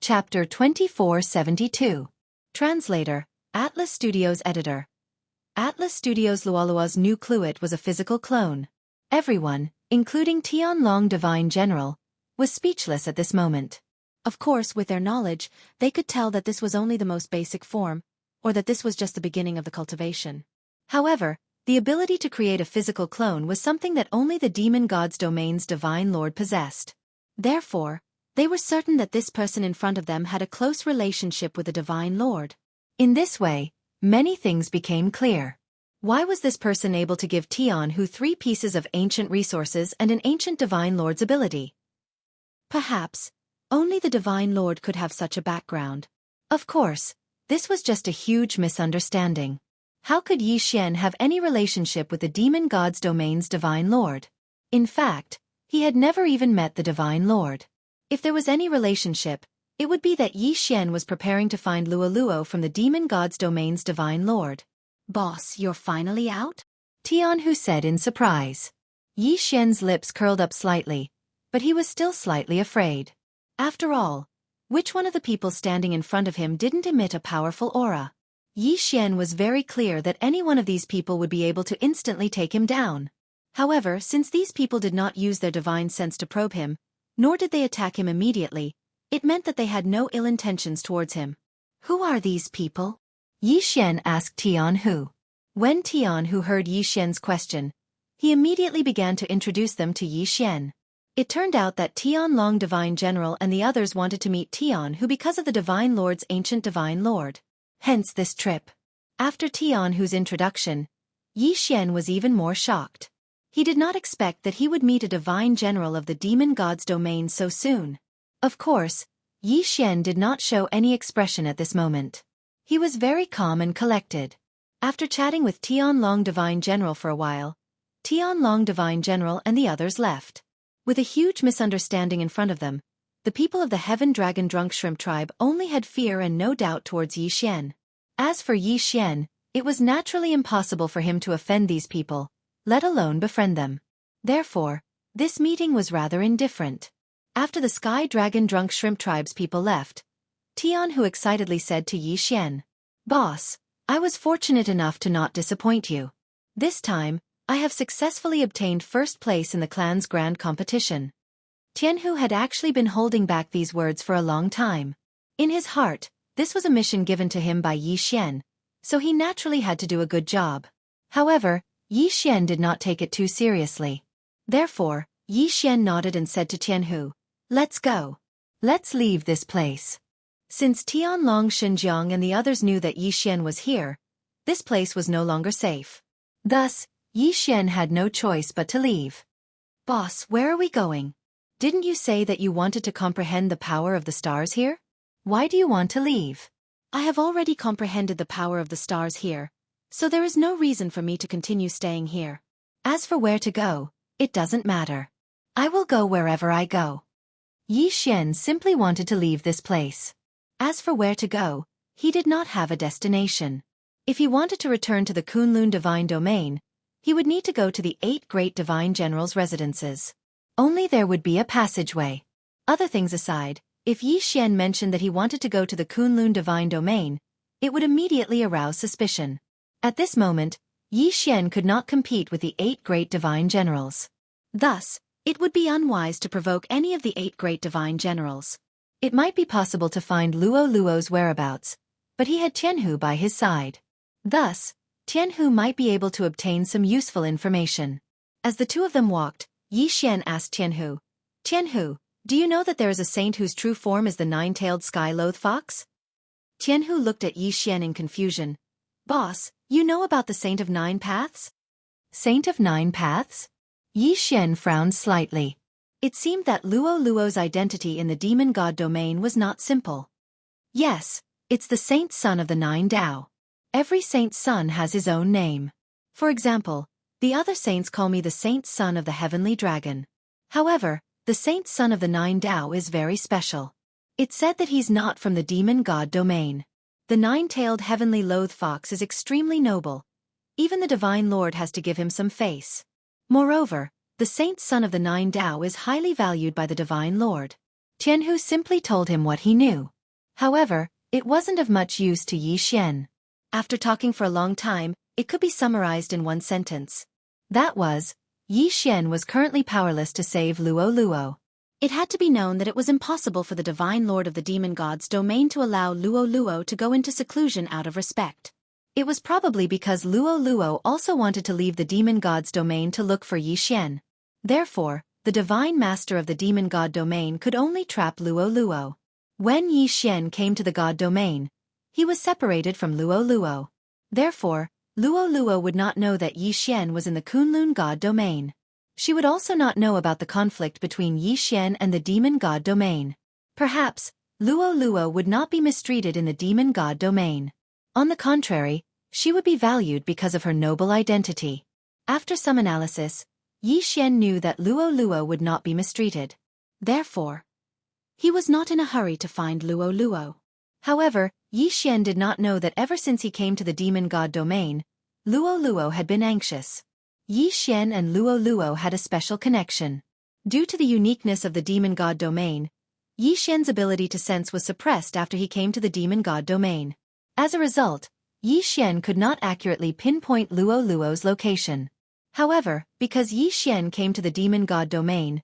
Chapter 2472. Translator, Atlas Studios Editor. Atlas Studios Luolua's new Cluet was a physical clone. Everyone, including Tianlong Divine General, was speechless at this moment. Of course, with their knowledge, they could tell that this was only the most basic form, or that this was just the beginning of the cultivation. However, the ability to create a physical clone was something that only the demon god's domain's divine lord possessed. Therefore, they were certain that this person in front of them had a close relationship with the divine lord. In this way, many things became clear. Why was this person able to give Tianhu 3 pieces of ancient resources and an ancient divine lord's ability? Perhaps, only the divine lord could have such a background. Of course, this was just a huge misunderstanding. How could Yi Xian have any relationship with the demon god's domain's divine lord? In fact, he had never even met the divine lord. If there was any relationship, it would be that Yi Xian was preparing to find Luoluo from the demon god's domain's divine lord. "Boss, you're finally out?" Tianhu said in surprise. Yi Xian's lips curled up slightly, but he was still slightly afraid. After all, which one of the people standing in front of him didn't emit a powerful aura? Yi Xian was very clear that any one of these people would be able to instantly take him down. However, since these people did not use their divine sense to probe him, nor did they attack him immediately, it meant that they had no ill intentions towards him. "Who are these people?" Yi Xian asked Tianhu. When Tianhu heard Yi Xian's question, he immediately began to introduce them to Yi Xian. It turned out that Tianlong Divine General and the others wanted to meet Tianhu because of the Divine Lord's ancient Divine Lord. Hence this trip. After Tianhu's introduction, Yi Xian was even more shocked. He did not expect that he would meet a divine general of the demon god's domain so soon. Of course, Yi Xian did not show any expression at this moment. He was very calm and collected. After chatting with Tianlong Divine General for a while, Tianlong Divine General and the others left. With a huge misunderstanding in front of them, the people of the Heaven Dragon Drunk Shrimp tribe only had fear and no doubt towards Yi Xian. As for Yi Xian, it was naturally impossible for him to offend these people, let alone befriend them. Therefore, this meeting was rather indifferent. After the Sky Dragon Drunk Shrimp tribe's people left, Tianhu excitedly said to Yi Xian, "Boss, I was fortunate enough to not disappoint you. This time, I have successfully obtained first place in the clan's grand competition." Tianhu had actually been holding back these words for a long time. In his heart, this was a mission given to him by Yi Xian, so he naturally had to do a good job. However, Yi Xian did not take it too seriously. Therefore, Yi Xian nodded and said to Tianhu, "Let's go. Let's leave this place." Since Tianlong Xinjiang and the others knew that Yi Xian was here, this place was no longer safe. Thus, Yi Xian had no choice but to leave. "Boss, where are we going? Didn't you say that you wanted to comprehend the power of the stars here? Why do you want to leave?" "I have already comprehended the power of the stars here, so there is no reason for me to continue staying here. As for where to go, it doesn't matter. I will go wherever I go." Yi Xian simply wanted to leave this place. As for where to go, he did not have a destination. If he wanted to return to the Kunlun Divine Domain, he would need to go to the 8 great divine generals' residences. Only there would be a passageway. Other things aside, if Yi Xian mentioned that he wanted to go to the Kunlun Divine Domain, it would immediately arouse suspicion. At this moment, Yi Xian could not compete with the 8 great divine generals. Thus, it would be unwise to provoke any of the 8 great divine generals. It might be possible to find Luoluo's whereabouts, but he had Tianhu by his side. Thus, Tianhu might be able to obtain some useful information. As the two of them walked, Yi Xian asked Tianhu, "Tianhu, do you know that there is a saint whose true form is the 9-tailed sky-loathed fox?" Tianhu looked at Yi Xian in confusion. "Boss, you know about the Saint of 9 Paths?" "Saint of 9 Paths?" Yi Xian frowned slightly. It seemed that Luoluo's identity in the demon god domain was not simple. "Yes, it's the saint's son of the 9 Tao. Every saint's son has his own name. For example, the other saints call me the saint's son of the heavenly dragon. However, the saint's son of the 9 Tao is very special. It's said that he's not from the demon god domain. The 9-tailed heavenly loathed fox is extremely noble. Even the divine lord has to give him some face. Moreover, the saint's son of the 9 Tao is highly valued by the divine lord." Jianghu simply told him what he knew. However, it wasn't of much use to Yi Xian. After talking for a long time, it could be summarized in one sentence. That was, Yi Xian was currently powerless to save Luo Luo. It had to be known that it was impossible for the Divine Lord of the Demon God's domain to allow Luo Luo to go into seclusion out of respect. It was probably because Luo Luo also wanted to leave the Demon God's domain to look for Yi Xian. Therefore, the Divine Master of the Demon God domain could only trap Luo Luo. When Yi Xian came to the God domain, he was separated from Luo Luo. Therefore, Luo Luo would not know that Yi Xian was in the Kunlun God domain. She would also not know about the conflict between Yi Xian and the Demon God domain. Perhaps, Luo Luo would not be mistreated in the Demon God domain. On the contrary, she would be valued because of her noble identity. After some analysis, Yi Xian knew that Luo Luo would not be mistreated. Therefore, he was not in a hurry to find Luo Luo. However, Yi Xian did not know that ever since he came to the Demon God domain, Luo Luo had been anxious. Yi Xian and Luo Luo had a special connection. Due to the uniqueness of the Demon God domain, Yi Xian's ability to sense was suppressed after he came to the Demon God domain. As a result, Yi Xian could not accurately pinpoint Luo Luo's location. However, because Yi Xian came to the Demon God domain,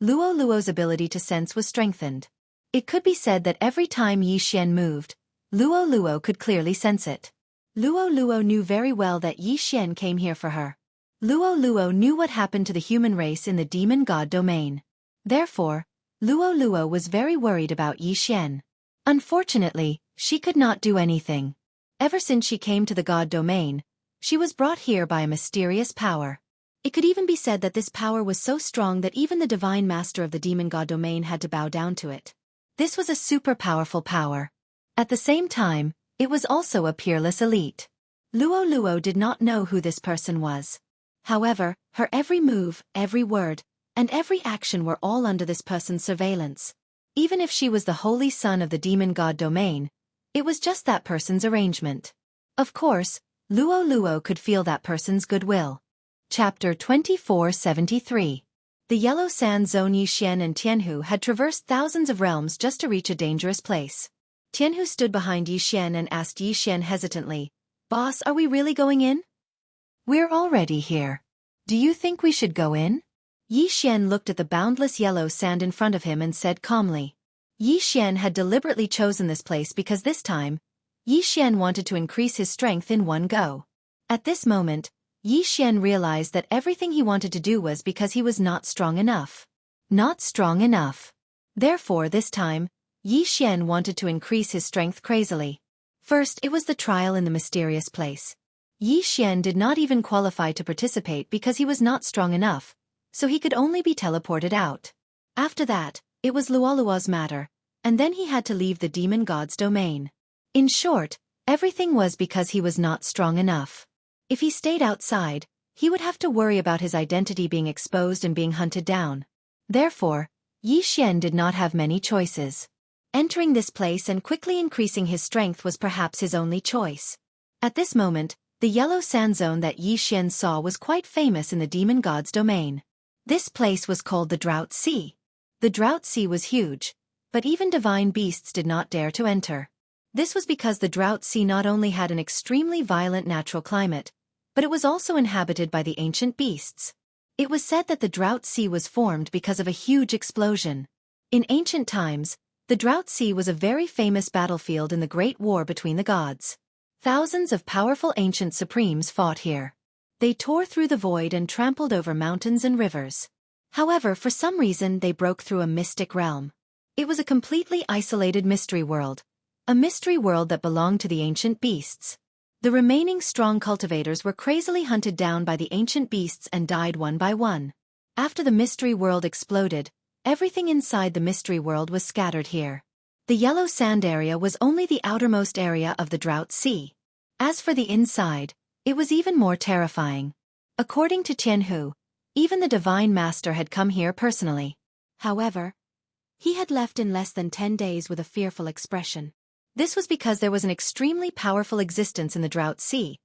Luo Luo's ability to sense was strengthened. It could be said that every time Yi Xian moved, Luo Luo could clearly sense it. Luo Luo knew very well that Yi Xian came here for her. Luo Luo knew what happened to the human race in the Demon God domain. Therefore, Luo Luo was very worried about Yi Xian. Unfortunately, she could not do anything. Ever since she came to the God domain, she was brought here by a mysterious power. It could even be said that this power was so strong that even the Divine Master of the Demon God domain had to bow down to it. This was a super powerful power. At the same time, it was also a peerless elite. Luo Luo did not know who this person was. However, her every move, every word, and every action were all under this person's surveillance. Even if she was the holy son of the Demon God domain, it was just that person's arrangement. Of course, Luo Luo could feel that person's goodwill. Chapter 2473. The Yellow Sand Zone. Yi Xian and Jianghu had traversed thousands of realms just to reach a dangerous place. Jianghu stood behind Yi Xian and asked Yi Xian hesitantly, "Boss, are we really going in?" "We're already here. Do you think we should go in?" Yi Xian looked at the boundless yellow sand in front of him and said calmly. Yi Xian had deliberately chosen this place because this time, Yi Xian wanted to increase his strength in one go. At this moment, Yi Xian realized that everything he wanted to do was because he was not strong enough. Not strong enough. Therefore this time, Yi Xian wanted to increase his strength crazily. First, it was the trial in the mysterious place. Yi Xian did not even qualify to participate because he was not strong enough, so he could only be teleported out. After that, it was Luoluo's matter, and then he had to leave the Demon God's domain. In short, everything was because he was not strong enough. If he stayed outside, he would have to worry about his identity being exposed and being hunted down. Therefore, Yi Xian did not have many choices. Entering this place and quickly increasing his strength was perhaps his only choice. At this moment, the yellow sand zone that Yi Xian saw was quite famous in the Demon God's domain. This place was called the Drought Sea. The Drought Sea was huge, but even divine beasts did not dare to enter. This was because the Drought Sea not only had an extremely violent natural climate, but it was also inhabited by the ancient beasts. It was said that the Drought Sea was formed because of a huge explosion. In ancient times, the Drought Sea was a very famous battlefield in the Great War between the gods. Thousands of powerful ancient supremes fought here. They tore through the void and trampled over mountains and rivers. However, for some reason they broke through a mystic realm. It was a completely isolated mystery world. A mystery world that belonged to the ancient beasts. The remaining strong cultivators were crazily hunted down by the ancient beasts and died one by one. After the mystery world exploded, everything inside the mystery world was scattered here. The yellow sand area was only the outermost area of the Drought Sea. As for the inside, it was even more terrifying. According to Jianghu, even the Divine Master had come here personally. However, he had left in less than 10 days with a fearful expression. This was because there was an extremely powerful existence in the Drought Sea,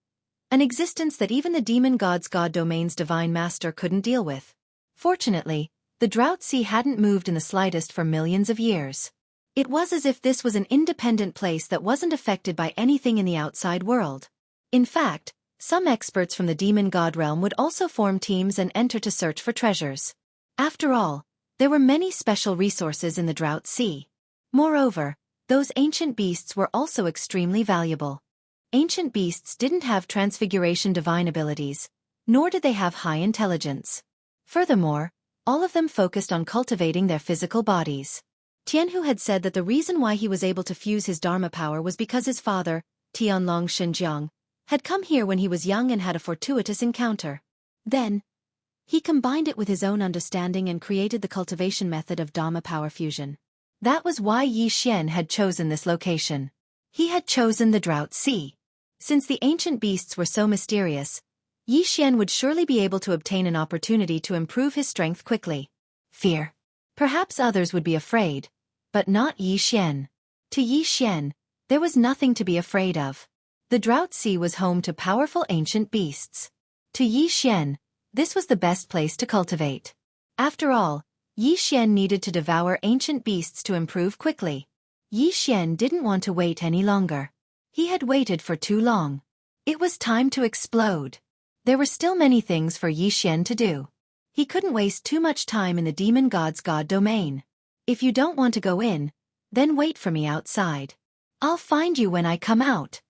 an existence that even the Demon God's God domain's Divine Master couldn't deal with. Fortunately, The drought sea hadn't moved in the slightest for millions of years. It was as if this was an independent place that wasn't affected by anything in the outside world. In fact, some experts from the demon god realm would also form teams and enter to search for treasures. After all, there were many special resources in the drought sea. Moreover, those ancient beasts were also extremely valuable. Ancient beasts didn't have transfiguration divine abilities, nor did they have high intelligence. Furthermore, all of them focused on cultivating their physical bodies. Jianghu had said that the reason why he was able to fuse his Dharma power was because his father, Tianlong Shenjiang, had come here when he was young and had a fortuitous encounter. Then, he combined it with his own understanding and created the cultivation method of Dharma power fusion. That was why Yi Xian had chosen this location. He had chosen the drought sea. Since the ancient beasts were so mysterious, Yi Xian would surely be able to obtain an opportunity to improve his strength quickly. Fear. Perhaps others would be afraid, but not Yi Xian. To Yi Xian, there was nothing to be afraid of. The drought sea was home to powerful ancient beasts. To Yi Xian, this was the best place to cultivate. After all, Yi Xian needed to devour ancient beasts to improve quickly. Yi Xian didn't want to wait any longer. He had waited for too long. It was time to explode. There were still many things for Yi Xian to do. He couldn't waste too much time in the demon god's god domain. If you don't want to go in, then wait for me outside. I'll find you when I come out.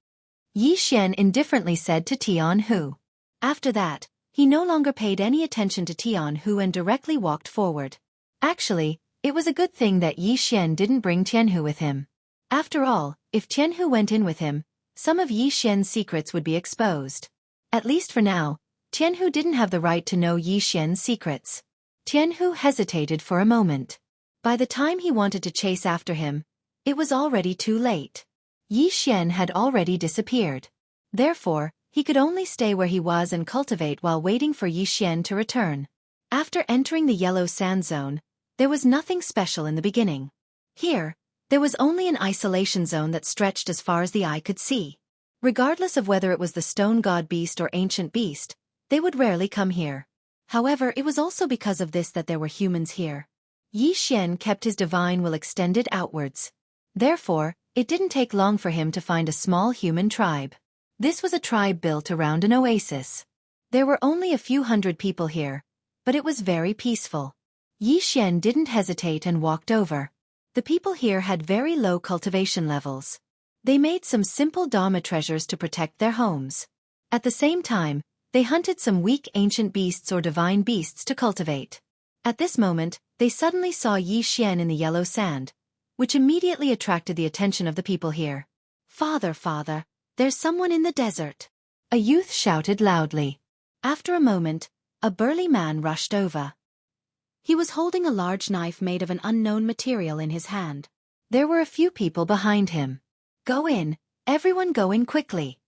Yi Xian indifferently said to Tianhu. After that, he no longer paid any attention to Tianhu and directly walked forward. Actually, it was a good thing that Yi Xian didn't bring Tianhu with him. After all, if Tianhu went in with him, some of Yi Xian's secrets would be exposed. At least for now, Tianhu didn't have the right to know Yi Xian's secrets. Tianhu hesitated for a moment. By the time he wanted to chase after him, it was already too late. Yi Xian had already disappeared. Therefore, he could only stay where he was and cultivate while waiting for Yi Xian to return. After entering the yellow sand zone, there was nothing special in the beginning. Here, there was only an isolation zone that stretched as far as the eye could see. Regardless of whether it was the stone god beast or ancient beast, they would rarely come here. However, it was also because of this that there were humans here. Yi Xian kept his divine will extended outwards. Therefore, it didn't take long for him to find a small human tribe. This was a tribe built around an oasis. There were only a few hundred people here, but it was very peaceful. Yi Xian didn't hesitate and walked over. The people here had very low cultivation levels. They made some simple Dharma treasures to protect their homes. At the same time, they hunted some weak ancient beasts or divine beasts to cultivate. At this moment, they suddenly saw Yi Xian in the yellow sand, which immediately attracted the attention of the people here. "Father, father, there's someone in the desert," a youth shouted loudly. After a moment, a burly man rushed over. He was holding a large knife made of an unknown material in his hand. There were a few people behind him. "Go in, everyone go in quickly.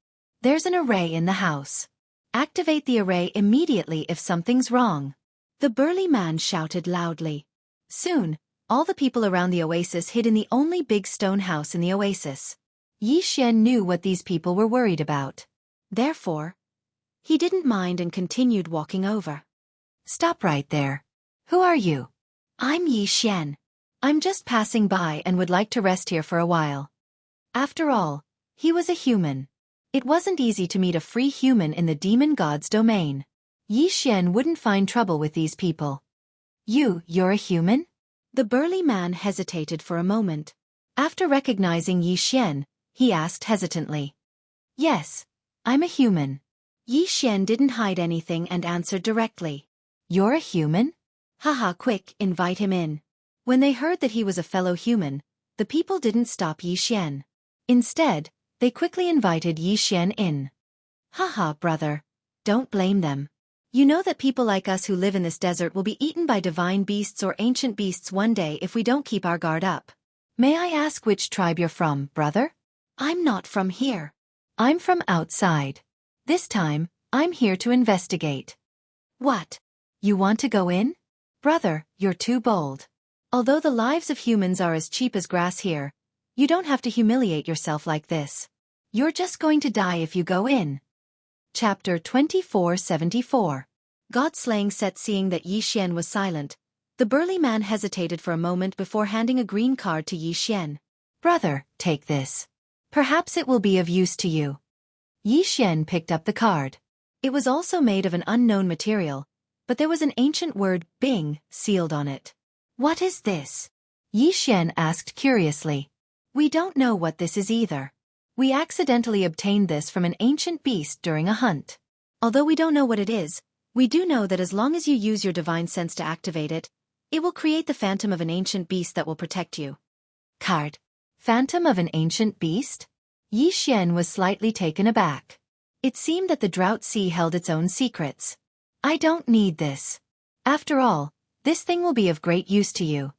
There's an array in the house. Activate the array immediately if something's wrong," the burly man shouted loudly. Soon, all the people around the oasis hid in the only big stone house in the oasis. Yi Xian knew what these people were worried about. Therefore, he didn't mind and continued walking over. "Stop right there. Who are you?" "I'm Yi Xian. I'm just passing by and would like to rest here for a while." After all, he was a human. It wasn't easy to meet a free human in the demon god's domain. Yi Xian wouldn't find trouble with these people. You're a human?" The burly man hesitated for a moment. After recognizing Yi Xian, he asked hesitantly. "Yes, I'm a human." Yi Xian didn't hide anything and answered directly. "You're a human? Haha, quick, invite him in." When they heard that he was a fellow human, the people didn't stop Yi Xian. Instead, they quickly invited Yi Xian in. "Haha, brother, don't blame them. You know that people like us who live in this desert will be eaten by divine beasts or ancient beasts one day if we don't keep our guard up. May I ask which tribe you're from, brother?" "I'm not from here. I'm from outside. This time, I'm here to investigate." "What? You want to go in?" "Brother, you're too bold. Although the lives of humans are as cheap as grass here, you don't have to humiliate yourself like this. You're just going to die if you go in." Chapter 2474. God slaying set. Seeing that Yi Xian was silent, The burly man hesitated for a moment before handing a green card to Yi Xian. Brother, take this. Perhaps it will be of use to you. Yi Xian picked up the card. It was also made of an unknown material, but there was an ancient word, Bing, sealed on it. What is this? Yi Xian asked curiously. We don't know what this is either. We accidentally obtained this from an ancient beast during a hunt. Although we don't know what it is, we do know that as long as you use your divine sense to activate it, it will create the phantom of an ancient beast that will protect you. Card. Phantom of an ancient beast? Yi Xian was slightly taken aback. It seemed that the Drought Sea held its own secrets. I don't need this. After all, this thing will be of great use to you.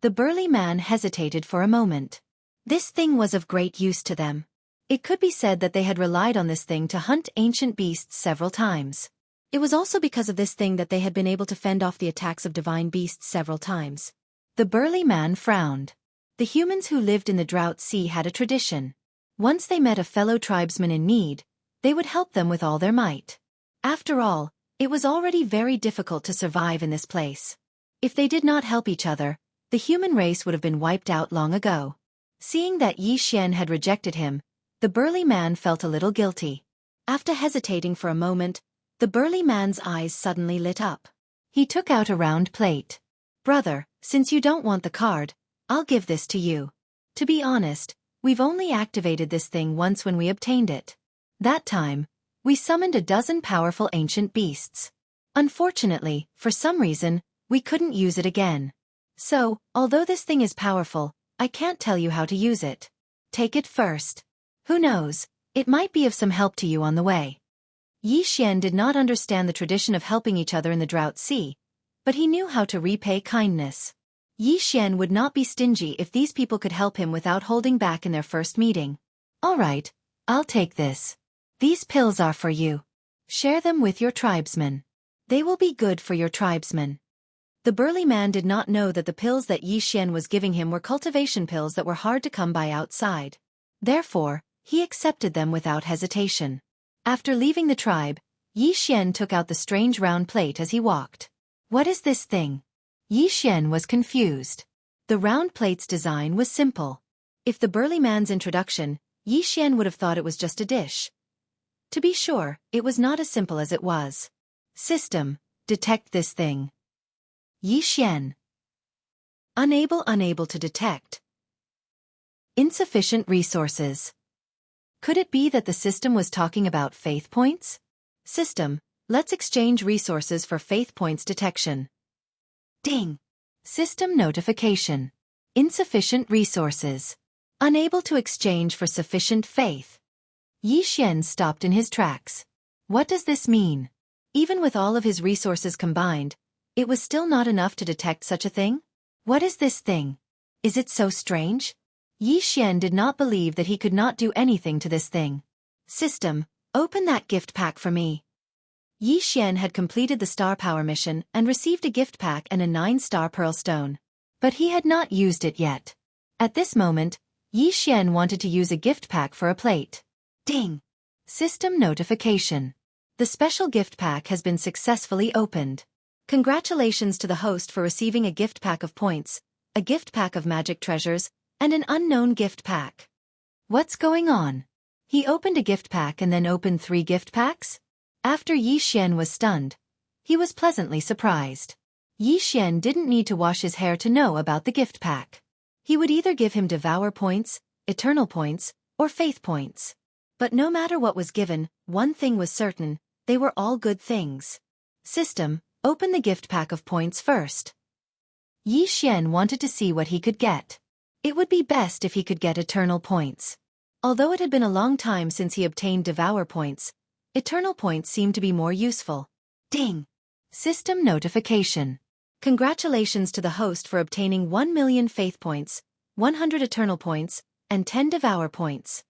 The burly man hesitated for a moment. This thing was of great use to them. It could be said that they had relied on this thing to hunt ancient beasts several times. It was also because of this thing that they had been able to fend off the attacks of divine beasts several times. The burly man frowned. The humans who lived in the Drought Sea had a tradition. Once they met a fellow tribesman in need, they would help them with all their might. After all, it was already very difficult to survive in this place. If they did not help each other, the human race would have been wiped out long ago. Seeing that Yi Xian had rejected him, the burly man felt a little guilty. After hesitating for a moment, the burly man's eyes suddenly lit up. He took out a round plate. Brother, since you don't want the card, I'll give this to you. To be honest, we've only activated this thing once when we obtained it. That time, we summoned a dozen powerful ancient beasts. Unfortunately, for some reason, we couldn't use it again. So, although this thing is powerful, I can't tell you how to use it. Take it first. Who knows, it might be of some help to you on the way. Yi Xian did not understand the tradition of helping each other in the Drought Sea, but he knew how to repay kindness. Yi Xian would not be stingy if these people could help him without holding back in their first meeting. All right, I'll take this. These pills are for you. Share them with your tribesmen. They will be good for your tribesmen. The burly man did not know that the pills that Yi Xian was giving him were cultivation pills that were hard to come by outside. Therefore, he accepted them without hesitation. After leaving the tribe, Yi Xian took out the strange round plate as he walked. What is this thing? Yi Xian was confused. The round plate's design was simple. If the burly man's introduction, Yi Xian would have thought it was just a dish. To be sure, it was not as simple as it was. System, detect this thing. Yi Xian. Unable to detect. Insufficient resources. Could it be that the system was talking about faith points? System, let's exchange resources for faith points detection. Ding. System notification. Insufficient resources. Unable to exchange for sufficient faith. Yi Xian stopped in his tracks. What does this mean? Even with all of his resources combined, it was still not enough to detect such a thing? What is this thing? Is it so strange? Yi Xian did not believe that he could not do anything to this thing. System, open that gift pack for me. Yi Xian had completed the star power mission and received a gift pack and a 9-star pearl stone. But he had not used it yet. At this moment, Yi Xian wanted to use a gift pack for a plate. Ding! System notification. The special gift pack has been successfully opened. Congratulations to the host for receiving a gift pack of points, a gift pack of magic treasures, and an unknown gift pack. What's going on? He opened a gift pack and then opened 3 gift packs? After Yi Xian was stunned, he was pleasantly surprised. Yi Xian didn't need to wash his hair to know about the gift pack. He would either give him devour points, eternal points, or faith points. But no matter what was given, one thing was certain, they were all good things. System, open the gift pack of points first. Yi Xian wanted to see what he could get. It would be best if he could get eternal points. Although it had been a long time since he obtained devour points, eternal points seemed to be more useful. Ding! System notification. Congratulations to the host for obtaining 1 million faith points, 100 eternal points, and 10 devour points.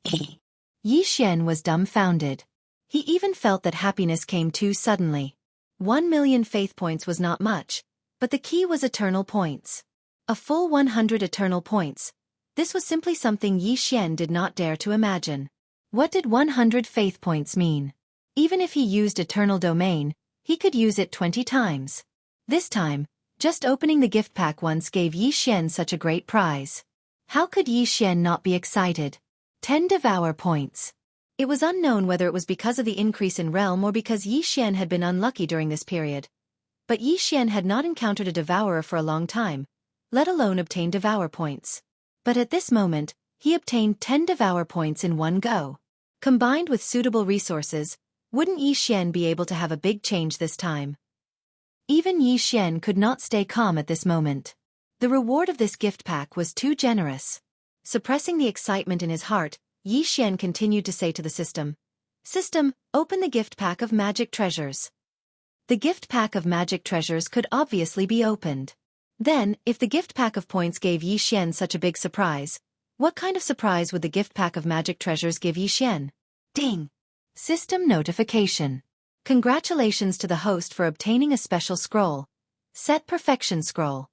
Yi Xian was dumbfounded. He even felt that happiness came too suddenly. 1 million faith points was not much, but the key was eternal points. A full 100 eternal points. This was simply something Yi Xian did not dare to imagine. What did 100 faith points mean? Even if he used eternal domain, he could use it 20 times. This time, Just opening the gift pack once gave Yi Xian such a great prize. How could Yi Xian not be excited? 10 Devour points. It was unknown whether it was because of the increase in realm or because Yi Xian had been unlucky during this period. But Yi Xian had not encountered a devourer for a long time, let alone obtain devour points. But at this moment, he obtained 10 devour points in one go. Combined with suitable resources, wouldn't Yi Xian be able to have a big change this time? Even Yi Xian could not stay calm at this moment. The reward of this gift pack was too generous. Suppressing the excitement in his heart, Yi Xian continued to say to the system, "System, open the gift pack of magic treasures." The gift pack of magic treasures could obviously be opened. Then, if the gift pack of points gave Yi Xian such a big surprise, what kind of surprise would the gift pack of magic treasures give Yi Xian? Ding! System notification. Congratulations to the host for obtaining a special scroll. Set Perfection Scroll.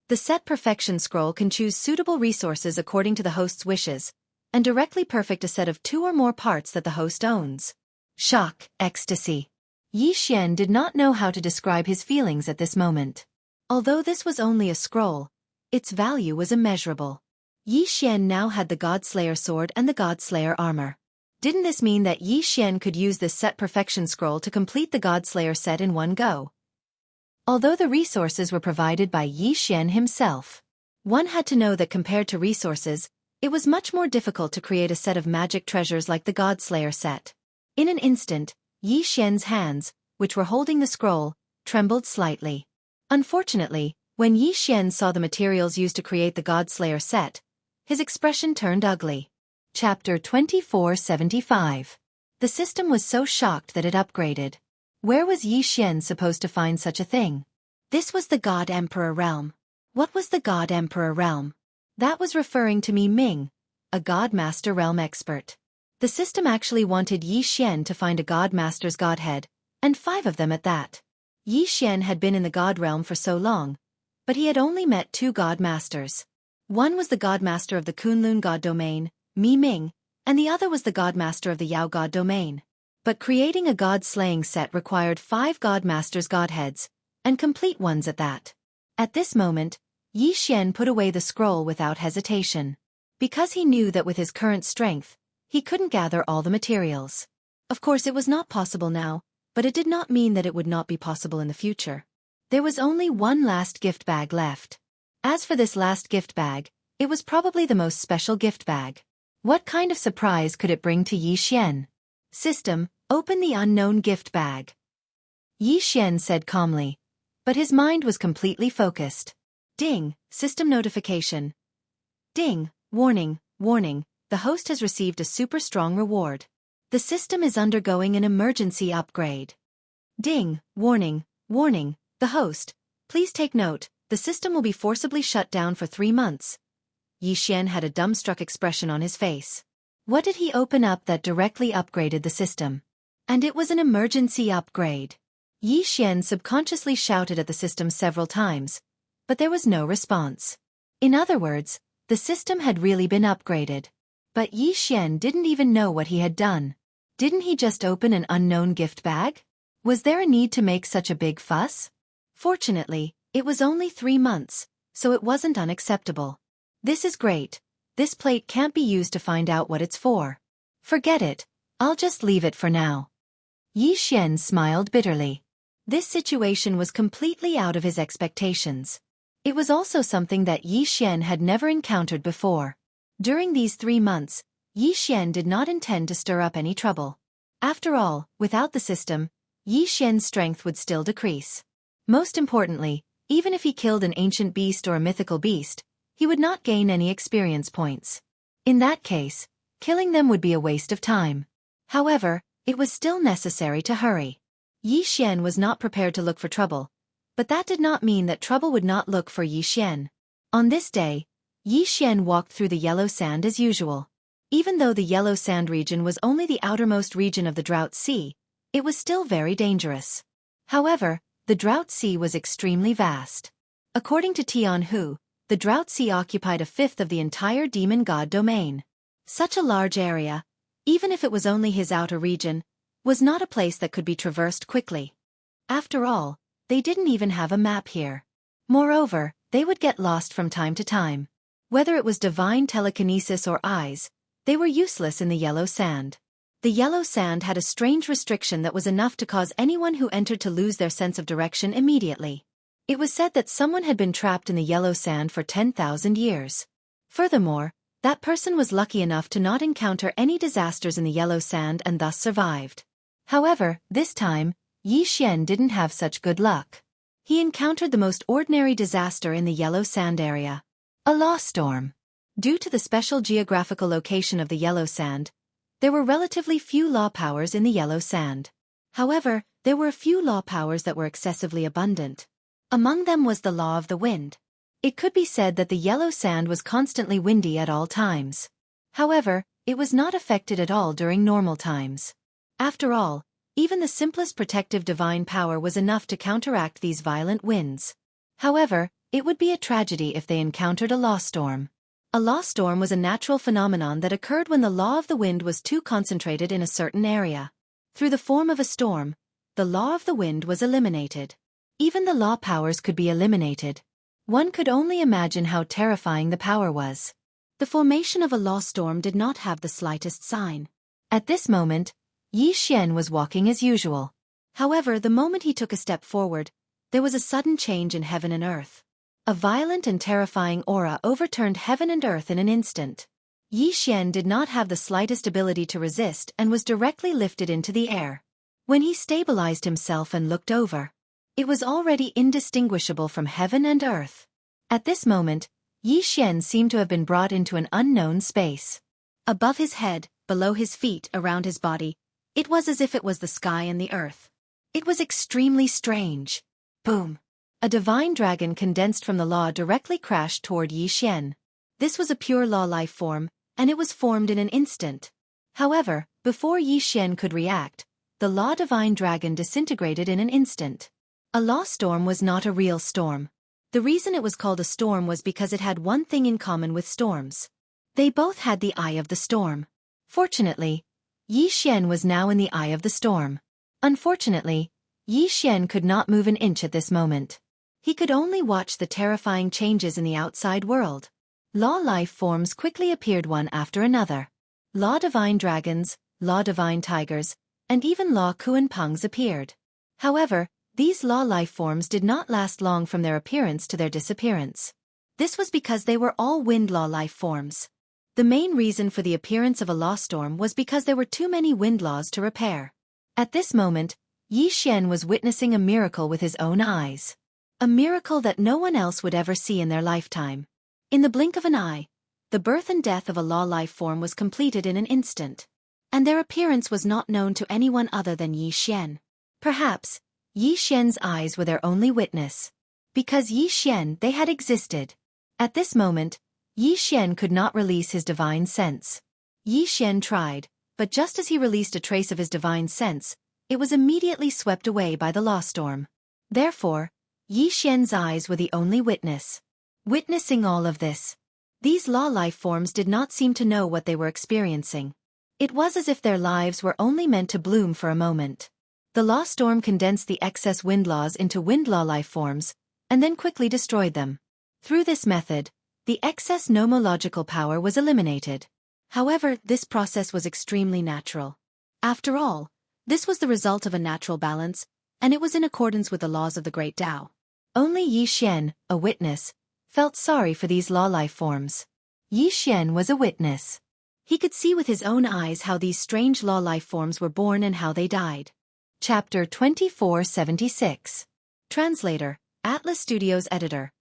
The Set Perfection Scroll can choose suitable resources according to the host's wishes, and directly perfect a set of 2 or more parts that the host owns. Shock, ecstasy. Yi Xian did not know how to describe his feelings at this moment. Although this was only a scroll, its value was immeasurable. Yi Xian now had the God-Slayer sword and the God-Slayer armor. Didn't this mean that Yi Xian could use this Set Perfection Scroll to complete the God-Slayer set in one go? Although the resources were provided by Yi Xian himself, one had to know that compared to resources, it was much more difficult to create a set of magic treasures like the God-Slayer set. In an instant, Yi Xian's hands, which were holding the scroll, trembled slightly. Unfortunately, when Yi Xian saw the materials used to create the God-Slayer set, his expression turned ugly. Chapter 2475. The system was so shocked that it upgraded. Where was Yi Xian supposed to find such a thing? This was the God Emperor realm. What was the God Emperor realm? That was referring to Mi Ming, a God Master realm expert. The system actually wanted Yi Xian to find a God Master's Godhead, and 5 of them at that. Yi Xian had been in the God realm for so long, but he had only met 2 God Masters. One was the God Master of the Kunlun God domain, Mi Ming, and the other was the God Master of the Yao God domain. But creating a God-slaying set required 5 God Masters' Godheads, and complete ones at that. At this moment, Yi Xian put away the scroll without hesitation. Because he knew that with his current strength, he couldn't gather all the materials. Of course it was not possible now, but it did not mean that it would not be possible in the future. There was only one last gift bag left. As for this last gift bag, it was probably the most special gift bag. What kind of surprise could it bring to Yi Xian? System, open the unknown gift bag. Yi Xian said calmly, but his mind was completely focused. Ding, system notification. Ding, warning, warning, the host has received a super strong reward. The system is undergoing an emergency upgrade. Ding, warning, warning, the host, please take note, the system will be forcibly shut down for 3 months. Yi Xian had a dumbstruck expression on his face. What did he open up that directly upgraded the system? And it was an emergency upgrade. Yi Xian subconsciously shouted at the system several times, but there was no response. In other words, the system had really been upgraded. But Yi Xian didn't even know what he had done. Didn't he just open an unknown gift bag? Was there a need to make such a big fuss? Fortunately, it was only 3 months, so it wasn't unacceptable. This is great. This plate can't be used to find out what it's for. Forget it. I'll just leave it for now. Yi Xian smiled bitterly. This situation was completely out of his expectations. It was also something that Yi Xian had never encountered before. During these 3 months, Yi Xian did not intend to stir up any trouble. After all, without the system, Yi Xian's strength would still decrease. Most importantly, even if he killed an ancient beast or a mythical beast, he would not gain any experience points. In that case, killing them would be a waste of time. However, it was still necessary to hurry. Yi Xian was not prepared to look for trouble, but that did not mean that trouble would not look for Yi Xian. On this day, Yi Xian walked through the yellow sand as usual. Even though the yellow sand region was only the outermost region of the Drought Sea, it was still very dangerous. However, the Drought Sea was extremely vast. According to Jianghu, the Drought Sea occupied a fifth of the entire demon god domain. Such a large area, even if it was only his outer region, was not a place that could be traversed quickly. After all, they didn't even have a map here. Moreover, they would get lost from time to time. Whether it was divine telekinesis or eyes, they were useless in the yellow sand. The yellow sand had a strange restriction that was enough to cause anyone who entered to lose their sense of direction immediately. It was said that someone had been trapped in the yellow sand for 10,000 years. Furthermore, that person was lucky enough to not encounter any disasters in the yellow sand and thus survived. However, this time, Xianxia didn't have such good luck. He encountered the most ordinary disaster in the yellow sand area. A law storm. Due to the special geographical location of the yellow sand, there were relatively few law powers in the yellow sand. However, there were a few law powers that were excessively abundant. Among them was the law of the wind. It could be said that the yellow sand was constantly windy at all times. However, it was not affected at all during normal times. After all, even the simplest protective divine power was enough to counteract these violent winds. However, it would be a tragedy if they encountered a law storm. A law storm was a natural phenomenon that occurred when the law of the wind was too concentrated in a certain area. Through the form of a storm, the law of the wind was eliminated. Even the law powers could be eliminated. One could only imagine how terrifying the power was. The formation of a law storm did not have the slightest sign. At this moment, Xianxia was walking as usual. However, the moment he took a step forward, there was a sudden change in heaven and earth. A violent and terrifying aura overturned heaven and earth in an instant. Xianxia did not have the slightest ability to resist and was directly lifted into the air. When he stabilized himself and looked over, it was already indistinguishable from heaven and earth. At this moment, Xianxia seemed to have been brought into an unknown space. Above his head, below his feet, around his body, it was as if it was the sky and the earth. It was extremely strange. Boom! A divine dragon condensed from the law directly crashed toward Xianxia. This was a pure law life form, and it was formed in an instant. However, before Xianxia could react, the law divine dragon disintegrated in an instant. A law storm was not a real storm. The reason it was called a storm was because it had one thing in common with storms. They both had the eye of the storm. Fortunately, Xianxia was now in the eye of the storm. Unfortunately, Xianxia could not move an inch at this moment. He could only watch the terrifying changes in the outside world. Law life forms quickly appeared one after another. Law divine dragons, law divine tigers, and even law kuanpungs appeared. However, these law life forms did not last long from their appearance to their disappearance. This was because they were all wind law life forms. The main reason for the appearance of a law storm was because there were too many wind laws to repair. At this moment, Xianxia was witnessing a miracle with his own eyes. A miracle that no one else would ever see in their lifetime. In the blink of an eye, the birth and death of a law life form was completed in an instant. And their appearance was not known to anyone other than Xianxia. Perhaps, Xianxia's eyes were their only witness. Because Xianxia they had existed. At this moment, Xianxia could not release his divine sense. Xianxia tried, but just as he released a trace of his divine sense, it was immediately swept away by the law storm. Therefore, Xianxia's eyes were the only witness. Witnessing all of this, these law life forms did not seem to know what they were experiencing. It was as if their lives were only meant to bloom for a moment. The law storm condensed the excess wind laws into wind law life forms, and then quickly destroyed them. Through this method, the excess nomological power was eliminated. However, this process was extremely natural. After all, this was the result of a natural balance, and it was in accordance with the laws of the Great Tao. Only Xianxia, a witness, felt sorry for these law life forms. Xianxia was a witness. He could see with his own eyes how these strange law life forms were born and how they died. Chapter 2476. Translator, Atlas Studios Editor.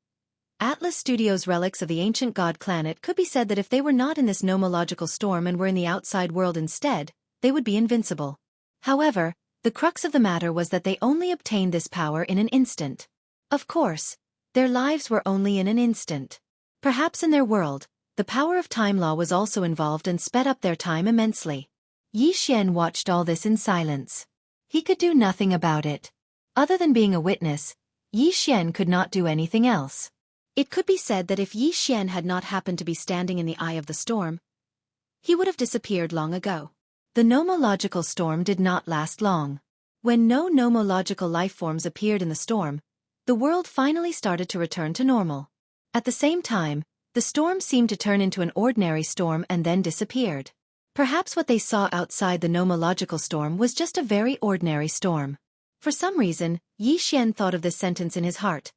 Atlas Studios relics of the ancient god clan. It could be said that if they were not in this nomological storm and were in the outside world instead, they would be invincible. However, the crux of the matter was that they only obtained this power in an instant. Of course, their lives were only in an instant. Perhaps in their world, the power of time law was also involved and sped up their time immensely. Xianxia watched all this in silence. He could do nothing about it. Other than being a witness, Xianxia could not do anything else. It could be said that if Xianxia had not happened to be standing in the eye of the storm, he would have disappeared long ago. The nomological storm did not last long. When no nomological life forms appeared in the storm, The world finally started to return to normal. At the same time, the storm seemed to turn into an ordinary storm and then disappeared. Perhaps what they saw outside the nomological storm was just a very ordinary storm. For some reason, Yi Xian thought of this sentence in his heart.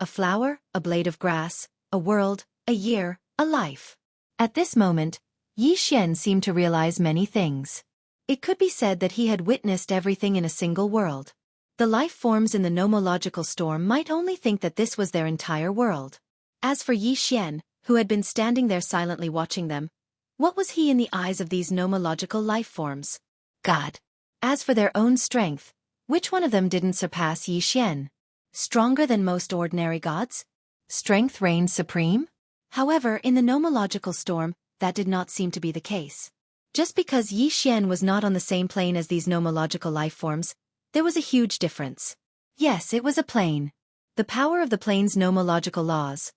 A flower, a blade of grass, a world, a year, a life. At this moment, Yi Xian seemed to realize many things. It could be said that he had witnessed everything in a single world. The life forms in the nomological storm might only think that this was their entire world. As for Yi Xian, who had been standing there silently watching them, what was he in the eyes of these nomological life forms? God. As for their own strength, which one of them didn't surpass Yi Xian? Stronger than most ordinary gods? Strength reigned supreme? However, in the nomological storm, that did not seem to be the case. Just because Yi Xian was not on the same plane as these nomological life forms, there was a huge difference. Yes, it was a plane. The power of the plane's nomological laws.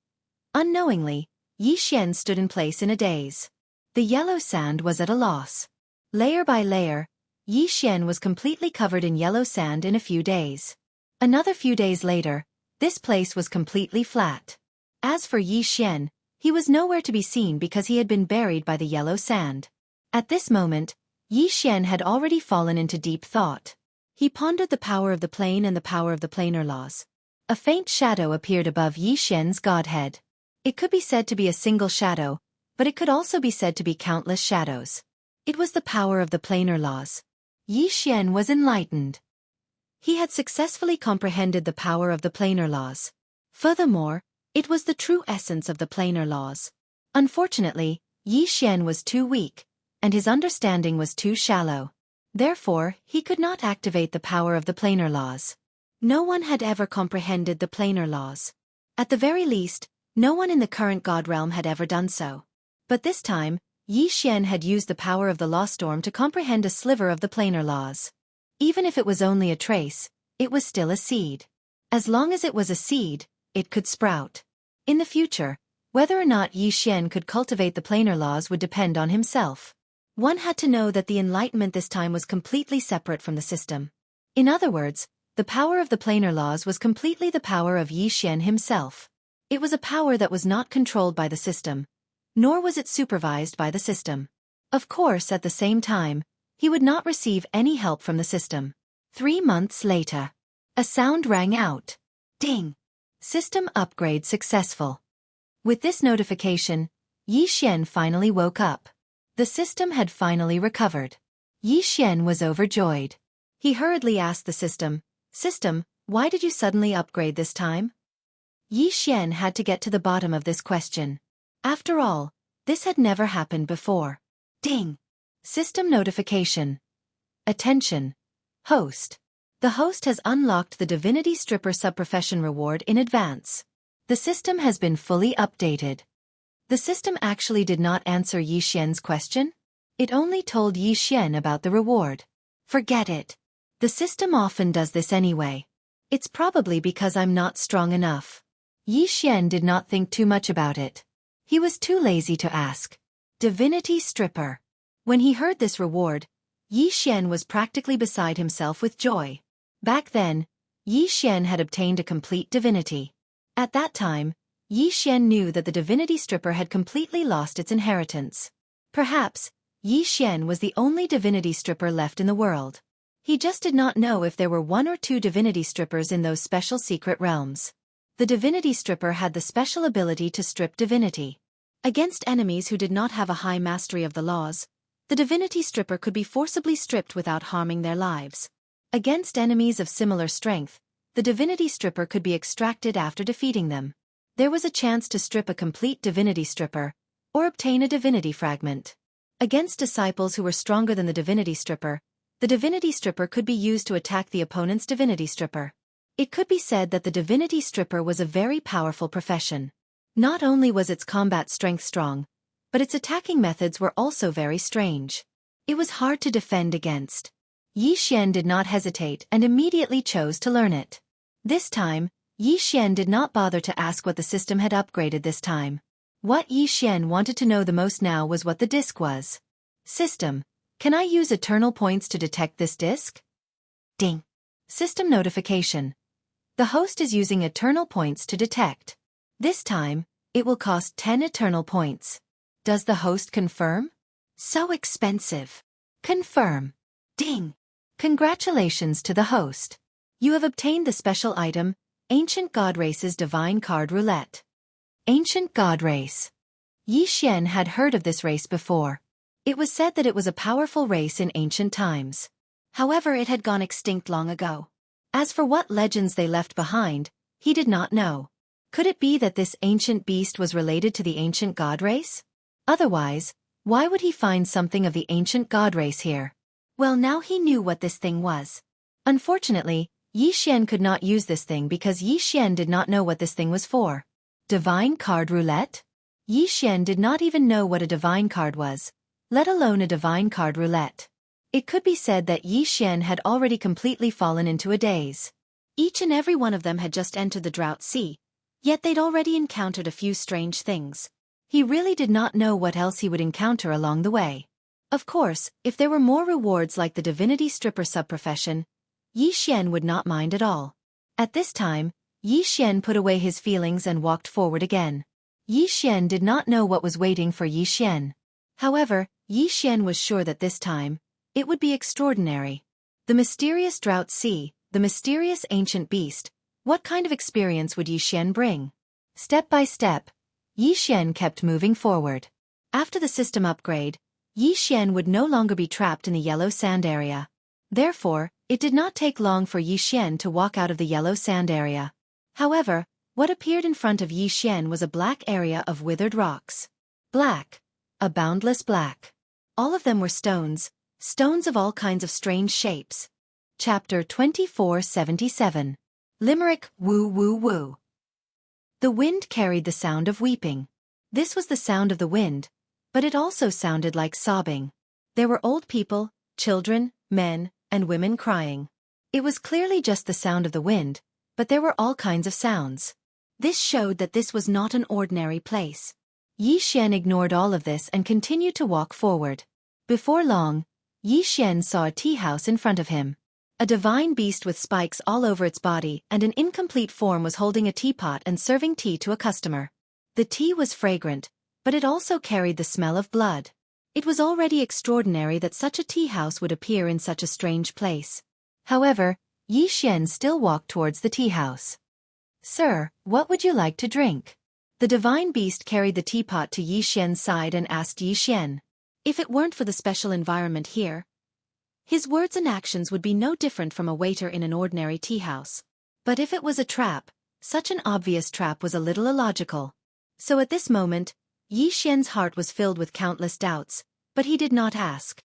Unknowingly, Yi Xian stood in place in a daze. The yellow sand was at a loss. Layer by layer, Yi Xian was completely covered in yellow sand in a few days. Another few days later, this place was completely flat. As for Yi Xian, he was nowhere to be seen because he had been buried by the yellow sand. At this moment, Yi Xian had already fallen into deep thought. He pondered the power of the plane and the power of the planar laws. A faint shadow appeared above Yi Xian's godhead. It could be said to be a single shadow, but it could also be said to be countless shadows. It was the power of the planar laws. Yi Xian was enlightened. He had successfully comprehended the power of the planar laws. Furthermore, it was the true essence of the planar laws. Unfortunately, Yi Xian was too weak, and his understanding was too shallow. Therefore, he could not activate the power of the planar laws. No one had ever comprehended the planar laws. At the very least, no one in the current god realm had ever done so. But this time, Yi Xian had used the power of the law storm to comprehend a sliver of the planar laws. Even if it was only a trace, it was still a seed. As long as it was a seed, it could sprout. In the future, whether or not Yi Xian could cultivate the planar laws would depend on himself. One had to know that the enlightenment this time was completely separate from the system. In other words, the power of the planar laws was completely the power of Yi Xian himself. It was a power that was not controlled by the system, nor was it supervised by the system. Of course, at the same time, he would not receive any help from the system. 3 months later, a sound rang out. Ding! System upgrade successful. With this notification, Yi Xian finally woke up. The system had finally recovered. Yi Xian was overjoyed. He hurriedly asked the system, "System, why did you suddenly upgrade this time?" Yi Xian had to get to the bottom of this question. After all, this had never happened before. Ding! System notification. Attention! Host. The host has unlocked the Divinity Stripper Subprofession reward in advance. The system has been fully updated. The system actually did not answer Yi Xian's question. It only told Yi Xian about the reward. Forget it. The system often does this anyway. It's probably because I'm not strong enough. Yi Xian did not think too much about it. He was too lazy to ask. Divinity Stripper. When he heard this reward, Yi Xian was practically beside himself with joy. Back then, Yi Xian had obtained a complete divinity. At that time, Yi Xian knew that the Divinity Stripper had completely lost its inheritance. Perhaps, Yi Xian was the only Divinity Stripper left in the world. He just did not know if there were 1 or 2 Divinity Strippers in those special secret realms. The Divinity Stripper had the special ability to strip divinity. Against enemies who did not have a high mastery of the laws, the Divinity Stripper could be forcibly stripped without harming their lives. Against enemies of similar strength, the Divinity Stripper could be extracted after defeating them. There was a chance to strip a complete Divinity Stripper, or obtain a Divinity Fragment. Against disciples who were stronger than the Divinity Stripper, the Divinity Stripper could be used to attack the opponent's Divinity Stripper. It could be said that the Divinity Stripper was a very powerful profession. Not only was its combat strength strong, but its attacking methods were also very strange. It was hard to defend against. Yi Xian did not hesitate and immediately chose to learn it. This time, Yi Xian did not bother to ask what the system had upgraded this time. What Yi Xian wanted to know the most now was what the disc was. System, can I use eternal points to detect this disc? Ding. System notification. The host is using eternal points to detect. This time, it will cost 10 eternal points. Does the host confirm? So expensive. Confirm. Ding. Congratulations to the host. You have obtained the special item, Ancient God Race's Divine Card Roulette. Ancient God Race. Yi Xian had heard of this race before. It was said that it was a powerful race in ancient times. However, it had gone extinct long ago. As for what legends they left behind, he did not know. Could it be that this ancient beast was related to the ancient god race? Otherwise, why would he find something of the ancient god race here? Well, now he knew what this thing was. Unfortunately, Yi Xian could not use this thing because Yi Xian did not know what this thing was for. Divine card roulette? Yi Xian did not even know what a divine card was, let alone a divine card roulette. It could be said that Yi Xian had already completely fallen into a daze. Each and every one of them had just entered the Drought Sea, yet they'd already encountered a few strange things. He really did not know what else he would encounter along the way. Of course, if there were more rewards like the divinity stripper subprofession, Yi Xian would not mind at all. At this time, Yi Xian put away his feelings and walked forward again. Yi Xian did not know what was waiting for Yi Xian. However, Yi Xian was sure that this time, it would be extraordinary. The mysterious Drought Sea, the mysterious ancient beast, what kind of experience would Yi Xian bring? Step by step, Yi Xian kept moving forward. After the system upgrade, Yi Xian would no longer be trapped in the yellow sand area. Therefore, it did not take long for Yi Xian to walk out of the yellow sand area. However, what appeared in front of Yi Xian was a black area of withered rocks. Black. A boundless black. All of them were stones, stones of all kinds of strange shapes. Chapter 2477. Limerick, Woo Woo Woo. The wind carried the sound of weeping. This was the sound of the wind, but it also sounded like sobbing. There were old people, children, men, and women crying. It was clearly just the sound of the wind, but there were all kinds of sounds. This showed that this was not an ordinary place. Yi Xian ignored all of this and continued to walk forward. Before long, Yi Xian saw a tea house in front of him. A divine beast with spikes all over its body and an incomplete form was holding a teapot and serving tea to a customer. The tea was fragrant, but it also carried the smell of blood. It was already extraordinary that such a tea house would appear in such a strange place. However, Yi Xian still walked towards the tea house. Sir, what would you like to drink? The divine beast carried the teapot to Yi Xian's side and asked Yi Xian. If it weren't for the special environment here, his words and actions would be no different from a waiter in an ordinary tea house. But if it was a trap, such an obvious trap was a little illogical. So at this moment, Yi Xian's heart was filled with countless doubts, but he did not ask.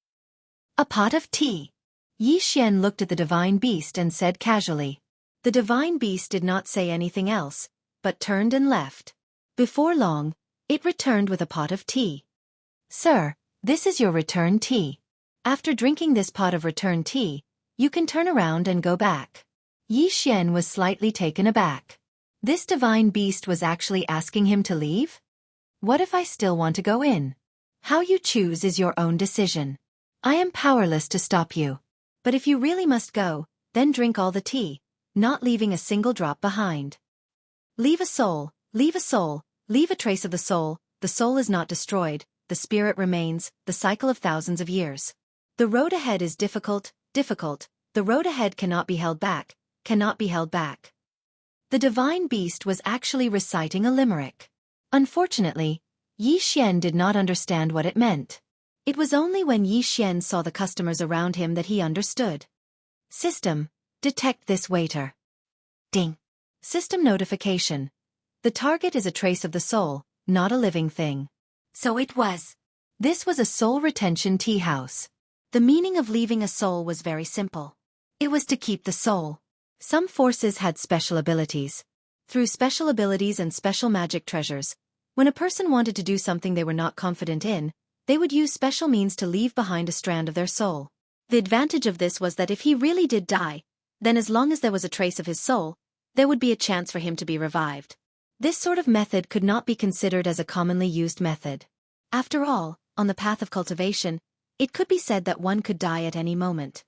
A pot of tea. Yi Xian looked at the divine beast and said casually. The divine beast did not say anything else, but turned and left. Before long, it returned with a pot of tea. Sir, this is your return tea. After drinking this pot of return tea, you can turn around and go back. Yi Xian was slightly taken aback. This divine beast was actually asking him to leave? What if I still want to go in? How you choose is your own decision. I am powerless to stop you. But if you really must go, then drink all the tea, not leaving a single drop behind. Leave a soul, leave a soul, leave a trace of the soul is not destroyed, the spirit remains, the cycle of thousands of years. The road ahead is difficult, difficult, the road ahead cannot be held back, cannot be held back. The divine beast was actually reciting a limerick. Unfortunately, Yi Xian did not understand what it meant. It was only when Yi Xian saw the customers around him that he understood. System, detect this waiter. Ding. System notification. The target is a trace of the soul, not a living thing. So it was. This was a soul retention tea house. The meaning of leaving a soul was very simple. It was to keep the soul. Some forces had special abilities. Through special abilities and special magic treasures, when a person wanted to do something they were not confident in, they would use special means to leave behind a strand of their soul. The advantage of this was that if he really did die, then as long as there was a trace of his soul, there would be a chance for him to be revived. This sort of method could not be considered as a commonly used method. After all, on the path of cultivation, it could be said that one could die at any moment.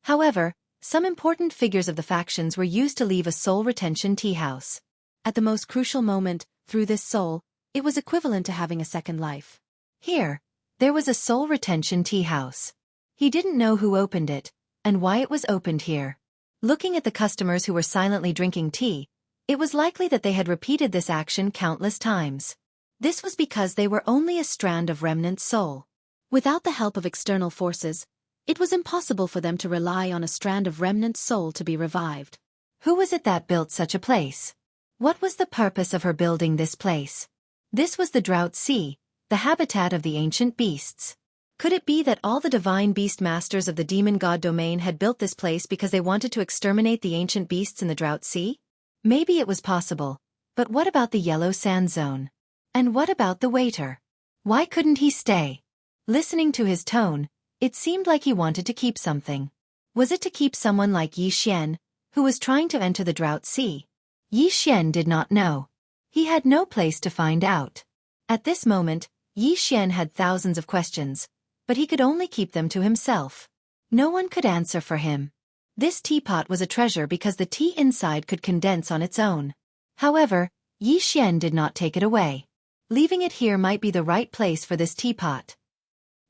However, Some important figures of the factions were used to leave a soul retention tea house. At the most crucial moment, through this soul, it was equivalent to having a second life. Here, there was a soul retention tea house. He didn't know who opened it, and why it was opened here. Looking at the customers who were silently drinking tea, it was likely that they had repeated this action countless times. This was because they were only a strand of remnant soul. Without the help of external forces, it was impossible for them to rely on a strand of remnant soul to be revived. Who was it that built such a place? What was the purpose of her building this place? This was the Drought Sea, the habitat of the ancient beasts. Could it be that all the divine beast masters of the demon god domain had built this place because they wanted to exterminate the ancient beasts in the Drought Sea? Maybe it was possible, but what about the yellow sand zone? And what about the waiter? Why couldn't he stay? Listening to his tone, it seemed like he wanted to keep something. Was it to keep someone like Yi Xian, who was trying to enter the Drought Sea? Yi Xian did not know. He had no place to find out. At this moment, Yi Xian had thousands of questions, but he could only keep them to himself. No one could answer for him. This teapot was a treasure because the tea inside could condense on its own. However, Yi Xian did not take it away. Leaving it here might be the right place for this teapot.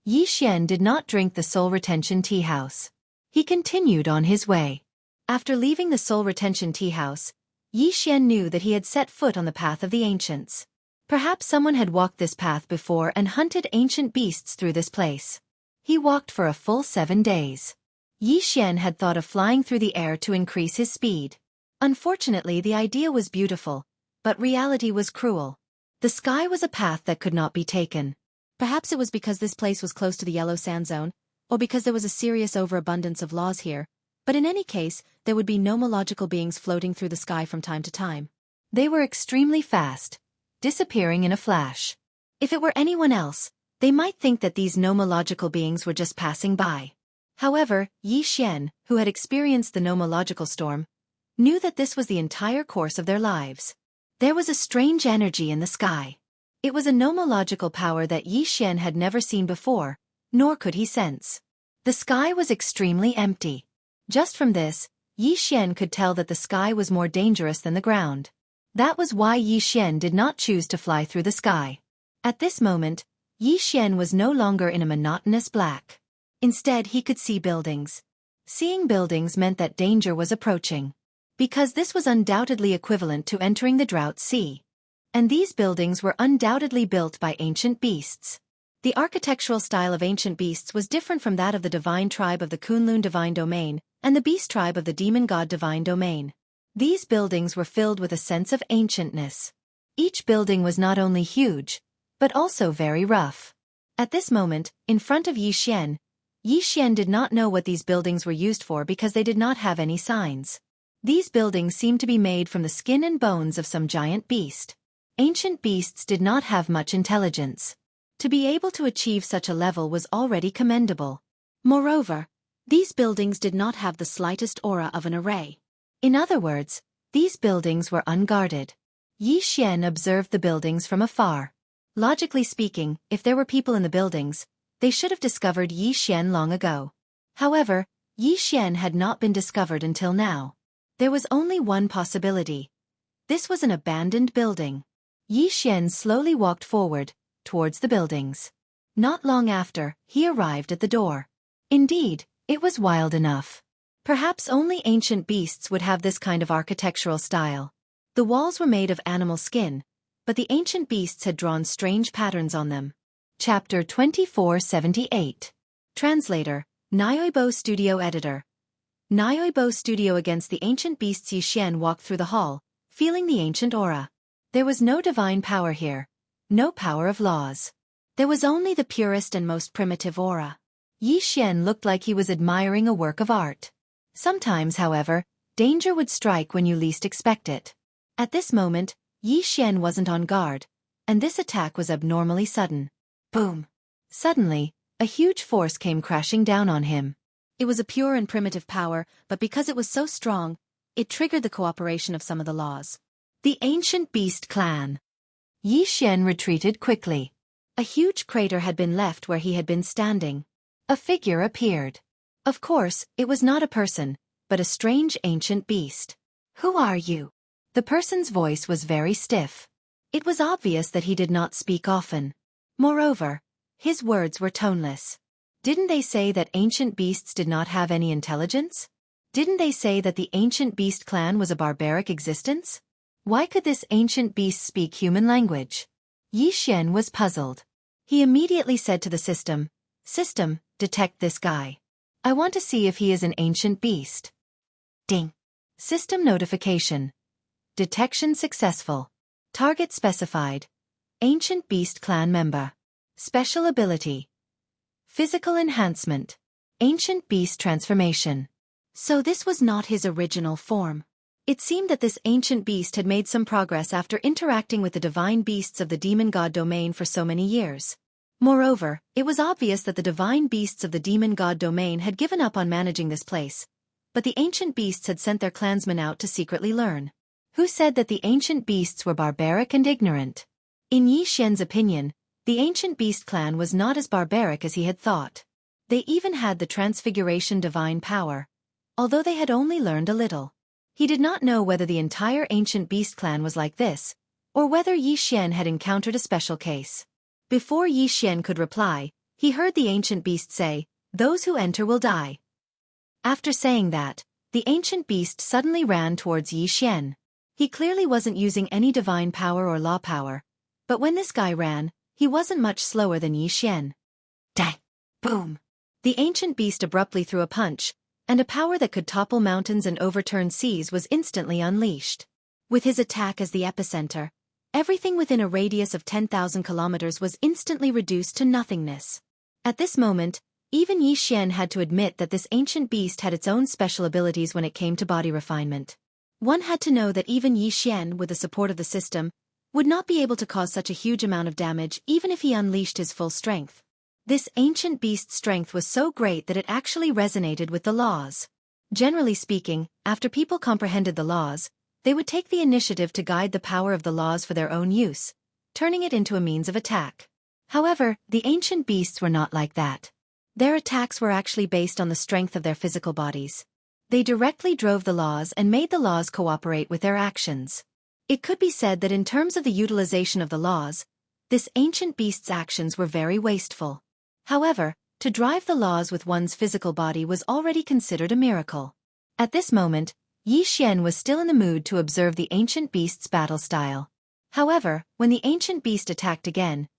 Yi Xian did not drink the soul retention tea house. He continued on his way. After leaving the soul retention tea house, Yi Xian knew that he had set foot on the path of the ancients. Perhaps someone had walked this path before and hunted ancient beasts through this place. He walked for a full 7 days. Yi Xian had thought of flying through the air to increase his speed. Unfortunately, the idea was beautiful, but reality was cruel. The sky was a path that could not be taken. Perhaps it was because this place was close to the yellow sand zone, or because there was a serious overabundance of laws here, but in any case, there would be nomological beings floating through the sky from time to time. They were extremely fast, disappearing in a flash. If it were anyone else, they might think that these nomological beings were just passing by. However, Yi Xian, who had experienced the nomological storm, knew that this was the entire course of their lives. There was a strange energy in the sky. It was a nomological power that Yi Xian had never seen before, nor could he sense. The sky was extremely empty. Just from this, Yi Xian could tell that the sky was more dangerous than the ground. That was why Yi Xian did not choose to fly through the sky. At this moment, Yi Xian was no longer in a monotonous black. Instead, he could see buildings. Seeing buildings meant that danger was approaching. Because this was undoubtedly equivalent to entering the Drought Sea. And these buildings were undoubtedly built by ancient beasts. The architectural style of ancient beasts was different from that of the divine tribe of the Kunlun divine domain and the beast tribe of the demon god divine domain. These buildings were filled with a sense of ancientness. Each building was not only huge, but also very rough. At this moment, in front of Yi Xian did not know what these buildings were used for because they did not have any signs. These buildings seemed to be made from the skin and bones of some giant beast. Ancient beasts did not have much intelligence. To be able to achieve such a level was already commendable. Moreover, these buildings did not have the slightest aura of an array. In other words, these buildings were unguarded. Yi Xian observed the buildings from afar. Logically speaking, if there were people in the buildings, they should have discovered Yi Xian long ago. However, Yi Xian had not been discovered until now. There was only one possibility. This was an abandoned building. Yi Xian slowly walked forward, towards the buildings. Not long after, he arrived at the door. Indeed, it was wild enough. Perhaps only ancient beasts would have this kind of architectural style. The walls were made of animal skin, but the ancient beasts had drawn strange patterns on them. Chapter 2478. Translator, Nyoibo Studio Editor. Nyoibo Studio. Against the ancient beasts. Yi Xian walked through the hall, feeling the ancient aura. There was no divine power here, no power of laws. There was only the purest and most primitive aura. Yi Xian looked like he was admiring a work of art. Sometimes, however, danger would strike when you least expect it. At this moment, Yi Xian wasn't on guard, and this attack was abnormally sudden. Boom! Suddenly, a huge force came crashing down on him. It was a pure and primitive power, but because it was so strong, it triggered the cooperation of some of the laws. The ancient beast clan. Yi Xian retreated quickly. A huge crater had been left where he had been standing. A figure appeared. Of course, it was not a person. but a strange ancient beast. "Who are you?" The person's voice was very stiff. It was obvious that he did not speak often. Moreover, his words were toneless. Didn't they say that ancient beasts did not have any intelligence? Didn't they say that the ancient beast clan was a barbaric existence? Why could this ancient beast speak human language? Yi Xian was puzzled. He immediately said to the system, "System, detect this guy. I want to see if he is an ancient beast." Ding. System notification. Detection successful. Target specified. Ancient beast clan member. Special ability. Physical enhancement. Ancient beast transformation. So this was not his original form. It seemed that this ancient beast had made some progress after interacting with the divine beasts of the demon god domain for so many years. Moreover, it was obvious that the divine beasts of the demon god domain had given up on managing this place. But the ancient beasts had sent their clansmen out to secretly learn. Who said that the ancient beasts were barbaric and ignorant? In Yi Xian's opinion, the ancient beast clan was not as barbaric as he had thought. They even had the transfiguration divine power, although they had only learned a little. He did not know whether the entire ancient beast clan was like this, or whether Yi Xian had encountered a special case. Before Yi Xian could reply, he heard the ancient beast say, "Those who enter will die." After saying that, the ancient beast suddenly ran towards Yi Xian. He clearly wasn't using any divine power or law power, but when this guy ran, he wasn't much slower than Yi Xian. Dang! Boom! The ancient beast abruptly threw a punch, and a power that could topple mountains and overturn seas was instantly unleashed. With his attack as the epicenter, everything within a radius of 10,000 kilometers was instantly reduced to nothingness. At this moment, even Yi Xian had to admit that this ancient beast had its own special abilities when it came to body refinement. One had to know that even Yi Xian, with the support of the system, would not be able to cause such a huge amount of damage even if he unleashed his full strength. This ancient beast's strength was so great that it actually resonated with the laws. Generally speaking, after people comprehended the laws, they would take the initiative to guide the power of the laws for their own use, turning it into a means of attack. However, the ancient beasts were not like that. Their attacks were actually based on the strength of their physical bodies. They directly drove the laws and made the laws cooperate with their actions. It could be said that in terms of the utilization of the laws, this ancient beast's actions were very wasteful. However, to drive the laws with one's physical body was already considered a miracle. At this moment, Yi Xian was still in the mood to observe the ancient beast's battle style. However, when the ancient beast attacked again,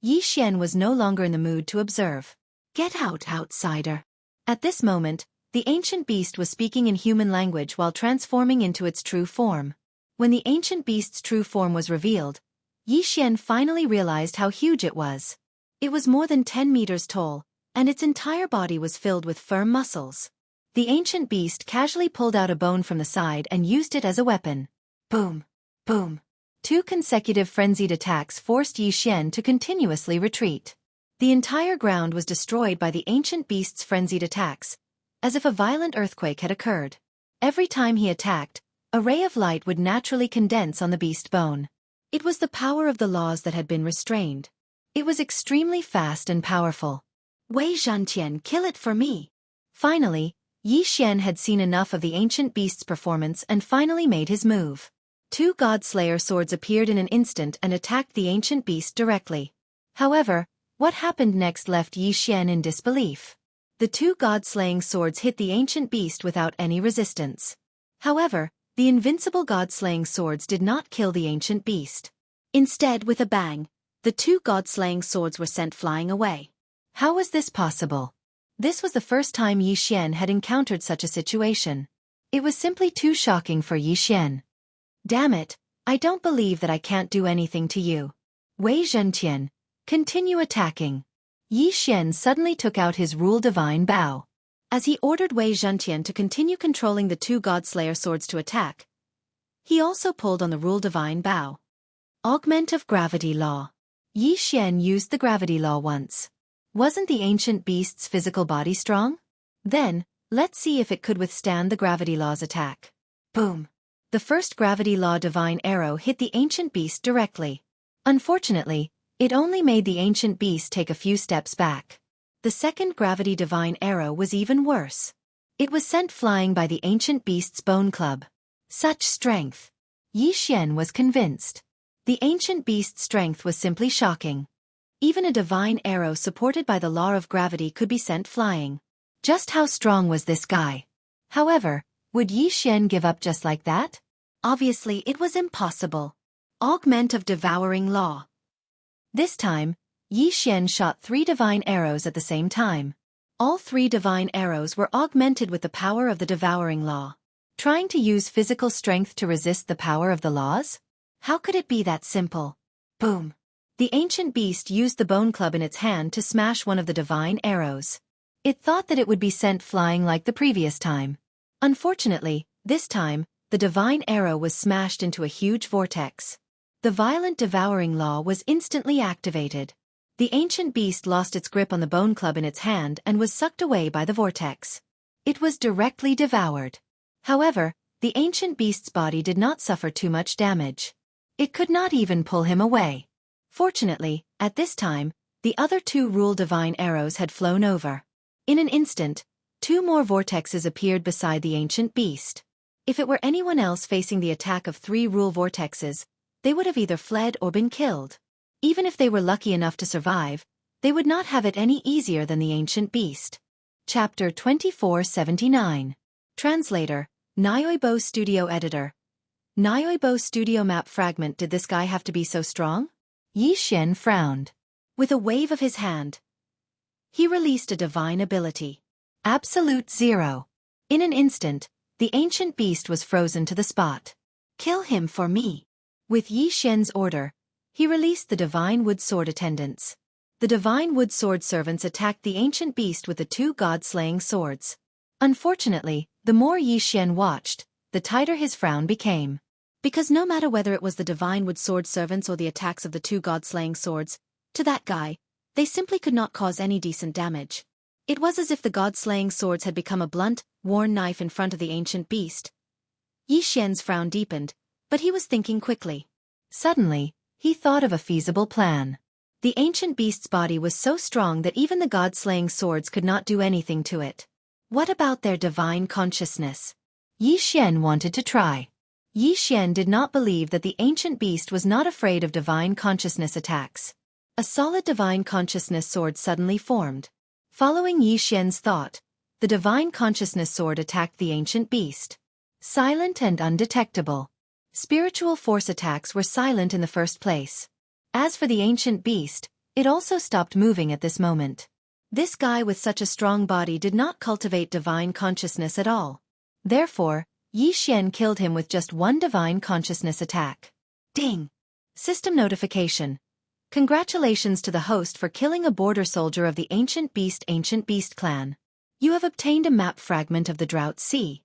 Yi Xian was no longer in the mood to observe. "Get out, outsider." At this moment, the ancient beast was speaking in human language while transforming into its true form. When the ancient beast's true form was revealed, Yi Xian finally realized how huge it was. It was more than 10 meters tall, and its entire body was filled with firm muscles. The ancient beast casually pulled out a bone from the side and used it as a weapon. Boom! Boom! 2 consecutive frenzied attacks forced Yi Xian to continuously retreat. The entire ground was destroyed by the ancient beast's frenzied attacks, as if a violent earthquake had occurred. Every time he attacked, a ray of light would naturally condense on the beast bone. It was the power of the laws that had been restrained. It was extremely fast and powerful. "Wei Zhantian, kill it for me." Finally, Yi Xian had seen enough of the ancient beast's performance and finally made his move. 2 God-Slayer swords appeared in an instant and attacked the ancient beast directly. However, what happened next left Yi Xian in disbelief. The 2 God-slaying swords hit the ancient beast without any resistance. However, the invincible God-slaying swords did not kill the ancient beast. Instead, with a bang, the 2 God-slaying swords were sent flying away. How was this possible? This was the first time Yi Xian had encountered such a situation. It was simply too shocking for Yi Xian. "Damn it, I don't believe that I can't do anything to you. Wei Zhantian, continue attacking." Yi Xian suddenly took out his Rule Divine Bow. As he ordered Wei Zhantian to continue controlling the 2 God-Slayer swords to attack, he also pulled on the Rule Divine Bow. Augment of Gravity Law. Yi Xian used the gravity law once. Wasn't the ancient beast's physical body strong? Then, let's see if it could withstand the gravity law's attack. Boom! The first gravity law divine arrow hit the ancient beast directly. Unfortunately, it only made the ancient beast take a few steps back. The second gravity divine arrow was even worse. It was sent flying by the ancient beast's bone club. Such strength! Yi Xian was convinced. The ancient beast's strength was simply shocking. Even a divine arrow supported by the law of gravity could be sent flying. Just how strong was this guy? However, would Yi Xian give up just like that? Obviously it was impossible. Augment of devouring law. This time, Yi Xian shot 3 divine arrows at the same time. All 3 divine arrows were augmented with the power of the devouring law. Trying to use physical strength to resist the power of the laws? How could it be that simple? Boom! The ancient beast used the bone club in its hand to smash one of the divine arrows. It thought that it would be sent flying like the previous time. Unfortunately, this time, the divine arrow was smashed into a huge vortex. The violent devouring law was instantly activated. The ancient beast lost its grip on the bone club in its hand and was sucked away by the vortex. It was directly devoured. However, the ancient beast's body did not suffer too much damage. It could not even pull him away. Fortunately, at this time, the other 2 rule divine arrows had flown over. In an instant, 2 more vortexes appeared beside the ancient beast. If it were anyone else facing the attack of 3 rule vortexes, they would have either fled or been killed. Even if they were lucky enough to survive, they would not have it any easier than the ancient beast. Chapter 2479. Translator, Nyoibo Studio Editor. Nyoibo Studio Map Fragment. Did this guy have to be so strong? Yi Xian frowned. With a wave of his hand, he released a divine ability. Absolute Zero. In an instant, the ancient beast was frozen to the spot. Kill him for me. With Yi Xian's order, he released the divine wood sword attendants. The divine wood sword servants attacked the ancient beast with the 2 god-slaying swords. Unfortunately, the more Yi Xian watched, the tighter his frown became. Because no matter whether it was the divine wood sword servants or the attacks of the 2 god-slaying swords, to that guy, they simply could not cause any decent damage. It was as if the god-slaying swords had become a blunt, worn knife in front of the ancient beast. Yi Xian's frown deepened, but he was thinking quickly. Suddenly, he thought of a feasible plan. The ancient beast's body was so strong that even the god-slaying swords could not do anything to it. What about their divine consciousness? Yi Xian wanted to try. Yi Xian did not believe that the ancient beast was not afraid of divine consciousness attacks. A solid divine consciousness sword suddenly formed. Following Yi Xian's thought, the divine consciousness sword attacked the ancient beast. Silent and undetectable. Spiritual force attacks were silent in the first place. As for the ancient beast, it also stopped moving at this moment. This guy with such a strong body did not cultivate divine consciousness at all. Therefore, Yi Xian killed him with just 1 divine consciousness attack. Ding! System notification. Congratulations to the host for killing a border soldier of the Ancient Beast clan. You have obtained a map fragment of the Drought Sea.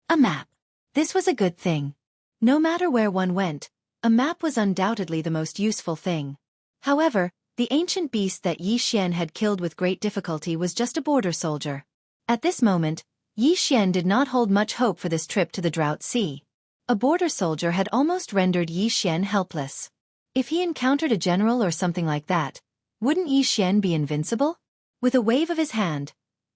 A map. This was a good thing. No matter where one went, a map was undoubtedly the most useful thing. However, the ancient beast that Yi Xian had killed with great difficulty was just a border soldier. At this moment, Yi Xian did not hold much hope for this trip to the Drought Sea. A border soldier had almost rendered Yi Xian helpless. If he encountered a general or something like that, wouldn't Yi Xian be invincible? With a wave of his hand,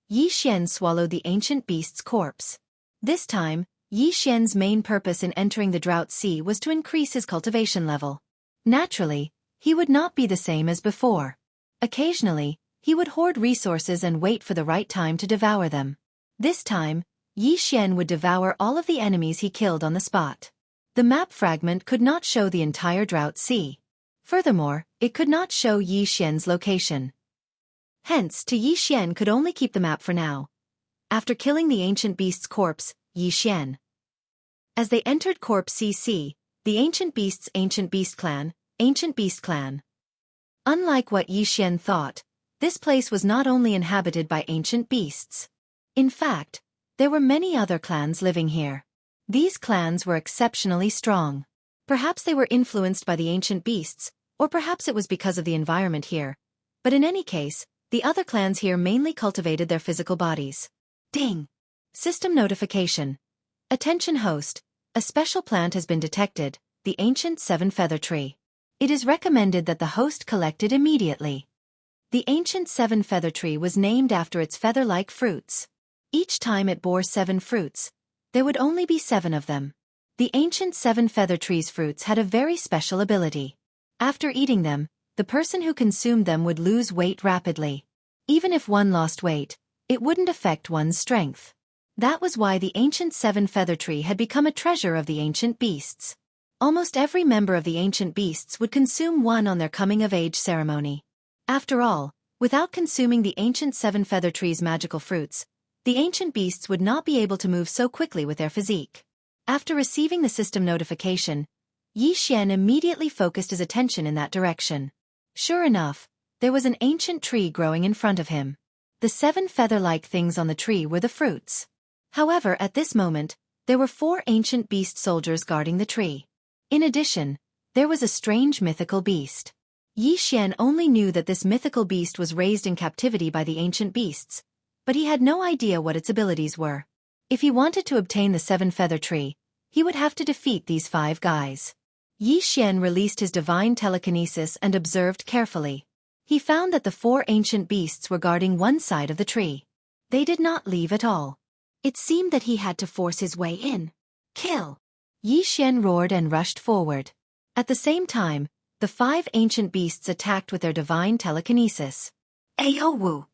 Yi Xian swallowed the ancient beast's corpse. This time, Yi Xian's main purpose in entering the Drought Sea was to increase his cultivation level. Naturally, he would not be the same as before. Occasionally, he would hoard resources and wait for the right time to devour them. This time, Yi Xian would devour all of the enemies he killed on the spot. The map fragment could not show the entire Drought Sea. Furthermore, it could not show Yi Xian's location. Hence, Yi Xian could only keep the map for now. After killing the ancient beast's corpse, Yi Xian. As they entered Corp CC, the ancient beast clan. Unlike what Yi Xian thought, this place was not only inhabited by ancient beasts. In fact, there were many other clans living here. These clans were exceptionally strong. Perhaps they were influenced by the ancient beasts, or perhaps it was because of the environment here. But in any case, the other clans here mainly cultivated their physical bodies. Ding! System notification. Attention host, a special plant has been detected, the ancient 7-feather tree. It is recommended that the host collect it immediately. The ancient 7-feather tree was named after its feather-like fruits. Each time it bore 7 fruits. There would only be 7 of them. The ancient 7 feather tree's fruits had a very special ability. After eating them, the person who consumed them would lose weight rapidly. Even if one lost weight, it wouldn't affect one's strength. That was why the ancient 7 feather tree had become a treasure of the ancient beasts. Almost every member of the ancient beasts would consume one on their coming-of-age ceremony. After all, without consuming the ancient 7 feather tree's magical fruits, the ancient beasts would not be able to move so quickly with their physique. After receiving the system notification, Xian immediately focused his attention in that direction. Sure enough, there was an ancient tree growing in front of him. The 7 feather-like things on the tree were the fruits. However, at this moment, there were 4 ancient beast soldiers guarding the tree. In addition, there was a strange mythical beast. Xian only knew that this mythical beast was raised in captivity by the ancient beasts, but he had no idea what its abilities were. If he wanted to obtain the 7 feather tree, he would have to defeat these 5 guys. Xian released his divine telekinesis and observed carefully. He found that the 4 ancient beasts were guarding one side of the tree. They did not leave at all. It seemed that he had to force his way in. Kill! Xian roared and rushed forward. At the same time, the 5 ancient beasts attacked with their divine telekinesis. Ayo-wu!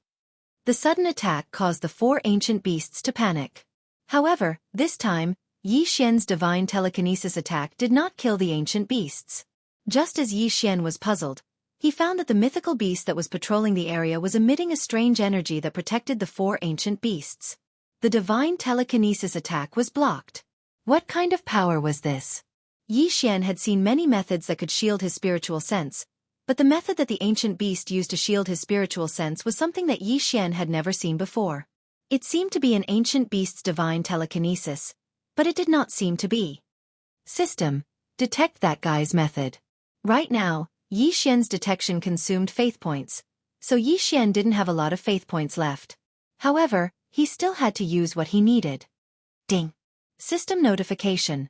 The sudden attack caused the 4 ancient beasts to panic. However, this time, Xian's divine telekinesis attack did not kill the ancient beasts. Just as Xian was puzzled, he found that the mythical beast that was patrolling the area was emitting a strange energy that protected the 4 ancient beasts. The divine telekinesis attack was blocked. What kind of power was this? Xian had seen many methods that could shield his spiritual sense, but the method that the ancient beast used to shield his spiritual sense was something that Xian had never seen before. It seemed to be an ancient beast's divine telekinesis, but it did not seem to be. System, detect that guy's method. Right now, Xian's detection consumed faith points, so Xian didn't have a lot of faith points left. However, he still had to use what he needed. Ding. System notification.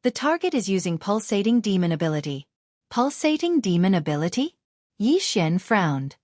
The target is using pulsating demon ability. Pulsating demon ability? Xian frowned.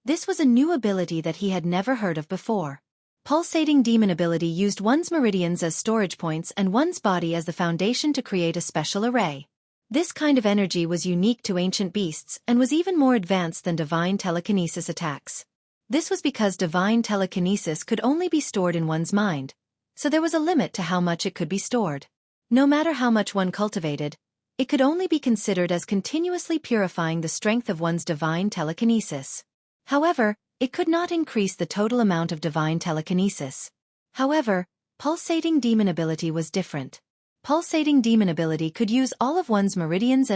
This was a new ability that he had never heard of before. Pulsating demon ability used one's meridians as storage points and one's body as the foundation to create a special array. This kind of energy was unique to ancient beasts and was even more advanced than divine telekinesis attacks. This was because divine telekinesis could only be stored in one's mind, so there was a limit to how much it could be stored. No matter how much one cultivated, it could only be considered as continuously purifying the strength of one's divine telekinesis. However, it could not increase the total amount of divine telekinesis. However, pulsating demon ability was different. Pulsating demon ability could use all of one's meridians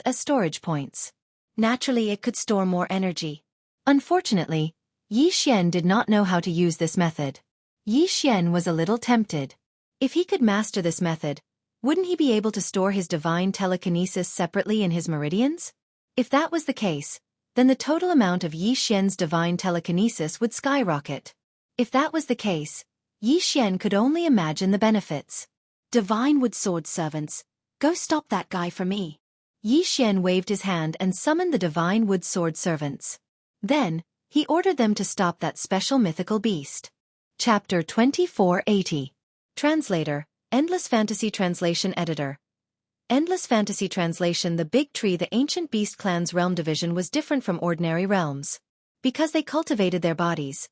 as storage points. Naturally, it could store more energy. Unfortunately, Xian did not know how to use this method. Xian was a little tempted. If he could master this method, wouldn't he be able to store his divine telekinesis separately in his meridians? If that was the case, then the total amount of Xian's divine telekinesis would skyrocket. If that was the case, Xian could only imagine the benefits. Divine wood sword servants, go stop that guy for me. Xian waved his hand and summoned the divine wood sword servants. Then, he ordered them to stop that special mythical beast. Chapter 2480. Translator, Endless Fantasy Translation Editor. Endless Fantasy Translation. The Big Tree. The ancient beast clan's realm division was different from ordinary realms. Because they cultivated their bodies,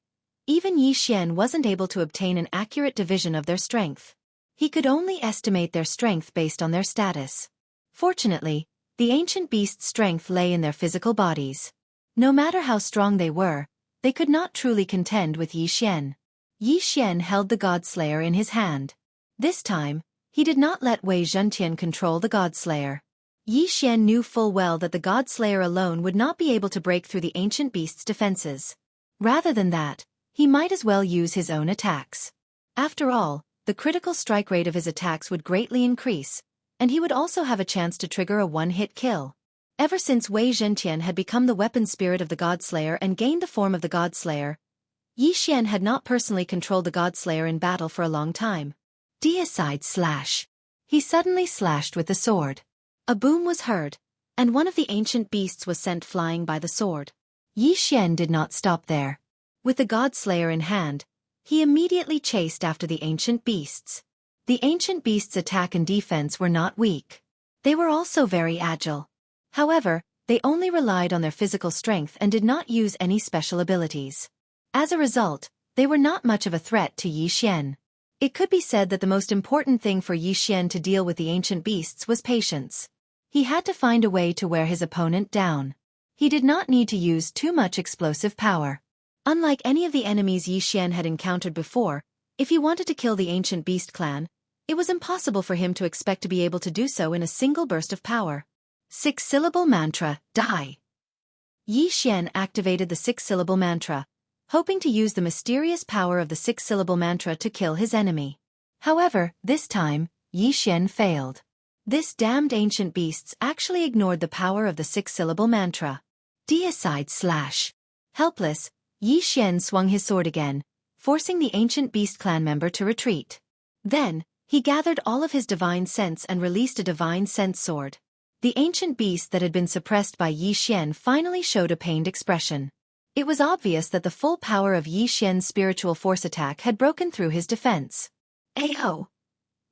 even Xian wasn't able to obtain an accurate division of their strength. He could only estimate their strength based on their status. Fortunately, the ancient beast's strength lay in their physical bodies. No matter how strong they were, they could not truly contend with Xian. Xian held the Godslayer in his hand. This time, he did not let Wei Zhentian control the Godslayer. Xian knew full well that the Godslayer alone would not be able to break through the ancient beast's defenses. Rather than that, he might as well use his own attacks. After all, the critical strike rate of his attacks would greatly increase, and he would also have a chance to trigger a one-hit kill. Ever since Wei Zhentian had become the weapon spirit of the Godslayer and gained the form of the Godslayer, Xian had not personally controlled the Godslayer in battle for a long time. Deicide slash. He suddenly slashed with the sword. A boom was heard, and one of the ancient beasts was sent flying by the sword. Xian did not stop there. With the Godslayer in hand, He immediately chased after the ancient beasts. The ancient beasts' attack and defense were not weak. They were also very agile. However, they only relied on their physical strength and did not use any special abilities. As a result, they were not much of a threat to Yi Xian. It could be said that the most important thing for Yi Xian to deal with the ancient beasts was patience. He had to find a way to wear his opponent down. He did not need to use too much explosive power. Unlike any of the enemies Yi Xian had encountered before, if he wanted to kill the ancient beast clan, it was impossible for him to expect to be able to do so in a single burst of power. Six-syllable mantra, die. Yi Xian activated the six-syllable mantra, hoping to use the mysterious power of the six-syllable mantra to kill his enemy. However, this time, Yi Xian failed. This damned ancient beasts actually ignored the power of the six-syllable mantra. Deicide slash. Helpless, Yi Xian swung his sword again, forcing the ancient beast clan member to retreat. Then, he gathered all of his divine sense and released a divine sense sword. The ancient beast that had been suppressed by Yi Xian finally showed a pained expression. It was obvious that the full power of Yi Xian's spiritual force attack had broken through his defense. Ayo!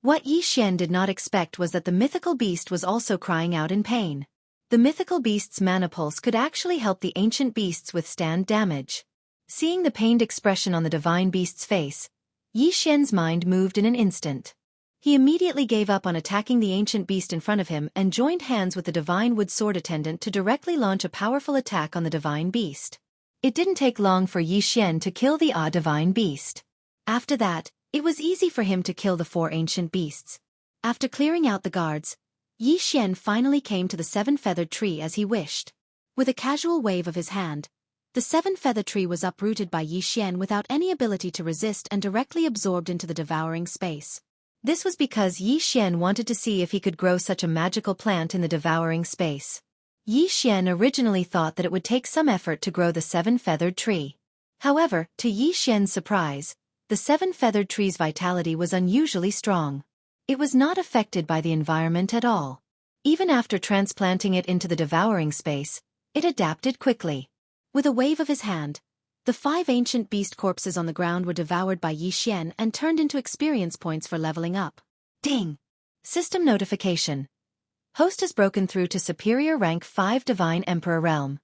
What Yi Xian did not expect was that the mythical beast was also crying out in pain. The mythical beast's mana pulse could actually help the ancient beasts withstand damage. Seeing the pained expression on the divine beast's face, Yi Xian's mind moved in an instant. He immediately gave up on attacking the ancient beast in front of him and joined hands with the divine wood sword attendant to directly launch a powerful attack on the divine beast. It didn't take long for Yi Xian to kill the divine beast. After that, it was easy for him to kill the four ancient beasts. After clearing out the guards, Yi Xian finally came to the seven-feathered tree as he wished. With a casual wave of his hand, the seven-feather tree was uprooted by Yi Xian without any ability to resist and directly absorbed into the devouring space. This was because Yi Xian wanted to see if he could grow such a magical plant in the devouring space. Yi Xian originally thought that it would take some effort to grow the seven-feathered tree. However, to Yi Xian's surprise, the seven-feathered tree's vitality was unusually strong. It was not affected by the environment at all. Even after transplanting it into the devouring space, it adapted quickly. With a wave of his hand, the 5 ancient beast corpses on the ground were devoured by Yi Xian and turned into experience points for leveling up. Ding! System notification. Host has broken through to Superior Rank 5 Divine Emperor Realm.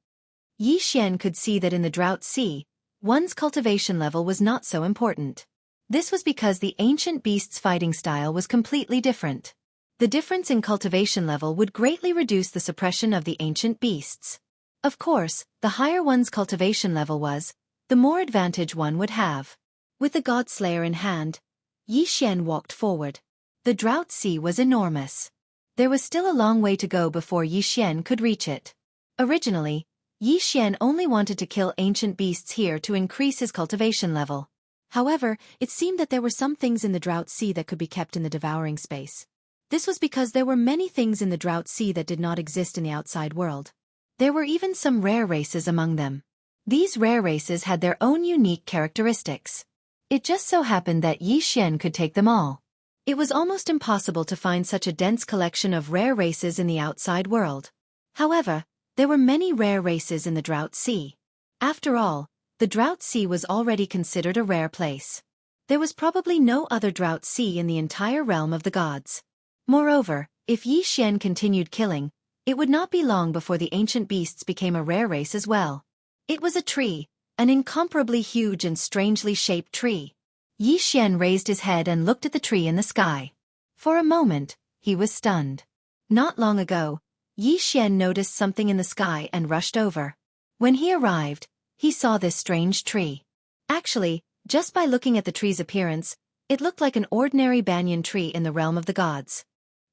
Yi Xian could see that in the Drought Sea, one's cultivation level was not so important. This was because the ancient beast's fighting style was completely different. The difference in cultivation level would greatly reduce the suppression of the ancient beasts. Of course, the higher one's cultivation level was, the more advantage one would have. With the God Slayer in hand, Yi Xian walked forward. The Drought Sea was enormous. There was still a long way to go before Yi Xian could reach it. Originally, Yi Xian only wanted to kill ancient beasts here to increase his cultivation level. However, it seemed that there were some things in the Drought Sea that could be kept in the devouring space. This was because there were many things in the Drought Sea that did not exist in the outside world. There were even some rare races among them. These rare races had their own unique characteristics. It just so happened that Yi Xian could take them all. It was almost impossible to find such a dense collection of rare races in the outside world. However, there were many rare races in the Drought Sea. After all, the Drought Sea was already considered a rare place. There was probably no other Drought Sea in the entire realm of the gods. Moreover, if Yi Xian continued killing, it would not be long before the ancient beasts became a rare race as well. It was a tree, an incomparably huge and strangely shaped tree. Yi Xian raised his head and looked at the tree in the sky. For a moment, he was stunned. Not long ago, Yi Xian noticed something in the sky and rushed over. When he arrived, he saw this strange tree. Actually, just by looking at the tree's appearance, it looked like an ordinary banyan tree in the realm of the gods.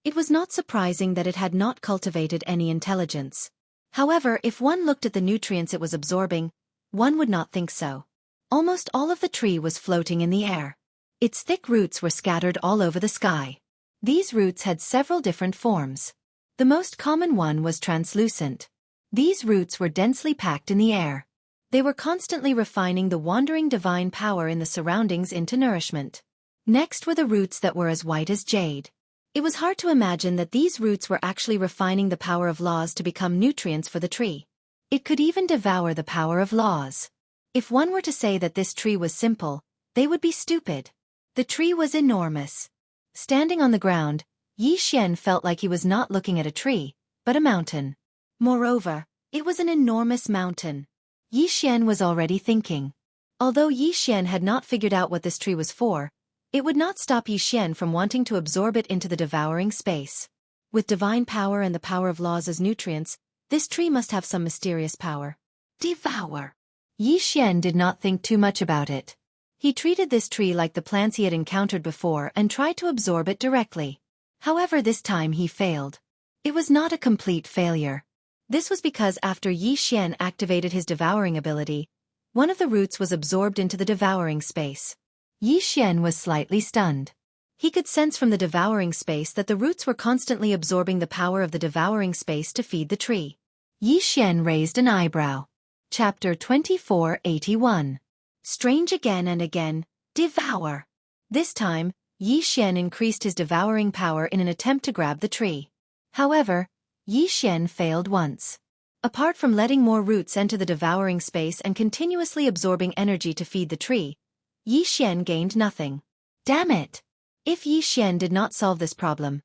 It was not surprising that it had not cultivated any intelligence. However, if one looked at the nutrients it was absorbing, one would not think so. Almost all of the tree was floating in the air. Its thick roots were scattered all over the sky. These roots had several different forms. The most common one was translucent. These roots were densely packed in the air. They were constantly refining the wandering divine power in the surroundings into nourishment. Next were the roots that were as white as jade. It was hard to imagine that these roots were actually refining the power of laws to become nutrients for the tree. It could even devour the power of laws. If one were to say that this tree was simple, They would be stupid. The tree was enormous. Standing on the ground, Yi Xian felt like he was not looking at a tree, but a mountain. Moreover, it was an enormous mountain. Yi Xian was already thinking. Although Yi Xian had not figured out what this tree was for, it would not stop Yi Xian from wanting to absorb it into the devouring space. With divine power and the power of laws as nutrients, this tree must have some mysterious power. Devour. Yi Xian did not think too much about it. He treated this tree like the plants he had encountered before and tried to absorb it directly. However, this time he failed. It was not a complete failure. This was because after Yi Xian activated his devouring ability, one of the roots was absorbed into the devouring space. Yi Xian was slightly stunned. He could sense from the devouring space that the roots were constantly absorbing the power of the devouring space to feed the tree. Yi Xian raised an eyebrow. Chapter 2481. Strange again and again, devour. This time, Yi Xian increased his devouring power in an attempt to grab the tree. However, Yi Xian failed once. Apart from letting more roots enter the devouring space and continuously absorbing energy to feed the tree, Yi Xian gained nothing. Damn it! If Yi Xian did not solve this problem,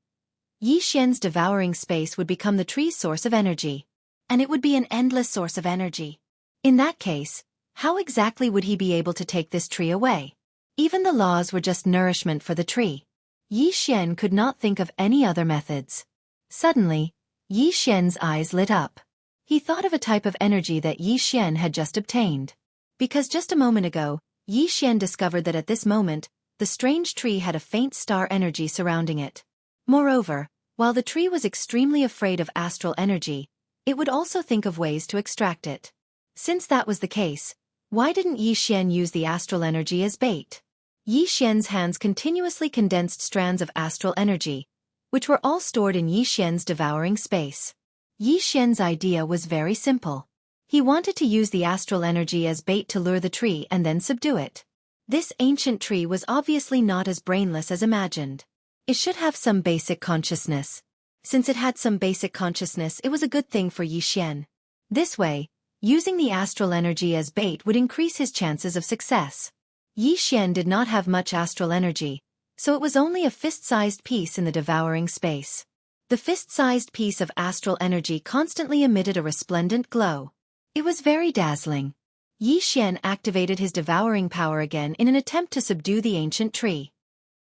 Yi Xian's devouring space would become the tree's source of energy. And it would be an endless source of energy. In that case, how exactly would he be able to take this tree away? Even the laws were just nourishment for the tree. Yi Xian could not think of any other methods. Suddenly, Yi Xian's eyes lit up. He thought of a type of energy that Yi Xian had just obtained. Because just a moment ago, Yi Xian discovered that at this moment, the strange tree had a faint star energy surrounding it. Moreover, while the tree was extremely afraid of astral energy, it would also think of ways to extract it. Since that was the case, why didn't Yi Xian use the astral energy as bait? Yi Xian's hands continuously condensed strands of astral energy, which were all stored in Yi Xian's devouring space. Yi Xian's idea was very simple. He wanted to use the astral energy as bait to lure the tree and then subdue it. This ancient tree was obviously not as brainless as imagined. It should have some basic consciousness. Since it had some basic consciousness, it was a good thing for Yi Xian. This way, using the astral energy as bait would increase his chances of success. Yi Xian did not have much astral energy, so it was only a fist-sized piece in the devouring space. The fist-sized piece of astral energy constantly emitted a resplendent glow. It was very dazzling. Yi Xian activated his devouring power again in an attempt to subdue the ancient tree.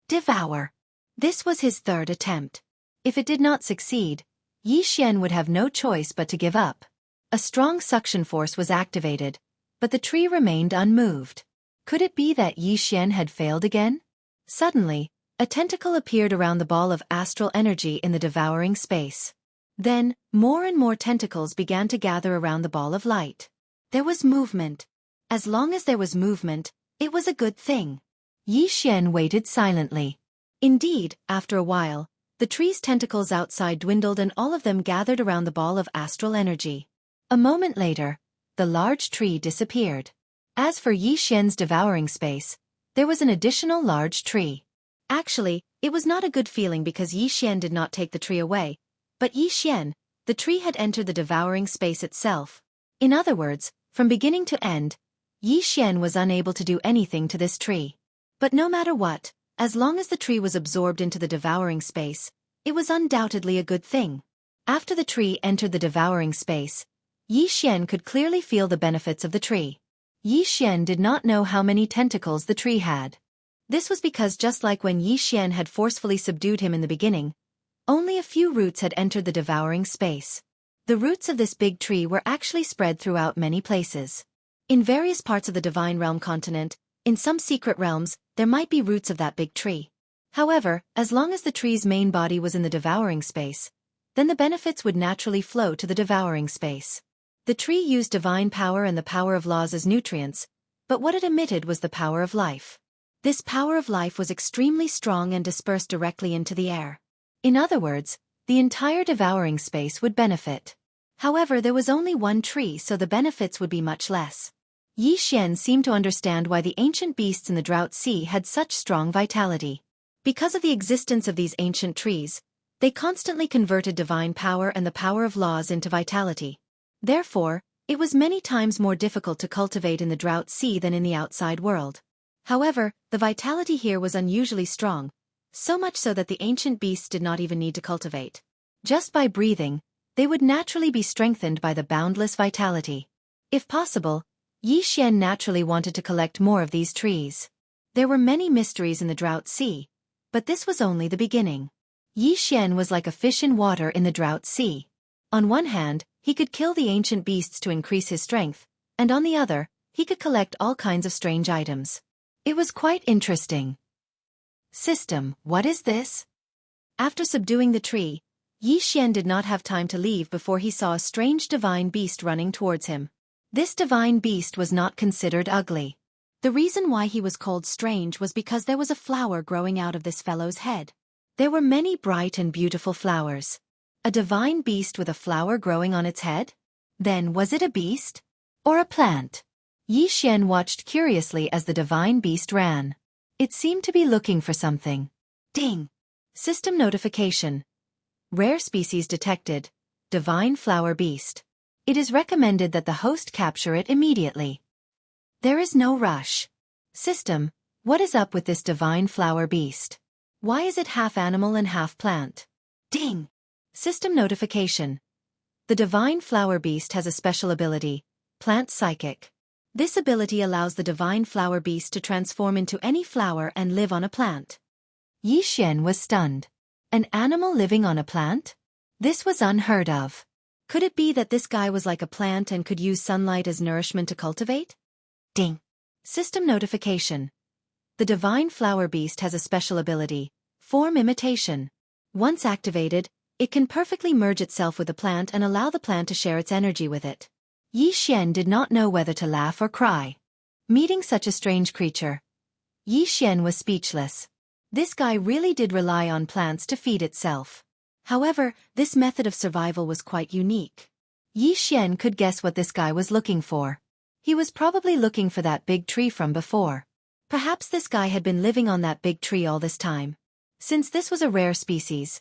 Devour. This was his third attempt. If it did not succeed, Yi Xian would have no choice but to give up. A strong suction force was activated, but the tree remained unmoved. Could it be that Yi Xian had failed again? Suddenly, a tentacle appeared around the ball of astral energy in the devouring space. Then, more and more tentacles began to gather around the ball of light. There was movement. As long as there was movement, it was a good thing. Yi Xian waited silently. Indeed, after a while, the tree's tentacles outside dwindled and all of them gathered around the ball of astral energy. A moment later, the large tree disappeared. As for Yi Xian's devouring space, there was an additional large tree. Actually, it was not a good feeling because Yi Xian did not take the tree away, but Yi Xian, the tree had entered the devouring space itself. In other words, from beginning to end, Yi Xian was unable to do anything to this tree. But no matter what, as long as the tree was absorbed into the devouring space, it was undoubtedly a good thing. After the tree entered the devouring space, Yi Xian could clearly feel the benefits of the tree. Yi Xian did not know how many tentacles the tree had. This was because just like when Yi Xian had forcefully subdued him in the beginning, only a few roots had entered the devouring space. The roots of this big tree were actually spread throughout many places. In various parts of the Divine Realm continent, in some secret realms, there might be roots of that big tree. However, as long as the tree's main body was in the devouring space, then the benefits would naturally flow to the devouring space. The tree used divine power and the power of laws as nutrients, but what it emitted was the power of life. This power of life was extremely strong and dispersed directly into the air. In other words, the entire devouring space would benefit. However, there was only one tree, so the benefits would be much less. Yi Xian seemed to understand why the ancient beasts in the Drought Sea had such strong vitality. Because of the existence of these ancient trees, they constantly converted divine power and the power of laws into vitality. Therefore, it was many times more difficult to cultivate in the Drought Sea than in the outside world. However, the vitality here was unusually strong, so much so that the ancient beasts did not even need to cultivate. Just by breathing, they would naturally be strengthened by the boundless vitality. If possible, Xian naturally wanted to collect more of these trees. There were many mysteries in the drought sea, but this was only the beginning. Xian was like a fish in water in the drought sea. On one hand, he could kill the ancient beasts to increase his strength, and on the other, he could collect all kinds of strange items. It was quite interesting. System, what is this? After subduing the tree, Xian did not have time to leave before he saw a strange divine beast running towards him. This divine beast was not considered ugly. The reason why he was called strange was because there was a flower growing out of this fellow's head. There were many bright and beautiful flowers. A divine beast with a flower growing on its head? Then was it a beast? Or a plant? Xian watched curiously as the divine beast ran. It seemed to be looking for something. Ding! System notification. Rare species detected. Divine flower beast. It is recommended that the host capture it immediately. There is no rush. System, what is up with this divine flower beast? Why is it half animal and half plant? Ding! System notification. The divine flower beast has a special ability, Plant Psychic. This ability allows the divine flower beast to transform into any flower and live on a plant. Xian was stunned. An animal living on a plant? This was unheard of. Could it be that this guy was like a plant and could use sunlight as nourishment to cultivate? Ding! System notification. The divine flower beast has a special ability, Form Imitation. Once activated, it can perfectly merge itself with the plant and allow the plant to share its energy with it. Xian did not know whether to laugh or cry. Meeting such a strange creature, Xian was speechless. This guy really did rely on plants to feed itself. However, this method of survival was quite unique. Xian could guess what this guy was looking for. He was probably looking for that big tree from before. Perhaps this guy had been living on that big tree all this time. Since this was a rare species,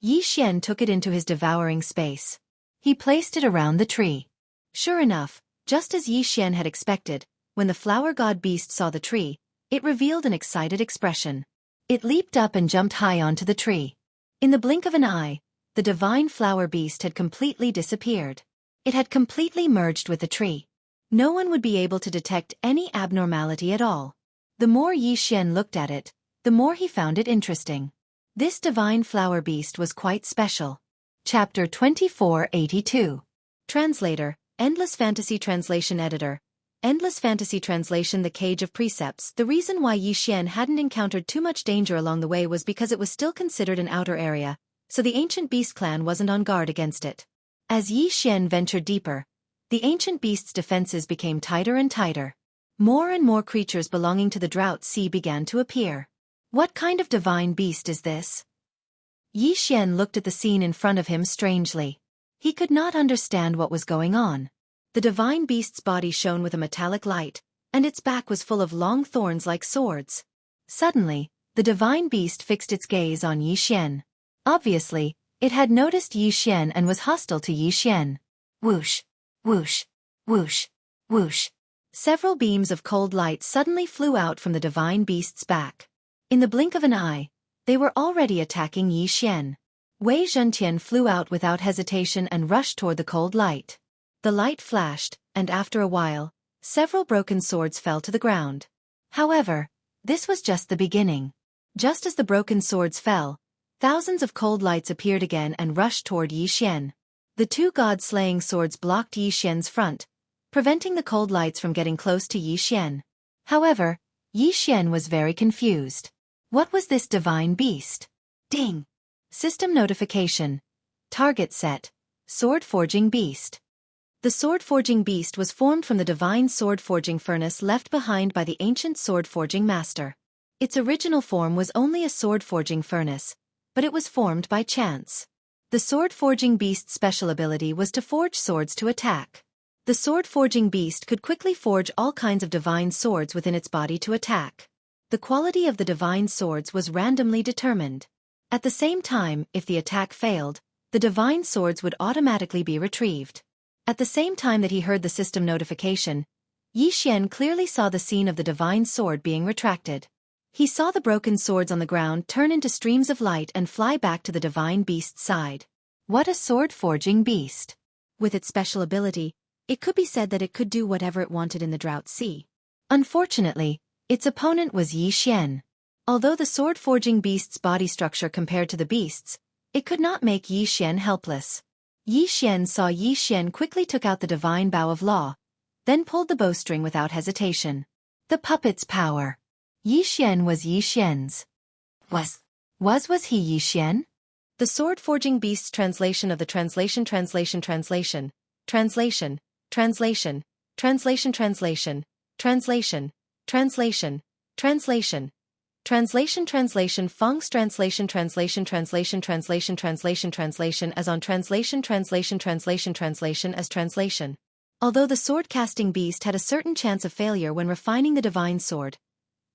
Xian took it into his devouring space. He placed it around the tree. Sure enough, just as Xian had expected, when the flower god beast saw the tree, it revealed an excited expression. It leaped up and jumped high onto the tree. In the blink of an eye, the divine flower beast had completely disappeared. It had completely merged with the tree. No one would be able to detect any abnormality at all. The more Xian looked at it, the more he found it interesting. This divine flower beast was quite special. Chapter 2482. Translator, Endless Fantasy Translation Editor. Endless Fantasy Translation. The Cage of Precepts. The reason why Xian hadn't encountered too much danger along the way was because it was still considered an outer area, so the ancient beast clan wasn't on guard against it. As Xian ventured deeper, the ancient beast's defenses became tighter and tighter. More and more creatures belonging to the drought sea began to appear. What kind of divine beast is this? Xian looked at the scene in front of him strangely. He could not understand what was going on. The divine beast's body shone with a metallic light, and its back was full of long thorns like swords. Suddenly, the divine beast fixed its gaze on Xian. Obviously, it had noticed Xian and was hostile to Xian. Whoosh! Whoosh! Whoosh! Whoosh! Several beams of cold light suddenly flew out from the divine beast's back. In the blink of an eye, they were already attacking Xian. Wei Zhentian flew out without hesitation and rushed toward the cold light. The light flashed, and after a while, several broken swords fell to the ground. However, this was just the beginning. Just as the broken swords fell, thousands of cold lights appeared again and rushed toward Xian. The two god-slaying swords blocked Xian's front, preventing the cold lights from getting close to Xian. However, Xian was very confused. What was this divine beast? Ding! System notification. Target set. Sword Forging Beast. The Sword Forging Beast was formed from the divine sword forging furnace left behind by the ancient sword forging master. Its original form was only a sword forging furnace, but it was formed by chance. The Sword Forging Beast's special ability was to forge swords to attack. The Sword Forging Beast could quickly forge all kinds of divine swords within its body to attack. The quality of the divine swords was randomly determined. At the same time, if the attack failed, the divine swords would automatically be retrieved. At the same time that he heard the system notification, Yi Xian clearly saw the scene of the divine sword being retracted. He saw the broken swords on the ground turn into streams of light and fly back to the divine beast's side. What a sword-forging beast! With its special ability, it could be said that it could do whatever it wanted in the Drought Sea. Unfortunately, its opponent was Yi Xian. Although the sword-forging beast's body structure compared to the beast's, it could not make Yi Xian helpless. Yi Xian saw Yi Xian quickly took out the divine bow of law, then pulled the bowstring without hesitation. The puppet's power. Yi Xian was Yi Xian's. Was he Yi Xian? The sword-forging beast's translation of the translation. Translation Feng as on translation as translation. Although the sword-casting beast had a certain chance of failure when refining the divine sword,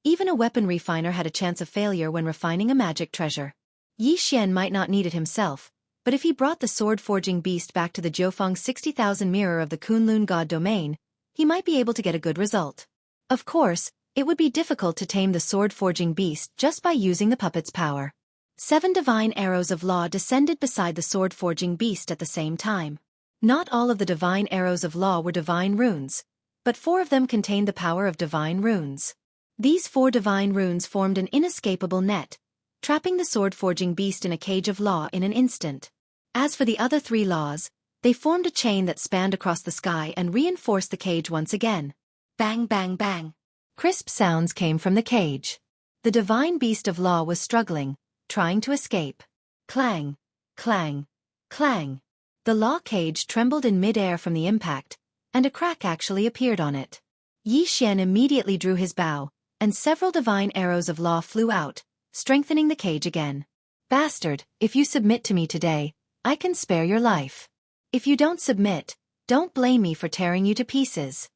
even a weapon refiner had a chance of failure when refining a magic treasure. Yi Xian might not need it himself, but if he brought the sword-forging beast back to the Jiufeng 60,000 mirror of the Kunlun god domain, he might be able to get a good result. Of course, it would be difficult to tame the sword-forging beast just by using the puppet's power. 7 divine arrows of law descended beside the sword-forging beast at the same time. Not all of the divine arrows of law were divine runes, but 4 of them contained the power of divine runes. These 4 divine runes formed an inescapable net, trapping the sword-forging beast in a cage of law in an instant. As for the other 3 laws, they formed a chain that spanned across the sky and reinforced the cage once again. Bang bang bang. Crisp sounds came from the cage. The divine beast of law was struggling, trying to escape. Clang, clang, clang. The law cage trembled in mid-air from the impact, and a crack actually appeared on it. Yi Xian immediately drew his bow, and several divine arrows of law flew out, strengthening the cage again. Bastard, if you submit to me today, I can spare your life. If you don't submit, don't blame me for tearing you to pieces.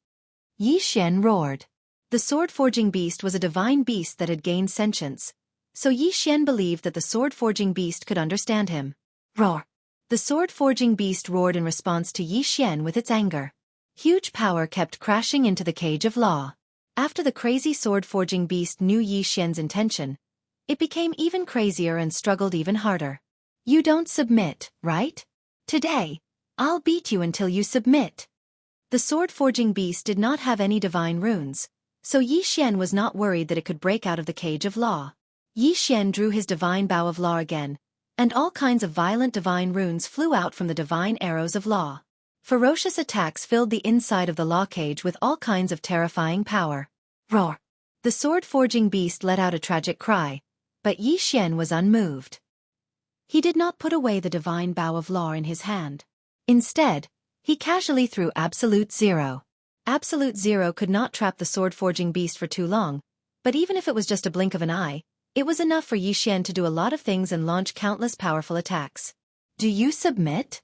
Yi Xian roared. The sword-forging beast was a divine beast that had gained sentience, so Yi Xian believed that the sword-forging beast could understand him. Roar! The sword-forging beast roared in response to Yi Xian with its anger. Huge power kept crashing into the cage of law. After the crazy sword-forging beast knew Yi Xian's intention, it became even crazier and struggled even harder. You don't submit, right? Today, I'll beat you until you submit. The sword-forging beast did not have any divine runes, so Yi Xian was not worried that it could break out of the cage of law. Yi Xian drew his divine bow of law again, and all kinds of violent divine runes flew out from the divine arrows of law. Ferocious attacks filled the inside of the law cage with all kinds of terrifying power. Roar! The sword-forging beast let out a tragic cry, but Yi Xian was unmoved. He did not put away the divine bow of law in his hand. Instead, he casually threw Absolute Zero. Absolute Zero could not trap the sword-forging beast for too long, but even if it was just a blink of an eye, it was enough for Yi Xian to do a lot of things and launch countless powerful attacks. Do you submit?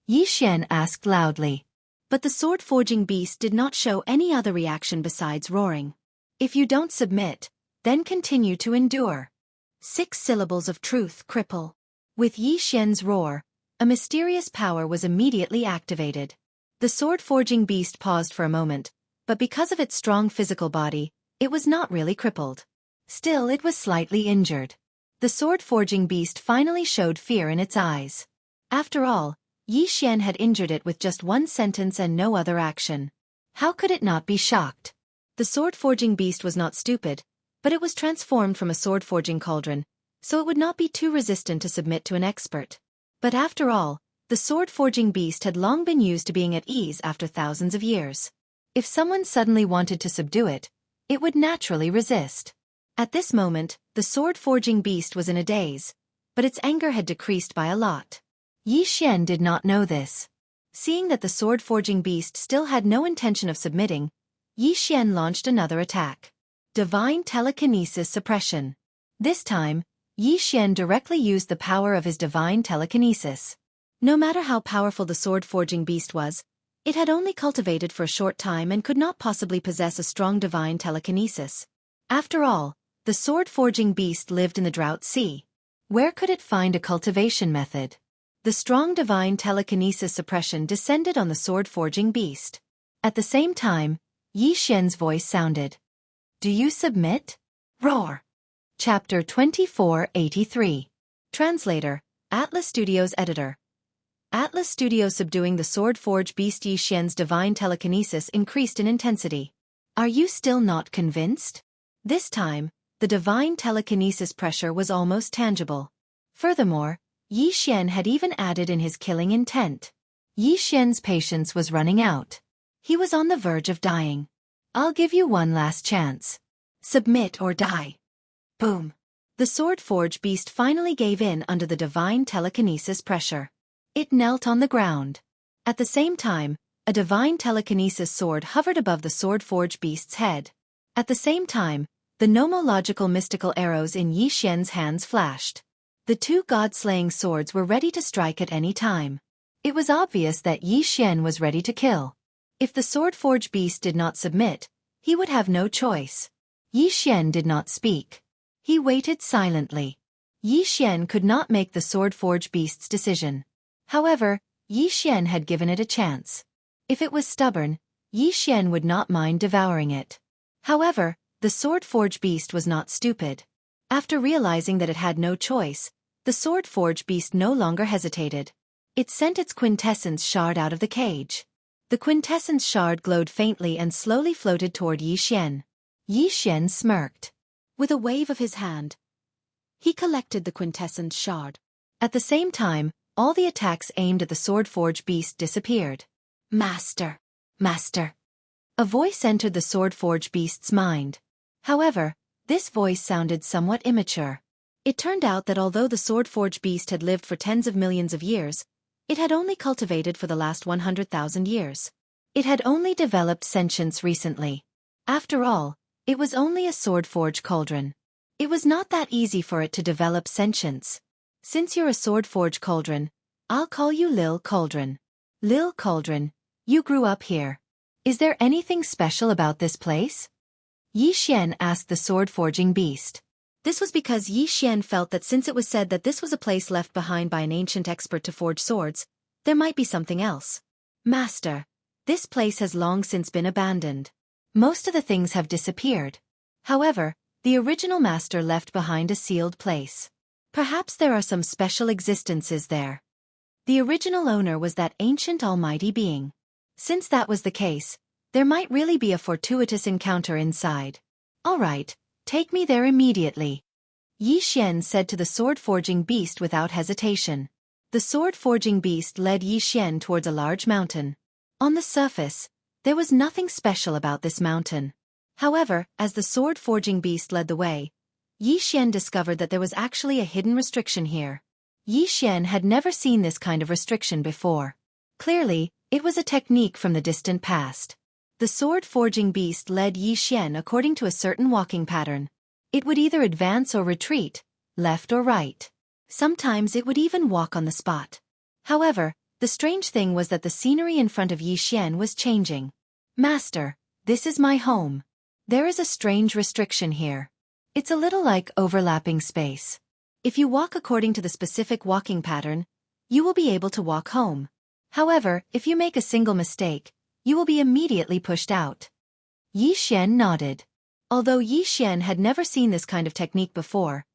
Yi Xian asked loudly. But the sword-forging beast did not show any other reaction besides roaring. If you don't submit, then continue to endure. 6 syllables of truth cripple. With Yi Xian's roar, a mysterious power was immediately activated. The sword-forging beast paused for a moment, but because of its strong physical body, it was not really crippled. Still, it was slightly injured. The sword-forging beast finally showed fear in its eyes. After all, Yi Xian had injured it with just 1 sentence and no other action. How could it not be shocked? The sword-forging beast was not stupid, but it was transformed from a sword-forging cauldron, so it would not be too resistant to submit to an expert. But after all, the sword-forging beast had long been used to being at ease after thousands of years. If someone suddenly wanted to subdue it, it would naturally resist. At this moment, the sword-forging beast was in a daze, but its anger had decreased by a lot. Yi Xian did not know this. Seeing that the sword-forging beast still had no intention of submitting, Yi Xian launched another attack. Divine Telekinesis Suppression. This time, Yi Xian directly used the power of his divine telekinesis. No matter how powerful the sword-forging beast was, it had only cultivated for a short time and could not possibly possess a strong divine telekinesis. After all, the sword-forging beast lived in the Drought Sea. Where could it find a cultivation method? The strong divine telekinesis suppression descended on the sword-forging beast. At the same time, Yi Xian's voice sounded. Do you submit? Roar. Chapter 2483. Translator, Atlas Studios Editor. Atlas Studios subduing the sword-forged beast. Yi Xian's divine telekinesis increased in intensity. Are you still not convinced? This time, the divine telekinesis pressure was almost tangible. Furthermore, Yi Xian had even added in his killing intent. Yi Xian's patience was running out. He was on the verge of dying. I'll give you one last chance. Submit or die. Boom. The sword-forged beast finally gave in under the divine telekinesis pressure. It knelt on the ground. At the same time, a divine telekinesis sword hovered above the sword-forged beast's head. At the same time, the nomological mystical arrows in Yi Xian's hands flashed. The two god-slaying swords were ready to strike at any time. It was obvious that Yi Xian was ready to kill. If the sword-forged beast did not submit, he would have no choice. Yi Xian did not speak. He waited silently. Yi Xian could not make the sword-forged beast's decision. However, Yi Xian had given it a chance. If it was stubborn, Yi Xian would not mind devouring it. However, the sword-forged beast was not stupid. After realizing that it had no choice, the sword-forged beast no longer hesitated. It sent its quintessence shard out of the cage. The quintessence shard glowed faintly and slowly floated toward Yi Xian. Yi Xian smirked. With a wave of his hand, he collected the quintessence shard. At the same time, all the attacks aimed at the sword-forged beast disappeared. Master! Master! A voice entered the sword-forged beast's mind. However, this voice sounded somewhat immature. It turned out that although the sword-forged beast had lived for tens of millions of years, it had only cultivated for the last 100,000 years. It had only developed sentience recently. After all, it was only a sword-forged cauldron. It was not that easy for it to develop sentience. Since you're a sword-forged cauldron, I'll call you Lil Cauldron. Lil Cauldron, you grew up here. Is there anything special about this place? Yi Xian asked the sword-forging beast. This was because Yi Xian felt that since it was said that this was a place left behind by an ancient expert to forge swords, there might be something else. Master, this place has long since been abandoned. Most of the things have disappeared. However, the original master left behind a sealed place. Perhaps there are some special existences there. The original owner was that ancient almighty being. Since that was the case, there might really be a fortuitous encounter inside. All right, take me there immediately. Yi Xian said to the sword-forging beast without hesitation. The sword-forging beast led Yi Xian towards a large mountain. On the surface, there was nothing special about this mountain. However, as the sword-forging beast led the way, Yi Xian discovered that there was actually a hidden restriction here. Yi Xian had never seen this kind of restriction before. Clearly, it was a technique from the distant past. The sword-forging beast led Yi Xian according to a certain walking pattern. It would either advance or retreat, left or right. Sometimes it would even walk on the spot. However, the strange thing was that the scenery in front of Yi Xian was changing. Master, this is my home. There is a strange restriction here. It's a little like overlapping space. If you walk according to the specific walking pattern, you will be able to walk home. However, if you make a single mistake, you will be immediately pushed out. Yi Xian nodded. Although Yi Xian had never seen this kind of technique before,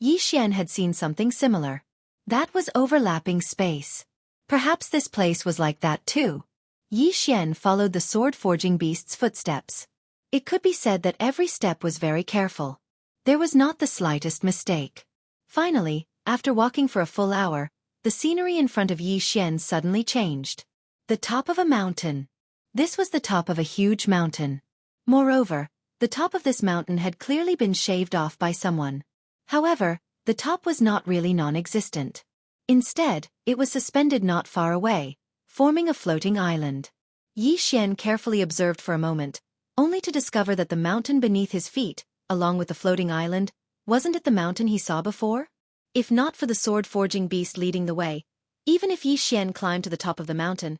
Yi Xian had seen something similar. That was overlapping space. Perhaps this place was like that too. Yi Xian followed the sword-forging beast's footsteps. It could be said that every step was very careful. There was not the slightest mistake. Finally, after walking for a full hour, the scenery in front of Yi Xian suddenly changed. The top of a mountain. This was the top of a huge mountain. Moreover, the top of this mountain had clearly been shaved off by someone. However, the top was not really non-existent. Instead, it was suspended not far away, forming a floating island. Yi Xian carefully observed for a moment, only to discover that the mountain beneath his feet, along with the floating island, wasn't it the mountain he saw before? If not for the sword-forging beast leading the way, even if Yi Xian climbed to the top of the mountain,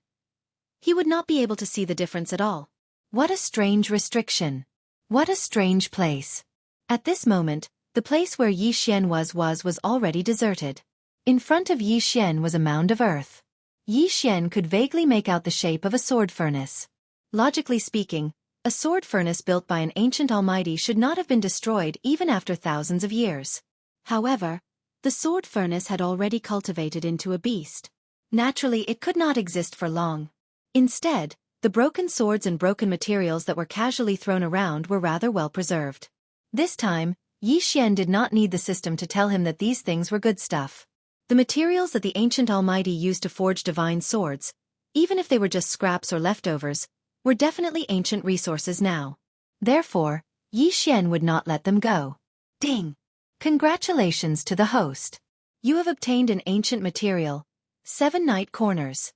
he would not be able to see the difference at all. What a strange restriction. What a strange place. At this moment, the place where Yi Xian was already deserted. In front of Yi Xian was a mound of earth. Yi Xian could vaguely make out the shape of a sword furnace. Logically speaking, A sword furnace built by an ancient almighty should not have been destroyed even after thousands of years. However, the sword furnace had already cultivated into a beast. Naturally, it could not exist for long. Instead, the broken swords and broken materials that were casually thrown around were rather well preserved. This time, Xianxia did not need the system to tell him that these things were good stuff. The materials that the ancient almighty used to forge divine swords, even if they were just scraps or leftovers, were definitely ancient resources now. Therefore, Xianxia would not let them go. Ding! Congratulations to the host. You have obtained an ancient material, 7 night corners.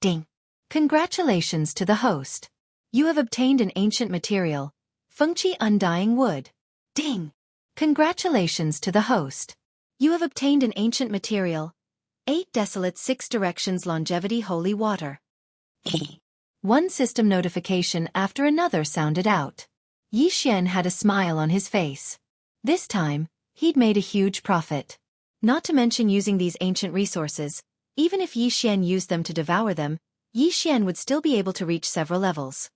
Ding! Congratulations to the host. You have obtained an ancient material, Fengqi undying wood. Ding! Congratulations to the host. You have obtained an ancient material, 8 desolate 6 directions longevity holy water. One system notification after another sounded out. Xianxia had a smile on his face. This time, he'd made a huge profit. Not to mention using these ancient resources, even if Xianxia used them to devour them, Xianxia would still be able to reach several levels.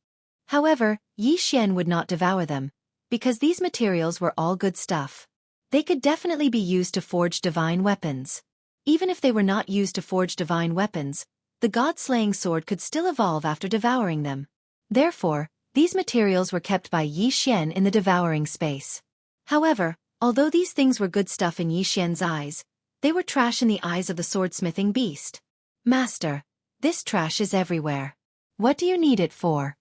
However, Xianxia would not devour them, because these materials were all good stuff. They could definitely be used to forge divine weapons. Even if they were not used to forge divine weapons, the god-slaying sword could still evolve after devouring them. Therefore, these materials were kept by Xianxia in the devouring space. However, although these things were good stuff in Xianxia's eyes, they were trash in the eyes of the swordsmithing beast. Master, this trash is everywhere. What do you need it for?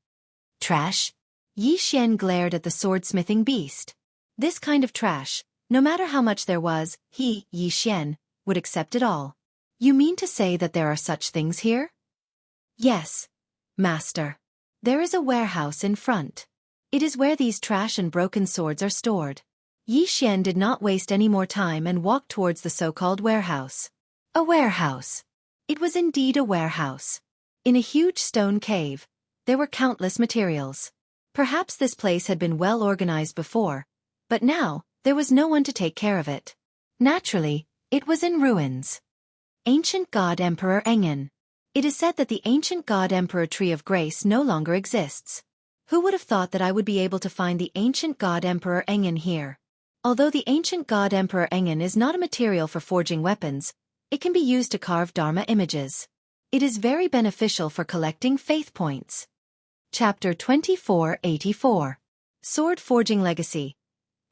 Trash? Xianxia glared at the swordsmithing beast. This kind of trash, no matter how much there was, Xianxia, would accept it all. You mean to say that there are such things here? Yes, master. There is a warehouse in front. It is where these trash and broken swords are stored. Xianxia did not waste any more time and walked towards the so-called warehouse. A warehouse. It was indeed a warehouse. In a huge stone cave, there were countless materials. Perhaps this place had been well organized before, but now, there was no one to take care of it. Naturally, it was in ruins. Ancient God Emperor Engen. It is said that the ancient God Emperor Tree of Grace no longer exists. Who would have thought that I would be able to find the ancient God Emperor Engen here? Although the ancient God Emperor Engen is not a material for forging weapons, it can be used to carve Dharma images. It is very beneficial for collecting faith points. Chapter 2484. Sword Forging Legacy.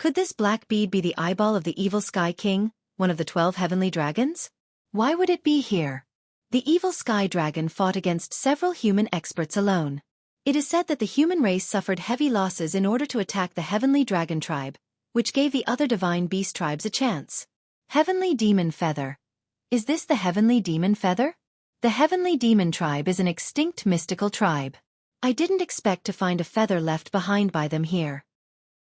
Could this black bead be the eyeball of the evil Sky King, one of the 12 heavenly dragons? Why would it be here? The evil Sky Dragon fought against several human experts alone. It is said that the human race suffered heavy losses in order to attack the heavenly dragon tribe, which gave the other divine beast tribes a chance. Heavenly Demon Feather. Is this the Heavenly Demon Feather? The Heavenly Demon tribe is an extinct mystical tribe. I didn't expect to find a feather left behind by them here.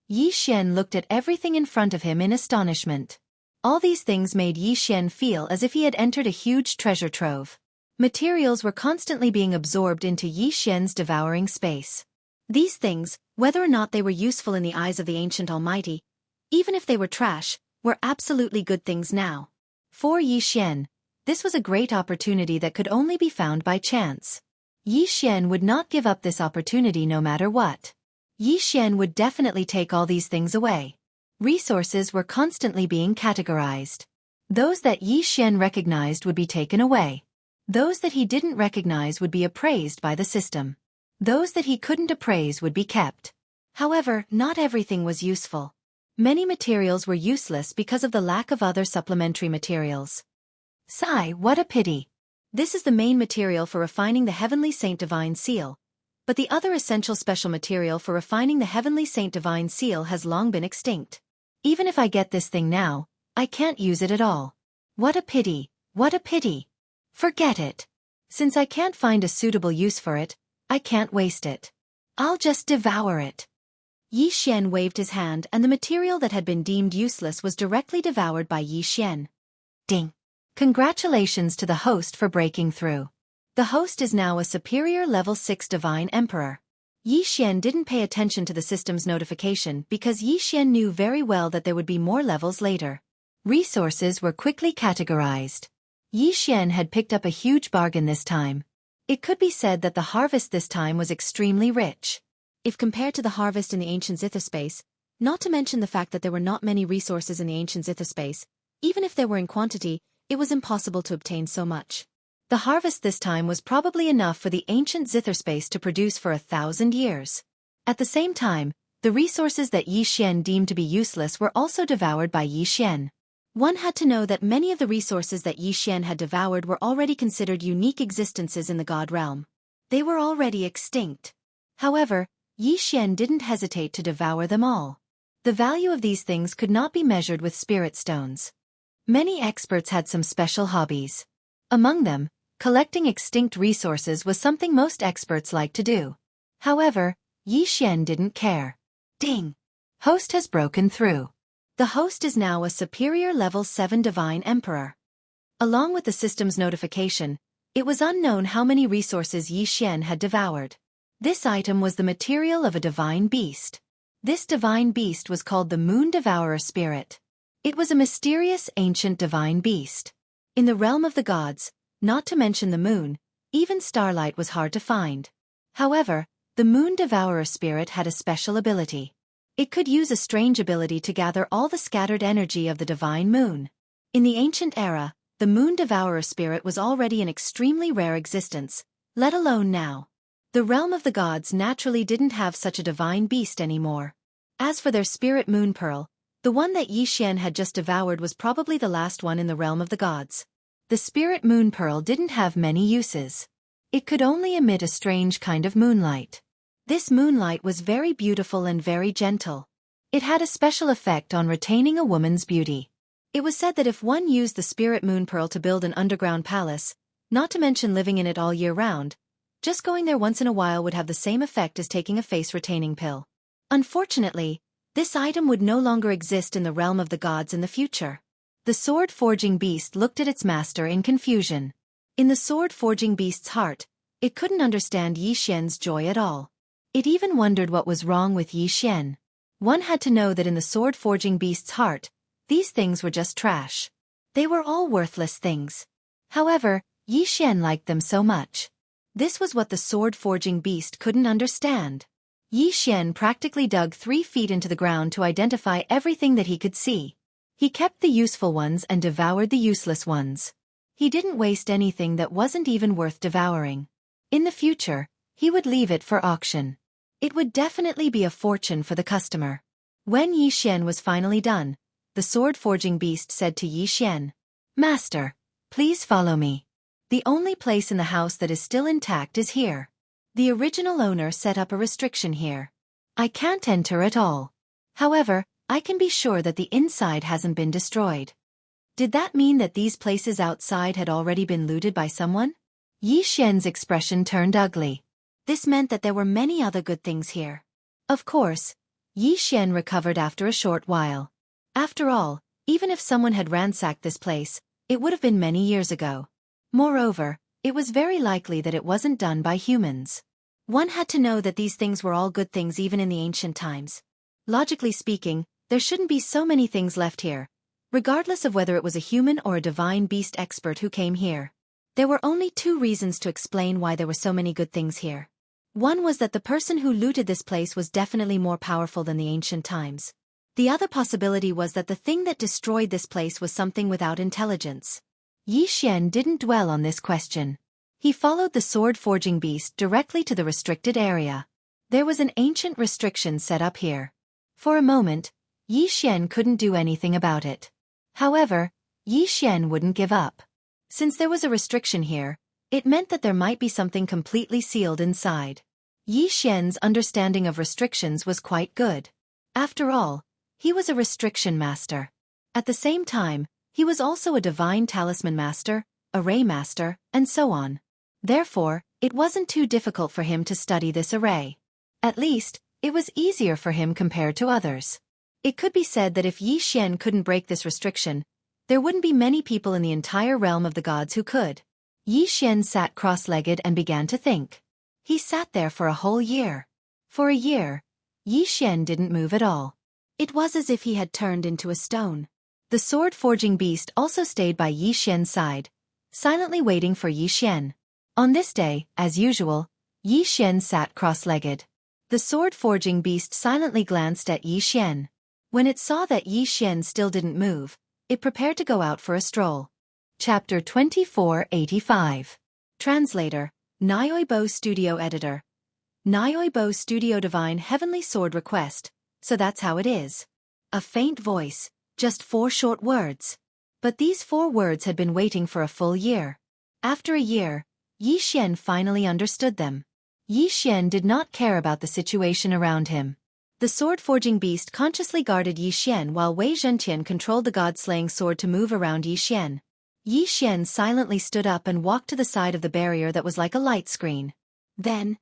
Xianxia looked at everything in front of him in astonishment. All these things made Xianxia feel as if he had entered a huge treasure trove. Materials were constantly being absorbed into Xianxia's devouring space. These things, whether or not they were useful in the eyes of the ancient almighty, even if they were trash, were absolutely good things now. For Xianxia, this was a great opportunity that could only be found by chance. Xianxia would not give up this opportunity no matter what. Xianxia would definitely take all these things away. Resources were constantly being categorized. Those that Xianxia recognized would be taken away. Those that he didn't recognize would be appraised by the system. Those that he couldn't appraise would be kept. However, not everything was useful. Many materials were useless because of the lack of other supplementary materials. Sigh, what a pity. This is the main material for refining the Heavenly Saint Divine Seal, but the other essential special material for refining the Heavenly Saint Divine Seal has long been extinct. Even if I get this thing now, I can't use it at all. What a pity, what a pity. Forget it. Since I can't find a suitable use for it, I can't waste it. I'll just devour it. Xianxia waved his hand and the material that had been deemed useless was directly devoured by Xianxia. Ding. Congratulations to the host for breaking through. The host is now a superior level 6 divine emperor. Xianxia didn't pay attention to the system's notification because Xianxia knew very well that there would be more levels later. Resources were quickly categorized. Xianxia had picked up a huge bargain this time. It could be said that the harvest this time was extremely rich. If compared to the harvest in the ancient Zithospace, not to mention the fact that there were not many resources in the ancient Zithospace, even if there were in quantity, it was impossible to obtain so much. The harvest this time was probably enough for the ancient Zithospace to produce for 1,000 years. At the same time, the resources that Yi Xian deemed to be useless were also devoured by Yi Xian. One had to know that many of the resources that Yi Xian had devoured were already considered unique existences in the god realm. They were already extinct. However, Yi Xian didn't hesitate to devour them all. The value of these things could not be measured with spirit stones. Many experts had some special hobbies. Among them, collecting extinct resources was something most experts liked to do. However, Yi Xian didn't care. Ding! Host has broken through. The host is now a superior level 7 divine emperor. Along with the system's notification, it was unknown how many resources Yi Xian had devoured. This item was the material of a divine beast. This divine beast was called the Moon Devourer Spirit. It was a mysterious ancient divine beast. In the realm of the gods, not to mention the moon, even starlight was hard to find. However, the Moon Devourer Spirit had a special ability. It could use a strange ability to gather all the scattered energy of the divine moon. In the ancient era, the Moon Devourer Spirit was already an extremely rare existence, let alone now. The realm of the gods naturally didn't have such a divine beast anymore. As for their spirit moon pearl, the one that Yi Xian had just devoured was probably the last one in the realm of the gods. The spirit moon pearl didn't have many uses. It could only emit a strange kind of moonlight. This moonlight was very beautiful and very gentle. It had a special effect on retaining a woman's beauty. It was said that if one used the spirit moon pearl to build an underground palace, not to mention living in it all year round, just going there once in a while would have the same effect as taking a face-retaining pill. Unfortunately, this item would no longer exist in the realm of the gods in the future. The sword-forging beast looked at its master in confusion. In the sword-forging beast's heart, it couldn't understand Yi Xian's joy at all. It even wondered what was wrong with Yi Xian. One had to know that in the sword-forging beast's heart, these things were just trash. They were all worthless things. However, Yi Xian liked them so much. This was what the sword-forging beast couldn't understand. Yi Xian practically dug 3 feet into the ground to identify everything that he could see. He kept the useful ones and devoured the useless ones. He didn't waste anything that wasn't even worth devouring. In the future, he would leave it for auction. It would definitely be a fortune for the customer. When Yi Xian was finally done, the sword-forging beast said to Yi Xian, "Master, please follow me. The only place in the house that is still intact is here. The original owner set up a restriction here. I can't enter at all. However, I can be sure that the inside hasn't been destroyed." Did that mean that these places outside had already been looted by someone? Yi Xian's expression turned ugly. This meant that there were many other good things here. Of course, Yi Xian recovered after a short while. After all, even if someone had ransacked this place, it would have been many years ago. Moreover, it was very likely that it wasn't done by humans. One had to know that these things were all good things even in the ancient times. Logically speaking, there shouldn't be so many things left here, regardless of whether it was a human or a divine beast expert who came here. There were only 2 reasons to explain why there were so many good things here. One was that the person who looted this place was definitely more powerful than the ancient times. The other possibility was that the thing that destroyed this place was something without intelligence. Yi Xian didn't dwell on this question. He followed the sword-forging beast directly to the restricted area. There was an ancient restriction set up here. For a moment, Yi Xian couldn't do anything about it. However, Yi Xian wouldn't give up. Since there was a restriction here, it meant that there might be something completely sealed inside. Yi Xian's understanding of restrictions was quite good. After all, he was a restriction master. At the same time, he was also a divine talisman master, array master, and so on. Therefore, it wasn't too difficult for him to study this array. At least, it was easier for him compared to others. It could be said that if Yi Xian couldn't break this restriction, there wouldn't be many people in the entire realm of the gods who could. Yi Xian sat cross-legged and began to think. He sat there for a whole year. For a year, Yi Xian didn't move at all. It was as if he had turned into a stone. The sword-forging beast also stayed by Yi Xian's side, silently waiting for Yi Xian. On this day, as usual, Yi Xian sat cross-legged. The sword-forging beast silently glanced at Yi Xian. When it saw that Yi Xian still didn't move, it prepared to go out for a stroll. Chapter 2485. Translator, Audiobook Studio Editor. Audiobook Studio Divine Heavenly Sword Request, so that's how it is. A faint voice, just 4 short words. But these 4 words had been waiting for a full year. After a year, Yi Xian finally understood them. Yi Xian did not care about the situation around him. The sword-forging beast consciously guarded Yi Xian while Wei Zhentian controlled the god-slaying sword to move around Yi Xian. Yi Xian silently stood up and walked to the side of the barrier that was like a light screen. Then,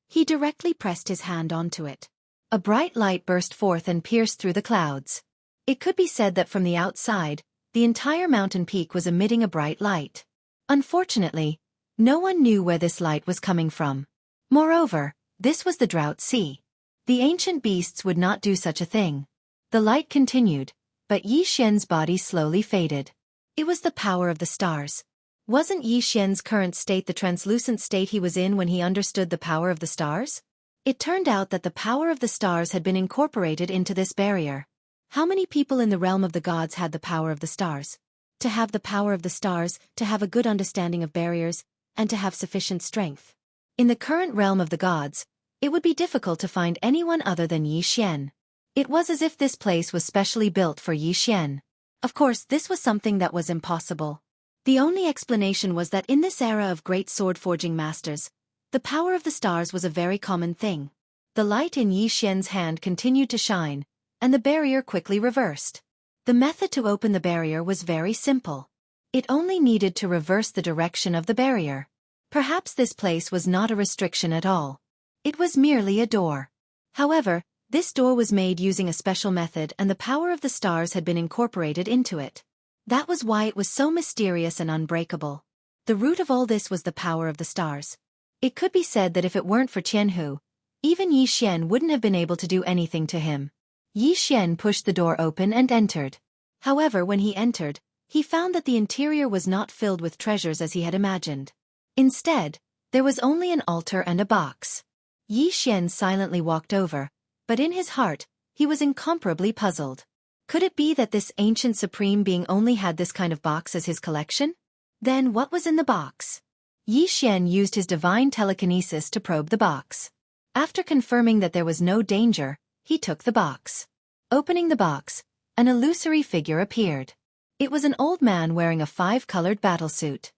he directly pressed his hand onto it. A bright light burst forth and pierced through the clouds. It could be said that from the outside, the entire mountain peak was emitting a bright light. Unfortunately, no one knew where this light was coming from. Moreover, this was the Drought Sea. The ancient beasts would not do such a thing. The light continued, but Yi Xian's body slowly faded. It was the power of the stars. Wasn't Yi Xian's current state the translucent state he was in when he understood the power of the stars? It turned out that the power of the stars had been incorporated into this barrier. How many people in the realm of the gods had the power of the stars? To have the power of the stars, to have a good understanding of barriers, and to have sufficient strength. In the current realm of the gods, it would be difficult to find anyone other than Yi Xian. It was as if this place was specially built for Yi Xian. Of course, this was something that was impossible. The only explanation was that in this era of great sword-forging masters, the power of the stars was a very common thing. The light in Yi Xian's hand continued to shine, and the barrier quickly reversed. The method to open the barrier was very simple. It only needed to reverse the direction of the barrier. Perhaps this place was not a restriction at all. It was merely a door. However, this door was made using a special method and the power of the stars had been incorporated into it. That was why it was so mysterious and unbreakable. The root of all this was the power of the stars. It could be said that if it weren't for Jianghu, even Yi Xian wouldn't have been able to do anything to him. Yi Xian pushed the door open and entered. However, when he entered, he found that the interior was not filled with treasures as he had imagined. Instead, there was only an altar and a box. Yi Xian silently walked over, but in his heart, he was incomparably puzzled. Could it be that this ancient supreme being only had this kind of box as his collection? Then what was in the box? Yi Xian used his divine telekinesis to probe the box. After confirming that there was no danger, he took the box. Opening the box, an illusory figure appeared. It was an old man wearing a 5-colored battlesuit.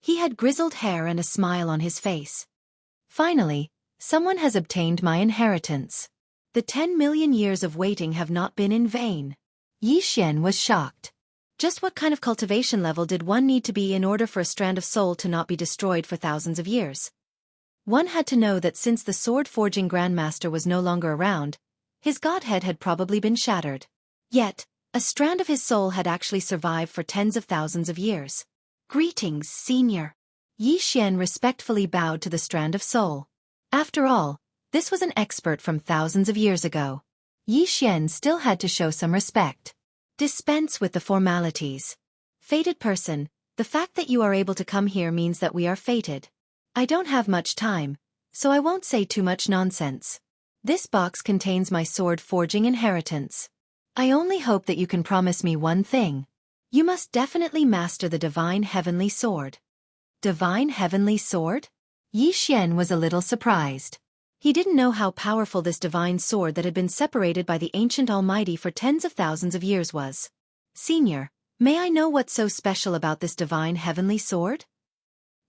He had grizzled hair and a smile on his face. Finally, someone has obtained my inheritance. The 10 million years of waiting have not been in vain. Yi Xian was shocked. Just what kind of cultivation level did one need to be in order for a strand of soul to not be destroyed for thousands of years? One had to know that since the sword-forging grandmaster was no longer around, his godhead had probably been shattered. Yet, a strand of his soul had actually survived for tens of thousands of years. Greetings, senior. Yi Xian respectfully bowed to the strand of soul. After all, this was an expert from thousands of years ago. Yi Xian still had to show some respect. Dispense with the formalities. Fated person, the fact that you are able to come here means that we are fated. I don't have much time, so I won't say too much nonsense. This box contains my sword-forging inheritance. I only hope that you can promise me one thing. You must definitely master the divine heavenly sword. Divine heavenly sword? Yi Xian was a little surprised. He didn't know how powerful this divine sword that had been separated by the ancient Almighty for tens of thousands of years was. Senior, may I know what's so special about this divine heavenly sword?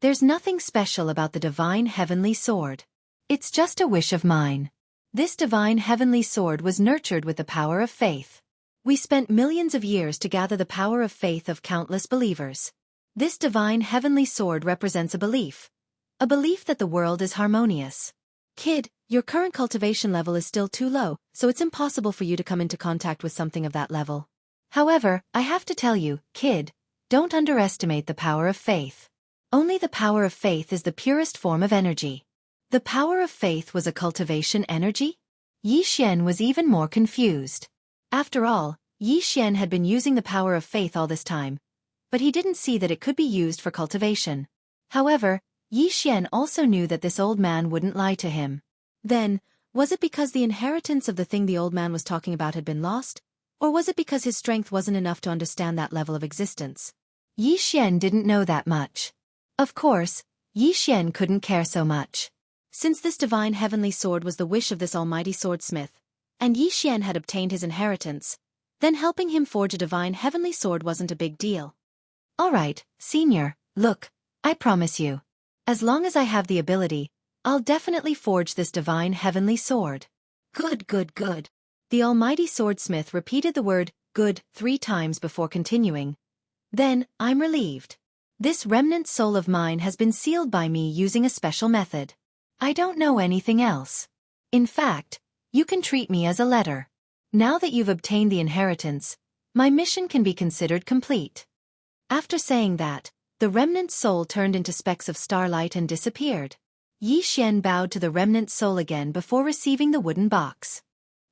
There's nothing special about the divine heavenly sword. It's just a wish of mine. This divine heavenly sword was nurtured with the power of faith. We spent millions of years to gather the power of faith of countless believers. This divine heavenly sword represents a belief that the world is harmonious. Kid, your current cultivation level is still too low, so it's impossible for you to come into contact with something of that level. However, I have to tell you, kid, don't underestimate the power of faith. Only the power of faith is the purest form of energy. The power of faith was a cultivation energy? Yi Xian was even more confused. After all, Yi Xian had been using the power of faith all this time, but he didn't see that it could be used for cultivation. However, Yi Xian also knew that this old man wouldn't lie to him. Then, Was it because the inheritance of the thing the old man was talking about had been lost? Or was it because his strength wasn't enough to understand that level of existence? Yi Xian didn't know that much. Of course, Yi Xian couldn't care so much. Since this divine heavenly sword was the wish of this almighty swordsmith, and Yi Xian had obtained his inheritance, then helping him forge a divine heavenly sword wasn't a big deal. Alright, senior, look, I promise you. As long as I have the ability, I'll definitely forge this divine heavenly sword. Good, good, good. The almighty swordsmith repeated the word, good, 3 times before continuing. Then, I'm relieved. This remnant soul of mine has been sealed by me using a special method. I don't know anything else. In fact, you can treat me as a letter. Now that you've obtained the inheritance, my mission can be considered complete. After saying that, the remnant soul turned into specks of starlight and disappeared. Yi Xian bowed to the remnant soul again before receiving the wooden box.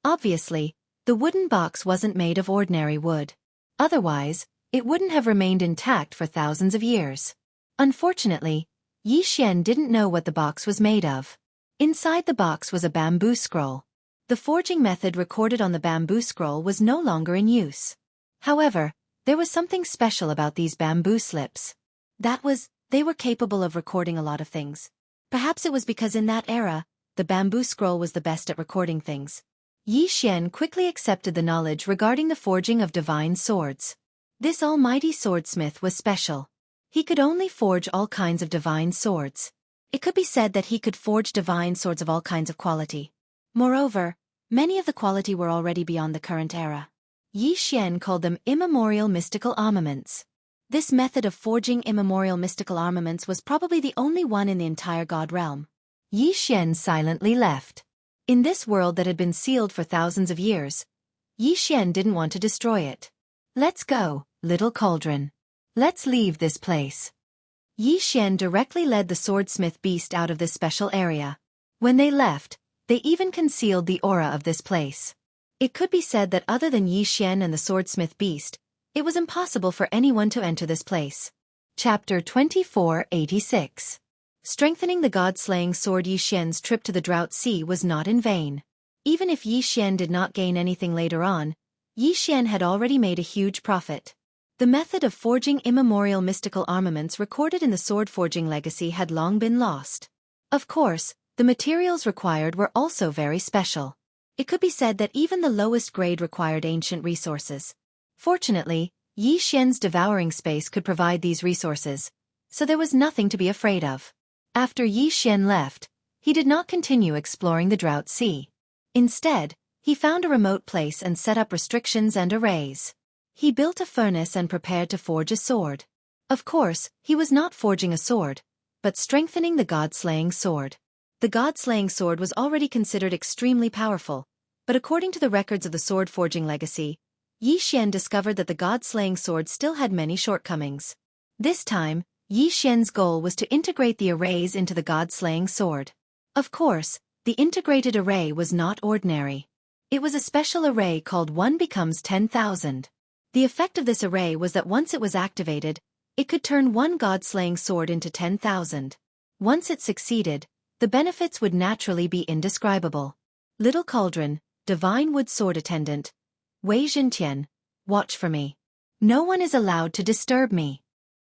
Obviously, the wooden box wasn't made of ordinary wood. Otherwise, it wouldn't have remained intact for thousands of years. Unfortunately, Yi Xian didn't know what the box was made of. Inside the box was a bamboo scroll. The forging method recorded on the bamboo scroll was no longer in use. However, there was something special about these bamboo slips. That was, they were capable of recording a lot of things. Perhaps it was because in that era, the bamboo scroll was the best at recording things. Yi Xian quickly accepted the knowledge regarding the forging of divine swords. This almighty swordsmith was special. He could only forge all kinds of divine swords. It could be said that he could forge divine swords of all kinds of quality. Moreover, many of the quality were already beyond the current era. Yi Xian called them immemorial mystical armaments. This method of forging immemorial mystical armaments was probably the only one in the entire god realm. Yi Xian silently left. In this world that had been sealed for thousands of years, Yi Xian didn't want to destroy it. Let's go, little cauldron. Let's leave this place. Yi Xian directly led the swordsmith beast out of this special area. When they left, they even concealed the aura of this place. It could be said that other than Yi Xian and the swordsmith beast, it was impossible for anyone to enter this place. Chapter 2486. Strengthening the god-slaying sword. Yi Xian's trip to the Drought Sea was not in vain. Even if Yi Xian did not gain anything later on, Yi Xian had already made a huge profit. The method of forging immemorial mystical armaments recorded in the sword forging legacy had long been lost. Of course, the materials required were also very special. It could be said that even the lowest grade required ancient resources. Fortunately, Yi Xian's devouring space could provide these resources, so there was nothing to be afraid of. After Yi Xian left, he did not continue exploring the Drought Sea. Instead, he found a remote place and set up restrictions and arrays. He built a furnace and prepared to forge a sword. Of course, he was not forging a sword, but strengthening the god-slaying sword. The god-slaying sword was already considered extremely powerful, but according to the records of the sword forging legacy, Yi Xian discovered that the god-slaying sword still had many shortcomings. This time, Yi Xian's goal was to integrate the arrays into the god-slaying sword. Of course, the integrated array was not ordinary. It was a special array called 1 becomes 10,000. The effect of this array was that once it was activated, it could turn one god-slaying sword into 10,000. Once it succeeded, the benefits would naturally be indescribable. Little Cauldron, Divine Wood Sword Attendant, Wei Zhentian, watch for me. No one is allowed to disturb me.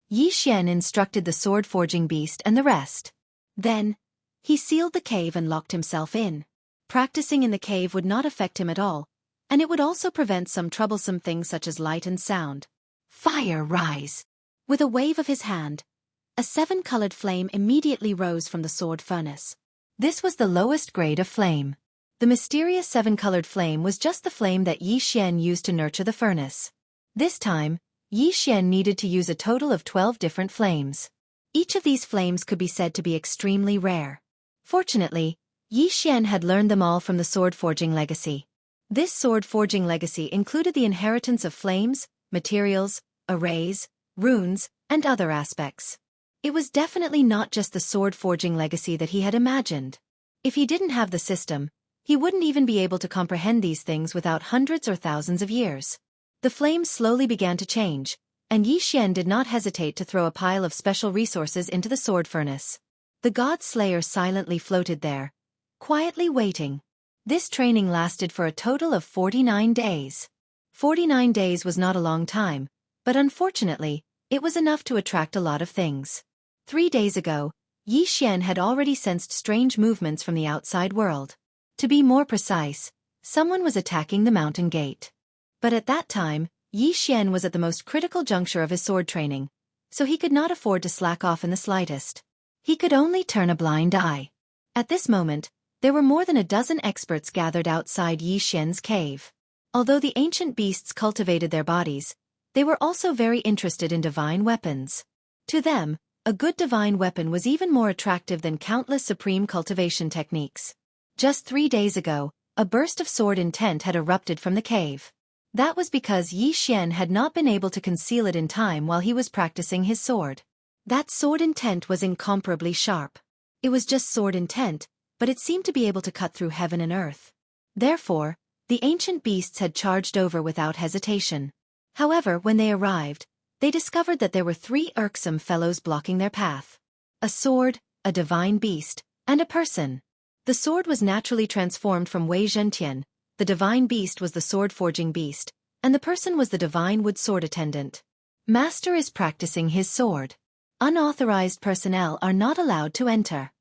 Yi Xian instructed the sword-forging beast and the rest. Then, he sealed the cave and locked himself in. Practicing in the cave would not affect him at all, and it would also prevent some troublesome things such as light and sound. Fire rise! With a wave of his hand, a 7-colored flame immediately rose from the sword furnace. This was the lowest grade of flame. The mysterious 7-colored flame was just the flame that Yi Xian used to nurture the furnace. This time, Yi Xian needed to use a total of 12 different flames. Each of these flames could be said to be extremely rare. Fortunately, Yi Xian had learned them all from the sword forging legacy. This sword forging legacy included the inheritance of flames, materials, arrays, runes, and other aspects. It was definitely not just the sword forging legacy that he had imagined. If he didn't have the system, he wouldn't even be able to comprehend these things without hundreds or thousands of years. The flames slowly began to change, and Yi Xian did not hesitate to throw a pile of special resources into the sword furnace. The God Slayer silently floated there, quietly waiting. This training lasted for a total of 49 days. 49 days was not a long time, but unfortunately, it was enough to attract a lot of things. 3 days ago, Xian had already sensed strange movements from the outside world. To be more precise, someone was attacking the mountain gate. But at that time, Xian was at the most critical juncture of his sword training, so he could not afford to slack off in the slightest. He could only turn a blind eye. At this moment, there were more than a dozen experts gathered outside Xian's cave. Although the ancient beasts cultivated their bodies, they were also very interested in divine weapons. To them, a good divine weapon was even more attractive than countless supreme cultivation techniques. Just 3 days ago, a burst of sword intent had erupted from the cave. That was because Xian had not been able to conceal it in time while he was practicing his sword. That sword intent was incomparably sharp. It was just sword intent, but it seemed to be able to cut through heaven and earth. Therefore, the ancient beasts had charged over without hesitation. However, when they arrived, they discovered that there were 3 irksome fellows blocking their path. A sword, a divine beast, and a person. The sword was naturally transformed from Wei Zhentian, the divine beast was the sword-forging beast, and the person was the divine wood sword attendant. Master is practicing his sword. Unauthorized personnel are not allowed to enter.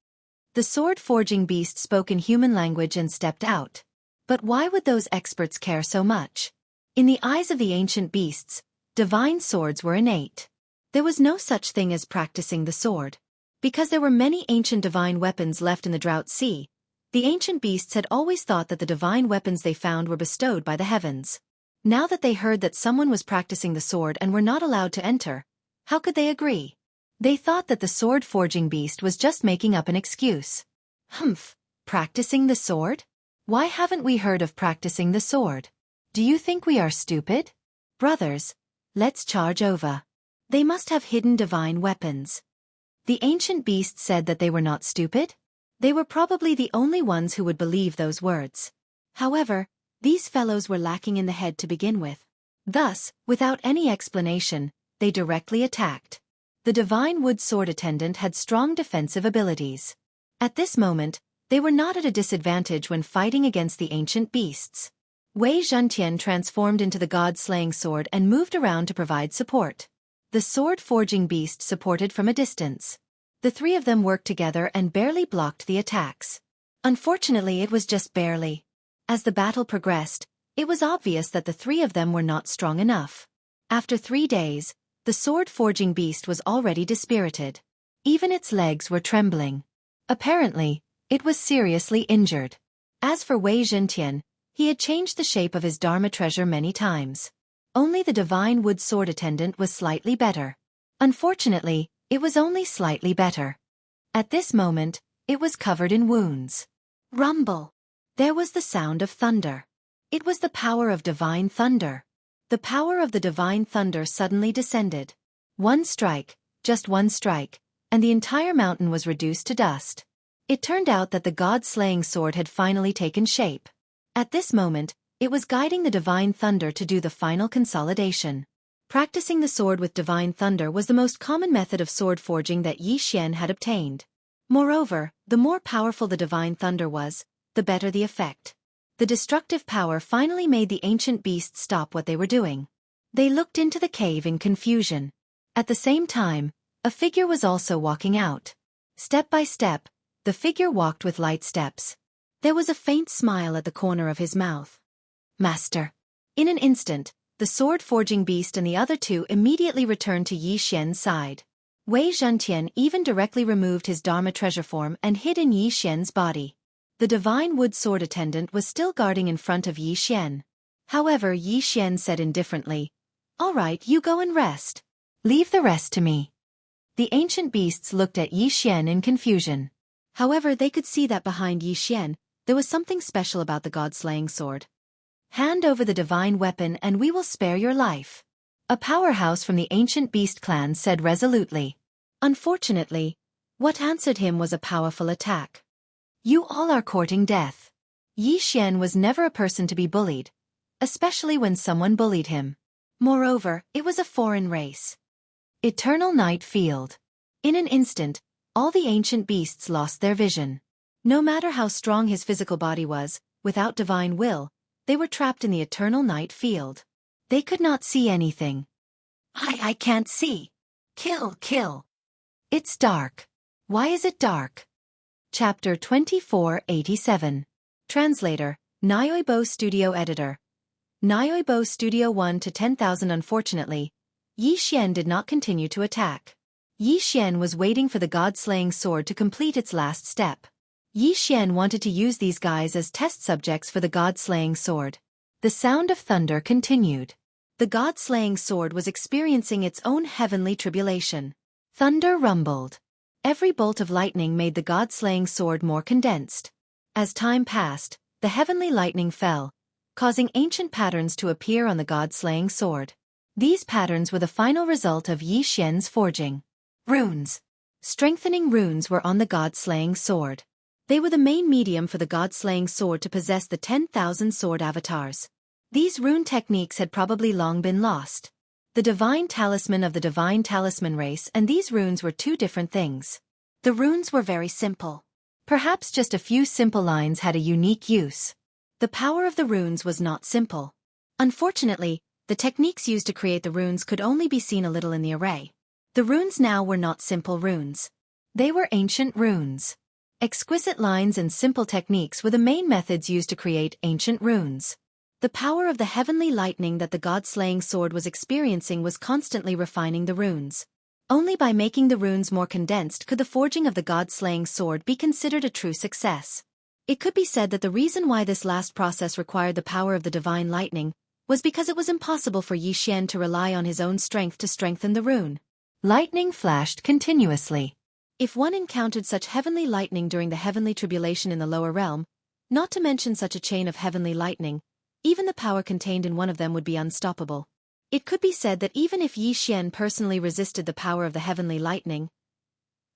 The sword-forging beast spoke in human language and stepped out. But why would those experts care so much? In the eyes of the ancient beasts, divine swords were innate. There was no such thing as practicing the sword. Because there were many ancient divine weapons left in the Drought Sea, the ancient beasts had always thought that the divine weapons they found were bestowed by the heavens. Now that they heard that someone was practicing the sword and were not allowed to enter, how could they agree? They thought that the sword-forging beast was just making up an excuse. Practicing the sword? Why haven't we heard of practicing the sword? Do you think we are stupid? Brothers, let's charge over. They must have hidden divine weapons. The ancient beasts said that they were not stupid. They were probably the only ones who would believe those words. However, these fellows were lacking in the head to begin with. Thus, without any explanation, they directly attacked. The divine wood sword attendant had strong defensive abilities. At this moment, they were not at a disadvantage when fighting against the ancient beasts. Wei Zhentian transformed into the god-slaying sword and moved around to provide support. The sword-forging beast supported from a distance. The 3 of them worked together and barely blocked the attacks. Unfortunately, it was just barely. As the battle progressed, it was obvious that the 3 of them were not strong enough. After 3 days, the sword-forging beast was already dispirited. Even its legs were trembling. Apparently, it was seriously injured. As for Wei Zhentian, he had changed the shape of his Dharma treasure many times. Only the divine wood sword attendant was slightly better. Unfortunately, it was only slightly better. At this moment, it was covered in wounds. Rumble! There was the sound of thunder. It was the power of divine thunder. The power of the divine thunder suddenly descended. One strike, just one strike, and the entire mountain was reduced to dust. It turned out that the god-slaying sword had finally taken shape. At this moment, it was guiding the divine thunder to do the final consolidation. Practicing the sword with divine thunder was the most common method of sword forging that Xian had obtained. Moreover, the more powerful the divine thunder was, the better the effect. The destructive power finally made the ancient beasts stop what they were doing. They looked into the cave in confusion. At the same time, a figure was also walking out. Step by step, the figure walked with light steps. There was a faint smile at the corner of his mouth. Master. In an instant, the sword-forging beast and the other 2 immediately returned to Xian's side. Wei Zhentian even directly removed his Dharma treasure form and hid in Xian's body. The divine wood sword attendant was still guarding in front of Xian. However, Xian said indifferently, "All right, you go and rest. Leave the rest to me." The ancient beasts looked at Xian in confusion. However, they could see that behind Xian, there was something special about the god-slaying sword. Hand over the divine weapon and we will spare your life. A powerhouse from the ancient beast clan said resolutely. Unfortunately, what answered him was a powerful attack. You all are courting death. Xian was never a person to be bullied, especially when someone bullied him. Moreover, it was a foreign race. Eternal Night Field. In an instant, all the ancient beasts lost their vision. No matter how strong his physical body was, Without divine will, they were trapped in the eternal night field. They could not see anything. I can't see. Kill, kill. It's dark. Why is it dark? Chapter 2487. Translator, Nyoibo Studio Editor. Nyoibo Studio 1 to 10,000. Unfortunately, Yi Xian did not continue to attack. Yi Xian was waiting for the god-slaying sword to complete its last step. Yi Xian wanted to use these guys as test subjects for the god-slaying sword. The sound of thunder continued. The god-slaying sword was experiencing its own heavenly tribulation. Thunder rumbled. Every bolt of lightning made the god-slaying sword more condensed. As time passed, the heavenly lightning fell, causing ancient patterns to appear on the god-slaying sword. These patterns were the final result of Yi Xian's forging. Runes. Strengthening runes were on the god-slaying sword. They were the main medium for the god-slaying sword to possess the 10,000 sword avatars. These rune techniques had probably long been lost. The divine talisman of the divine talisman race and these runes were two different things. The runes were very simple. Perhaps just a few simple lines had a unique use. The power of the runes was not simple. Unfortunately, the techniques used to create the runes could only be seen a little in the array. The runes now were not simple runes. They were ancient runes. Exquisite lines and simple techniques were the main methods used to create ancient runes. The power of the heavenly lightning that the god-slaying sword was experiencing was constantly refining the runes. Only by making the runes more condensed could the forging of the god-slaying sword be considered a true success. It could be said that the reason why this last process required the power of the divine lightning was because it was impossible for Yi Xian to rely on his own strength to strengthen the rune. Lightning flashed continuously. If one encountered such heavenly lightning during the heavenly tribulation in the lower realm, not to mention such a chain of heavenly lightning, even the power contained in one of them would be unstoppable. It could be said that even if Yi Xian personally resisted the power of the heavenly lightning,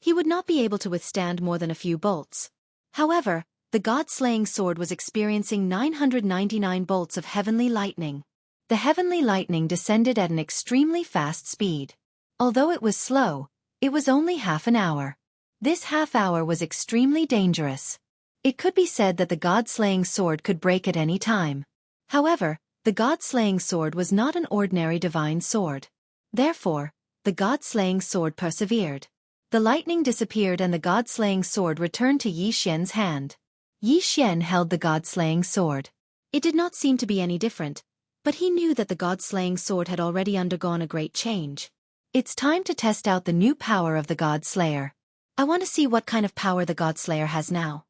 he would not be able to withstand more than a few bolts. However, the god-slaying sword was experiencing 999 bolts of heavenly lightning. The heavenly lightning descended at an extremely fast speed. Although it was slow, it was only half an hour. This half hour was extremely dangerous. It could be said that the god-slaying sword could break at any time. However, the god-slaying sword was not an ordinary divine sword. Therefore, the god-slaying sword persevered. The lightning disappeared and the god-slaying sword returned to Yi Xian's hand. Yi Xian held the god-slaying sword. It did not seem to be any different, but he knew that the god-slaying sword had already undergone a great change. It's time to test out the new power of the god-slayer. I want to see what kind of power the god-slayer has now.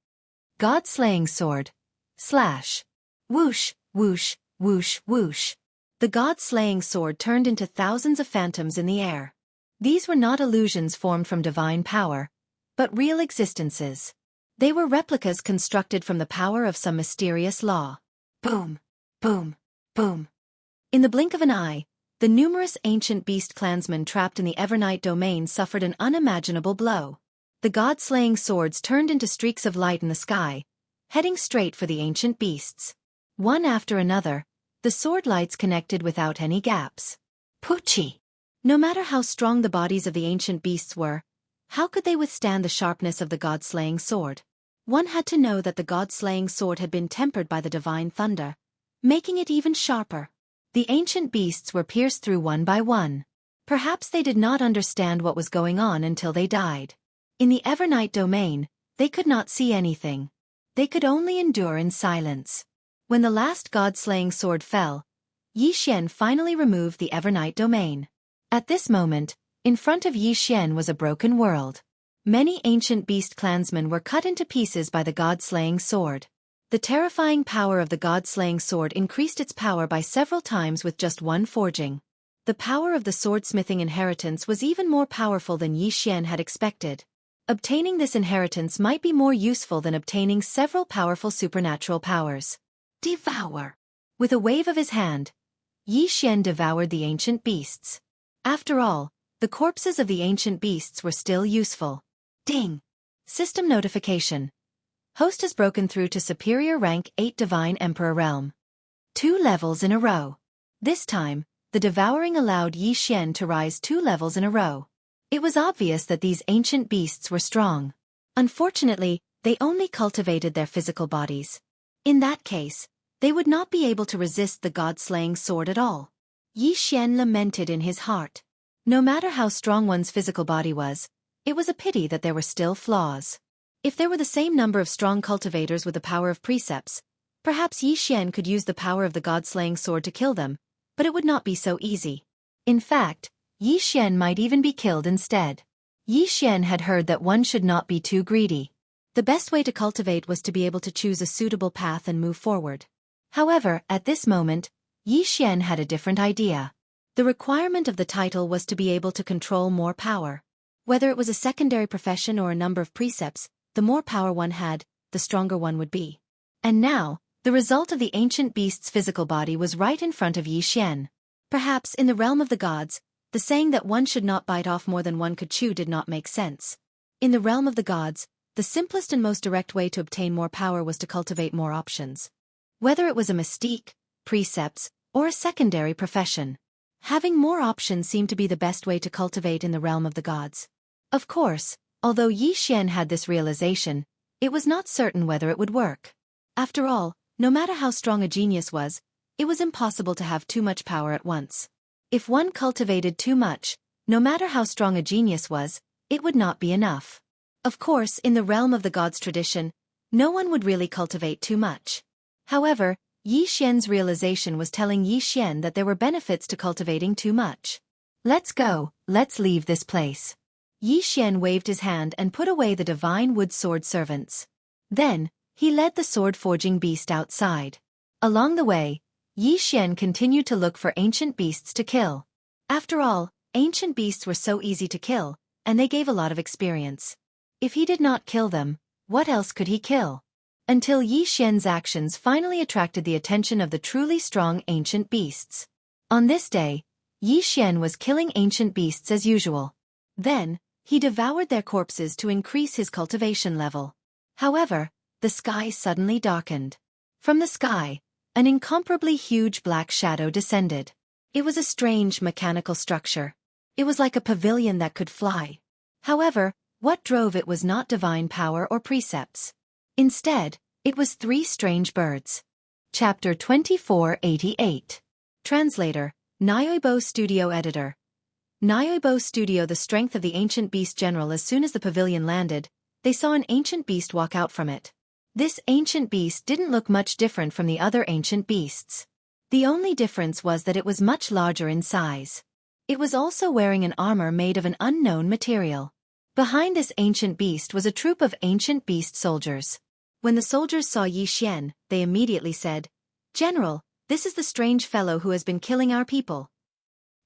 God-slaying sword. Slash. Whoosh, whoosh, whoosh, whoosh. The god-slaying sword turned into thousands of phantoms in the air. These were not illusions formed from divine power, but real existences. They were replicas constructed from the power of some mysterious law. Boom, boom, boom. In the blink of an eye, the numerous ancient beast clansmen trapped in the Evernight domain suffered an unimaginable blow. The god-slaying swords turned into streaks of light in the sky, heading straight for the ancient beasts. One after another, the sword lights connected without any gaps. Poochie! No matter how strong the bodies of the ancient beasts were, how could they withstand the sharpness of the god-slaying sword? One had to know that the god-slaying sword had been tempered by the divine thunder, making it even sharper. The ancient beasts were pierced through one by one. Perhaps they did not understand what was going on until they died. In the Evernight domain, they could not see anything. They could only endure in silence. When the last god-slaying sword fell, Yi Xian finally removed the Evernight domain. At this moment, in front of Yi Xian was a broken world. Many ancient beast clansmen were cut into pieces by the god-slaying sword. The terrifying power of the god-slaying sword increased its power by several times with just one forging. The power of the swordsmithing inheritance was even more powerful than Yi Xian had expected. Obtaining this inheritance might be more useful than obtaining several powerful supernatural powers. Devour! With a wave of his hand, Yi Xian devoured the ancient beasts. After all, the corpses of the ancient beasts were still useful. Ding! System notification. Host has broken through to Superior Rank 8 Divine Emperor Realm. 2 levels in a row. This time, the devouring allowed Yi Xian to rise 2 levels in a row. It was obvious that these ancient beasts were strong. Unfortunately, they only cultivated their physical bodies. In that case, they would not be able to resist the god-slaying sword at all. Yi Xian lamented in his heart. No matter how strong one's physical body was, it was a pity that there were still flaws. If there were the same number of strong cultivators with the power of precepts, perhaps Yi Xian could use the power of the god-slaying sword to kill them, but it would not be so easy. In fact, Yi Xian might even be killed instead. Yi Xian had heard that one should not be too greedy. The best way to cultivate was to be able to choose a suitable path and move forward. However, at this moment, Yi Xian had a different idea. The requirement of the title was to be able to control more power. Whether it was a secondary profession or a number of precepts, the more power one had, the stronger one would be. And now, the result of the ancient beast's physical body was right in front of Yi Xian. Perhaps in the realm of the gods, the saying that one should not bite off more than one could chew did not make sense. In the realm of the gods, the simplest and most direct way to obtain more power was to cultivate more options. Whether it was a mystique, precepts, or a secondary profession, having more options seemed to be the best way to cultivate in the realm of the gods. Of course, although Yi Xian had this realization, it was not certain whether it would work. After all, no matter how strong a genius was, it was impossible to have too much power at once. If one cultivated too much, no matter how strong a genius was, it would not be enough. Of course, in the realm of the gods' tradition, no one would really cultivate too much. However, Yi Xian's realization was telling Yi Xian that there were benefits to cultivating too much. Let's go, let's leave this place. Yi Xian waved his hand and put away the divine wood sword servants. Then, he led the sword-forging beast outside. Along the way, Yi Xian continued to look for ancient beasts to kill. After all, ancient beasts were so easy to kill, and they gave a lot of experience. If he did not kill them, what else could he kill? Until Yi Xian's actions finally attracted the attention of the truly strong ancient beasts. On this day, Yi Xian was killing ancient beasts as usual. Then, he devoured their corpses to increase his cultivation level. However, the sky suddenly darkened. From the sky, an incomparably huge black shadow descended. It was a strange mechanical structure. It was like a pavilion that could fly. However, what drove it was not divine power or precepts. Instead, it was three strange birds. Chapter 2488. Translator, Nyoibo Studio Editor. Nyoibo Studio. The strength of the ancient beast general. As soon as the pavilion landed, they saw an ancient beast walk out from it. This ancient beast didn't look much different from the other ancient beasts. The only difference was that it was much larger in size. It was also wearing an armor made of an unknown material. Behind this ancient beast was a troop of ancient beast soldiers. When the soldiers saw Yi Xian, they immediately said, "General, this is the strange fellow who has been killing our people."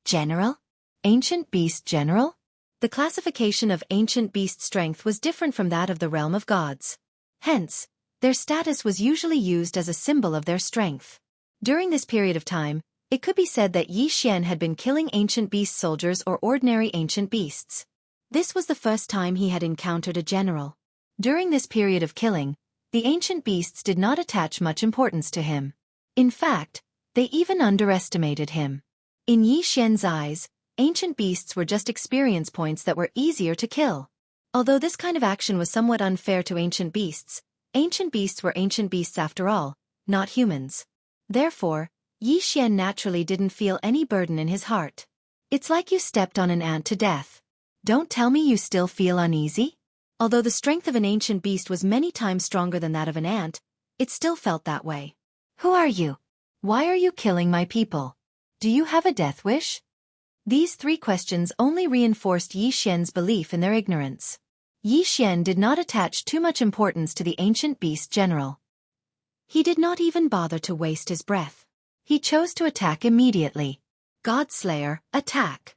General? Ancient beast general? The classification of ancient beast strength was different from that of the realm of gods. Hence, their status was usually used as a symbol of their strength. During this period of time, it could be said that Yi Xian had been killing ancient beast soldiers or ordinary ancient beasts. This was the first time he had encountered a general. During this period of killing, the ancient beasts did not attach much importance to him. In fact, they even underestimated him. In Yi Xian's eyes, ancient beasts were just experience points that were easier to kill. Although this kind of action was somewhat unfair to ancient beasts were ancient beasts after all, not humans. Therefore, Yi Xian naturally didn't feel any burden in his heart. It's like you stepped on an ant to death. Don't tell me you still feel uneasy? Although the strength of an ancient beast was many times stronger than that of an ant, it still felt that way. Who are you? Why are you killing my people? Do you have a death wish? These three questions only reinforced Yi Xian's belief in their ignorance. Yi Xian did not attach too much importance to the ancient beast general. He did not even bother to waste his breath. He chose to attack immediately. Godslayer, attack.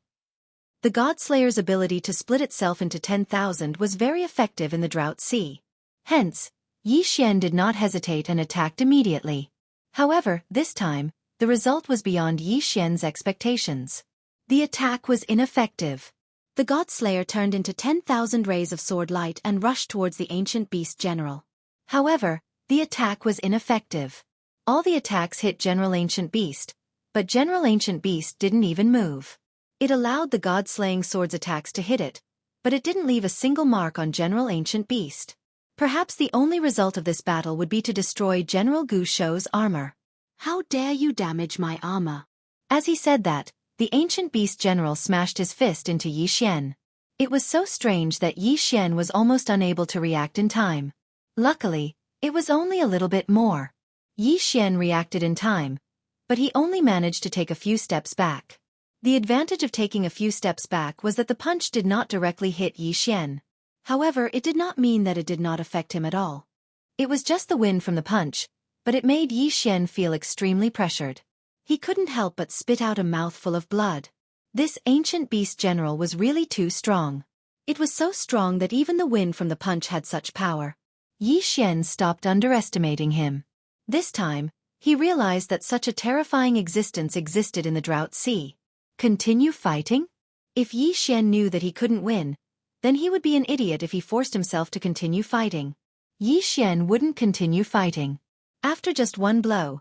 The Godslayer's ability to split itself into 10,000 was very effective in the Drought Sea. Hence, Yi Xian did not hesitate and attacked immediately. However, this time, the result was beyond Yi Xian's expectations. The attack was ineffective. The Godslayer turned into 10,000 rays of sword light and rushed towards the ancient beast general. However, the attack was ineffective. All the attacks hit General Ancient Beast, but General Ancient Beast didn't even move. It allowed the god-slaying sword's attacks to hit it, but it didn't leave a single mark on General Ancient Beast. Perhaps the only result of this battle would be to destroy General Gu Shou's armor. How dare you damage my armor? As he said that, the ancient beast general smashed his fist into Yi Xian. It was so strange that Yi Xian was almost unable to react in time. Luckily, it was only a little bit more. Yi Xian reacted in time, but he only managed to take a few steps back. The advantage of taking a few steps back was that the punch did not directly hit Yi Xian. However, it did not mean that it did not affect him at all. It was just the wind from the punch, but it made Yi Xian feel extremely pressured. He couldn't help but spit out a mouthful of blood. This ancient beast general was really too strong. It was so strong that even the wind from the punch had such power. Yi Xian stopped underestimating him. This time, he realized that such a terrifying existence existed in the Drought Sea. Continue fighting? If Yi Xian knew that he couldn't win, then he would be an idiot if he forced himself to continue fighting. Yi Xian wouldn't continue fighting. After just one blow,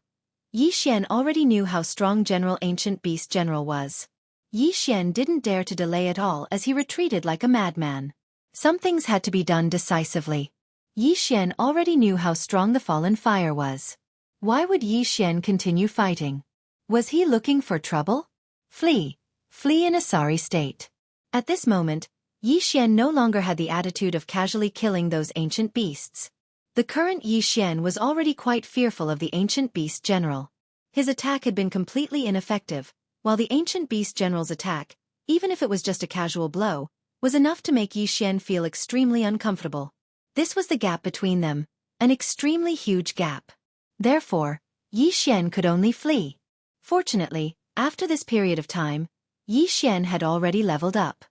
Yi Xian already knew how strong General Ancient Beast General was. Yi Xian didn't dare to delay at all as he retreated like a madman. Some things had to be done decisively. Yi Xian already knew how strong the fallen fire was. Why would Yi Xian continue fighting? Was he looking for trouble? Flee. Flee in a sorry state. At this moment, Yi Xian no longer had the attitude of casually killing those ancient beasts. The current Yi Xian was already quite fearful of the ancient beast general. His attack had been completely ineffective, while the ancient beast general's attack, even if it was just a casual blow, was enough to make Yi Xian feel extremely uncomfortable. This was the gap between them, an extremely huge gap. Therefore, Yi Xian could only flee. Fortunately, after this period of time, Yi Xian had already leveled up.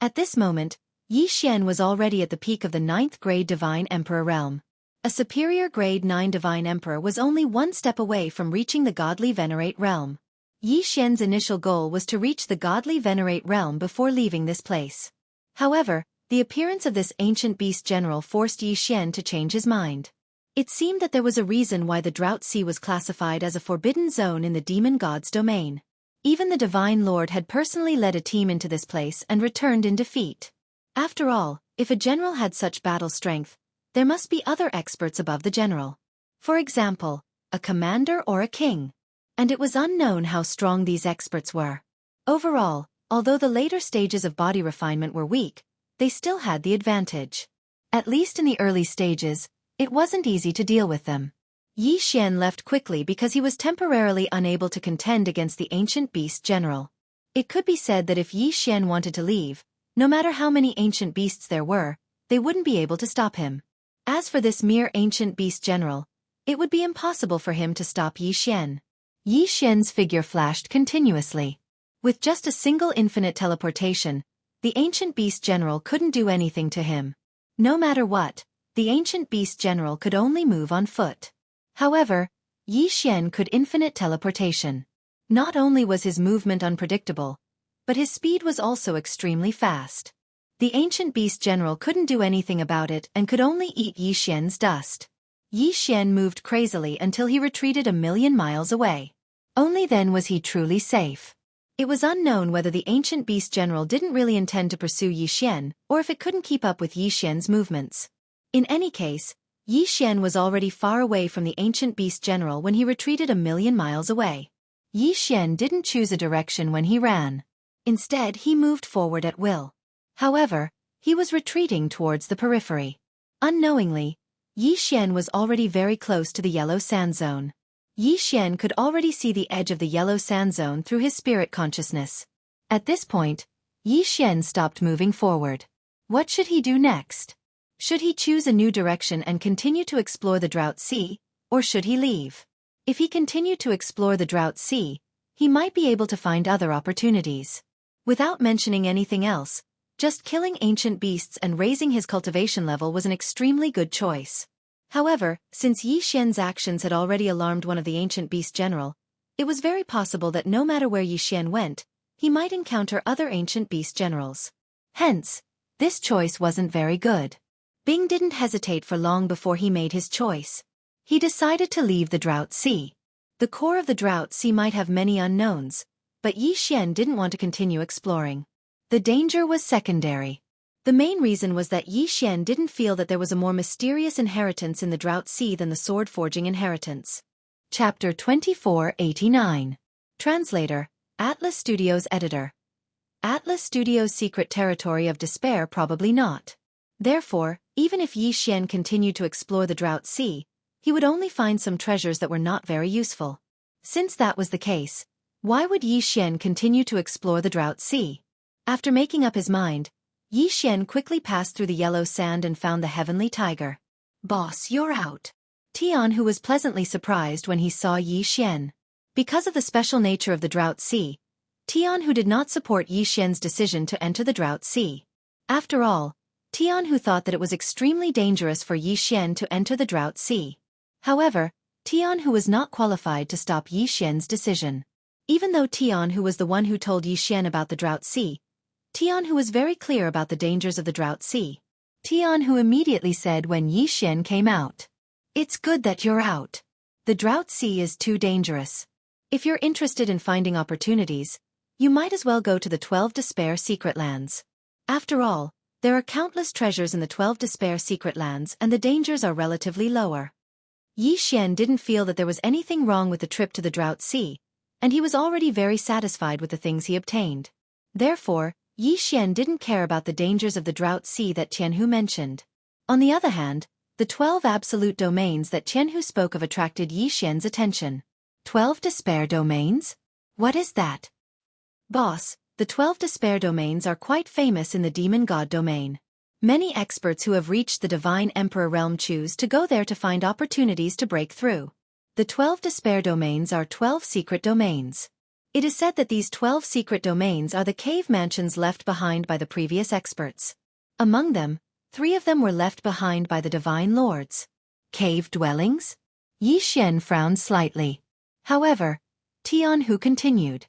At this moment, Yi Xian was already at the peak of the 9th grade Divine Emperor realm. A superior grade 9 Divine Emperor was only one step away from reaching the Godly Venerate realm. Yi Xian's initial goal was to reach the Godly Venerate realm before leaving this place. However, the appearance of this ancient beast general forced Yi Xian to change his mind. It seemed that there was a reason why the Drought Sea was classified as a forbidden zone in the demon god's domain. Even the Divine Lord had personally led a team into this place and returned in defeat. After all, if a general had such battle strength, there must be other experts above the general. For example, a commander or a king. And it was unknown how strong these experts were. Overall, although the later stages of body refinement were weak, they still had the advantage. At least in the early stages, it wasn't easy to deal with them. Yi Xian left quickly because he was temporarily unable to contend against the ancient beast general. It could be said that if Yi Xian wanted to leave, no matter how many ancient beasts there were, they wouldn't be able to stop him. As for this mere ancient beast general, it would be impossible for him to stop Yi Xian. Yi Xian's figure flashed continuously. With just a single infinite teleportation, the ancient beast general couldn't do anything to him. No matter what, the ancient beast general could only move on foot. However, Yi Xian could infinite teleportation. Not only was his movement unpredictable, but his speed was also extremely fast. The ancient beast general couldn't do anything about it and could only eat Yi Xian's dust. Yi Xian moved crazily until he retreated 1,000,000 miles away. Only then was he truly safe. It was unknown whether the ancient beast general didn't really intend to pursue Yi Xian or if it couldn't keep up with Yi Xian's movements. In any case, Yi Xian was already far away from the ancient beast general when he retreated 1,000,000 miles away. Yi Xian didn't choose a direction when he ran. Instead, he moved forward at will. However, he was retreating towards the periphery. Unknowingly, Yi Xian was already very close to the yellow sand zone. Yi Xian could already see the edge of the yellow sand zone through his spirit consciousness. At this point, Yi Xian stopped moving forward. What should he do next? Should he choose a new direction and continue to explore the Drought Sea, or should he leave? If he continued to explore the Drought Sea, he might be able to find other opportunities. Without mentioning anything else, just killing ancient beasts and raising his cultivation level was an extremely good choice. However, since Yi Xian's actions had already alarmed one of the ancient beast general, it was very possible that no matter where Yi Xian went, he might encounter other ancient beast generals. Hence, this choice wasn't very good. Bing didn't hesitate for long before he made his choice. He decided to leave the Drought Sea. The core of the Drought Sea might have many unknowns, but Yi Xian didn't want to continue exploring. The danger was secondary. The main reason was that Yi Xian didn't feel that there was a more mysterious inheritance in the Drought Sea than the sword-forging inheritance. Chapter 2489. Translator, Atlas Studios Editor. Atlas Studios' secret territory of despair? Probably not. Therefore, even if Yi Xian continued to explore the Drought Sea, he would only find some treasures that were not very useful. Since that was the case, why would Yi Xian continue to explore the Drought Sea? After making up his mind, Yi Xian quickly passed through the yellow sand and found the heavenly tiger. "Boss, you're out." Tian, was pleasantly surprised when he saw Yi Xian. Because of the special nature of the Drought Sea, Tian did not support Yi Xian's decision to enter the Drought Sea. After all, Tian thought that it was extremely dangerous for Yi Xian to enter the Drought Sea. However, Tian was not qualified to stop Yi Xian's decision. Even though Tian was the one who told Yi Xian about the Drought Sea, Tian was very clear about the dangers of the Drought Sea. Tian immediately said when Yi Xian came out, "It's good that you're out. The Drought Sea is too dangerous. If you're interested in finding opportunities, you might as well go to the 12 Despair Secret Lands. After all, there are countless treasures in the 12 Despair Secret Lands and the dangers are relatively lower." Yi Xian didn't feel that there was anything wrong with the trip to the Drought Sea, and he was already very satisfied with the things he obtained. Therefore, Yi Xian didn't care about the dangers of the Drought Sea that Jianghu mentioned. On the other hand, the 12 absolute domains that Jianghu spoke of attracted Yi Xian's attention. 12 Despair Domains? What is that? Boss, the 12 Despair Domains are quite famous in the Demon God domain. Many experts who have reached the Divine Emperor realm choose to go there to find opportunities to break through. The 12 Despair Domains are 12 secret domains. It is said that these 12 secret domains are the cave mansions left behind by the previous experts. Among them, 3 of them were left behind by the Divine Lords. Cave dwellings? Yi Xian frowned slightly. However, Tian continued.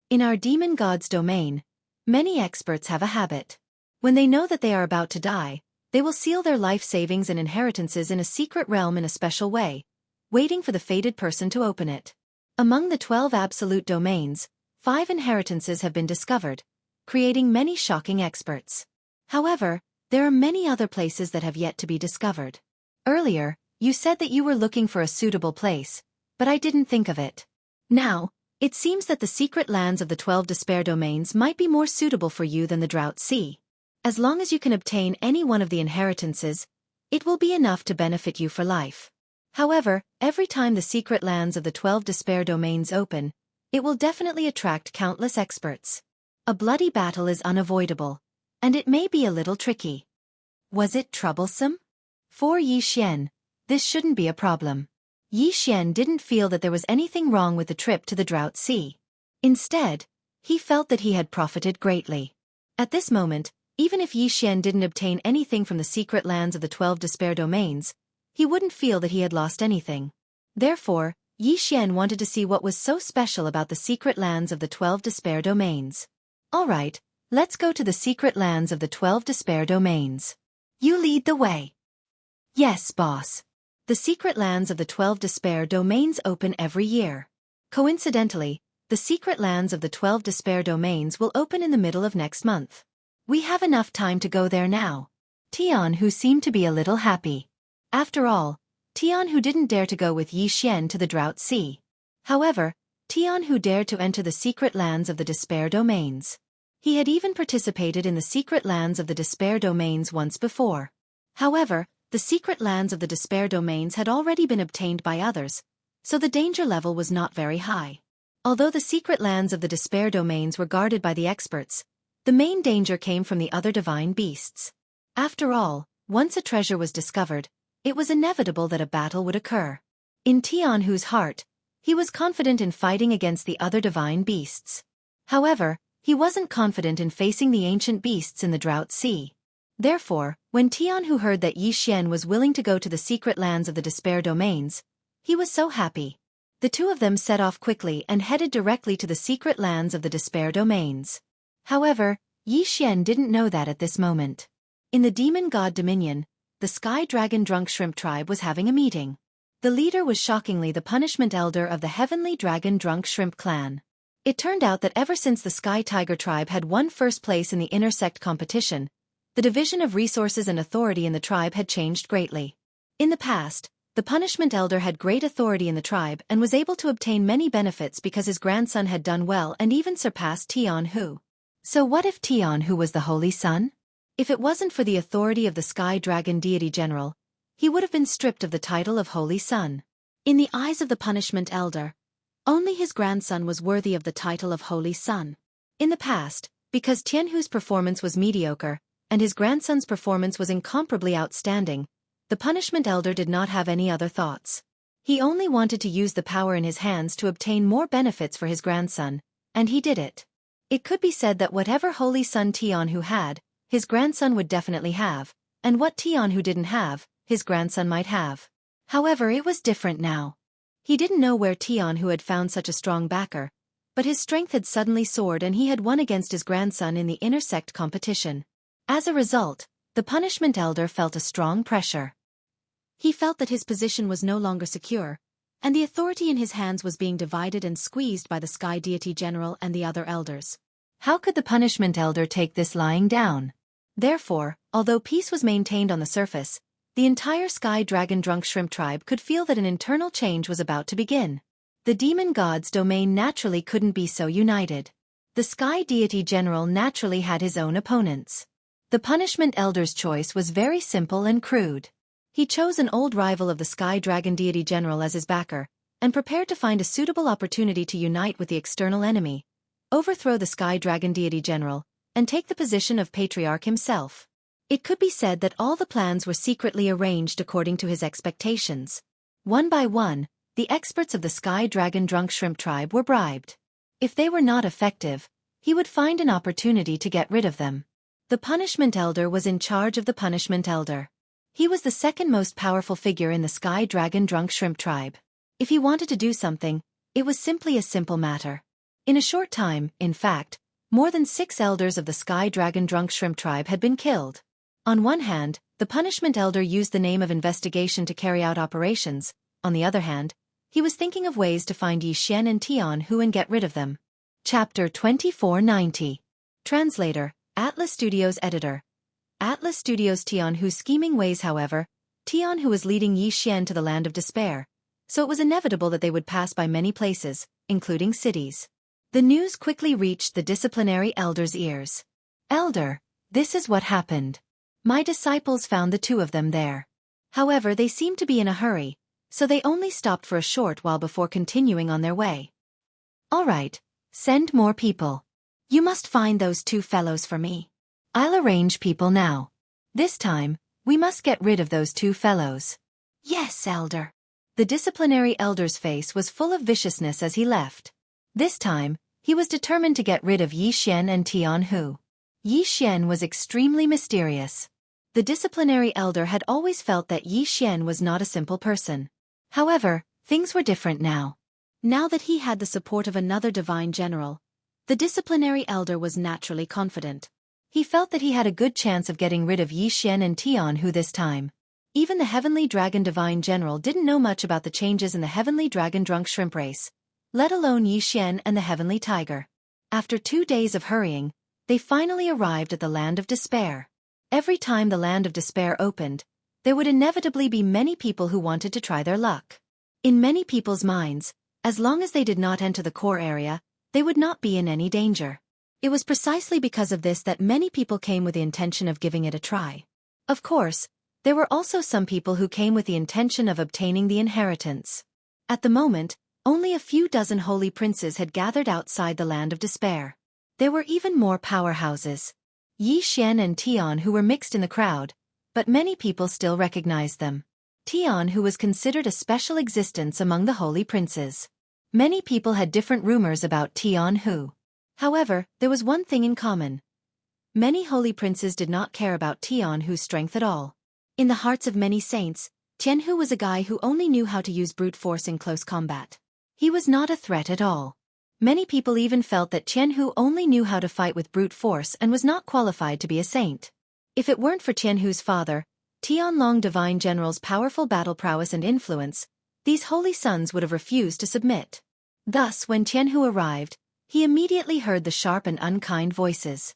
In our Demon God's domain, many experts have a habit. When they know that they are about to die, they will seal their life savings and inheritances in a secret realm in a special way, waiting for the fated person to open it. Among the 12 absolute domains, 5 inheritances have been discovered, creating many shocking experts. However, there are many other places that have yet to be discovered. Earlier, you said that you were looking for a suitable place, but I didn't think of it. Now, it seems that the secret lands of the 12 Despair Domains might be more suitable for you than the Drought Sea. As long as you can obtain any one of the inheritances, it will be enough to benefit you for life. However, every time the secret lands of the 12 Despair Domains open, it will definitely attract countless experts. A bloody battle is unavoidable, and it may be a little tricky. Was it troublesome? For Yi Xian, this shouldn't be a problem. Yi Xian didn't feel that there was anything wrong with the trip to the Drought Sea. Instead, he felt that he had profited greatly. At this moment, even if Yi Xian didn't obtain anything from the secret lands of the 12 Despair Domains, he wouldn't feel that he had lost anything. Therefore, Yi Xian wanted to see what was so special about the secret lands of the 12 Despair Domains. Alright, let's go to the secret lands of the 12 Despair Domains. You lead the way. Yes, boss. The secret lands of the 12 Despair Domains open every year. Coincidentally, the secret lands of the 12 Despair Domains will open in the middle of next month. We have enough time to go there now. Tian seemed to be a little happy. After all, Tian didn't dare to go with Yi Xian to the Drought Sea. However, Tian dared to enter the secret lands of the Despair Domains. He had even participated in the secret lands of the Despair Domains once before. However, the secret lands of the Despair Domains had already been obtained by others, so the danger level was not very high. Although the secret lands of the Despair Domains were guarded by the experts, the main danger came from the other divine beasts. After all, once a treasure was discovered, it was inevitable that a battle would occur. In Tianhu's heart, he was confident in fighting against the other divine beasts. However, he wasn't confident in facing the ancient beasts in the Drought Sea. Therefore, when Tianhu heard that Yi Xian was willing to go to the secret lands of the Despair Domains, he was so happy. The two of them set off quickly and headed directly to the secret lands of the Despair Domains. However, Yi Xian didn't know that at this moment. In the Demon God Dominion, the Sky Dragon Drunk Shrimp Tribe was having a meeting. The leader was shockingly the punishment elder of the Heavenly Dragon Drunk Shrimp clan. It turned out that ever since the Sky Tiger tribe had won first place in the intersect competition, The division of resources and authority in the tribe had changed greatly. In the past, the punishment elder had great authority in the tribe and was able to obtain many benefits because his grandson had done well and even surpassed Jianghu. So what if Jianghu was the holy son? If it wasn't for the authority of the sky dragon deity general, he would have been stripped of the title of holy son. In the eyes of the punishment elder, only his grandson was worthy of the title of holy son. In the past, because Tianhu's performance was mediocre, and his grandson's performance was incomparably outstanding, the punishment elder did not have any other thoughts. He only wanted to use the power in his hands to obtain more benefits for his grandson, and he did it. It could be said that whatever holy son Jianghu had, his grandson would definitely have, and what Jianghu didn't have, his grandson might have. However, it was different now. He didn't know where Jianghu had found such a strong backer, but his strength had suddenly soared and he had won against his grandson in the intersect competition. As a result, the punishment elder felt a strong pressure. He felt that his position was no longer secure, and the authority in his hands was being divided and squeezed by the sky deity general and the other elders. How could the punishment elder take this lying down? Therefore, although peace was maintained on the surface, the entire sky dragon drunk shrimp tribe could feel that an internal change was about to begin. The demon god's domain naturally couldn't be so united. The sky deity general naturally had his own opponents. The punishment elder's choice was very simple and crude. He chose an old rival of the sky dragon deity general as his backer, and prepared to find a suitable opportunity to unite with the external enemy, overthrow the sky dragon deity general, and take the position of patriarch himself. It could be said that all the plans were secretly arranged according to his expectations. One by one, the experts of the sky dragon drunk shrimp tribe were bribed. If they were not effective, he would find an opportunity to get rid of them. The punishment elder was in charge of the punishment elder. He was the second most powerful figure in the sky dragon drunk shrimp tribe. If he wanted to do something, it was simply a simple matter. In a short time, in fact, more than 6 elders of the sky dragon drunk shrimp tribe had been killed. On one hand, the punishment elder used the name of investigation to carry out operations. On the other hand, he was thinking of ways to find Xianxia and Jianghu and get rid of them. Chapter 2490. Translator, Atlas Studios Editor. Atlas Studios. Jianghu's scheming ways. However, Jianghu was leading Xianxia to the land of despair, so it was inevitable that they would pass by many places, including cities. The news quickly reached the disciplinary elder's ears. Elder, this is what happened. My disciples found the 2 of them there. However, they seemed to be in a hurry, so they only stopped for a short while before continuing on their way. All right, send more people. You must find those 2 fellows for me. I'll arrange people now. This time, we must get rid of those 2 fellows. Yes, elder. The disciplinary elder's face was full of viciousness as he left. This time, he was determined to get rid of Xianxia and Jianghu. Xianxia was extremely mysterious. The disciplinary elder had always felt that Xianxia was not a simple person. However, things were different now. Now that he had the support of another divine general, the disciplinary elder was naturally confident. He felt that he had a good chance of getting rid of Xianxia and Jianghu this time. Even the Heavenly Dragon Divine General didn't know much about the changes in the Heavenly Dragon Drunk Shrimp race, let alone Xianxia and the Heavenly Tiger. After 2 days of hurrying, they finally arrived at the Land of Despair. Every time the Land of Despair opened, there would inevitably be many people who wanted to try their luck. In many people's minds, as long as they did not enter the core area, they would not be in any danger. It was precisely because of this that many people came with the intention of giving it a try. Of course, there were also some people who came with the intention of obtaining the inheritance. At the moment, only a few dozen holy princes had gathered outside the Land of Despair. There were even more powerhouses. Xianxia and Jianghu were mixed in the crowd, but many people still recognized them. Jianghu was considered a special existence among the holy princes. Many people had different rumors about Jianghu. However, there was one thing in common. Many holy princes did not care about Jianghu's strength at all. In the hearts of many saints, Jianghu was a guy who only knew how to use brute force in close combat. He was not a threat at all. Many people even felt that Jianghu only knew how to fight with brute force and was not qualified to be a saint. If it weren't for Jianghu's father, Tianlong Divine General's powerful battle prowess and influence, these holy sons would have refused to submit. Thus, when Jianghu arrived, he immediately heard the sharp and unkind voices.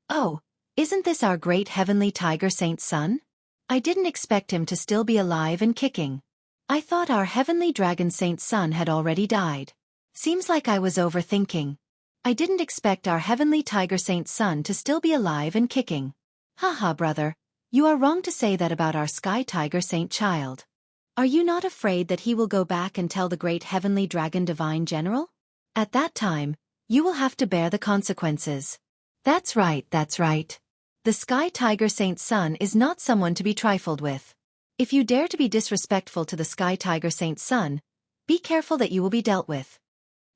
Oh, Isn't this our great heavenly tiger saint's son? I didn't expect him to still be alive and kicking. I thought our heavenly dragon saint's son had already died. Seems like I was overthinking. I didn't expect our heavenly tiger saint's son to still be alive and kicking. Haha, brother, you are wrong to say that about our sky tiger saint child. Are you not afraid that he will go back and tell the great heavenly dragon divine general? At that time, you will have to bear the consequences. That's right, that's right. The sky tiger saint's son is not someone to be trifled with. If you dare to be disrespectful to the sky tiger saint's son, be careful that you will be dealt with.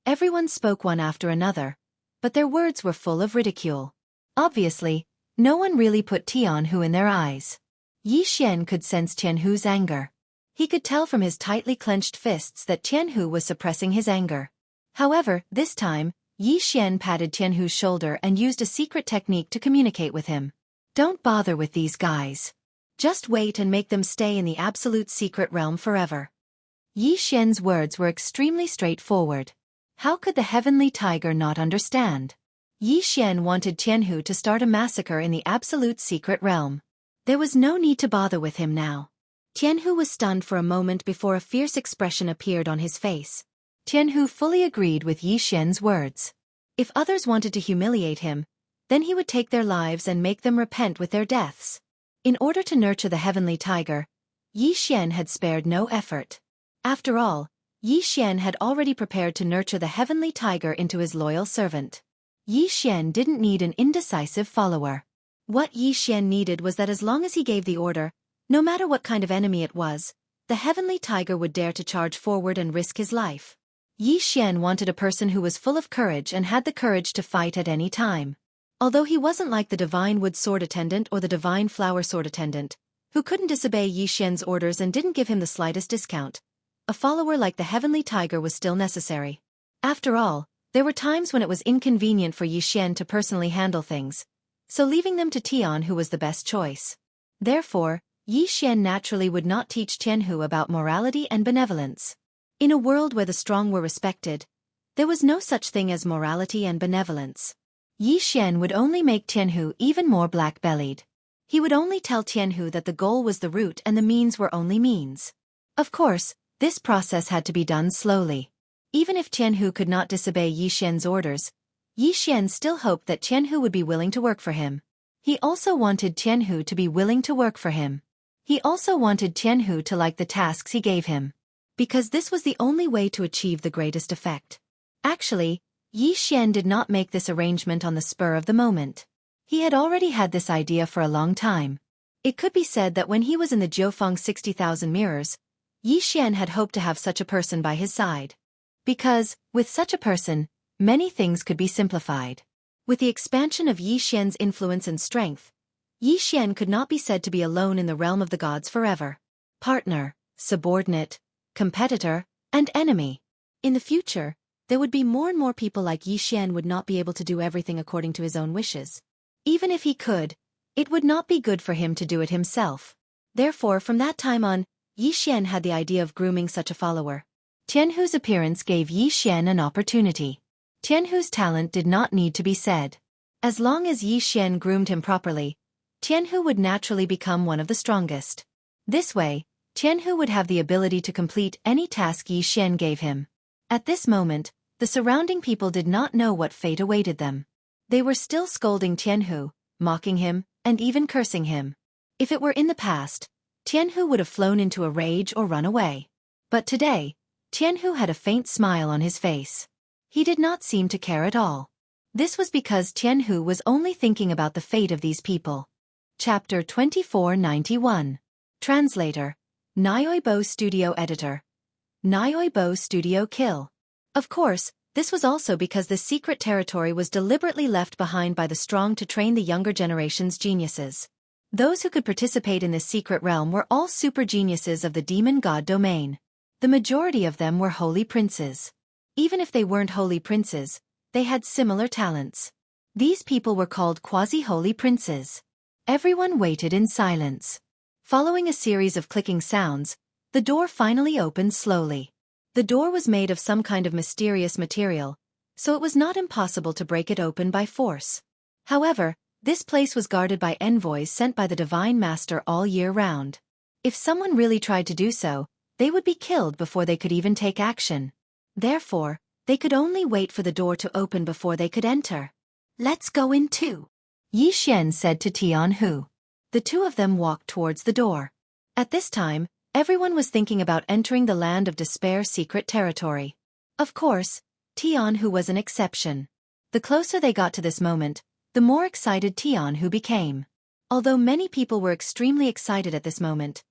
Everyone spoke one after another, but their words were full of ridicule. Obviously, no one really put Tianhu in their eyes. Yi Xian could sense Tianhu's anger. He could tell from his tightly clenched fists that Tianhu was suppressing his anger. However, this time, Yi Xian patted Tianhu's shoulder and used a secret technique to communicate with him. Don't bother with these guys. Just wait and make them stay in the absolute secret realm forever. Yi Xian's words were extremely straightforward. How could the heavenly tiger not understand? Yi Xian wanted Tianhu to start a massacre in the absolute secret realm. There was no need to bother with him now. Tianhu was stunned for a moment before a fierce expression appeared on his face. Tianhu fully agreed with Yi Xian's words. If others wanted to humiliate him, then he would take their lives and make them repent with their deaths. In order to nurture the heavenly tiger, Yi Xian had spared no effort. After all, Yi Xian had already prepared to nurture the heavenly tiger into his loyal servant. Yi Xian didn't need an indecisive follower. What Yi Xian needed was that as long as he gave the order, no matter what kind of enemy it was, the heavenly tiger would dare to charge forward and risk his life. Yi Xian wanted a person who was full of courage and had the courage to fight at any time. Although he wasn't like the divine wood sword attendant or the divine flower sword attendant, who couldn't disobey Yi Xian's orders and didn't give him the slightest discount, a follower like the heavenly tiger was still necessary. After all, there were times when it was inconvenient for Yi Xian to personally handle things, so leaving them to Tian who was the best choice. Therefore, Yi Xian naturally would not teach Tianhu about morality and benevolence. In a world where the strong were respected, there was no such thing as morality and benevolence. Yi Xian would only make Tianhu even more black-bellied. He would only tell Tianhu that the goal was the root and the means were only means. Of course, this process had to be done slowly. Even if Tianhu could not disobey Yi Xian's orders, Yi Xian still hoped that Tianhu would be willing to work for him. He also wanted Tianhu to be willing to work for him. He also wanted Tianhu to like the tasks he gave him, because this was the only way to achieve the greatest effect. Actually, Yi Xian did not make this arrangement on the spur of the moment. He had already had this idea for a long time. It could be said that when he was in the Jiufeng 60,000 mirrors, Yi Xian had hoped to have such a person by his side. Because, with such a person, many things could be simplified. With the expansion of Yi Xian's influence and strength, Yi Xian could not be said to be alone in the realm of the gods forever. Partner, subordinate, competitor, and enemy. In the future, there would be more and more people like Yi Xian would not be able to do everything according to his own wishes. Even if he could, it would not be good for him to do it himself. Therefore, from that time on, Yi Xian had the idea of grooming such a follower. Tianhu's appearance gave Yi Xian an opportunity. Tianhu's talent did not need to be said. As long as Yi Xian groomed him properly, Tianhu would naturally become one of the strongest. This way, Tianhu would have the ability to complete any task Yi Xian gave him. At this moment, the surrounding people did not know what fate awaited them. They were still scolding Tianhu, mocking him, and even cursing him. If it were in the past, Tianhu would have flown into a rage or run away. But today, Tianhu had a faint smile on his face. He did not seem to care at all. This was because Tianhu was only thinking about the fate of these people. Chapter 2491. Translator. Nioibo Studio Editor. Nioibo Studio Kill. Of course, this was also because the secret territory was deliberately left behind by the strong to train the younger generation's geniuses. Those who could participate in this secret realm were all super geniuses of the demon god domain. The majority of them were holy princes. Even if they weren't holy princes, they had similar talents. These people were called quasi-holy princes. Everyone waited in silence. Following a series of clicking sounds, the door finally opened slowly. The door was made of some kind of mysterious material, so it was not impossible to break it open by force. However, This place was guarded by envoys sent by the Divine Master all year round. If someone really tried to do so, they would be killed before they could even take action. Therefore, they could only wait for the door to open before they could enter. Let's go in too, Yixian said to Tianhu. The two of them walked towards the door. At this time, everyone was thinking about entering the Land of Despair secret territory. Of course, Tianhu was an exception. The closer they got to this moment, the more excited Tianhu became. Although many people were extremely excited at this moment,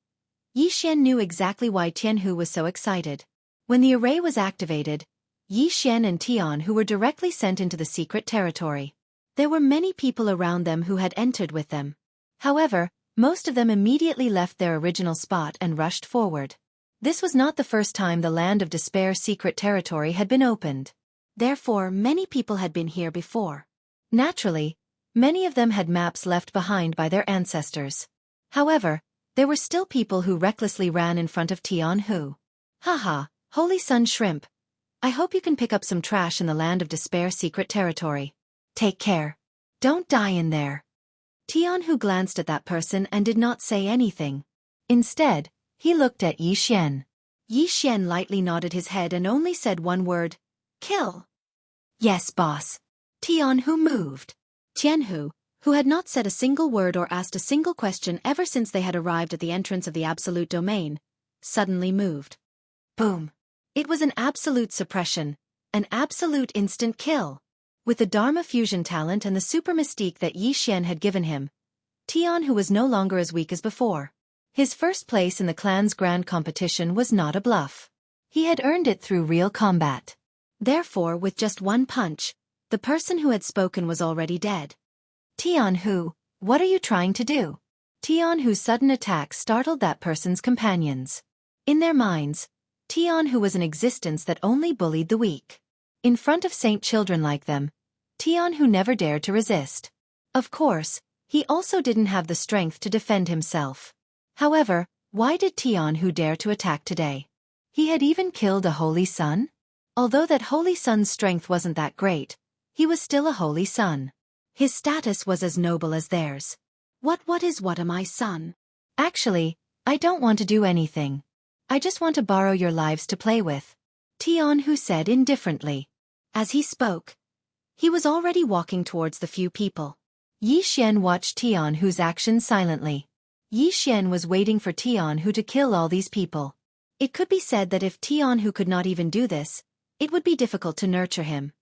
Yixian knew exactly why Tianhu was so excited. When the array was activated, Yixian and Tianhu were directly sent into the secret territory. There were many people around them who had entered with them. However, most of them immediately left their original spot and rushed forward. This was not the first time the Land of Despair secret territory had been opened. Therefore, many people had been here before. Naturally, many of them had maps left behind by their ancestors. However, there were still people who recklessly ran in front of Tianhu. Haha, Holy Sun Shrimp. I hope you can pick up some trash in the Land of Despair secret territory. Take care. Don't die in there. Tianhu glanced at that person and did not say anything. Instead, he looked at Yixian. Yixian lightly nodded his head and only said one word, "Kill." Yes, boss. Tianhu moved. Tianhu, who had not said a single word or asked a single question ever since they had arrived at the entrance of the Absolute Domain, suddenly moved. Boom. It was an absolute suppression, an absolute instant kill. With the Dharma fusion talent and the super mystique that Yixian had given him, Tianhu was no longer as weak as before. His first place in the clan's grand competition was not a bluff. He had earned it through real combat. Therefore, with just one punch, the person who had spoken was already dead. Tianhu, what are you trying to do? Tianhu's sudden attack startled that person's companions. In their minds, Tianhu was an existence that only bullied the weak. In front of saint children like them, Tianhu never dared to resist. Of course, he also didn't have the strength to defend himself. However, why did Tianhu dare to attack today? He had even killed a holy sun? Although that holy sun's strength wasn't that great, he was still a holy sun. His status was as noble as theirs. What am I, son? Actually, I don't want to do anything. I just want to borrow your lives to play with, Tianhu said indifferently. As he spoke, he was already walking towards the few people. Yixian watched Tianhu's actions silently. Yixian was waiting for Tianhu to kill all these people. It could be said that if Tianhu could not even do this, it would be difficult to nurture him.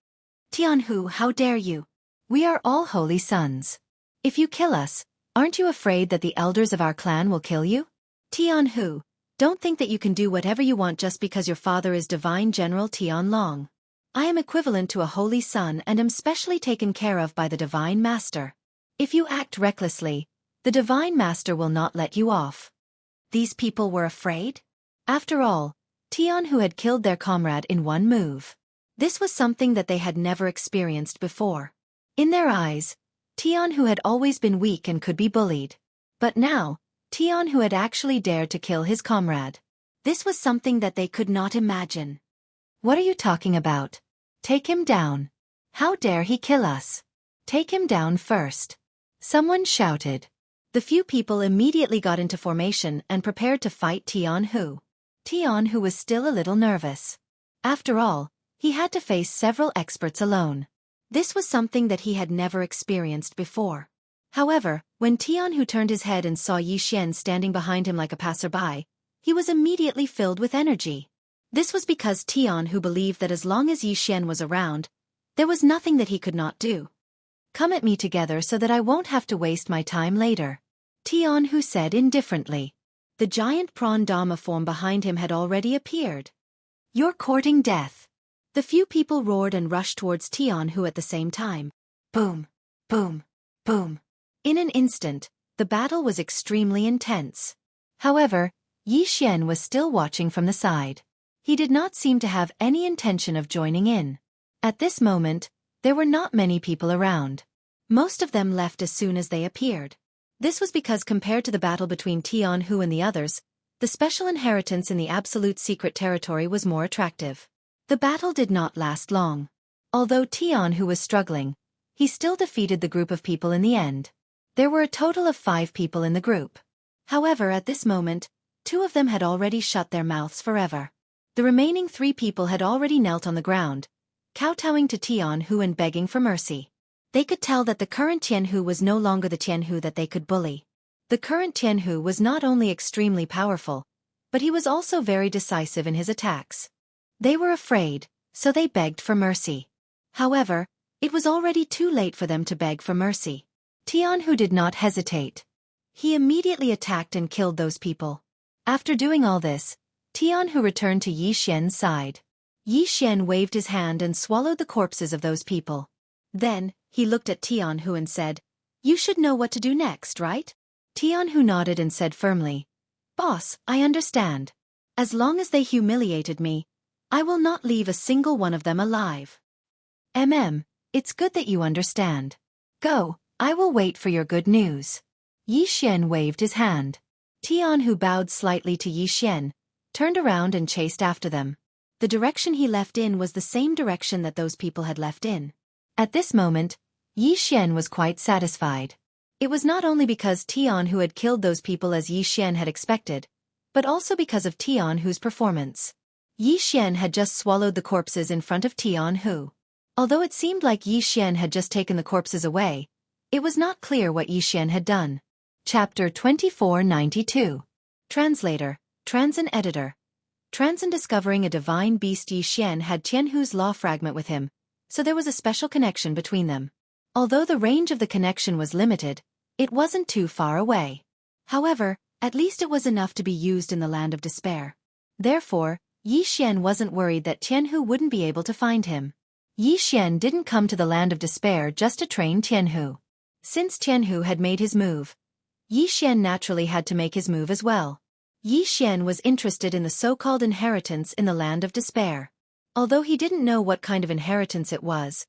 Tianhu, how dare you? We are all holy sons. If you kill us, aren't you afraid that the elders of our clan will kill you? Tianhu, don't think that you can do whatever you want just because your father is Divine General Tianlong. I am equivalent to a holy son and am specially taken care of by the Divine Master. If you act recklessly, the Divine Master will not let you off. These people were afraid? After all, Tianhu had killed their comrade in one move. This was something that they had never experienced before. In their eyes, Tianhu had always been weak and could be bullied. But now, Tianhu had actually dared to kill his comrade. This was something that they could not imagine. What are you talking about? Take him down. How dare he kill us? Take him down first. Someone shouted. The few people immediately got into formation and prepared to fight Tianhu. Tianhu was still a little nervous. After all, he had to face several experts alone. This was something that he had never experienced before. However, when Tianhu turned his head and saw Yixian standing behind him like a passerby, he was immediately filled with energy. This was because Tianhu believed that as long as Yixian was around, there was nothing that he could not do. Come at me together so that I won't have to waste my time later, Tianhu said indifferently. The giant prawn Dharma form behind him had already appeared. You're courting death. The few people roared and rushed towards Tianhu at the same time. Boom, boom, boom. In an instant, the battle was extremely intense. However, Yixian was still watching from the side. He did not seem to have any intention of joining in. At this moment, there were not many people around. Most of them left as soon as they appeared. This was because compared to the battle between Tianhu and the others, the special inheritance in the absolute secret territory was more attractive. The battle did not last long. Although Tianhu was struggling, he still defeated the group of people in the end. There were a total of 5 people in the group. However, at this moment, 2 of them had already shut their mouths forever. The remaining 3 people had already knelt on the ground, kowtowing to Jianghu and begging for mercy. They could tell that the current Jianghu was no longer the Jianghu that they could bully. The current Jianghu was not only extremely powerful, but he was also very decisive in his attacks. They were afraid, so they begged for mercy. However, it was already too late for them to beg for mercy. Jianghu did not hesitate. He immediately attacked and killed those people. After doing all this, Jianghu returned to Yi Xian's side. Yi Xian waved his hand and swallowed the corpses of those people. Then, he looked at Jianghu and said, "You should know what to do next, right?" Jianghu nodded and said firmly, "Boss, I understand. As long as they humiliated me, I will not leave a single one of them alive." It's good that you understand. Go, I will wait for your good news." Yi Xian waved his hand. Jianghu bowed slightly to Yi Xian, turned around and chased after them. The direction he left in was the same direction that those people had left in. At this moment, Yi Xian was quite satisfied. It was not only because Jianghu had killed those people as Yi Xian had expected, but also because of Jianghu's performance. Yi Xian had just swallowed the corpses in front of Jianghu. Although it seemed like Yi Xian had just taken the corpses away, it was not clear what Yi Xian had done. Chapter 2492. Translator, Transin Editor. Transin discovering a divine beast. Yi Xian had Jianghu's law fragment with him, so there was a special connection between them. Although the range of the connection was limited, it wasn't too far away. However, at least it was enough to be used in the Land of Despair. Therefore, Yi Xian wasn't worried that Jianghu wouldn't be able to find him. Yi Xian didn't come to the Land of Despair just to train Jianghu. Since Jianghu had made his move, Yi Xian naturally had to make his move as well. Yi Xian was interested in the so-called inheritance in the Land of Despair. Although he didn't know what kind of inheritance it was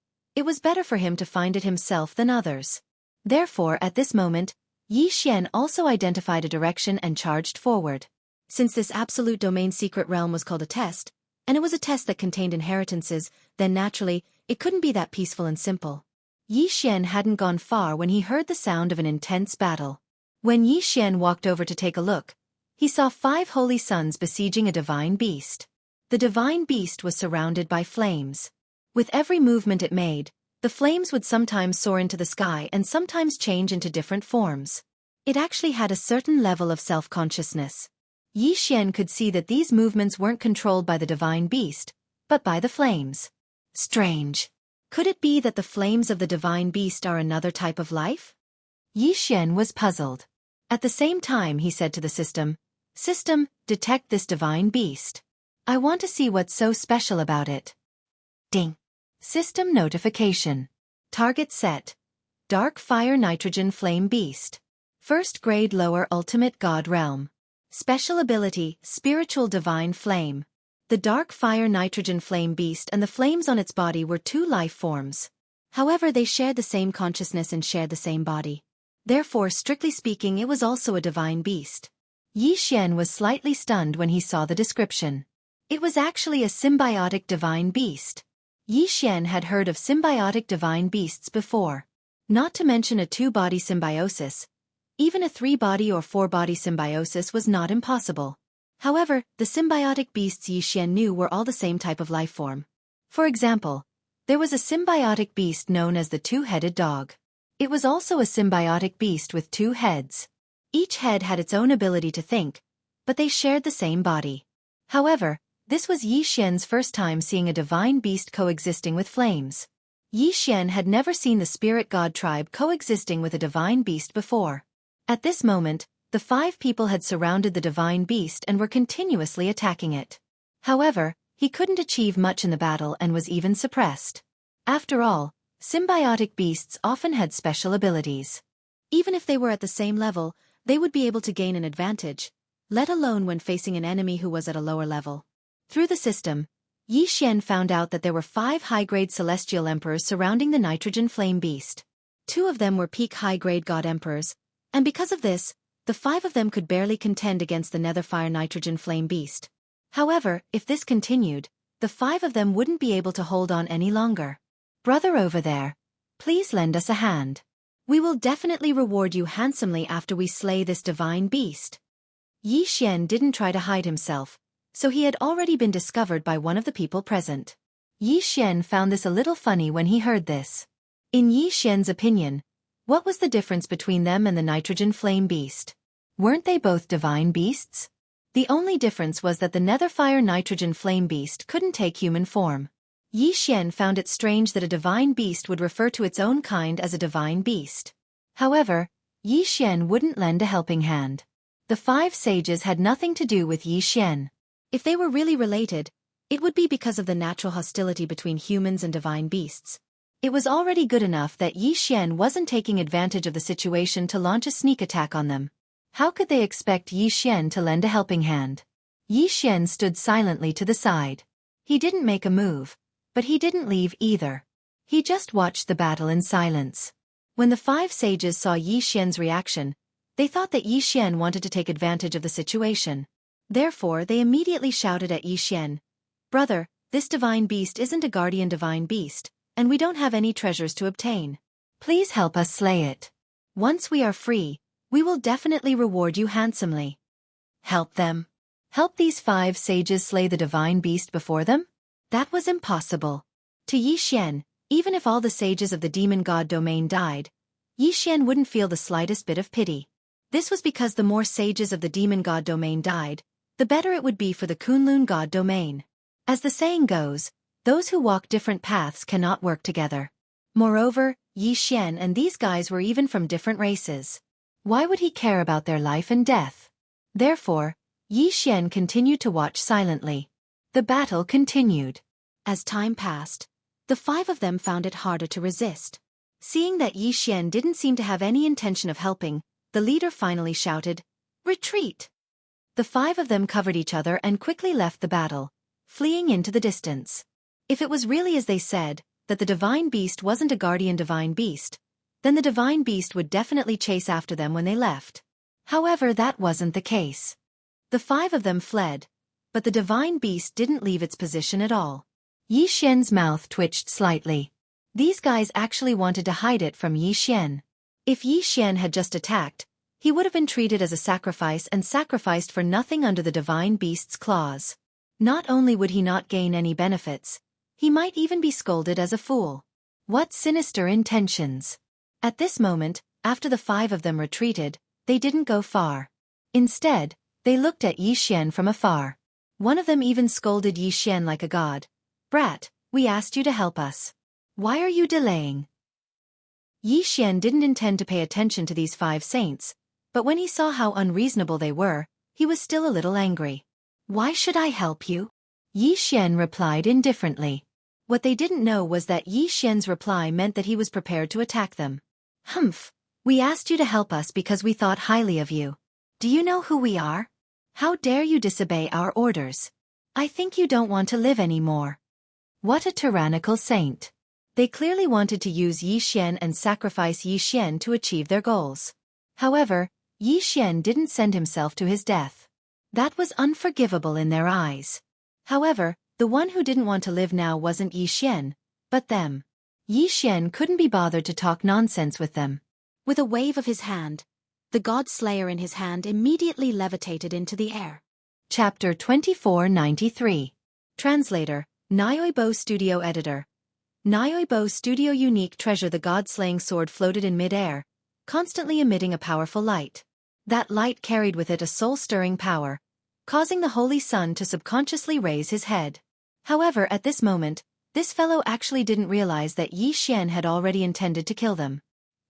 better for him to find it himself than others. Therefore, at this moment, Yi Xian also identified a direction and charged forward. Since this absolute domain secret realm was called a test, and it was a test that contained inheritances, then naturally, it couldn't be that peaceful and simple. Yi Xian hadn't gone far when he heard the sound of an intense battle. When Yi Xian walked over to take a look, he saw 5 holy sons besieging a divine beast. The divine beast was surrounded by flames. With every movement it made, the flames would sometimes soar into the sky and sometimes change into different forms. It actually had a certain level of self-consciousness. Yi Xian could see that these movements weren't controlled by the divine beast, but by the flames. Strange. Could it be that the flames of the divine beast are another type of life? Yi Xian was puzzled. At the same time he said to the system, "System, detect this divine beast. I want to see what's so special about it." Ding. System notification. Target set. Dark Fire Nitrogen Flame Beast. First grade lower ultimate god realm. Special ability, Spiritual Divine Flame. The Dark Fire Nitrogen Flame Beast and the flames on its body were 2 life forms. However, they shared the same consciousness and shared the same body. Therefore, strictly speaking, it was also a divine beast. Yi Xian was slightly stunned when he saw the description. It was actually a symbiotic divine beast. Yi Xian had heard of symbiotic divine beasts before. Not to mention a 2-body symbiosis. Even a 3-body or 4-body symbiosis was not impossible. However, the symbiotic beasts Yi Xian knew were all the same type of life form. For example, there was a symbiotic beast known as the 2-headed dog. It was also a symbiotic beast with 2 heads. Each head had its own ability to think, but they shared the same body. However, this was Yi Xian's first time seeing a divine beast coexisting with flames. Yi Xian had never seen the spirit god tribe coexisting with a divine beast before. At this moment, the 5 people had surrounded the divine beast and were continuously attacking it. However, he couldn't achieve much in the battle and was even suppressed. After all, symbiotic beasts often had special abilities. Even if they were at the same level, they would be able to gain an advantage, let alone when facing an enemy who was at a lower level. Through the system, Yi Xian found out that there were 5 high-grade celestial emperors surrounding the nitrogen flame beast. 2 of them were peak high-grade god emperors, and because of this, the 5 of them could barely contend against the netherfire nitrogen flame beast. However, if this continued, the 5 of them wouldn't be able to hold on any longer. "Brother over there, Please lend us a hand. We will definitely reward you handsomely after we slay this divine beast. Yi Xian didn't try to hide himself, so he had already been discovered by one of the people present. Yi Xian found this a little funny when he heard this. In Yi Xian's opinion, what was the difference between them and the nitrogen flame beast? Weren't they both divine beasts? The only difference was that the netherfire nitrogen flame beast couldn't take human form. Yi Xian found it strange that a divine beast would refer to its own kind as a divine beast. However, Yi Xian wouldn't lend a helping hand. The 5 sages had nothing to do with Yi Xian. If they were really related, it would be because of the natural hostility between humans and divine beasts. It was already good enough that Yi Xian wasn't taking advantage of the situation to launch a sneak attack on them. How could they expect Yi Xian to lend a helping hand? Yi Xian stood silently to the side. He didn't make a move, but he didn't leave either. He just watched the battle in silence. When the 5 sages saw Yi Xian's reaction, they thought that Yi Xian wanted to take advantage of the situation. Therefore, they immediately shouted at Yi Xian, "Brother, this divine beast isn't a guardian divine beast, and we don't have any treasures to obtain. Please help us slay it. Once we are free, we will definitely reward you handsomely." Help them? Help these 5 sages slay the divine beast before them? That was impossible. To Yi Xian, even if all the sages of the demon god domain died, Yi Xian wouldn't feel the slightest bit of pity. This was because the more sages of the demon god domain died, the better it would be for the Kunlun god domain. As the saying goes, those who walk different paths cannot work together. Moreover, Yi Xian and these guys were even from different races. Why would he care about their life and death? Therefore, Yi Xian continued to watch silently. The battle continued. As time passed, the 5 of them found it harder to resist. Seeing that Yi Xian didn't seem to have any intention of helping, the leader finally shouted, "Retreat!" The 5 of them covered each other and quickly left the battle, fleeing into the distance. If it was really as they said, that the divine beast wasn't a guardian divine beast, then the divine beast would definitely chase after them when they left. However, that wasn't the case. The 5 of them fled, but the divine beast didn't leave its position at all. Yi Xian's mouth twitched slightly. These guys actually wanted to hide it from Yi Xian. If Yi Xian had just attacked, he would have been treated as a sacrifice and sacrificed for nothing under the divine beast's claws. Not only would he not gain any benefits, he might even be scolded as a fool. What sinister intentions! At this moment, after the 5 of them retreated, they didn't go far. Instead, they looked at Yi Xian from afar. One of them even scolded Yi Xian like a god. "Brat, we asked you to help us. Why are you delaying?" Yi Xian didn't intend to pay attention to these 5 saints, but when he saw how unreasonable they were, he was still a little angry. "Why should I help you?" Yi Xian replied indifferently. What they didn't know was that Yi Xian's reply meant that he was prepared to attack them. "Humph! We asked you to help us because we thought highly of you. Do you know who we are? How dare you disobey our orders? I think you don't want to live anymore." What a tyrannical saint. They clearly wanted to use Yi Xian and sacrifice Yi Xian to achieve their goals. However, Yi Xian didn't send himself to his death. That was unforgivable in their eyes. However, the one who didn't want to live now wasn't Yi Xian, but them. Yi Xian couldn't be bothered to talk nonsense with them. With a wave of his hand, the god slayer in his hand immediately levitated into the air. Chapter 2493. Translator, Nyoibo Studio Editor. Nyoibo Studio Unique Treasure. The god-slaying sword floated in mid-air, constantly emitting a powerful light. That light carried with it a soul-stirring power, causing the holy sun to subconsciously raise his head. However, at this moment, this fellow actually didn't realize that Yi Xian had already intended to kill them.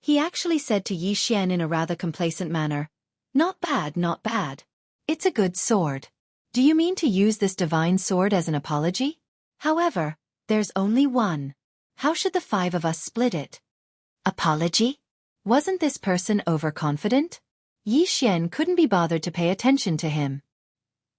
He actually said to Yi Xian in a rather complacent manner, "Not bad, not bad. It's a good sword. Do you mean to use this divine sword as an apology? However, there's only one. How should the 5 of us split it?" Apology? Wasn't this person overconfident? Yi Xian couldn't be bothered to pay attention to him.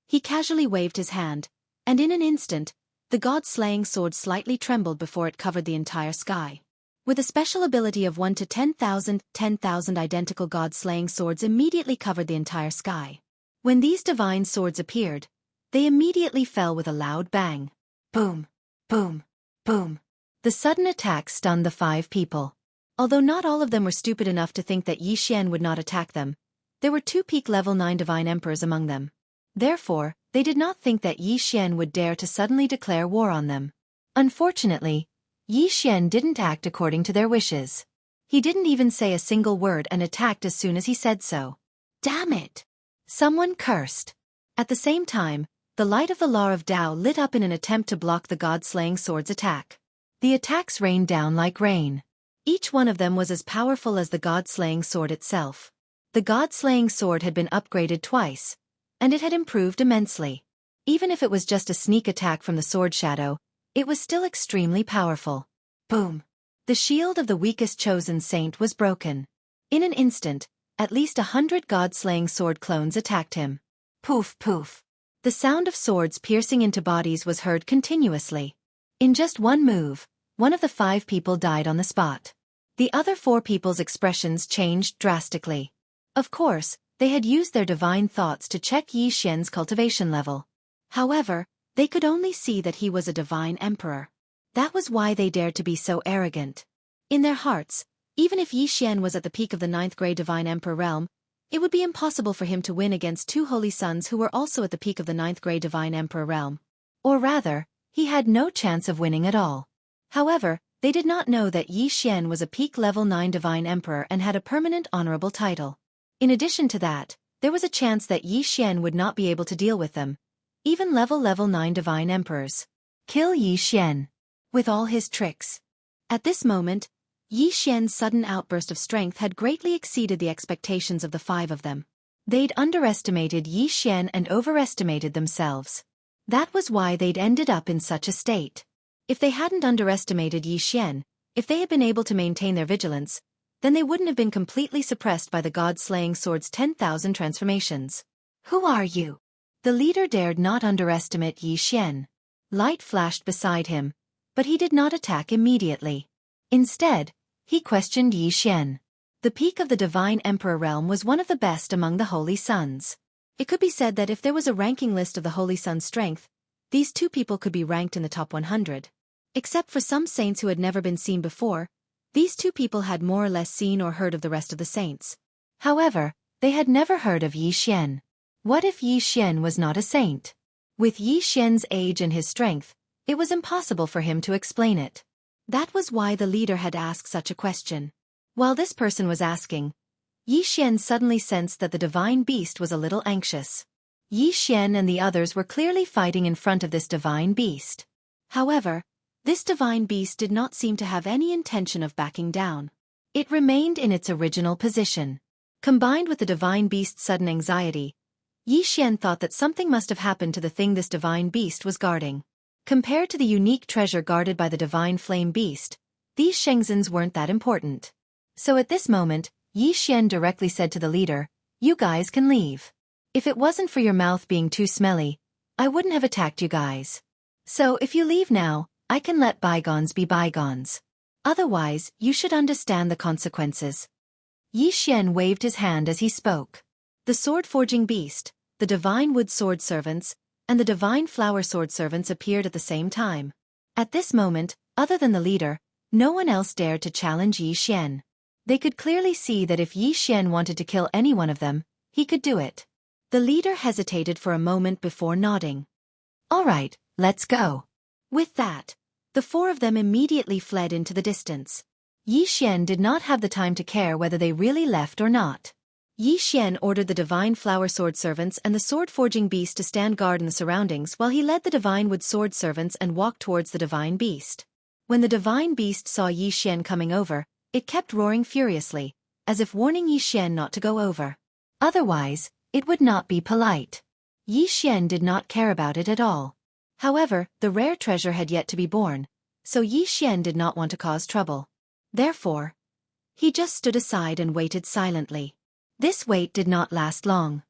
He casually waved his hand, and in an instant, the god-slaying sword slightly trembled before it covered the entire sky. With a special ability of 1 to 10,000 identical god-slaying swords immediately covered the entire sky. When these divine swords appeared, they immediately fell with a loud bang. Boom, boom, boom. The sudden attack stunned the 5 people. Although not all of them were stupid enough to think that Xian would not attack them, there were 2 peak level 9 divine emperors among them. Therefore, they did not think that Xian would dare to suddenly declare war on them. Unfortunately, Xian didn't act according to their wishes. He didn't even say a single word and attacked as soon as he said so. Damn it! Someone cursed. At the same time, the light of the Law of Tao lit up in an attempt to block the god-slaying sword's attack. The attacks rained down like rain. Each one of them was as powerful as the god-slaying sword itself. The god-slaying sword had been upgraded twice, and it had improved immensely. Even if it was just a sneak attack from the sword shadow, it was still extremely powerful. Boom! The shield of the weakest chosen saint was broken. In an instant, at least 100 god-slaying sword clones attacked him. Poof poof! The sound of swords piercing into bodies was heard continuously. In just one move, one of the 5 people died on the spot. The other 4 people's expressions changed drastically. Of course, they had used their divine thoughts to check Xian's cultivation level. However, they could only see that he was a divine emperor. That was why they dared to be so arrogant. In their hearts, even if Xian was at the peak of the 9th grade divine emperor realm, it would be impossible for him to win against 2 holy sons who were also at the peak of the 9th grade divine emperor realm. Or rather, he had no chance of winning at all. However, they did not know that Xian was a peak level 9 divine emperor and had a permanent honorable title. In addition to that, there was a chance that Xian would not be able to deal with them, even level 9 divine emperors. Kill Xian. With all his tricks. At this moment, Xian's sudden outburst of strength had greatly exceeded the expectations of the 5 of them. They'd underestimated Xian and overestimated themselves. That was why they'd ended up in such a state. If they hadn't underestimated Xian, if they had been able to maintain their vigilance, then they wouldn't have been completely suppressed by the god-slaying sword's 10,000 transformations. Who are you? The leader dared not underestimate Xian. Light flashed beside him, but he did not attack immediately. Instead, he questioned Xian. The peak of the divine emperor realm was one of the best among the holy sons. It could be said that if there was a ranking list of the holy sons' strength, these 2 people could be ranked in the top 100. Except for some saints who had never been seen before, these 2 people had more or less seen or heard of the rest of the saints. However, they had never heard of Xian. What if Xian was not a saint? With Xian's age and his strength, it was impossible for him to explain it. That was why the leader had asked such a question. While this person was asking, Xian suddenly sensed that the divine beast was a little anxious. Xian and the others were clearly fighting in front of this divine beast. However, this divine beast did not seem to have any intention of backing down. It remained in its original position. Combined with the divine beast's sudden anxiety, Xian thought that something must have happened to the thing this divine beast was guarding. Compared to the unique treasure guarded by the divine flame beast, these shengzens weren't that important. So at this moment, Xian directly said to the leader, "You guys can leave. If it wasn't for your mouth being too smelly, I wouldn't have attacked you guys. So if you leave now, I can let bygones be bygones. Otherwise, you should understand the consequences." Xian waved his hand as he spoke. The sword-forging beast, the divine wood sword servants, and the divine flower sword servants appeared at the same time. At this moment, other than the leader, no one else dared to challenge Xian. They could clearly see that if Xian wanted to kill any one of them, he could do it. The leader hesitated for a moment before nodding. "All right, let's go." With that, the 4 of them immediately fled into the distance. Xian did not have the time to care whether they really left or not. Xian ordered the divine flower sword servants and the sword-forging beast to stand guard in the surroundings while he led the divine wood sword servants and walked towards the divine beast. When the divine beast saw Xian coming over, it kept roaring furiously, as if warning Xian not to go over. Otherwise, it would not be polite. Xian did not care about it at all. However, the rare treasure had yet to be born, so Xian did not want to cause trouble. Therefore, he just stood aside and waited silently. This wait did not last long.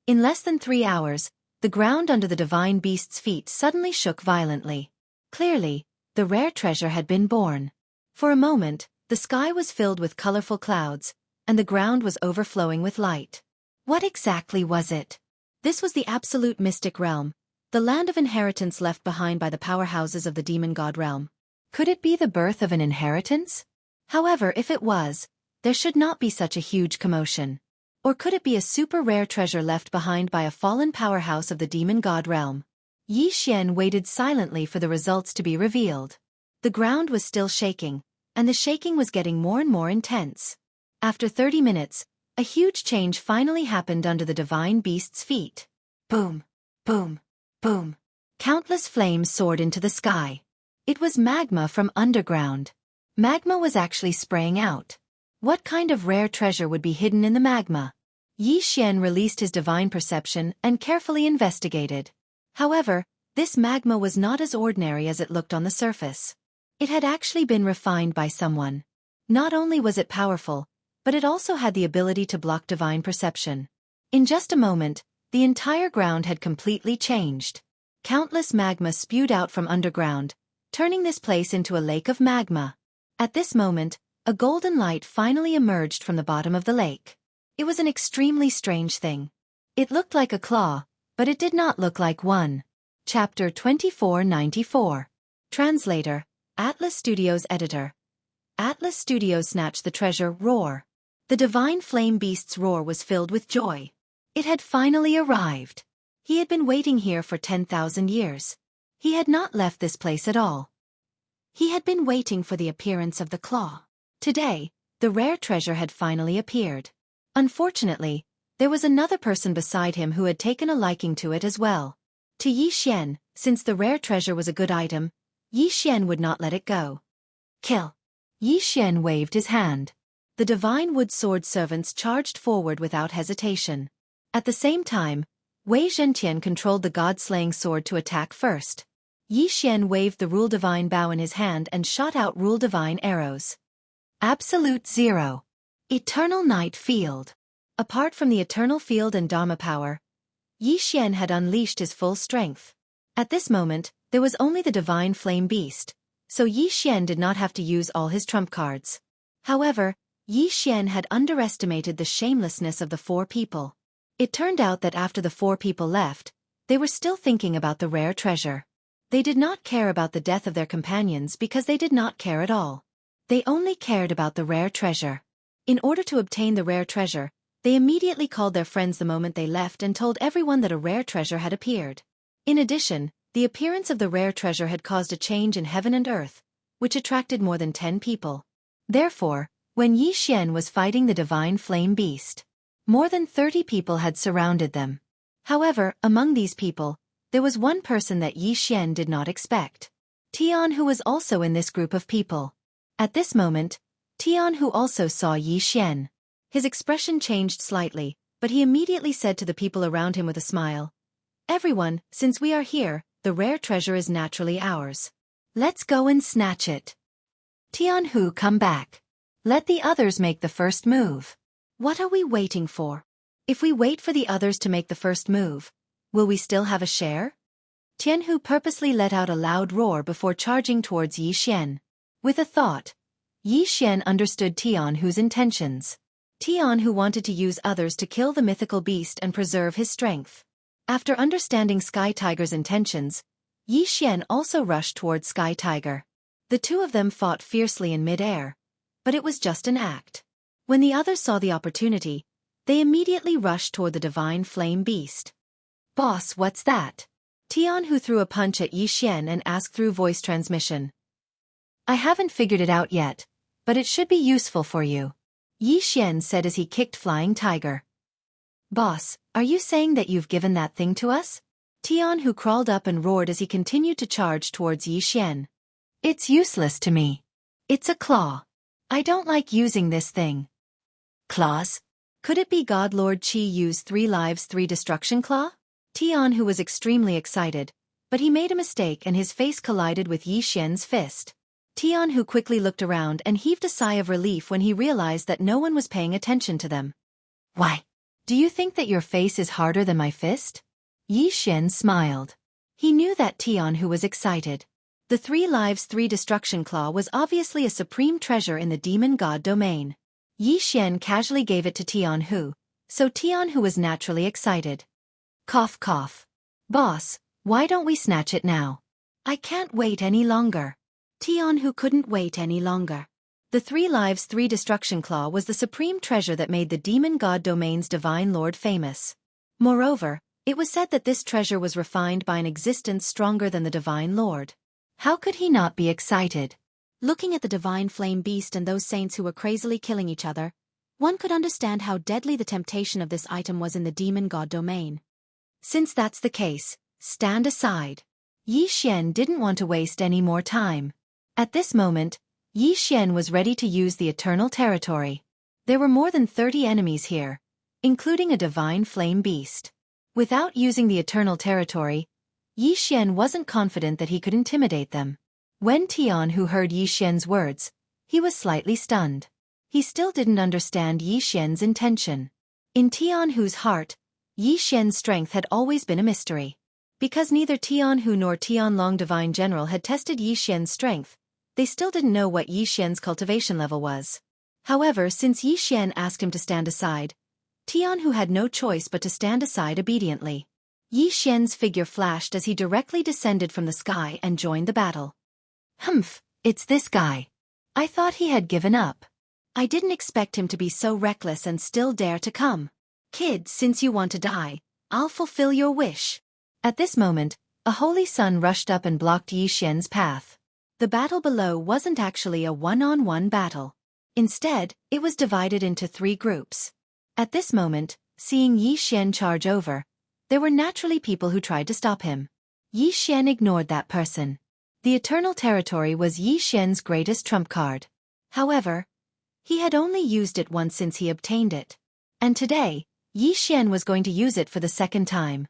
In less than 3 hours, the ground under the divine beast's feet suddenly shook violently. Clearly, the rare treasure had been born. For a moment, the sky was filled with colorful clouds, and the ground was overflowing with light. What exactly was it? This was the absolute mystic realm, the land of inheritance left behind by the powerhouses of the demon god realm. Could it be the birth of an inheritance? However, if it was, there should not be such a huge commotion. Or could it be a super rare treasure left behind by a fallen powerhouse of the demon god realm? Yi Xian waited silently for the results to be revealed. The ground was still shaking, and the shaking was getting more and more intense. After 30 minutes, a huge change finally happened under the divine beast's feet. Boom, boom, boom. Countless flames soared into the sky. It was magma from underground. Magma was actually spraying out. What kind of rare treasure would be hidden in the magma? Yi Xian released his divine perception and carefully investigated. However, this magma was not as ordinary as it looked on the surface. It had actually been refined by someone. Not only was it powerful, but it also had the ability to block divine perception. In just a moment, the entire ground had completely changed. Countless magma spewed out from underground, turning this place into a lake of magma. At this moment, a golden light finally emerged from the bottom of the lake. It was an extremely strange thing. It looked like a claw, but it did not look like one. Chapter 2494. Translator, Atlas Studios Editor. Atlas Studios snatched the treasure, roar. The divine flame beast's roar was filled with joy. It had finally arrived. He had been waiting here for 10,000 years. He had not left this place at all. He had been waiting for the appearance of the claw. Today, the rare treasure had finally appeared. Unfortunately, there was another person beside him who had taken a liking to it as well. To Yi Xian, since the rare treasure was a good item, Yi Xian would not let it go. Kill! Yi Xian waved his hand. The divine wood sword servants charged forward without hesitation. At the same time, Wei Zhentian controlled the god-slaying sword to attack first. Yi Xian waved the Rule Divine bow in his hand and shot out Rule Divine arrows. Absolute Zero. Eternal Night Field. Apart from the Eternal Field and Dharma power, Yi Xian had unleashed his full strength. At this moment, there was only the divine flame beast, so Yi Xian did not have to use all his trump cards. However, Yi Xian had underestimated the shamelessness of the four people. It turned out that after the four people left, they were still thinking about the rare treasure. They did not care about the death of their companions because they did not care at all. They only cared about the rare treasure. In order to obtain the rare treasure, they immediately called their friends the moment they left and told everyone that a rare treasure had appeared. In addition, the appearance of the rare treasure had caused a change in heaven and earth, which attracted more than 10 people. Therefore, when Yi Xian was fighting the divine flame beast, more than 30 people had surrounded them. However, among these people, there was one person that Yi Xian did not expect. Tian, who was also in this group of people. At this moment, Tian, who also saw Yi Xian. His expression changed slightly, but he immediately said to the people around him with a smile, "Everyone, since we are here, the rare treasure is naturally ours. Let's go and snatch it." Tianhu, come back. Let the others make the first move. What are we waiting for? If we wait for the others to make the first move, will we still have a share? Tianhu purposely let out a loud roar before charging towards Yi Xian. With a thought, Yi Xian understood Tianhu's intentions. Tianhu wanted to use others to kill the mythical beast and preserve his strength. After understanding Sky Tiger's intentions, Yi Xian also rushed towards Sky Tiger. The two of them fought fiercely in mid-air, but it was just an act. When the others saw the opportunity, they immediately rushed toward the divine flame beast. "Boss, what's that?" Tianhu threw a punch at Yi Xian and asked through voice transmission. "I haven't figured it out yet, but it should be useful for you," Yi Xian said as he kicked Flying Tiger. "Boss, are you saying that you've given that thing to us?" Tianhu crawled up and roared as he continued to charge towards Yi Xian. "It's useless to me. It's a claw. I don't like using this thing." Claws? Could it be God Lord Qi use 3 lives 3 destruction claw? Tianhu was extremely excited, but he made a mistake and his face collided with Yi Xian's fist. Tianhu quickly looked around and heaved a sigh of relief when he realized that no one was paying attention to them. "Why? Do you think that your face is harder than my fist?" Yi Xian smiled. He knew that Tianhu was excited. The 3 lives 3 destruction claw was obviously a supreme treasure in the demon god domain. Yi Xian casually gave it to Tianhu, so Tianhu was naturally excited. Cough cough. "Boss, why don't we snatch it now? I can't wait any longer." Jianghu couldn't wait any longer. The 3 lives 3 destruction claw was the supreme treasure that made the demon god domain's divine lord famous. Moreover, it was said that this treasure was refined by an existence stronger than the divine lord. How could he not be excited? Looking at the divine flame beast and those saints who were crazily killing each other, one could understand how deadly the temptation of this item was in the demon god domain. Since that's the case, stand aside. Yi Xian didn't want to waste any more time. At this moment, Yi Xian was ready to use the eternal territory. There were more than 30 enemies here, including a divine flame beast. Without using the eternal territory, Yi Xian wasn't confident that he could intimidate them. When Jianghu heard Yi Xian's words, he was slightly stunned. He still didn't understand Yi Xian's intention. In Jianghu's heart, Yi Xian's strength had always been a mystery. Because neither Jianghu nor Tianlong Divine General had tested Yi Xian's strength, they still didn't know what Yi Xian's cultivation level was. However, since Yi Xian asked him to stand aside, Jianghu had no choice but to stand aside obediently. Yi Xian's figure flashed as he directly descended from the sky and joined the battle. Humph, it's this guy. I thought he had given up. I didn't expect him to be so reckless and still dare to come. Kid, since you want to die, I'll fulfill your wish. At this moment, a holy sun rushed up and blocked Yi Xian's path. The battle below wasn't actually a one-on-one battle. Instead, it was divided into 3 groups. At this moment, seeing Yi Xian charge over, there were naturally people who tried to stop him. Yi Xian ignored that person. The eternal territory was Yi Xian's greatest trump card. However, he had only used it once since he obtained it. And today, Yi Xian was going to use it for the second time.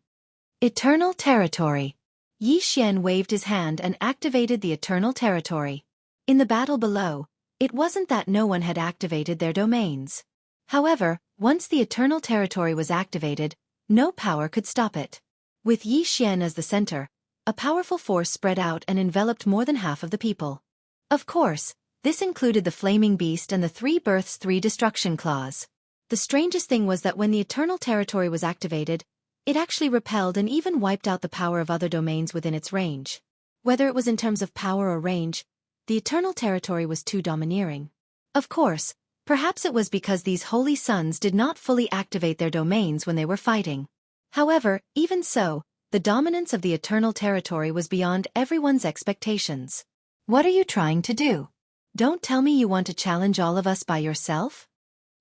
Eternal territory. Yi Xian waved his hand and activated the eternal territory. In the battle below, it wasn't that no one had activated their domains. However, once the eternal territory was activated, no power could stop it. With Yi Xian as the center, a powerful force spread out and enveloped more than half of the people. Of course, this included the flaming beast and the 3 births 3 destruction claws. The strangest thing was that when the eternal territory was activated, it actually repelled and even wiped out the power of other domains within its range. Whether it was in terms of power or range, the eternal territory was too domineering. Of course, perhaps it was because these holy sons did not fully activate their domains when they were fighting. However, even so, the dominance of the eternal territory was beyond everyone's expectations. What are you trying to do? Don't tell me you want to challenge all of us by yourself?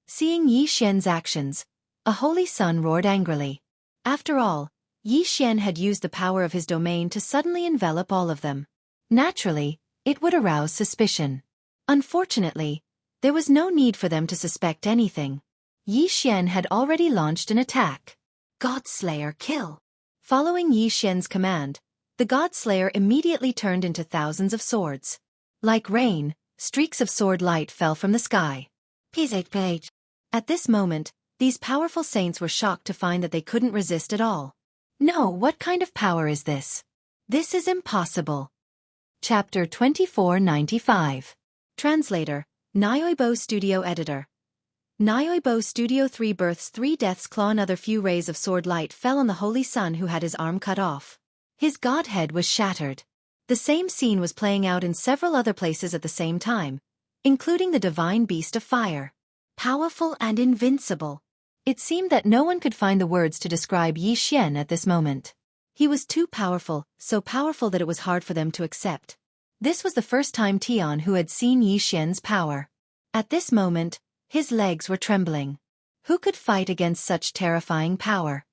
Seeing Yi Xian's actions, a holy son roared angrily. After all, Yi Xian had used the power of his domain to suddenly envelop all of them. Naturally, it would arouse suspicion. Unfortunately, there was no need for them to suspect anything. Yi Xian had already launched an attack. Godslayer kill. Following Yi Xian's command, the Godslayer immediately turned into thousands of swords. Like rain, streaks of sword light fell from the sky. Page. At this moment, these powerful saints were shocked to find that they couldn't resist at all. No, what kind of power is this? This is impossible. Chapter 2495. Translator, Nyoibo Studio Editor. Nyoibo Studio 3 births 3 deaths claw. Another few rays of sword light fell on the holy son who had his arm cut off. His godhead was shattered. The same scene was playing out in several other places at the same time, including the divine beast of fire. Powerful and invincible. It seemed that no one could find the words to describe Yi Xian at this moment. He was too powerful, so powerful that it was hard for them to accept. This was the first time Tianhu had seen Yi Xian's power. At this moment, his legs were trembling. Who could fight against such terrifying power?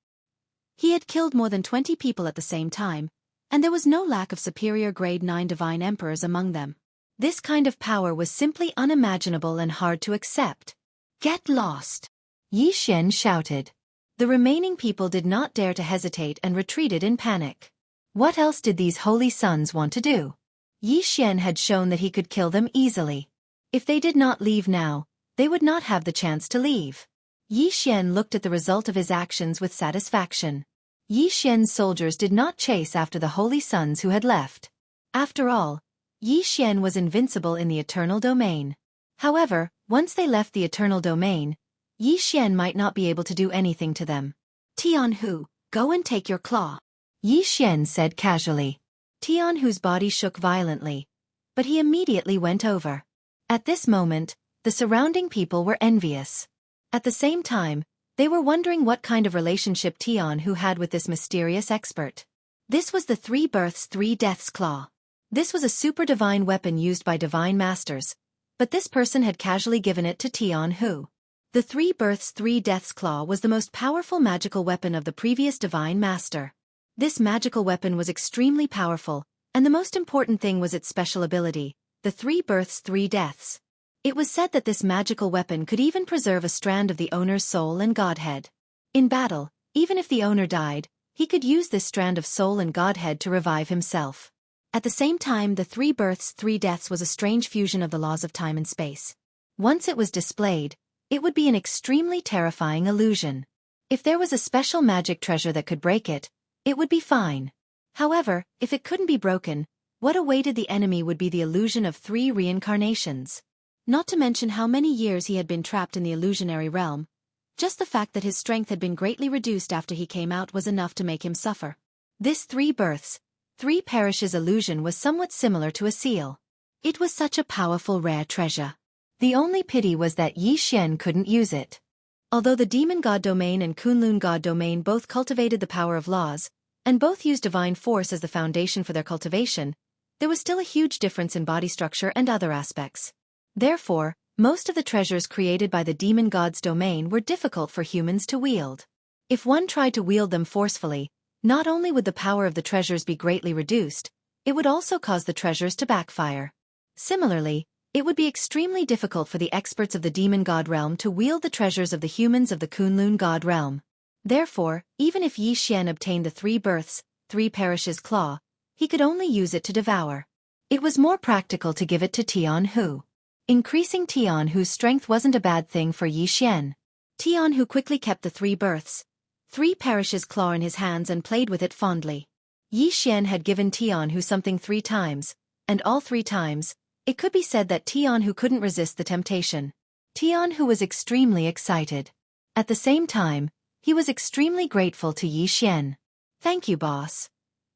He had killed more than 20 people at the same time, and there was no lack of superior grade 9 divine emperors among them. This kind of power was simply unimaginable and hard to accept. Get lost! Yi Xian shouted. The remaining people did not dare to hesitate and retreated in panic. What else did these holy sons want to do? Yi Xian had shown that he could kill them easily. If they did not leave now, they would not have the chance to leave. Yi Xian looked at the result of his actions with satisfaction. Yi Xian's soldiers did not chase after the holy sons who had left. After all, Yi Xian was invincible in the eternal domain. However, once they left the eternal domain, Yi Xian might not be able to do anything to them. Tianhu, go and take your claw. Yi Xian said casually. Tianhu's body shook violently, but he immediately went over. At this moment, the surrounding people were envious. At the same time, they were wondering what kind of relationship Tianhu had with this mysterious expert. This was the Three Births Three Deaths Claw. This was a super divine weapon used by divine masters, but this person had casually given it to Tianhu. The Three Births Three Deaths Claw was the most powerful magical weapon of the previous divine master. This magical weapon was extremely powerful, and the most important thing was its special ability, the Three Births Three Deaths. It was said that this magical weapon could even preserve a strand of the owner's soul and godhead. In battle, even if the owner died, he could use this strand of soul and godhead to revive himself. At the same time, the Three Births Three Deaths was a strange fusion of the laws of time and space. Once it was displayed, it would be an extremely terrifying illusion. If there was a special magic treasure that could break it, it would be fine. However, if it couldn't be broken, what awaited the enemy would be the illusion of 3 reincarnations. Not to mention how many years he had been trapped in the illusionary realm. Just the fact that his strength had been greatly reduced after he came out was enough to make him suffer. This 3 births, 3 perishes illusion was somewhat similar to a seal. It was such a powerful rare treasure. The only pity was that Yi Xian couldn't use it. Although the Demon God Domain and Kunlun God Domain both cultivated the power of laws, and both used divine force as the foundation for their cultivation, there was still a huge difference in body structure and other aspects. Therefore, most of the treasures created by the demon god's domain were difficult for humans to wield. If one tried to wield them forcefully, not only would the power of the treasures be greatly reduced, it would also cause the treasures to backfire. Similarly, it would be extremely difficult for the experts of the demon god realm to wield the treasures of the humans of the Kunlun god realm. Therefore, even if Yi Xian obtained the 3 births, 3 perishes claw, he could only use it to devour. It was more practical to give it to Tianhu. Increasing Tianhu's strength wasn't a bad thing for Yi Xian. Tianhu quickly kept the 3 births, 3 perishes claw in his hands and played with it fondly. Yi Xian had given Tianhu something 3 times, and all 3 times, it could be said that Tianhu couldn't resist the temptation. Tianhu was extremely excited. At the same time, he was extremely grateful to Yi Xian. "Thank you, boss."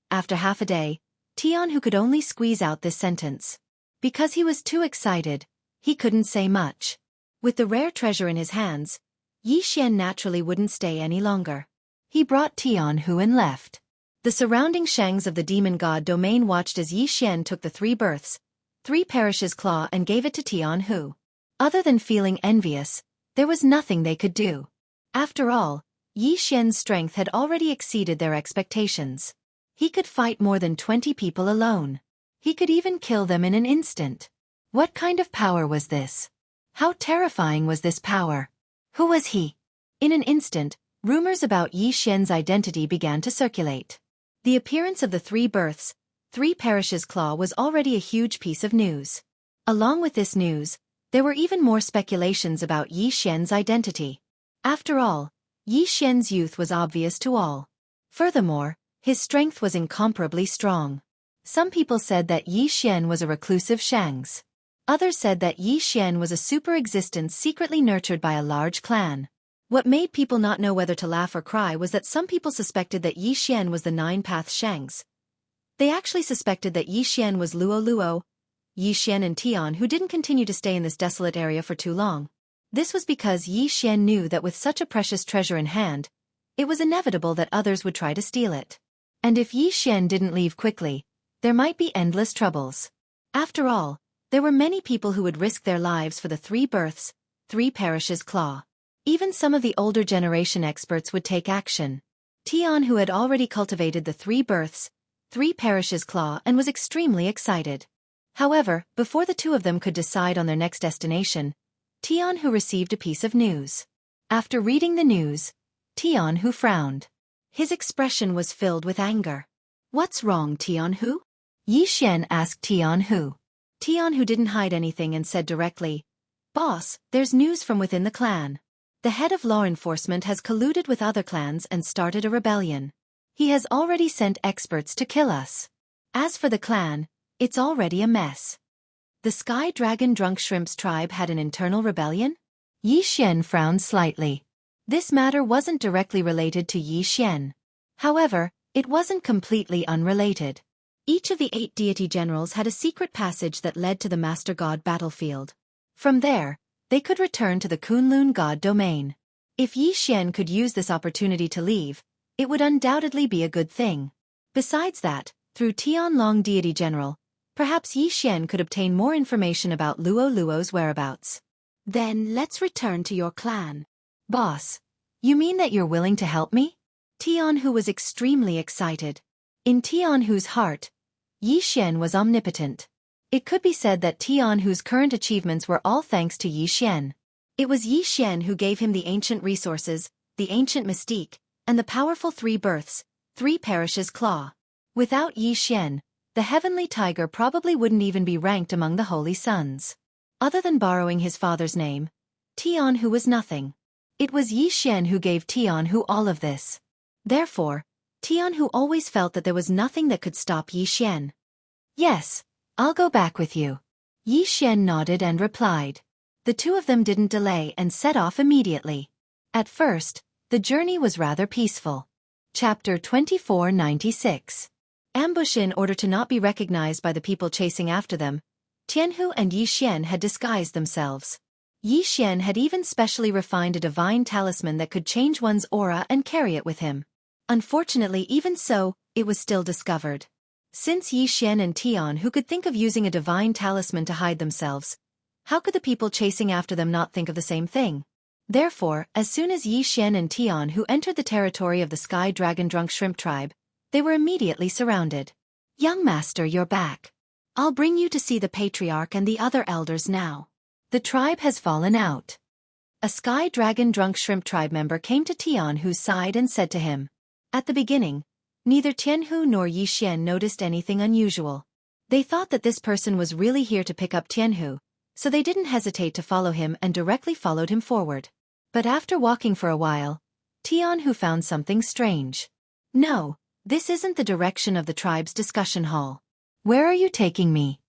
After half a day, Tianhu could only squeeze out this sentence. Because he was too excited, he couldn't say much. With the rare treasure in his hands, Yi Xian naturally wouldn't stay any longer. He brought Tianhu and left. The surrounding shangs of the demon god domain watched as Yi Xian took the 3 births, 3 perishes claw and gave it to Tianhu. Other than feeling envious, there was nothing they could do. After all, Yi Xian's strength had already exceeded their expectations. He could fight more than 20 people alone. He could even kill them in an instant. What kind of power was this? How terrifying was this power? Who was he? In an instant, rumors about Yi Xian's identity began to circulate. The appearance of the 3 births, 3 perishes claw was already a huge piece of news. Along with this news, there were even more speculations about Yi Xian's identity. After all, Yi Xian's youth was obvious to all. Furthermore, his strength was incomparably strong. Some people said that Yi Xian was a reclusive Shangs. Others said that Yi Xian was a super existence secretly nurtured by a large clan. What made people not know whether to laugh or cry was that some people suspected that Yi Xian was the 9-path Shangs. They actually suspected that Yi Xian was Luo Luo, Yi Xian and Tian who didn't continue to stay in this desolate area for too long. This was because Yi Xian knew that with such a precious treasure in hand, it was inevitable that others would try to steal it. And if Yi Xian didn't leave quickly, there might be endless troubles. After all, there were many people who would risk their lives for the 3 births, 3 perishes claw. Even some of the older generation experts would take action. Tian who had already cultivated the 3 births, 3 perishes claw and was extremely excited. However, before the two of them could decide on their next destination, Tian who received a piece of news. After reading the news, Tian who frowned. His expression was filled with anger. "What's wrong, Tian who?" Yi Xian asked Tian who. Tian who didn't hide anything and said directly, "Boss, there's news from within the clan. The head of law enforcement has colluded with other clans and started a rebellion. He has already sent experts to kill us. As for the clan, it's already a mess." The Sky Dragon Drunk Shrimps tribe had an internal rebellion? Yi Xian frowned slightly. This matter wasn't directly related to Yi Xian. However, it wasn't completely unrelated. Each of the 8 deity generals had a secret passage that led to the Master God battlefield. From there, they could return to the Kunlun God domain. If Yi Xian could use this opportunity to leave, it would undoubtedly be a good thing. Besides that, through Tianlong deity general, perhaps Yi Xian could obtain more information about Luo Luo's whereabouts. Then let's return to your clan. Boss, you mean that you're willing to help me? Tianhu was extremely excited. In Tianhu's heart, Yi Xian was omnipotent. It could be said that Tianhu's current achievements were all thanks to Yi Xian. It was Yi Xian who gave him the ancient resources, the ancient mystique, and the powerful 3 births, 3 parishes claw. Without Yi Xian, the heavenly tiger probably wouldn't even be ranked among the holy sons. Other than borrowing his father's name, Tianhu was nothing. It was Yi Xian who gave Tianhu all of this. Therefore, Tianhu always felt that there was nothing that could stop Yi Xian. Yes, I'll go back with you. Yi Xian nodded and replied. The two of them didn't delay and set off immediately. At first, the journey was rather peaceful. Chapter 2496. Ambush. In order to not be recognized by the people chasing after them, Tianhu and Yi Xian had disguised themselves. Yi Xian had even specially refined a divine talisman that could change one's aura and carry it with him. Unfortunately, even so, it was still discovered. Since Yi Xian and Tianhu could think of using a divine talisman to hide themselves, how could the people chasing after them not think of the same thing? Therefore, as soon as Yi Xian and Tianhu entered the territory of the Sky Dragon Drunk Shrimp tribe, they were immediately surrounded. Young master, you're back. I'll bring you to see the patriarch and the other elders now. The tribe has fallen out. A Sky Dragon Drunk Shrimp tribe member came to Tianhu's side and said to him. At the beginning, neither Tianhu nor Yi Xian noticed anything unusual. They thought that this person was really here to pick up Tianhu, so they didn't hesitate to follow him and directly followed him forward. But after walking for a while, Tianhu found something strange. No, this isn't the direction of the tribe's discussion hall. Where are you taking me?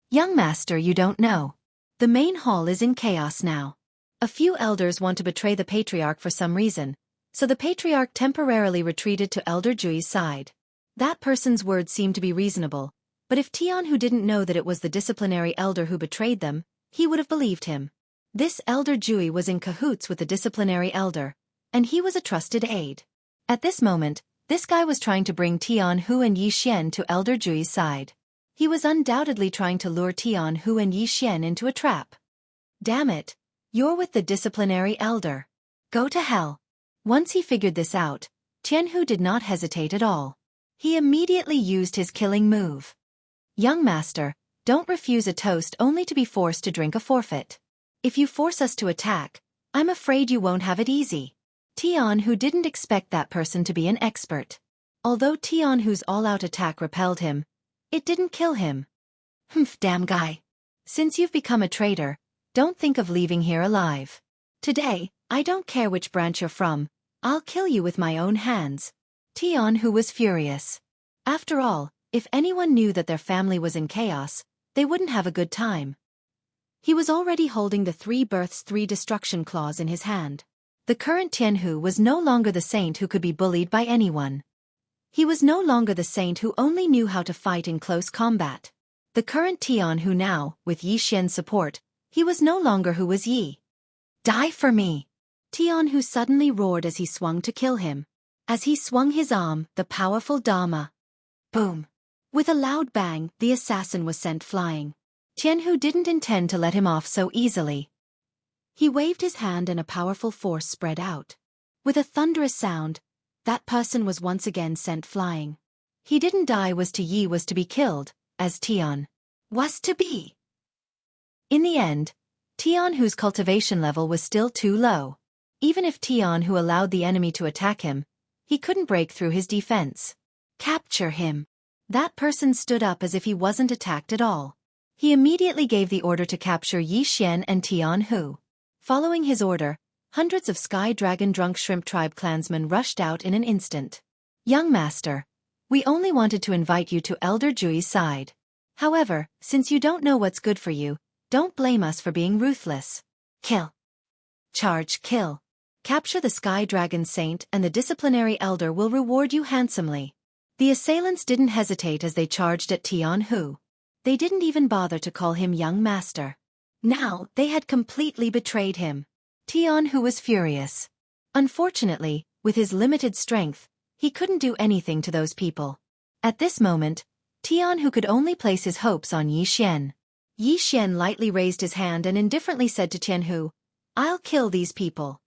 Young master, you don't know. The main hall is in chaos now. A few elders want to betray the patriarch for some reason, so the patriarch temporarily retreated to Elder Jui's side. That person's words seemed to be reasonable, but if Tianhu didn't know that it was the disciplinary elder who betrayed them, he would have believed him. This Elder Jui was in cahoots with the disciplinary elder, and he was a trusted aide. At this moment, this guy was trying to bring Tianhu and Yi Xian to Elder Jui's side. He was undoubtedly trying to lure Tianhu and Yi Xian into a trap. Damn it, you're with the disciplinary elder. Go to hell. Once he figured this out, Tianhu did not hesitate at all. He immediately used his killing move. Young master, don't refuse a toast only to be forced to drink a forfeit. If you force us to attack, I'm afraid you won't have it easy. Tianhu didn't expect that person to be an expert. Although Tianhu's all-out attack repelled him, it didn't kill him. Humph, damn guy. Since you've become a traitor, don't think of leaving here alive. Today, I don't care which branch you're from, I'll kill you with my own hands. Tianhu was furious. After all, if anyone knew that their family was in chaos, they wouldn't have a good time. He was already holding the 3 births 3 destruction claws in his hand. The current Tianhu was no longer the saint who could be bullied by anyone. He was no longer the saint who only knew how to fight in close combat. The current Tianhu now, with Yi Xian's support, he was no longer who was Yi. Die for me! Tianhu suddenly roared as he swung to kill him. As he swung his arm, the powerful Dharma. Boom! With a loud bang, the assassin was sent flying. Tianhu didn't intend to let him off so easily. He waved his hand and a powerful force spread out. With a thunderous sound, that person was once again sent flying. He didn't die. Yi was to be killed, as Tian was to be. In the end, Tianhu's cultivation level was still too low. Even if Tianhu allowed the enemy to attack him, he couldn't break through his defense. Capture him. That person stood up as if he wasn't attacked at all. He immediately gave the order to capture Yi Xian and Tianhu. Following his order, hundreds of Sky Dragon Drunk Shrimp Tribe clansmen rushed out in an instant. Young master, we only wanted to invite you to Elder Jui's side. However, since you don't know what's good for you, don't blame us for being ruthless. Kill. Charge, kill. Capture the Sky Dragon Saint and the disciplinary elder will reward you handsomely. The assailants didn't hesitate as they charged at Jianghu. They didn't even bother to call him young master. Now, they had completely betrayed him. Jianghu was furious. Unfortunately, with his limited strength, he couldn't do anything to those people. At this moment, Jianghu could only place his hopes on Yi Xian. Yi Xian lightly raised his hand and indifferently said to Jianghu, "I'll kill these people."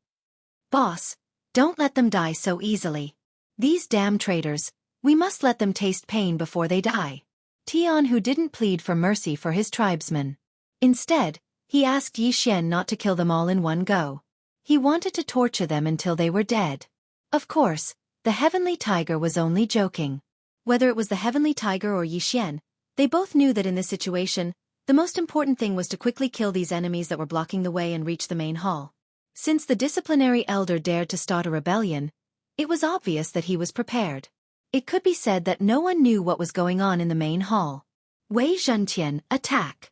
"Boss, don't let them die so easily. These damn traitors, we must let them taste pain before they die." Jianghu didn't plead for mercy for his tribesmen. Instead, he asked Yi Xian not to kill them all in one go. He wanted to torture them until they were dead. Of course, the Heavenly Tiger was only joking. Whether it was the Heavenly Tiger or Yi Xian, they both knew that in this situation, the most important thing was to quickly kill these enemies that were blocking the way and reach the main hall. Since the disciplinary elder dared to start a rebellion, it was obvious that he was prepared. It could be said that no one knew what was going on in the main hall. "Wei Zhentian, attack!"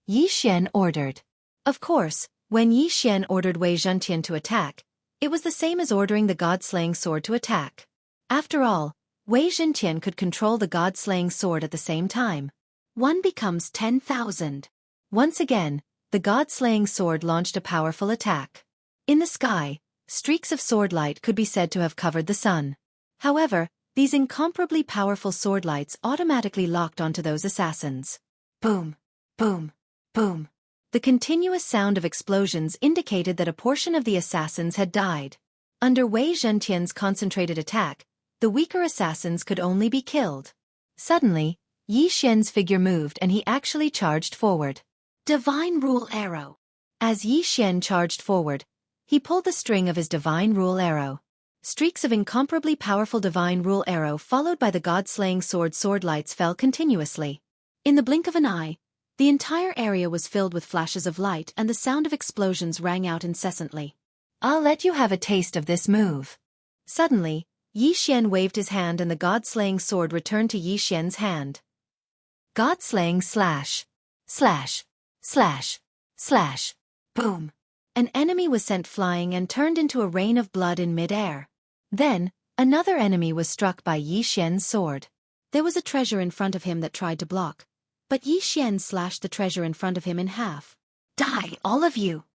Yi Xian ordered. Of course, when Yi Xian ordered Wei Zhentian to attack, it was the same as ordering the god-slaying sword to attack. After all, Wei Zhentian could control the god-slaying sword at the same time. One becomes 10,000. Once again, the god-slaying sword launched a powerful attack. In the sky, streaks of sword light could be said to have covered the sun. However, these incomparably powerful sword lights automatically locked onto those assassins. Boom, boom, boom. The continuous sound of explosions indicated that a portion of the assassins had died. Under Wei Zhentian's concentrated attack, the weaker assassins could only be killed. Suddenly, Yi Xian's figure moved and he actually charged forward. Divine Rule Arrow. As Yi Xian charged forward, he pulled the string of his Divine Rule Arrow. Streaks of incomparably powerful Divine Rule Arrow followed by the god-slaying sword lights fell continuously. In the blink of an eye, the entire area was filled with flashes of light and the sound of explosions rang out incessantly. "I'll let you have a taste of this move." Suddenly, Yi Xian waved his hand and the god-slaying sword returned to Yi Xian's hand. God-slaying slash. Slash. Slash. Slash. Boom. An enemy was sent flying and turned into a rain of blood in mid-air. Then, another enemy was struck by Yi Xian's sword. There was a treasure in front of him that tried to block, but Yi Xian slashed the treasure in front of him in half. "Die, all of you!"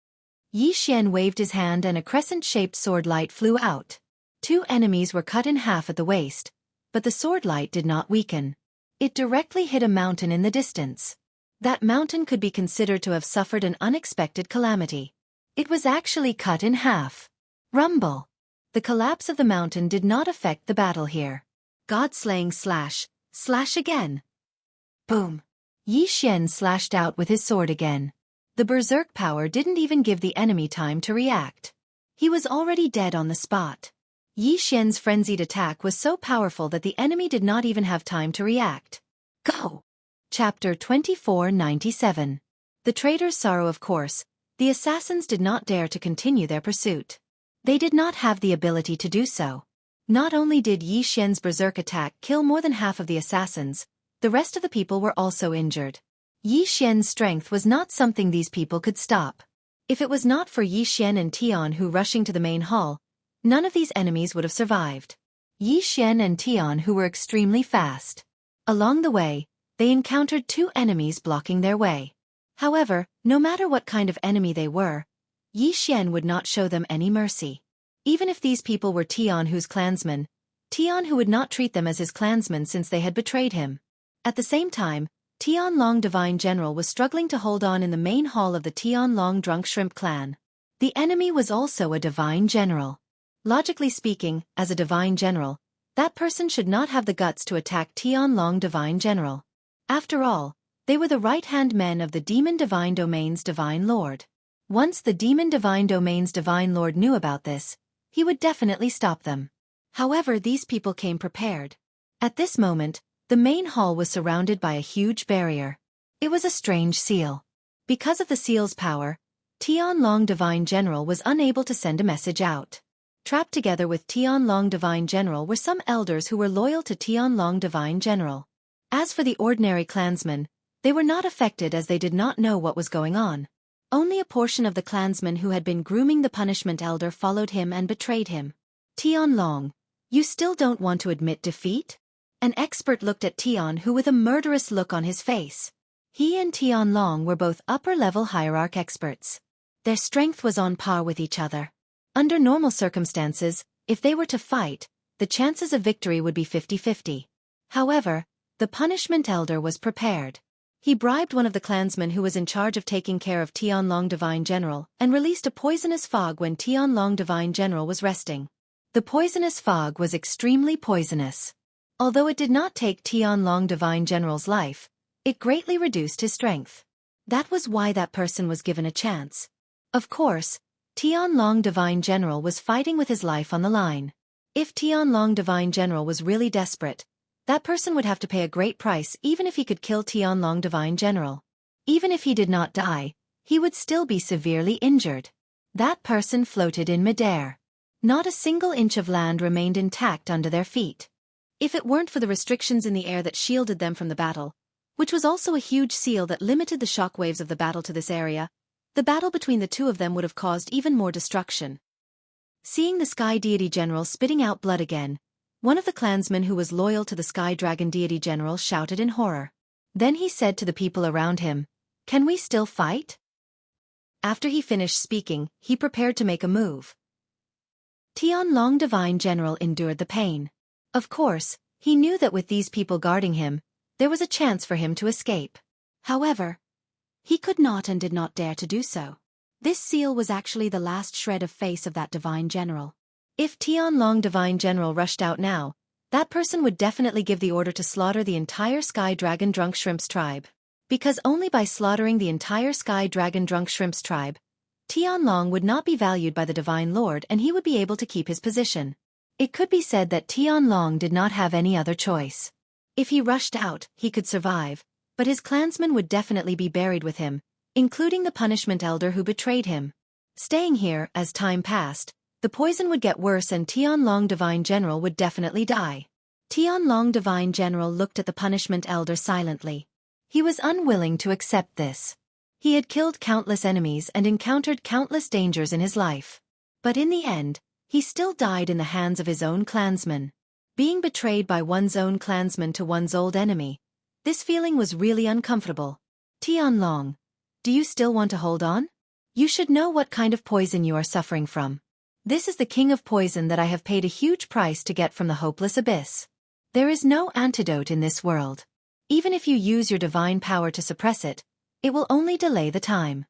Yi Xian waved his hand and a crescent-shaped sword light flew out. Two enemies were cut in half at the waist, but the sword light did not weaken. It directly hit a mountain in the distance. That mountain could be considered to have suffered an unexpected calamity. It was actually cut in half. Rumble. The collapse of the mountain did not affect the battle here. God-slaying slash. Slash again. Boom. Yi Xian slashed out with his sword again. The berserk power didn't even give the enemy time to react. He was already dead on the spot. Yi Xian's frenzied attack was so powerful that the enemy did not even have time to react. Go! Chapter 2497. The traitor's sorrow. Of course, the assassins did not dare to continue their pursuit. They did not have the ability to do so. Not only did Yi Xian's berserk attack kill more than half of the assassins, the rest of the people were also injured. Yi Xian's strength was not something these people could stop. If it was not for Yi Xian and Jianghu rushing to the main hall, none of these enemies would have survived. Yi Xian and Jianghu were extremely fast. Along the way, they encountered two enemies blocking their way. However, no matter what kind of enemy they were, Yi Xian would not show them any mercy. Even if these people were Jianghu's clansmen, Jianghu would not treat them as his clansmen since they had betrayed him. At the same time, Tianlong Divine General was struggling to hold on in the main hall of the Tianlong Drunk Shrimp clan. The enemy was also a Divine General. Logically speaking, as a Divine General, that person should not have the guts to attack Tianlong Divine General. After all, they were the right-hand men of the Demon Divine Domain's Divine Lord. Once the Demon Divine Domain's Divine Lord knew about this, he would definitely stop them. However, these people came prepared. At this moment, the main hall was surrounded by a huge barrier. It was a strange seal. Because of the seal's power, Tianlong Divine General was unable to send a message out. Trapped together with Tianlong Divine General were some elders who were loyal to Tianlong Divine General. As for the ordinary clansmen, they were not affected as they did not know what was going on. Only a portion of the clansmen who had been grooming the punishment elder followed him and betrayed him. Tianlong, you still don't want to admit defeat? An expert looked at Tianhu with a murderous look on his face. He and Tianlong were both upper-level hierarch experts. Their strength was on par with each other. Under normal circumstances, if they were to fight, the chances of victory would be 50-50. However, the punishment elder was prepared. He bribed one of the clansmen who was in charge of taking care of Tianlong Divine General and released a poisonous fog when Tianlong Divine General was resting. The poisonous fog was extremely poisonous. Although it did not take Tianlong Divine General's life, it greatly reduced his strength. That was why that person was given a chance. Of course, Tianlong Divine General was fighting with his life on the line. If Tianlong Divine General was really desperate, that person would have to pay a great price even if he could kill Tianlong Divine General. Even if he did not die, he would still be severely injured. That person floated in midair. Not a single inch of land remained intact under their feet. If it weren't for the restrictions in the air that shielded them from the battle, which was also a huge seal that limited the shockwaves of the battle to this area, the battle between the two of them would have caused even more destruction. Seeing the Sky Deity General spitting out blood again, one of the clansmen who was loyal to the Sky Dragon Deity General shouted in horror. Then he said to the people around him, "Can we still fight?" After he finished speaking, he prepared to make a move. Tianlong Divine General endured the pain. Of course, he knew that with these people guarding him, there was a chance for him to escape. However, he could not and did not dare to do so. This seal was actually the last shred of face of that Divine General. If Tianlong Divine General rushed out now, that person would definitely give the order to slaughter the entire Sky Dragon Drunk Shrimps tribe. Because only by slaughtering the entire Sky Dragon Drunk Shrimps tribe, Tianlong would not be valued by the Divine Lord and he would be able to keep his position. It could be said that Tianlong did not have any other choice. If he rushed out, he could survive, but his clansmen would definitely be buried with him, including the punishment elder who betrayed him. Staying here, as time passed, the poison would get worse and Tianlong Divine General would definitely die. Tianlong Divine General looked at the punishment elder silently. He was unwilling to accept this. He had killed countless enemies and encountered countless dangers in his life. But in the end, he still died in the hands of his own clansmen. Being betrayed by one's own clansman to one's old enemy, this feeling was really uncomfortable. Tianlong, do you still want to hold on? You should know what kind of poison you are suffering from. This is the king of poison that I have paid a huge price to get from the hopeless abyss. There is no antidote in this world. Even if you use your divine power to suppress it, it will only delay the time.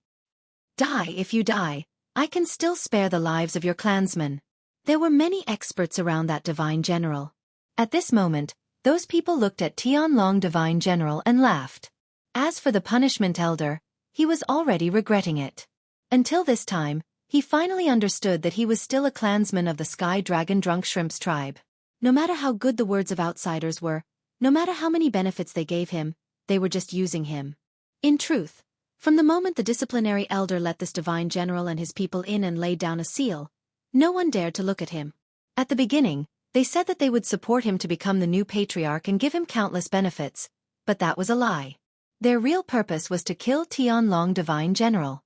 Die if you die, I can still spare the lives of your clansmen. There were many experts around that Divine General. At this moment, those people looked at Tianlong Divine General and laughed. As for the punishment elder, he was already regretting it. Until this time, he finally understood that he was still a clansman of the Sky Dragon Drunk Shrimps tribe. No matter how good the words of outsiders were, no matter how many benefits they gave him, they were just using him. In truth, from the moment the disciplinary elder let this Divine General and his people in and laid down a seal, no one dared to look at him. At the beginning, they said that they would support him to become the new patriarch and give him countless benefits, but that was a lie. Their real purpose was to kill Tianlong Divine General.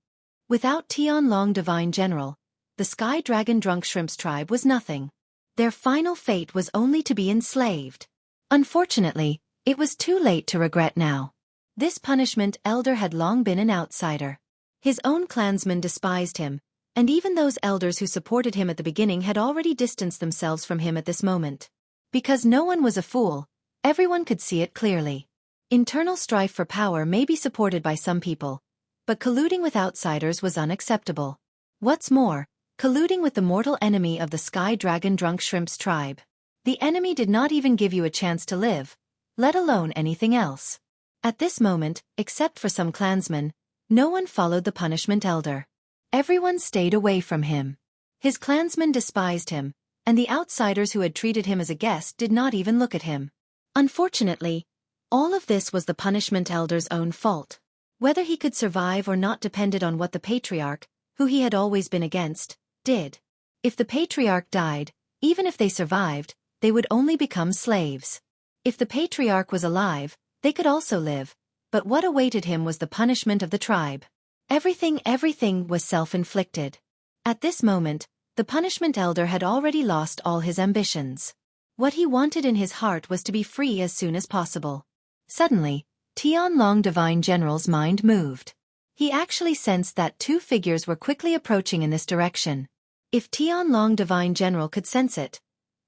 Without Tianlong Divine General, the Sky Dragon Drunk Shrimps tribe was nothing. Their final fate was only to be enslaved. Unfortunately, it was too late to regret now. This punishment elder had long been an outsider. His own clansmen despised him, and even those elders who supported him at the beginning had already distanced themselves from him at this moment. Because no one was a fool, everyone could see it clearly. Internal strife for power may be supported by some people, but colluding with outsiders was unacceptable. What's more, colluding with the mortal enemy of the Sky Dragon Drunk Shrimps tribe. The enemy did not even give you a chance to live, let alone anything else. At this moment, except for some clansmen, no one followed the punishment elder. Everyone stayed away from him. His clansmen despised him, and the outsiders who had treated him as a guest did not even look at him. Unfortunately, all of this was the punishment elder's own fault. Whether he could survive or not depended on what the patriarch, who he had always been against, did. If the patriarch died, even if they survived, they would only become slaves. If the patriarch was alive, they could also live, but what awaited him was the punishment of the tribe. Everything was self-inflicted. At this moment, the punishment elder had already lost all his ambitions. What he wanted in his heart was to be free as soon as possible. Suddenly, Tianlong Divine General's mind moved. He actually sensed that two figures were quickly approaching in this direction. If Tianlong Divine General could sense it,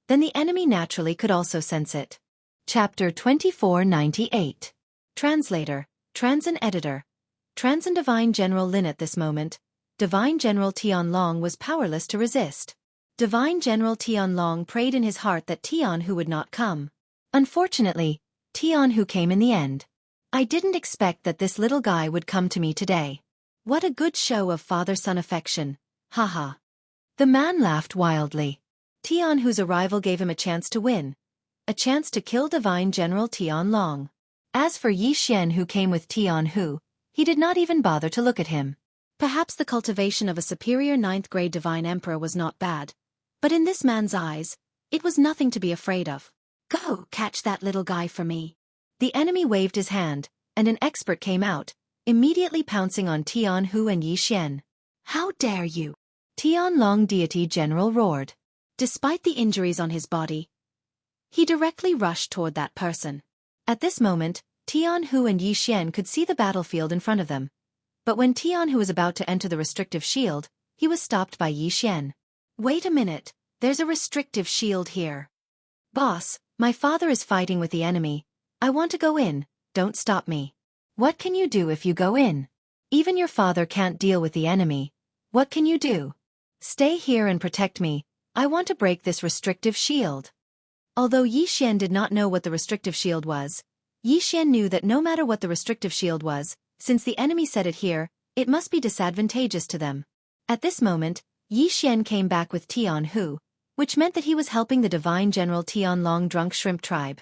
then the enemy naturally could also sense it. Chapter 2498. Translator, Transin Editor. Transin Divine General Lin. At this moment, Divine General Tianlong was powerless to resist. Divine General Tianlong prayed in his heart that Tianhu would not come. Unfortunately, Tianhu came in the end. I didn't expect that this little guy would come to me today. What a good show of father-son affection, haha. The man laughed wildly. Tianhu's arrival gave him a chance to win. A chance to kill Divine General Tianlong. As for Yixian, who came with Tianhu, he did not even bother to look at him. Perhaps the cultivation of a superior 9th-grade Divine Emperor was not bad, but in this man's eyes, it was nothing to be afraid of. Go, catch that little guy for me. The enemy waved his hand, and an expert came out, immediately pouncing on Tianhu and Yixian. How dare you? Tianlong Deity General roared. Despite the injuries on his body, he directly rushed toward that person. At this moment, Tianhu and Yixian could see the battlefield in front of them. But when Tianhu was about to enter the restrictive shield, he was stopped by Yixian. Wait a minute, there's a restrictive shield here. Boss, my father is fighting with the enemy. I want to go in, don't stop me. What can you do if you go in? Even your father can't deal with the enemy. What can you do? Stay here and protect me. I want to break this restrictive shield. Although Yixian did not know what the restrictive shield was, Yixian knew that no matter what the restrictive shield was, since the enemy set it here, it must be disadvantageous to them. At this moment, Yixian came back with Tianhu, which meant that he was helping the Divine General Tianlong Drunk Shrimp Tribe.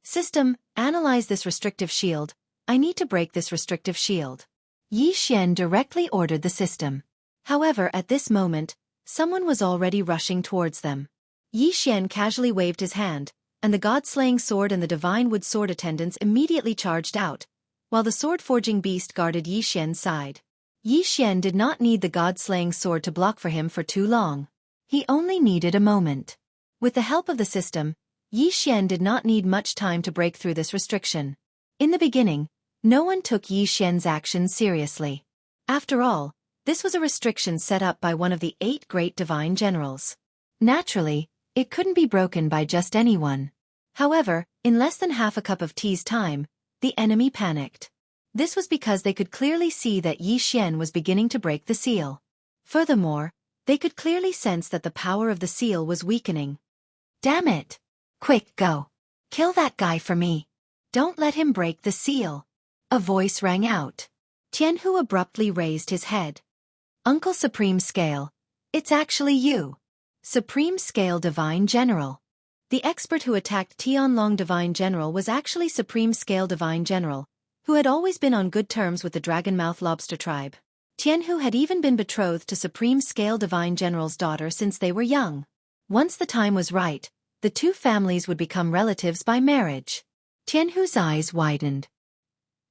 System, analyze this restrictive shield. I need to break this restrictive shield. Yixian directly ordered the system. However, at this moment, someone was already rushing towards them. Yixian casually waved his hand, and the God-slaying sword and the Divine Wood Sword attendants immediately charged out, while the sword-forging beast guarded Yixian's side. Yixian did not need the God-slaying sword to block for him for too long. He only needed a moment. With the help of the system, Yixian did not need much time to break through this restriction. In the beginning, no one took Yixian's actions seriously. After all, this was a restriction set up by one of the 8 great divine generals. Naturally, it couldn't be broken by just anyone. However, in less than half a cup of tea's time, the enemy panicked. This was because they could clearly see that Yixian was beginning to break the seal. Furthermore, they could clearly sense that the power of the seal was weakening. Damn it! Quick, go! Kill that guy for me! Don't let him break the seal! A voice rang out. Tianhu abruptly raised his head. Uncle Supreme Scale, it's actually you. Supreme Scale Divine General. The expert who attacked Tianlong Divine General was actually Supreme Scale Divine General, who had always been on good terms with the Dragonmouth Lobster tribe. Tianhu had even been betrothed to Supreme Scale Divine General's daughter since they were young. Once the time was right, the two families would become relatives by marriage. Tianhu's eyes widened.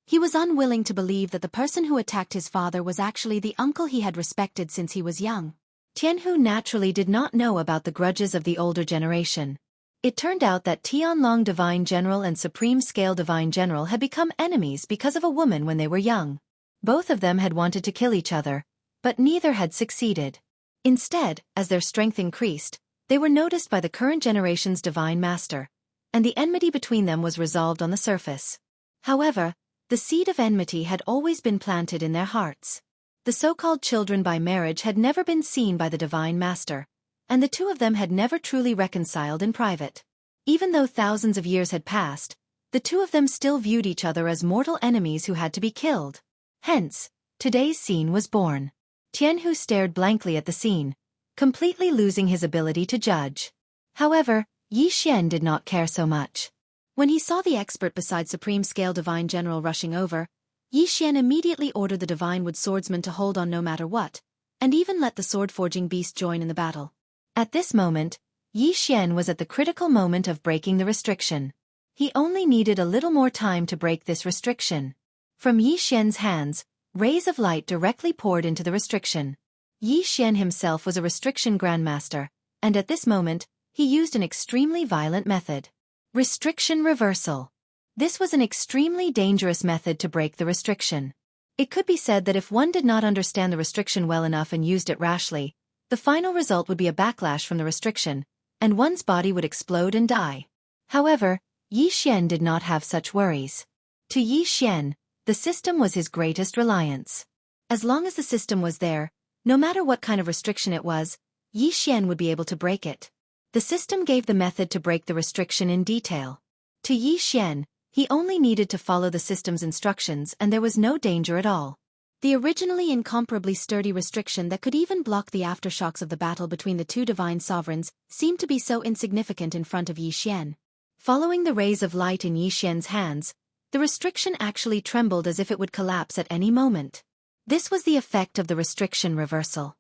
He was unwilling to believe that the person who attacked his father was actually the uncle he had respected since he was young. Tianhu naturally did not know about the grudges of the older generation. It turned out that Tianlong Divine General and Supreme Scale Divine General had become enemies because of a woman when they were young. Both of them had wanted to kill each other, but neither had succeeded. Instead, as their strength increased, they were noticed by the current generation's Divine Master, and the enmity between them was resolved on the surface. However, the seed of enmity had always been planted in their hearts. The so-called children by marriage had never been seen by the Divine Master, and the two of them had never truly reconciled in private. Even though thousands of years had passed, the two of them still viewed each other as mortal enemies who had to be killed. Hence, today's scene was born. Tianhu stared blankly at the scene, completely losing his ability to judge. However, Yixian did not care so much. When he saw the expert beside Supreme Scale Divine General rushing over, Yixian immediately ordered the Divine Wood Swordsman to hold on no matter what, and even let the sword-forging beast join in the battle. At this moment, Yixian was at the critical moment of breaking the restriction. He only needed a little more time to break this restriction. From Yixian's hands, rays of light directly poured into the restriction. Yixian himself was a restriction grandmaster, and at this moment, he used an extremely violent method. Restriction reversal. This was an extremely dangerous method to break the restriction. It could be said that if one did not understand the restriction well enough and used it rashly, the final result would be a backlash from the restriction, and one's body would explode and die. However, Yi Xian did not have such worries. To Yi Xian, the system was his greatest reliance. As long as the system was there, no matter what kind of restriction it was, Yi Xian would be able to break it. The system gave the method to break the restriction in detail. To Yi Xian, he only needed to follow the system's instructions and there was no danger at all. The originally incomparably sturdy restriction that could even block the aftershocks of the battle between the two divine sovereigns seemed to be so insignificant in front of Yi Xian. Following the rays of light in Yi Xian's hands, the restriction actually trembled as if it would collapse at any moment. This was the effect of the restriction reversal.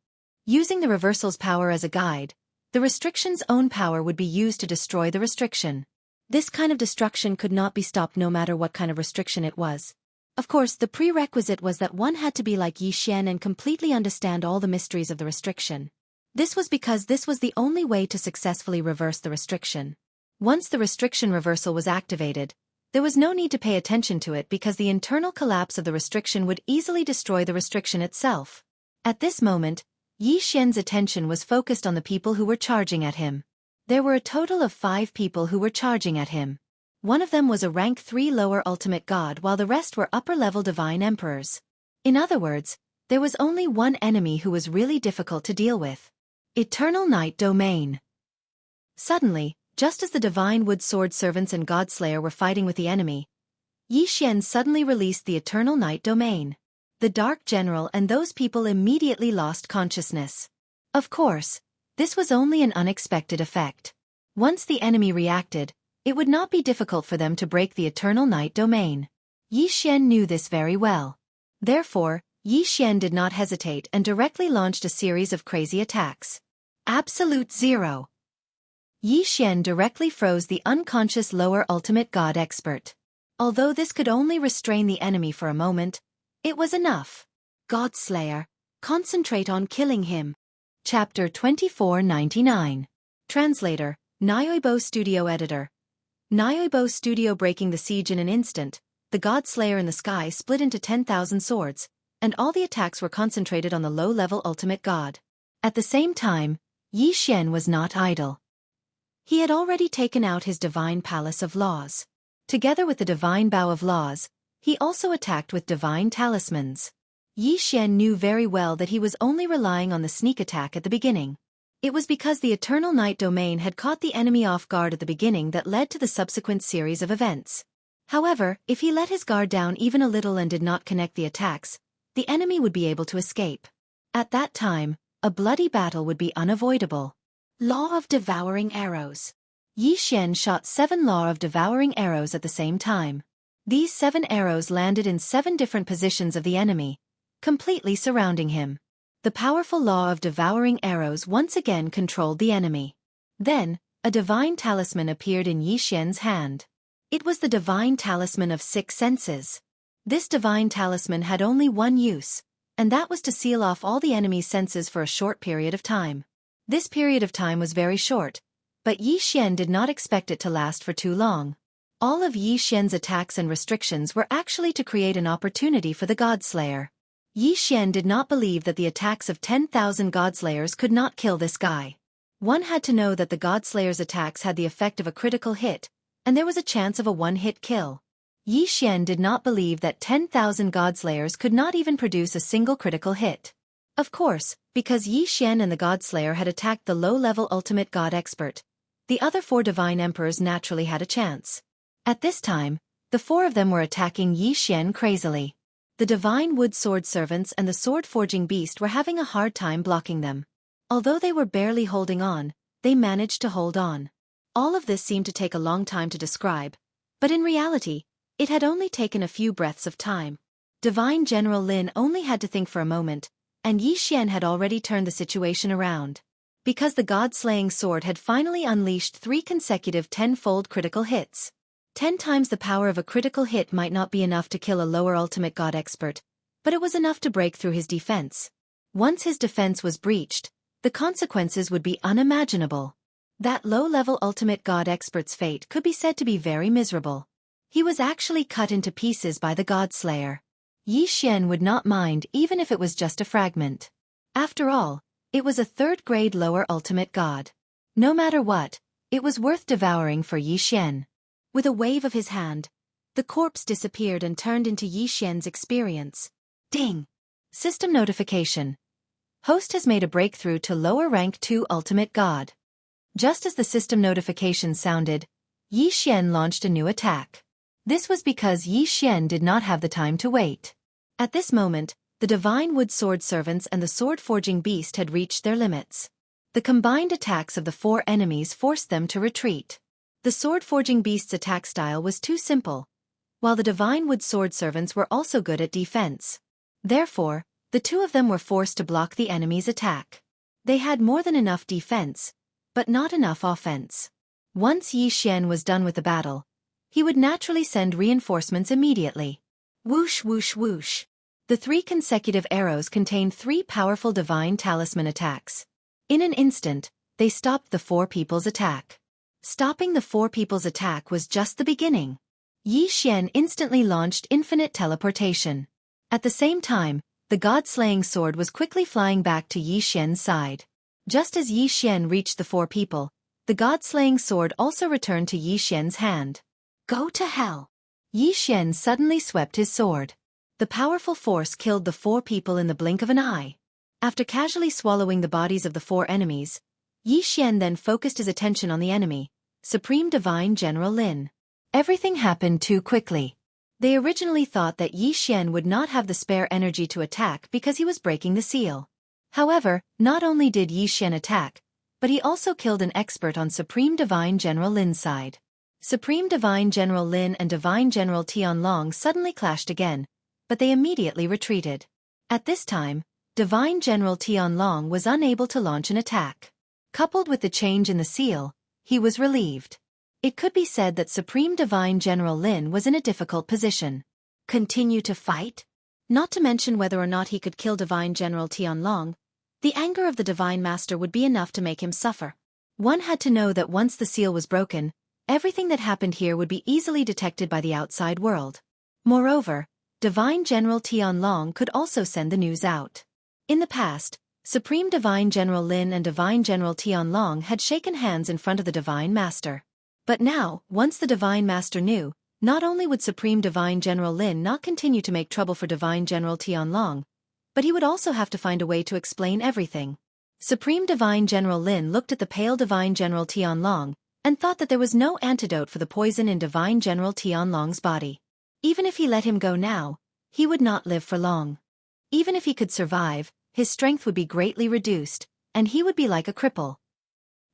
Using the reversal's power as a guide, the restriction's own power would be used to destroy the restriction. This kind of destruction could not be stopped no matter what kind of restriction it was. Of course, the prerequisite was that one had to be like Yi Xian and completely understand all the mysteries of the restriction. This was because this was the only way to successfully reverse the restriction. Once the restriction reversal was activated, there was no need to pay attention to it because the internal collapse of the restriction would easily destroy the restriction itself. At this moment, Yi Xian's attention was focused on the people who were charging at him. There were a total of 5 people who were charging at him. One of them was a rank 3 lower ultimate god while the rest were upper-level divine emperors. In other words, there was only one enemy who was really difficult to deal with. Eternal Night Domain. Suddenly, just as the divine wood sword servants and Godslayer were fighting with the enemy, Yi Xian suddenly released the Eternal Night Domain. The Dark General and those people immediately lost consciousness. Of course, this was only an unexpected effect. Once the enemy reacted, it would not be difficult for them to break the Eternal Night Domain. Yi Xian knew this very well. Therefore, Yi Xian did not hesitate and directly launched a series of crazy attacks. Absolute Zero. Yi Xian directly froze the unconscious lower ultimate god expert. Although this could only restrain the enemy for a moment, it was enough. Godslayer, concentrate on killing him. Chapter 2499. Translator, Nyoibo Studio Editor. Nyoibo Studio. Breaking the siege in an instant, the Godslayer in the sky split into 10,000 swords, and all the attacks were concentrated on the low-level ultimate god. At the same time, Yi Xian was not idle. He had already taken out his divine palace of laws. Together with the divine bow of laws, he also attacked with divine talismans. Yi Xian knew very well that he was only relying on the sneak attack at the beginning. It was because the Eternal Night Domain had caught the enemy off guard at the beginning that led to the subsequent series of events. However, if he let his guard down even a little and did not connect the attacks, the enemy would be able to escape. At that time, a bloody battle would be unavoidable. Law of Devouring Arrows. Yi Xian shot 7 Law of Devouring Arrows at the same time. These 7 arrows landed in 7 different positions of the enemy, completely surrounding him. The powerful Law of Devouring Arrows once again controlled the enemy. Then, a divine talisman appeared in Yi Xian's hand. It was the divine talisman of 6 senses. This divine talisman had only one use, and that was to seal off all the enemy's senses for a short period of time. This period of time was very short, but Yi Xian did not expect it to last for too long. All of Yi Xian's attacks and restrictions were actually to create an opportunity for the Godslayer. Yi Xian did not believe that the attacks of 10,000 Godslayers could not kill this guy. One had to know that the Godslayer's attacks had the effect of a critical hit, and there was a chance of a one-hit kill. Yi Xian did not believe that 10,000 Godslayers could not even produce a single critical hit. Of course, because Yi Xian and the Godslayer had attacked the low-level ultimate god expert, the other 4 divine emperors naturally had a chance. At this time, the 4 of them were attacking Yi Xian crazily. The divine wood sword servants and the sword-forging beast were having a hard time blocking them. Although they were barely holding on, they managed to hold on. All of this seemed to take a long time to describe, but in reality, it had only taken a few breaths of time. Divine General Lin only had to think for a moment, and Yi Xian had already turned the situation around. Because the god-slaying sword had finally unleashed 3 consecutive 10-fold critical hits. 10 times the power of a critical hit might not be enough to kill a lower ultimate god expert, but it was enough to break through his defense. Once his defense was breached, the consequences would be unimaginable. That low-level ultimate god expert's fate could be said to be very miserable. He was actually cut into pieces by the God-Slayer. Yi Xian would not mind even if it was just a fragment. After all, it was a third-grade lower ultimate god. No matter what, it was worth devouring for Yi Xian. With a wave of his hand, the corpse disappeared and turned into Yi Xian's experience. Ding! System notification. Host has made a breakthrough to lower rank 2 ultimate god. Just as the system notification sounded, Yi Xian launched a new attack. This was because Yi Xian did not have the time to wait. At this moment, the divine wood sword servants and the sword-forging beast had reached their limits. The combined attacks of the 4 enemies forced them to retreat. The sword-forging beast's attack style was too simple, while the divine wood sword servants were also good at defense. Therefore, the 2 of them were forced to block the enemy's attack. They had more than enough defense, but not enough offense. Once Yi Xian was done with the battle, he would naturally send reinforcements immediately. Whoosh whoosh whoosh. The 3 consecutive arrows contained 3 powerful divine talisman attacks. In an instant, they stopped the 4 people's attack. Stopping the 4 people's attack was just the beginning. Yi Xian instantly launched infinite teleportation. At the same time, the god-slaying sword was quickly flying back to Yi Xian's side. Just as Yi Xian reached the 4 people, the god-slaying sword also returned to Yi Xian's hand. Go to hell! Yi Xian suddenly swept his sword. The powerful force killed the 4 people in the blink of an eye. After casually swallowing the bodies of the 4 enemies, Yi Xian then focused his attention on the enemy, Supreme Divine General Lin. Everything happened too quickly. They originally thought that Yi Xian would not have the spare energy to attack because he was breaking the seal. However, not only did Yi Xian attack, but he also killed an expert on Supreme Divine General Lin's side. Supreme Divine General Lin and Divine General Tianlong suddenly clashed again, but they immediately retreated. At this time, Divine General Tianlong was unable to launch an attack. Coupled with the change in the seal, he was relieved. It could be said that Supreme Divine General Lin was in a difficult position. Continue to fight? Not to mention whether or not he could kill Divine General Tianlong, the anger of the Divine Master would be enough to make him suffer. One had to know that once the seal was broken, everything that happened here would be easily detected by the outside world. Moreover, Divine General Tianlong could also send the news out. In the past, Supreme Divine General Lin and Divine General Tianlong had shaken hands in front of the Divine Master. But now, once the Divine Master knew, not only would Supreme Divine General Lin not continue to make trouble for Divine General Tianlong, but he would also have to find a way to explain everything. Supreme Divine General Lin looked at the pale Divine General Tianlong, and thought that there was no antidote for the poison in Divine General Tianlong's body. Even if he let him go now, he would not live for long. Even if he could survive, his strength would be greatly reduced, and he would be like a cripple.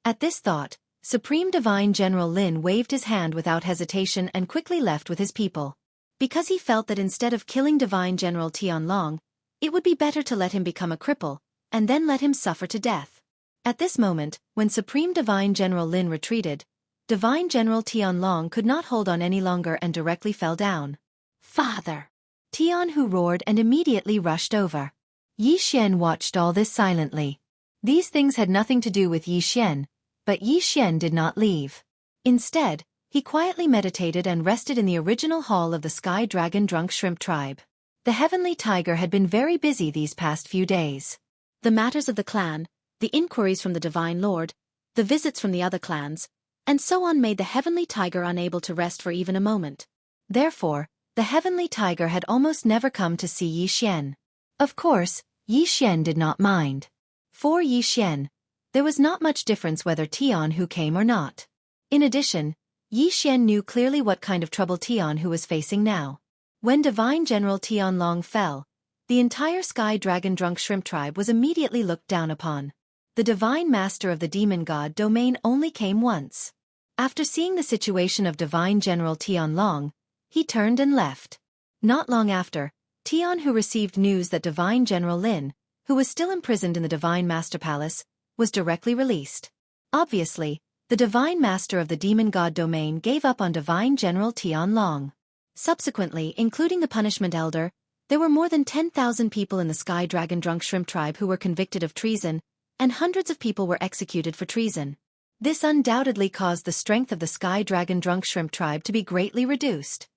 At this thought, Supreme Divine General Lin waved his hand without hesitation and quickly left with his people. Because he felt that instead of killing Divine General Tianlong, it would be better to let him become a cripple, and then let him suffer to death. At this moment, when Supreme Divine General Lin retreated, Divine General Tianlong could not hold on any longer and directly fell down. Father! Tianhu roared and immediately rushed over. Yi Xian watched all this silently. These things had nothing to do with Yi Xian, but Yi Xian did not leave. Instead, he quietly meditated and rested in the original hall of the Sky Dragon Drunk Shrimp tribe. The Heavenly Tiger had been very busy these past few days. The matters of the clan, the inquiries from the Divine Lord, the visits from the other clans, and so on made the Heavenly Tiger unable to rest for even a moment. Therefore, the Heavenly Tiger had almost never come to see Yi Xian. Of course, Yi Xian did not mind. For Yi Xian, there was not much difference whether Tianhu came or not. In addition, Yi Xian knew clearly what kind of trouble Tianhu was facing now. When Divine General Tianlong fell, the entire Sky Dragon Drunk Shrimp tribe was immediately looked down upon. The Divine Master of the Demon God domain only came once. After seeing the situation of Divine General Tianlong, he turned and left. Not long after, Tianhu received news that Divine General Lin, who was still imprisoned in the Divine Master Palace, was directly released. Obviously, the Divine Master of the Demon God domain gave up on Divine General Tianlong. Subsequently, including the Punishment Elder, there were more than 10,000 people in the Sky Dragon Drunk Shrimp tribe who were convicted of treason, and hundreds of people were executed for treason. This undoubtedly caused the strength of the Sky Dragon Drunk Shrimp tribe to be greatly reduced.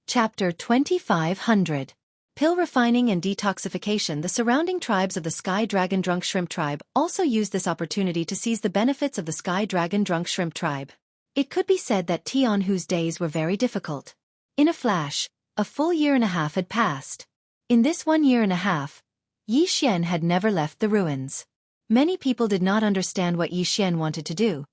Chapter 2500. Pill Refining and Detoxification. The surrounding tribes of the Sky Dragon Drunk Shrimp tribe also used this opportunity to seize the benefits of the Sky Dragon Drunk Shrimp tribe. It could be said that Tianhu's days were very difficult. In a flash, a full year and a half had passed. In this 1 year and a half, Yi Xian had never left the ruins. Many people did not understand what Yi Xian wanted to do,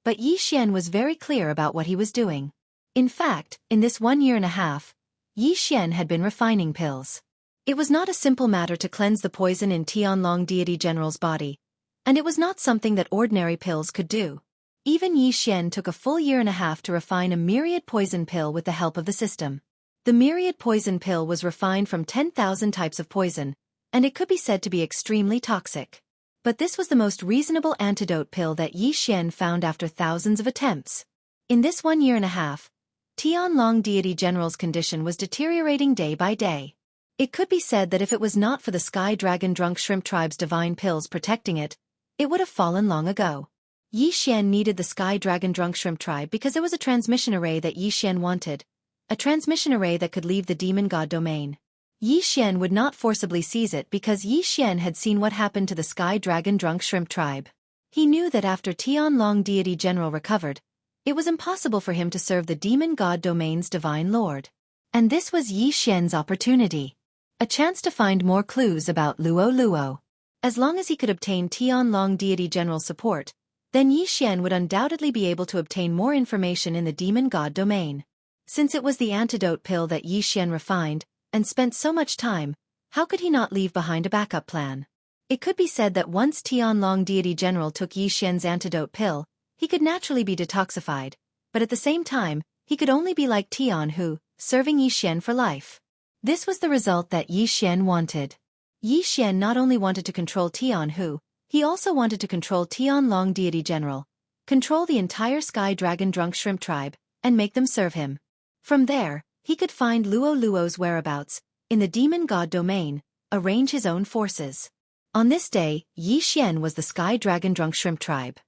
but Yi Xian was very clear about what he was doing. In fact, in this 1 year and a half, Yi Xian had been refining pills. It was not a simple matter to cleanse the poison in Tianlong Deity General's body, and it was not something that ordinary pills could do. Even Yi Xian took a full year and a half to refine a myriad poison pill with the help of the system. The myriad poison pill was refined from 10,000 types of poison, and it could be said to be extremely toxic. But this was the most reasonable antidote pill that Yi Xian found after thousands of attempts. In this 1 year and a half, Tianlong Deity General's condition was deteriorating day by day. It could be said that if it was not for the Sky Dragon Drunk Shrimp tribe's divine pills protecting it, it would have fallen long ago. Yi Xian needed the Sky Dragon Drunk Shrimp tribe because there was a transmission array that Yi Xian wanted, a transmission array that could leave the demon god domain. Yi Xian would not forcibly seize it because Yi Xian had seen what happened to the Sky Dragon Drunk Shrimp tribe. He knew that after Tianlong Deity General recovered, it was impossible for him to serve the demon god domain's divine lord. And this was Yi Xian's opportunity. A chance to find more clues about Luo Luo. As long as he could obtain Tianlong Deity General's support, then Yi Xian would undoubtedly be able to obtain more information in the demon god domain. Since it was the antidote pill that Yi Xian refined, and spent so much time, how could he not leave behind a backup plan? It could be said that once Tianlong Deity General took Yi Xian's antidote pill, he could naturally be detoxified, but at the same time, he could only be like Tianhu, serving Yi Xian for life. This was the result that Yi Xian wanted. Yi Xian not only wanted to control Tianhu, he also wanted to control Tianlong Deity General, control the entire Sky Dragon Drunk Shrimp tribe, and make them serve him. From there, he could find Luo Luo's whereabouts, in the demon god domain, arrange his own forces. On this day, Yi Xian was the Sky Dragon Drunk Shrimp tribe.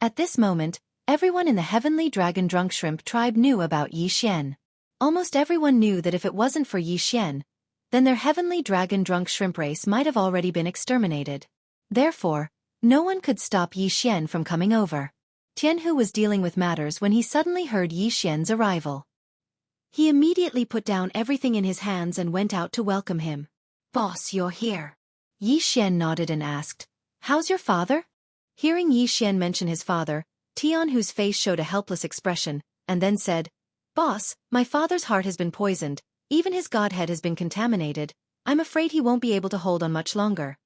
At this moment, everyone in the Heavenly Dragon Drunk Shrimp tribe knew about Yi Xian. Almost everyone knew that if it wasn't for Yi Xian, then their Heavenly Dragon Drunk Shrimp race might have already been exterminated. Therefore, no one could stop Yi Xian from coming over. Tianhu was dealing with matters when he suddenly heard Yi Xian's arrival. He immediately put down everything in his hands and went out to welcome him. "Boss, you're here." Yi Xian nodded and asked, "How's your father?" Hearing Yi Xian mention his father, Tianhu's face showed a helpless expression, and then said, "Boss, my father's heart has been poisoned, even his godhead has been contaminated. I'm afraid he won't be able to hold on much longer."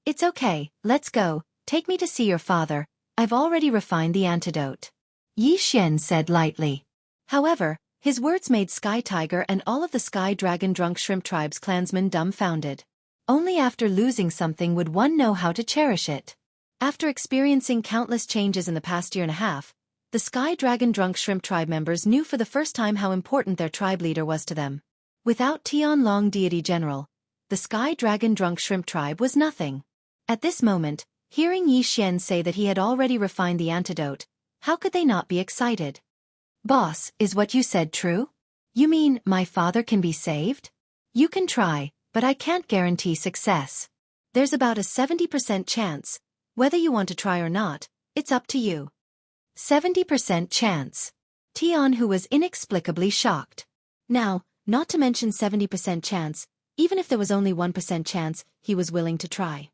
"It's okay, let's go, take me to see your father, I've already refined the antidote," Yi Xian said lightly. However, his words made Sky Tiger and all of the Sky Dragon Drunk Shrimp tribe's clansmen dumbfounded. Only after losing something would one know how to cherish it. After experiencing countless changes in the past year and a half, the Sky Dragon Drunk Shrimp tribe members knew for the first time how important their tribe leader was to them. Without Tianlong Deity General, the Sky Dragon Drunk Shrimp tribe was nothing. At this moment, hearing Yi Xian say that he had already refined the antidote, how could they not be excited? "Boss, is what you said true? You mean my father can be saved?" "You can try, but I can't guarantee success. There's about a 70% chance. Whether you want to try or not, it's up to you." 70% chance. Tianhu was inexplicably shocked. Now, not to mention 70% chance, even if there was only 1% chance, he was willing to try.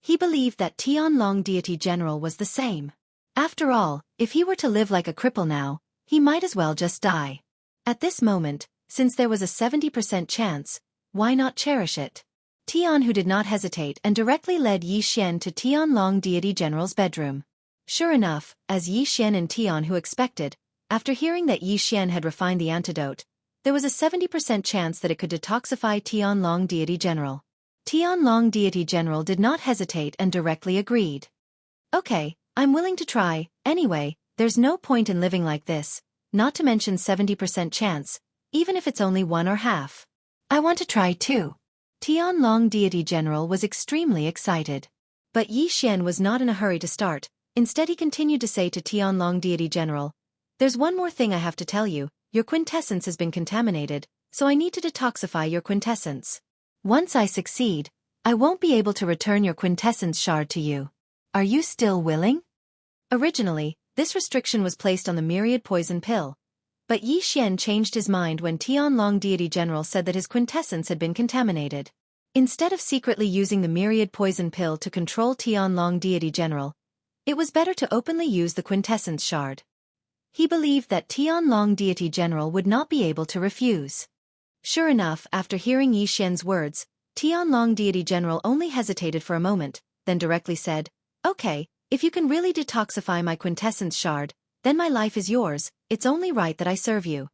He believed that Tianlong Deity General was the same. After all, if he were to live like a cripple now, he might as well just die. At this moment, since there was a 70% chance, why not cherish it? Tianhu did not hesitate and directly led Yi Xian to Tianlong Deity General's bedroom. Sure enough, as Yi Xian and Tianhu expected, after hearing that Yi Xian had refined the antidote, there was a 70% chance that it could detoxify Tianlong Deity General. Tianlong Deity General did not hesitate and directly agreed. "Okay, I'm willing to try, anyway, there's no point in living like this, not to mention 70% chance, even if it's only one or half. I want to try too." Tianlong Deity General was extremely excited. But Yi Xian was not in a hurry to start, Instead he continued to say to Tianlong deity general, "There's one more thing I have to tell you, your quintessence has been contaminated, so I need to detoxify your quintessence. Once I succeed, I won't be able to return your quintessence shard to you. Are you still willing?" Originally, this restriction was placed on the myriad poison pill, but Yi Xian changed his mind when Tianlong deity general said that his quintessence had been contaminated. Instead of secretly using the myriad poison pill to control Tianlong deity general, it was better to openly use the quintessence shard. He believed that Tianlong deity general would not be able to refuse. Sure enough, after hearing Yi Xian's words, Tianlong deity general only hesitated for a moment, then directly said, "Okay, if you can really detoxify my quintessence shard, then my life is yours, it's only right that I serve you."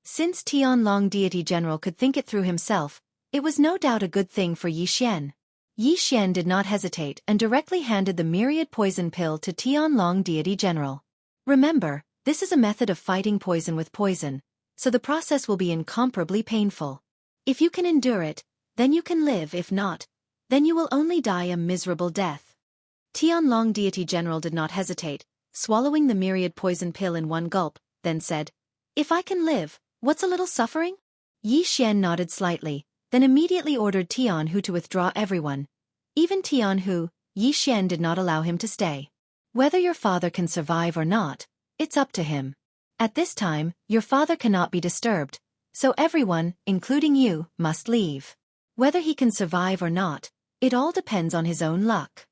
Since Tianlong deity general could think it through himself, it was no doubt a good thing for Yi Xian. Yi Xian did not hesitate and directly handed the myriad poison pill to Tianlong deity general. Remember, this is a method of fighting poison with poison, so the process will be incomparably painful. If you can endure it, then you can live. If not, then you will only die a miserable death. Tianlong deity general did not hesitate, swallowing the myriad poison pill in one gulp, then said, "If I can live, what's a little suffering?" Yi Xian nodded slightly, then immediately ordered Tianhu to withdraw everyone. Even Tianhu, Yi Xian did not allow him to stay. "Whether your father can survive or not, it's up to him. At this time, your father cannot be disturbed, so everyone, including you, must leave. Whether he can survive or not, it all depends on his own luck."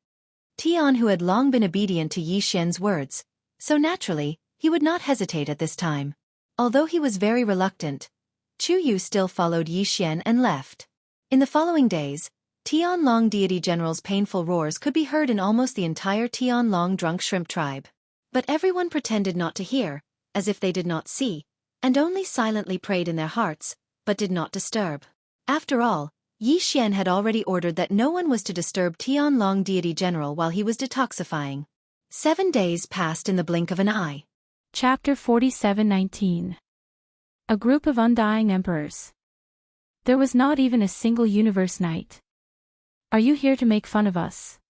Tianhu had long been obedient to Yi Xian's words, so naturally, he would not hesitate at this time. Although he was very reluctant, Chu Yu still followed Yi Xian and left. In the following days, Tianlong deity general's painful roars could be heard in almost the entire Tianlong drunk shrimp tribe. But everyone pretended not to hear, as if they did not see, and only silently prayed in their hearts, but did not disturb. After all, Yi Xian had already ordered that no one was to disturb Tianlong deity general while he was detoxifying. 7 days passed in the blink of an eye. Chapter 47:19. A group of undying emperors. There was not even a single universe knight. Are you here to make fun of us?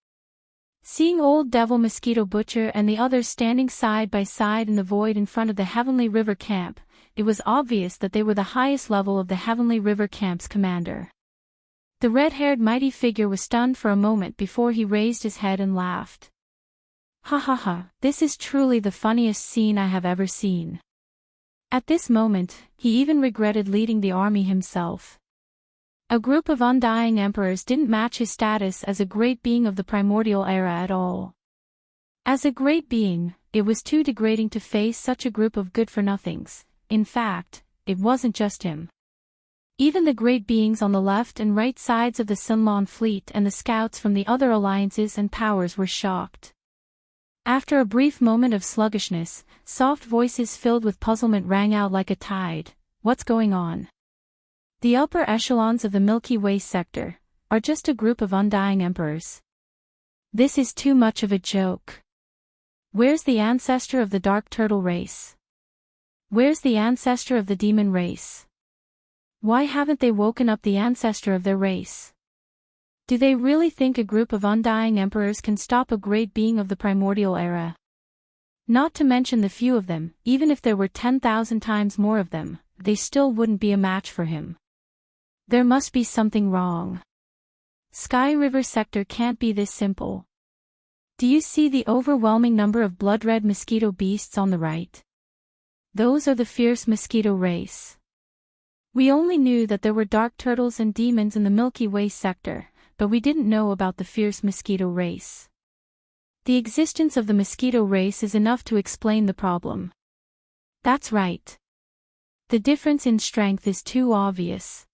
Seeing old devil Mosquito Butcher and the others standing side by side in the void in front of the Heavenly River camp, it was obvious that they were the highest level of the Heavenly River camp's commander. The red-haired mighty figure was stunned for a moment before he raised his head and laughed. "Ha ha ha, this is truly the funniest scene I have ever seen." At this moment, he even regretted leading the army himself. A group of undying emperors didn't match his status as a great being of the primordial era at all. As a great being, it was too degrading to face such a group of good-for-nothings. In fact, it wasn't just him. Even the great beings on the left and right sides of the Sunlong fleet and the scouts from the other alliances and powers were shocked. After a brief moment of sluggishness, soft voices filled with puzzlement rang out like a tide. "What's going on?" "The upper echelons of the Milky Way sector are just a group of undying emperors. This is too much of a joke. Where's the ancestor of the Dark Turtle race? Where's the ancestor of the Demon race? Why haven't they woken up the ancestor of their race? Do they really think a group of undying emperors can stop a great being of the primordial era? Not to mention the few of them, even if there were 10,000 times more of them, they still wouldn't be a match for him. There must be something wrong. Sky River sector can't be this simple. Do you see the overwhelming number of blood-red mosquito beasts on the right? Those are the fierce mosquito race. We only knew that there were dark turtles and demons in the Milky Way sector, but we didn't know about the fierce mosquito race. The existence of the mosquito race is enough to explain the problem." "That's right. The difference in strength is too obvious.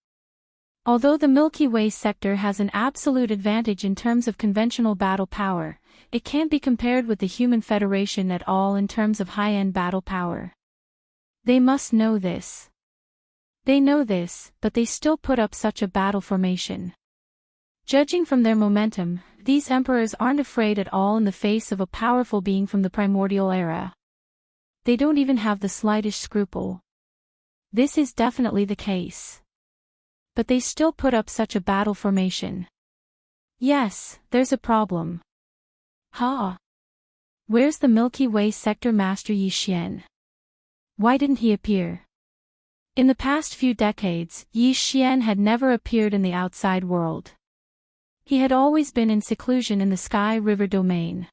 Although the Milky Way sector has an absolute advantage in terms of conventional battle power, it can't be compared with the Human Federation at all in terms of high-end battle power. They must know this. They know this, but they still put up such a battle formation. Judging from their momentum, these emperors aren't afraid at all in the face of a powerful being from the primordial era. They don't even have the slightest scruple. This is definitely the case. But they still put up such a battle formation. Yes, there's a problem." "Ha! Where's the Milky Way sector master Xian? Why didn't he appear? In the past few decades, Xian had never appeared in the outside world. He had always been in seclusion in the Sky River domain.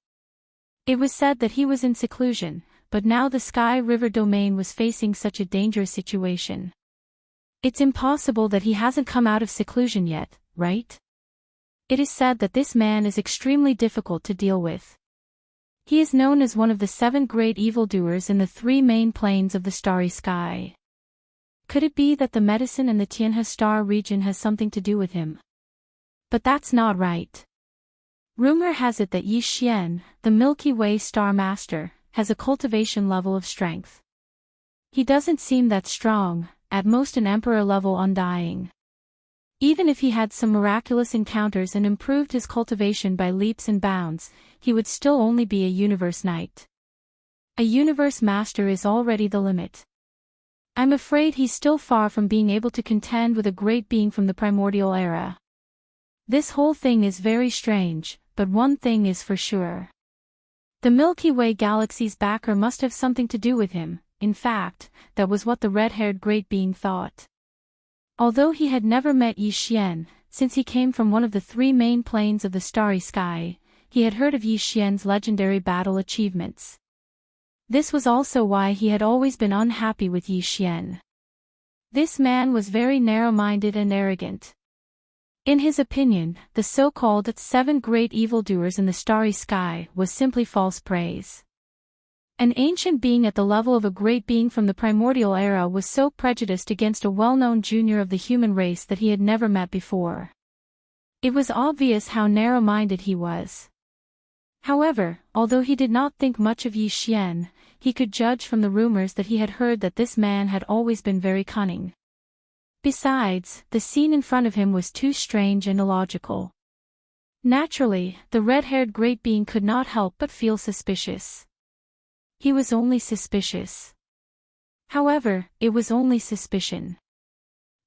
It was said that he was in seclusion, but now the Sky River domain was facing such a dangerous situation. It's impossible that he hasn't come out of seclusion yet, right? It is said that this man is extremely difficult to deal with. He is known as one of the 7 great evildoers in the 3 main planes of the starry sky. Could it be that the medicine and the Jianghu star region has something to do with him? But that's not right. Rumor has it that Xian, the Milky Way star master, has a cultivation level of strength. He doesn't seem that strong, at most an emperor level undying. Even if he had some miraculous encounters and improved his cultivation by leaps and bounds, he would still only be a universe knight. A universe master is already the limit. I'm afraid he's still far from being able to contend with a great being from the primordial era. This whole thing is very strange, but one thing is for sure. The Milky Way galaxy's backer must have something to do with him. In fact, that was what the red-haired great being thought. Although he had never met Xian, since he came from one of the 3 main planes of the starry sky, he had heard of Xian's legendary battle achievements. This was also why he had always been unhappy with Xian. This man was very narrow-minded and arrogant. In his opinion, the so-called 7 great evildoers in the starry sky was simply false praise. An ancient being at the level of a great being from the primordial era was so prejudiced against a well-known junior of the human race that he had never met before. It was obvious how narrow-minded he was. However, although he did not think much of Xian, he could judge from the rumors that he had heard that this man had always been very cunning. Besides, the scene in front of him was too strange and illogical. Naturally, the red-haired great being could not help but feel suspicious. He was only suspicious. However, it was only suspicion.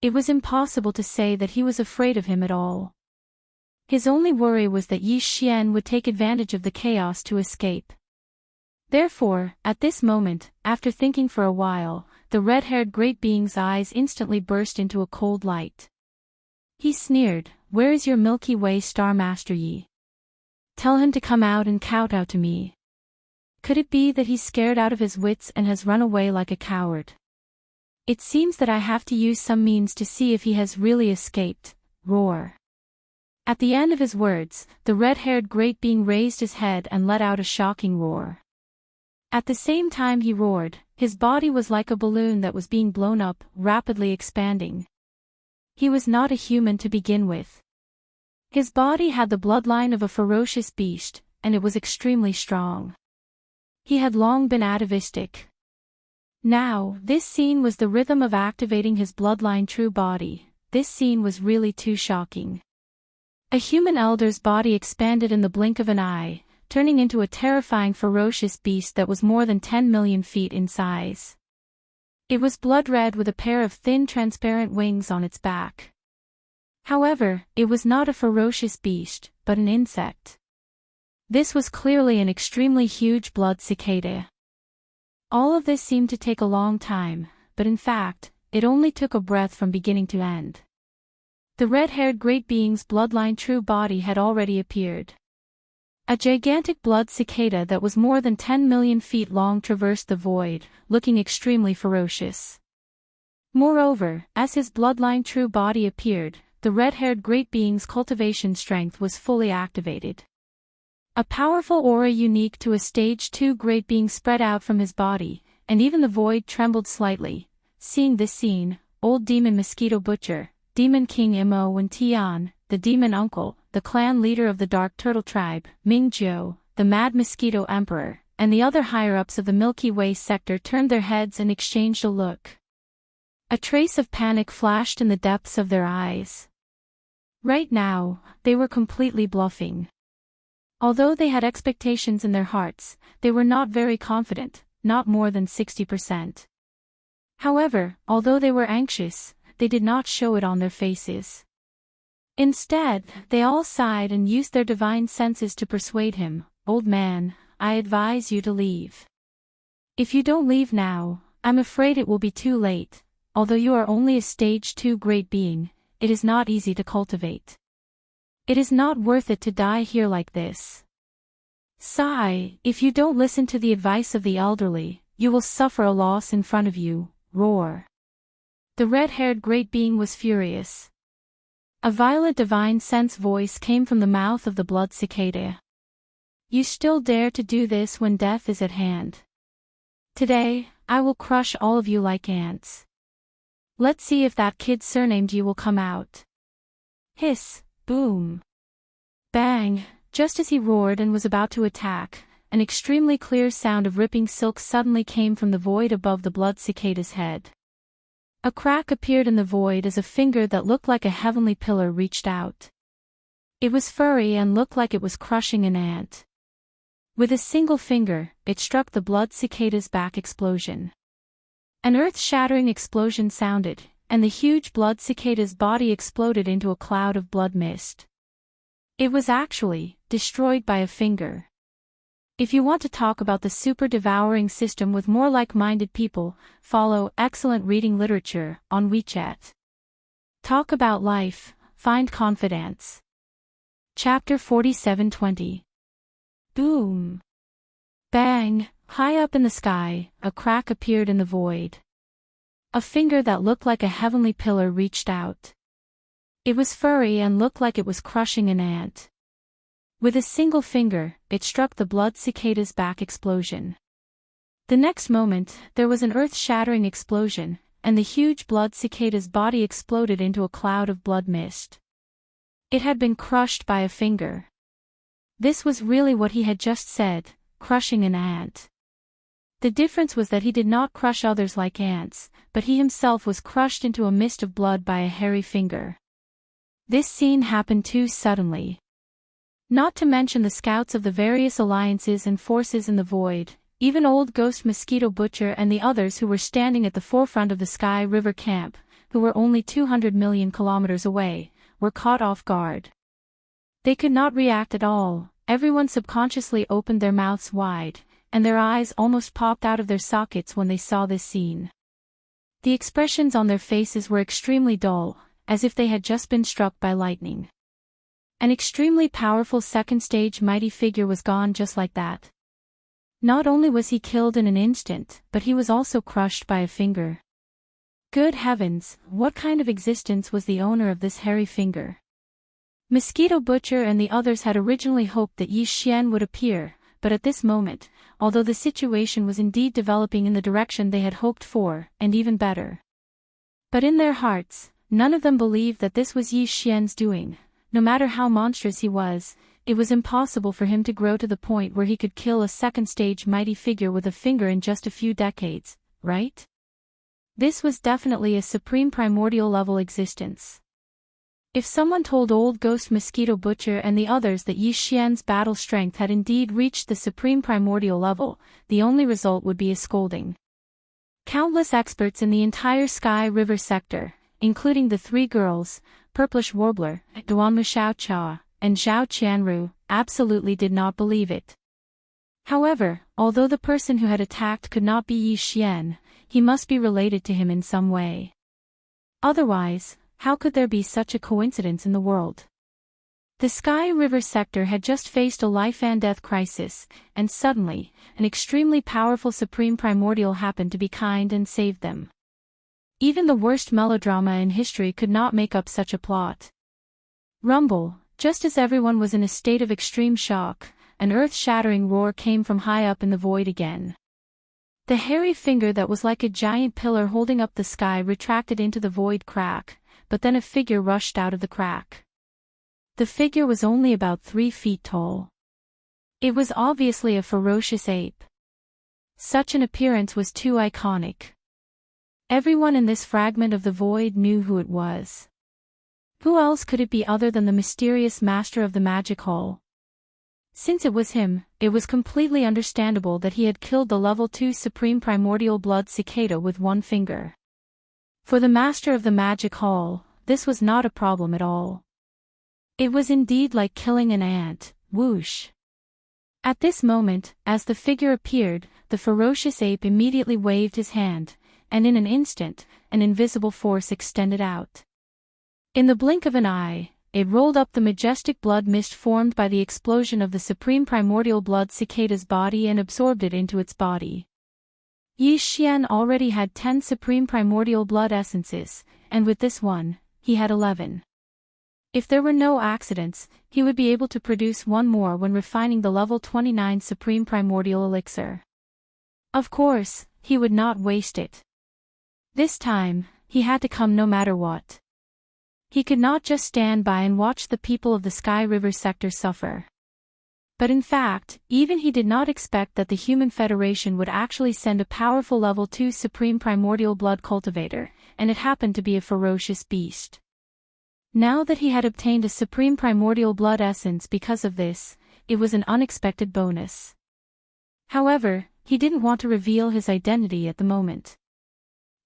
It was impossible to say that he was afraid of him at all. His only worry was that Xian would take advantage of the chaos to escape. Therefore, at this moment, after thinking for a while, the red-haired great being's eyes instantly burst into a cold light. He sneered, "Where is your Milky Way star master Yi? Tell him to come out and kowtow to me." Could it be that he's scared out of his wits and has run away like a coward? It seems that I have to use some means to see if he has really escaped. Roar. At the end of his words, the red-haired great being raised his head and let out a shocking roar. At the same time he roared, his body was like a balloon that was being blown up, rapidly expanding. He was not a human to begin with. His body had the bloodline of a ferocious beast, and it was extremely strong. He had long been atavistic. Now, this scene was the rhythm of activating his bloodline true body. This scene was really too shocking. A human elder's body expanded in the blink of an eye, turning into a terrifying ferocious beast that was more than 10 million feet in size. It was blood-red with a pair of thin transparent wings on its back. However, it was not a ferocious beast, but an insect. This was clearly an extremely huge blood cicada. All of this seemed to take a long time, but in fact, it only took a breath from beginning to end. The red-haired great being's bloodline true body had already appeared. A gigantic blood cicada that was more than 10 million feet long traversed the void, looking extremely ferocious. Moreover, as his bloodline true body appeared, the red-haired great being's cultivation strength was fully activated. A powerful aura unique to a stage 2 great being spread out from his body, and even the void trembled slightly. Seeing this scene, old demon mosquito butcher, demon king Imo Wen Tian, the demon uncle, the clan leader of the Dark Turtle tribe, Ming Jiu, the Mad Mosquito Emperor, and the other higher-ups of the Milky Way sector turned their heads and exchanged a look. A trace of panic flashed in the depths of their eyes. Right now, they were completely bluffing. Although they had expectations in their hearts, they were not very confident, not more than 60%. However, although they were anxious, they did not show it on their faces. Instead, they all sighed and used their divine senses to persuade him, "Old man, I advise you to leave. If you don't leave now, I'm afraid it will be too late. Although you are only a stage 2 great being, it is not easy to cultivate. It is not worth it to die here like this. Sigh, if you don't listen to the advice of the elderly, you will suffer a loss in front of you. Roar. The red-haired great being was furious. A violent divine sense voice came from the mouth of the blood cicada. You still dare to do this when death is at hand. Today, I will crush all of you like ants. Let's see if that kid surnamed you will come out. Hiss, boom. Bang, just as he roared and was about to attack, an extremely clear sound of ripping silk suddenly came from the void above the blood cicada's head. A crack appeared in the void as a finger that looked like a heavenly pillar reached out. It was furry and looked like it was crushing an ant. With a single finger, it struck the blood cicada's back. Explosion. An earth-shattering explosion sounded, and the huge blood cicada's body exploded into a cloud of blood mist. It was actually destroyed by a finger. If you want to talk about the super-devouring system with more like-minded people, follow excellent reading literature on WeChat. Talk about life, find confidence. Chapter 47:20. Boom. Bang, high up in the sky, a crack appeared in the void. A finger that looked like a heavenly pillar reached out. It was furry and looked like it was crushing an ant. With a single finger, it struck the blood cicada's back. Explosion. The next moment, there was an earth-shattering explosion, and the huge blood cicada's body exploded into a cloud of blood mist. It had been crushed by a finger. This was really what he had just said, crushing an ant. The difference was that he did not crush others like ants, but he himself was crushed into a mist of blood by a hairy finger. This scene happened too suddenly. Not to mention the scouts of the various alliances and forces in the void, even old Ghost Mosquito Butcher and the others who were standing at the forefront of the Sky River camp, who were only 200 million kilometers away, were caught off guard. They could not react at all. Everyone subconsciously opened their mouths wide, and their eyes almost popped out of their sockets when they saw this scene. The expressions on their faces were extremely dull, as if they had just been struck by lightning. An extremely powerful second-stage mighty figure was gone just like that. Not only was he killed in an instant, but he was also crushed by a finger. Good heavens, what kind of existence was the owner of this hairy finger? Mosquito Butcher and the others had originally hoped that Yi Xian would appear, but at this moment, although the situation was indeed developing in the direction they had hoped for, and even better. But in their hearts, none of them believed that this was Yi Xian's doing. No matter how monstrous he was, it was impossible for him to grow to the point where he could kill a second-stage mighty figure with a finger in just a few decades, right? This was definitely a supreme primordial level existence. If someone told old Ghost Mosquito Butcher and the others that Yi Xian's battle strength had indeed reached the supreme primordial level, the only result would be a scolding. Countless experts in the entire Sky River sector, including the three girls, Purplish Warbler, Duanmu Xiaocha, and Zhao Qianru, absolutely did not believe it. However, although the person who had attacked could not be Yi Xian, he must be related to him in some way. Otherwise, how could there be such a coincidence in the world? The Sky River sector had just faced a life-and-death crisis, and suddenly, an extremely powerful supreme primordial happened to be kind and saved them. Even the worst melodrama in history could not make up such a plot. Rumble, just as everyone was in a state of extreme shock, an earth-shattering roar came from high up in the void again. The hairy finger that was like a giant pillar holding up the sky retracted into the void crack, but then a figure rushed out of the crack. The figure was only about 3 feet tall. It was obviously a ferocious ape. Such an appearance was too iconic. Everyone in this fragment of the void knew who it was. Who else could it be other than the mysterious master of the magic hall? Since it was him, it was completely understandable that he had killed the level 2 supreme primordial blood cicada with one finger. For the master of the magic hall, this was not a problem at all. It was indeed like killing an ant. Whoosh. At this moment, as the figure appeared, the ferocious ape immediately waved his hand, and in an instant, an invisible force extended out. In the blink of an eye, it rolled up the majestic blood mist formed by the explosion of the supreme primordial blood cicada's body and absorbed it into its body. Xian already had 10 supreme primordial blood essences, and with this one, he had 11. If there were no accidents, he would be able to produce one more when refining the level 29 supreme primordial elixir. Of course, he would not waste it. This time, he had to come no matter what. He could not just stand by and watch the people of the Sky River sector suffer. But in fact, even he did not expect that the Human Federation would actually send a powerful level 2 supreme primordial blood cultivator, and it happened to be a ferocious beast. Now that he had obtained a supreme primordial blood essence because of this, it was an unexpected bonus. However, he didn't want to reveal his identity at the moment.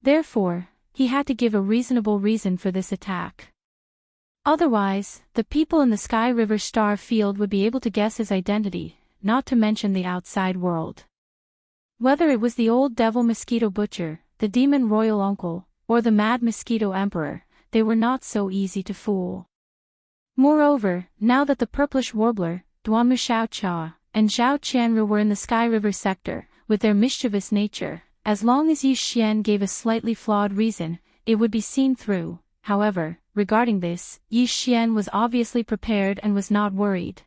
Therefore, he had to give a reasonable reason for this attack. Otherwise, the people in the Sky River star field would be able to guess his identity, not to mention the outside world. Whether it was the old devil mosquito butcher, the demon royal uncle, or the mad mosquito emperor, they were not so easy to fool. Moreover, now that the purplish warbler, Duanmu Xiaoqia, and Zhao Qianru were in the Sky River sector, with their mischievous nature, as long as Yi Xian gave a slightly flawed reason, it would be seen through. However, regarding this, Yi Xian was obviously prepared and was not worried.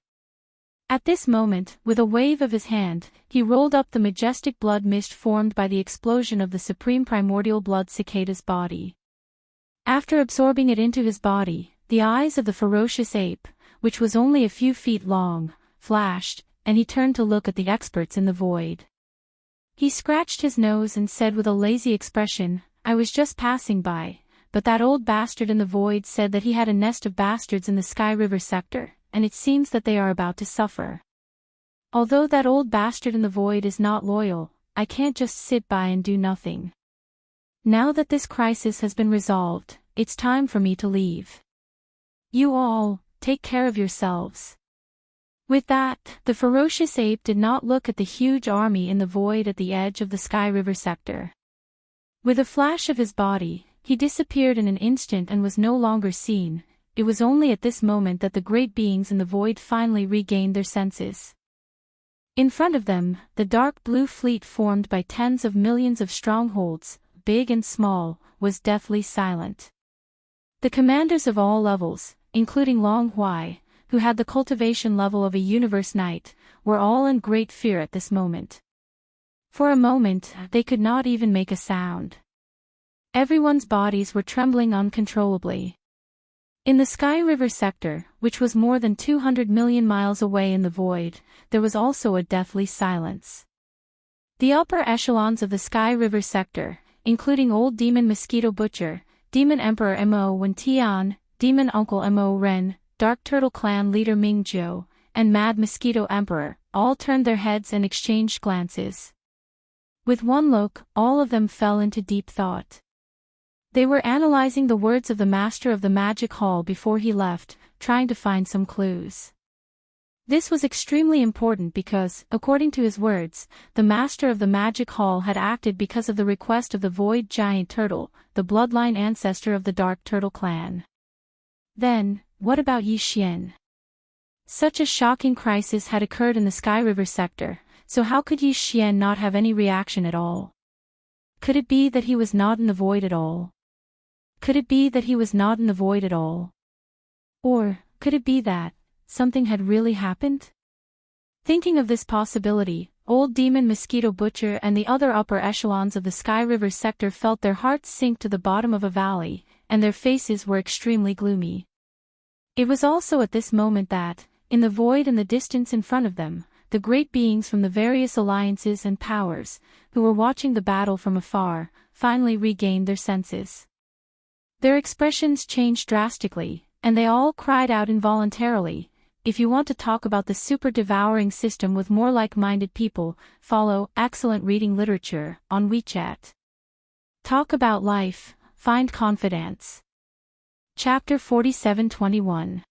At this moment, with a wave of his hand, he rolled up the majestic blood mist formed by the explosion of the supreme primordial blood cicada's body. After absorbing it into his body, the eyes of the ferocious ape, which was only a few feet long, flashed, and he turned to look at the experts in the void. He scratched his nose and said with a lazy expression, "I was just passing by, but that old bastard in the void said that he had a nest of bastards in the Sky River sector, and it seems that they are about to suffer. Although that old bastard in the void is not loyal, I can't just sit by and do nothing. Now that this crisis has been resolved, it's time for me to leave. You all, take care of yourselves." With that, the ferocious ape did not look at the huge army in the void at the edge of the Sky River sector. With a flash of his body, he disappeared in an instant and was no longer seen. It was only at this moment that the great beings in the void finally regained their senses. In front of them, the dark blue fleet formed by tens of millions of strongholds, big and small, was deathly silent. The commanders of all levels, including Long Huai, who had the cultivation level of a universe knight, were all in great fear at this moment. For a moment, they could not even make a sound. Everyone's bodies were trembling uncontrollably. In the Sky River sector, which was more than 200 million miles away in the void, there was also a deathly silence. The upper echelons of the Sky River sector, including Old Demon Mosquito Butcher, Demon Emperor Mo Wen Tian, Demon Uncle Mo Ren, Dark Turtle Clan leader Ming Zhou, and Mad Mosquito Emperor, all turned their heads and exchanged glances. With one look, all of them fell into deep thought. They were analyzing the words of the master of the magic hall before he left, trying to find some clues. This was extremely important because, according to his words, the master of the magic hall had acted because of the request of the void giant turtle, the bloodline ancestor of the Dark Turtle clan. Then, what about Yi Xian? Such a shocking crisis had occurred in the Sky River sector, so how could Yi Xian not have any reaction at all? Could it be that he was not in the void at all? Could it be that he was not in the void at all? Or, could it be that something had really happened? Thinking of this possibility, Old Demon Mosquito Butcher and the other upper echelons of the Sky River sector felt their hearts sink to the bottom of a valley, and their faces were extremely gloomy. It was also at this moment that, in the void in the distance in front of them, the great beings from the various alliances and powers, who were watching the battle from afar, finally regained their senses. Their expressions changed drastically, and they all cried out involuntarily, "If you want to talk about the super-devouring system with more like-minded people, follow excellent reading literature on WeChat. Talk about life, find confidence." Chapter 47-21.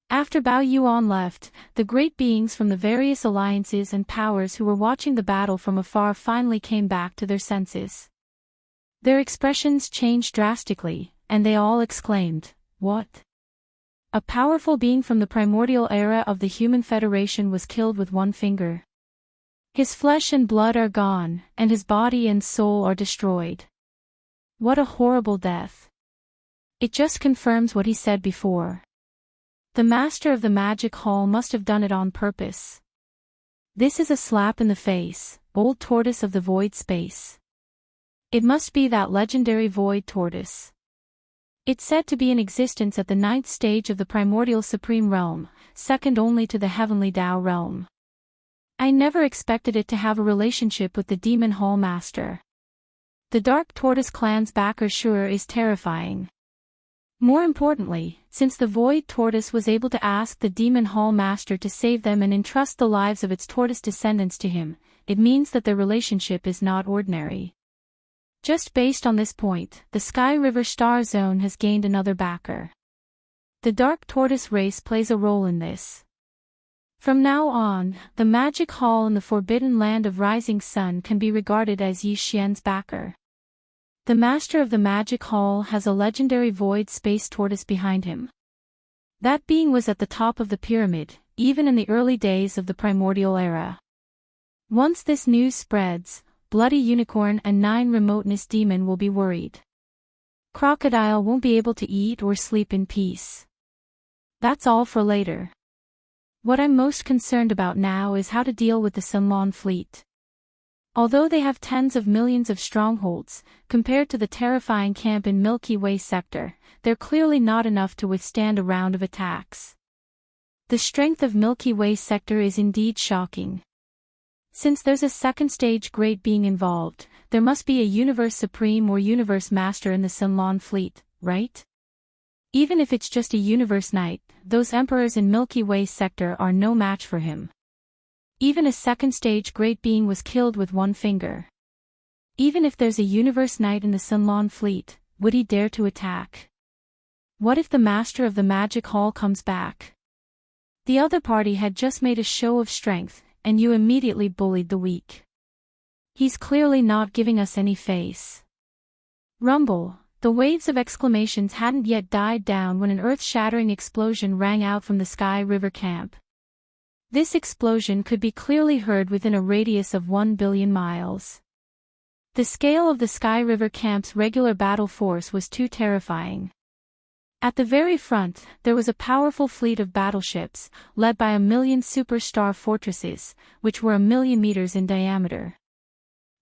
After Bao Yuan left, the great beings from the various alliances and powers who were watching the battle from afar finally came back to their senses. Their expressions changed drastically, and they all exclaimed, "What?" A powerful being from the primordial era of the Human Federation was killed with one finger. His flesh and blood are gone, and his body and soul are destroyed. What a horrible death. It just confirms what he said before. The master of the magic hall must have done it on purpose. This is a slap in the face, old tortoise of the void space. It must be that legendary void tortoise. It's said to be in existence at the 9th stage of the primordial supreme realm, second only to the heavenly Tao realm. I never expected it to have a relationship with the demon hall master. The dark tortoise clan's backer sure is terrifying. More importantly, since the void tortoise was able to ask the demon hall master to save them and entrust the lives of its tortoise descendants to him, it means that their relationship is not ordinary. Just based on this point, the Sky River Star Zone has gained another backer. The dark tortoise race plays a role in this. From now on, the magic hall in the forbidden land of Rising Sun can be regarded as Yi Xian's backer. The master of the magic hall has a legendary void space tortoise behind him. That being was at the top of the pyramid, even in the early days of the primordial era. Once this news spreads, Bloody Unicorn and 9 Remoteness Demon will be worried. Crocodile won't be able to eat or sleep in peace. That's all for later. What I'm most concerned about now is how to deal with the Sunlong fleet. Although they have tens of millions of strongholds, compared to the terrifying camp in Milky Way sector, they're clearly not enough to withstand a round of attacks. The strength of Milky Way sector is indeed shocking. Since there's a second stage great being involved, there must be a Universe Supreme or Universe Master in the Sunlong fleet, right? Even if it's just a Universe Knight, those emperors in Milky Way sector are no match for him. Even a second stage great being was killed with one finger. Even if there's a Universe Knight in the Sunlong fleet, would he dare to attack? What if the master of the magic hall comes back? The other party had just made a show of strength, and you immediately bullied the weak. He's clearly not giving us any face. Rumble. The waves of exclamations hadn't yet died down when an earth-shattering explosion rang out from the Sky River camp. This explosion could be clearly heard within a radius of 1 billion miles. The scale of the Sky River camp's regular battle force was too terrifying. At the very front, there was a powerful fleet of battleships, led by 1,000,000 superstar fortresses, which were 1,000,000 meters in diameter.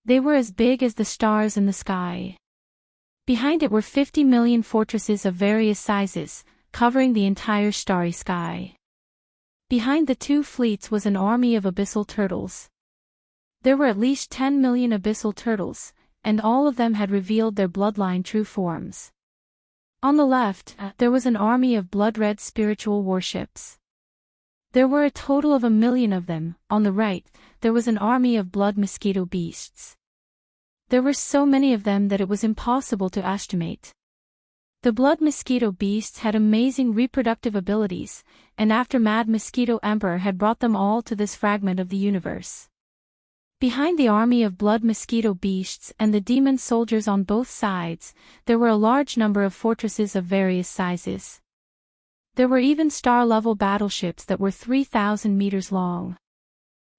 They were as big as the stars in the sky. Behind it were 50 million fortresses of various sizes, covering the entire starry sky. Behind the two fleets was an army of abyssal turtles. There were at least 10 million abyssal turtles, and all of them had revealed their bloodline true forms. On the left, there was an army of blood-red spiritual warships. There were a total of 1,000,000 of them. On the right, there was an army of blood mosquito beasts. There were so many of them that it was impossible to estimate. The blood mosquito beasts had amazing reproductive abilities, and after Mad Mosquito Emperor had brought them all to this fragment of the universe. Behind the army of blood mosquito beasts and the demon soldiers on both sides, there were a large number of fortresses of various sizes. There were even star-level battleships that were 3,000 meters long.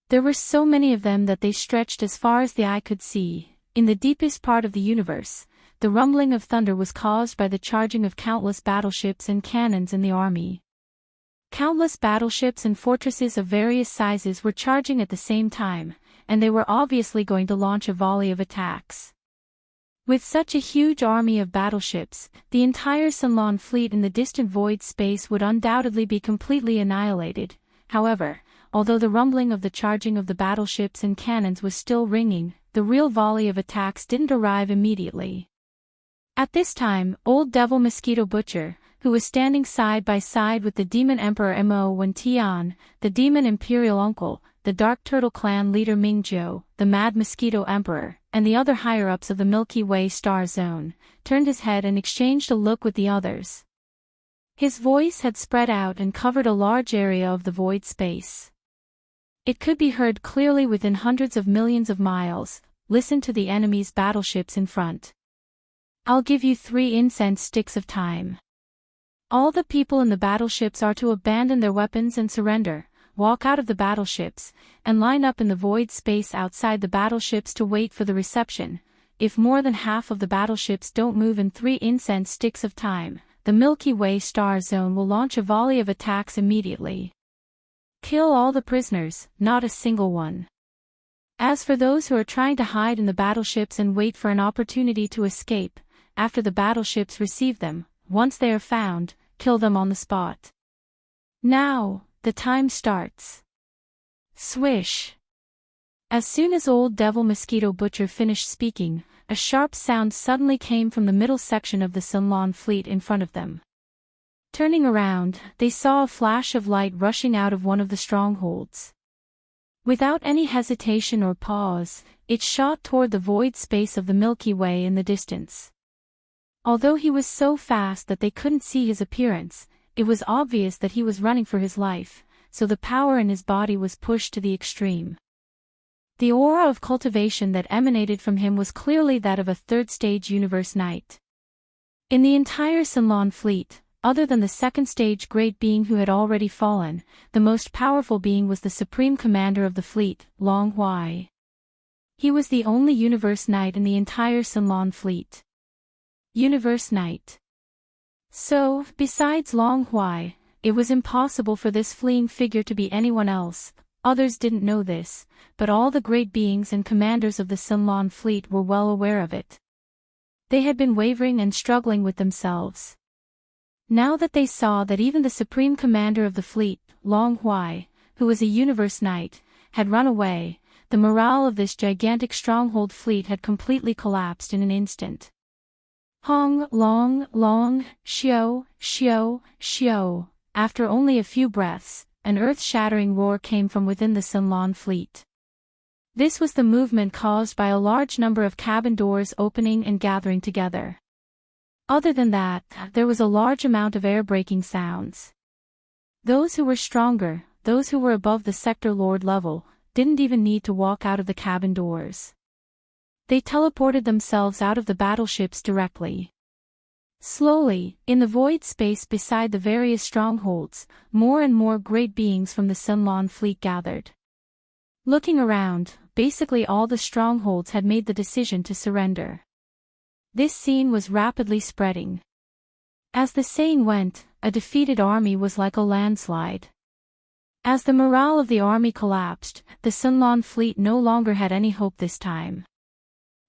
There were so many of them that they stretched as far as the eye could see. In the deepest part of the universe, the rumbling of thunder was caused by the charging of countless battleships and cannons in the army. Countless battleships and fortresses of various sizes were charging at the same time, and they were obviously going to launch a volley of attacks. With such a huge army of battleships, the entire Sunlong fleet in the distant void space would undoubtedly be completely annihilated. However, although the rumbling of the charging of the battleships and cannons was still ringing, the real volley of attacks didn't arrive immediately. At this time, Old Devil Mosquito Butcher, who was standing side by side with the Demon Emperor Mo Wen Tian, the Demon Imperial Uncle, the Dark Turtle Clan leader Mingzhou, the Mad Mosquito Emperor, and the other higher-ups of the Milky Way star zone, turned his head and exchanged a look with the others. His voice had spread out and covered a large area of the void space. It could be heard clearly within hundreds of millions of miles. Listen to the enemy's battleships in front. I'll give you 3 incense sticks of time. All the people in the battleships are to abandon their weapons and surrender, walk out of the battleships, and line up in the void space outside the battleships to wait for the reception. If more than half of the battleships don't move in 3 incense sticks of time, the Milky Way star zone will launch a volley of attacks immediately. Kill all the prisoners, not a single one. As for those who are trying to hide in the battleships and wait for an opportunity to escape, after the battleships receive them, once they are found, kill them on the spot. Now, the time starts. Swish. As soon as Old Devil Mosquito Butcher finished speaking, a sharp sound suddenly came from the middle section of the Sunlon fleet in front of them. Turning around, they saw a flash of light rushing out of one of the strongholds. Without any hesitation or pause, it shot toward the void space of the Milky Way in the distance. Although he was so fast that they couldn't see his appearance, it was obvious that he was running for his life, so the power in his body was pushed to the extreme. The aura of cultivation that emanated from him was clearly that of a third-stage universe knight. In the entire Sunlon fleet, other than the second-stage great being who had already fallen, the most powerful being was the supreme commander of the fleet, Long Huai. He was the only universe knight in the entire Sunlon fleet. Universe Knight. So, besides Long Huai, it was impossible for this fleeing figure to be anyone else. Others didn't know this, but all the great beings and commanders of the Sunlon fleet were well aware of it. They had been wavering and struggling with themselves. Now that they saw that even the supreme commander of the fleet, Long Huai, who was a universe knight, had run away, the morale of this gigantic stronghold fleet had completely collapsed in an instant. Hong, long, long, xiao, xiao, xiao. After only a few breaths, an earth-shattering roar came from within the Sunlon fleet. This was the movement caused by a large number of cabin doors opening and gathering together. Other than that, there was a large amount of air-breaking sounds. Those who were stronger, those who were above the sector lord level, didn't even need to walk out of the cabin doors. They teleported themselves out of the battleships directly. Slowly, in the void space beside the various strongholds, more and more great beings from the Sunlon fleet gathered. Looking around, basically all the strongholds had made the decision to surrender. This scene was rapidly spreading. As the saying went, a defeated army was like a landslide. As the morale of the army collapsed, the Sunlon fleet no longer had any hope this time.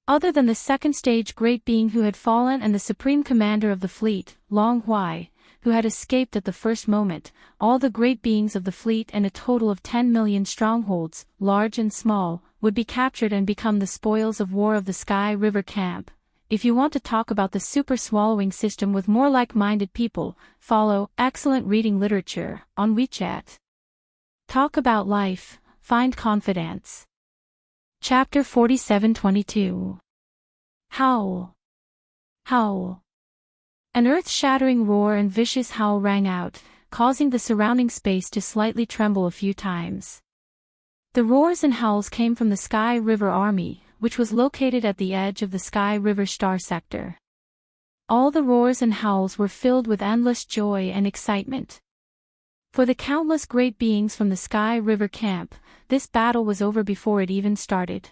Other than the second-stage great being who had fallen and the supreme commander of the fleet, Long Huai, who had escaped at the first moment, all the great beings of the fleet and a total of 10 million strongholds, large and small, would be captured and become the spoils of war of the Sky River camp. If you want to talk about the super swallowing system with more like-minded people, follow Excellent Reading Literature on WeChat. Talk about life, find confidence. Chapter 47-22. Howl. Howl. An earth-shattering roar and vicious howl rang out, causing the surrounding space to slightly tremble a few times. The roars and howls came from the Sky River Army, which was located at the edge of the Sky River Star Sector. All the roars and howls were filled with endless joy and excitement. For the countless great beings from the Sky River camp, this battle was over before it even started.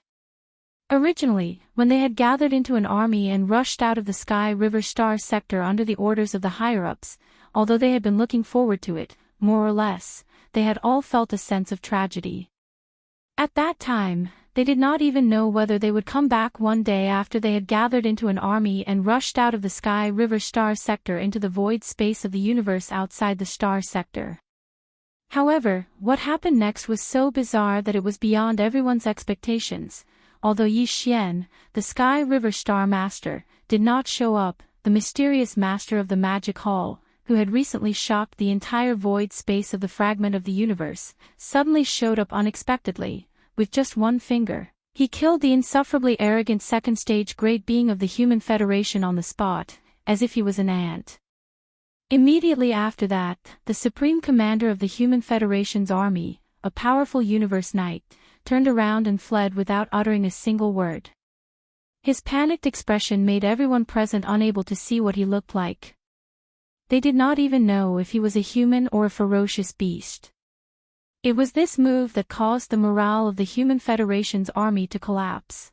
Originally, when they had gathered into an army and rushed out of the Sky River Star Sector under the orders of the higher-ups, although they had been looking forward to it, more or less, they had all felt a sense of tragedy. At that time, they did not even know whether they would come back one day after they had gathered into an army and rushed out of the Sky River Star Sector into the void space of the universe outside the Star Sector. However, what happened next was so bizarre that it was beyond everyone's expectations. Although Yi Xian, the Sky River Star Master, did not show up, the mysterious master of the Magic Hall, who had recently shocked the entire void space of the fragment of the universe, suddenly showed up unexpectedly. With just one finger, he killed the insufferably arrogant second-stage great being of the Human Federation on the spot, as if he was an ant. Immediately after that, the Supreme Commander of the Human Federation's army, a powerful Universe Knight, turned around and fled without uttering a single word. His panicked expression made everyone present unable to see what he looked like. They did not even know if he was a human or a ferocious beast. It was this move that caused the morale of the Human Federation's army to collapse.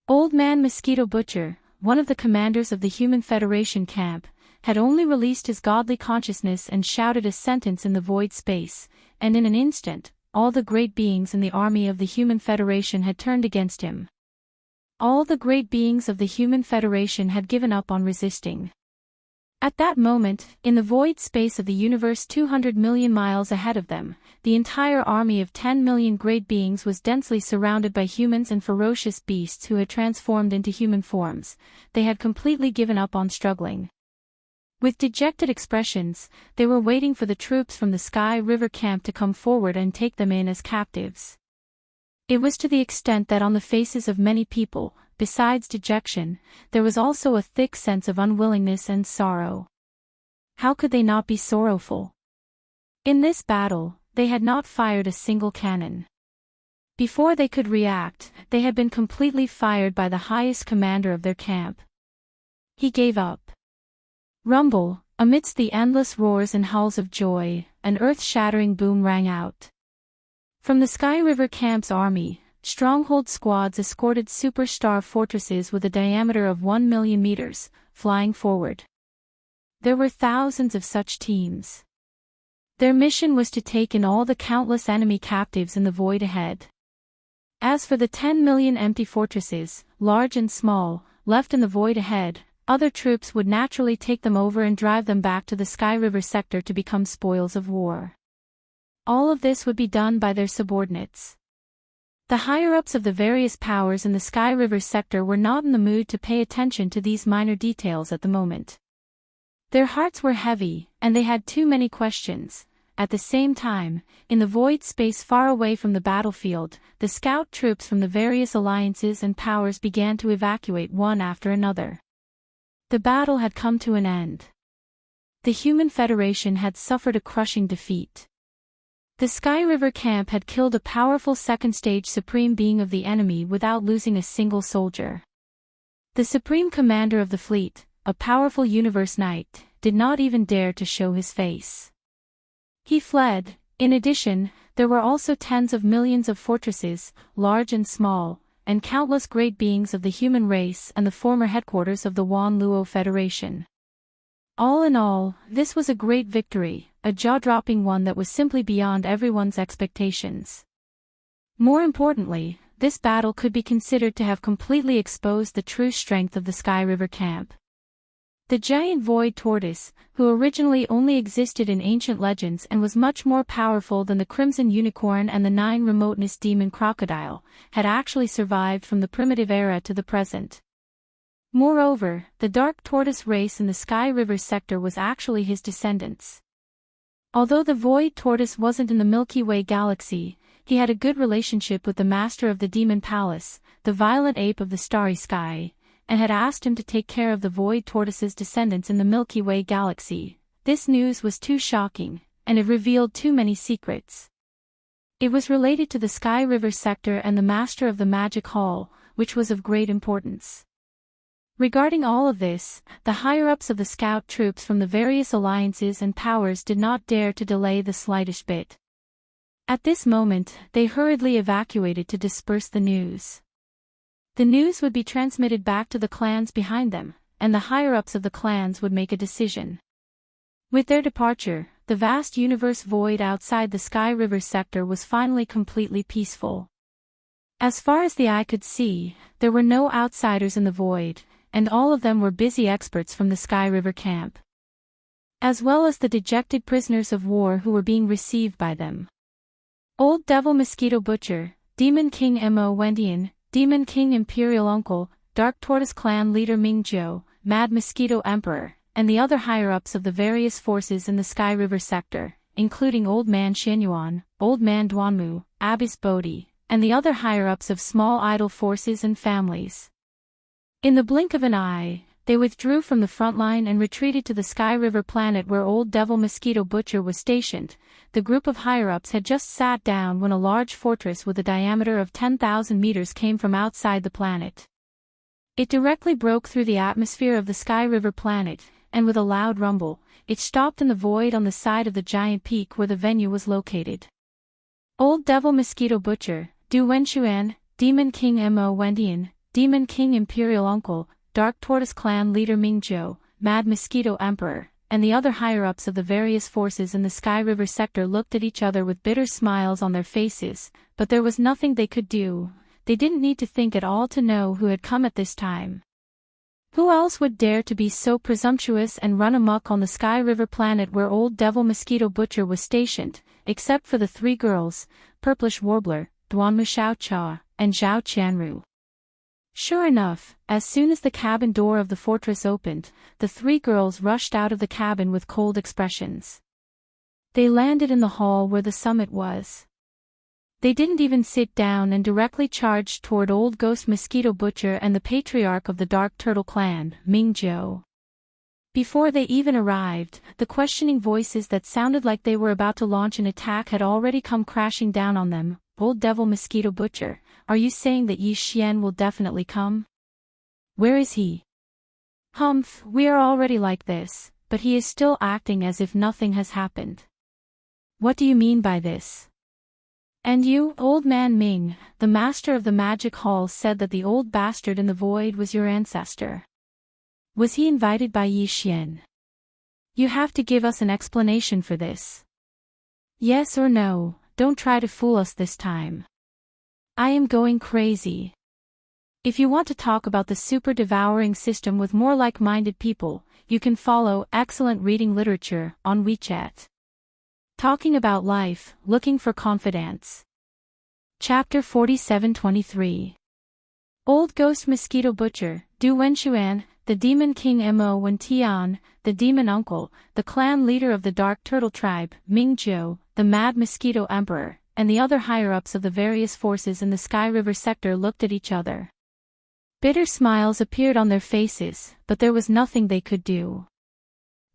Old Man Mosquito Butcher, one of the commanders of the Human Federation camp, had only released his godly consciousness and shouted a sentence in the void space, and in an instant, all the great beings in the army of the Human Federation had turned against him. All the great beings of the Human Federation had given up on resisting. At that moment, in the void space of the universe 200 million miles ahead of them, the entire army of 10 million great beings was densely surrounded by humans and ferocious beasts who had transformed into human forms. They had completely given up on struggling. With dejected expressions, they were waiting for the troops from the Sky River camp to come forward and take them in as captives. It was to the extent that on the faces of many people, besides dejection, there was also a thick sense of unwillingness and sorrow. How could they not be sorrowful? In this battle, they had not fired a single cannon. Before they could react, they had been completely fired by the highest commander of their camp. He gave up. Rumble, amidst the endless roars and howls of joy, an earth-shattering boom rang out. From the Sky River camp's army, stronghold squads escorted superstar fortresses with a diameter of 1 million meters, flying forward. There were thousands of such teams. Their mission was to take in all the countless enemy captives in the void ahead. As for the 10 million empty fortresses, large and small, left in the void ahead, other troops would naturally take them over and drive them back to the Sky River sector to become spoils of war. All of this would be done by their subordinates. The higher-ups of the various powers in the Sky River sector were not in the mood to pay attention to these minor details at the moment. Their hearts were heavy, and they had too many questions. At the same time, in the void space far away from the battlefield, the scout troops from the various alliances and powers began to evacuate one after another. The battle had come to an end. The Human Federation had suffered a crushing defeat. The Sky River camp had killed a powerful second-stage supreme being of the enemy without losing a single soldier. The supreme commander of the fleet, a powerful Universe Knight, did not even dare to show his face. He fled. In addition, there were also tens of millions of fortresses, large and small, and countless great beings of the human race and the former headquarters of the Wan Luo Federation. All in all, this was a great victory, a jaw-dropping one that was simply beyond everyone's expectations. More importantly, this battle could be considered to have completely exposed the true strength of the Sky River camp. The giant void tortoise, who originally only existed in ancient legends and was much more powerful than the crimson unicorn and the 9 remoteness demon crocodile, had actually survived from the primitive era to the present. Moreover, the dark tortoise race in the Sky River sector was actually his descendants. Although the void tortoise wasn't in the Milky Way galaxy, he had a good relationship with the master of the Demon Palace, the violent ape of the starry sky, and had asked him to take care of the void tortoise's descendants in the Milky Way galaxy. This news was too shocking, and it revealed too many secrets. It was related to the Sky River sector and the master of the Magic Hall, which was of great importance. Regarding all of this, the higher-ups of the scout troops from the various alliances and powers did not dare to delay the slightest bit. At this moment, they hurriedly evacuated to disperse the news. The news would be transmitted back to the clans behind them, and the higher-ups of the clans would make a decision. With their departure, the vast universe void outside the Sky River sector was finally completely peaceful. As far as the eye could see, there were no outsiders in the void, and all of them were busy experts from the Sky River camp, as well as the dejected prisoners of war who were being received by them. Old Devil Mosquito Butcher, Demon King Mo Wendian, Demon King Imperial Uncle, Dark Tortoise Clan Leader Mingzhou, Mad Mosquito Emperor, and the other higher-ups of the various forces in the Sky River sector, including Old Man Xianyuan, Old Man Duanmu, Abyss Bodhi, and the other higher-ups of small idle forces and families. In the blink of an eye, They withdrew from the front line and retreated to the Sky River planet where Old Devil Mosquito Butcher was stationed. The group of higher-ups had just sat down when a large fortress with a diameter of 10,000 meters came from outside the planet. It directly broke through the atmosphere of the Sky River planet, and with a loud rumble, it stopped in the void on the side of the giant peak where the venue was located. Old Devil Mosquito Butcher, Du Wenxuan, Demon King Mo Wendian, Demon King Imperial Uncle, Dark Tortoise Clan Leader Mingzhou, Mad Mosquito Emperor, and the other higher-ups of the various forces in the Sky River sector looked at each other with bitter smiles on their faces, but there was nothing they could do. They didn't need to think at all to know who had come at this time. Who else would dare to be so presumptuous and run amok on the Sky River planet where Old Devil Mosquito Butcher was stationed, except for the three girls, Purplish Warbler, Duanmu Xiaocha, and Zhao Qianru. Sure enough, as soon as the cabin door of the fortress opened, the three girls rushed out of the cabin with cold expressions. They landed in the hall where the summit was. They didn't even sit down and directly charged toward Old Ghost Mosquito Butcher and the patriarch of the Dark Turtle Clan, Mingzhou. Before they even arrived, the questioning voices that sounded like they were about to launch an attack had already come crashing down on them. Old Devil Mosquito Butcher, are you saying that Yi Xian will definitely come? Where is he? Humph, we are already like this, but he is still acting as if nothing has happened. What do you mean by this? And you, Old Man Ming, the master of the magic hall said that the old bastard in the void was your ancestor. Was he invited by Yi Xian? You have to give us an explanation for this. Yes or no, don't try to fool us this time. I am going crazy. If you want to talk about the super-devouring system with more like-minded people, you can follow Excellent Reading Literature on WeChat. Talking about life, looking for confidants. Chapter 47-23. Old Ghost Mosquito Butcher, Du Wenxuan, the Demon King Mo Wentian, the Demon Uncle, the clan leader of the Dark Turtle Tribe, Mingzhou, the Mad Mosquito Emperor, and the other higher-ups of the various forces in the Sky River sector looked at each other. Bitter smiles appeared on their faces, but there was nothing they could do.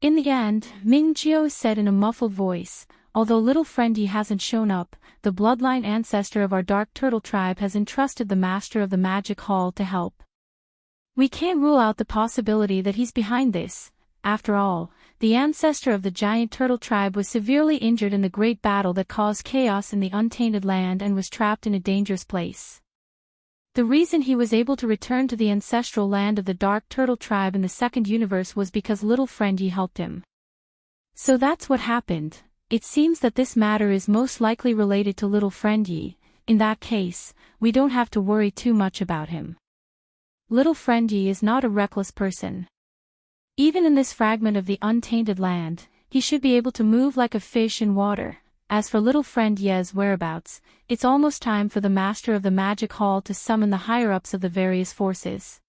In the end, Mingzhou said in a muffled voice, although little friend Yi hasn't shown up, the bloodline ancestor of our Dark Turtle Tribe has entrusted the master of the Magic Hall to help. We can't rule out the possibility that he's behind this. After all, the ancestor of the giant turtle tribe was severely injured in the great battle that caused chaos in the untainted land and was trapped in a dangerous place. The reason he was able to return to the ancestral land of the Dark Turtle Tribe in the second universe was because little friend Yi helped him. So that's what happened. It seems that this matter is most likely related to little friend Yi. In that case, we don't have to worry too much about him. Little friend Yi is not a reckless person. Even in this fragment of the untainted land, he should be able to move like a fish in water. As for little friend Ye's whereabouts, it's almost time for the master of the Magic Hall to summon the higher-ups of the various forces.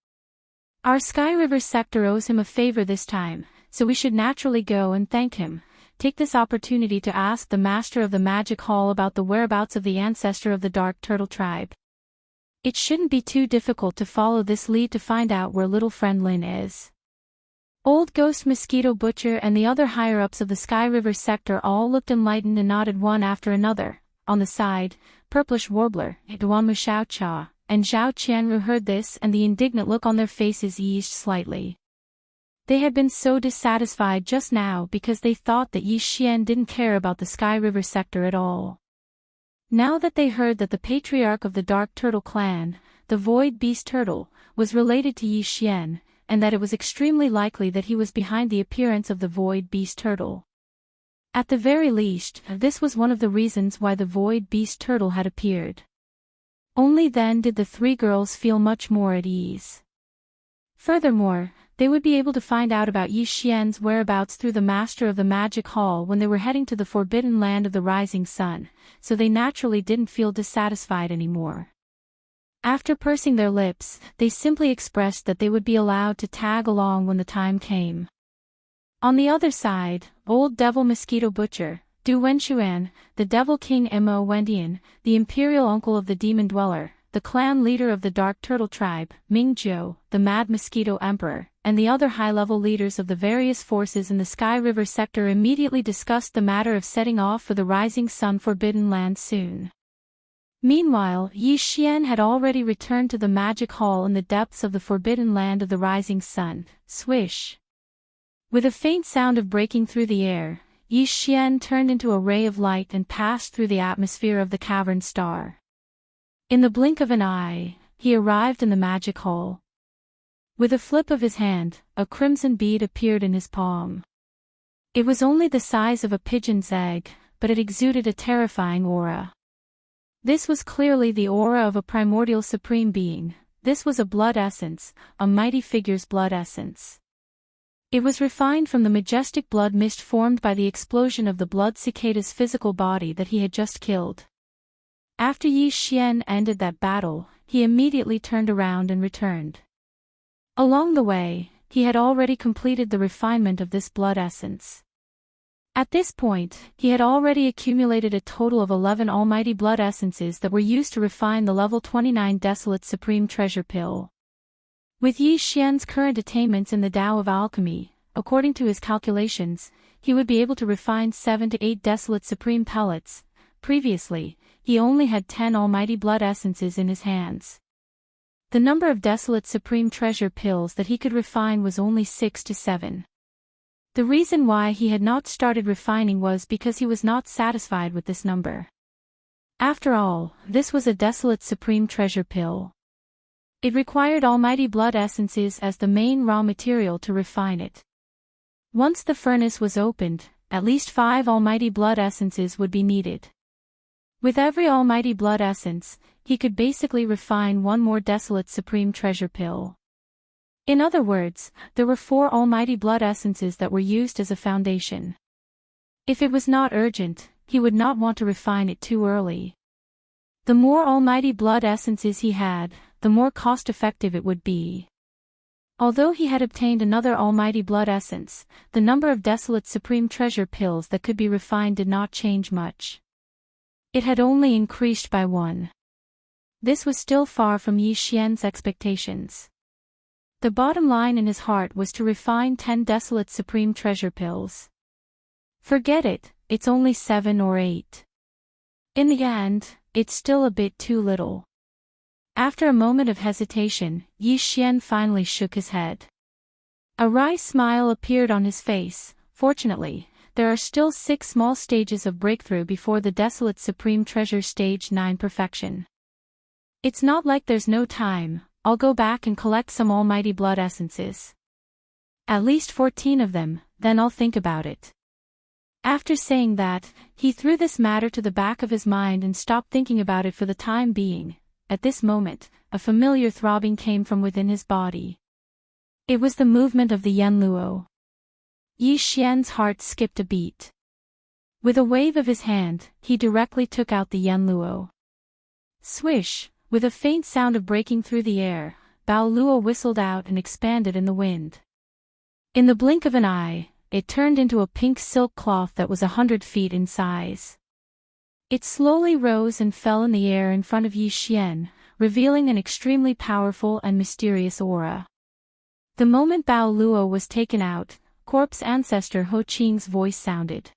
Our Sky River sector owes him a favor this time, so we should naturally go and thank him. Take this opportunity to ask the master of the Magic Hall about the whereabouts of the ancestor of the Dark Turtle Tribe. It shouldn't be too difficult to follow this lead to find out where little friend Lin is. Old Ghost Mosquito Butcher and the other higher-ups of the Sky River sector all looked enlightened and nodded one after another. On the side, Purplish Warbler, Duanmu Xiaocha, and Zhao Qianru heard this and the indignant look on their faces eased slightly. They had been so dissatisfied just now because they thought that Yi Xian didn't care about the Sky River sector at all. Now that they heard that the patriarch of the Dark Turtle Clan, the Void Beast Turtle, was related to Yi Xian, and that it was extremely likely that he was behind the appearance of the Void Beast Turtle. At the very least, this was one of the reasons why the Void Beast Turtle had appeared. Only then did the three girls feel much more at ease. Furthermore, they would be able to find out about Yi Xian's whereabouts through the master of the Magic Hall when they were heading to the Forbidden Land of the Rising Sun, so they naturally didn't feel dissatisfied anymore. After pursing their lips, they simply expressed that they would be allowed to tag along when the time came. On the other side, Old Devil Mosquito Butcher, Du Wenxuan, the Devil King Mo Wendian, the Imperial Uncle of the Demon Dweller, the clan leader of the Dark Turtle Tribe, Mingzhou, the Mad Mosquito Emperor, and the other high-level leaders of the various forces in the Sky River sector immediately discussed the matter of setting off for the Rising Sun Forbidden Land soon. Meanwhile, Yi Xian had already returned to the magic hall in the depths of the Forbidden Land of the Rising Sun. Swish! With a faint sound of breaking through the air, Yi Xian turned into a ray of light and passed through the atmosphere of the cavern star. In the blink of an eye, he arrived in the magic hall. With a flip of his hand, a crimson bead appeared in his palm. It was only the size of a pigeon's egg, but it exuded a terrifying aura. This was clearly the aura of a primordial supreme being. This was a blood essence, a mighty figure's blood essence. It was refined from the majestic blood mist formed by the explosion of the blood cicada's physical body that he had just killed. After Yi Xian ended that battle, he immediately turned around and returned. Along the way, he had already completed the refinement of this blood essence. At this point, he had already accumulated a total of 11 almighty blood essences that were used to refine the level 29 Desolate Supreme Treasure Pill. With Yi Xian's current attainments in the Tao of Alchemy, according to his calculations, he would be able to refine 7 to 8 Desolate Supreme Pellets. Previously, he only had 10 almighty blood essences in his hands. The number of Desolate Supreme Treasure Pills that he could refine was only 6 to 7. The reason why he had not started refining was because he was not satisfied with this number. After all, this was a Desolate Supreme Treasure Pill. It required almighty blood essences as the main raw material to refine it. Once the furnace was opened, at least 5 almighty blood essences would be needed. With every almighty blood essence, he could basically refine one more Desolate Supreme Treasure Pill. In other words, there were 4 almighty blood essences that were used as a foundation. If it was not urgent, he would not want to refine it too early. The more almighty blood essences he had, the more cost-effective it would be. Although he had obtained another almighty blood essence, the number of Desolate Supreme Treasure Pills that could be refined did not change much. It had only increased by 1. This was still far from Yi Xian's expectations. The bottom line in his heart was to refine 10 Desolate Supreme Treasure Pills. Forget it, it's only 7 or 8. In the end, it's still a bit too little. After a moment of hesitation, Yi Xian finally shook his head. A wry smile appeared on his face. Fortunately, there are still 6 small stages of breakthrough before the Desolate Supreme Treasure Stage 9 perfection. It's not like there's no time. I'll go back and collect some almighty blood essences. At least 14 of them, then I'll think about it. After saying that, he threw this matter to the back of his mind and stopped thinking about it for the time being. At this moment, a familiar throbbing came from within his body. It was the movement of the Yanluo. Yi Xian's heart skipped a beat. With a wave of his hand, he directly took out the Yanluo. Swish! With a faint sound of breaking through the air, Bao Luo whistled out and expanded in the wind. In the blink of an eye, it turned into a pink silk cloth that was 100 feet in size. It slowly rose and fell in the air in front of Yi Xian, revealing an extremely powerful and mysterious aura. The moment Bao Luo was taken out, corpse ancestor Ho Qing's voice sounded.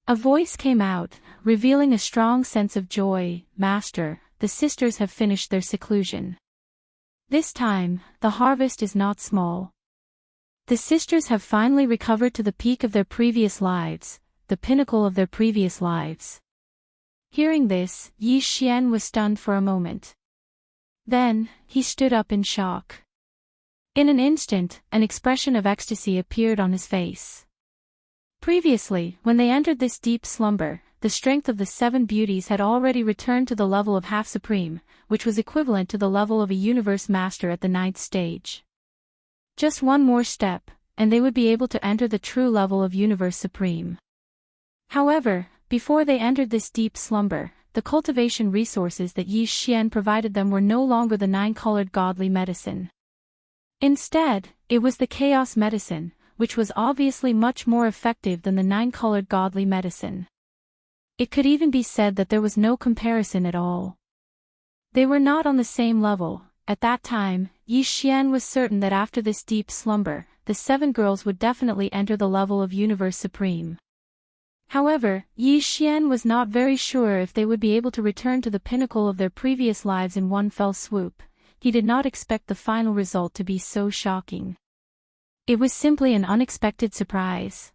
A voice came out, revealing a strong sense of joy. Master, the sisters have finished their seclusion. This time, the harvest is not small. The sisters have finally recovered to the peak of their previous lives, the pinnacle of their previous lives. Hearing this, Yi Xian was stunned for a moment. Then, he stood up in shock. In an instant, an expression of ecstasy appeared on his face. Previously, when they entered this deep slumber, the strength of the 7 beauties had already returned to the level of half supreme, which was equivalent to the level of a universe master at the 9th stage. Just one more step, and they would be able to enter the true level of universe supreme. However, before they entered this deep slumber, the cultivation resources that Yi Xian provided them were no longer the 9-colored godly medicine. Instead, it was the chaos medicine, which was obviously much more effective than the 9-colored godly medicine. It could even be said that there was no comparison at all. They were not on the same level, At that time, Xian was certain that after this deep slumber, the 7 girls would definitely enter the level of Universe Supreme. However, Xian was not very sure if they would be able to return to the pinnacle of their previous lives in one fell swoop. He did not expect the final result to be so shocking. It was simply an unexpected surprise.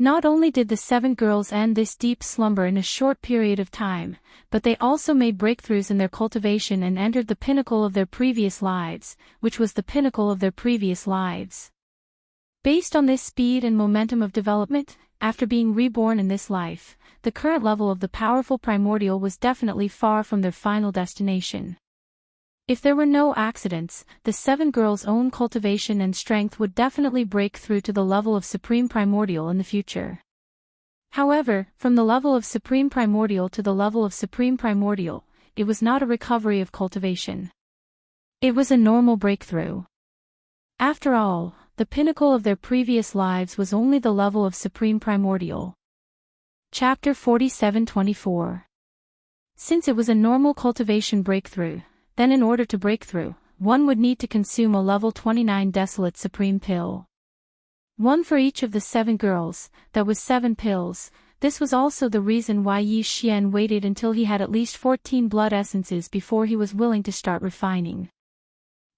Not only did the 7 girls end this deep slumber in a short period of time, but they also made breakthroughs in their cultivation and entered the pinnacle of their previous lives, which was the pinnacle of their previous lives. Based on this speed and momentum of development, after being reborn in this life, the current level of the powerful primordial was definitely far from their final destination. If there were no accidents, the 7 girls' own cultivation and strength would definitely break through to the level of Supreme Primordial in the future. However, from the level of Supreme Primordial to the level of Supreme Primordial, it was not a recovery of cultivation. It was a normal breakthrough. After all, the pinnacle of their previous lives was only the level of Supreme Primordial. Chapter 47-24. Since it was a normal cultivation breakthrough, then in order to break through, one would need to consume a level 29 Desolate Supreme Pill. One for each of the 7 girls, that was 7 pills. This was also the reason why Xian waited until he had at least 14 blood essences before he was willing to start refining.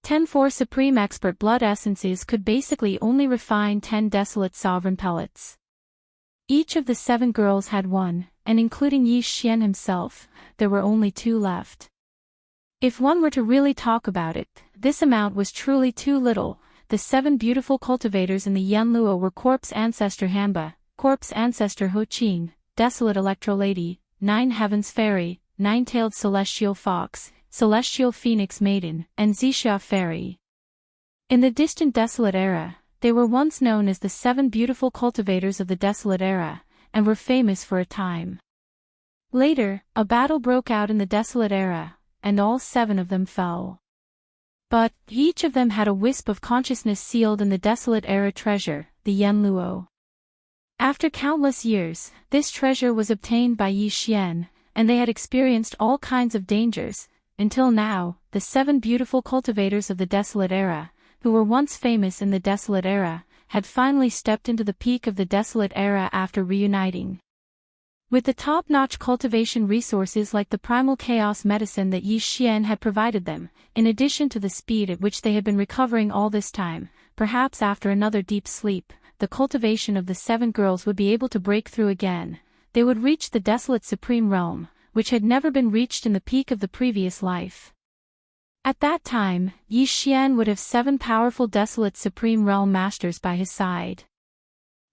10 for Supreme Expert blood essences could basically only refine 10 Desolate Sovereign pellets. Each of the 7 girls had one, and including Xian himself, there were only 2 left. If one were to really talk about it, this amount was truly too little. The 7 beautiful cultivators in the Yanluo were Corpse Ancestor Hanba, Corpse Ancestor Ho Qing, Desolate Electro Lady, 9 Heavens Fairy, 9-tailed Celestial Fox, Celestial Phoenix Maiden, and Xixia Fairy. In the distant Desolate Era, they were once known as the 7 beautiful cultivators of the Desolate Era, and were famous for a time. Later, a battle broke out in the Desolate Era, and all 7 of them fell. But each of them had a wisp of consciousness sealed in the Desolate Era treasure, the Yanluo. After countless years, this treasure was obtained by Xian, and they had experienced all kinds of dangers, until now, the 7 beautiful cultivators of the Desolate Era, who were once famous in the Desolate Era, had finally stepped into the peak of the Desolate Era after reuniting. With the top-notch cultivation resources like the primal chaos medicine that Xian had provided them, in addition to the speed at which they had been recovering all this time, perhaps after another deep sleep, the cultivation of the 7 girls would be able to break through again. They would reach the Desolate Supreme Realm, which had never been reached in the peak of the previous life. At that time, Xian would have 7 powerful Desolate Supreme Realm Masters by his side.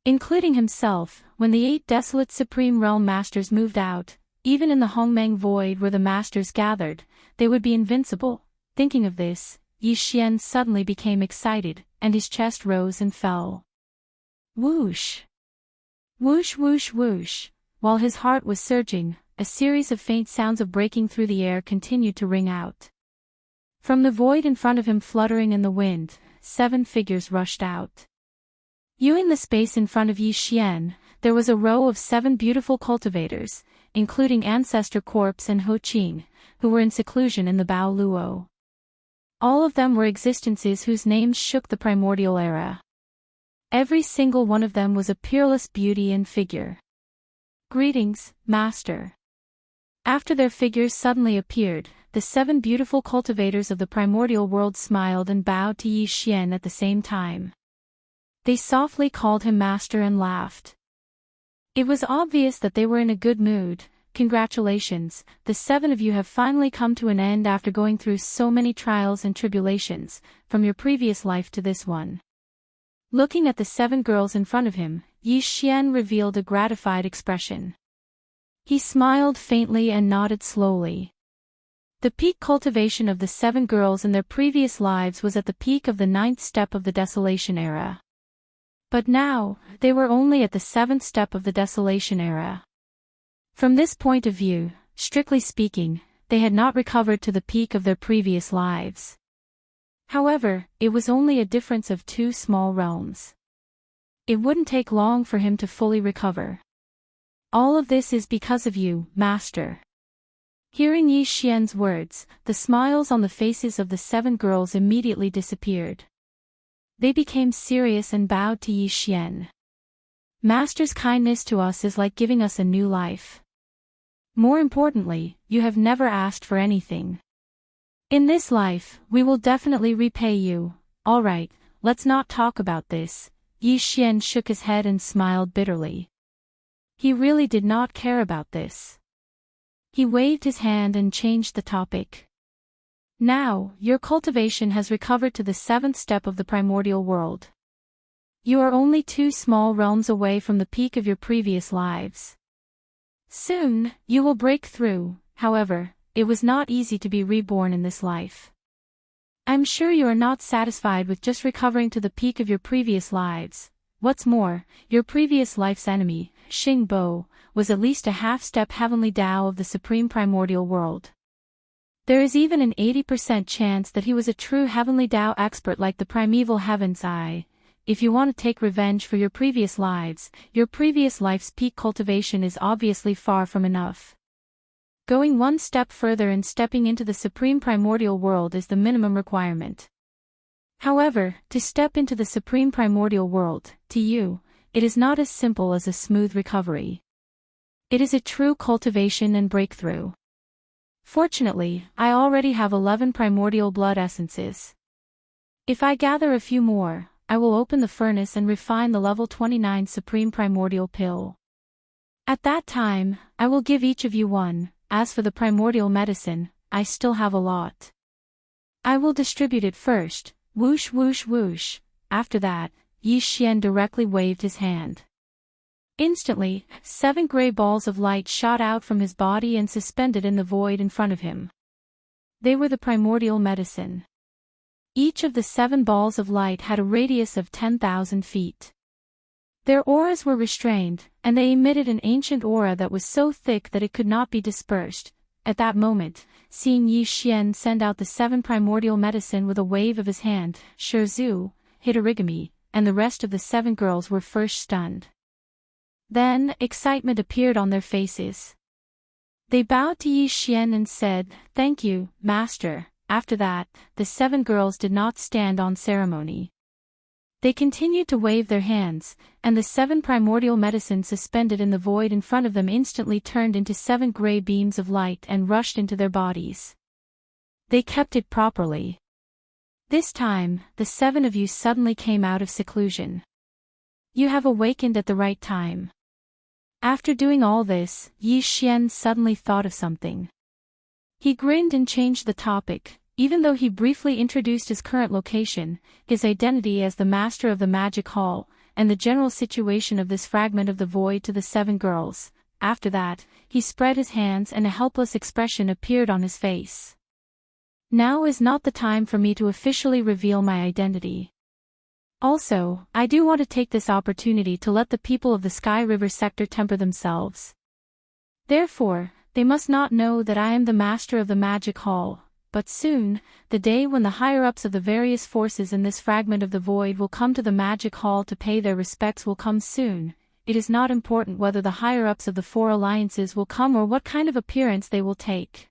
Including himself, when the 8 Desolate Supreme Realm Masters moved out, even in the Hongmeng Void where the Masters gathered, they would be invincible. Thinking of this, Xian suddenly became excited, and his chest rose and fell. Whoosh! Whoosh whoosh whoosh! While his heart was surging, a series of faint sounds of breaking through the air continued to ring out. From the void in front of him fluttering in the wind, 7 figures rushed out. Viewing the space in front of Xian, there was a row of 7 beautiful cultivators, including Ancestor Corpse and Ho Qing, who were in seclusion in the Bao Luo. All of them were existences whose names shook the primordial era. Every single one of them was a peerless beauty and figure. Greetings, Master. After their figures suddenly appeared, the 7 beautiful cultivators of the primordial world smiled and bowed to Xian at the same time. They softly called him Master and laughed. It was obvious that they were in a good mood. Congratulations, the 7 of you have finally come to an end after going through so many trials and tribulations, from your previous life to this one. Looking at the 7 girls in front of him, Xian revealed a gratified expression. He smiled faintly and nodded slowly. The peak cultivation of the 7 girls in their previous lives was at the peak of the 9th step of the Desolation Era. But now, they were only at the 7th step of the Desolation Era. From this point of view, strictly speaking, they had not recovered to the peak of their previous lives. However, it was only a difference of 2 small realms. It wouldn't take long for him to fully recover. All of this is because of you, Master. Hearing Yi Xian's words, the smiles on the faces of the 7 girls immediately disappeared. They became serious and bowed to Yi Xian. Master's kindness to us is like giving us a new life. More importantly, you have never asked for anything. In this life, we will definitely repay you. All right, let's not talk about this. Yi Xian shook his head and smiled bitterly. He really did not care about this. He waved his hand and changed the topic. Now, your cultivation has recovered to the 7th step of the primordial world. You are only 2 small realms away from the peak of your previous lives. Soon, you will break through. However, it was not easy to be reborn in this life. I'm sure you are not satisfied with just recovering to the peak of your previous lives. What's more, your previous life's enemy, Xing Bo, was at least a half-step heavenly Tao of the supreme primordial world. There is even an 80% chance that he was a true heavenly Tao expert like the primeval heaven's eye. If you want to take revenge for your previous lives, your previous life's peak cultivation is obviously far from enough. Going one step further and stepping into the supreme primordial world is the minimum requirement. However, to step into the supreme primordial world, to you, it is not as simple as a smooth recovery. It is a true cultivation and breakthrough. Fortunately, I already have 11 primordial blood essences. If I gather a few more, I will open the furnace and refine the level 29 supreme primordial pill. At that time, I will give each of you one. As for the primordial medicine, I still have a lot. I will distribute it first. Whoosh whoosh whoosh. After that, Yi Xian directly waved his hand. Instantly, 7 gray balls of light shot out from his body and suspended in the void in front of him. They were the primordial medicine. Each of the 7 balls of light had a radius of 10,000 feet. Their auras were restrained, and they emitted an ancient aura that was so thick that it could not be dispersed. At that moment, seeing Yi Xian send out the 7 primordial medicine with a wave of his hand, Shizu, Hitorigami, and the rest of the 7 girls were first stunned. Then, excitement appeared on their faces. They bowed to Yi Xian and said, "Thank you, Master." After that, the 7 girls did not stand on ceremony. They continued to wave their hands, and the 7 primordial medicines suspended in the void in front of them instantly turned into 7 gray beams of light and rushed into their bodies. They kept it properly. This time, the 7 of you suddenly came out of seclusion. You have awakened at the right time. After doing all this, Yi Xian suddenly thought of something. He grinned and changed the topic. Even though he briefly introduced his current location, his identity as the master of the magic hall, and the general situation of this fragment of the void to the 7 girls, after that, he spread his hands and a helpless expression appeared on his face. Now is not the time for me to officially reveal my identity. Also, I do want to take this opportunity to let the people of the Sky River sector temper themselves. Therefore, they must not know that I am the master of the magic hall. But soon, the day when the higher-ups of the various forces in this fragment of the void will come to the magic hall to pay their respects will come soon. It is not important whether the higher-ups of the 4 alliances will come or what kind of appearance they will take.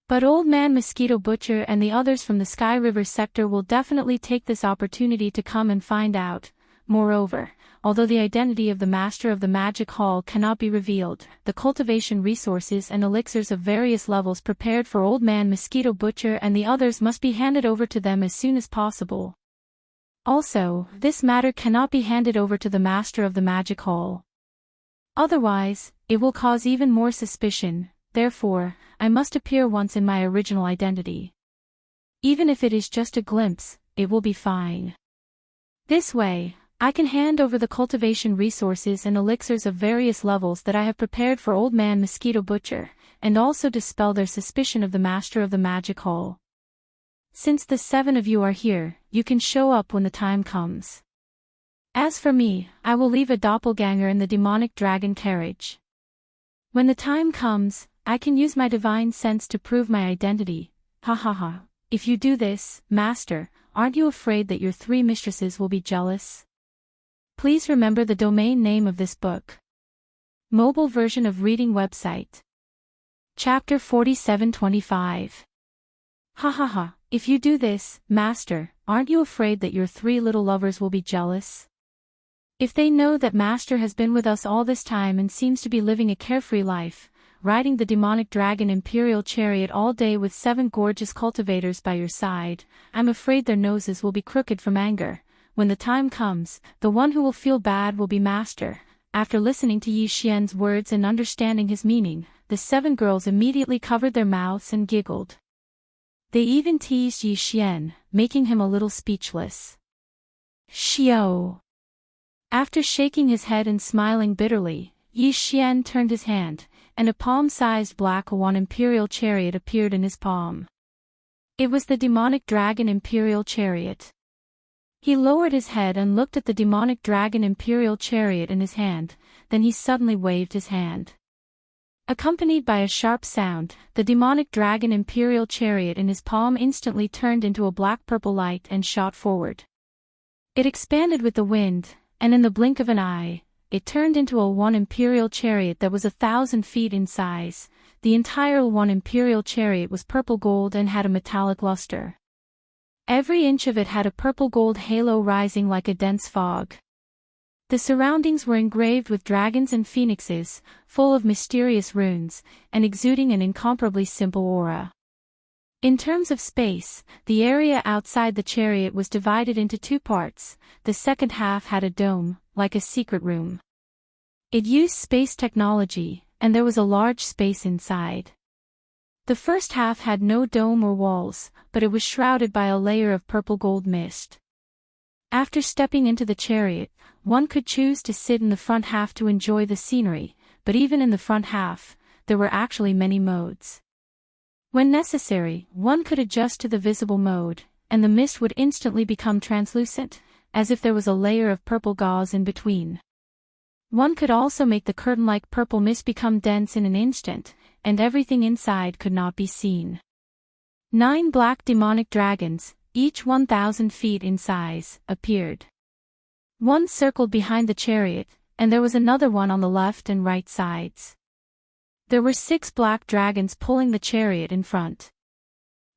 But Old Man Mosquito Butcher and the others from the Sky River sector will definitely take this opportunity to come and find out. Moreover, although the identity of the master of the magic hall cannot be revealed, the cultivation resources and elixirs of various levels prepared for Old Man Mosquito Butcher and the others must be handed over to them as soon as possible. Also, this matter cannot be handed over to the master of the magic hall. Otherwise, it will cause even more suspicion. Therefore, I must appear once in my original identity. Even if it is just a glimpse, it will be fine. This way, I can hand over the cultivation resources and elixirs of various levels that I have prepared for Old Man Mosquito Butcher, and also dispel their suspicion of the master of the magic hall. Since the 7 of you are here, you can show up when the time comes. As for me, I will leave a doppelganger in the demonic dragon carriage. When the time comes, I can use my divine sense to prove my identity. Ha ha ha. If you do this, Master, aren't you afraid that your 3 mistresses will be jealous? Please remember the domain name of this book. Mobile version of reading website. Chapter 47:25. Ha ha ha, if you do this, Master, aren't you afraid that your 3 little lovers will be jealous? If they know that Master has been with us all this time and seems to be living a carefree life, riding the demonic dragon imperial chariot all day with 7 gorgeous cultivators by your side, I'm afraid their noses will be crooked from anger. When the time comes, the one who will feel bad will be Master. After listening to Yi Xian's words and understanding his meaning, the 7 girls immediately covered their mouths and giggled. They even teased Yi Xian, making him a little speechless. Xiao. After shaking his head and smiling bitterly, Yi Xian turned his hand, and a palm-sized black one imperial chariot appeared in his palm. It was the demonic dragon imperial chariot. He lowered his head and looked at the demonic dragon imperial chariot in his hand, then he suddenly waved his hand. Accompanied by a sharp sound, the demonic dragon imperial chariot in his palm instantly turned into a black-purple light and shot forward. It expanded with the wind, and in the blink of an eye, it turned into a one imperial chariot that was 1,000 feet in size. The entire one imperial chariot was purple gold and had a metallic luster. Every inch of it had a purple-gold halo rising like a dense fog. The surroundings were engraved with dragons and phoenixes, full of mysterious runes, and exuding an incomparably simple aura. In terms of space, the area outside the chariot was divided into 2 parts. The second half had a dome, like a secret room. It used space technology, and there was a large space inside. The first half had no dome or walls, but it was shrouded by a layer of purple-gold mist. After stepping into the chariot, one could choose to sit in the front half to enjoy the scenery, but even in the front half, there were actually many modes. When necessary, one could adjust to the visible mode, and the mist would instantly become translucent, as if there was a layer of purple gauze in between. One could also make the curtain-like purple mist become dense in an instant, and everything inside could not be seen. 9 black demonic dragons, each 1,000 feet in size, appeared. One circled behind the chariot, and there was another one on the left and right sides. There were 6 black dragons pulling the chariot in front.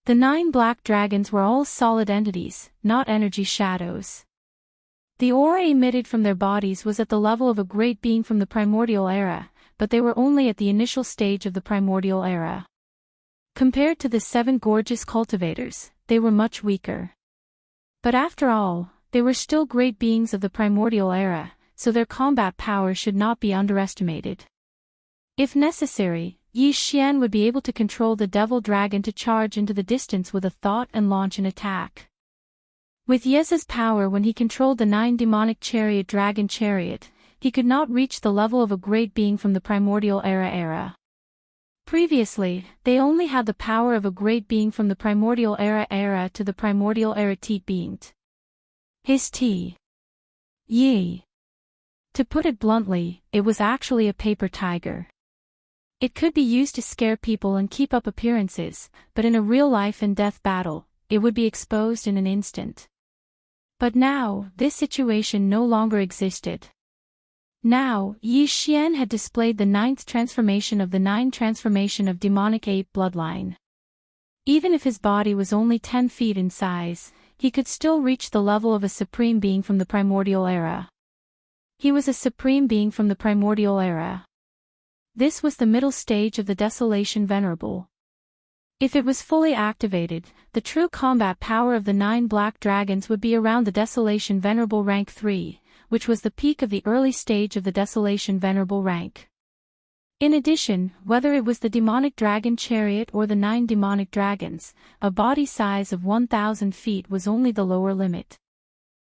The 9 black dragons were all solid entities, not energy shadows. The aura emitted from their bodies was at the level of a great being from the primordial era, but they were only at the initial stage of the primordial era. Compared to the 7 gorgeous cultivators, they were much weaker. But after all, they were still great beings of the primordial era, so their combat power should not be underestimated. If necessary, Yi Xian would be able to control the devil dragon to charge into the distance with a thought and launch an attack. With Yeza's power when he controlled the 9 demonic chariot dragon chariot, he could not reach the level of a great being from the primordial era. Previously, they only had the power of a great being from the primordial era to the primordial era T beinged. His T. Yi. To put it bluntly, it was actually a paper tiger. It could be used to scare people and keep up appearances, but in a real life and death battle, it would be exposed in an instant. But now, this situation no longer existed. Now, Yi Xian had displayed the 9th transformation of the 9 transformation of demonic ape bloodline. Even if his body was only 10 feet in size, he could still reach the level of a supreme being from the primordial era. He was a supreme being from the primordial era. This was the middle stage of the Desolation Venerable. If it was fully activated, the true combat power of the 9 black dragons would be around the Desolation Venerable rank 3, which was the peak of the early stage of the Desolation Venerable rank. In addition, whether it was the demonic dragon chariot or the 9 demonic dragons, a body size of 1,000 feet was only the lower limit.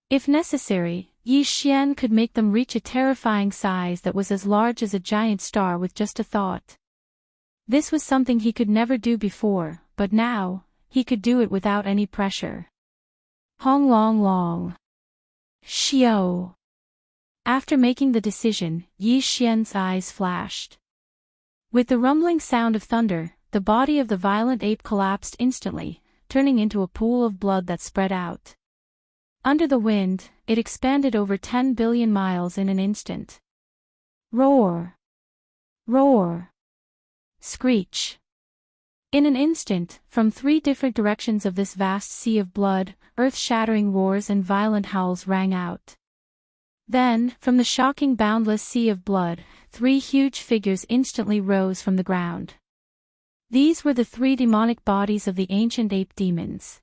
If necessary, Yi Xian could make them reach a terrifying size that was as large as a giant star with just a thought. This was something he could never do before, but now, he could do it without any pressure. Hong long long. Xiao. After making the decision, Yi Xian's eyes flashed. With the rumbling sound of thunder, the body of the violent ape collapsed instantly, turning into a pool of blood that spread out. Under the wind, it expanded over 10 billion miles in an instant. Roar! Roar! Screech. In an instant, from 3 different directions of this vast sea of blood, earth-shattering roars and violent howls rang out. Then, from the shocking boundless sea of blood, 3 huge figures instantly rose from the ground. These were the 3 demonic bodies of the ancient ape demons.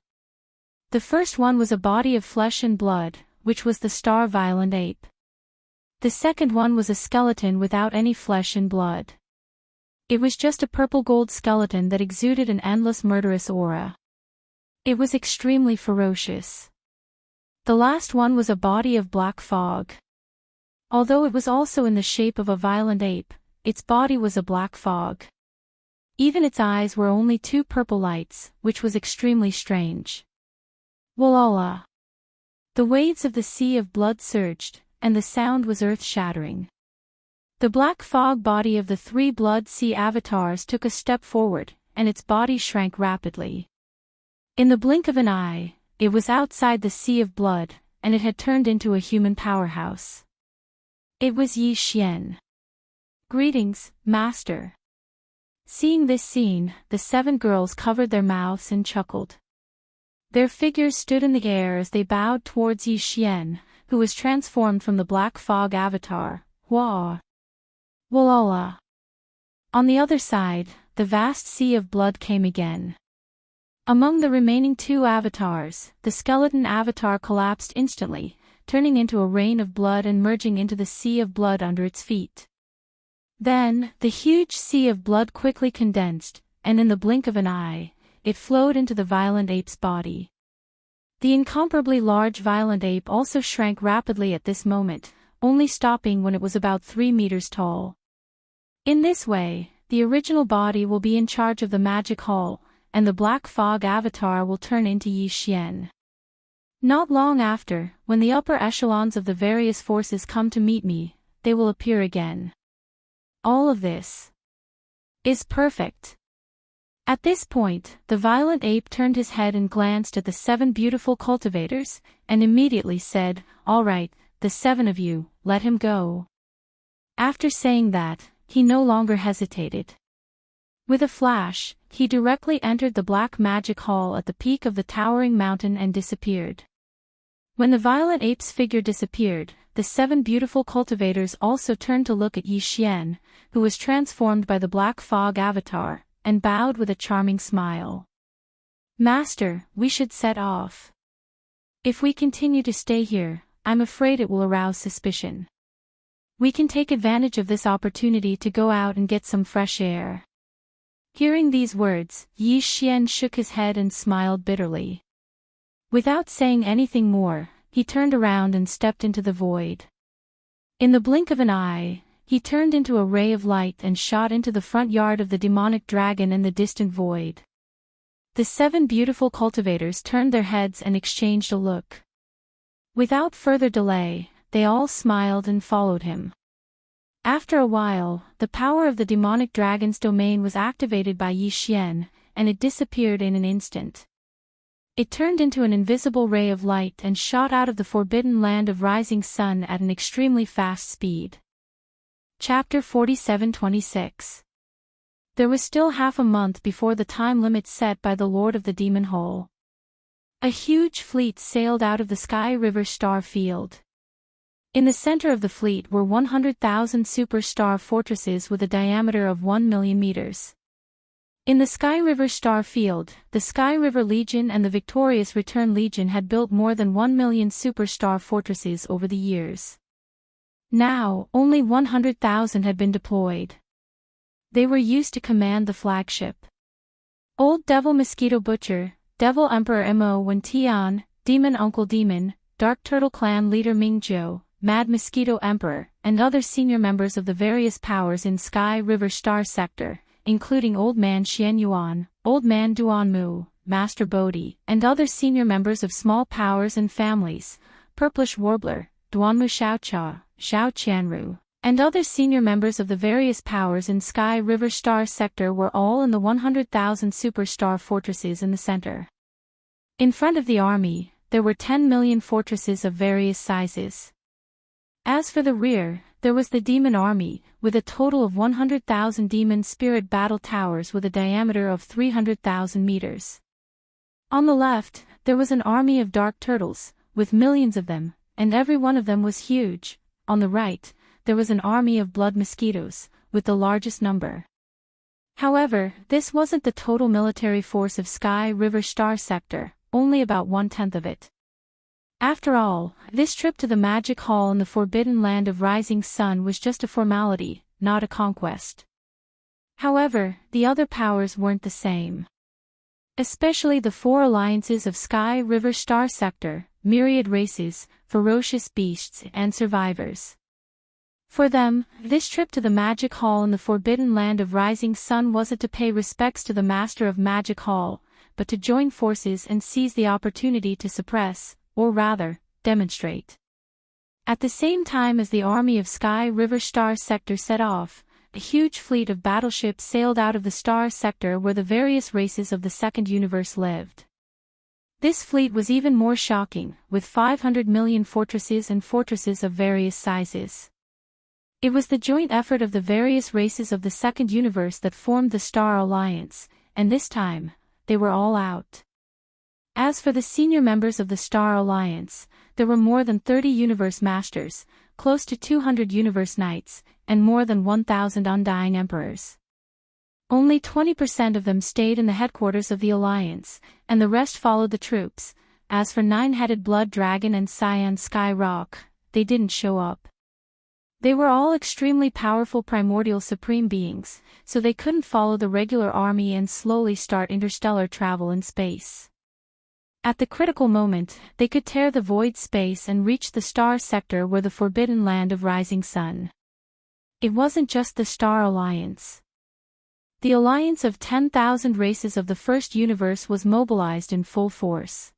The first one was a body of flesh and blood, which was the star violent ape. The second one was a skeleton without any flesh and blood. It was just a purple-gold skeleton that exuded an endless murderous aura. It was extremely ferocious. The last one was a body of black fog. Although it was also in the shape of a violent ape, its body was a black fog. Even its eyes were only 2 purple lights, which was extremely strange. Walala. The waves of the sea of blood surged, and the sound was earth-shattering. The black fog body of the 3 blood sea avatars took a step forward, and its body shrank rapidly. In the blink of an eye, it was outside the sea of blood, and it had turned into a human powerhouse. It was Xianxia. Greetings, Master. Seeing this scene, the 7 girls covered their mouths and chuckled. Their figures stood in the air as they bowed towards Xianxia, who was transformed from the black fog avatar. Wah! Walala. On the other side, the vast sea of blood came again. Among the remaining 2 avatars, the skeleton avatar collapsed instantly, turning into a rain of blood and merging into the sea of blood under its feet. Then, the huge sea of blood quickly condensed, and in the blink of an eye, it flowed into the violent ape's body. The incomparably large violent ape also shrank rapidly at this moment, only stopping when it was about 3 meters tall. In this way, the original body will be in charge of the magic hall, and the black fog avatar will turn into Xianxia. Not long after, when the upper echelons of the various forces come to meet me, they will appear again. All of this is perfect. At this point, the violent ape turned his head and glanced at the 7 beautiful cultivators, and immediately said, "All right, the 7 of you, let him go." After saying that, he no longer hesitated. With a flash, he directly entered the black magic hall at the peak of the towering mountain and disappeared. When the violent ape's figure disappeared, the 7 beautiful cultivators also turned to look at Xianxia, who was transformed by the black fog avatar, and bowed with a charming smile. "Master, we should set off. If we continue to stay here, I'm afraid it will arouse suspicion. We can take advantage of this opportunity to go out and get some fresh air." Hearing these words, Xianxia shook his head and smiled bitterly. Without saying anything more, he turned around and stepped into the void. In the blink of an eye, he turned into a ray of light and shot into the front yard of the demonic dragon in the distant void. The 7 beautiful cultivators turned their heads and exchanged a look. Without further delay, they all smiled and followed him. After a while, the power of the demonic dragon's domain was activated by Xianxia, and it disappeared in an instant. It turned into an invisible ray of light and shot out of the forbidden land of rising sun at an extremely fast speed. Chapter 47-26. There was still half a month before the time limit set by the Lord of the Demon Hole. A huge fleet sailed out of the Sky River Star Field. In the center of the fleet were 100,000 super-star fortresses with a diameter of 1 million meters. In the Sky River Star Field, the Sky River Legion and the victorious Return Legion had built more than 1 million super-star fortresses over the years. Now, only 100,000 had been deployed. They were used to command the flagship. Old Devil Mosquito Butcher, Devil Emperor Mo Wen Tian, Demon Uncle Demon, Dark Turtle Clan Leader Mingzhou, Mad Mosquito Emperor, and other senior members of the various powers in Sky River Star Sector, including Old Man Xian Yuan, Old Man Duan Mu, Master Bodhi, and other senior members of small powers and families, Purplish Warbler, Duanmu Xiaocha, Xiao Qianru, and other senior members of the various powers in Sky River Star Sector were all in the 100,000 super-star fortresses in the center. In front of the army, there were 10 million fortresses of various sizes. As for the rear, there was the demon army, with a total of 100,000 demon spirit battle towers with a diameter of 300,000 meters. On the left, there was an army of dark turtles, with millions of them, and every one of them was huge. On the right, there was an army of blood mosquitoes, with the largest number. However, this wasn't the total military force of Sky River Star Sector, only about 1/10 of it. After all, this trip to the Magic Hall in the Forbidden Land of Rising Sun was just a formality, not a conquest. However, the other powers weren't the same. Especially the four alliances of Sky River Star Sector, myriad races, ferocious beasts, and survivors. For them, this trip to the Magic Hall in the Forbidden Land of Rising Sun wasn't to pay respects to the Master of Magic Hall, but to join forces and seize the opportunity to suppress, or rather, demonstrate. At the same time as the army of Sky River Star Sector set off, a huge fleet of battleships sailed out of the Star Sector where the various races of the Second Universe lived. This fleet was even more shocking, with 500 million fortresses and fortresses of various sizes. It was the joint effort of the various races of the Second Universe that formed the Star Alliance, and this time, they were all out. As for the senior members of the Star Alliance, there were more than 30 Universe Masters, close to 200 Universe Knights, and more than 1,000 Undying Emperors. Only 20% of them stayed in the headquarters of the Alliance, and the rest followed the troops. As for Nine-Headed Blood Dragon and Cyan Sky Rock, they didn't show up. They were all extremely powerful primordial supreme beings, so they couldn't follow the regular army and slowly start interstellar travel in space. At the critical moment, they could tear the void space and reach the Star Sector where the Forbidden Land of Rising Sun. It wasn't just the Star Alliance. The alliance of 10,000 races of the First Universe was mobilized in full force.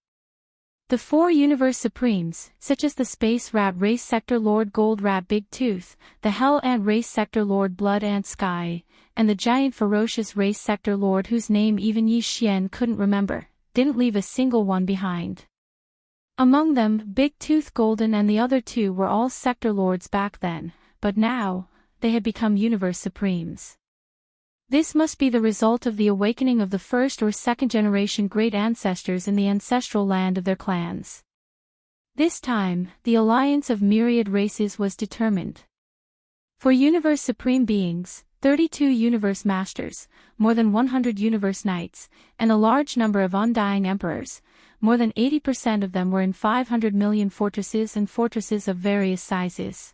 The four Universe Supremes, such as the Space Rat Race Sector Lord Gold Rat Big Tooth, the Hell Ant Race Sector Lord Blood Ant Sky, and the Giant Ferocious Race Sector Lord whose name even Yi Xian couldn't remember, didn't leave a single one behind. Among them, Big Tooth Golden and the other two were all Sector Lords back then, but now, they had become Universe Supremes. This must be the result of the awakening of the first or second generation great ancestors in the ancestral land of their clans. This time, the alliance of myriad races was determined. For Universe Supreme beings, 32 Universe Masters, more than 100 Universe Knights, and a large number of Undying Emperors, more than 80% of them were in 500 million fortresses and fortresses of various sizes.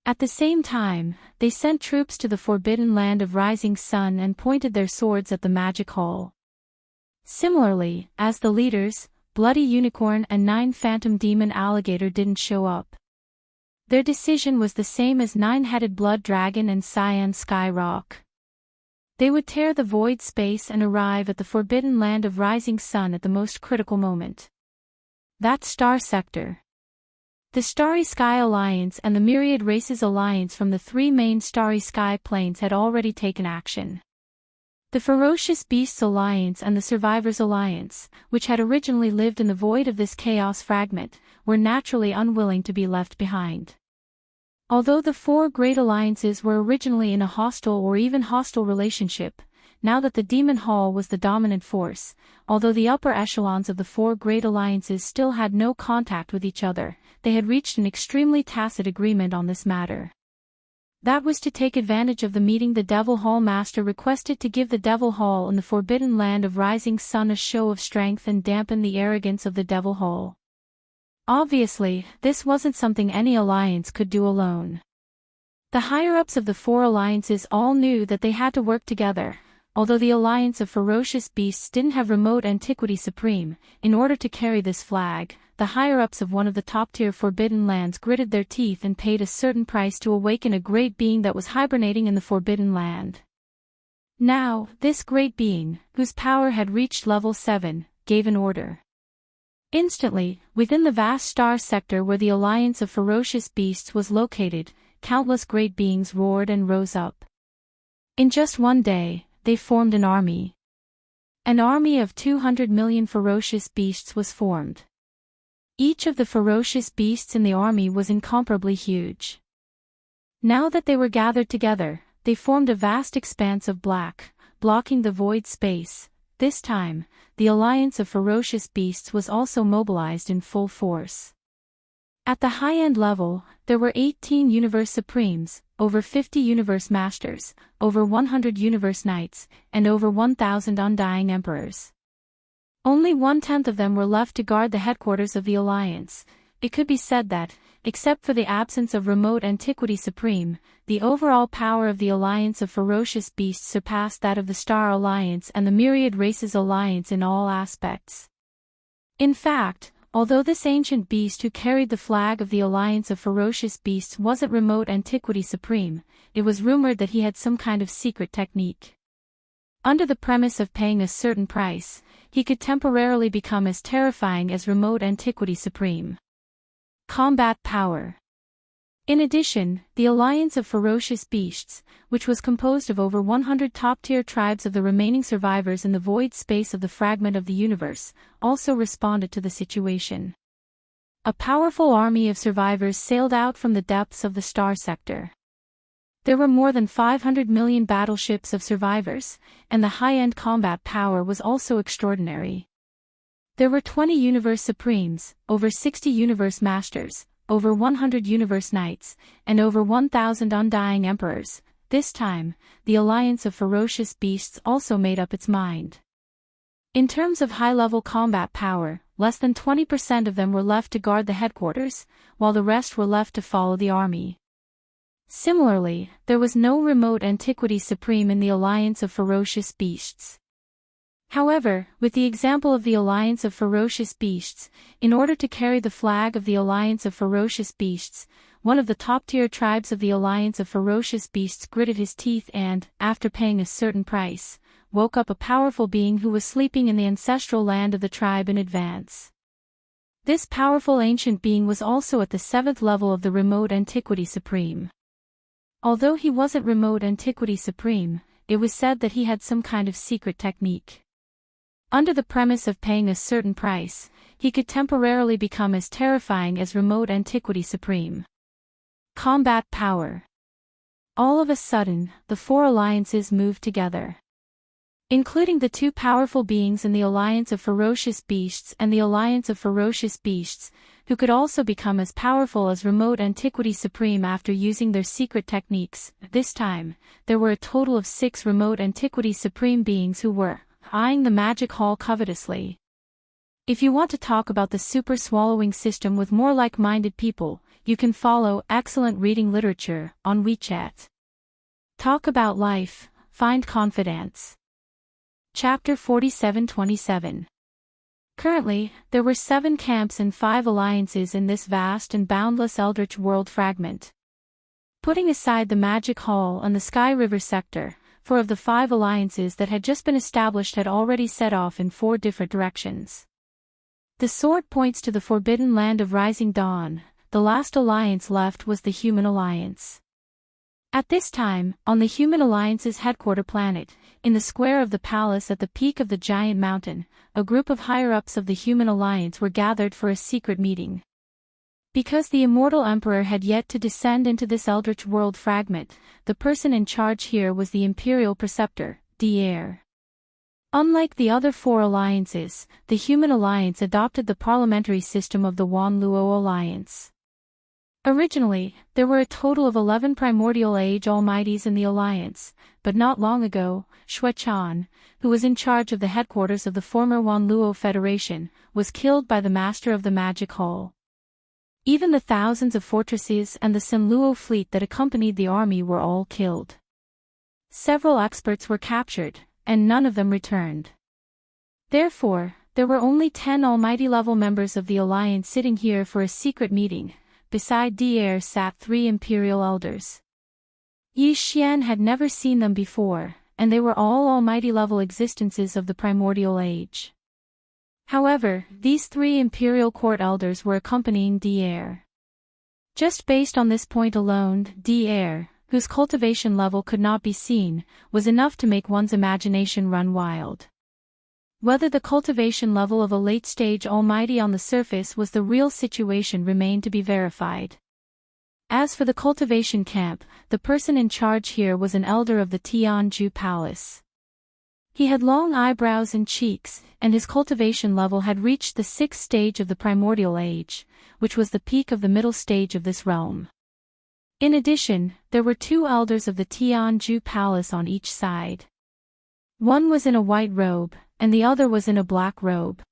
At the same time, they sent troops to the Forbidden Land of Rising Sun and pointed their swords at the Magic Hall. Similarly, as the leaders, Bloody Unicorn and Nine Phantom Demon Alligator didn't show up. Their decision was the same as Nine-Headed Blood Dragon and Cyan Sky Rock. They would tear the void space and arrive at the Forbidden Land of Rising Sun at the most critical moment. That Star Sector. The Starry Sky Alliance and the Myriad Races Alliance from the three main Starry Sky planes had already taken action. The Ferocious Beasts Alliance and the Survivors Alliance, which had originally lived in the void of this chaos fragment, were naturally unwilling to be left behind. Although the four great alliances were originally in a hostile or even hostile relationship, now that the Demon Hall was the dominant force, although the upper echelons of the four great alliances still had no contact with each other, they had reached an extremely tacit agreement on this matter. That was to take advantage of the meeting the Devil Hall Master requested to give the Devil Hall in the Forbidden Land of Rising Sun a show of strength and dampen the arrogance of the Devil Hall. Obviously, this wasn't something any alliance could do alone. The higher-ups of the four alliances all knew that they had to work together, although the alliance of ferocious beasts didn't have remote antiquity supreme. In order to carry this flag, the higher-ups of one of the top-tier Forbidden Lands gritted their teeth and paid a certain price to awaken a great being that was hibernating in the Forbidden Land. Now, this great being, whose power had reached level 7, gave an order. Instantly, within the vast star sector where the alliance of ferocious beasts was located, countless great beings roared and rose up. In just one day, they formed an army. An army of 200 million ferocious beasts was formed. Each of the ferocious beasts in the army was incomparably huge. Now that they were gathered together, they formed a vast expanse of black, blocking the void space. This time, the alliance of ferocious beasts was also mobilized in full force. At the high-end level, there were 18 Universe Supremes, over 50 Universe Masters, over 100 Universe Knights, and over 1,000 Undying Emperors. Only 1/10 of them were left to guard the headquarters of the Alliance. It could be said that, except for the absence of Remote Antiquity Supreme, the overall power of the Alliance of Ferocious Beasts surpassed that of the Star Alliance and the Myriad Races Alliance in all aspects. In fact, although this ancient beast who carried the flag of the Alliance of Ferocious Beasts wasn't Remote Antiquity Supreme, it was rumored that he had some kind of secret technique. Under the premise of paying a certain price, he could temporarily become as terrifying as Remote Antiquity Supreme. Combat Power. In addition, the Alliance of Ferocious Beasts, which was composed of over 100 top-tier tribes of the remaining survivors in the void space of the fragment of the universe, also responded to the situation. A powerful army of survivors sailed out from the depths of the star sector. There were more than 500 million battleships of survivors, and the high-end combat power was also extraordinary. There were 20 Universe Supremes, over 60 Universe Masters, over 100 Universe Knights, and over 1,000 Undying Emperors. This time, the Alliance of Ferocious Beasts also made up its mind. In terms of high-level combat power, less than 20% of them were left to guard the headquarters, while the rest were left to follow the army. Similarly, there was no Remote Antiquity Supreme in the Alliance of Ferocious Beasts. However, with the example of the Alliance of Ferocious Beasts, in order to carry the flag of the Alliance of Ferocious Beasts, one of the top-tier tribes of the Alliance of Ferocious Beasts gritted his teeth and, after paying a certain price, woke up a powerful being who was sleeping in the ancestral land of the tribe in advance. This powerful ancient being was also at the 7th level of the Remote Antiquity Supreme. Although he wasn't Remote Antiquity Supreme, it was said that he had some kind of secret technique. Under the premise of paying a certain price, he could temporarily become as terrifying as Remote Antiquity Supreme. Combat Power. All of a sudden, the four alliances moved together. Including the two powerful beings in the Alliance of Ferocious Beasts and the Alliance of Ferocious Beasts, who could also become as powerful as Remote Antiquity Supreme after using their secret techniques. This time, there were a total of 6 Remote Antiquity Supreme beings who were eyeing the magic hall covetously. If you want to talk about the super swallowing system with more like-minded people, you can follow Excellent Reading Literature on WeChat. Talk about life, find confidence. Chapter 47-27. Currently, there were 7 camps and 5 alliances in this vast and boundless Eldritch world fragment. Putting aside the Magic Hall and the Sky River sector, 4 of the 5 alliances that had just been established had already set off in 4 different directions. The sword points to the forbidden land of Rising Dawn. The last alliance left was the Human Alliance. At this time, on the Human Alliance's headquarter planet, in the square of the palace at the peak of the giant mountain, a group of higher-ups of the Human Alliance were gathered for a secret meeting. Because the Immortal Emperor had yet to descend into this Eldritch world fragment, the person in charge here was the Imperial Preceptor, D'Air. Unlike the other 4 alliances, the Human Alliance adopted the parliamentary system of the Wan Luo Alliance. Originally, there were a total of 11 Primordial Age Almighties in the Alliance, but not long ago, Xuechan, who was in charge of the headquarters of the former Wan Luo Federation, was killed by the Master of the Magic Hall. Even the thousands of fortresses and the Sin Luo fleet that accompanied the army were all killed. Several experts were captured, and none of them returned. Therefore, there were only 10 Almighty-level members of the Alliance sitting here for a secret meeting. Beside D'Air sat 3 Imperial Elders. Yi Xian had never seen them before, and they were all Almighty-level existences of the Primordial Age. However, these 3 Imperial Court Elders were accompanying D'Air. Just based on this point alone, D'Air, whose cultivation level could not be seen, was enough to make one's imagination run wild. Whether the cultivation level of a late-stage Almighty on the surface was the real situation remained to be verified. As for the cultivation camp, the person in charge here was an elder of the Jianghu palace. He had long eyebrows and cheeks, and his cultivation level had reached the 6th stage of the primordial age, which was the peak of the middle stage of this realm. In addition, there were 2 elders of the Jianghu palace on each side. One was in a white robe, and the other was in a black robe.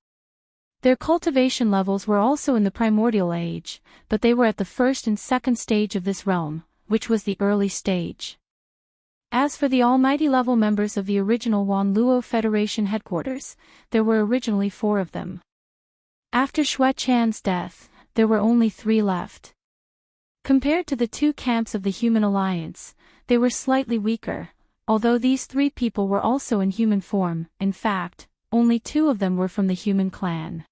Their cultivation levels were also in the primordial age, but they were at the 1st and 2nd stage of this realm, which was the early stage. As for the almighty level members of the original Wanluo Federation headquarters, there were originally 4 of them. After Xue Chan's death, there were only 3 left. Compared to the 2 camps of the Human Alliance, they were slightly weaker, although these 3 people were also in human form. In fact, only 2 of them were from the human clan.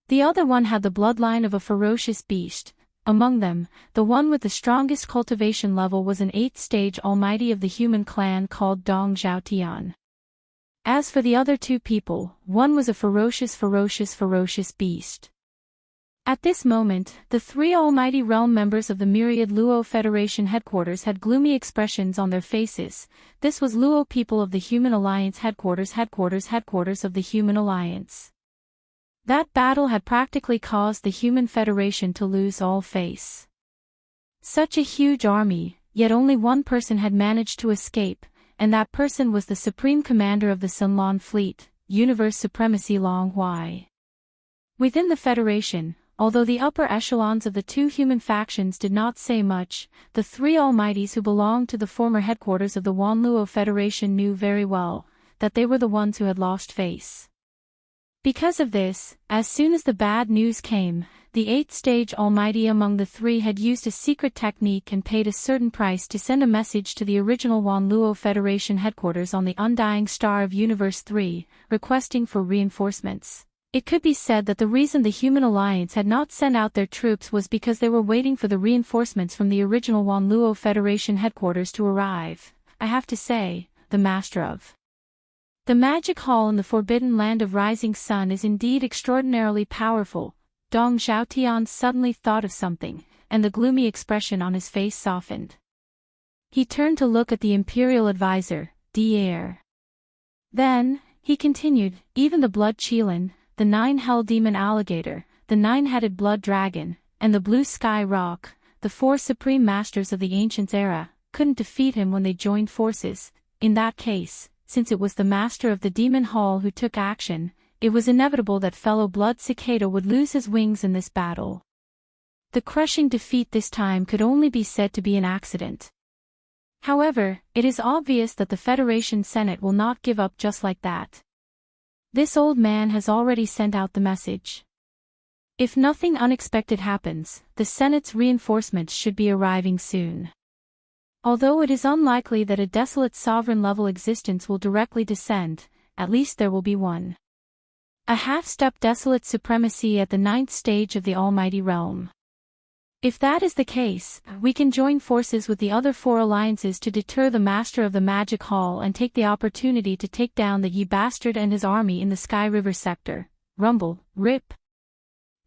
The other one had the bloodline of a ferocious beast. Among them, the one with the strongest cultivation level was an 8th stage almighty of the human clan called Dong Zhaotian. As for the other 2 people, one was a ferocious beast. At this moment, the 3 almighty realm members of the myriad Luo Federation headquarters had gloomy expressions on their faces. This was Luo people of the Human Alliance headquarters of the Human Alliance. That battle had practically caused the Human Federation to lose all face. Such a huge army, yet only one person had managed to escape, and that person was the Supreme Commander of the Sunlan Fleet, Universe Supremacy Long Hui. Within the Federation, although the upper echelons of the 2 human factions did not say much, the 3 almighties who belonged to the former headquarters of the Wanluo Federation knew very well that they were the ones who had lost face. Because of this, as soon as the bad news came, the 8th stage almighty among the 3 had used a secret technique and paid a certain price to send a message to the original Wanluo Federation headquarters on the undying star of Universe 3, requesting for reinforcements. It could be said that the reason the Human Alliance had not sent out their troops was because they were waiting for the reinforcements from the original Wanluo Federation headquarters to arrive. I have to say, the master of the magic hall in the forbidden land of Rising Sun is indeed extraordinarily powerful. Dong Zhaotian suddenly thought of something, and the gloomy expression on his face softened. He turned to look at the imperial advisor, D'At. Then, he continued, even the blood Qilin, the 9 hell demon alligator, the 9-headed blood dragon, and the blue sky rock, the 4 supreme masters of the ancient era, couldn't defeat him when they joined forces. In that case, since it was the master of the demon hall who took action, it was inevitable that fellow blood cicada would lose his wings in this battle. The crushing defeat this time could only be said to be an accident. However, it is obvious that the Federation Senate will not give up just like that. This old man has already sent out the message. If nothing unexpected happens, the Senate's reinforcements should be arriving soon. Although it is unlikely that a desolate sovereign-level existence will directly descend, at least there will be one. A half-step desolate supremacy at the 9th stage of the Almighty Realm. If that is the case, we can join forces with the other 4 alliances to deter the Master of the Magic Hall and take the opportunity to take down the Yi Bastard and his army in the Sky River sector. Rumble, rip.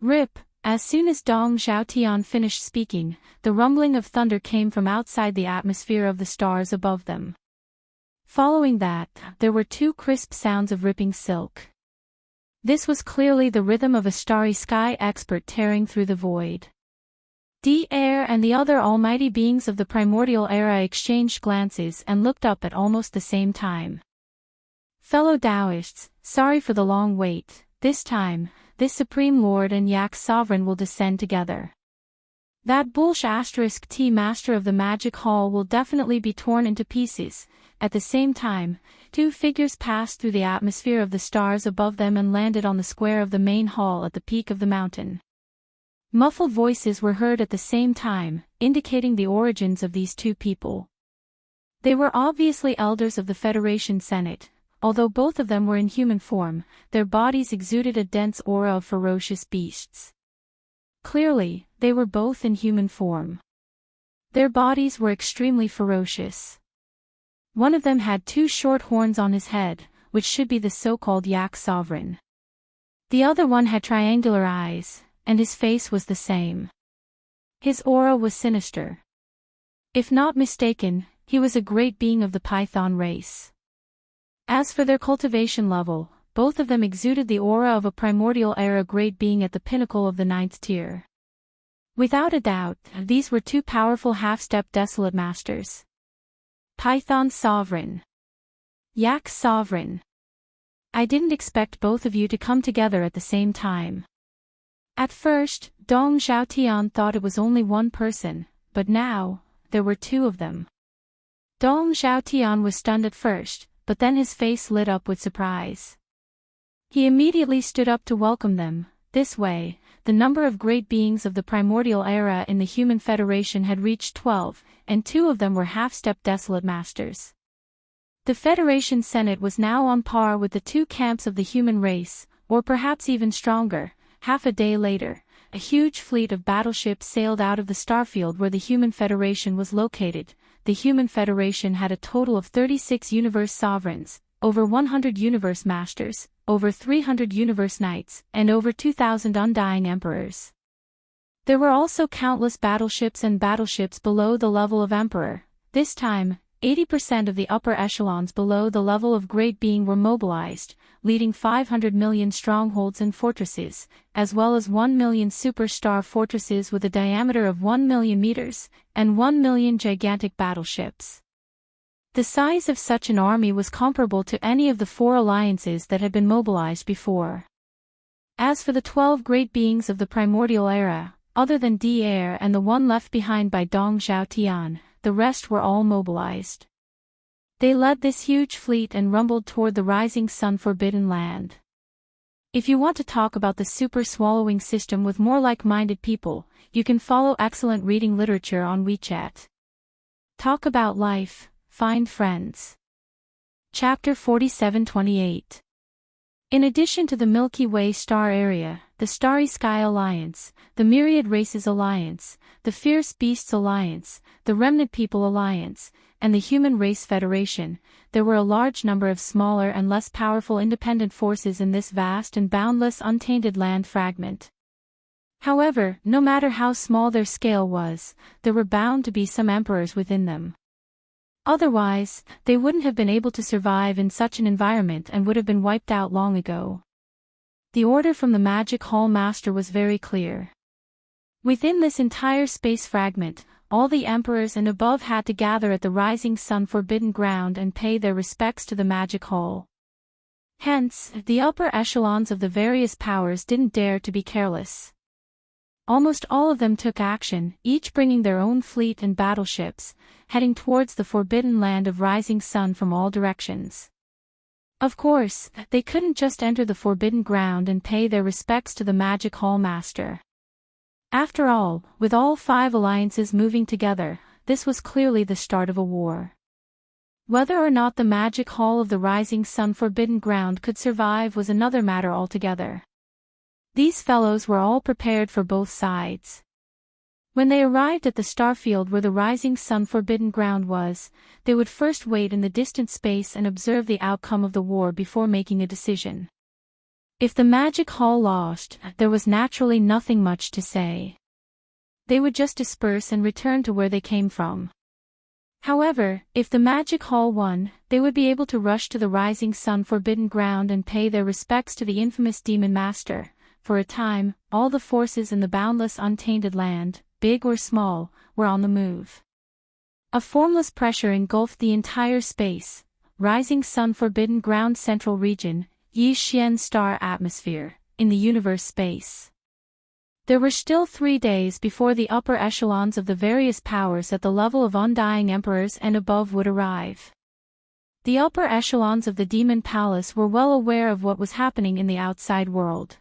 Rip. As soon as Dong Zhaotian finished speaking, the rumbling of thunder came from outside the atmosphere of the stars above them. Following that, there were 2 crisp sounds of ripping silk. This was clearly the rhythm of a starry sky expert tearing through the void. D'At and the other almighty beings of the primordial era exchanged glances and looked up at almost the same time. Fellow Taoists, sorry for the long wait. This time, this Supreme Lord and Yak Sovereign will descend together. That *T Master of the Magic Hall will definitely be torn into pieces. At the same time, 2 figures passed through the atmosphere of the stars above them and landed on the square of the main hall at the peak of the mountain. Muffled voices were heard at the same time, indicating the origins of these 2 people. They were obviously elders of the Federation Senate. Although both of them were in human form, their bodies exuded a dense aura of ferocious beasts. Clearly, they were both in human form. Their bodies were extremely ferocious. One of them had 2 short horns on his head, which should be the so-called Yak sovereign. The other one had triangular eyes, and his face was the same. His aura was sinister. If not mistaken, he was a great being of the Python race. As for their cultivation level, both of them exuded the aura of a primordial era great being at the pinnacle of the 9th tier. Without a doubt, these were two powerful half-step desolate masters. Python Sovereign. Yak Sovereign. I didn't expect both of you to come together at the same time. At first, Dong Xiaotian thought it was only one person, but now, there were two of them. Dong Xiaotian was stunned at first, but then his face lit up with surprise. He immediately stood up to welcome them. This way, the number of great beings of the primordial era in the Human Federation had reached 12, and two of them were half-step desolate masters. The Federation Senate was now on par with the two camps of the human race, or perhaps even stronger. Half a day later, a huge fleet of battleships sailed out of the starfield where the Human Federation was located. The Human Federation had a total of 36 universe sovereigns, over 100 universe masters, over 300 universe knights, and over 2,000 undying emperors. There were also countless battleships and battleships below the level of emperor. This time, 80% of the upper echelons below the level of great being were mobilized, leading 500 million strongholds and fortresses, as well as 1 million superstar fortresses with a diameter of 1 million meters, and 1 million gigantic battleships. The size of such an army was comparable to any of the 4 alliances that had been mobilized before. As for the 12 great beings of the primordial era, other than Di and the one left behind by Dong Xiaotian, the rest were all mobilized. They led this huge fleet and rumbled toward the rising sun forbidden land. If you want to talk about the super swallowing system with more like-minded people, you can follow excellent reading literature on WeChat. Talk about life. Find friends. Chapter 47-28. In addition to the Milky Way star area, the Starry Sky Alliance, the Myriad Races Alliance, the Fierce Beasts Alliance, the Remnant People Alliance, and the Human Race Federation, there were a large number of smaller and less powerful independent forces in this vast and boundless untainted land fragment. However, no matter how small their scale was, there were bound to be some emperors within them. Otherwise, they wouldn't have been able to survive in such an environment and would have been wiped out long ago. The order from the Magic Hall Master was very clear. Within this entire space fragment, all the emperors and above had to gather at the rising sun forbidden ground and pay their respects to the Magic Hall. Hence, the upper echelons of the various powers didn't dare to be careless. Almost all of them took action, each bringing their own fleet and battleships, heading towards the forbidden land of rising sun from all directions. Of course, they couldn't just enter the forbidden ground and pay their respects to the Magic Hall Master. After all, with all 5 alliances moving together, this was clearly the start of a war. Whether or not the Magic Hall of the rising sun forbidden ground could survive was another matter altogether. These fellows were all prepared for both sides. When they arrived at the starfield where the rising sun forbidden ground was, they would first wait in the distant space and observe the outcome of the war before making a decision. If the Magic Hall lost, there was naturally nothing much to say. They would just disperse and return to where they came from. However, if the Magic Hall won, they would be able to rush to the rising sun forbidden ground and pay their respects to the infamous Demon Master. For a time, all the forces in the boundless untainted land, big or small, were on the move. A formless pressure engulfed the entire space, rising sun forbidden ground central region, Yixian star atmosphere, in the universe space. There were still 3 days before the upper echelons of the various powers at the level of undying emperors and above would arrive. The upper echelons of the Demon Palace were well aware of what was happening in the outside world.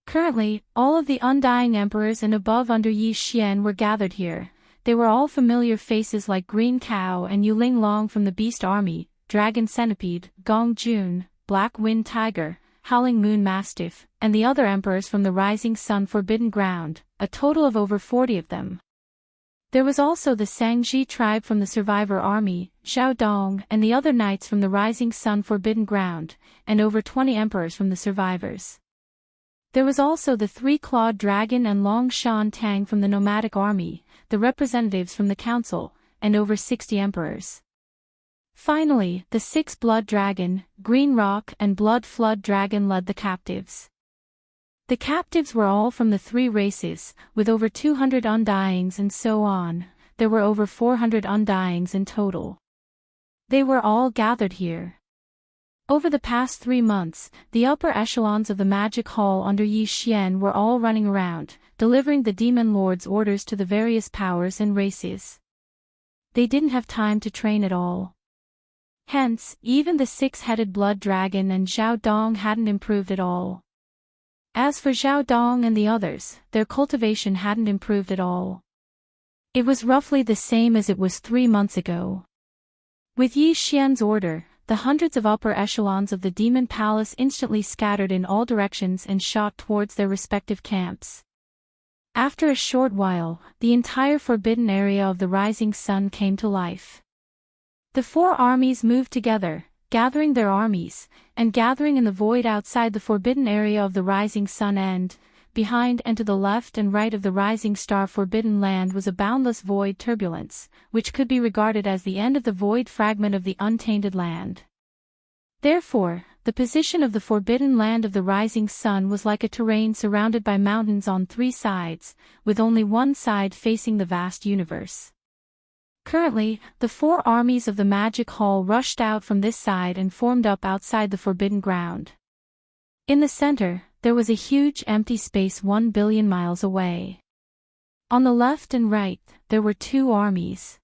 Currently, all of the undying emperors and above under Yi Xian were gathered here. They were all familiar faces like Green Cow and Yuling Long from the Beast Army, Dragon Centipede, Gong Jun, Black Wind Tiger, Howling Moon Mastiff, and the other emperors from the Rising Sun Forbidden Ground, a total of over 40 of them. There was also the Xianxia tribe from the Survivor Army, Xiao Dong and the other knights from the Rising Sun Forbidden Ground, and over 20 emperors from the survivors. There was also the Three-Clawed Dragon and Long Shan Tang from the Nomadic Army, the representatives from the Council, and over 60 emperors. Finally, the Six-Blood Dragon, Green Rock and Blood Flood Dragon led the captives. The captives were all from the three races, with over 200 undyings and so on. There were over 400 undyings in total. They were all gathered here. Over the past 3 months, the upper echelons of the magic hall under Yi Xian were all running around, delivering the demon lord's orders to the various powers and races. They didn't have time to train at all. Hence, even the six-headed blood dragon and Xiao Dong hadn't improved at all. As for Xiao Dong and the others, their cultivation hadn't improved at all. It was roughly the same as it was 3 months ago. With Yi Xian's order, the hundreds of upper echelons of the demon palace instantly scattered in all directions and shot towards their respective camps. After a short while, the entire forbidden area of the rising sun came to life. The 4 armies moved together, gathering their armies, and gathering in the void outside the forbidden area of the rising sun and, behind and to the left and right of the rising star forbidden land was a boundless void turbulence, which could be regarded as the end of the void fragment of the untainted land. Therefore, the position of the forbidden land of the rising sun was like a terrain surrounded by mountains on 3 sides, with only one side facing the vast universe. Currently, the 4 armies of the magic hall rushed out from this side and formed up outside the forbidden ground. In the center, there was a huge empty space 1 billion miles away. On the left and right, there were 2 armies.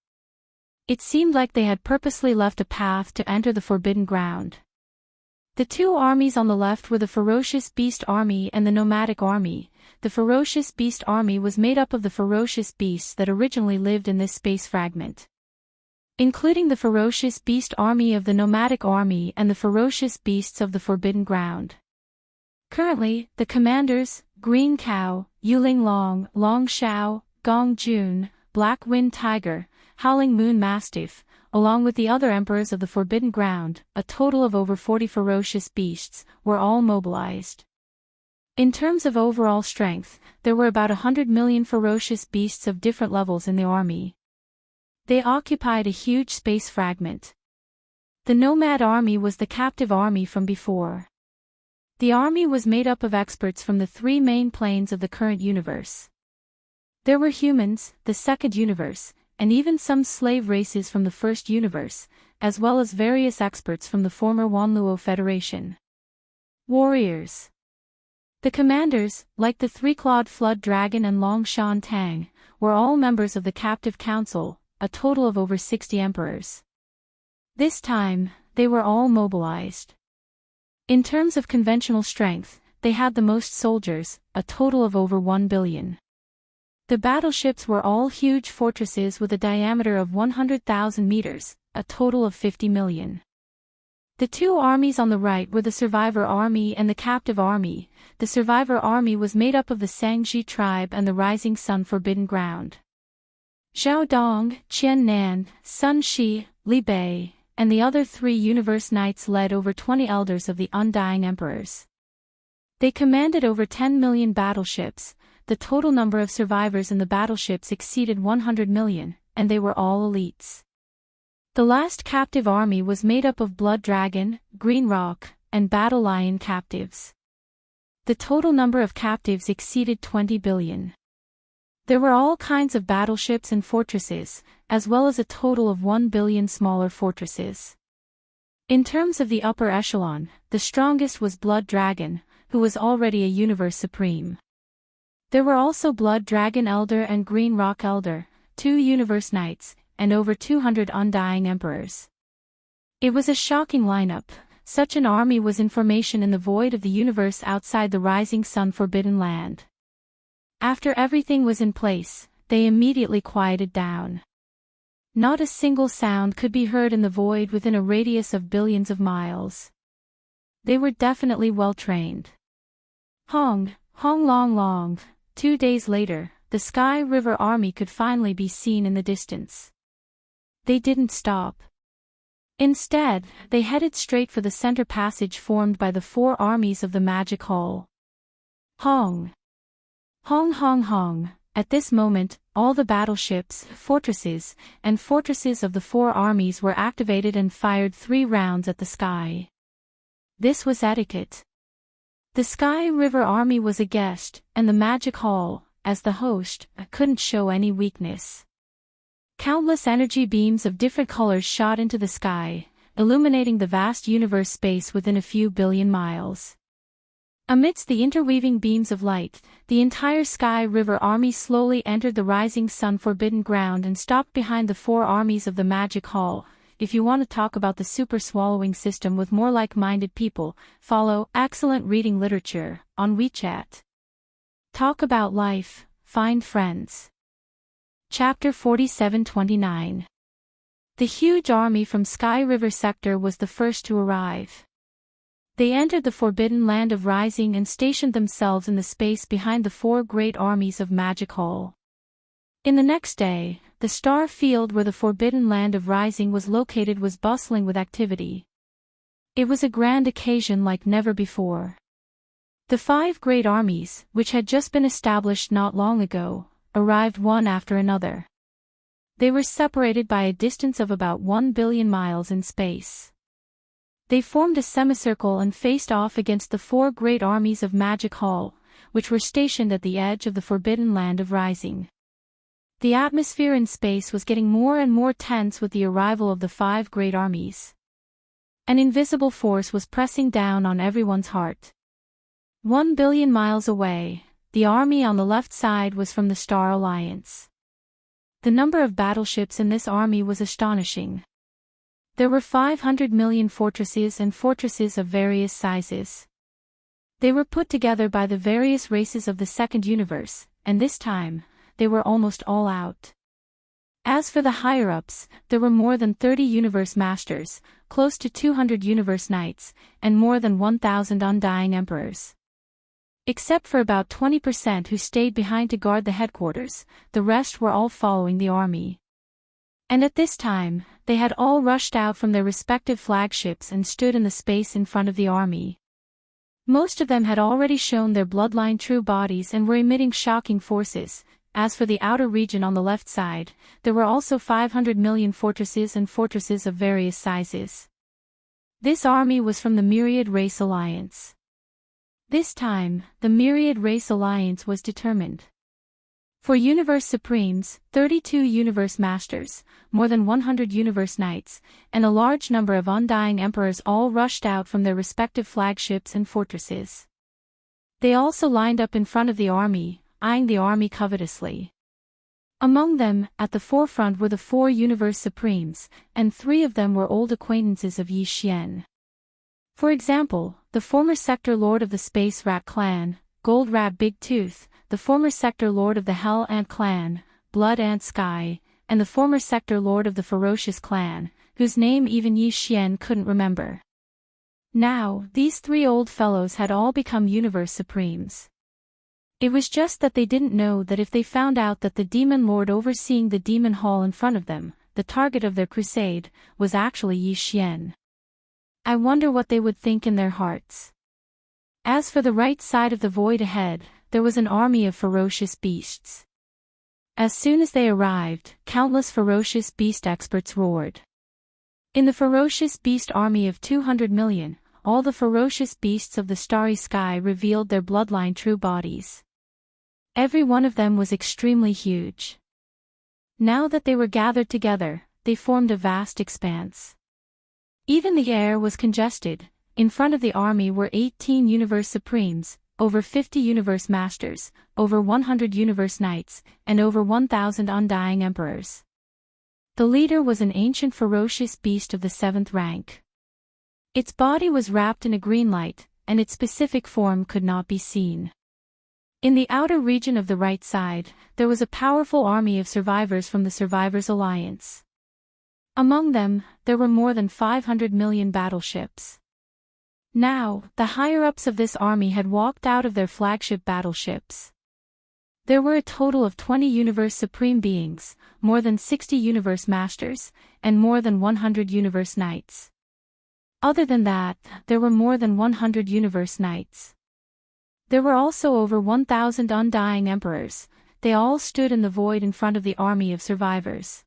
It seemed like they had purposely left a path to enter the forbidden ground. The 2 armies on the left were the Ferocious Beast Army and the Nomadic Army. The Ferocious Beast Army was made up of the ferocious beasts that originally lived in this space fragment, including the Ferocious Beast Army of the Nomadic Army and the ferocious beasts of the Forbidden Ground. Currently, the commanders, Green Cow, Yuling Long, Long Xiao, Gong Jun, Black Wind Tiger, Howling Moon Mastiff, along with the other emperors of the Forbidden Ground, a total of over 40 ferocious beasts, were all mobilized. In terms of overall strength, there were about 100 million ferocious beasts of different levels in the army. They occupied a huge space fragment. The Nomad Army was the captive army from before. The army was made up of experts from the 3 main planes of the current universe. There were humans, the second universe, and even some slave races from the first universe, as well as various experts from the former Wanluo Federation. Warriors. The commanders, like the Three-Clawed Flood Dragon and Long Shan Tang, were all members of the Captive Council, a total of over 60 emperors. This time, they were all mobilized. In terms of conventional strength, they had the most soldiers, a total of over 1 billion. The battleships were all huge fortresses with a diameter of 100,000 meters, a total of 50 million. The 2 armies on the right were the Survivor Army and the Captive Army. The Survivor Army was made up of the Xianxia tribe and the Rising Sun Forbidden Ground. Xiao Dong, Qian Nan, Sun Shi, Li Bei, and the other 3 universe knights led over 20 elders of the Undying Emperors. They commanded over 10 million battleships. The total number of survivors in the battleships exceeded 100 million, and they were all elites. The last captive army was made up of Blood Dragon, Green Rock, and Battle Lion captives. The total number of captives exceeded 20 billion. There were all kinds of battleships and fortresses, as well as a total of 1 billion smaller fortresses. In terms of the upper echelon, the strongest was Blood Dragon, who was already a universe supreme. There were also Blood Dragon Elder and Green Rock Elder, 2 universe knights, and over 200 undying emperors. It was a shocking lineup. Such an army was in formation in the void of the universe outside the rising sun forbidden land. After everything was in place, they immediately quieted down. Not a single sound could be heard in the void within a radius of billions of miles. They were definitely well trained. Hong Long Long. 2 days later, the the Sky River Army could finally be seen in the distance. They didn't stop. Instead, they headed straight for the center passage formed by the four armies of the Magic Hall. Hong! Hong hong hong! At this moment, all the battleships, fortresses of the four armies were activated and fired 3 rounds at the sky. This was etiquette. The Sky River Army was a guest, and the Magic Hall, as the host, couldn't show any weakness. Countless energy beams of different colors shot into the sky, illuminating the vast universe space within a few billion miles. Amidst the interweaving beams of light, the entire Sky River Army slowly entered the rising sun forbidden ground and stopped behind the four armies of the Magic Hall. If you want to talk about the super swallowing system with more like-minded people, follow Excellent Reading Literature on WeChat. Talk about life, find friends. Chapter 47-29. The huge army from Sky River Sector was the first to arrive. They entered the Forbidden Land of Rising and stationed themselves in the space behind the 4 great armies of Magic Hall. In the next day, the star field where the Forbidden Land of Rising was located was bustling with activity. It was a grand occasion like never before. The 5 great armies, which had just been established not long ago, arrived one after another. They were separated by a distance of about 1 billion miles in space. They formed a semicircle and faced off against the 4 great armies of Magic Hall, which were stationed at the edge of the Forbidden Land of Rising. The atmosphere in space was getting more and more tense with the arrival of the 5 great armies. An invisible force was pressing down on everyone's heart. 1 billion miles away, the army on the left side was from the Star Alliance. The number of battleships in this army was astonishing. There were 500 million fortresses and fortresses of various sizes. They were put together by the various races of the Second Universe, and this time, they were almost all out. As for the higher-ups, there were more than 30 Universe Masters, close to 200 Universe Knights, and more than 1,000 Undying Emperors. Except for about 20% who stayed behind to guard the headquarters, the rest were all following the army. And at this time, they had all rushed out from their respective flagships and stood in the space in front of the army. Most of them had already shown their bloodline true bodies and were emitting shocking forces. As for the outer region on the left side, there were also 500 million fortresses and fortresses of various sizes. This army was from the Myriad Race Alliance. This time, the Myriad Race Alliance was determined. For Universe Supremes, 32 Universe Masters, more than 100 Universe Knights, and a large number of Undying Emperors all rushed out from their respective flagships and fortresses. They also lined up in front of the army, eyeing the army covetously. Among them, at the forefront were the 4 Universe Supremes, and 3 of them were old acquaintances of Xianxia. For example, the former Sector Lord of the Space Rat Clan, Gold Rat Big Tooth, the former Sector Lord of the Hell Ant Clan, Blood Ant Sky, and the former Sector Lord of the Ferocious Clan, whose name even Xianxia couldn't remember. Now, these 3 old fellows had all become Universe Supremes. It was just that they didn't know that if they found out that the Demon Lord overseeing the Demon Hall in front of them, the target of their crusade, was actually Xianxia. I wonder what they would think in their hearts. As for the right side of the void ahead, there was an army of ferocious beasts. As soon as they arrived, countless ferocious beast experts roared. In the ferocious beast army of 200 million, all the ferocious beasts of the starry sky revealed their bloodline true bodies. Every one of them was extremely huge. Now that they were gathered together, they formed a vast expanse. Even the air was congested. In front of the army were 18 Universe Supremes, over 50 Universe Masters, over 100 Universe Knights, and over 1,000 Undying Emperors. The leader was an ancient ferocious beast of the 7th rank. Its body was wrapped in a green light, and its specific form could not be seen. In the outer region of the right side, there was a powerful army of survivors from the Survivors Alliance. Among them, there were more than 500 million battleships. Now, the higher-ups of this army had walked out of their flagship battleships. There were a total of 20 Universe Supreme Beings, more than 60 Universe Masters, and more than 100 Universe Knights. Other than that, there were more than 100 Universe Knights. There were also over 1,000 undying Emperors. They all stood in the void in front of the army of survivors.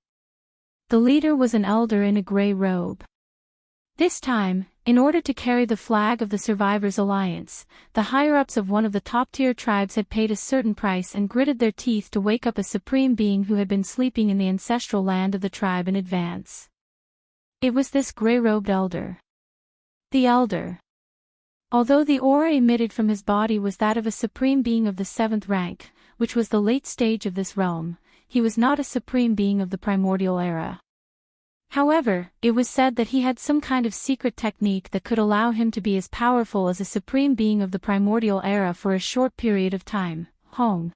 The leader was an elder in a gray robe. This time, in order to carry the flag of the Survivors Alliance, the higher-ups of one of the top-tier tribes had paid a certain price and gritted their teeth to wake up a supreme being who had been sleeping in the ancestral land of the tribe in advance. It was this gray-robed elder. The elder. Although the aura emitted from his body was that of a supreme being of the 7th rank, which was the late stage of this realm, he was not a supreme being of the primordial era. However, it was said that he had some kind of secret technique that could allow him to be as powerful as a supreme being of the primordial era for a short period of time. Long.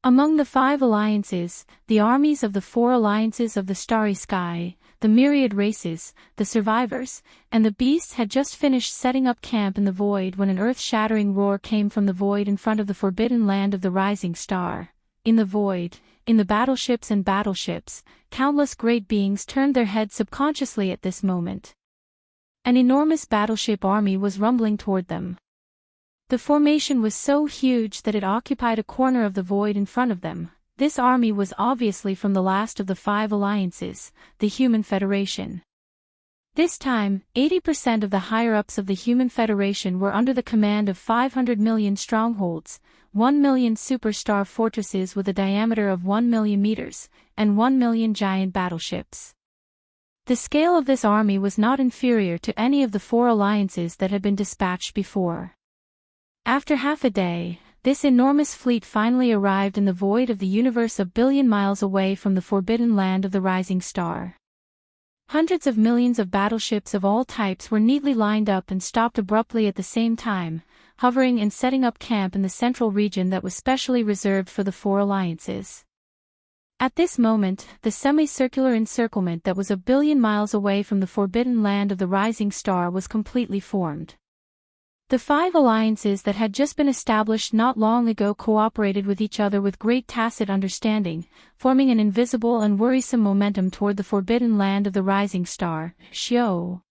Among the 5 alliances, the armies of the 4 alliances of the starry sky, the myriad races, the survivors, and the beasts had just finished setting up camp in the void when an earth-shattering roar came from the void in front of the forbidden land of the rising star. In the void, in the battleships, countless great beings turned their heads subconsciously at this moment. An enormous battleship army was rumbling toward them. The formation was so huge that it occupied a corner of the void in front of them. This army was obviously from the last of the 5 alliances, the Human Federation. This time, 80% of the higher-ups of the Human Federation were under the command of 500 million strongholds, 1 million superstar fortresses with a diameter of 1 million meters, and 1 million giant battleships. The scale of this army was not inferior to any of the 4 alliances that had been dispatched before. After half a day, this enormous fleet finally arrived in the void of the universe a billion miles away from the forbidden land of the rising star. Hundreds of millions of battleships of all types were neatly lined up and stopped abruptly at the same time, hovering and setting up camp in the central region that was specially reserved for the 4 alliances. At this moment, the semicircular encirclement that was a billion miles away from the forbidden land of the rising star was completely formed. The 5 alliances that had just been established not long ago cooperated with each other with great tacit understanding, forming an invisible and worrisome momentum toward the forbidden land of the rising star. Xiao.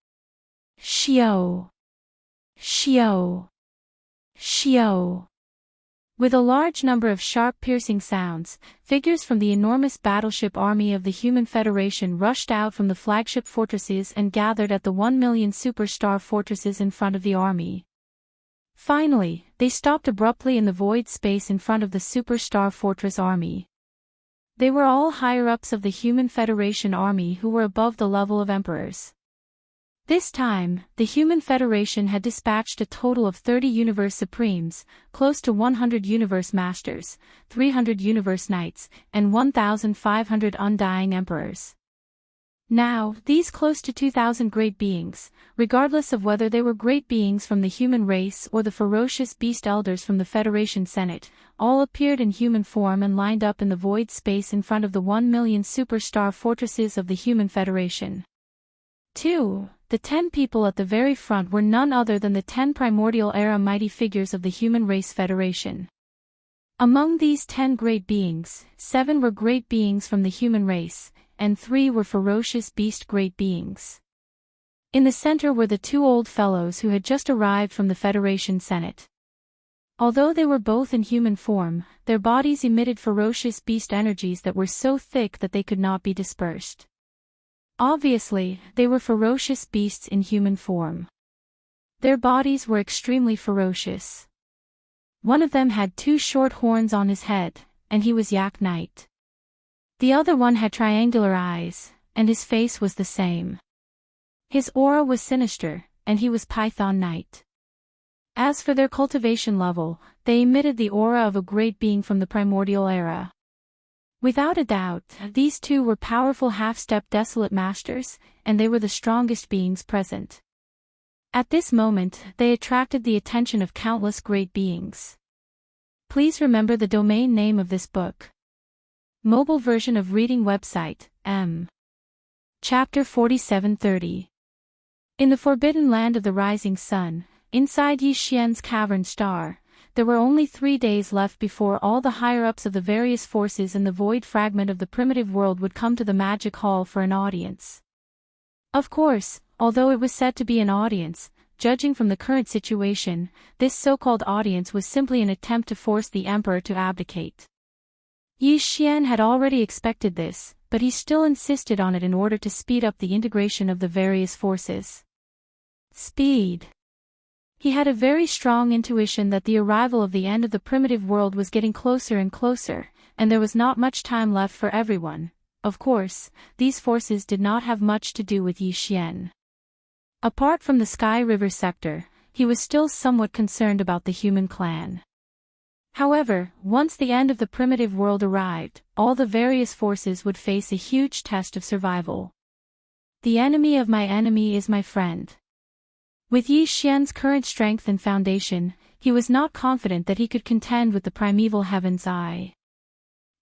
With a large number of sharp piercing sounds, figures from the enormous battleship army of the Human Federation rushed out from the flagship fortresses and gathered at the 1 million superstar fortresses in front of the army. Finally, they stopped abruptly in the void space in front of the Superstar Fortress army. They were all higher-ups of the Human Federation army who were above the level of emperors. This time, the Human Federation had dispatched a total of 30 Universe Supremes, close to 100 Universe Masters, 300 Universe Knights, and 1,500 Undying Emperors. Now, these close to 2,000 great beings, regardless of whether they were great beings from the human race or the ferocious beast elders from the Federation Senate, all appeared in human form and lined up in the void space in front of the 1 million superstar fortresses of the Human Federation. 2. The 10 people at the very front were none other than the 10 primordial era mighty figures of the Human Race Federation. Among these 10 great beings, 7 were great beings from the human race, and 3 were ferocious beast great beings. In the center were the 2 old fellows who had just arrived from the Federation Senate. Although they were both in human form, their bodies emitted ferocious beast energies that were so thick that they could not be dispersed. Obviously, they were ferocious beasts in human form. Their bodies were extremely ferocious. One of them had 2 short horns on his head, and he was Yak Knight. The other one had triangular eyes, and his face was the same. His aura was sinister, and he was Python Knight. As for their cultivation level, they emitted the aura of a great being from the primordial era. Without a doubt, these 2 were powerful half-step desolate masters, and they were the strongest beings present. At this moment, they attracted the attention of countless great beings. Please remember the domain name of this book. Mobile version of reading website, M. Chapter 4730. In the forbidden land of the rising sun, inside Yixian's cavern star, there were only 3 days left before all the higher-ups of the various forces in the void fragment of the primitive world would come to the magic hall for an audience. Of course, although it was said to be an audience, judging from the current situation, this so-called audience was simply an attempt to force the emperor to abdicate. Yixian had already expected this, but he still insisted on it in order to speed up the integration of the various forces. Speed. He had a very strong intuition that the arrival of the end of the primitive world was getting closer and closer, and there was not much time left for everyone. Of course, these forces did not have much to do with Yixian. Apart from the Sky River sector, he was still somewhat concerned about the human clan. However, once the end of the primitive world arrived, all the various forces would face a huge test of survival. The enemy of my enemy is my friend. With Yixian's current strength and foundation, he was not confident that he could contend with the primeval Heaven's Eye.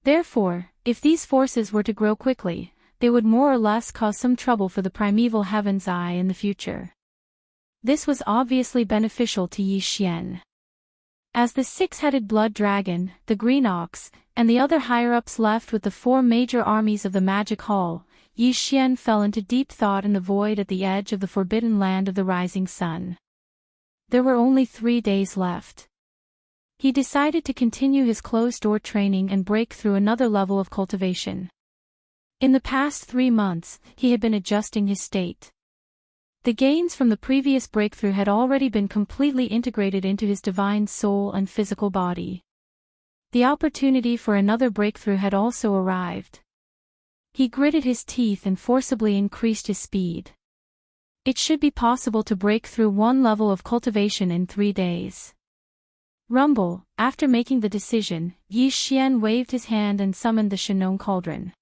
Therefore, if these forces were to grow quickly, they would more or less cause some trouble for the primeval Heaven's Eye in the future. This was obviously beneficial to Yixian. As the 6-headed blood dragon, the green ox, and the other higher-ups left with the 4 major armies of the magic hall, Yixian fell into deep thought in the void at the edge of the forbidden land of the rising sun. There were only 3 days left. He decided to continue his closed-door training and break through another level of cultivation. In the past 3 months, he had been adjusting his state. The gains from the previous breakthrough had already been completely integrated into his divine soul and physical body. The opportunity for another breakthrough had also arrived. He gritted his teeth and forcibly increased his speed. It should be possible to break through 1 level of cultivation in 3 days. Rumble. After making the decision, Yixian waved his hand and summoned the Shinong Cauldron.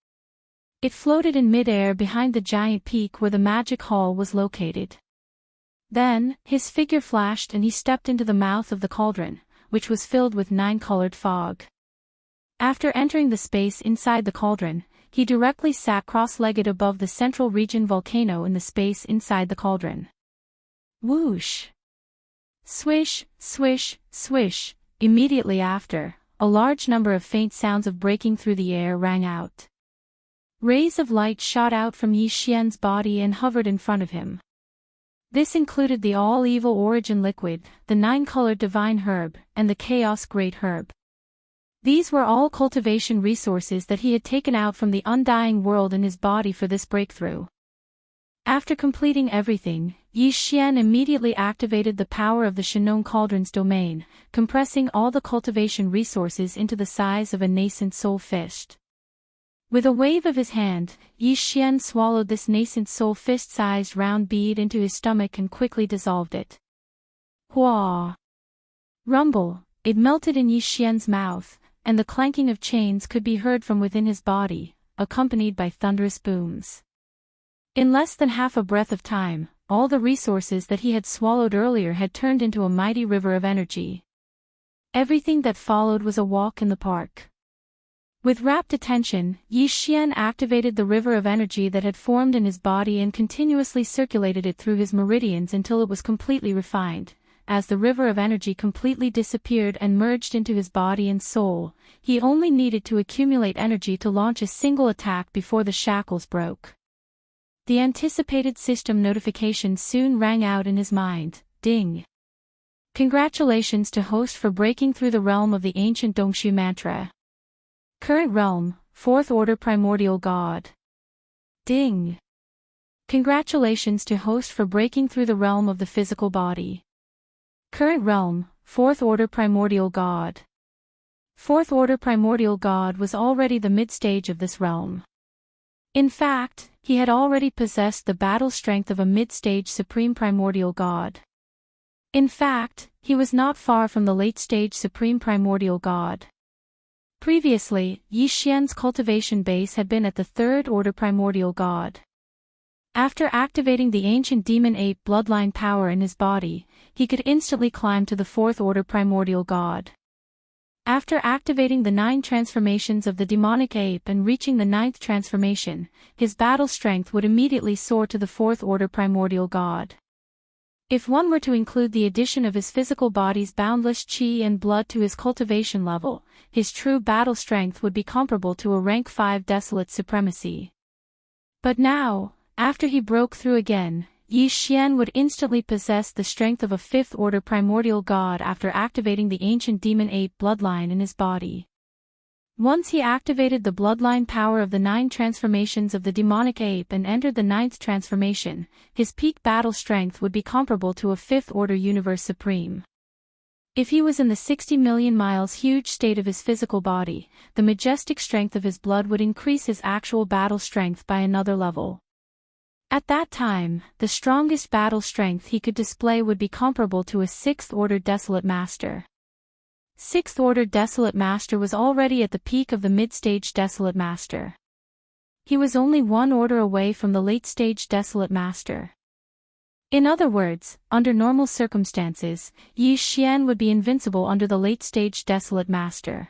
It floated in mid-air behind the giant peak where the magic hall was located. Then, his figure flashed and he stepped into the mouth of the cauldron, which was filled with 9-colored fog. After entering the space inside the cauldron, he directly sat cross-legged above the central region volcano in the space inside the cauldron. Whoosh! Swish, swish, swish. Immediately after, a large number of faint sounds of breaking through the air rang out. Rays of light shot out from Yixian's body and hovered in front of him. This included the all-evil origin liquid, the 9-colored divine herb, and the chaos great herb. These were all cultivation resources that he had taken out from the undying world in his body for this breakthrough. After completing everything, Yixian immediately activated the power of the Shinong Cauldron's domain, compressing all the cultivation resources into the size of a nascent soul fist. With a wave of his hand, Yixian swallowed this nascent soul fist-sized round bead into his stomach and quickly dissolved it. Hua! Rumble! It melted in Yixian's mouth, and the clanking of chains could be heard from within his body, accompanied by thunderous booms. In less than half a breath of time, all the resources that he had swallowed earlier had turned into a mighty river of energy. Everything that followed was a walk in the park. With rapt attention, Yixian activated the river of energy that had formed in his body and continuously circulated it through his meridians until it was completely refined. As the river of energy completely disappeared and merged into his body and soul, he only needed to accumulate energy to launch a single attack before the shackles broke. The anticipated system notification soon rang out in his mind. Ding! Congratulations to host for breaking through the realm of the ancient Dongshu mantra. Current realm, 4th Order Primordial God. Ding! Congratulations to host for breaking through the realm of the physical body. Current realm, 4th Order Primordial God. 4th Order Primordial God was already the mid-stage of this realm. In fact, he had already possessed the battle strength of a mid-stage Supreme Primordial God. In fact, he was not far from the late-stage Supreme Primordial God. Previously, Yixian's cultivation base had been at the 3rd Order Primordial God. After activating the ancient demon ape bloodline power in his body, he could instantly climb to the 4th Order Primordial God. After activating the 9 transformations of the demonic ape and reaching the 9th transformation, his battle strength would immediately soar to the 4th Order Primordial God. If one were to include the addition of his physical body's boundless qi and blood to his cultivation level, his true battle strength would be comparable to a rank 5 desolate supremacy. But now, after he broke through again, Yi Xian would instantly possess the strength of a 5th-order primordial god after activating the ancient demon ape bloodline in his body. Once he activated the bloodline power of the 9 transformations of the demonic ape and entered the 9th transformation, his peak battle strength would be comparable to a 5th-order universe supreme. If he was in the 60 million miles huge state of his physical body, the majestic strength of his blood would increase his actual battle strength by another level. At that time, the strongest battle strength he could display would be comparable to a 6th-order Desolate Master. 6th-order Desolate Master was already at the peak of the mid-stage Desolate Master. He was only 1 order away from the late-stage Desolate Master. In other words, under normal circumstances, Yi Xian would be invincible under the late-stage Desolate Master.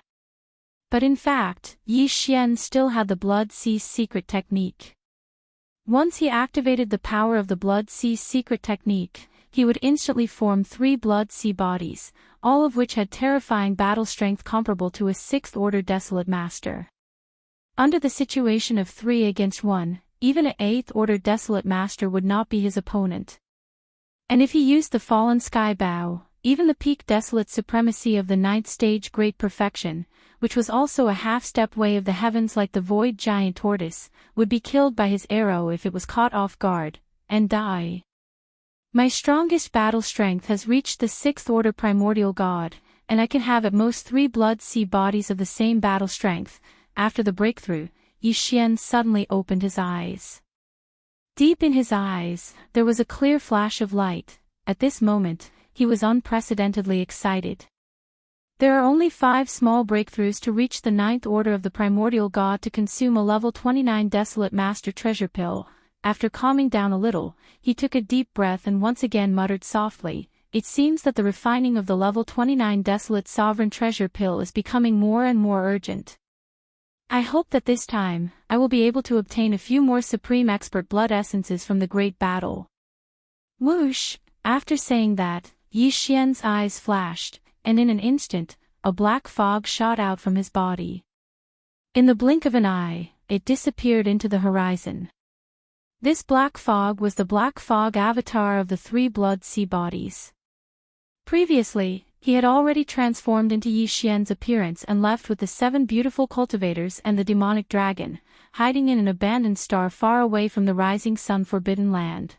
But in fact, Yi Xian still had the Blood Sea secret technique. Once he activated the power of the Blood Sea secret technique, he would instantly form 3 Blood Sea bodies, all of which had terrifying battle strength comparable to a 6th-order Desolate Master. Under the situation of 3 against 1, even an 8th-order Desolate Master would not be his opponent. And if he used the Fallen Sky Bow, even the peak Desolate Supremacy of the 9th stage Great Perfection, which was also a half-step way of the heavens like the Void Giant Tortoise, would be killed by his arrow if it was caught off guard, and die. My strongest battle strength has reached the 6th-order Primordial God, and I can have at most 3 Blood Sea bodies of the same battle strength. After the breakthrough, Yi Xian suddenly opened his eyes. Deep in his eyes, there was a clear flash of light. At this moment, he was unprecedentedly excited. There are only 5 small breakthroughs to reach the 9th order of the Primordial God to consume a level 29 Desolate Master treasure pill. After calming down a little, he took a deep breath and once again muttered softly, "It seems that the refining of the level 29 Desolate Sovereign treasure pill is becoming more and more urgent. I hope that this time, I will be able to obtain a few more Supreme Expert Blood Essences from the Great Battle." Whoosh! After saying that, Yi Xian's eyes flashed, and in an instant, a black fog shot out from his body. In the blink of an eye, it disappeared into the horizon. This black fog was the black fog avatar of the 3 Blood Sea bodies. Previously, he had already transformed into Yi Xian's appearance and left with the 7 beautiful cultivators and the demonic dragon, hiding in an abandoned star far away from the rising sun Forbidden Land.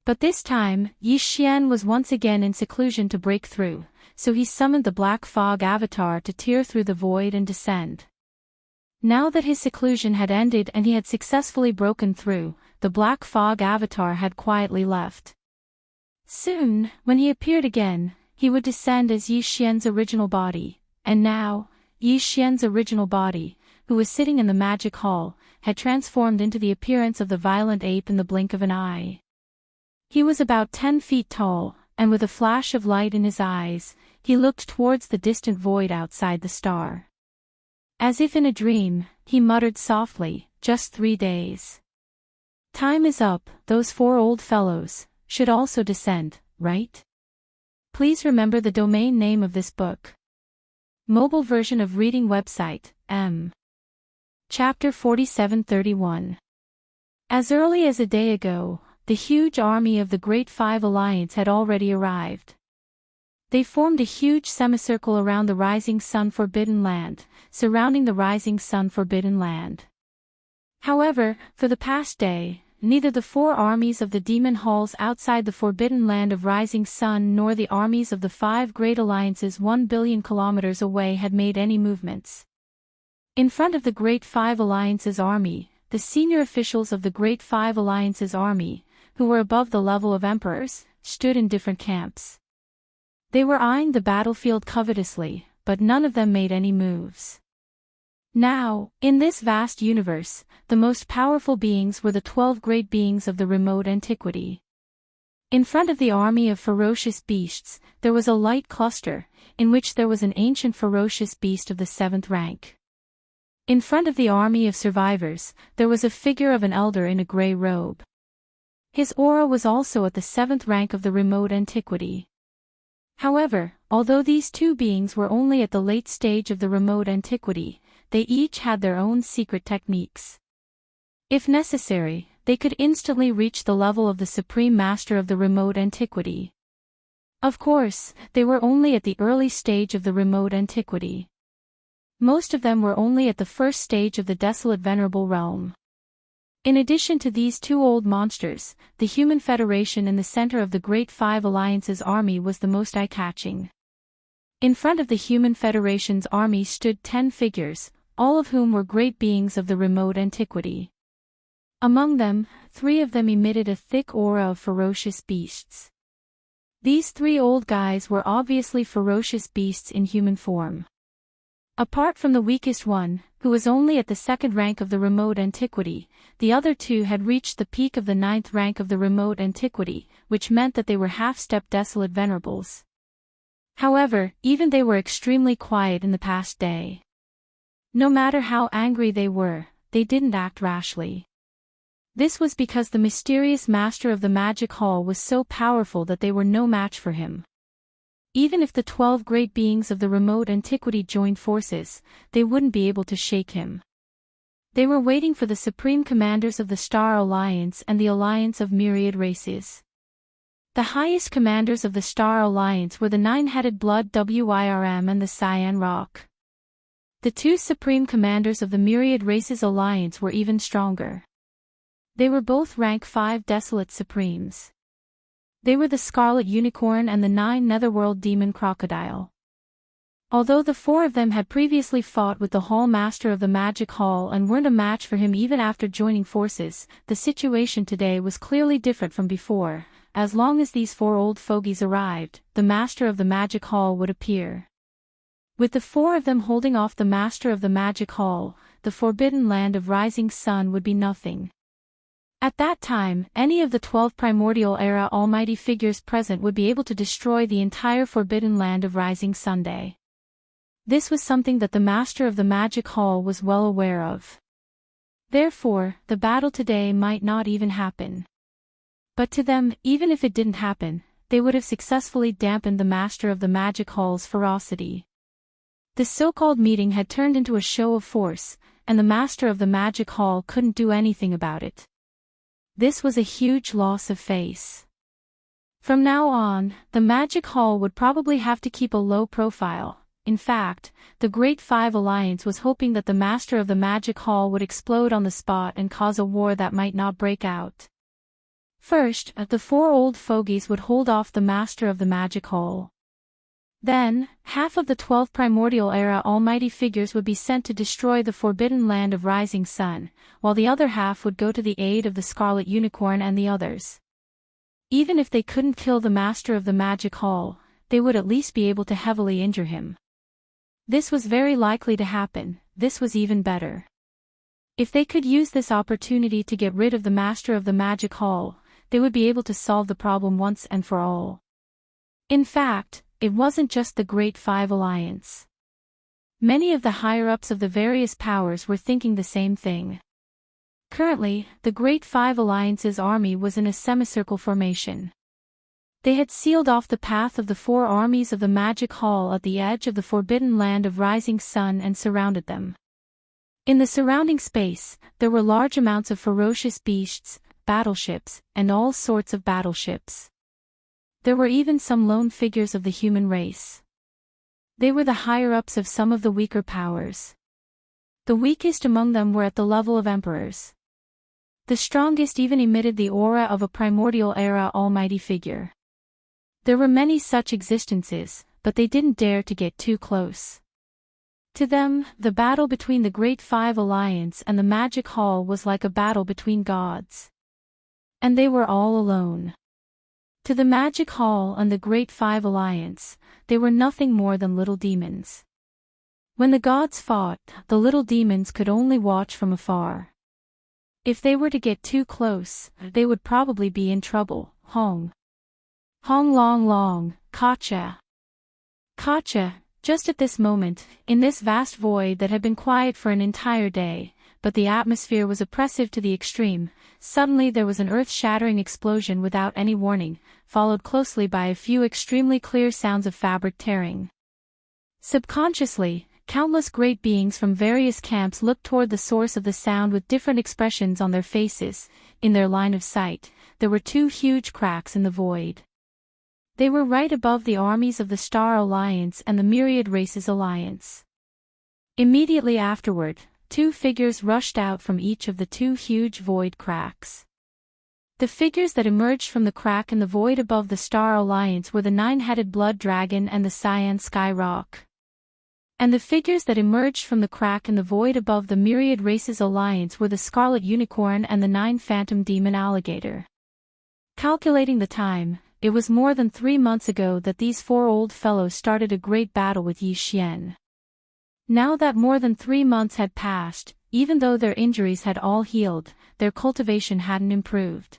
But this time, Yi Xian was once again in seclusion to break through, so he summoned the black fog avatar to tear through the void and descend. Now that his seclusion had ended and he had successfully broken through, the black fog avatar had quietly left. Soon, when he appeared again, he would descend as Yi Xian's original body, and now, Yi Xian's original body, who was sitting in the magic hall, had transformed into the appearance of the violent ape in the blink of an eye. He was about 10 feet tall, and with a flash of light in his eyes, he looked towards the distant void outside the star. As if in a dream, he muttered softly, "Just 3 days. Time is up, those 4 old fellows should also descend, right?" Please remember the domain name of this book. Mobile version of reading website, M. Chapter 4731. As early as a day ago, the huge army of the Great Five Alliance had already arrived. They formed a huge semicircle around the rising sun Forbidden Land, surrounding the rising sun Forbidden Land. However, for the past day, neither the 4 armies of the demon halls outside the Forbidden Land of Rising Sun nor the armies of the 5 great alliances 1 billion kilometers away had made any movements. In front of the Great Five Alliances army, the senior officials of the Great Five Alliances army, who were above the level of emperors, stood in different camps. They were eyeing the battlefield covetously, but none of them made any moves. Now, in this vast universe, the most powerful beings were the 12 great beings of the remote antiquity. In front of the army of ferocious beasts, there was a light cluster, in which there was an ancient ferocious beast of the 7th rank. In front of the army of survivors, there was a figure of an elder in a grey robe. His aura was also at the 7th rank of the remote antiquity. However, although these two beings were only at the late stage of the remote antiquity, they each had their own secret techniques. If necessary, they could instantly reach the level of the Supreme Master of the remote antiquity. Of course, they were only at the early stage of the remote antiquity. Most of them were only at the first stage of the desolate venerable realm. In addition to these two old monsters, the Human Federation in the center of the Great Five Alliance's army was the most eye-catching. In front of the Human Federation's army stood 10 figures, all of whom were great beings of the remote antiquity. Among them, 3 of them emitted a thick aura of ferocious beasts. These 3 old guys were obviously ferocious beasts in human form. Apart from the weakest one, who was only at the 2nd rank of the remote antiquity, the other 2 had reached the peak of the 9th rank of the remote antiquity, which meant that they were half-step desolate venerables. However, even they were extremely quiet in the past day. No matter how angry they didn't act rashly. This was because the mysterious master of the magic hall was so powerful that they were no match for him. Even if the 12 great beings of the remote antiquity joined forces, they wouldn't be able to shake him. They were waiting for the supreme commanders of the Star Alliance and the Alliance of Myriad Races. The highest commanders of the Star Alliance were the 9-headed Blood Wyrm and the Cyan Rock. The 2 supreme commanders of the Myriad Races Alliance were even stronger. They were both rank 5 Desolate Supremes. They were the Scarlet Unicorn and the 9 Netherworld Demon Crocodile. Although the 4 of them had previously fought with the Hall Master of the Magic Hall and weren't a match for him even after joining forces, the situation today was clearly different from before. As long as these 4 old fogies arrived, the Master of the Magic Hall would appear. With the 4 of them holding off the Master of the Magic Hall, the Forbidden Land of Rising Sun would be nothing. At that time, any of the 12 Primordial Era Almighty figures present would be able to destroy the entire Forbidden Land of Rising Sunday. This was something that the Master of the Magic Hall was well aware of. Therefore, the battle today might not even happen. But to them, even if it didn't happen, they would have successfully dampened the Master of the Magic Hall's ferocity. This so-called meeting had turned into a show of force, and the Master of the Magic Hall couldn't do anything about it. This was a huge loss of face. From now on, the Magic Hall would probably have to keep a low profile. In fact, the Great Five Alliance was hoping that the Master of the Magic Hall would explode on the spot and cause a war that might not break out. First, the 4 old fogies would hold off the Master of the Magic Hall. Then, half of the 12 Primordial Era Almighty figures would be sent to destroy the Forbidden Land of Rising Sun, while the other half would go to the aid of the Scarlet Unicorn and the others. Even if they couldn't kill the Master of the Magic Hall, they would at least be able to heavily injure him. This was very likely to happen. This was even better. If they could use this opportunity to get rid of the Master of the Magic Hall, they would be able to solve the problem once and for all. In fact, it wasn't just the Great Five Alliance. Many of the higher-ups of the various powers were thinking the same thing. Currently, the Great Five Alliance's army was in a semicircle formation. They had sealed off the path of the 4 armies of the Magic Hall at the edge of the Forbidden Land of Rising Sun and surrounded them. In the surrounding space, there were large amounts of ferocious beasts, battleships, and all sorts of battleships. There were even some lone figures of the human race. They were the higher-ups of some of the weaker powers. The weakest among them were at the level of emperors. The strongest even emitted the aura of a Primordial Era Almighty figure. There were many such existences, but they didn't dare to get too close. To them, the battle between the Great Five Alliance and the Magic Hall was like a battle between gods. And they were all alone. To the Magic Hall and the Great Five Alliance, they were nothing more than little demons. When the gods fought, the little demons could only watch from afar. If they were to get too close, they would probably be in trouble. Hong. Hong long long, Kacha. Kacha, just at this moment, in this vast void that had been quiet for an entire day, but the atmosphere was oppressive to the extreme. Suddenly there was an earth-shattering explosion without any warning, followed closely by a few extremely clear sounds of fabric tearing. Subconsciously, countless great beings from various camps looked toward the source of the sound with different expressions on their faces. In their line of sight, there were two huge cracks in the void. They were right above the armies of the Star Alliance and the Myriad Races Alliance. Immediately afterward, two figures rushed out from each of the two huge void cracks. The figures that emerged from the crack in the void above the Star Alliance were the nine-headed blood dragon and the Xianxia rock. And the figures that emerged from the crack in the void above the Myriad Races Alliance were the Scarlet Unicorn and the Nine-Phantom Demon Alligator. Calculating the time, it was more than 3 months ago that these four old fellows started a great battle with Yi Xian. Now that more than 3 months had passed, even though their injuries had all healed, their cultivation hadn't improved.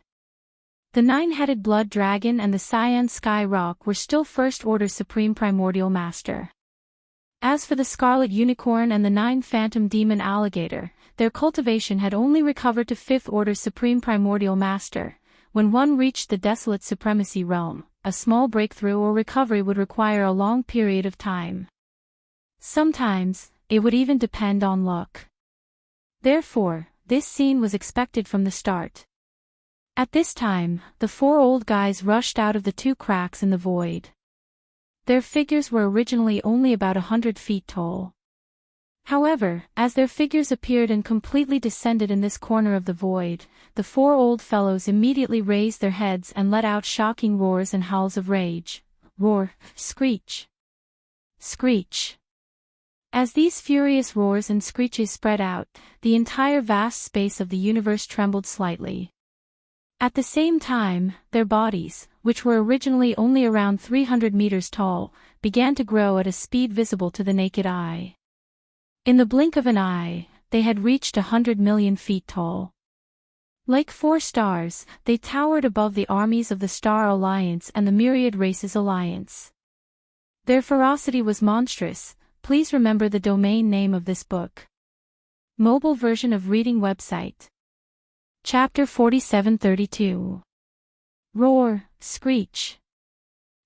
The nine-headed blood dragon and the Xianxia rock were still First-Order Supreme Primordial Master. As for the Scarlet Unicorn and the Nine-Phantom Demon Alligator, their cultivation had only recovered to Fifth-Order Supreme Primordial Master. When one reached the Desolate Supremacy realm, a small breakthrough or recovery would require a long period of time. Sometimes, it would even depend on luck. Therefore, this scene was expected from the start. At this time, the four old guys rushed out of the two cracks in the void. Their figures were originally only about 100 feet tall. However, as their figures appeared and completely descended in this corner of the void, the four old fellows immediately raised their heads and let out shocking roars and howls of rage. Roar, screech, screech. As these furious roars and screeches spread out, the entire vast space of the universe trembled slightly. At the same time, their bodies, which were originally only around 300 meters tall, began to grow at a speed visible to the naked eye. In the blink of an eye, they had reached 100 million feet tall. Like four stars, they towered above the armies of the Star Alliance and the Myriad Races Alliance. Their ferocity was monstrous. Please remember the domain name of this book. Mobile version of reading website. Chapter 4732. Roar, screech.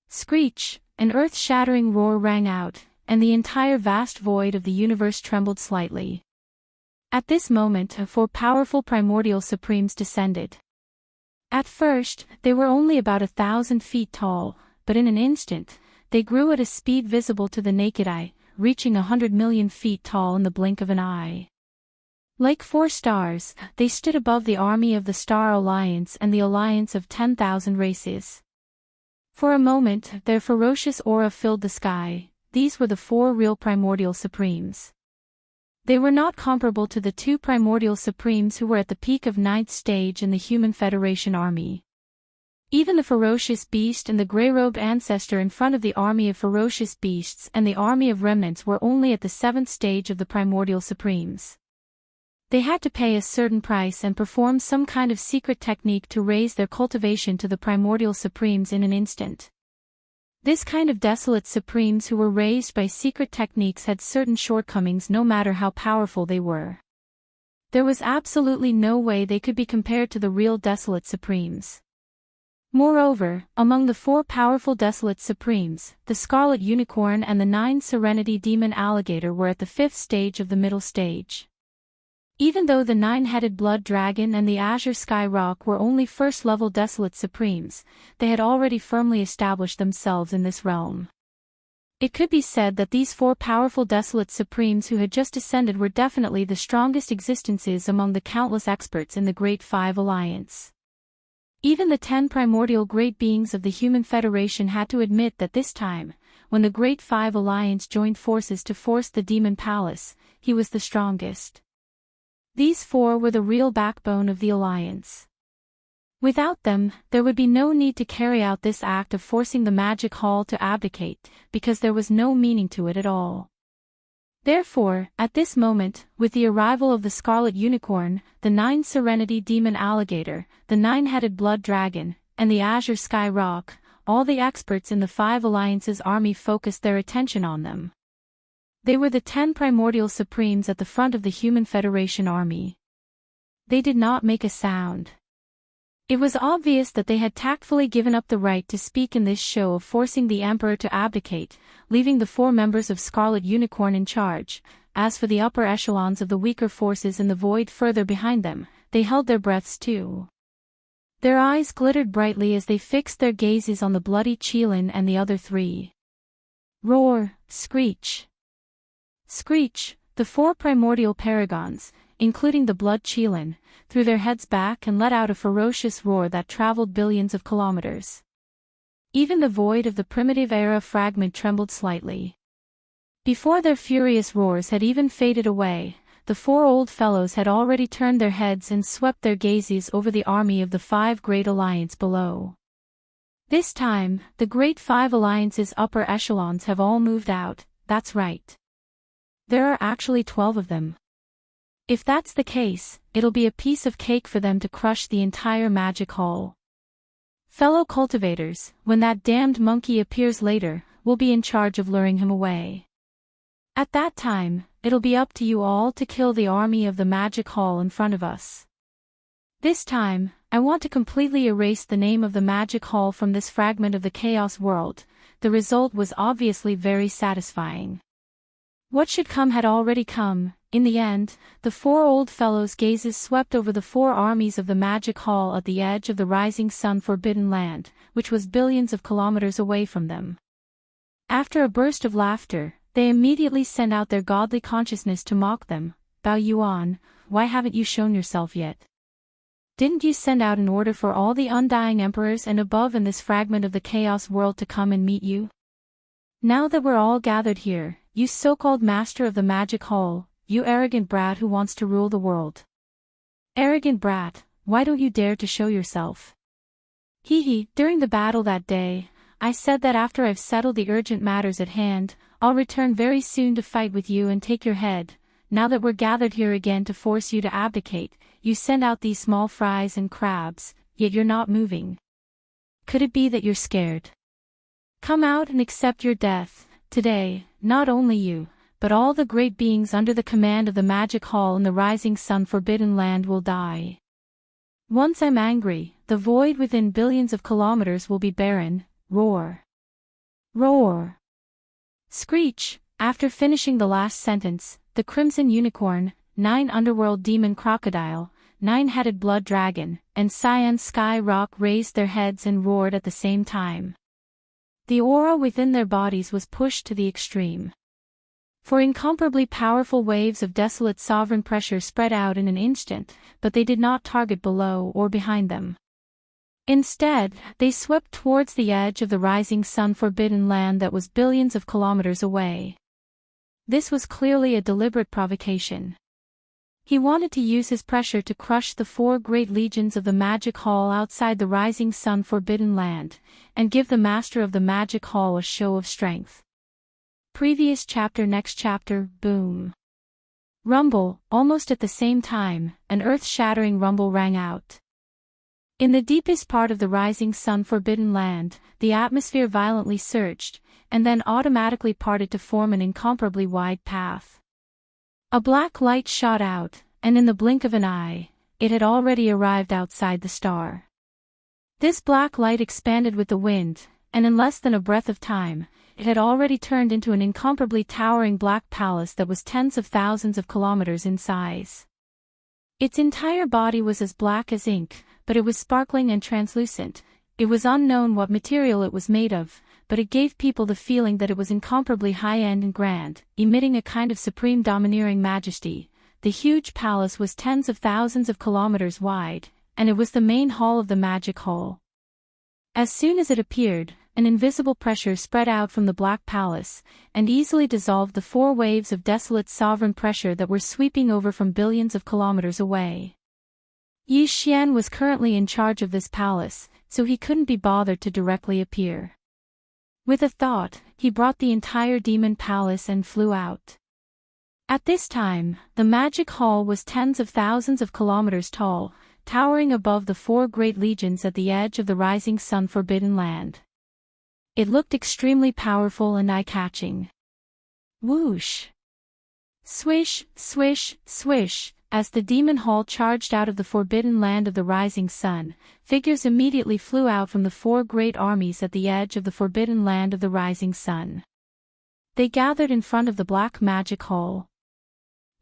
Screech, an earth-shattering roar rang out, and the entire vast void of the universe trembled slightly. At this moment, four powerful primordial supremes descended. At first, they were only about 1,000 feet tall, but in an instant, they grew at a speed visible to the naked eye, reaching 100 million feet tall in the blink of an eye. Like four stars, they stood above the army of the Star Alliance and the alliance of 10,000 races. For a moment, their ferocious aura filled the sky. These were the four real primordial supremes. They were not comparable to the two primordial supremes who were at the peak of 9th stage in the Human Federation army. Even the ferocious beast and the grey-robed ancestor in front of the army of ferocious beasts and the army of remnants were only at the 7th stage of the primordial supremes. They had to pay a certain price and perform some kind of secret technique to raise their cultivation to the primordial supremes in an instant. This kind of desolate supremes who were raised by secret techniques had certain shortcomings no matter how powerful they were. There was absolutely no way they could be compared to the real desolate supremes. Moreover, among the four powerful desolate supremes, the Scarlet Unicorn and the 9 Serenity Demon Alligator were at the 5th stage of the middle stage. Even though the 9-headed Blood Dragon and the Azure Sky Rock were only first-level Desolate Supremes, they had already firmly established themselves in this realm. It could be said that these four powerful Desolate Supremes who had just descended were definitely the strongest existences among the countless experts in the Great Five Alliance. Even the 10 primordial great beings of the Human Federation had to admit that this time, when the Great Five Alliance joined forces to force the Demon Palace, he was the strongest. These four were the real backbone of the alliance. Without them, there would be no need to carry out this act of forcing the Magic Hall to abdicate, because there was no meaning to it at all. Therefore, at this moment, with the arrival of the Scarlet Unicorn, the 9 Serenity Demon Alligator, the 9-headed Blood Dragon, and the Azure Sky Rock, all the experts in the Five Alliances army focused their attention on them. They were the 10 primordial supremes at the front of the Human Federation army. They did not make a sound. It was obvious that they had tactfully given up the right to speak in this show of forcing the emperor to abdicate, leaving the 4 members of Scarlet Unicorn in charge. As for the upper echelons of the weaker forces in the void further behind them, they held their breaths too. Their eyes glittered brightly as they fixed their gazes on the bloody Qilin and the other 3. Roar, screech. Screech, the 4 primordial paragons, including the blood Qilin, threw their heads back and let out a ferocious roar that traveled billions of kilometers. Even the void of the primitive era fragment trembled slightly. Before their furious roars had even faded away, the 4 old fellows had already turned their heads and swept their gazes over the army of the 5 Great Alliance below. This time, the Great 5 Alliance's upper echelons have all moved out, that's right. There are actually 12 of them. If that's the case, it'll be a piece of cake for them to crush the entire magic hall. Fellow cultivators, when that damned monkey appears later, we'll be in charge of luring him away. At that time, it'll be up to you all to kill the army of the magic hall in front of us. This time, I want to completely erase the name of the magic hall from this fragment of the chaos world. The result was obviously very satisfying. What should come had already come. In the end, the 4 old fellows' gazes swept over the 4 armies of the magic hall at the edge of the rising sun forbidden land, which was billions of kilometers away from them. After a burst of laughter, they immediately sent out their godly consciousness to mock them. Bao Yuan, why haven't you shown yourself yet? Didn't you send out an order for all the undying emperors and above in this fragment of the chaos world to come and meet you? Now that we're all gathered here, you so-called master of the magic hall, you arrogant brat who wants to rule the world. Arrogant brat, why don't you dare to show yourself? Hee, during the battle that day, I said that after I've settled the urgent matters at hand, I'll return very soon to fight with you and take your head. Now that we're gathered here again to force you to abdicate, you send out these small fries and crabs, yet you're not moving. Could it be that you're scared? Come out and accept your death. Today, not only you, but all the great beings under the command of the magic hall in the rising sun forbidden land will die. Once I'm angry, the void within billions of kilometers will be barren. Roar. Roar. Screech. After finishing the last sentence, the Crimson Unicorn, 9 Underworld Demon Crocodile, 9-headed Blood Dragon, and Cyan Sky Rock raised their heads and roared at the same time. The aura within their bodies was pushed to the extreme. For incomparably powerful waves of desolate sovereign pressure spread out in an instant, but they did not target below or behind them. Instead, they swept towards the edge of the rising sun forbidden land that was billions of kilometers away. This was clearly a deliberate provocation. He wanted to use his pressure to crush the 4 great legions of the magic hall outside the rising sun forbidden land, and give the master of the magic hall a show of strength. Previous chapter. Next chapter. Boom. Rumble. Almost at the same time, an earth-shattering rumble rang out. In the deepest part of the rising sun forbidden land, the atmosphere violently surged, and then automatically parted to form an incomparably wide path. A black light shot out, and in the blink of an eye, it had already arrived outside the star. This black light expanded with the wind, and in less than a breath of time, it had already turned into an incomparably towering black palace that was tens of thousands of kilometers in size. Its entire body was as black as ink, but it was sparkling and translucent. It was unknown what material it was made of, but it gave people the feeling that it was incomparably high-end and grand, emitting a kind of supreme domineering majesty. The huge palace was tens of thousands of kilometers wide, and it was the main hall of the magic hall. As soon as it appeared, an invisible pressure spread out from the Black Palace, and easily dissolved the 4 waves of desolate sovereign pressure that were sweeping over from billions of kilometers away. Yi Xian was currently in charge of this palace, so he couldn't be bothered to directly appear. With a thought, he brought the entire demon palace and flew out. At this time, the magic hall was tens of thousands of kilometers tall, towering above the 4 great legions at the edge of the rising sun forbidden land. It looked extremely powerful and eye-catching. Whoosh! Swish, swish, swish, as the demon hall charged out of the forbidden land of the rising sun, figures immediately flew out from the four great armies at the edge of the forbidden land of the rising sun. They gathered in front of the black magic hall.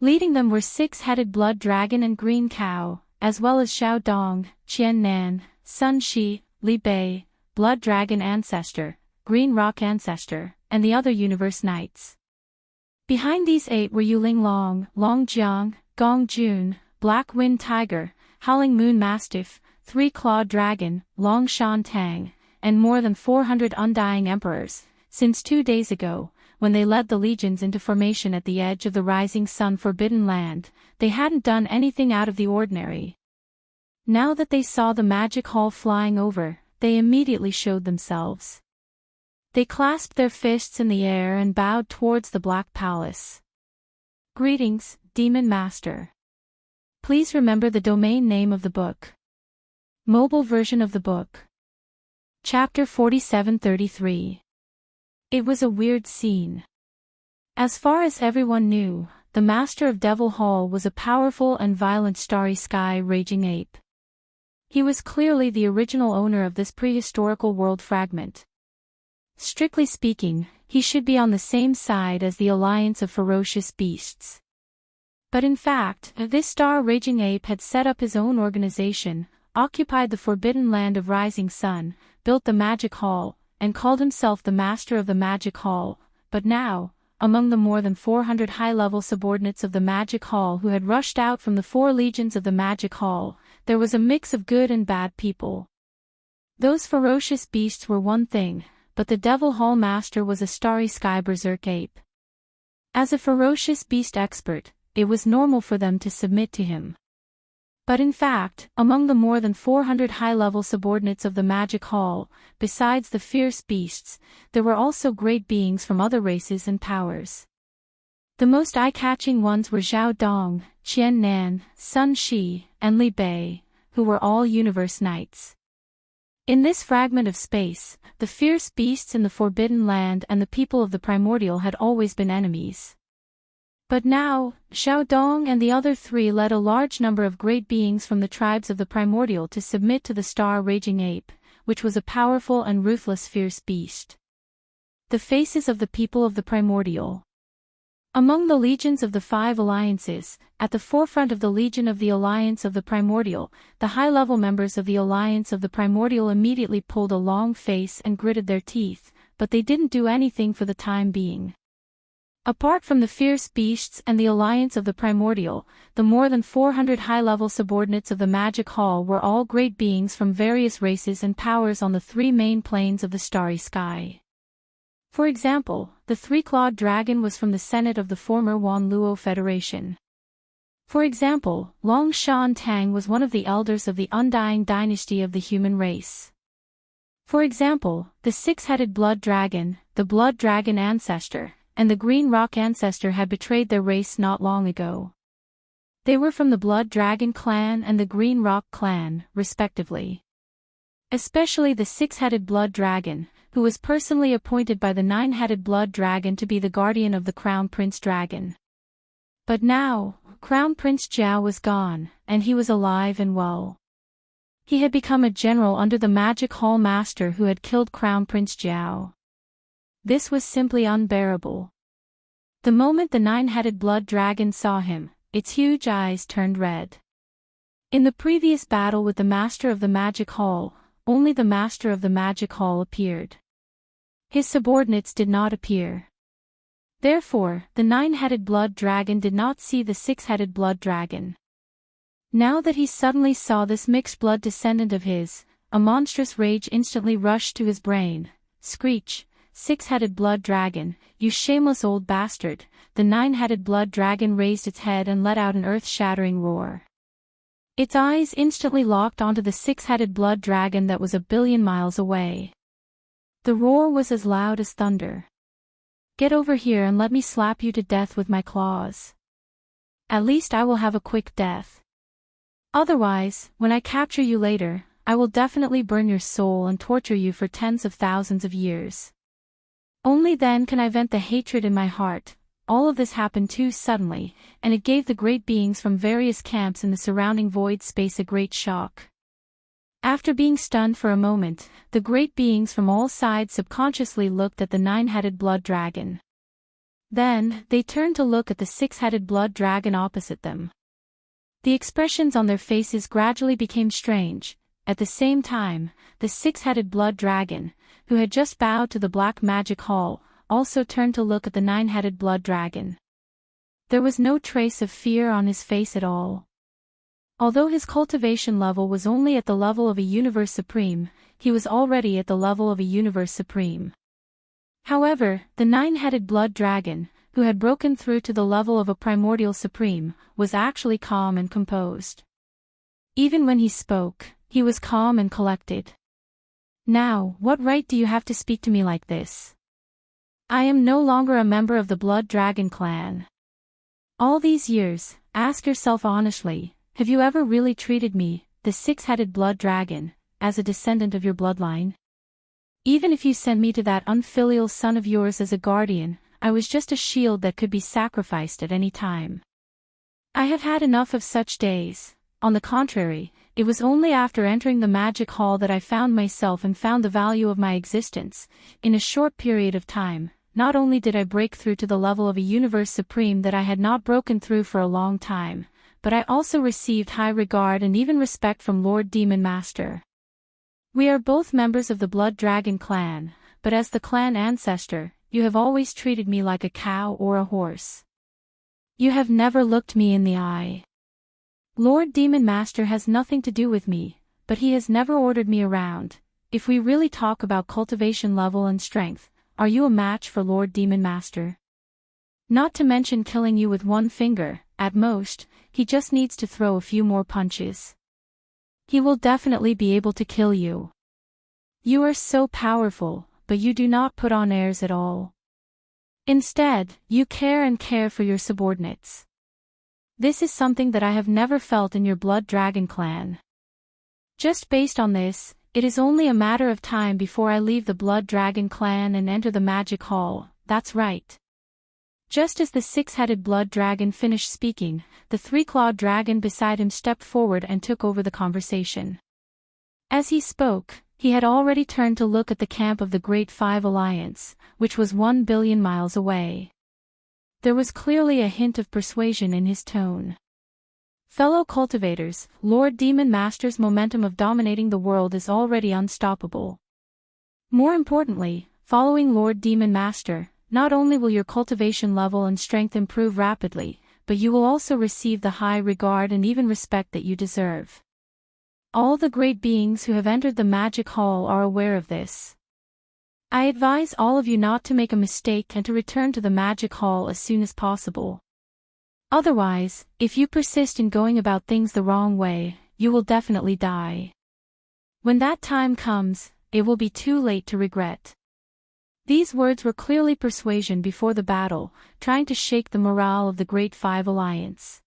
Leading them were six-headed blood dragon and green cow, as well as Xiao Dong, Qian Nan, Sun Shi, Li Bei, blood dragon ancestor, green rock ancestor, and the other universe knights. Behind these eight were Yuling Long, Long Jiang, Gong Jun, black wind tiger, howling moon mastiff, three-clawed dragon, Long Shan Tang, and more than 400 undying emperors, since 2 days ago, when they led the legions into formation at the edge of the rising sun forbidden land, they hadn't done anything out of the ordinary. Now that they saw the magic hall flying over, they immediately showed themselves. They clasped their fists in the air and bowed towards the Black Palace. Greetings, Demon Master. Please remember the domain name of the book. Mobile version of the book. Chapter 4733. It was a weird scene. As far as everyone knew, the Master of Devil Hall was a powerful and violent starry sky raging ape. He was clearly the original owner of this prehistorical world fragment. Strictly speaking, he should be on the same side as the alliance of ferocious beasts. But in fact, this star-raging ape had set up his own organization, occupied the forbidden land of Rising Sun, built the Magic Hall, and called himself the Master of the Magic Hall. But now, among the more than 400 high-level subordinates of the Magic Hall who had rushed out from the 4 legions of the Magic Hall, there was a mix of good and bad people. Those ferocious beasts were one thing, but the Devil Hall Master was a starry sky berserk ape. As a ferocious beast expert, it was normal for them to submit to him. But in fact, among the more than 400 high-level subordinates of the Magic Hall, besides the fierce beasts, there were also great beings from other races and powers. The most eye-catching ones were Xiao Dong, Qian Nan, Sun Shi, and Li Bei, who were all universe knights. In this fragment of space, the fierce beasts in the Forbidden Land and the people of the Primordial had always been enemies. But now, Xiao Dong and the other 3 led a large number of great beings from the tribes of the Primordial to submit to the star-raging ape, which was a powerful and ruthless fierce beast. The faces of the people of the Primordial. Among the legions of the 5 alliances, at the forefront of the Legion of the Alliance of the Primordial, the high-level members of the Alliance of the Primordial immediately pulled a long face and gritted their teeth, but they didn't do anything for the time being. Apart from the fierce beasts and the alliance of the Primordial, the more than 400 high-level subordinates of the Magic Hall were all great beings from various races and powers on the 3 main planes of the starry sky. For example, the 3-clawed dragon was from the Senate of the former Wanluo Federation. For example, Long Shan Tang was one of the elders of the undying dynasty of the human race. For example, the 6-headed blood dragon, the blood dragon ancestor, and the green rock ancestor had betrayed their race not long ago. They were from the Blood Dragon clan and the Green Rock clan, respectively. Especially the 6-headed blood dragon, who was personally appointed by the 9-headed blood dragon to be the guardian of the Crown Prince Dragon. But now, Crown Prince Jiao was gone, and he was alive and well. He had become a general under the Magic Hall Master who had killed Crown Prince Jiao. This was simply unbearable. The moment the 9-headed blood dragon saw him, its huge eyes turned red. In the previous battle with the Master of the Magic Hall, only the Master of the Magic Hall appeared. His subordinates did not appear. Therefore, the 9-headed blood dragon did not see the 6-headed blood dragon. Now that he suddenly saw this mixed blood descendant of his, a monstrous rage instantly rushed to his brain. Screech! 6-headed blood dragon, you shameless old bastard! The 9-headed blood dragon raised its head and let out an earth-shattering roar. Its eyes instantly locked onto the 6-headed blood dragon that was a billion miles away. The roar was as loud as thunder. Get over here and let me slap you to death with my claws. At least I will have a quick death. Otherwise, when I capture you later, I will definitely burn your soul and torture you for tens of thousands of years. Only then can I vent the hatred in my heart. all of this happened too suddenly, and it gave the great beings from various camps in the surrounding void space a great shock. After being stunned for a moment, the great beings from all sides subconsciously looked at the nine-headed blood dragon. Then, they turned to look at the six-headed blood dragon opposite them. The expressions on their faces gradually became strange. At the same time, the six-headed blood dragon, who had just bowed to the black magic hall, also turned to look at the nine-headed blood dragon. There was no trace of fear on his face at all. Although his cultivation level was only at the level of a universe supreme, he was already at the level of a universe supreme. However, the nine-headed blood dragon, who had broken through to the level of a primordial supreme, was actually calm and composed. Even when he spoke, he was calm and collected. "Now, what right do you have to speak to me like this? I am no longer a member of the Blood Dragon clan. All these years, ask yourself honestly, have you ever really treated me, the six-headed blood dragon, as a descendant of your bloodline? Even if you sent me to that unfilial son of yours as a guardian, I was just a shield that could be sacrificed at any time. I have had enough of such days. On the contrary, it was only after entering the magic hall that I found myself and found the value of my existence. In a short period of time, not only did I break through to the level of a universe supreme that I had not broken through for a long time, but I also received high regard and even respect from Lord Demon Master. We are both members of the Blood Dragon clan, but as the clan ancestor, you have always treated me like a cow or a horse. You have never looked me in the eye. Lord Demon Master has nothing to do with me, but he has never ordered me around. If we really talk about cultivation level and strength, are you a match for Lord Demon Master? Not to mention killing you with one finger, at most, he just needs to throw a few more punches. He will definitely be able to kill you. You are so powerful, but you do not put on airs at all. Instead, you care for your subordinates. This is something that I have never felt in your Blood Dragon clan. Just based on this, it is only a matter of time before I leave the Blood Dragon clan and enter the magic hall. That's right. Just as the six-headed blood dragon finished speaking, the three-clawed dragon beside him stepped forward and took over the conversation. As he spoke, he had already turned to look at the camp of the Great Five Alliance, which was 1 billion miles away. There was clearly a hint of persuasion in his tone. Fellow cultivators, Lord Demon Master's momentum of dominating the world is already unstoppable. More importantly, following Lord Demon Master, not only will your cultivation level and strength improve rapidly, but you will also receive the high regard and even respect that you deserve. All the great beings who have entered the magic hall are aware of this. I advise all of you not to make a mistake and to return to the magic hall as soon as possible. Otherwise, if you persist in going about things the wrong way, you will definitely die. When that time comes, it will be too late to regret. These words were clearly persuasion before the battle, trying to shake the morale of the Great Five Alliance.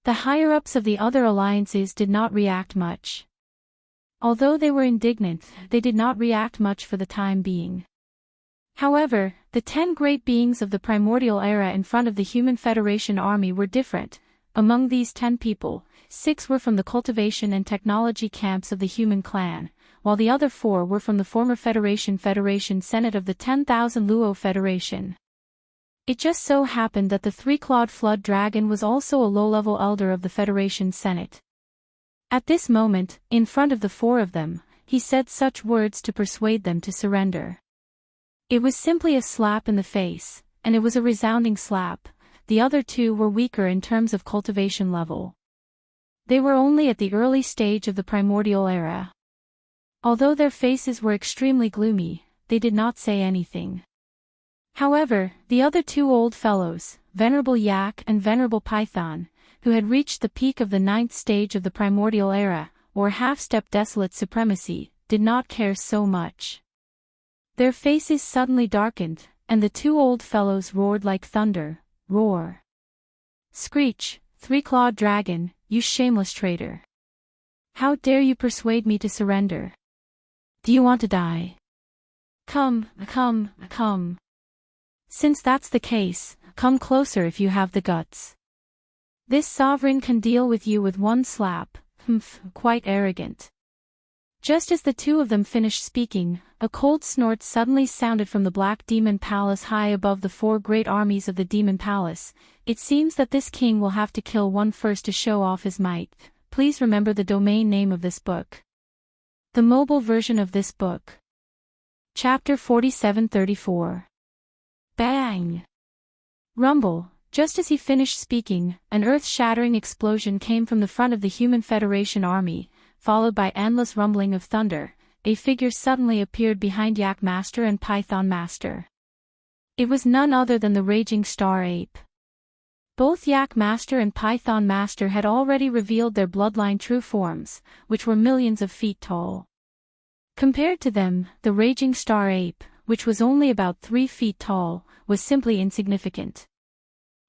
The higher-ups of the other alliances did not react much. Although they were indignant, they did not react much for the time being. However, the 10 great beings of the primordial era in front of the Human Federation army were different. Among these 10 people, 6 were from the cultivation and technology camps of the human clan, while the other 4 were from the former Federation Senate of the 10,000 Luo Federation. It just so happened that the three-clawed flood dragon was also a low-level elder of the Federation Senate. At this moment, in front of the 4 of them, he said such words to persuade them to surrender. It was simply a slap in the face, and it was a resounding slap. The other 2 were weaker in terms of cultivation level. They were only at the early stage of the primordial era. Although their faces were extremely gloomy, they did not say anything. However, the other 2 old fellows, Venerable Yak and Venerable Python, who had reached the peak of the 9th stage of the primordial era, or half-step desolate supremacy, did not care so much. Their faces suddenly darkened, and the 2 old fellows roared like thunder. Roar! Screech, three-clawed dragon, you shameless traitor! How dare you persuade me to surrender? Do you want to die? Come. Since that's the case, come closer if you have the guts. This sovereign can deal with you with one slap, quite arrogant. Just as the two of them finished speaking, a cold snort suddenly sounded from the Black Demon Palace high above the four great armies of the Demon Palace. It seems that this king will have to kill one first to show off his might. Please remember the domain name of this book. The mobile version of this book. Chapter 4734. Bang! Rumble. Just as he finished speaking, an earth-shattering explosion came from the front of the Human Federation army, followed by endless rumbling of thunder. A figure suddenly appeared behind Yak Master and Python Master. It was none other than the Raging Star Ape. Both Yak Master and Python Master had already revealed their bloodline true forms, which were millions of feet tall. Compared to them, the Raging Star Ape, which was only about 3 feet tall, was simply insignificant.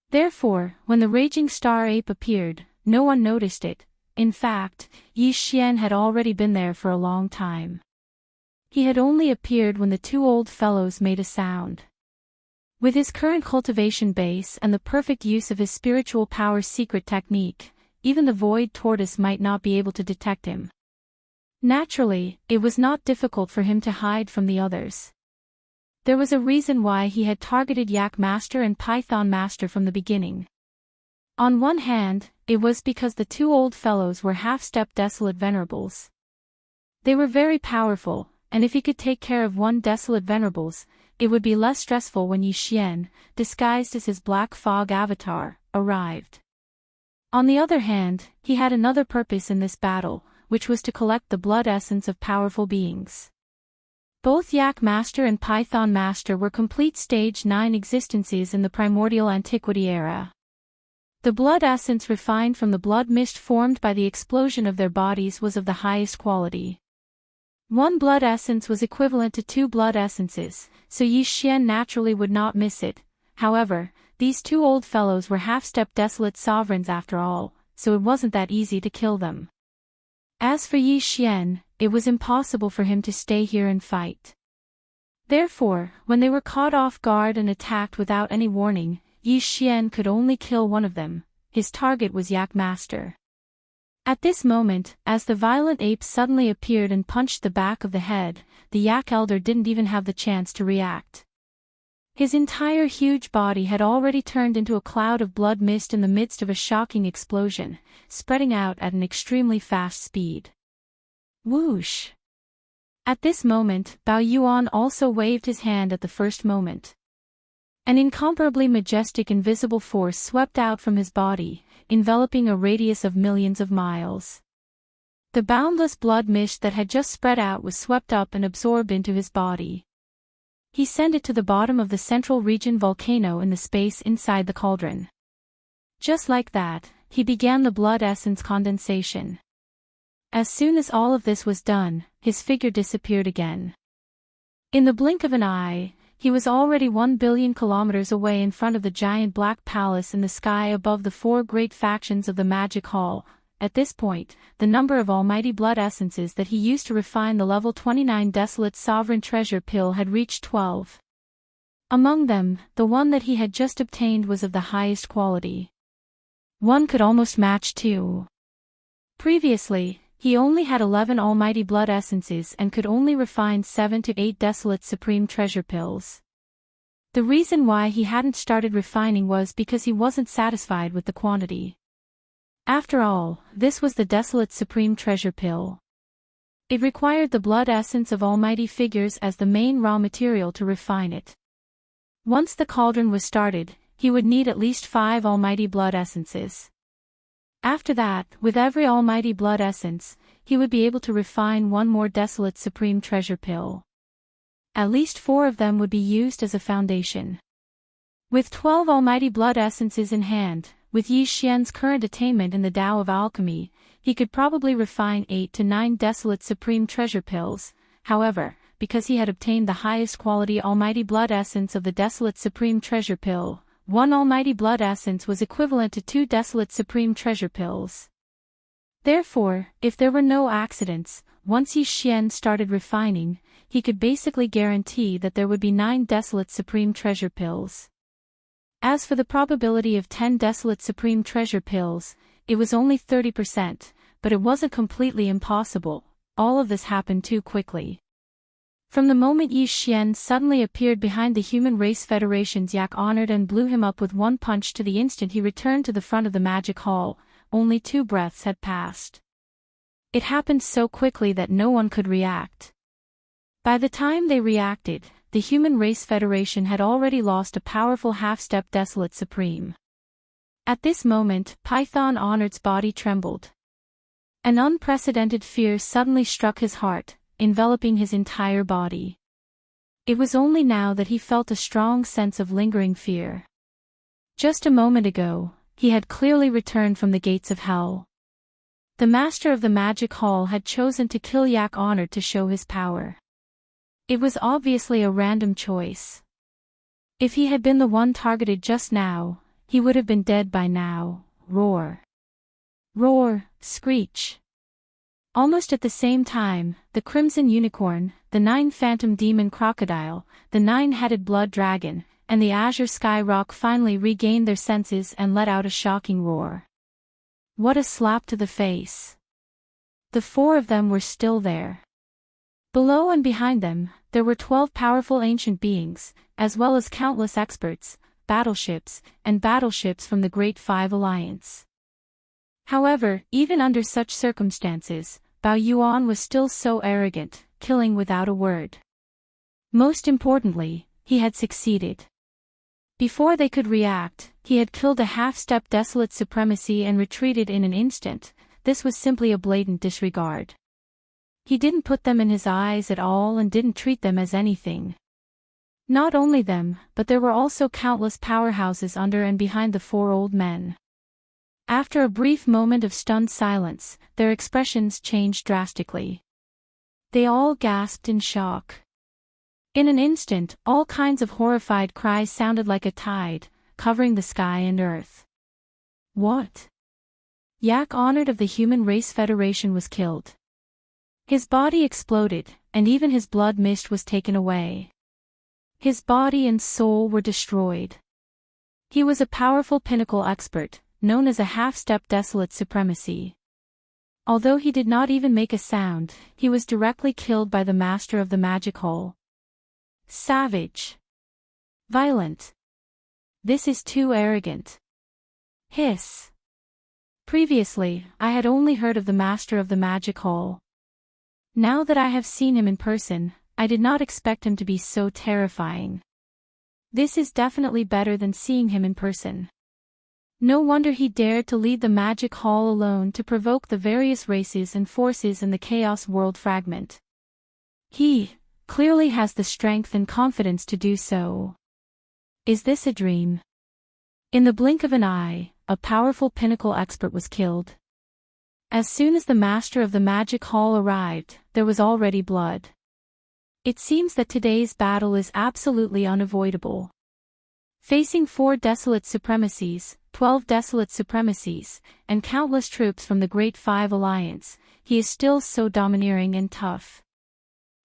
Therefore, when the Raging Star Ape appeared, no one noticed it. In fact, Xianxia had already been there for a long time. He had only appeared when the two old fellows made a sound. With his current cultivation base and the perfect use of his spiritual power secret technique, even the Void Tortoise might not be able to detect him. Naturally, it was not difficult for him to hide from the others. There was a reason why he had targeted Yak Master and Python Master from the beginning. On one hand, it was because the two old fellows were half-step desolate venerables. They were very powerful, and if he could take care of one desolate venerables, it would be less stressful when Xian, disguised as his black fog avatar, arrived. On the other hand, he had another purpose in this battle, which was to collect the blood essence of powerful beings. Both Yak Master and Python Master were complete Stage 9 existences in the primordial antiquity era. The blood essence refined from the blood mist formed by the explosion of their bodies was of the highest quality. One blood essence was equivalent to 2 blood essences, so Xian naturally would not miss it. However, these two old fellows were half-step desolate sovereigns after all, so it wasn't that easy to kill them. As for Xian, it was impossible for him to stay here and fight. Therefore, when they were caught off guard and attacked without any warning, Xian could only kill one of them. His target was Yak Master. At this moment, as the violent ape suddenly appeared and punched the back of the head, the Yak Elder didn't even have the chance to react. His entire huge body had already turned into a cloud of blood mist in the midst of a shocking explosion, spreading out at an extremely fast speed. Whoosh! At this moment, Bao Yuan also waved his hand at the first moment. An incomparably majestic invisible force swept out from his body, enveloping a radius of millions of miles. The boundless blood mist that had just spread out was swept up and absorbed into his body. He sent it to the bottom of the central region volcano in the space inside the cauldron. Just like that, he began the blood essence condensation. As soon as all of this was done, his figure disappeared again. In the blink of an eye, he was already 1 billion kilometers away in front of the giant black palace in the sky above the 4 great factions of the Magic Hall. At this point, the number of almighty blood essences that he used to refine the level 29 Desolate Sovereign Treasure Pill had reached 12. Among them, the one that he had just obtained was of the highest quality. One could almost match 2. Previously, he only had 11 almighty blood essences and could only refine 7 to 8 Desolate Supreme Treasure Pills. The reason why he hadn't started refining was because he wasn't satisfied with the quantity. After all, this was the Desolate Supreme Treasure Pill. It required the blood essence of almighty figures as the main raw material to refine it. Once the cauldron was started, he would need at least 5 almighty blood essences. After that, with every almighty blood essence, he would be able to refine 1 more Desolate Supreme Treasure Pill. At least 4 of them would be used as a foundation. With 12 almighty blood essences in hand, with Xian's current attainment in the Tao of Alchemy, he could probably refine 8 to 9 Desolate Supreme Treasure Pills. However, because he had obtained the highest quality almighty blood essence of the Desolate Supreme Treasure Pill, 1 almighty blood essence was equivalent to 2 Desolate Supreme Treasure Pills. Therefore, if there were no accidents, once Xian started refining, he could basically guarantee that there would be 9 Desolate Supreme Treasure Pills. As As for the probability of 10 desolate supreme treasure pills, it was only 30%, but it wasn't completely impossible. All of this happened too quickly. From the moment Yi Xian suddenly appeared behind the Human Race Federation's Yak honored and blew him up with one punch to the instant he returned to the front of the magic hall, only 2 breaths had passed. It happened so quickly that no one could react. By the time they reacted, the Human Race Federation had already lost a powerful half-step Desolate Supreme. At this moment, Python Honored's body trembled. An unprecedented fear suddenly struck his heart, enveloping his entire body. It was only now that he felt a strong sense of lingering fear. Just a moment ago, he had clearly returned from the gates of hell. The master of the magic hall had chosen to kill Yak Honored to show his power. It was obviously a random choice. If he had been the one targeted just now, he would have been dead by now. Roar. Roar, screech. Almost at the same time, the Crimson Unicorn, the 9 Phantom Demon Crocodile, the 9-headed Blood Dragon, and the Azure Sky Rock finally regained their senses and let out a shocking roar. What a slap to the face. The 4 of them were still there. Below and behind them, there were 12 powerful ancient beings, as well as countless experts, battleships from the Great Five Alliance. However, even under such circumstances, Bao Yuan was still so arrogant, killing without a word. Most importantly, he had succeeded. Before they could react, he had killed a half-step Desolate Supremacy and retreated in an instant. This was simply a blatant disregard. He didn't put them in his eyes at all and didn't treat them as anything. Not only them, but there were also countless powerhouses under and behind the 4 old men. After a brief moment of stunned silence, their expressions changed drastically. They all gasped in shock. In an instant, all kinds of horrified cries sounded like a tide, covering the sky and earth. What? Yak Honored of the Human Race Federation was killed. His body exploded, and even his blood mist was taken away. His body and soul were destroyed. He was a powerful pinnacle expert, known as a half-step Desolate Supremacy. Although he did not even make a sound, he was directly killed by the master of the magic hall. Savage. Violent. This is too arrogant. Hiss. Previously, I had only heard of the master of the magic hall. Now that I have seen him in person, I did not expect him to be so terrifying. This is definitely better than seeing him in person. No wonder he dared to lead the magic hall alone to provoke the various races and forces in the Chaos World fragment. He clearly has the strength and confidence to do so. Is this a dream? In the blink of an eye, a powerful pinnacle expert was killed. As soon as the master of the magic hall arrived, there was already blood. It seems that today's battle is absolutely unavoidable. Facing 4 Desolate Supremacies, 12 Desolate Supremacies, and countless troops from the Great Five Alliance, he is still so domineering and tough.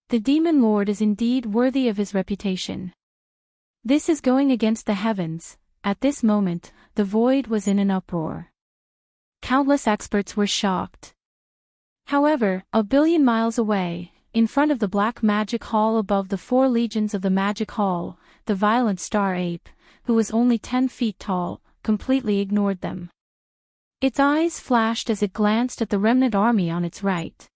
The Demon Lord is indeed worthy of his reputation. This is going against the heavens. At this moment, the void was in an uproar. Countless experts were shocked. However, a billion miles away, in front of the Black Magic Hall above the 4 legions of the Magic Hall, the violent Star Ape, who was only 10 feet tall, completely ignored them. Its eyes flashed as it glanced at the remnant army on its right.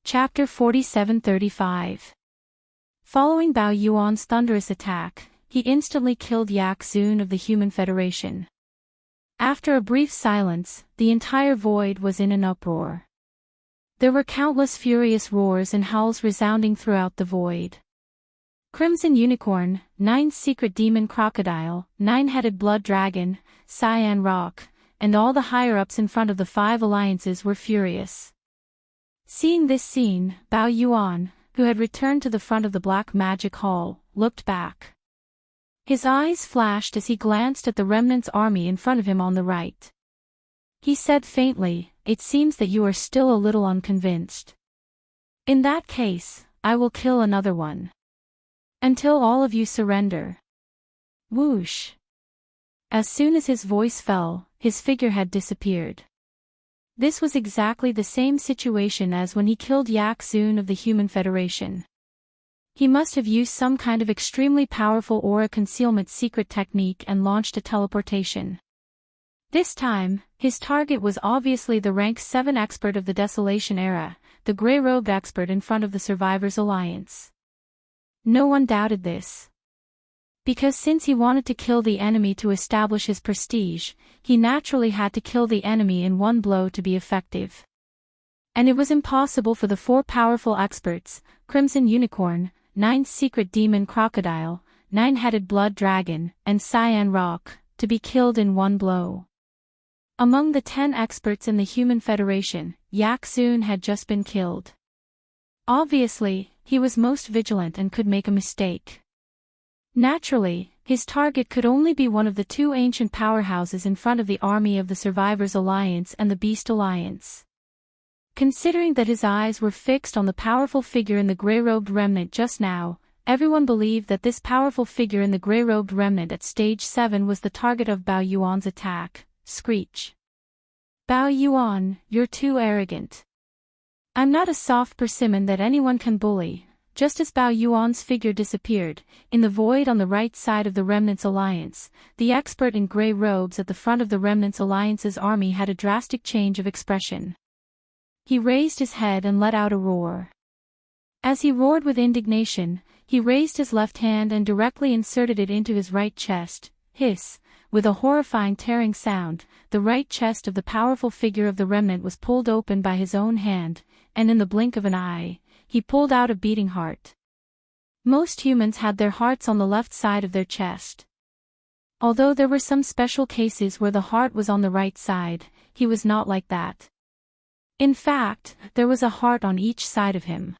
Chapter 4735. Following Bao Yuan's thunderous attack, he instantly killed Yak Zun of the Human Federation. After a brief silence, the entire void was in an uproar. There were countless furious roars and howls resounding throughout the void. Crimson Unicorn, 9 Secret Demon Crocodile, 9-headed Blood Dragon, Cyan Rock, and all the higher-ups in front of the 5 alliances were furious. Seeing this scene, Bao Yuan, who had returned to the front of the Black Magic Hall, looked back. His eyes flashed as he glanced at the remnant's army in front of him on the right. He said faintly, "It seems that you are still a little unconvinced. In that case, I will kill another one. Until all of you surrender." Whoosh. As soon as his voice fell, his figure had disappeared. This was exactly the same situation as when he killed Xianxia of the Human Federation. He must have used some kind of extremely powerful aura concealment secret technique and launched a teleportation. This time, his target was obviously the rank 7 expert of the Desolation era, the grey-robed expert in front of the Survivors Alliance. No one doubted this. Because since he wanted to kill the enemy to establish his prestige, he naturally had to kill the enemy in one blow to be effective. And it was impossible for the 4 powerful experts, Crimson Unicorn, 9th Secret Demon Crocodile, 9-Headed Blood Dragon, and Cyan Rock, to be killed in one blow. Among the 10 experts in the Human Federation, Xianxia had just been killed. Obviously, he was most vigilant and could make a mistake. Naturally, his target could only be one of the 2 ancient powerhouses in front of the army of the Survivors Alliance and the Beast Alliance. Considering that his eyes were fixed on the powerful figure in the grey-robed remnant just now, everyone believed that this powerful figure in the grey-robed remnant at stage 7 was the target of Bao Yuan's attack. Screech. Bao Yuan, you're too arrogant. I'm not a soft persimmon that anyone can bully. Just as Bao Yuan's figure disappeared, in the void on the right side of the Remnants Alliance, the expert in grey robes at the front of the Remnants Alliance's army had a drastic change of expression. He raised his head and let out a roar. As he roared with indignation, he raised his left hand and directly inserted it into his right chest. Hiss! With a horrifying tearing sound, the right chest of the powerful figure of the remnant was pulled open by his own hand, and in the blink of an eye, he pulled out a beating heart. Most humans had their hearts on the left side of their chest. Although there were some special cases where the heart was on the right side, he was not like that. In fact, there was a heart on each side of him.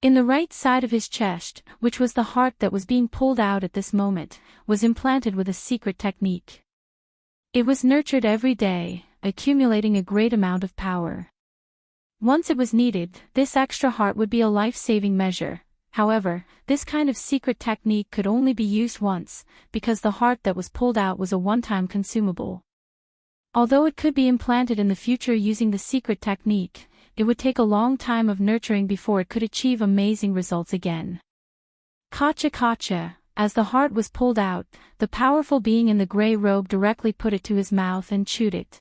In the right side of his chest, which was the heart that was being pulled out at this moment, was implanted with a secret technique. It was nurtured every day, accumulating a great amount of power. Once it was needed, this extra heart would be a life-saving measure. However, this kind of secret technique could only be used once, because the heart that was pulled out was a one-time consumable. Although it could be implanted in the future using the secret technique, it would take a long time of nurturing before it could achieve amazing results again. Kacha kacha, as the heart was pulled out, the powerful being in the grey robe directly put it to his mouth and chewed it.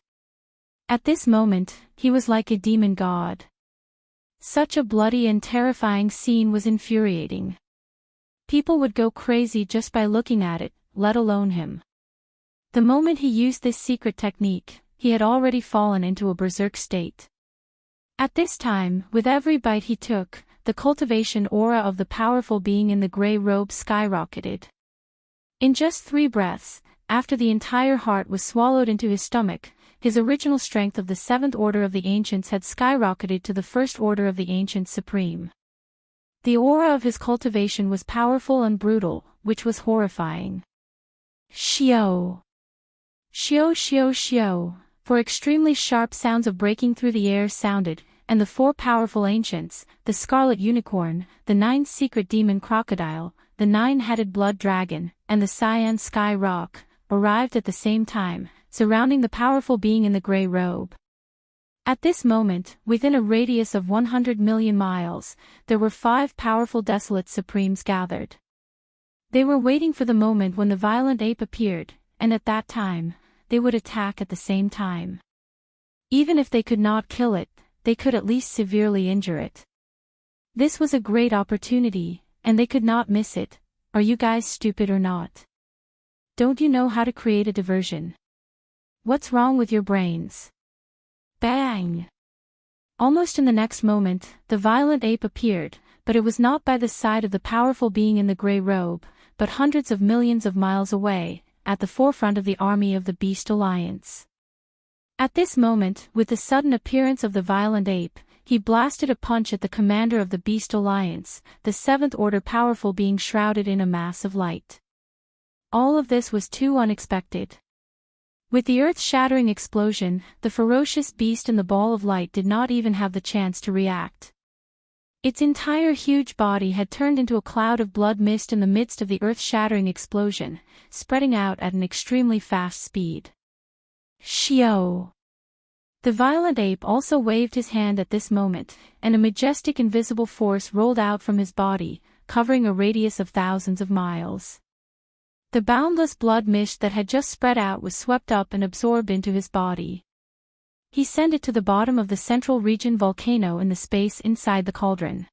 At this moment, he was like a demon god. Such a bloody and terrifying scene was infuriating. People would go crazy just by looking at it, let alone him. The moment he used this secret technique, he had already fallen into a berserk state. At this time, with every bite he took, the cultivation aura of the powerful being in the grey robe skyrocketed. In just 3 breaths, after the entire heart was swallowed into his stomach, his original strength of the 7th Order of the Ancients had skyrocketed to the 1st Order of the Ancients Supreme. The aura of his cultivation was powerful and brutal, which was horrifying. Xiao! Xiao xiao xiao! For extremely sharp sounds of breaking through the air sounded, and the 4 powerful ancients, the Scarlet Unicorn, the 9th Secret Demon Crocodile, the 9-Headed Blood Dragon, and the Cyan Sky Rock, arrived at the same time, surrounding the powerful being in the grey robe. At this moment, within a radius of 100 million miles, there were 5 powerful Desolate Supremes gathered. They were waiting for the moment when the violent ape appeared, and at that time, they would attack at the same time. Even if they could not kill it, they could at least severely injure it. This was a great opportunity, and they could not miss it. Are you guys stupid or not? Don't you know how to create a diversion? What's wrong with your brains? Bang! Almost in the next moment, the violent ape appeared, but it was not by the side of the powerful being in the grey robe, but hundreds of millions of miles away, at the forefront of the army of the Beast Alliance. At this moment, with the sudden appearance of the violent ape, he blasted a punch at the commander of the Beast Alliance, the 7th Order powerful being shrouded in a mass of light. All of this was too unexpected. With the earth-shattering explosion, the ferocious beast in the ball of light did not even have the chance to react. Its entire huge body had turned into a cloud of blood mist in the midst of the earth-shattering explosion, spreading out at an extremely fast speed. Xiao! The violent ape also waved his hand at this moment, and a majestic invisible force rolled out from his body, covering a radius of thousands of miles. The boundless blood mist that had just spread out was swept up and absorbed into his body. He sent it to the bottom of the central region volcano in the space inside the cauldron.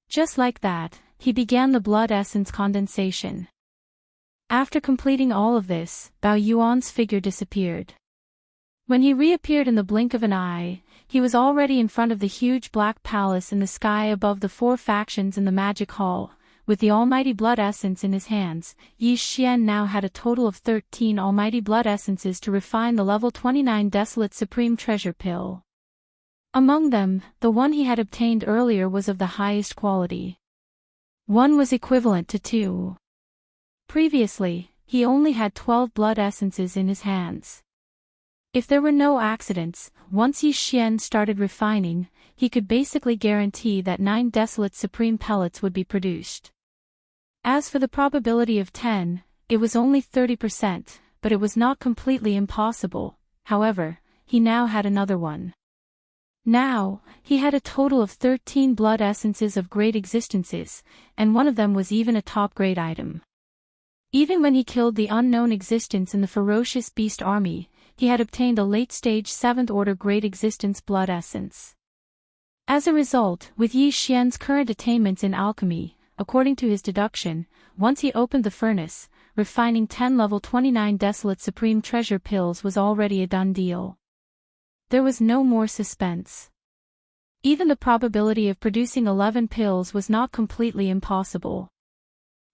Just like that, he began the blood essence condensation. After completing all of this, Bao Yuan's figure disappeared. When he reappeared in the blink of an eye, he was already in front of the huge black palace in the sky above the 4 factions in the magic hall. With the almighty blood essence in his hands, Yi Xian now had a total of 13 almighty blood essences to refine the level 29 desolate supreme treasure pill. Among them, the one he had obtained earlier was of the highest quality. One was equivalent to 2. Previously, he only had 12 blood essences in his hands. If there were no accidents, once Yi Xian started refining, he could basically guarantee that 9 desolate supreme pellets would be produced. As for the probability of 10, it was only 30%, but it was not completely impossible. However, he now had another one. Now, he had a total of 13 blood essences of great existences, and one of them was even a top-grade item. Even when he killed the unknown existence in the ferocious beast army, he had obtained a late-stage 7th-order great existence blood essence. As a result, with Yi Xian's current attainments in alchemy, according to his deduction, once he opened the furnace, refining 10 level 29 desolate supreme treasure pills was already a done deal. There was no more suspense. Even the probability of producing 11 pills was not completely impossible.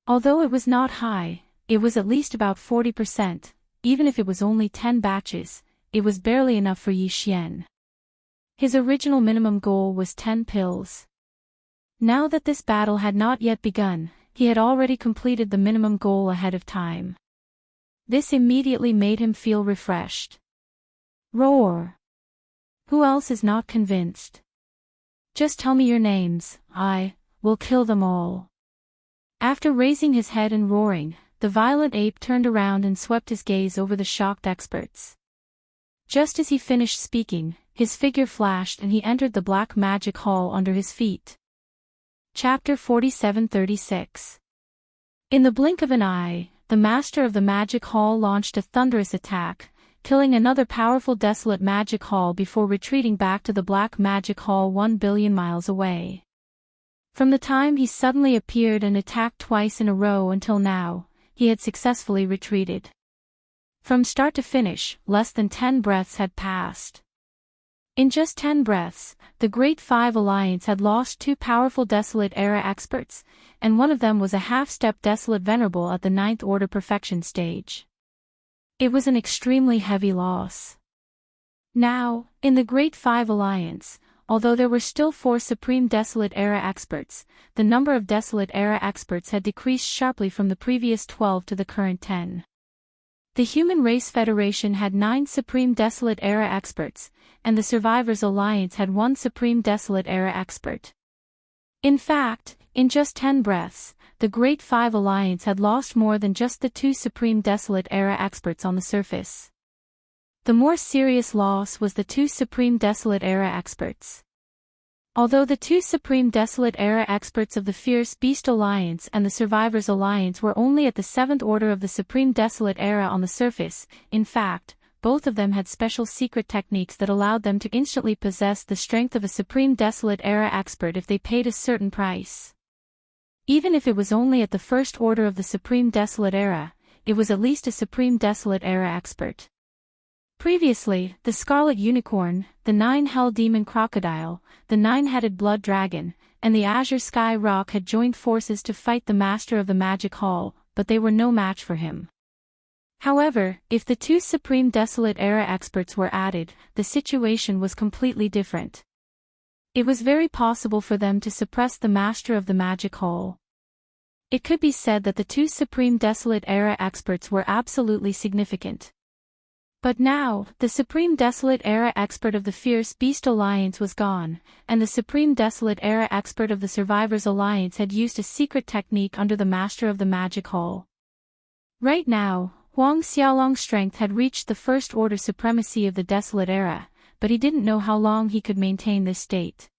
Although it was not high, it was at least about 40%, even if it was only 10 batches, it was barely enough for Yi Xian. His original minimum goal was 10 pills. Now that this battle had not yet begun, he had already completed the minimum goal ahead of time. This immediately made him feel refreshed. Roar! Who else is not convinced? Just tell me your names, I will kill them all. After raising his head and roaring, the violent ape turned around and swept his gaze over the shocked experts. Just as he finished speaking, his figure flashed and he entered the black magic hall under his feet. Chapter 4736. In the blink of an eye, the master of the magic hall launched a thunderous attack, killing another powerful desolate magic hall before retreating back to the black magic hall 1 billion miles away. From the time he suddenly appeared and attacked twice in a row until now, he had successfully retreated. From start to finish, less than 10 breaths had passed. In just 10 breaths, the Great Five Alliance had lost 2 powerful Desolate Era experts, and one of them was a half-step Desolate Venerable at the 9th Order Perfection stage. It was an extremely heavy loss. Now, in the Great Five Alliance, although there were still 4 Supreme Desolate Era experts, the number of Desolate Era experts had decreased sharply from the previous 12 to the current 10. The Human Race Federation had 9 Supreme Desolate Era experts, and the Survivors Alliance had 1 Supreme Desolate Era expert. In fact, in just 10 breaths, the Great Five Alliance had lost more than just the 2 Supreme Desolate Era experts on the surface. The more serious loss was the 2 Supreme Desolate Era experts. Although the 2 Supreme Desolate Era experts of the Fierce Beast Alliance and the Survivors Alliance were only at the 7th order of the Supreme Desolate Era on the surface, in fact, both of them had special secret techniques that allowed them to instantly possess the strength of a Supreme Desolate Era expert if they paid a certain price. Even if it was only at the 1st order of the Supreme Desolate Era, it was at least a Supreme Desolate Era expert. Previously, the Scarlet Unicorn, the 9 Demon Crocodile, the 9-headed Blood Dragon, and the Azure Sky Rock had joined forces to fight the Master of the Magic Hall, but they were no match for him. However, if the 2 Supreme Desolate Era experts were added, the situation was completely different. It was very possible for them to suppress the Master of the Magic Hall. It could be said that the 2 Supreme Desolate Era experts were absolutely significant. But now, the Supreme Desolate Era expert of the Fierce Beast Alliance was gone, and the Supreme Desolate Era expert of the Survivors Alliance had used a secret technique under the Master of the Magic Hall. Right now, Huang Xiaolong's strength had reached the First Order supremacy of the Desolate Era, but he didn't know how long he could maintain this state.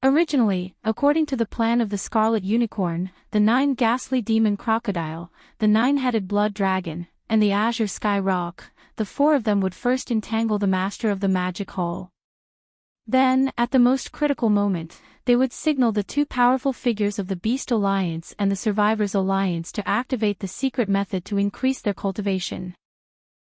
Originally, according to the plan of the Scarlet Unicorn, the 9 Ghastly Demon Crocodile, the 9-headed Blood Dragon, and the Azure Sky Rock, the 4 of them would first entangle the Master of the Magic Hall. Then, at the most critical moment, they would signal the 2 powerful figures of the Beast Alliance and the Survivors Alliance to activate the secret method to increase their cultivation.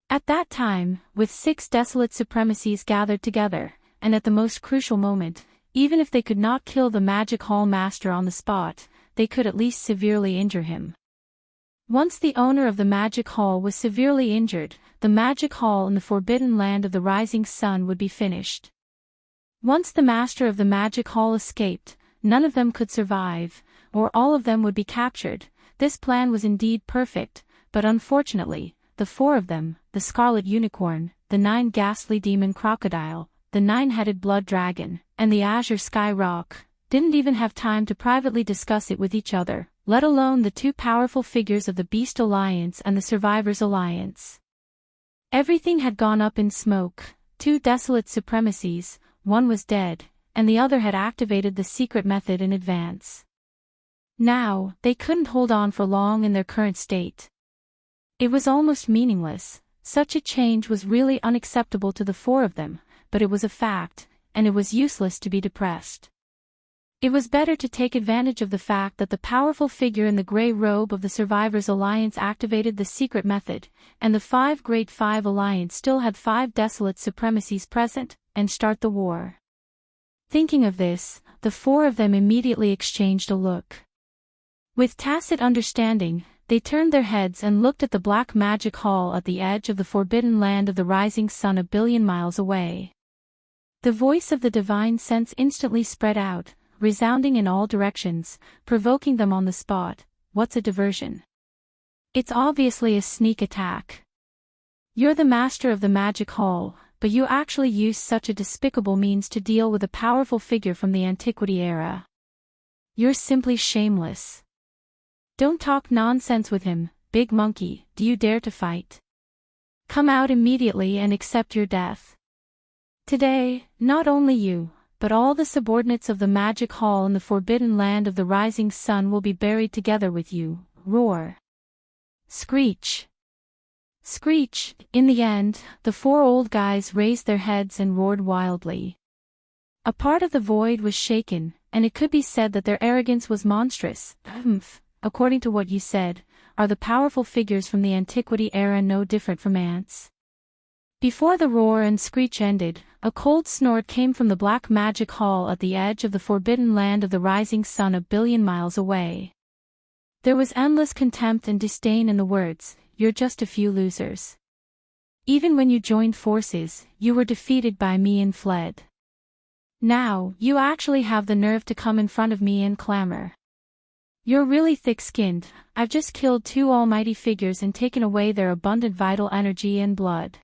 At that time, with 6 desolate supremacies gathered together, and at the most crucial moment, even if they could not kill the Magic Hall Master on the spot, they could at least severely injure him. Once the owner of the Magic Hall was severely injured, the Magic Hall in the Forbidden Land of the Rising Sun would be finished. Once the Master of the Magic Hall escaped, none of them could survive, or all of them would be captured. This plan was indeed perfect, but unfortunately, the 4 of them, the Scarlet Unicorn, the 9 Ghastly Demon Crocodile, the 9-headed Blood Dragon, and the Azure Sky Rock, didn't even have time to privately discuss it with each other, let alone the 2 powerful figures of the Beast Alliance and the Survivors Alliance. Everything had gone up in smoke. 2 desolate supremacies, one was dead, and the other had activated the secret method in advance. Now, they couldn't hold on for long in their current state. It was almost meaningless. Such a change was really unacceptable to the 4 of them, but it was a fact, and it was useless to be depressed. It was better to take advantage of the fact that the powerful figure in the grey robe of the Survivors Alliance activated the secret method, and the 5 Great 5 Alliance still had 5 desolate supremacies present, and start the war. Thinking of this, the 4 of them immediately exchanged a look. With tacit understanding, they turned their heads and looked at the Black Magic Hall at the edge of the Forbidden Land of the Rising Sun a billion miles away. The voice of the divine sense instantly spread out, resounding in all directions, provoking them on the spot. What's a diversion? It's obviously a sneak attack. You're the Master of the Magic Hall, but you actually use such a despicable means to deal with a powerful figure from the Antiquity era. You're simply shameless. Don't talk nonsense with him, big monkey. Do you dare to fight? Come out immediately and accept your death. Today, not only you, but all the subordinates of the Magic Hall in the Forbidden Land of the Rising Sun will be buried together with you. Roar. Screech. Screech. In the end, the 4 old guys raised their heads and roared wildly. A part of the void was shaken, and it could be said that their arrogance was monstrous. According to what you said, are the powerful figures from the Antiquity era no different from ants? Before the roar and screech ended, a cold snort came from the Black Magic Hall at the edge of the Forbidden Land of the Rising Sun a billion miles away. There was endless contempt and disdain in the words. You're just a few losers. Even when you joined forces, you were defeated by me and fled. Now, you actually have the nerve to come in front of me and clamor. You're really thick-skinned. I've just killed 2 almighty figures and taken away their abundant vital energy and blood.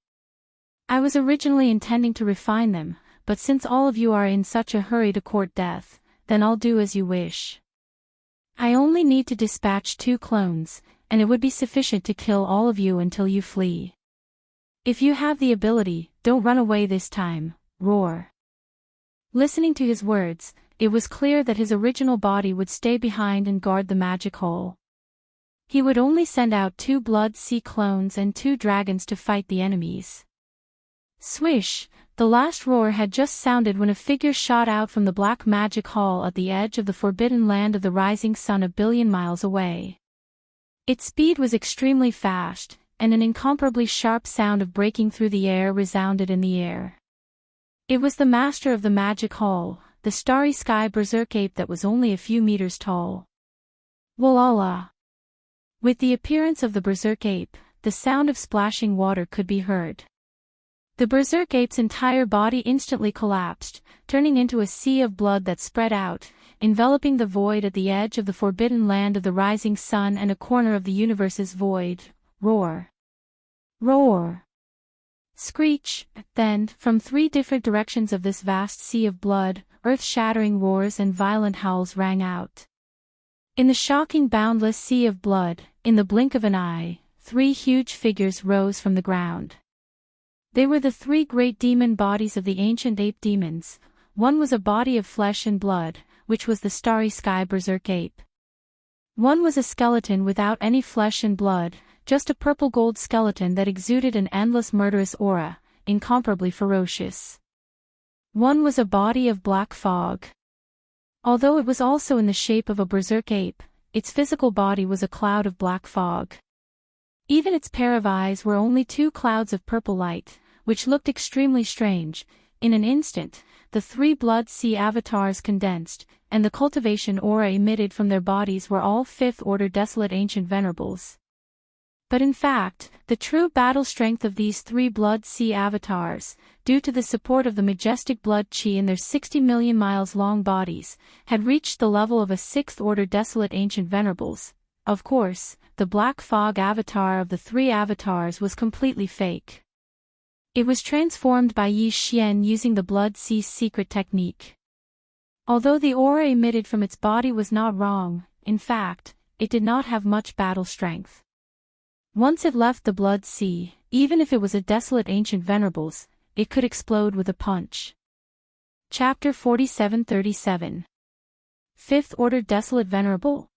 I was originally intending to refine them, but since all of you are in such a hurry to court death, then I'll do as you wish. I only need to dispatch 2 clones, and it would be sufficient to kill all of you until you flee. If you have the ability, don't run away this time. Roar. Listening to his words, it was clear that his original body would stay behind and guard the Magic Hole. He would only send out 2 Blood Sea clones and 2 dragons to fight the enemies. Swish! The last roar had just sounded when a figure shot out from the Black Magic Hall at the edge of the Forbidden Land of the Rising Sun a billion miles away. Its speed was extremely fast, and an incomparably sharp sound of breaking through the air resounded in the air. It was the Master of the Magic Hall, the starry sky berserk ape that was only a few meters tall. Wolala! With the appearance of the berserk ape, the sound of splashing water could be heard. The berserk ape's entire body instantly collapsed, turning into a sea of blood that spread out, enveloping the void at the edge of the Forbidden Land of the Rising Sun and a corner of the universe's void. Roar! Roar! Screech, then, from 3 different directions of this vast sea of blood, earth-shattering roars and violent howls rang out. In the shocking boundless sea of blood, in the blink of an eye, 3 huge figures rose from the ground. They were the 3 great demon bodies of the ancient ape demons. One was a body of flesh and blood, which was the starry sky berserk ape. One was a skeleton without any flesh and blood, just a purple-gold skeleton that exuded an endless murderous aura, incomparably ferocious. One was a body of black fog. Although it was also in the shape of a berserk ape, its physical body was a cloud of black fog. Even its pair of eyes were only 2 clouds of purple light, which looked extremely strange. In an instant, the 3 blood sea avatars condensed, and the cultivation aura emitted from their bodies were all 5th-order desolate ancient venerables. But in fact, the true battle strength of these 3 blood sea avatars, due to the support of the majestic blood chi in their 60 million miles long bodies, had reached the level of a 6th-order desolate ancient venerables. Of course, the black fog avatar of the 3 avatars was completely fake. It was transformed by Yi Xian using the blood sea's secret technique. Although the aura emitted from its body was not wrong, in fact, it did not have much battle strength. Once it left the blood sea, even if it was a desolate ancient venerables, it could explode with a punch. Chapter 4737. 5th-order desolate venerable?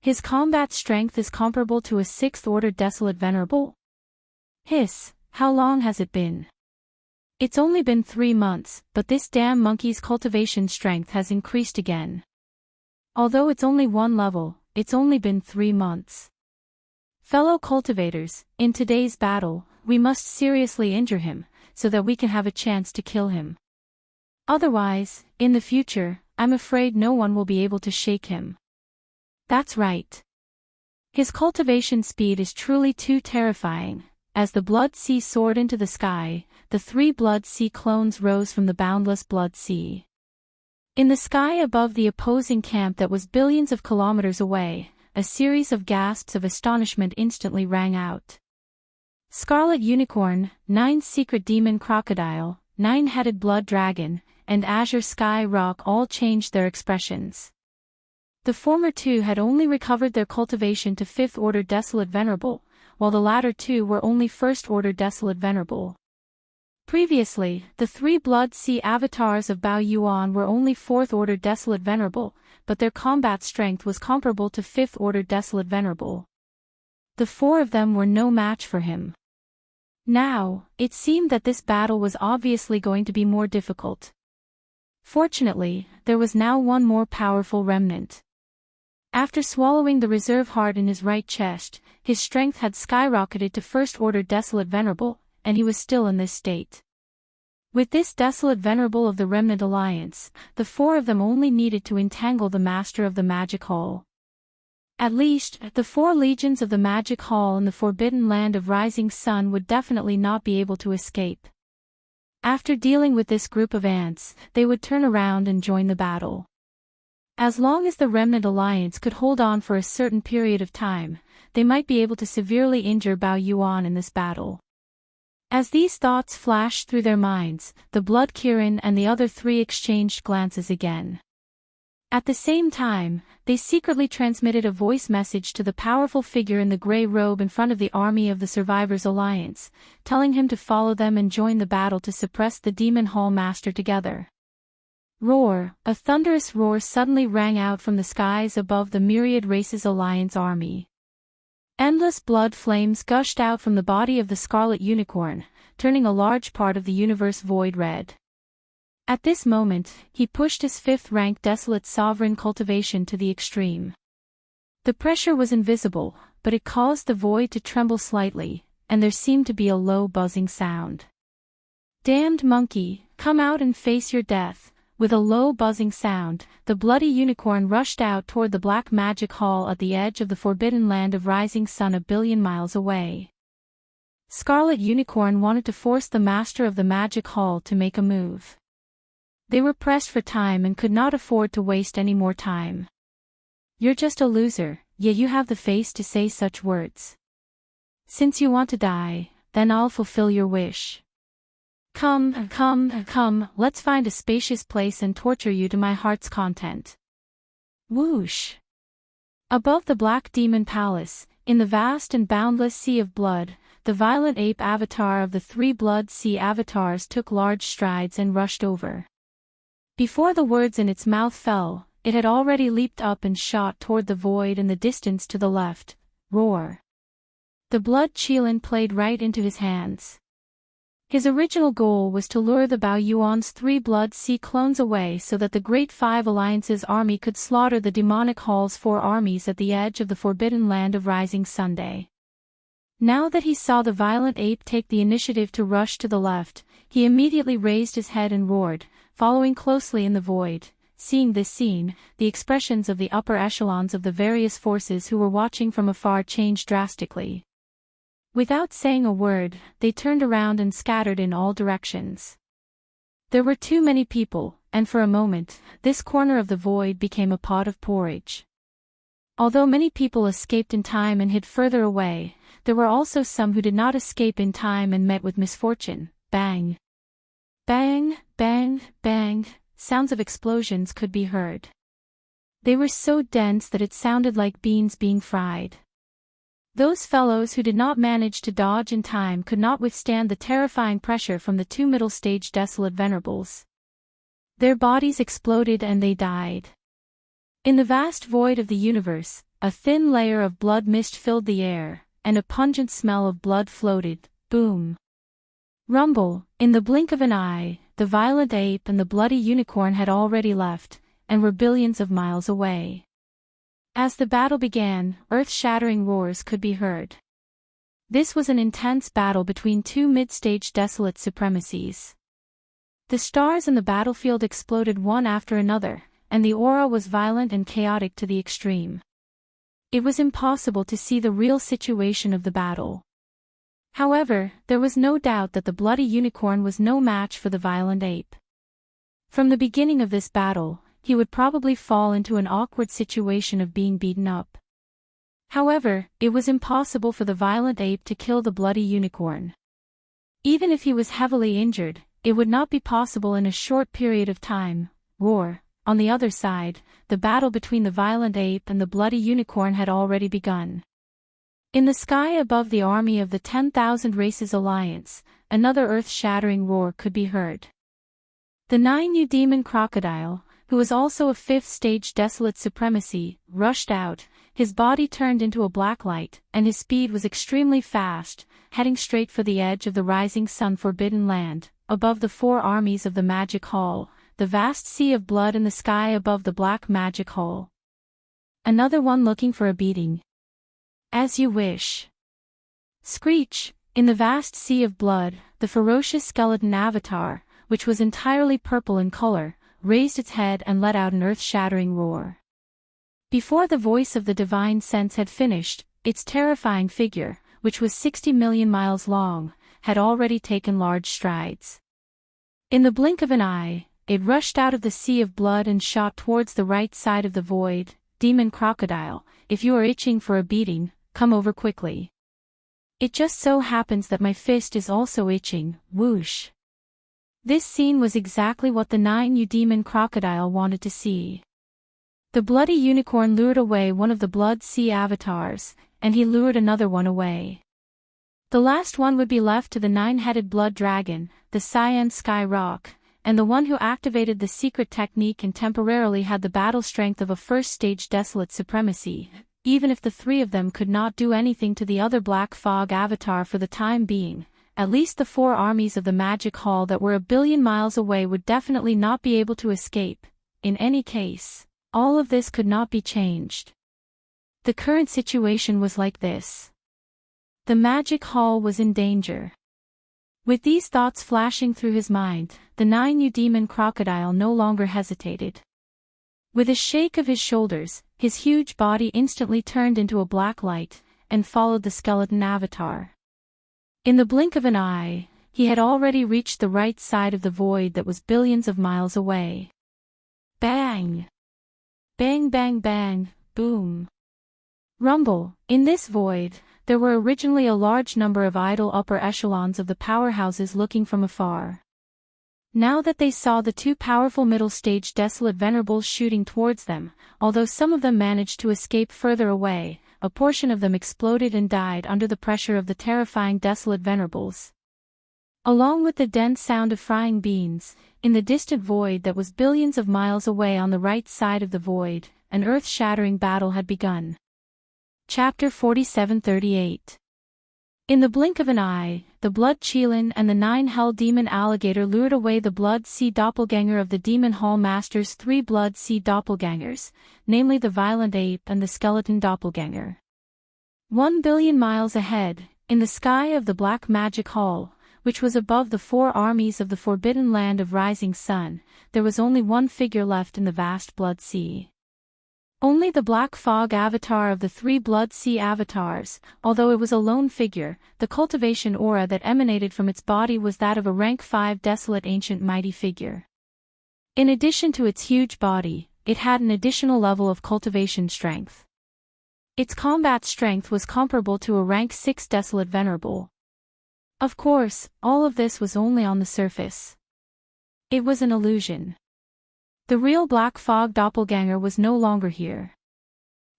His combat strength is comparable to a 6th-order desolate venerable? Hiss, how long has it been? It's only been 3 months, but this damn monkey's cultivation strength has increased again. Although it's only 1 level, it's only been 3 months. Fellow cultivators, in today's battle, we must seriously injure him, so that we can have a chance to kill him. Otherwise, in the future, I'm afraid no one will be able to shake him. That's right. His cultivation speed is truly too terrifying. As the blood sea soared into the sky, the 3 blood sea clones rose from the boundless blood sea. In the sky above the opposing camp that was billions of kilometers away, a series of gasps of astonishment instantly rang out. Scarlet Unicorn, 9 Secret Demon Crocodile, 9-headed Blood Dragon, and Azure Sky Rock all changed their expressions. The former 2 had only recovered their cultivation to 5th-order Desolate Venerable, while the latter 2 were only 1st-order Desolate Venerable. Previously, the 3 Blood Sea avatars of Bao Yuan were only 4th-order Desolate Venerable, but their combat strength was comparable to 5th-order Desolate Venerable. The 4 of them were no match for him. Now, it seemed that this battle was obviously going to be more difficult. Fortunately, there was now one more powerful remnant. After swallowing the reserve heart in his right chest, his strength had skyrocketed to 1st-order Desolate Venerable, and he was still in this state. With this Desolate Venerable of the Remnant Alliance, the 4 of them only needed to entangle the Master of the Magic Hall. At least, the 4 legions of the Magic Hall in the Forbidden Land of Rising Sun would definitely not be able to escape. After dealing with this group of ants, they would turn around and join the battle. As long as the Remnant Alliance could hold on for a certain period of time, they might be able to severely injure Bao Yuan in this battle. As these thoughts flashed through their minds, the Blood Kirin and the other 3 exchanged glances again. At the same time, they secretly transmitted a voice message to the powerful figure in the gray robe in front of the army of the Survivors Alliance, telling him to follow them and join the battle to suppress the Demon Hall Master together. Roar! A thunderous roar suddenly rang out from the skies above the Myriad Races Alliance army. Endless blood flames gushed out from the body of the Scarlet Unicorn, turning a large part of the universe void red. At this moment, he pushed his 5th-rank Desolate Sovereign cultivation to the extreme. The pressure was invisible, but it caused the void to tremble slightly, and there seemed to be a low buzzing sound. Damned monkey, come out and face your death. With a low buzzing sound, the bloody unicorn rushed out toward the Black Magic Hall at the edge of the Forbidden Land of Rising Sun a billion miles away. Scarlet Unicorn wanted to force the Master of the Magic Hall to make a move. They were pressed for time and could not afford to waste any more time. You're just a loser, yet you have the face to say such words. Since you want to die, then I'll fulfill your wish. Come, come, come, let's find a spacious place and torture you to my heart's content. Whoosh! Above the Black Demon Palace, in the vast and boundless sea of blood, the violent ape avatar of the three Blood Sea avatars took large strides and rushed over. Before the words in its mouth fell, it had already leaped up and shot toward the void in the distance to the left. Roar! The blood Qilin played right into his hands. His original goal was to lure the Bao Yuan's three Blood Sea clones away so that the Great Five Alliance's army could slaughter the demonic hall's four armies at the edge of the forbidden land of Rising Sunday. Now that he saw the violent ape take the initiative to rush to the left, he immediately raised his head and roared, following closely in the void. Seeing this scene, the expressions of the upper echelons of the various forces who were watching from afar changed drastically. Without saying a word, they turned around and scattered in all directions. There were too many people, and for a moment, this corner of the void became a pot of porridge. Although many people escaped in time and hid further away, there were also some who did not escape in time and met with misfortune. Bang! Bang, bang, bang, sounds of explosions could be heard. They were so dense that it sounded like beans being fried. Those fellows who did not manage to dodge in time could not withstand the terrifying pressure from the two middle-stage desolate venerables. Their bodies exploded and they died. In the vast void of the universe, a thin layer of blood mist filled the air, and a pungent smell of blood floated. Boom! Rumble! In the blink of an eye, the violent ape and the bloody unicorn had already left, and were billions of miles away. As the battle began, earth-shattering roars could be heard. This was an intense battle between two mid-stage desolate supremacies. The stars in the battlefield exploded one after another, and the aura was violent and chaotic to the extreme. It was impossible to see the real situation of the battle. However, there was no doubt that the bloody unicorn was no match for the violent ape. From the beginning of this battle, he would probably fall into an awkward situation of being beaten up. However, it was impossible for the violent ape to kill the bloody unicorn. Even if he was heavily injured, it would not be possible in a short period of time. Roar! On the other side, the battle between the violent ape and the bloody unicorn had already begun. In the sky above the army of the 10,000 Races Alliance, another earth-shattering roar could be heard. The 9U demon crocodile, who was also a fifth-stage desolate supremacy, rushed out. His body turned into a black light, and his speed was extremely fast, heading straight for the edge of the rising sun forbidden land, above the four armies of the Magic Hall, the vast sea of blood in the sky above the black Magic Hall. Another one looking for a beating. As you wish. Screech! In the vast sea of blood, the ferocious skeleton avatar, which was entirely purple in color, raised its head and let out an earth-shattering roar. Before the voice of the divine sense had finished, its terrifying figure, which was 60 million miles long, had already taken large strides. In the blink of an eye, it rushed out of the sea of blood and shot towards the right side of the void. Demon crocodile, if you are itching for a beating, come over quickly. It just so happens that my fist is also itching. Whoosh! This scene was exactly what the 9U demon crocodile wanted to see. The bloody unicorn lured away one of the Blood Sea avatars, and he lured another one away. The last one would be left to the 9-headed blood dragon, the Cyan Sky Rock, and the one who activated the secret technique and temporarily had the battle strength of a first-stage desolate supremacy. Even if the three of them could not do anything to the other Black Fog avatar for the time being, at least the four armies of the Magic Hall that were a billion miles away would definitely not be able to escape. In any case, all of this could not be changed. The current situation was like this. The Magic Hall was in danger. With these thoughts flashing through his mind, the 9U demon crocodile no longer hesitated. With a shake of his shoulders, his huge body instantly turned into a black light, and followed the skeleton avatar. In the blink of an eye, he had already reached the right side of the void that was billions of miles away. Bang! Bang bang bang, boom! Rumble! In this void, there were originally a large number of idle upper echelons of the powerhouses looking from afar. Now that they saw the two powerful middle-stage desolate venerables shooting towards them, although some of them managed to escape further away, a portion of them exploded and died under the pressure of the terrifying desolate venerables. Along with the dense sound of frying beans, in the distant void that was billions of miles away on the right side of the void, an earth-shattering battle had begun. Chapter 4738. In the blink of an eye, the Blood Qilin and the 9 Hell Demon Alligator lured away the Blood Sea Doppelganger of the Demon Hall Master's 3 Blood Sea Doppelgangers, namely the Violent Ape and the Skeleton Doppelganger. 1 billion miles ahead, in the sky of the Black Magic Hall, which was above the 4 armies of the Forbidden Land of Rising Sun, there was only one figure left in the vast Blood Sea. Only the Black Fog avatar of the 3 Blood Sea avatars, although it was a lone figure, the cultivation aura that emanated from its body was that of a rank 5 desolate ancient mighty figure. In addition to its huge body, it had an additional level of cultivation strength. Its combat strength was comparable to a rank 6 desolate venerable. Of course, all of this was only on the surface. It was an illusion. The real Black Fog doppelganger was no longer here.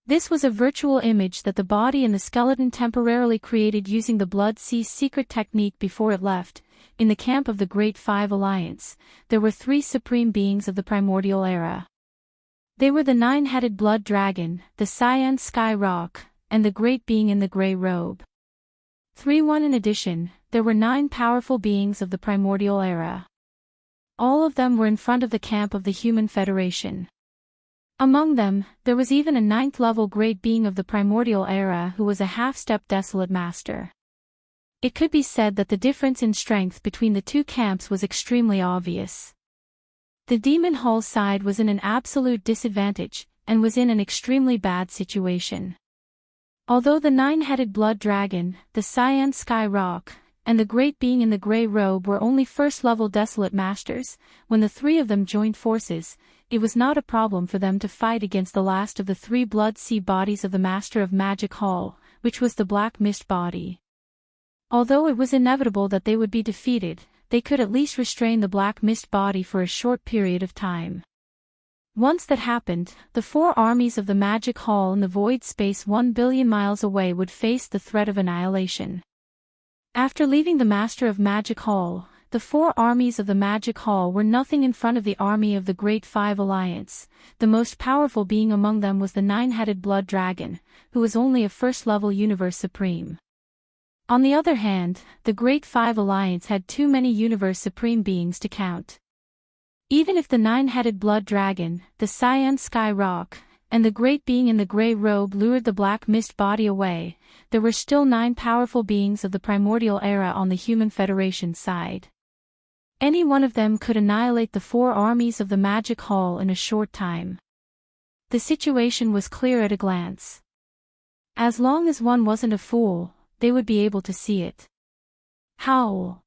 This was a virtual image that the body and the skeleton temporarily created using the Blood Sea's secret technique before it left. In the camp of the Great Five Alliance, there were 3 supreme beings of the primordial era. They were the 9-headed Blood Dragon, the Cyan Sky Rock, and the Great Being in the Grey Robe. 3-1 In addition, there were 9 powerful beings of the primordial era. All of them were in front of the camp of the Human Federation. Among them, there was even a 9th-level Great Being of the primordial era who was a half-step desolate master. It could be said that the difference in strength between the two camps was extremely obvious. The Demon Hall side was in an absolute disadvantage, and was in an extremely bad situation. Although the 9-headed Blood Dragon, the Cyan Sky Rock, and the Great Being in the Grey Robe were only first-level desolate masters, when the 3 of them joined forces, it was not a problem for them to fight against the last of the 3 Blood Sea bodies of the Master of Magic Hall, which was the Black Mist body. Although it was inevitable that they would be defeated, they could at least restrain the Black Mist body for a short period of time. Once that happened, the 4 armies of the Magic Hall in the void space 1 billion miles away would face the threat of annihilation. After leaving the Master of Magic Hall, the 4 armies of the Magic Hall were nothing in front of the army of the Great Five Alliance. The most powerful being among them was the 9-headed Blood Dragon, who was only a first-level Universe Supreme. On the other hand, the Great Five Alliance had too many Universe Supreme beings to count. Even if the 9-headed Blood Dragon, the Cyan Sky Rock, and the Great Being in the Grey Robe lured the Black Mist body away, there were still 9 powerful beings of the primordial era on the Human Federation side. Any one of them could annihilate the 4 armies of the Magic Hall in a short time. The situation was clear at a glance. As long as one wasn't a fool, they would be able to see it. Howl.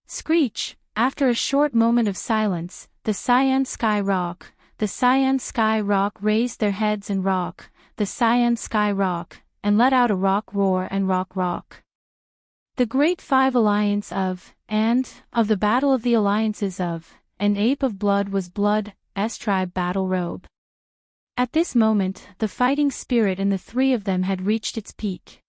Screech. After a short moment of silence, the Cyan Sky Rock, the Cyan Sky Rock raised their heads and rock, the Cyan Sky Rock, and let out a rock roar and rock. The Great Five Alliance of the Battle of the Alliances of, an Ape of Blood was Blood, S-Tribe Battle Robe. At this moment, the fighting spirit in the 3 of them had reached its peak.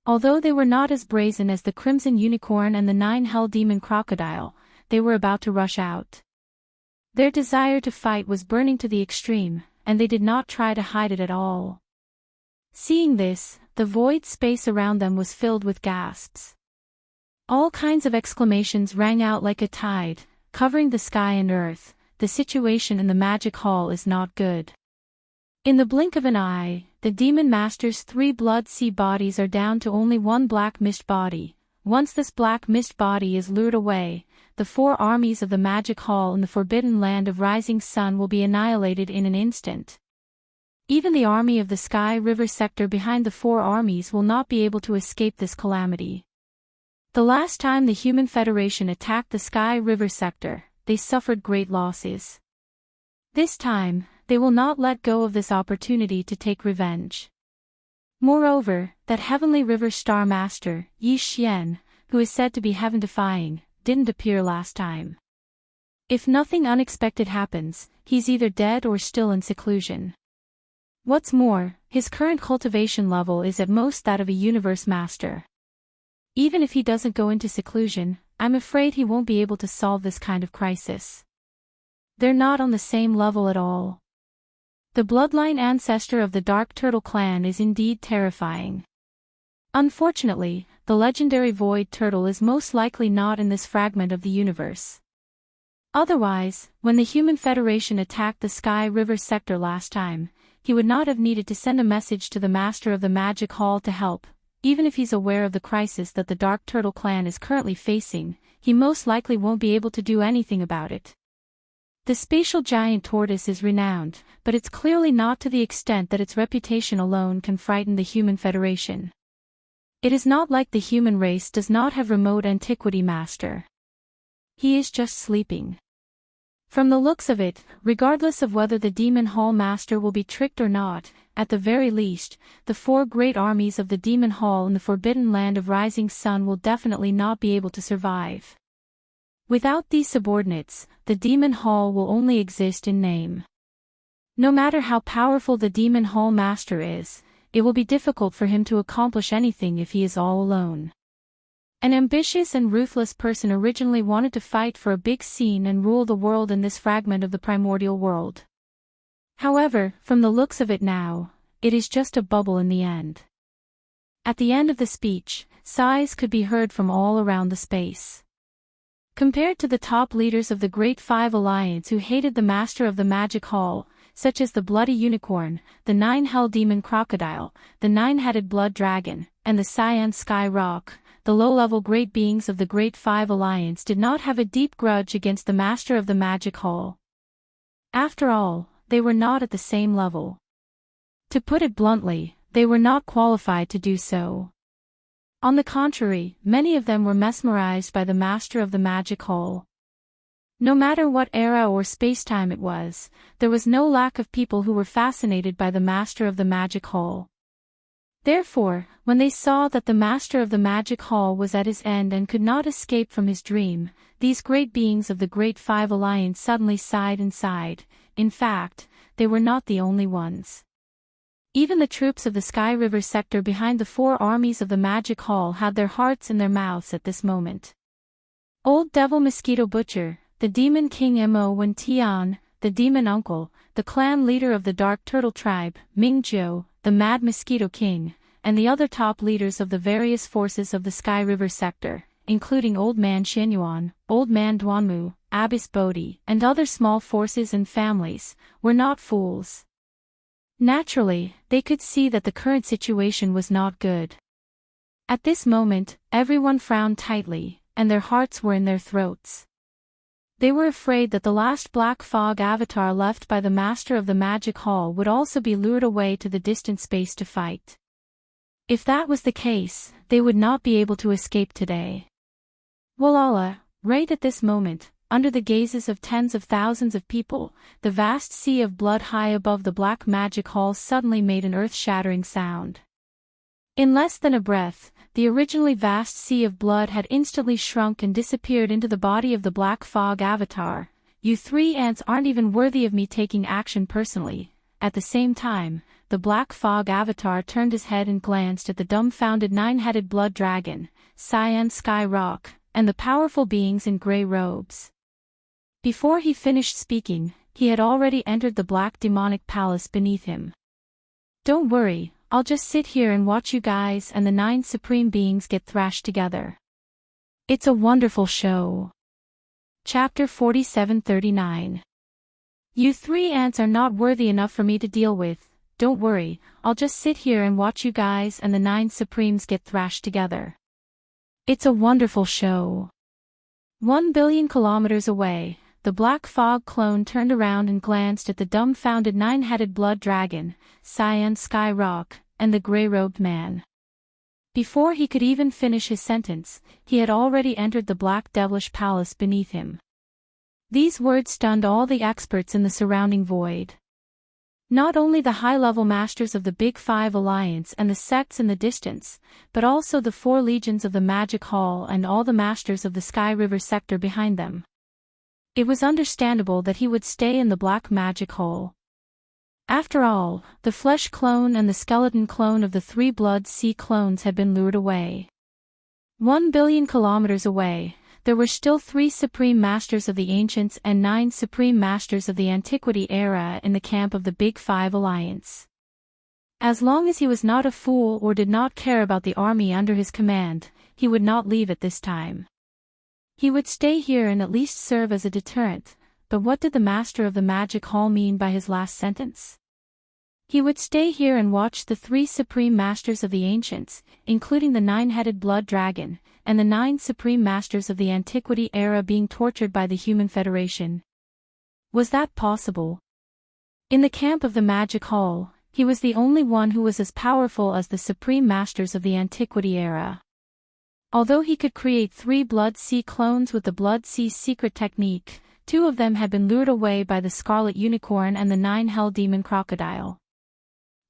Although they were not as brazen as the Crimson Unicorn and the 9 Hell Demon Crocodile, they were about to rush out. Their desire to fight was burning to the extreme, and they did not try to hide it at all. Seeing this, the void space around them was filled with gasps. All kinds of exclamations rang out like a tide, covering the sky and earth. The situation in the Magic Hall is not good. In the blink of an eye, the Demon Master's 3 Blood Sea bodies are down to only 1 Black Mist body. Once this Black Mist body is lured away, the 4 armies of the Magic Hall in the Forbidden Land of Rising Sun will be annihilated in an instant. Even the army of the Sky River sector behind the 4 armies will not be able to escape this calamity. The last time the Human Federation attacked the Sky River sector, they suffered great losses. This time, they will not let go of this opportunity to take revenge. Moreover, that heavenly river star master, Yi Xian, who is said to be heaven-defying, didn't appear last time. If nothing unexpected happens, he's either dead or still in seclusion. What's more, his current cultivation level is at most that of a universe master. Even if he doesn't go into seclusion, I'm afraid he won't be able to solve this kind of crisis. They're not on the same level at all. The bloodline ancestor of the Dark Turtle clan is indeed terrifying. Unfortunately, the legendary Void Turtle is most likely not in this fragment of the universe. Otherwise, when the Human Federation attacked the Sky River sector last time, he would not have needed to send a message to the Master of the Magic Hall to help. Even if he's aware of the crisis that the Dark Turtle clan is currently facing, he most likely won't be able to do anything about it. The spatial giant tortoise is renowned, but it's clearly not to the extent that its reputation alone can frighten the Human Federation. It is not like the human race does not have remote antiquity master. He is just sleeping. From the looks of it, regardless of whether the Demon Hall master will be tricked or not, at the very least, the 4 great armies of the Demon Hall in the Forbidden Land of Rising Sun will definitely not be able to survive. Without these subordinates, the Demon Hall will only exist in name. No matter how powerful the Demon Hall master is, it will be difficult for him to accomplish anything if he is all alone. An ambitious and ruthless person originally wanted to fight for a big scene and rule the world in this fragment of the primordial world. However, from the looks of it now, it is just a bubble in the end. At the end of the speech, sighs could be heard from all around the space. Compared to the top leaders of the Great Five Alliance who hated the Master of the Magic Hall, such as the Bloody Unicorn, the Nine-Hell Demon Crocodile, the Nine-Headed Blood Dragon, and the Cyan Sky Rock, the low-level great beings of the Great Five Alliance did not have a deep grudge against the Master of the Magic Hall. After all, they were not at the same level. To put it bluntly, they were not qualified to do so. On the contrary, many of them were mesmerized by the Master of the Magic Hall. No matter what era or space-time it was, there was no lack of people who were fascinated by the Master of the Magic Hall. Therefore, when they saw that the Master of the Magic Hall was at his end and could not escape from his dream, these great beings of the Great Five Alliance suddenly sighed and sighed. In fact, they were not the only ones. Even the troops of the Sky River sector behind the 4 armies of the Magic Hall had their hearts in their mouths at this moment. Old Devil Mosquito Butcher, the Demon King Mo Wen Tian, the Demon Uncle, the clan leader of the Dark Turtle tribe, Ming Zhou, the Mad Mosquito King, and the other top leaders of the various forces of the Sky River sector, including Old Man Xianyuan, Old Man Duanmu, Abbess Bodhi, and other small forces and families, were not fools. Naturally, they could see that the current situation was not good. At this moment, everyone frowned tightly, and their hearts were in their throats. They were afraid that the last black fog avatar left by the Master of the Magic Hall would also be lured away to the distant space to fight. If that was the case, they would not be able to escape today. Walala, right at this moment, under the gazes of tens of thousands of people, the vast sea of blood high above the Black Magic Hall suddenly made an earth-shattering sound. In less than a breath, the originally vast sea of blood had instantly shrunk and disappeared into the body of the Black Fog Avatar. You 3 ants aren't even worthy of me taking action personally. At the same time, the Black Fog Avatar turned his head and glanced at the dumbfounded 9-headed blood dragon, Cyan Sky Rock, and the powerful beings in grey robes. Before he finished speaking, he had already entered the black demonic palace beneath him. Don't worry, I'll just sit here and watch you guys and the 9 supreme beings get thrashed together. It's a wonderful show. Chapter 4739. You 3 ants are not worthy enough for me to deal with. Don't worry, I'll just sit here and watch you guys and the 9 supremes get thrashed together. It's a wonderful show. 1 billion kilometers away, the Black Fog clone turned around and glanced at the dumbfounded 9-headed blood dragon, Cyan Sky Rock, and the grey-robed man. Before he could even finish his sentence, he had already entered the black devilish palace beneath him. These words stunned all the experts in the surrounding void. Not only the high-level masters of the Big Five Alliance and the sects in the distance, but also the 4 legions of the Magic Hall and all the masters of the Sky River sector behind them. It was understandable that he would stay in the Black Magic Hole. After all, the flesh clone and the skeleton clone of the 3 Blood Sea clones had been lured away. 1 billion kilometers away, there were still 3 Supreme Masters of the Ancients and 9 Supreme Masters of the Antiquity era in the camp of the Big Five Alliance. As long as he was not a fool or did not care about the army under his command, he would not leave at this time. He would stay here and at least serve as a deterrent, but what did the Master of the Magic Hall mean by his last sentence? He would stay here and watch the 3 Supreme Masters of the Ancients, including the 9-headed Blood Dragon, and the 9 Supreme Masters of the Antiquity era being tortured by the Human Federation. Was that possible? In the camp of the Magic Hall, he was the only one who was as powerful as the Supreme Masters of the Antiquity era. Although he could create 3 Blood Sea clones with the Blood Sea secret technique, 2 of them had been lured away by the Scarlet Unicorn and the 9 Hell Demon Crocodile.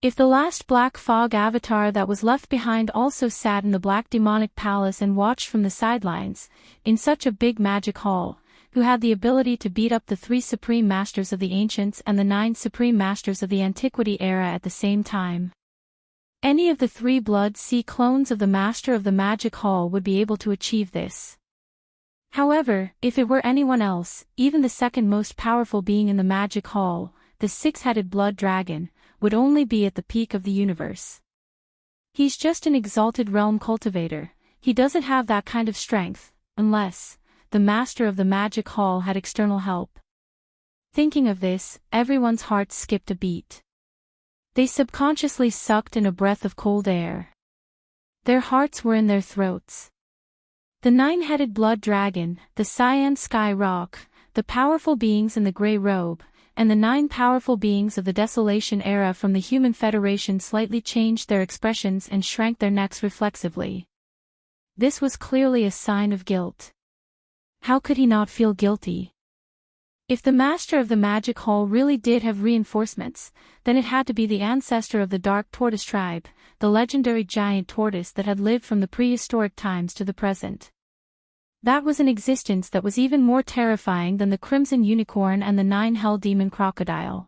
If the last Black Fog avatar that was left behind also sat in the Black Demonic Palace and watched from the sidelines, in such a big magic hall, who had the ability to beat up the 3 Supreme Masters of the Ancients and the 9 Supreme Masters of the Antiquity era at the same time. Any of the 3 Blood Sea clones of the Master of the Magic Hall would be able to achieve this. However, if it were anyone else, even the second most powerful being in the Magic Hall, the 6-headed Blood Dragon, would only be at the peak of the universe. He's just an exalted realm cultivator, he doesn't have that kind of strength, unless the Master of the Magic Hall had external help. Thinking of this, everyone's hearts skipped a beat. They subconsciously sucked in a breath of cold air. Their hearts were in their throats. The 9-headed Blood Dragon, the Cyan Sky Rock, the powerful beings in the Grey Robe, and the 9 powerful beings of the Desolation era from the Human Federation slightly changed their expressions and shrank their necks reflexively. This was clearly a sign of guilt. How could he not feel guilty? If the Master of the Magic Hall really did have reinforcements, then it had to be the ancestor of the Dark Tortoise tribe, the legendary giant tortoise that had lived from the prehistoric times to the present. That was an existence that was even more terrifying than the Crimson Unicorn and the 9 Hell Demon Crocodile.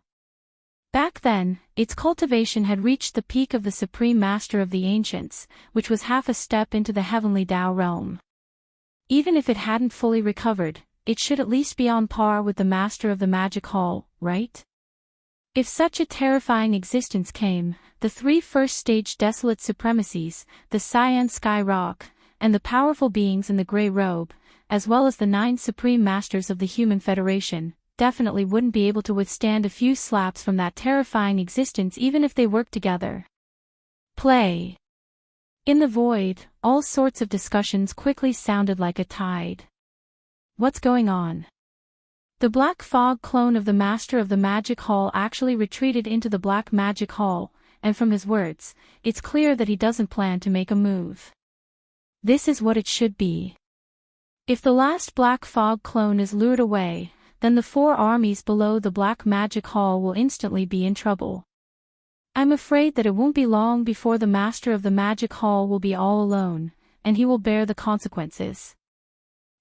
Back then, its cultivation had reached the peak of the Supreme Master of the Ancients, which was half a step into the Heavenly Tao realm. Even if it hadn't fully recovered, it should at least be on par with the Master of the Magic Hall, right? If such a terrifying existence came, the 3 first-stage desolate supremacies, the Cyan Sky Rock, and the powerful beings in the Grey Robe, as well as the 9 Supreme Masters of the Human Federation, definitely wouldn't be able to withstand a few slaps from that terrifying existence even if they worked together. Play. In the void, all sorts of discussions quickly sounded like a tide. What's going on? The Black Fog clone of the Master of the Magic Hall actually retreated into the Black Magic Hall, and from his words, it's clear that he doesn't plan to make a move. This is what it should be. If the last Black Fog clone is lured away, then the 4 armies below the Black Magic Hall will instantly be in trouble. I'm afraid that it won't be long before the Master of the Magic Hall will be all alone, and he will bear the consequences.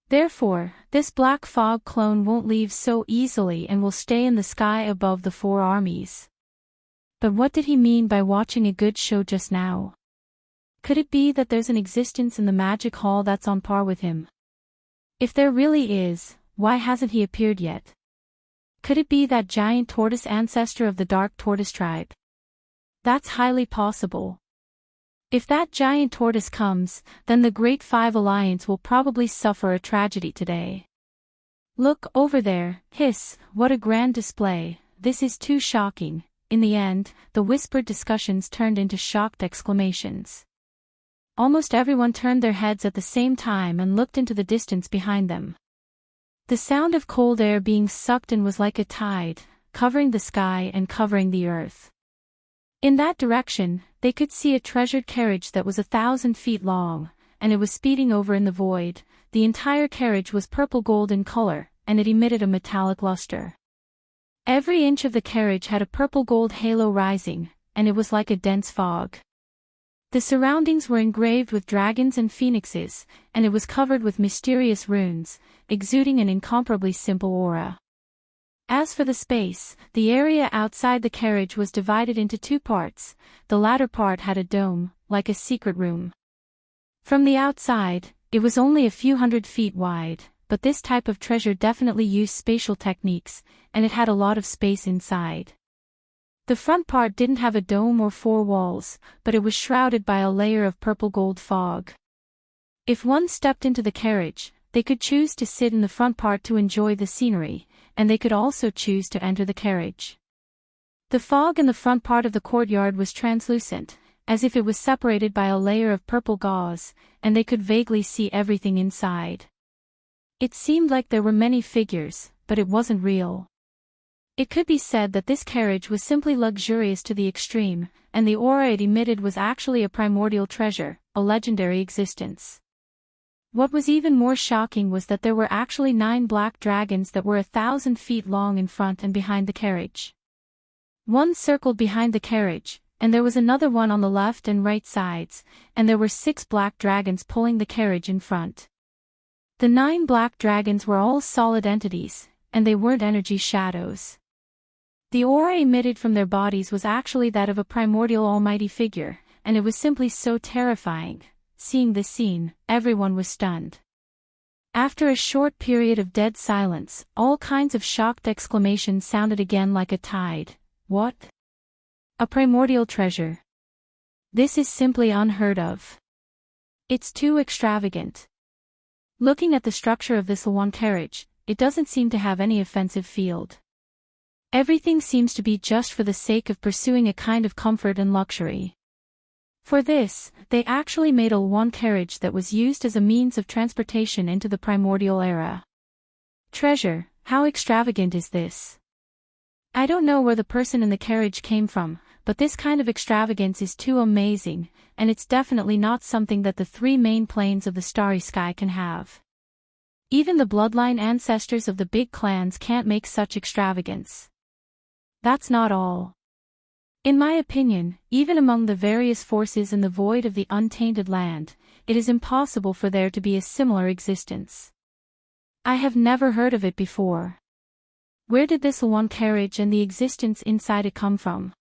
Therefore, this Black Fog clone won't leave so easily and will stay in the sky above the 4 armies. But what did he mean by watching a good show just now? Could it be that there's an existence in the Magic Hall that's on par with him? If there really is, why hasn't he appeared yet? Could it be that giant tortoise ancestor of the Dark Tortoise tribe? That's highly possible. If that giant tortoise comes, then the Great Five Alliance will probably suffer a tragedy today. Look over there, hiss, what a grand display, this is too shocking. In the end, the whispered discussions turned into shocked exclamations. Almost everyone turned their heads at the same time and looked into the distance behind them. The sound of cold air being sucked in was like a tide, covering the sky and covering the earth. In that direction, they could see a treasured carriage that was 1,000 feet long, and it was speeding over in the void. The entire carriage was purple gold in color, and it emitted a metallic luster. Every inch of the carriage had a purple-gold halo rising, and it was like a dense fog. The surroundings were engraved with dragons and phoenixes, and it was covered with mysterious runes, exuding an incomparably simple aura. As for the space, the area outside the carriage was divided into two parts. The latter part had a dome, like a secret room. From the outside, it was only a few 100 feet wide, but this type of treasure definitely used spatial techniques, and it had a lot of space inside. The front part didn't have a dome or four walls, but it was shrouded by a layer of purple-gold fog. If one stepped into the carriage, they could choose to sit in the front part to enjoy the scenery, and they could also choose to enter the carriage. The fog in the front part of the courtyard was translucent, as if it was separated by a layer of purple gauze, and they could vaguely see everything inside. It seemed like there were many figures, but it wasn't real. It could be said that this carriage was simply luxurious to the extreme, and the aura it emitted was actually a primordial treasure, a legendary existence. What was even more shocking was that there were actually 9 black dragons that were 1,000 feet long in front and behind the carriage. One circled behind the carriage, and there was another one on the left and right sides, and there were 6 black dragons pulling the carriage in front. The 9 black dragons were all solid entities, and they weren't energy shadows. The aura emitted from their bodies was actually that of a primordial almighty figure, and it was simply so terrifying. Seeing this scene, everyone was stunned. After a short period of dead silence, all kinds of shocked exclamations sounded again like a tide. What? A primordial treasure. This is simply unheard of. It's too extravagant. Looking at the structure of this Luan carriage, it doesn't seem to have any offensive field. Everything seems to be just for the sake of pursuing a kind of comfort and luxury. For this, they actually made a Luan carriage that was used as a means of transportation into the primordial era. Treasure, how extravagant is this? I don't know where the person in the carriage came from, but this kind of extravagance is too amazing, and it's definitely not something that the 3 main planes of the starry sky can have. Even the bloodline ancestors of the big clans can't make such extravagance. That's not all. In my opinion, even among the various forces in the void of the untainted land, it is impossible for there to be a similar existence. I have never heard of it before. Where did this Luan carriage and the existence inside it come from?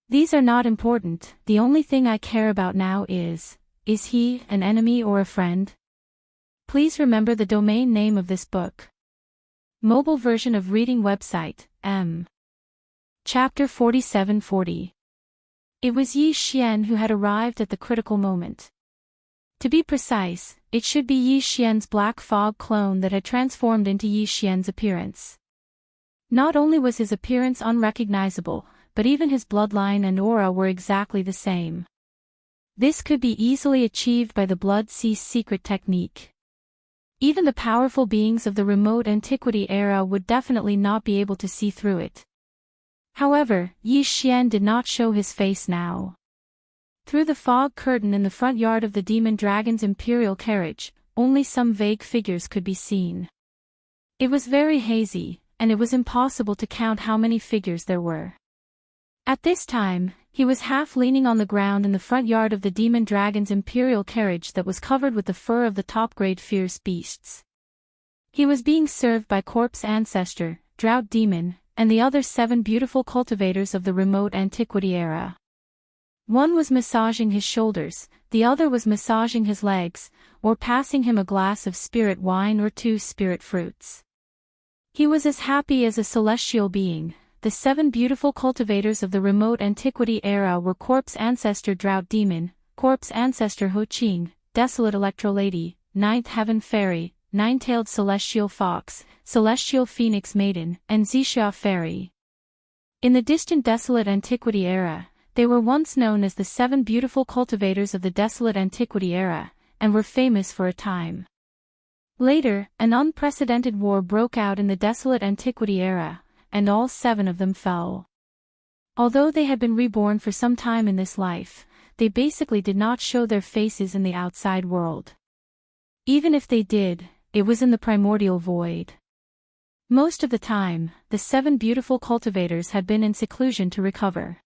These are not important. The only thing I care about now is he an enemy or a friend? Please remember the domain name of this book. Mobile version of reading website, M. Chapter 4740. It was Yi Xian who had arrived at the critical moment. To be precise, it should be Yi Xian's black fog clone that had transformed into Yi Xian's appearance. Not only was his appearance unrecognizable, but even his bloodline and aura were exactly the same. This could be easily achieved by the Blood Cease secret technique. Even the powerful beings of the remote antiquity era would definitely not be able to see through it. However, Yi Xian did not show his face now. Through the fog curtain in the front yard of the Demon Dragon's imperial carriage, only some vague figures could be seen. It was very hazy, and it was impossible to count how many figures there were. At this time, he was half leaning on the ground in the front yard of the Demon Dragon's imperial carriage that was covered with the fur of the top-grade fierce beasts. He was being served by Corpse Ancestor, Drought Demon, and the other 7 beautiful cultivators of the remote antiquity era. One was massaging his shoulders, the other was massaging his legs, or passing him a glass of spirit wine or 2 spirit fruits. He was as happy as a celestial being. The 7 beautiful cultivators of the remote antiquity era were Corpse Ancestor Drought Demon, Corpse Ancestor Ho Qing, Desolate Electro Lady, 9th Heaven Fairy, 9-tailed Celestial Fox, Celestial Phoenix Maiden, and Xianxia Fairy. In the distant Desolate Antiquity era, they were once known as the 7 beautiful cultivators of the Desolate Antiquity era, and were famous for a time. Later, an unprecedented war broke out in the Desolate Antiquity era, and all 7 of them fell. Although they had been reborn for some time in this life, they basically did not show their faces in the outside world. Even if they did, it was in the primordial void. Most of the time, the 7 beautiful cultivators had been in seclusion to recover.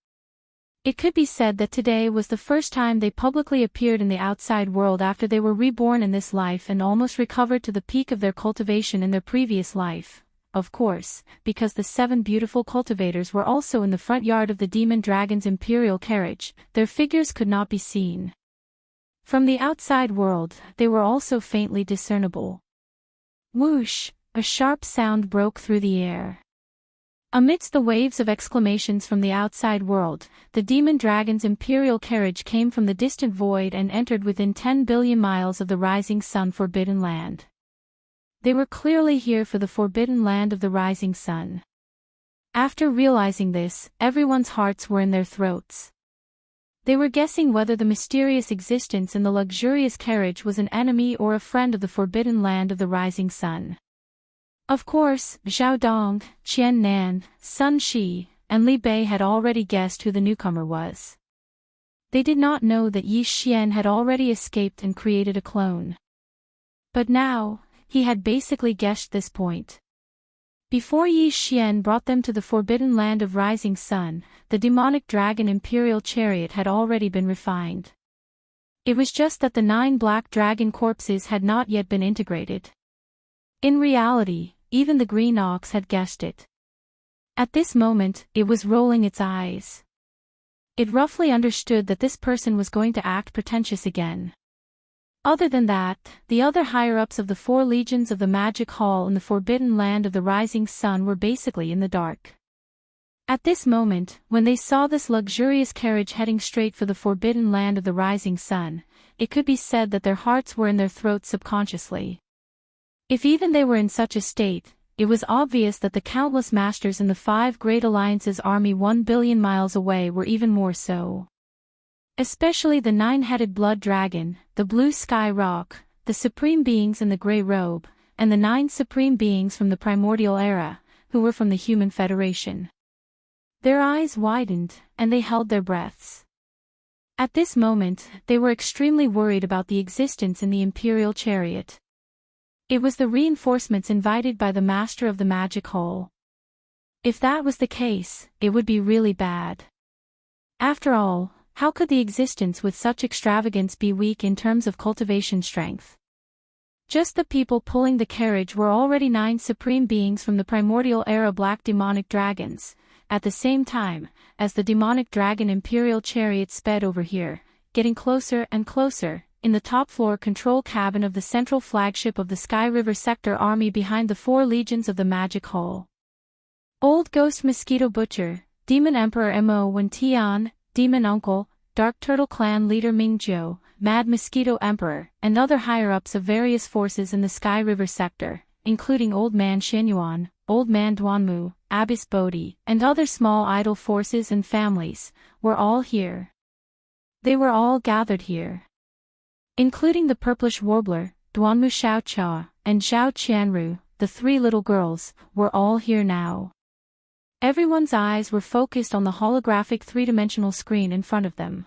It could be said that today was the first time they publicly appeared in the outside world after they were reborn in this life and almost recovered to the peak of their cultivation in their previous life. Of course, because the 7 beautiful cultivators were also in the front yard of the demon dragon's imperial carriage, their figures could not be seen. From the outside world, they were also faintly discernible. Whoosh! A sharp sound broke through the air. Amidst the waves of exclamations from the outside world, the demon dragon's imperial carriage came from the distant void and entered within 10 billion miles of the rising sun forbidden land. They were clearly here for the forbidden land of the rising sun. After realizing this, everyone's hearts were in their throats. They were guessing whether the mysterious existence in the luxurious carriage was an enemy or a friend of the forbidden land of the rising sun. Of course, Zhao Dong, Qian Nan, Sun Shi, and Li Bei had already guessed who the newcomer was. They did not know that Yi Xian had already escaped and created a clone. But now, he had basically guessed this point. Before Yi Xian brought them to the forbidden land of rising sun, the demonic dragon imperial chariot had already been refined. It was just that the 9 black dragon corpses had not yet been integrated. In reality, even the green ox had guessed it. At this moment, it was rolling its eyes. It roughly understood that this person was going to act pretentious again. Other than that, the other higher-ups of the 4 legions of the magic hall in the forbidden land of the rising sun were basically in the dark. At this moment, when they saw this luxurious carriage heading straight for the forbidden land of the rising sun, it could be said that their hearts were in their throats subconsciously. If even they were in such a state, it was obvious that the countless masters in the 5 great alliances' army 1 billion miles away were even more so. Especially the 9-headed blood dragon, the blue sky rock, the supreme beings in the grey robe, and the 9 supreme beings from the primordial era, who were from the human federation. Their eyes widened, and they held their breaths. At this moment, they were extremely worried about the existence in the imperial chariot. It was the reinforcements invited by the master of the magic hole. If that was the case, it would be really bad. After all, how could the existence with such extravagance be weak in terms of cultivation strength? Just the people pulling the carriage were already 9 supreme beings from the primordial era black demonic dragons, at the same time, as the demonic dragon imperial chariot sped over here, getting closer and closer, in the top-floor control cabin of the central flagship of the Sky River Sector Army behind the 4 legions of the Magic Hole. Old Ghost Mosquito Butcher, Demon Emperor Mo Wen Tian, Demon Uncle, Dark Turtle Clan Leader Ming Zhou, Mad Mosquito Emperor, and other higher-ups of various forces in the Sky River Sector, including Old Man Xianyuan, Old Man Duanmu, Abyss Bodhi, and other small idol forces and families, were all here. They were all gathered here. Including the purplish warbler, Duanmu Xiaocha, and Zhao Qianru, the 3 little girls, were all here now. Everyone's eyes were focused on the holographic 3-dimensional screen in front of them.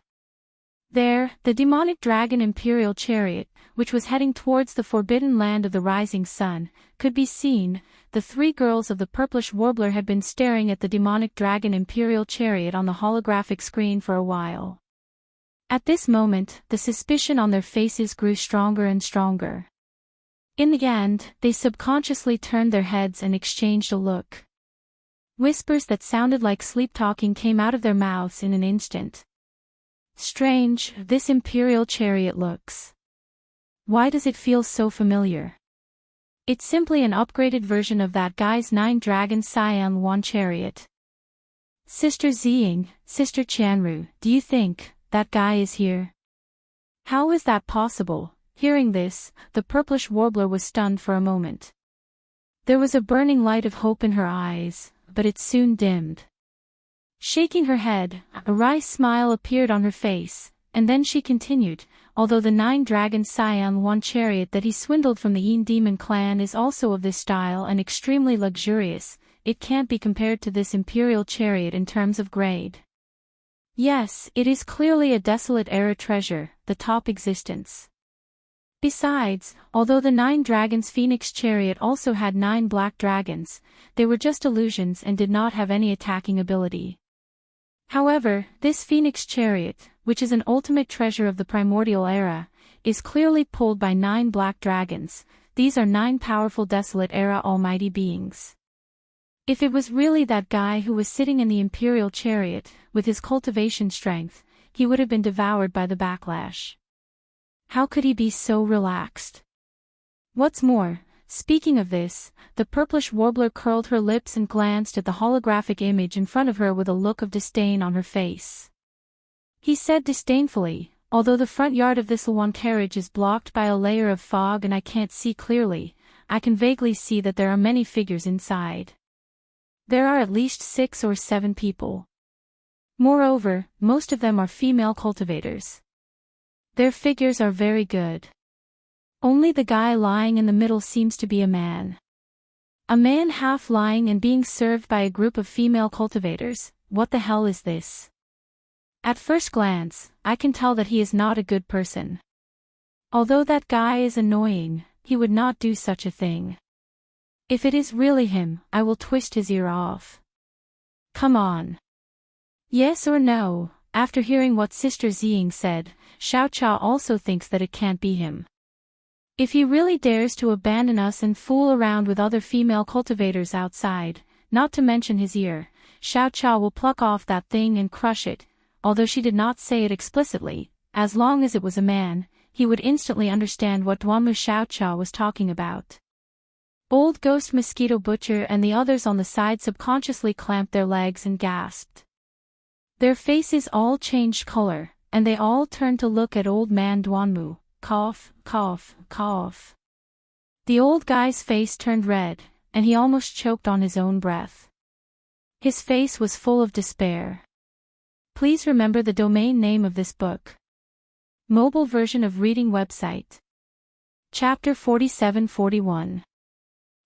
There, the demonic dragon imperial chariot, which was heading towards the forbidden land of the rising sun, could be seen. The 3 girls of the purplish warbler had been staring at the demonic dragon imperial chariot on the holographic screen for a while. At this moment, the suspicion on their faces grew stronger and stronger. In the end, they subconsciously turned their heads and exchanged a look. Whispers that sounded like sleep-talking came out of their mouths in an instant. Strange, this imperial chariot looks. Why does it feel so familiar? It's simply an upgraded version of that guy's 9 dragon Cyan Wan chariot. Sister Ziying, Sister Qianru, do you think that guy is here? How is that possible? Hearing this, the purplish warbler was stunned for a moment. There was a burning light of hope in her eyes, but it soon dimmed. Shaking her head, a wry smile appeared on her face, and then she continued, although the 9 dragon Cyan Wan chariot that he swindled from the Yin demon clan is also of this style and extremely luxurious, it can't be compared to this imperial chariot in terms of grade. Yes, it is clearly a desolate era treasure, the top existence. Besides, although the 9 dragons' phoenix chariot also had 9 black dragons, they were just illusions and did not have any attacking ability. However, this phoenix chariot, which is an ultimate treasure of the primordial era, is clearly pulled by 9 black dragons. These are 9 powerful desolate era almighty beings. If it was really that guy who was sitting in the imperial chariot, with his cultivation strength, he would have been devoured by the backlash. How could he be so relaxed? What's more, speaking of this, the purplish warbler curled her lips and glanced at the holographic image in front of her with a look of disdain on her face. He said disdainfully, "Although the front yard of this Luan carriage is blocked by a layer of fog and I can't see clearly, I can vaguely see that there are many figures inside. There are at least 6 or 7 people. Moreover, most of them are female cultivators. Their figures are very good. Only the guy lying in the middle seems to be a man. A man half lying and being served by a group of female cultivators. What the hell is this? At first glance, I can tell that he is not a good person. Although that guy is annoying, he would not do such a thing. If it is really him, I will twist his ear off. Come on. Yes or no?" After hearing what Sister Ziying said, Xiaoqia also thinks that it can't be him. If he really dares to abandon us and fool around with other female cultivators outside, not to mention his ear, Xiaoqia will pluck off that thing and crush it. Although she did not say it explicitly, as long as it was a man, he would instantly understand what Duanmu Xiaoqia was talking about. Old Ghost Mosquito Butcher and the others on the side subconsciously clamped their legs and gasped. Their faces all changed color, and they all turned to look at old man Duanmu. Cough, cough, cough. The old guy's face turned red, and he almost choked on his own breath. His face was full of despair. Please remember the domain name of this book. Mobile version of reading website. Chapter 47-41.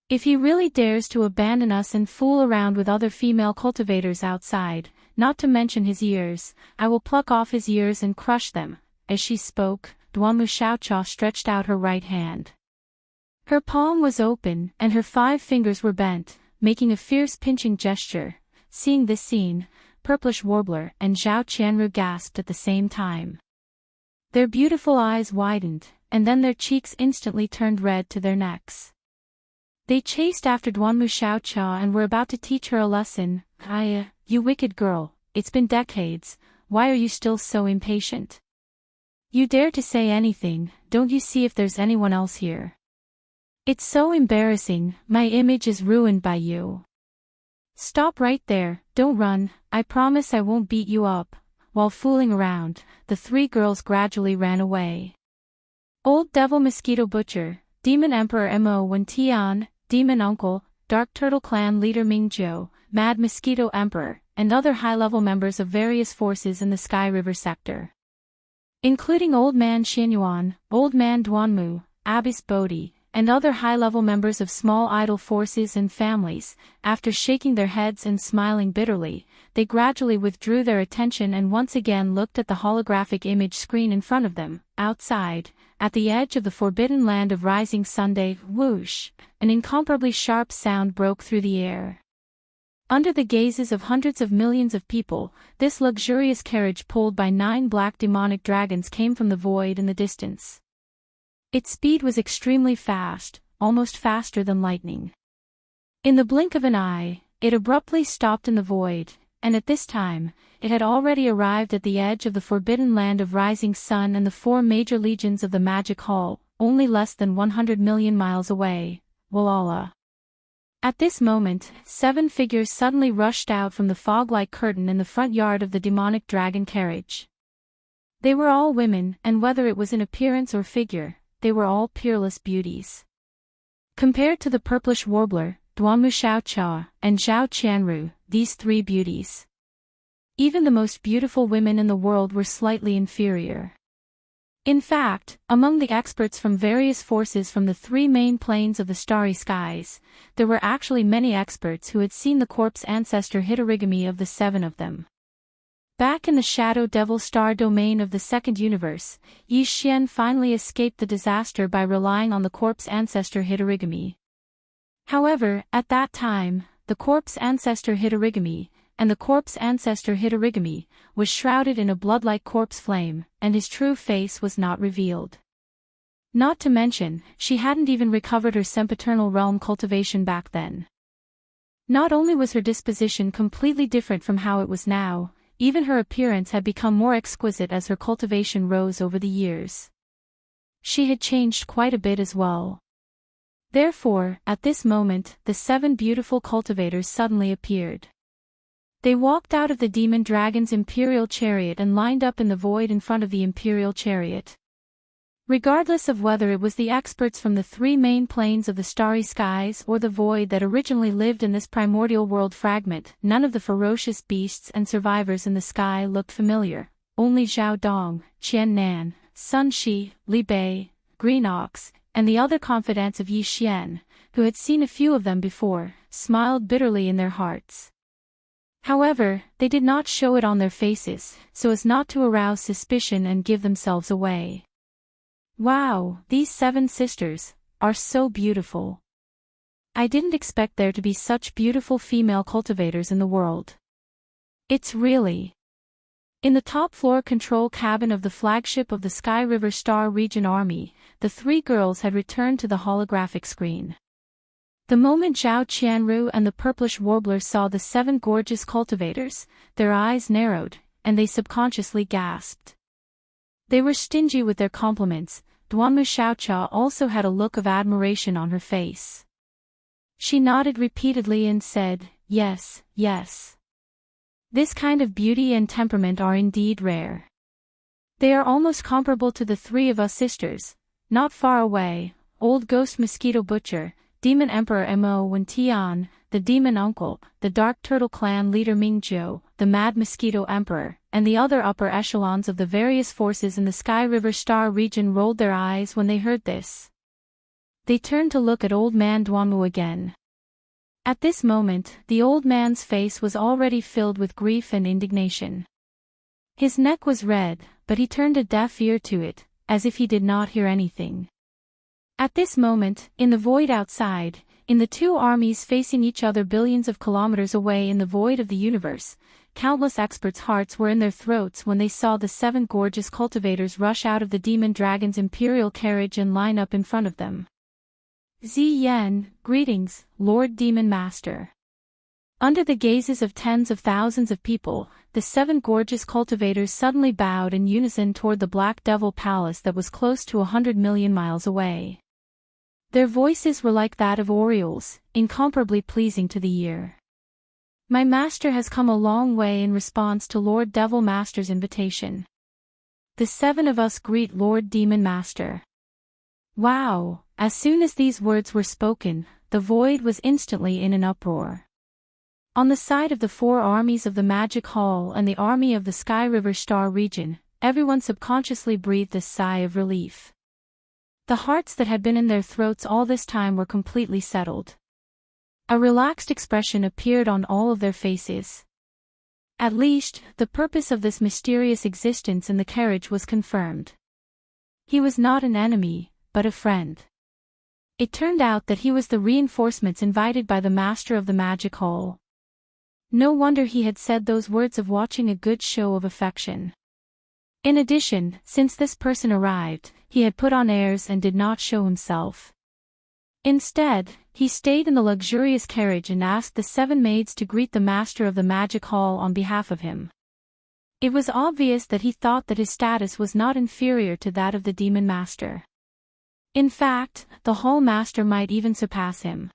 If he really dares to abandon us and fool around with other female cultivators outside, not to mention his ears, I will pluck off his ears and crush them. As she spoke, Duanmu Xiaoqia stretched out her right hand. Her palm was open and her 5 fingers were bent, making a fierce pinching gesture. Seeing this scene, Purplish Warbler and Zhao Qianru gasped at the same time. Their beautiful eyes widened, and then their cheeks instantly turned red to their necks. They chased after Duanmu Xiaoqia and were about to teach her a lesson. "Aya, you wicked girl, it's been decades, why are you still so impatient? You dare to say anything, don't you see if there's anyone else here? It's so embarrassing, my image is ruined by you. Stop right there, don't run, I promise I won't beat you up." While fooling around, the 3 girls gradually ran away. Old Devil Mosquito Butcher, Demon Emperor Mo Wen Tian, Demon Uncle, Dark Turtle Clan leader Mingzhou, Mad Mosquito Emperor, and other high-level members of various forces in the Sky River sector. Including Old Man Xianyuan, Old Man Duanmu, Abbess Bodhi, and other high-level members of small idol forces and families. After shaking their heads and smiling bitterly, they gradually withdrew their attention and once again looked at the holographic image screen in front of them. Outside, at the edge of the forbidden land of rising Sunday, whoosh, an incomparably sharp sound broke through the air. Under the gazes of hundreds of millions of people, this luxurious carriage pulled by 9 black demonic dragons came from the void in the distance. Its speed was extremely fast, almost faster than lightning. In the blink of an eye, it abruptly stopped in the void, and at this time, it had already arrived at the edge of the forbidden land of rising sun and the 4 major legions of the Magic Hall, only less than 100 million miles away. Walala. At this moment, 7 figures suddenly rushed out from the fog-like curtain in the front yard of the demonic dragon carriage. They were all women, and whether it was in appearance or figure, they were all peerless beauties. Compared to the Purplish Warbler, Duanmu Xiaoqia, and Zhao Qianru, these 3 beauties, even the most beautiful women in the world were slightly inferior. In fact, among the experts from various forces from the 3 main planes of the starry skies, there were actually many experts who had seen the corpse ancestor hitorigami of the 7 of them. Back in the Shadow Devil Star domain of the second universe, Yi Xian finally escaped the disaster by relying on the corpse ancestor Hitorigami. However, at that time, the corpse ancestor Hitorigami was shrouded in a blood-like corpse flame, and his true face was not revealed. Not to mention, she hadn't even recovered her sempiternal realm cultivation back then. Not only was her disposition completely different from how it was now, even her appearance had become more exquisite as her cultivation rose over the years. She had changed quite a bit as well. Therefore, at this moment, the 7 beautiful cultivators suddenly appeared. They walked out of the demon dragon's imperial chariot and lined up in the void in front of the imperial chariot. Regardless of whether it was the experts from the 3 main planes of the starry skies or the void that originally lived in this primordial world fragment, none of the ferocious beasts and survivors in the sky looked familiar. Only Zhao Dong, Qian Nan, Sun Shi, Li Bei, Green Ox, and the other confidants of Yi Xian, who had seen a few of them before, smiled bitterly in their hearts. However, they did not show it on their faces, so as not to arouse suspicion and give themselves away. Wow, these 7 sisters are so beautiful. I didn't expect there to be such beautiful female cultivators in the world. It's really... In the top floor control cabin of the flagship of the Sky River Star Region Army, the 3 girls had returned to the holographic screen. The moment Zhao Qianru and the purplish warbler saw the 7 gorgeous cultivators, their eyes narrowed, and they subconsciously gasped. They were stingy with their compliments. Duanmu Xiaocha also had a look of admiration on her face. She nodded repeatedly and said, "Yes, yes. This kind of beauty and temperament are indeed rare. They are almost comparable to the 3 of us sisters, not far away, Old Ghost Mosquito Butcher, Demon Emperor Mo Wen Tian, the Demon Uncle, the Dark Turtle Clan leader Mingzhou, the Mad Mosquito Emperor, and the other upper echelons of the various forces in the Sky River Star region rolled their eyes when they heard this. They turned to look at Old Man Duanmu again. At this moment, the old man's face was already filled with grief and indignation. His neck was red, but he turned a deaf ear to it, as if he did not hear anything. At this moment, in the void outside, in the 2 armies facing each other billions of kilometers away in the void of the universe, countless experts' hearts were in their throats when they saw the 7 gorgeous cultivators rush out of the demon dragon's imperial carriage and line up in front of them. Ziyan, greetings, Lord Demon Master. Under the gazes of tens of thousands of people, the 7 gorgeous cultivators suddenly bowed in unison toward the Black Devil Palace that was close to 100 million miles away. Their voices were like that of orioles, incomparably pleasing to the ear. My master has come a long way in response to Lord Devil Master's invitation. The 7 of us greet Lord Demon Master. Wow! As soon as these words were spoken, the void was instantly in an uproar. On the side of the 4 armies of the Magic Hall and the army of the Sky River Star region, everyone subconsciously breathed a sigh of relief. The hearts that had been in their throats all this time were completely settled. A relaxed expression appeared on all of their faces. At least, the purpose of this mysterious existence in the carriage was confirmed. He was not an enemy, but a friend. It turned out that he was the reinforcements invited by the master of the Magic Hall. No wonder he had said those words of watching a good show of affection. In addition, since this person arrived, he had put on airs and did not show himself. Instead, he stayed in the luxurious carriage and asked the 7 maids to greet the master of the Magic Hall on behalf of him. It was obvious that he thought that his status was not inferior to that of the Demon Master. In fact, the Hall Master might even surpass him.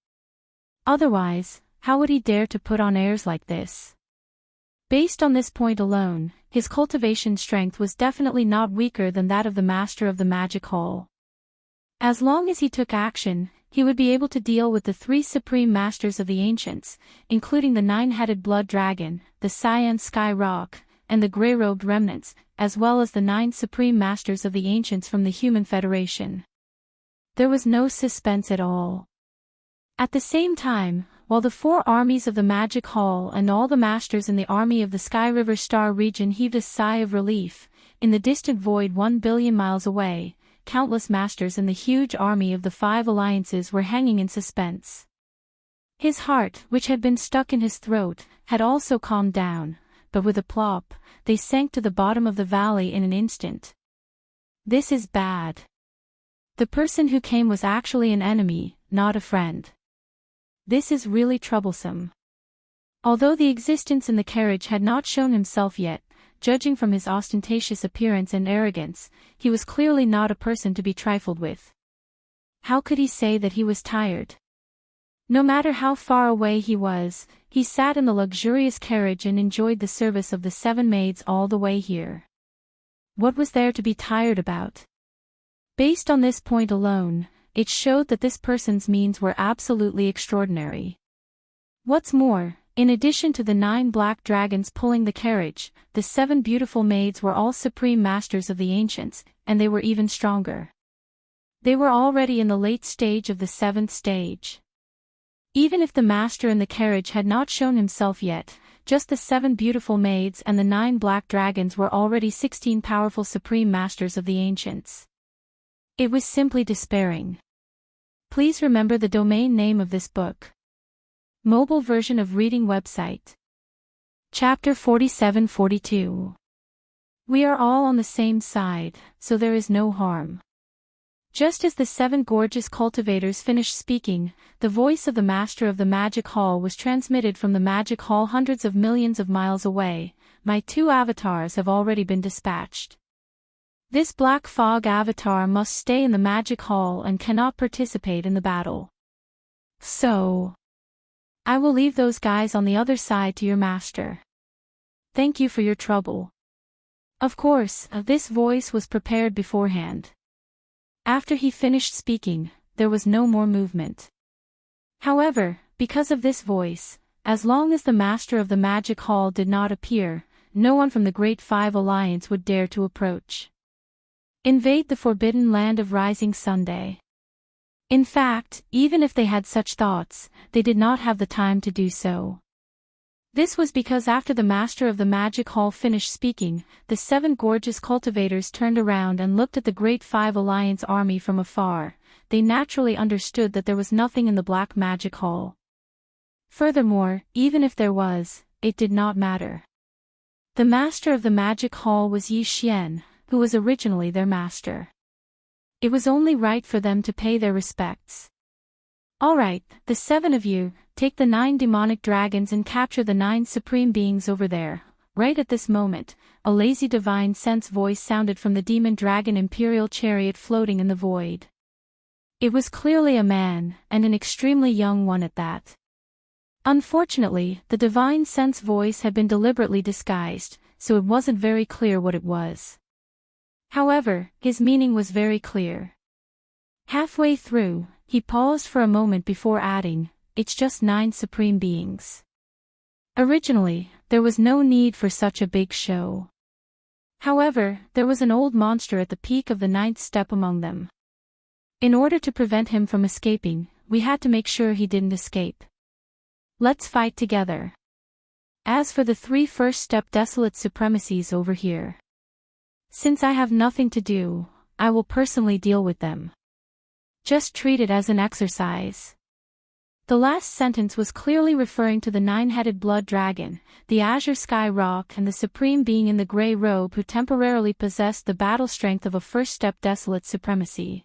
Otherwise, how would he dare to put on airs like this? Based on this point alone, his cultivation strength was definitely not weaker than that of the Master of the Magic Hall. As long as he took action, he would be able to deal with the 3 supreme masters of the ancients, including the 9-headed blood dragon, the cyan sky rock, and the grey-robed remnants, as well as the 9 supreme masters of the ancients from the Human Federation. There was no suspense at all. At the same time, while the 4 armies of the Magic Hall and all the masters in the army of the Sky River Star region heaved a sigh of relief. In the distant void 1 billion miles away, countless masters in the huge army of the 5 alliances were hanging in suspense. His heart, which had been stuck in his throat, had also calmed down, but with a plop, they sank to the bottom of the valley in an instant. This is bad. The person who came was actually an enemy, not a friend. This is really troublesome. Although the existence in the carriage had not shown himself yet, judging from his ostentatious appearance and arrogance, he was clearly not a person to be trifled with. How could he say that he was tired? No matter how far away he was, he sat in the luxurious carriage and enjoyed the service of the 7 maids all the way here. What was there to be tired about? Based on this point alone, it showed that this person's means were absolutely extraordinary. What's more, in addition to the 9 black dragons pulling the carriage, the 7 beautiful maids were all supreme masters of the ancients, and they were even stronger. They were already in the late stage of the 7th stage. Even if the master in the carriage had not shown himself yet, just the 7 beautiful maids and the 9 black dragons were already 16 powerful supreme masters of the ancients. It was simply despairing. Please remember the domain name of this book. Mobile version of reading website. Chapter 47-42. We are all on the same side, so there is no harm. Just as the 7 gorgeous cultivators finished speaking, the voice of the master of the Magic Hall was transmitted from the Magic Hall hundreds of millions of miles away. My 2 avatars have already been dispatched. This Black Fog avatar must stay in the Magic Hall and cannot participate in the battle. So, I will leave those guys on the other side to your master. Thank you for your trouble. Of course, this voice was prepared beforehand. After he finished speaking, there was no more movement. However, because of this voice, as long as the master of the Magic Hall did not appear, no one from the Great 5 Alliance would dare to approach. Invade the forbidden land of Rising Sunday. In fact, even if they had such thoughts, they did not have the time to do so. This was because after the master of the Magic Hall finished speaking, the 7 gorgeous cultivators turned around and looked at the Great 5 Alliance army from afar. They naturally understood that there was nothing in the Black Magic Hall. Furthermore, even if there was, it did not matter. The master of the Magic Hall was Yi Xian, who was originally their master. It was only right for them to pay their respects. Alright, the 7 of you, take the 9 demonic dragons and capture the 9 supreme beings over there. Right at this moment, a lazy divine sense voice sounded from the demon dragon imperial chariot floating in the void. It was clearly a man, and an extremely young one at that. Unfortunately, the divine sense voice had been deliberately disguised, so it wasn't very clear what it was. However, his meaning was very clear. Halfway through, he paused for a moment before adding, "It's just 9 supreme beings." Originally, there was no need for such a big show. However, there was an old monster at the peak of the 9th step among them. In order to prevent him from escaping, we had to make sure he didn't escape. Let's fight together. As for the 3 first step desolate supremacies over here, since I have nothing to do, I will personally deal with them. Just treat it as an exercise. The last sentence was clearly referring to the 9-headed blood dragon, the azure sky rock and the supreme being in the grey robe who temporarily possessed the battle strength of a first-step desolate supremacy.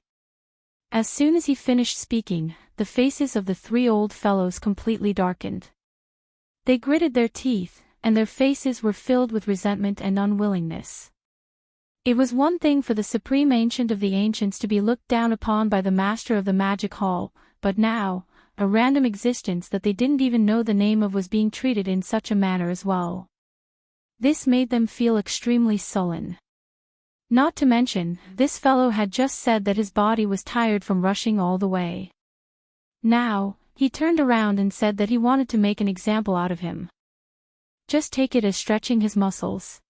As soon as he finished speaking, the faces of the 3 old fellows completely darkened. They gritted their teeth, and their faces were filled with resentment and unwillingness. It was one thing for the supreme ancient of the ancients to be looked down upon by the master of the Magic Hall, but now, a random existence that they didn't even know the name of was being treated in such a manner as well. This made them feel extremely sullen. Not to mention, this fellow had just said that his body was tired from rushing all the way. Now, he turned around and said that he wanted to make an example out of him. Just take it as stretching his muscles.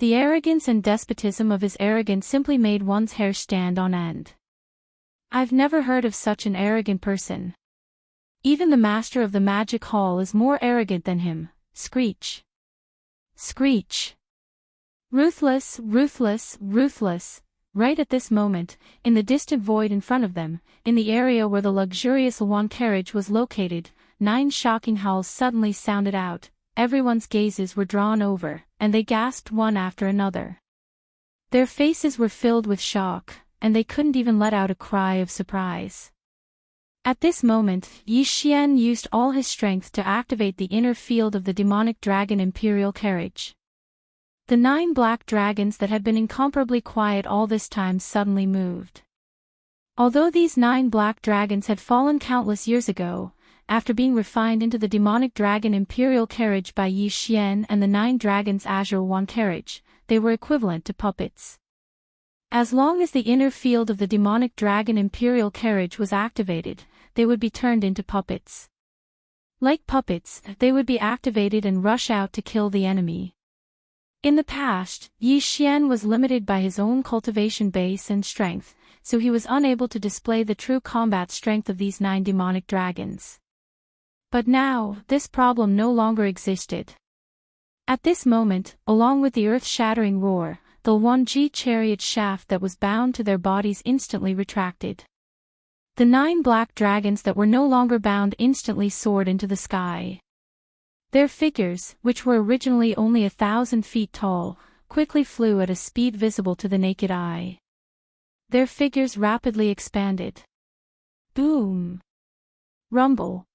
The arrogance and despotism of his arrogance simply made one's hair stand on end. I've never heard of such an arrogant person. Even the master of the magic hall is more arrogant than him. Screech. Screech. Ruthless, ruthless, ruthless. Right at this moment, in the distant void in front of them, in the area where the luxurious Luan carriage was located, 9 shocking howls suddenly sounded out. Everyone's gazes were drawn over, and they gasped one after another. Their faces were filled with shock, and they couldn't even let out a cry of surprise. At this moment, Xianxia used all his strength to activate the inner field of the demonic dragon imperial carriage. The 9 black dragons that had been incomparably quiet all this time suddenly moved. Although these 9 black dragons had fallen countless years ago, after being refined into the demonic dragon imperial carriage by Xianxia and the 9 dragons azure one carriage, they were equivalent to puppets. As long as the inner field of the demonic dragon imperial carriage was activated, they would be turned into puppets. Like puppets, they would be activated and rush out to kill the enemy. In the past, Xianxia was limited by his own cultivation base and strength, so he was unable to display the true combat strength of these 9 demonic dragons. But now, this problem no longer existed. At this moment, along with the earth-shattering roar, the Wanji chariot shaft that was bound to their bodies instantly retracted. The 9 black dragons that were no longer bound instantly soared into the sky. Their figures, which were originally only 1,000 feet tall, quickly flew at a speed visible to the naked eye. Their figures rapidly expanded. Boom! Rumble!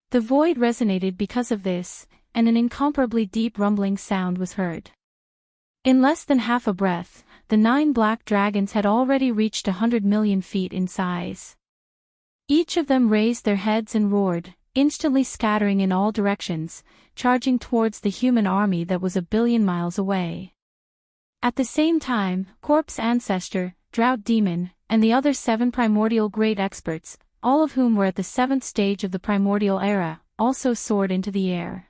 The void resonated because of this, and an incomparably deep rumbling sound was heard. In less than half a breath, the 9 black dragons had already reached 100 million feet in size. Each of them raised their heads and roared, instantly scattering in all directions, charging towards the human army that was 1 billion miles away. At the same time, Corpse Ancestor, Drought Demon, and the other 7 primordial great experts, all of whom were at the 7th stage of the primordial era, also soared into the air.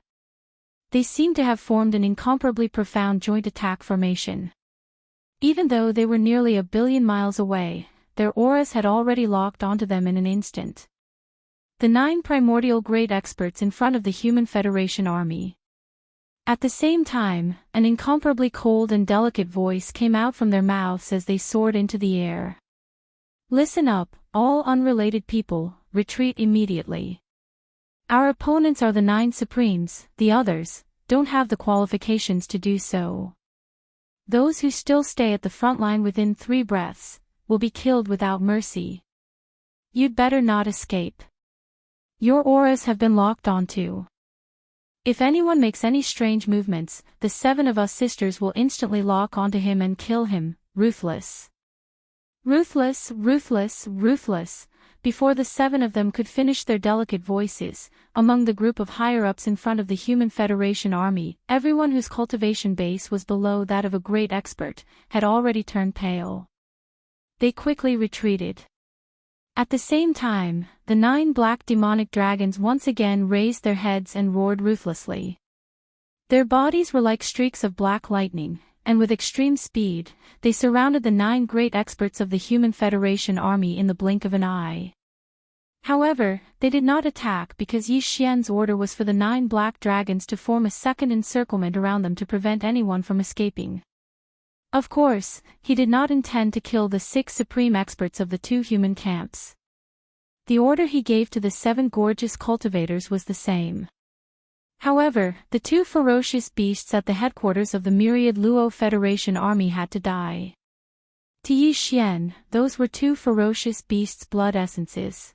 They seemed to have formed an incomparably profound joint attack formation. Even though they were nearly 1 billion miles away, their auras had already locked onto them in an instant. The 9 primordial great experts in front of the Human Federation army. At the same time, an incomparably cold and delicate voice came out from their mouths as they soared into the air. Listen up, all unrelated people, retreat immediately. Our opponents are the 9 Supremes, the others don't have the qualifications to do so. Those who still stay at the front line within 3 breaths will be killed without mercy. You'd better not escape. Your auras have been locked onto. If anyone makes any strange movements, the 7 of us sisters will instantly lock onto him and kill him. Ruthless. Ruthless, ruthless, ruthless. Before the 7 of them could finish their delicate voices, among the group of higher-ups in front of the Human Federation army, everyone whose cultivation base was below that of a great expert, had already turned pale. They quickly retreated. At the same time, the 9 black demonic dragons once again raised their heads and roared ruthlessly. Their bodies were like streaks of black lightning, and with extreme speed, they surrounded the 9 great experts of the Human Federation army in the blink of an eye. However, they did not attack because Xianxia's order was for the 9 black dragons to form a second encirclement around them to prevent anyone from escaping. Of course, he did not intend to kill the 6 supreme experts of the 2 human camps. The order he gave to the 7 gorgeous cultivators was the same. However, the 2 ferocious beasts at the headquarters of the myriad Luo Federation army had to die. To Xianxia, those were 2 ferocious beasts' blood essences.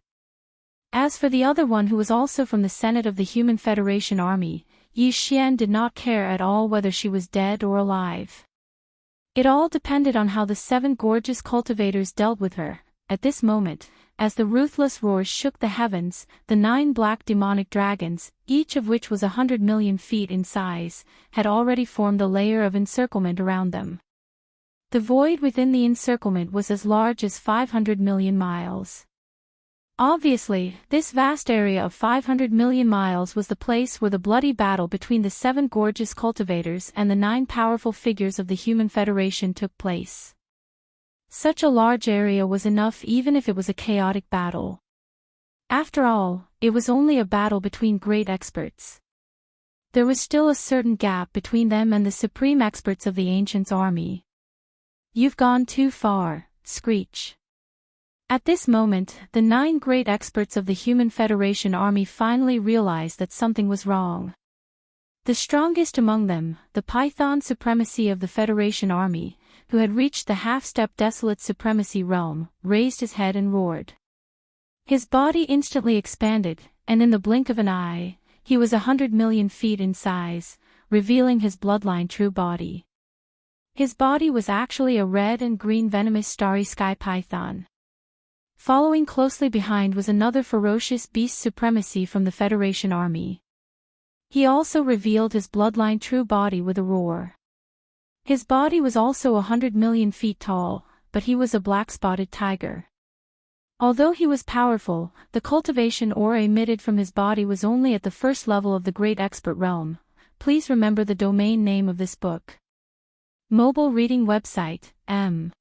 As for the other one who was also from the Senate of the Human Federation army, Xianxia did not care at all whether she was dead or alive. It all depended on how the 7 gorgeous cultivators dealt with her. At this moment, as the ruthless roars shook the heavens, the 9 black demonic dragons, each of which was 100 million feet in size, had already formed a layer of encirclement around them. The void within the encirclement was as large as 500 million miles. Obviously, this vast area of 500 million miles was the place where the bloody battle between the 7 gorgeous cultivators and the 9 powerful figures of the Human Federation took place. Such a large area was enough even if it was a chaotic battle. After all, it was only a battle between great experts. There was still a certain gap between them and the supreme experts of the Ancients' army. "You've gone too far, Screech." At this moment, the 9 great experts of the Human Federation army finally realized that something was wrong. The strongest among them, the Python supremacy of the Federation army, who had reached the half-step desolate supremacy realm, raised his head and roared. His body instantly expanded, and in the blink of an eye, he was 100 million feet in size, revealing his bloodline true body. His body was actually a red and green venomous starry sky python. Following closely behind was another ferocious beast supremacy from the Federation army. He also revealed his bloodline true body with a roar. His body was also 100 million feet tall, but he was a black-spotted tiger. Although he was powerful, the cultivation aura emitted from his body was only at the first level of the Great Expert realm. Please remember the domain name of this book. Mobile reading website, M.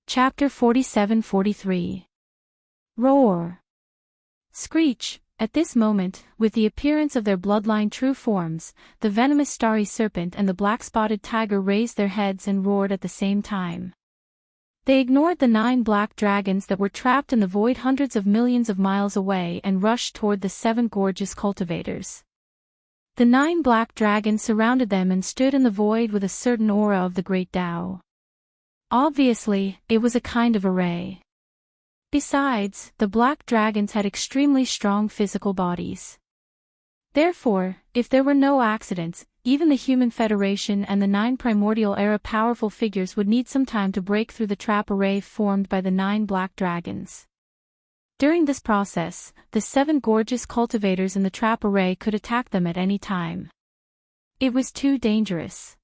Chapter 47-43. Roar. Screech. At this moment, with the appearance of their bloodline true forms, the venomous starry serpent and the black-spotted tiger raised their heads and roared at the same time. They ignored the 9 black dragons that were trapped in the void hundreds of millions of miles away and rushed toward the 7 gorgeous cultivators. The 9 black dragons surrounded them and stood in the void with a certain aura of the great Tao. Obviously, it was a kind of array. Besides, the black dragons had extremely strong physical bodies. Therefore, if there were no accidents, even the Human Federation and the 9 primordial era powerful figures would need some time to break through the trap array formed by the 9 black dragons. During this process, the 7 gorgeous cultivators in the trap array could attack them at any time. It was too dangerous.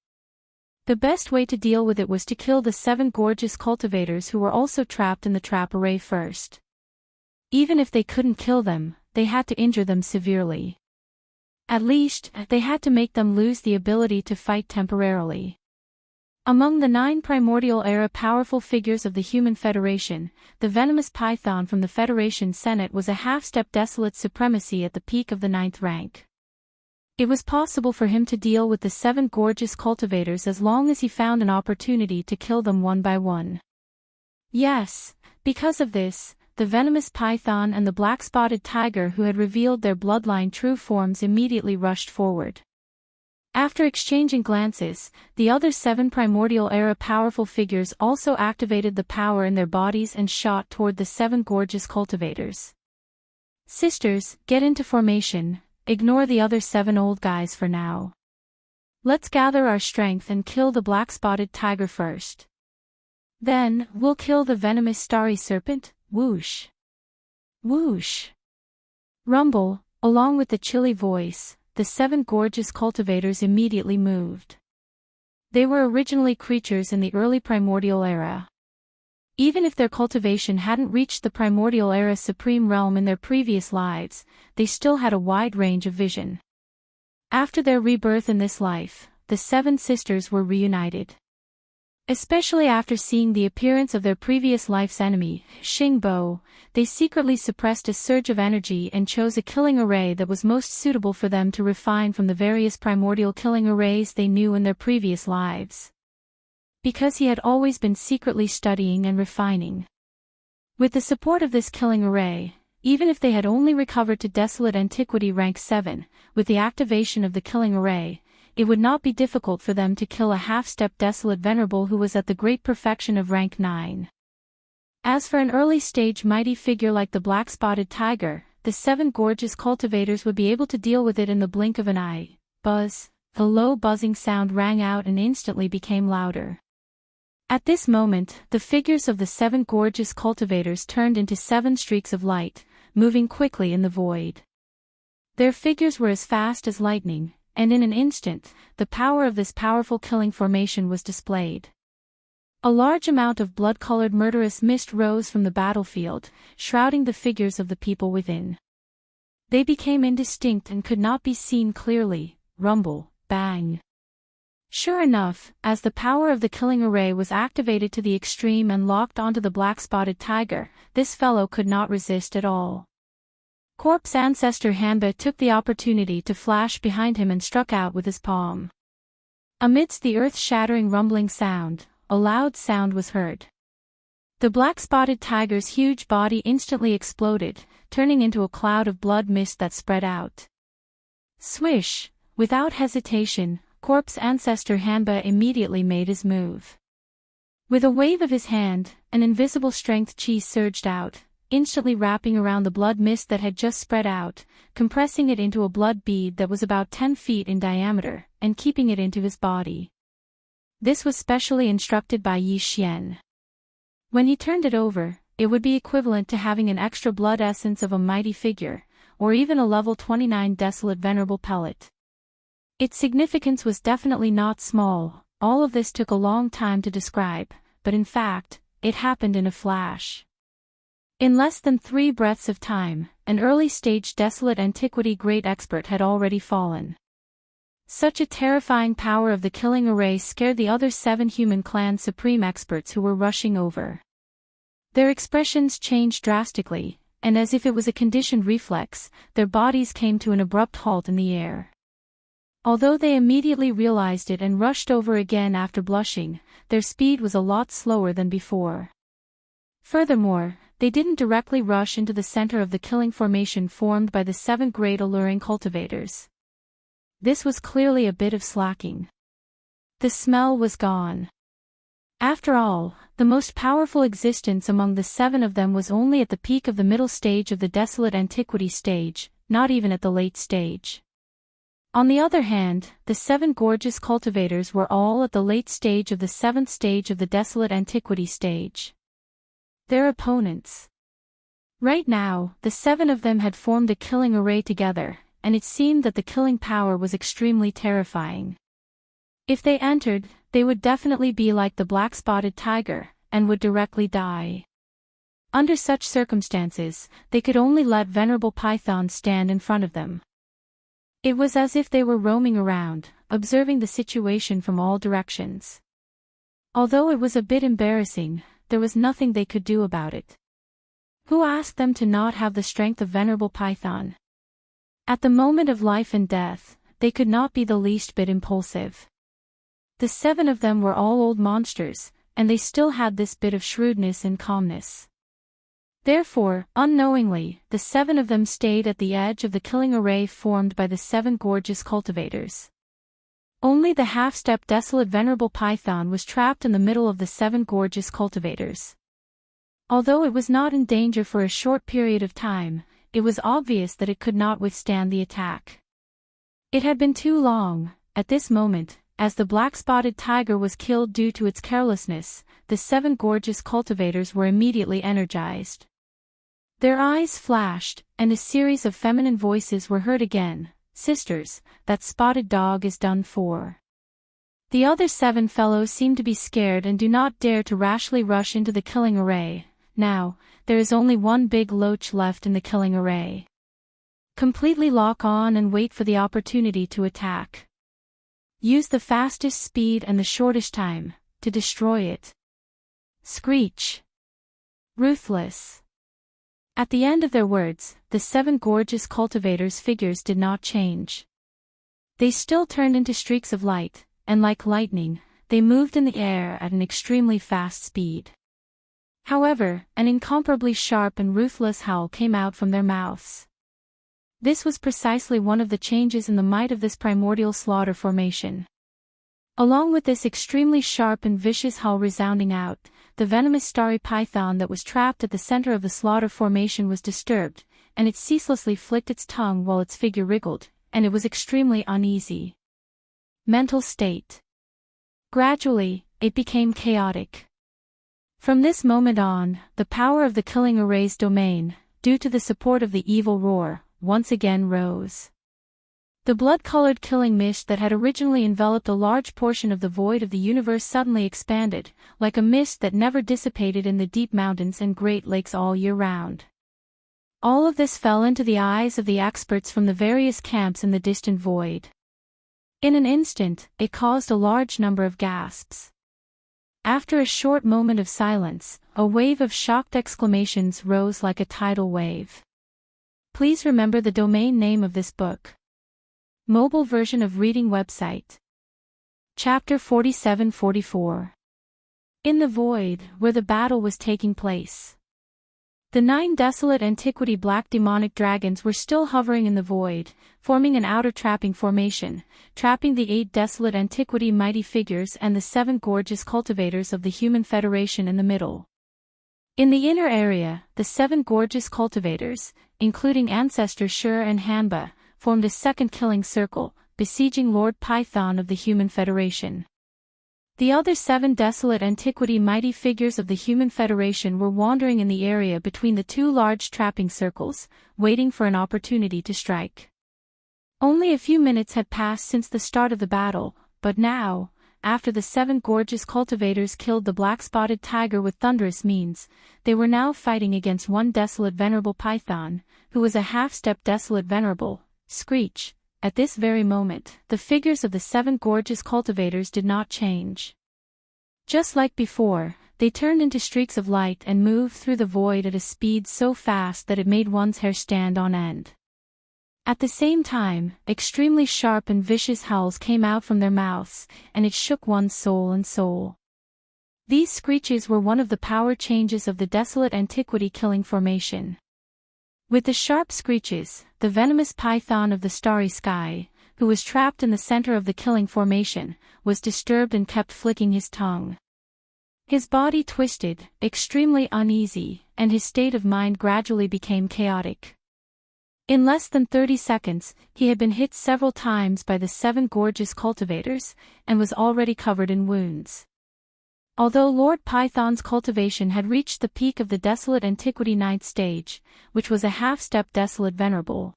The best way to deal with it was to kill the 7 gorgeous cultivators who were also trapped in the trap array first. Even if they couldn't kill them, they had to injure them severely. At least, they had to make them lose the ability to fight temporarily. Among the 9 primordial era powerful figures of the Human Federation, the venomous python from the Federation Senate was a half-step desolate supremacy at the peak of the 9th rank. It was possible for him to deal with the 7 gorgeous cultivators as long as he found an opportunity to kill them one by one. Yes, because of this, the venomous python and the black-spotted tiger who had revealed their bloodline true forms immediately rushed forward. After exchanging glances, the other 7 primordial era powerful figures also activated the power in their bodies and shot toward the 7 gorgeous cultivators. "Sisters, get into formation. Ignore the other 7 old guys for now. Let's gather our strength and kill the black-spotted tiger first. Then, we'll kill the venomous starry serpent." Whoosh. Whoosh. Rumble, along with the chilly voice, the 7 gorgeous cultivators immediately moved. They were originally creatures in the early primordial era. Even if their cultivation hadn't reached the primordial era supreme realm in their previous lives, they still had a wide range of vision. After their rebirth in this life, the 7 sisters were reunited. Especially after seeing the appearance of their previous life's enemy, Xingbo, they secretly suppressed a surge of energy and chose a killing array that was most suitable for them to refine from the various primordial killing arrays they knew in their previous lives. Because he had always been secretly studying and refining. With the support of this killing array, even if they had only recovered to Desolate Antiquity rank 7, with the activation of the killing array, it would not be difficult for them to kill a half-step Desolate Venerable who was at the great perfection of rank 9. As for an early-stage mighty figure like the black-spotted tiger, the 7 gorgeous cultivators would be able to deal with it in the blink of an eye. Buzz. A low buzzing sound rang out and instantly became louder. At this moment, the figures of the 7 gorgeous cultivators turned into 7 streaks of light, moving quickly in the void. Their figures were as fast as lightning, and in an instant, the power of this powerful killing formation was displayed. A large amount of blood-colored murderous mist rose from the battlefield, shrouding the figures of the people within. They became indistinct and could not be seen clearly. Rumble, bang. Sure enough, as the power of the killing array was activated to the extreme and locked onto the black-spotted tiger, this fellow could not resist at all. Corpse ancestor Hanba took the opportunity to flash behind him and struck out with his palm. Amidst the earth-shattering rumbling sound, a loud sound was heard. The black-spotted tiger's huge body instantly exploded, turning into a cloud of blood mist that spread out. Swish! Without hesitation, Corpse ancestor Hanba immediately made his move. With a wave of his hand, an invisible strength chi surged out, instantly wrapping around the blood mist that had just spread out, compressing it into a blood bead that was about 10 feet in diameter, and keeping it into his body. This was specially instructed by Yi Xian. When he turned it over, it would be equivalent to having an extra blood essence of a mighty figure, or even a level 29 desolate venerable pellet. Its significance was definitely not small. All of this took a long time to describe, but in fact, it happened in a flash. In less than 3 breaths of time, an early-stage desolate antiquity great expert had already fallen. Such a terrifying power of the killing array scared the other 7 human clan supreme experts who were rushing over. Their expressions changed drastically, and as if it was a conditioned reflex, their bodies came to an abrupt halt in the air. Although they immediately realized it and rushed over again after blushing, their speed was a lot slower than before. Furthermore, they didn't directly rush into the center of the killing formation formed by the 7 great alluring cultivators. This was clearly a bit of slacking. The smell was gone. After all, the most powerful existence among the 7 of them was only at the peak of the middle stage of the desolate antiquity stage, not even at the late stage. On the other hand, the 7 gorgeous cultivators were all at the late stage of the 7th stage of the desolate antiquity stage. Their opponents. Right now, the 7 of them had formed a killing array together, and it seemed that the killing power was extremely terrifying. If they entered, they would definitely be like the black-spotted tiger, and would directly die. Under such circumstances, they could only let Venerable Python stand in front of them. It was as if they were roaming around, observing the situation from all directions. Although it was a bit embarrassing, there was nothing they could do about it. Who asked them to not have the strength of Venerable Python? At the moment of life and death, they could not be the least bit impulsive. The 7 of them were all old monsters, and they still had this bit of shrewdness and calmness. Therefore, unknowingly, the 7 of them stayed at the edge of the killing array formed by the 7 gorgeous cultivators. Only the half-step desolate venerable python was trapped in the middle of the 7 gorgeous cultivators. Although it was not in danger for a short period of time, it was obvious that it could not withstand the attack. It had been too long. At this moment, as the black-spotted tiger was killed due to its carelessness, the 7 gorgeous cultivators were immediately energized. Their eyes flashed, and a series of feminine voices were heard again. "Sisters, that spotted dog is done for." The other 7 fellows seem to be scared and do not dare to rashly rush into the killing array. Now, there is only one big loach left in the killing array. Completely lock on and wait for the opportunity to attack. Use the fastest speed and the shortest time to destroy it. Screech. Ruthless. At the end of their words, the 7 gorgeous cultivators' figures did not change. They still turned into streaks of light, and like lightning, they moved in the air at an extremely fast speed. However, an incomparably sharp and ruthless howl came out from their mouths. This was precisely one of the changes in the might of this primordial slaughter formation. Along with this extremely sharp and vicious howl resounding out, the venomous starry python that was trapped at the center of the slaughter formation was disturbed, and it ceaselessly flicked its tongue while its figure wriggled, and it was extremely uneasy. Mental state. Gradually, it became chaotic. From this moment on, the power of the killing array's domain, due to the support of the evil roar, once again rose. The blood-colored killing mist that had originally enveloped a large portion of the void of the universe suddenly expanded, like a mist that never dissipated in the deep mountains and great lakes all year round. All of this fell into the eyes of the experts from the various camps in the distant void. In an instant, it caused a large number of gasps. After a short moment of silence, a wave of shocked exclamations rose like a tidal wave. Please remember the domain name of this book. Mobile version of reading website. Chapter 47-44. In the void, where the battle was taking place. The 9 desolate antiquity black demonic dragons were still hovering in the void, forming an outer trapping formation, trapping the 8 desolate antiquity mighty figures and the 7 gorgeous cultivators of the human federation in the middle. In the inner area, the 7 gorgeous cultivators, including ancestors Shur and Hanba, formed a second killing circle, besieging Lord Python of the human federation. The other 7 desolate antiquity mighty figures of the human federation were wandering in the area between the 2 large trapping circles, waiting for an opportunity to strike. Only a few minutes had passed since the start of the battle, but now, after the 7 gorgeous cultivators killed the black-spotted tiger with thunderous means, they were now fighting against 1 desolate venerable python, who was a half-step desolate venerable, Screech. At this very moment, the figures of the 7 gorgeous cultivators did not change. Just like before, they turned into streaks of light and moved through the void at a speed so fast that it made one's hair stand on end. At the same time, extremely sharp and vicious howls came out from their mouths, and it shook one's soul and soul. These screeches were one of the power changes of the desolate antiquity killing formation. With the sharp screeches, the venomous python of the starry sky, who was trapped in the center of the killing formation, was disturbed and kept flicking his tongue. His body twisted, extremely uneasy, and his state of mind gradually became chaotic. In less than 30 seconds, he had been hit several times by the 7 gorgeous cultivators, and was already covered in wounds. Although Lord Python's cultivation had reached the peak of the desolate antiquity 9th stage, which was a half-step desolate venerable.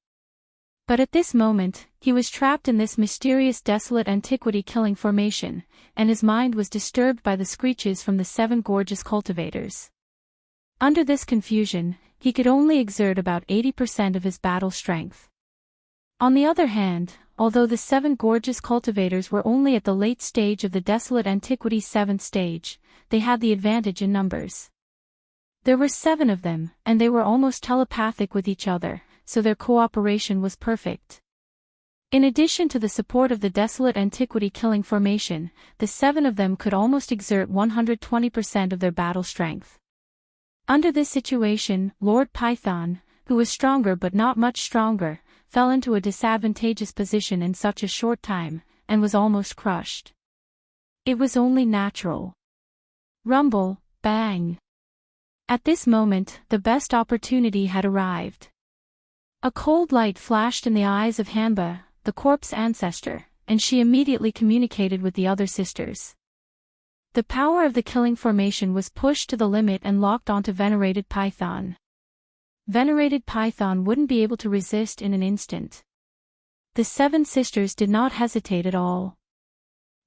But at this moment, he was trapped in this mysterious desolate antiquity killing formation, and his mind was disturbed by the screeches from the 7 gorgeous cultivators. Under this confusion, he could only exert about 80% of his battle strength. On the other hand, although the 7 gorgeous cultivators were only at the late stage of the desolate antiquity 7th stage, they had the advantage in numbers. There were 7 of them, and they were almost telepathic with each other, so their cooperation was perfect. In addition to the support of the desolate antiquity killing formation, the 7 of them could almost exert 120% of their battle strength. Under this situation, Lord Python, who was stronger but not much stronger, fell into a disadvantageous position in such a short time, and was almost crushed. It was only natural. Rumble, bang. At this moment, the best opportunity had arrived. A cold light flashed in the eyes of Hanba, the corpse ancestor, and she immediately communicated with the other sisters. The power of the killing formation was pushed to the limit and locked onto Venerated Python. Venerated Python wouldn't be able to resist in an instant. The 7 sisters did not hesitate at all.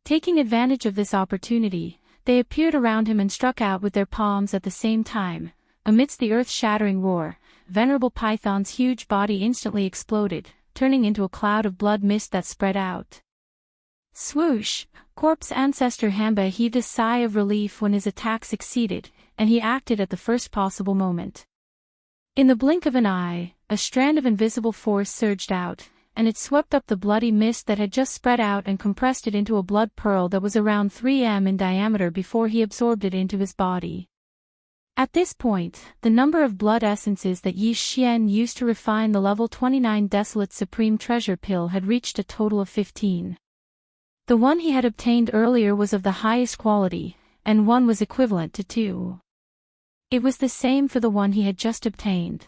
Taking advantage of this opportunity, they appeared around him and struck out with their palms at the same time. Amidst the earth-shattering roar, Venerable Python's huge body instantly exploded, turning into a cloud of blood mist that spread out. Swoosh! Corpse ancestor Hanba heaved a sigh of relief when his attack succeeded, and he acted at the first possible moment. In the blink of an eye, a strand of invisible force surged out, and it swept up the bloody mist that had just spread out and compressed it into a blood pearl that was around 3 m in diameter before he absorbed it into his body. At this point, the number of blood essences that Yi Xian used to refine the level 29 Desolate Supreme Treasure Pill had reached a total of 15. The one he had obtained earlier was of the highest quality, and one was equivalent to 2. It was the same for the one he had just obtained.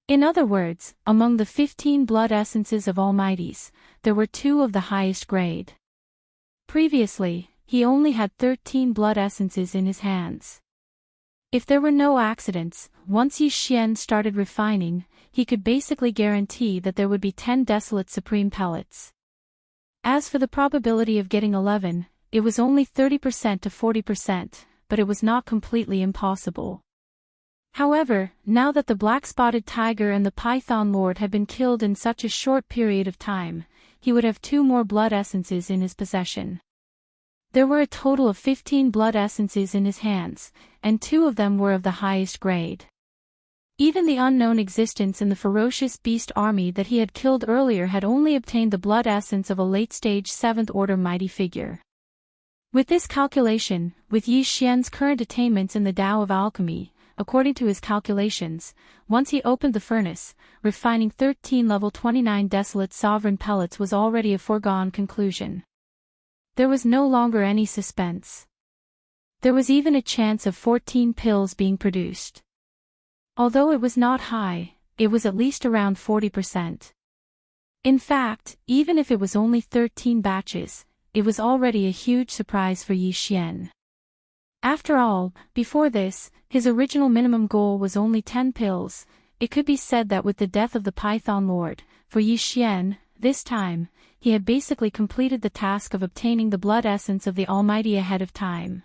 In other words, among the 15 blood essences of Almighties, there were 2 of the highest grade. Previously, he only had 13 blood essences in his hands. If there were no accidents, once Yi Xian started refining, he could basically guarantee that there would be 10 Desolate Supreme pellets. As for the probability of getting 11, it was only 30% to 40%, but it was not completely impossible. However, now that the black-spotted tiger and the python lord had been killed in such a short period of time, he would have 2 more blood essences in his possession. There were a total of 15 blood essences in his hands, and 2 of them were of the highest grade. Even the unknown existence in the ferocious beast army that he had killed earlier had only obtained the blood essence of a late-stage 7th-order mighty figure. With this calculation, with Yi Xian's current attainments in the Tao of alchemy, according to his calculations, once he opened the furnace, refining 13 level 29 desolate sovereign pellets was already a foregone conclusion. There was no longer any suspense. There was even a chance of 14 pills being produced. Although it was not high, it was at least around 40%. In fact, even if it was only 13 batches, it was already a huge surprise for Yi Xian. After all, before this, his original minimum goal was only 10 pills. It could be said that with the death of the Python Lord, for Yi Xian, this time, he had basically completed the task of obtaining the blood essence of the Almighty ahead of time.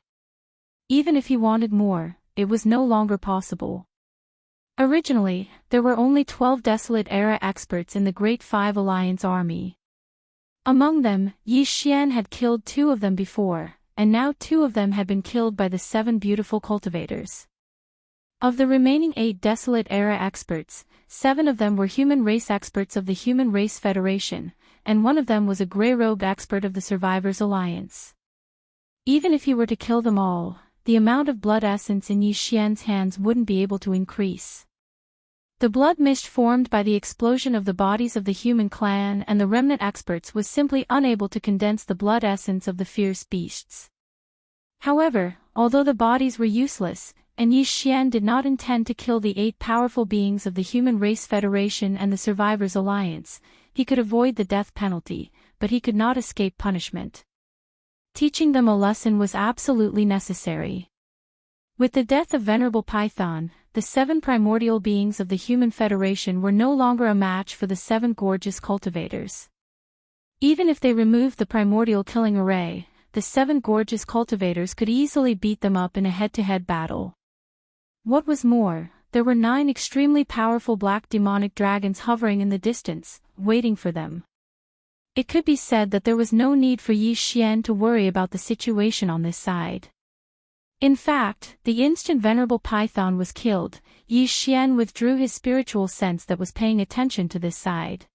Even if he wanted more, it was no longer possible. Originally, there were only 12 Desolate Era experts in the Great Five Alliance army. Among them, Yi Xian had killed 2 of them before, and now 2 of them had been killed by the 7 beautiful cultivators. Of the remaining 8 Desolate Era experts, 7 of them were human race experts of the Human Race Federation, and 1 of them was a grey-robed expert of the Survivors Alliance. Even if he were to kill them all, the amount of blood essence in Yi Xian's hands wouldn't be able to increase. The blood mist formed by the explosion of the bodies of the human clan and the remnant experts was simply unable to condense the blood essence of the fierce beasts. However, although the bodies were useless, and Yi Xian did not intend to kill the 8 powerful beings of the Human Race Federation and the Survivors Alliance, he could avoid the death penalty, but he could not escape punishment. Teaching them a lesson was absolutely necessary. With the death of Venerable Python, the 7 primordial beings of the Human Federation were no longer a match for the 7 gorgeous cultivators. Even if they removed the primordial killing array, the 7 gorgeous cultivators could easily beat them up in a head-to-head battle. What was more, there were 9 extremely powerful black demonic dragons hovering in the distance, waiting for them. It could be said that there was no need for Yi Xian to worry about the situation on this side. In fact, the instant Venerable Python was killed, Yi Xian withdrew his spiritual sense that was paying attention to this side.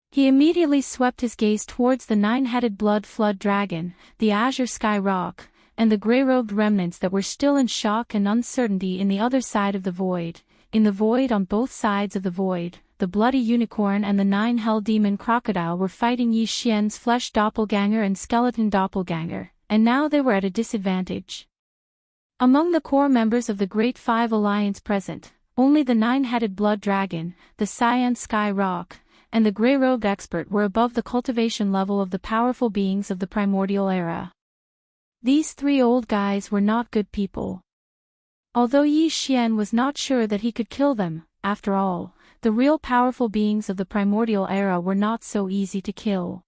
He immediately swept his gaze towards the 9-headed blood flood dragon, the azure sky rock, and the grey-robed remnants that were still in shock and uncertainty in the other side of the void. In the void on both sides of the void, the bloody unicorn and the 9 hell demon crocodile were fighting Yi Xian's flesh doppelganger and skeleton doppelganger, and now they were at a disadvantage. Among the core members of the Great Five Alliance present, only the 9-headed blood dragon, the cyan sky rock, and the grey-robed expert were above the cultivation level of the powerful beings of the primordial era. These 3 old guys were not good people. Although Yi Xian was not sure that he could kill them, after all, the real powerful beings of the primordial era were not so easy to kill.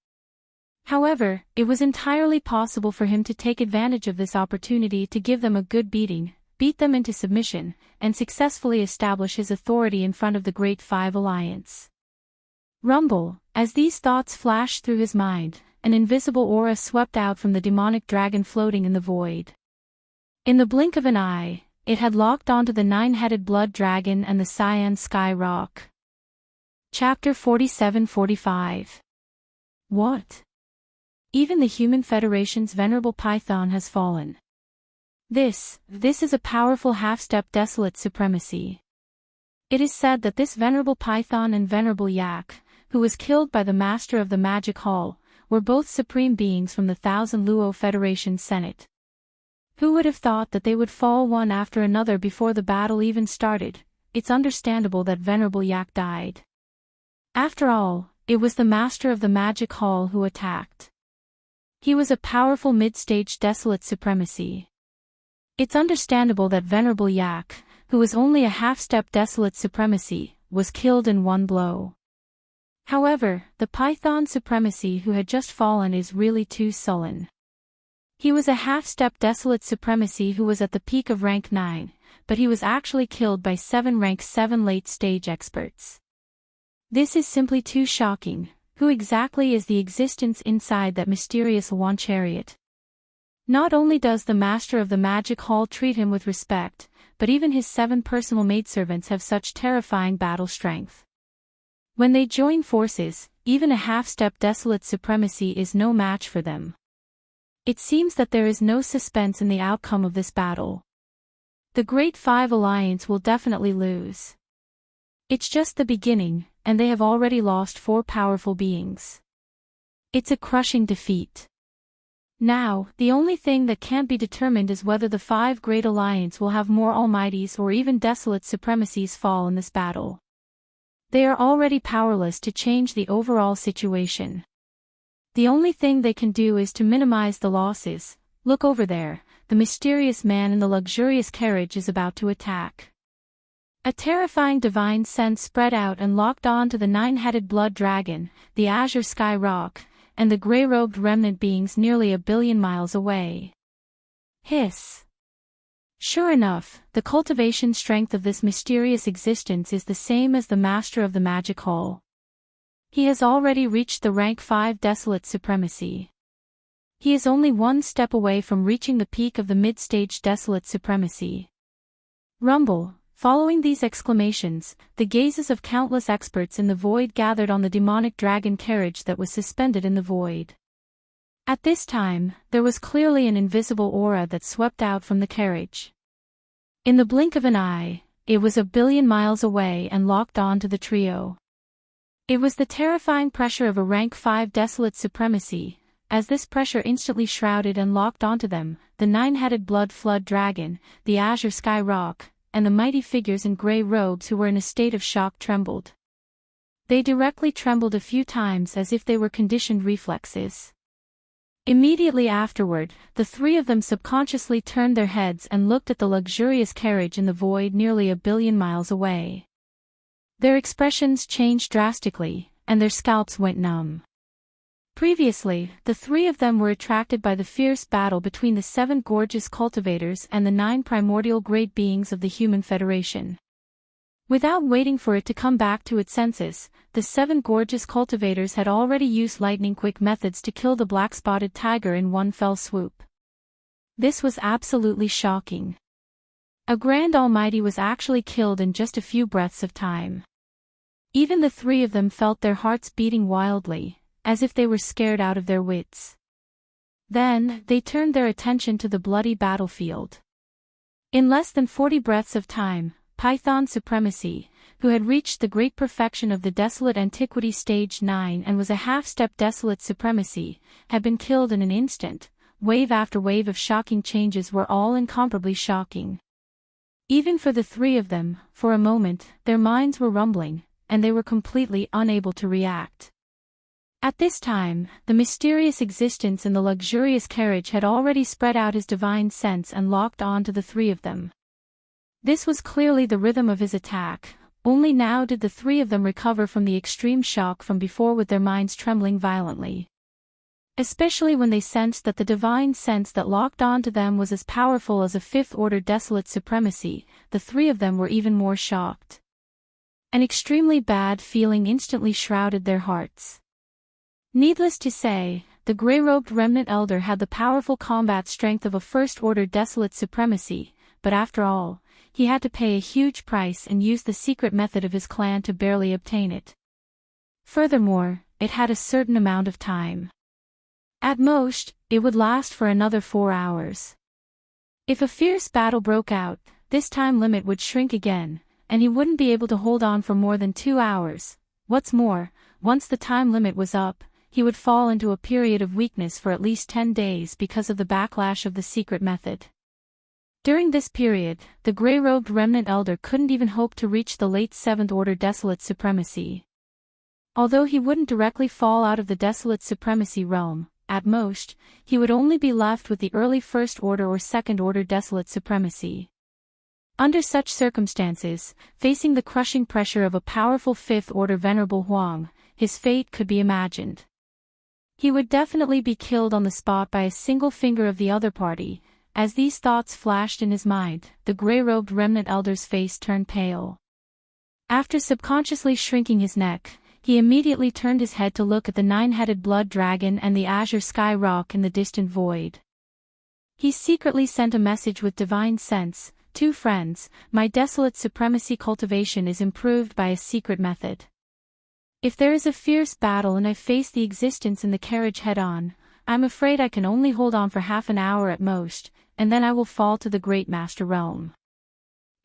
However, it was entirely possible for him to take advantage of this opportunity to give them a good beating, beat them into submission, and successfully establish his authority in front of the Great Five Alliance. Rumble, as these thoughts flashed through his mind, an invisible aura swept out from the demonic dragon floating in the void. In the blink of an eye, it had locked onto the 9-headed blood dragon and the cyan sky rock. Chapter 47-45. What? Even the Human Federation's Venerable Python has fallen. This is a powerful half-step desolate supremacy. It is said that this Venerable Python and Venerable Yak, who was killed by the Master of the Magic Hall, were both supreme beings from the Thousand Luo Federation Senate. Who would have thought that they would fall one after another before the battle even started? It's understandable that Venerable Yak died. After all, it was the Master of the Magic Hall who attacked. He was a powerful mid-stage desolate supremacy. It's understandable that Venerable Yak, who was only a half-step desolate supremacy, was killed in one blow. However, the Python supremacy who had just fallen is really too sullen. He was a half-step desolate supremacy who was at the peak of rank 9, but he was actually killed by 7 rank 7 late-stage experts. This is simply too shocking. Who exactly is the existence inside that mysterious Wan chariot? Not only does the Master of the Magic Hall treat him with respect, but even his 7 personal maidservants have such terrifying battle strength. When they join forces, even a half-step desolate supremacy is no match for them. It seems that there is no suspense in the outcome of this battle. The Great Five Alliance will definitely lose. It's just the beginning, and they have already lost 4 powerful beings. It's a crushing defeat. Now, the only thing that can't be determined is whether the 5 Great Alliance will have more Almighties or even desolate supremacies fall in this battle. They are already powerless to change the overall situation. The only thing they can do is to minimize the losses. Look over there, the mysterious man in the luxurious carriage is about to attack. A terrifying divine sense spread out and locked on to the 9-headed blood dragon, the azure sky rock, and the gray-robed remnant beings nearly 1 billion miles away. Hiss. Sure enough, the cultivation strength of this mysterious existence is the same as the master of the magic hall. He has already reached the rank 5 desolate supremacy. He is only 1 step away from reaching the peak of the mid-stage desolate supremacy. Rumble. Following these exclamations, the gazes of countless experts in the void gathered on the demonic dragon carriage that was suspended in the void. At this time, there was clearly an invisible aura that swept out from the carriage. In the blink of an eye, it was 1 billion miles away and locked on to the trio. It was the terrifying pressure of a rank 5 desolate supremacy. As this pressure instantly shrouded and locked onto them, the 9-headed blood flood dragon, the azure sky rock, and the mighty figures in grey robes who were in a state of shock trembled. They directly trembled a few times as if they were conditioned reflexes. Immediately afterward, the 3 of them subconsciously turned their heads and looked at the luxurious carriage in the void nearly 1 billion miles away. Their expressions changed drastically, and their scalps went numb. Previously, the 3 of them were attracted by the fierce battle between the 7 gorgeous cultivators and the 9 primordial great beings of the Human Federation. Without waiting for it to come back to its senses, the 7 gorgeous cultivators had already used lightning-quick methods to kill the black-spotted tiger in 1 fell swoop. This was absolutely shocking. A Grand Almighty was actually killed in just a few breaths of time. Even the 3 of them felt their hearts beating wildly, as if they were scared out of their wits. Then, they turned their attention to the bloody battlefield. In less than 40 breaths of time, Python Supremacy, who had reached the great perfection of the Desolate Antiquity Stage 9 and was a half-step Desolate Supremacy, had been killed in an instant. Wave after wave of shocking changes were all incomparably shocking. Even for the 3 of them, for a moment, their minds were rumbling, and they were completely unable to react. At this time, the mysterious existence in the luxurious carriage had already spread out his divine sense and locked on to the 3 of them. This was clearly the rhythm of his attack, only now did the 3 of them recover from the extreme shock from before with their minds trembling violently. Especially when they sensed that the divine sense that locked on to them was as powerful as a 5th-order desolate supremacy, the 3 of them were even more shocked. An extremely bad feeling instantly shrouded their hearts. Needless to say, the grey-robed remnant elder had the powerful combat strength of a 1st-order desolate supremacy, but after all, he had to pay a huge price and use the secret method of his clan to barely obtain it. Furthermore, it had a certain amount of time. At most, it would last for another 4 hours. If a fierce battle broke out, this time limit would shrink again, and he wouldn't be able to hold on for more than 2 hours. What's more, once the time limit was up, he would fall into a period of weakness for at least 10 days because of the backlash of the secret method. During this period, the grey-robed remnant elder couldn't even hope to reach the late 7th-order desolate supremacy. Although he wouldn't directly fall out of the desolate supremacy realm, at most, he would only be left with the early 1st-order or 2nd-order desolate supremacy. Under such circumstances, facing the crushing pressure of a powerful 5th-order Venerable Huang, his fate could be imagined. He would definitely be killed on the spot by a single finger of the other party. As these thoughts flashed in his mind, the grey-robed remnant elder's face turned pale. After subconsciously shrinking his neck, he immediately turned his head to look at the 9-headed blood dragon and the azure sky rock in the distant void. He secretly sent a message with divine sense, Two friends, my desolate supremacy cultivation is improved by a secret method. If there is a fierce battle and I face the existence in the carriage head-on, I'm afraid I can only hold on for half an hour at most, and then I will fall to the great master realm.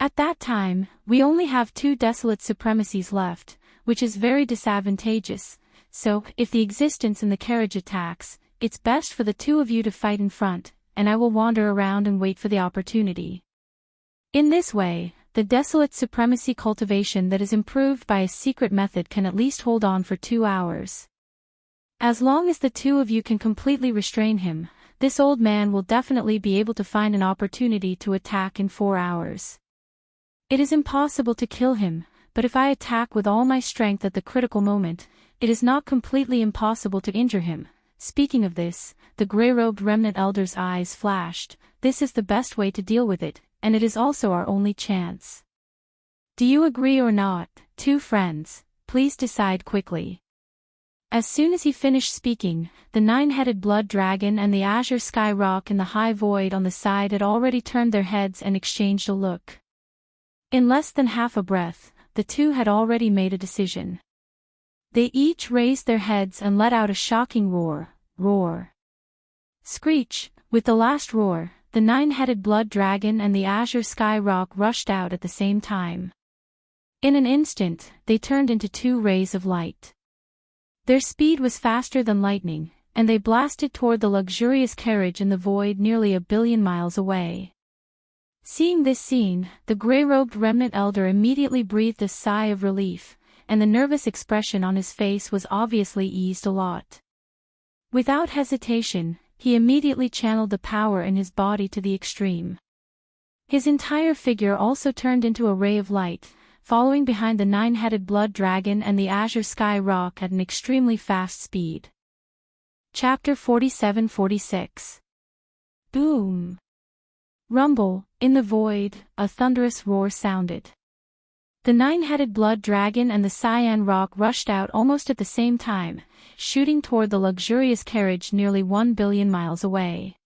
At that time, we only have 2 desolate supremacies left, which is very disadvantageous, so, if the existence in the carriage attacks, it's best for the 2 of you to fight in front, and I will wander around and wait for the opportunity. In this way, the desolate supremacy cultivation that is improved by a secret method can at least hold on for 2 hours. As long as the 2 of you can completely restrain him, this old man will definitely be able to find an opportunity to attack in 4 hours. It is impossible to kill him, but if I attack with all my strength at the critical moment, it is not completely impossible to injure him. Speaking of this, the grey-robed remnant elder's eyes flashed. This is the best way to deal with it, and it is also our only chance. Do you agree or not, 2 friends? Please decide quickly. As soon as he finished speaking, the 9-headed blood dragon and the azure sky rock in the high void on the side had already turned their heads and exchanged a look. In less than half a breath, the 2 had already made a decision. They each raised their heads and let out a shocking roar, roar. Screech, with the last roar, the 9-headed blood dragon and the azure sky rock rushed out at the same time. In an instant, they turned into 2 rays of light. Their speed was faster than lightning, and they blasted toward the luxurious carriage in the void nearly 1 billion miles away. Seeing this scene, the grey-robed remnant elder immediately breathed a sigh of relief, and the nervous expression on his face was obviously eased a lot. Without hesitation, he immediately channeled the power in his body to the extreme. His entire figure also turned into a ray of light, following behind the 9-headed blood dragon and the azure sky rock at an extremely fast speed. Chapter 47-46. Boom! Rumble, in the void, a thunderous roar sounded. The 9-headed blood dragon and the cyan rock rushed out almost at the same time, shooting toward the luxurious carriage nearly 1 billion miles away.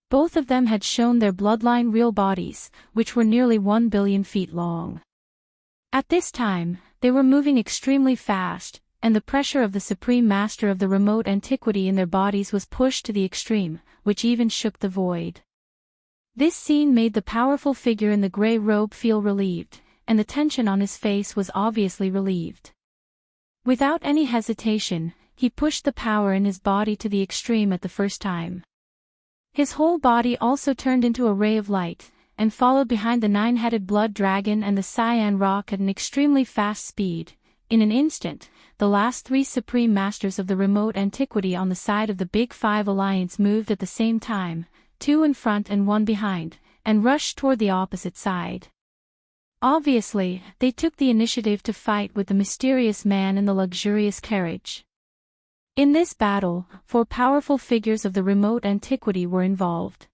Both of them had shown their bloodline real bodies, which were nearly 1 billion feet long. At this time, they were moving extremely fast, and the pressure of the supreme master of the remote antiquity in their bodies was pushed to the extreme, which even shook the void. This scene made the powerful figure in the grey robe feel relieved, and the tension on his face was obviously relieved. Without any hesitation, he pushed the power in his body to the extreme at the first time. His whole body also turned into a ray of light, and followed behind the 9-headed blood dragon and the cyan rock at an extremely fast speed. In an instant, the last 3 supreme masters of the remote antiquity on the side of the Big Five Alliance moved at the same time, 2 in front and 1 behind, and rushed toward the opposite side. Obviously, they took the initiative to fight with the mysterious man in the luxurious carriage. In this battle, 4 powerful figures of the remote antiquity were involved.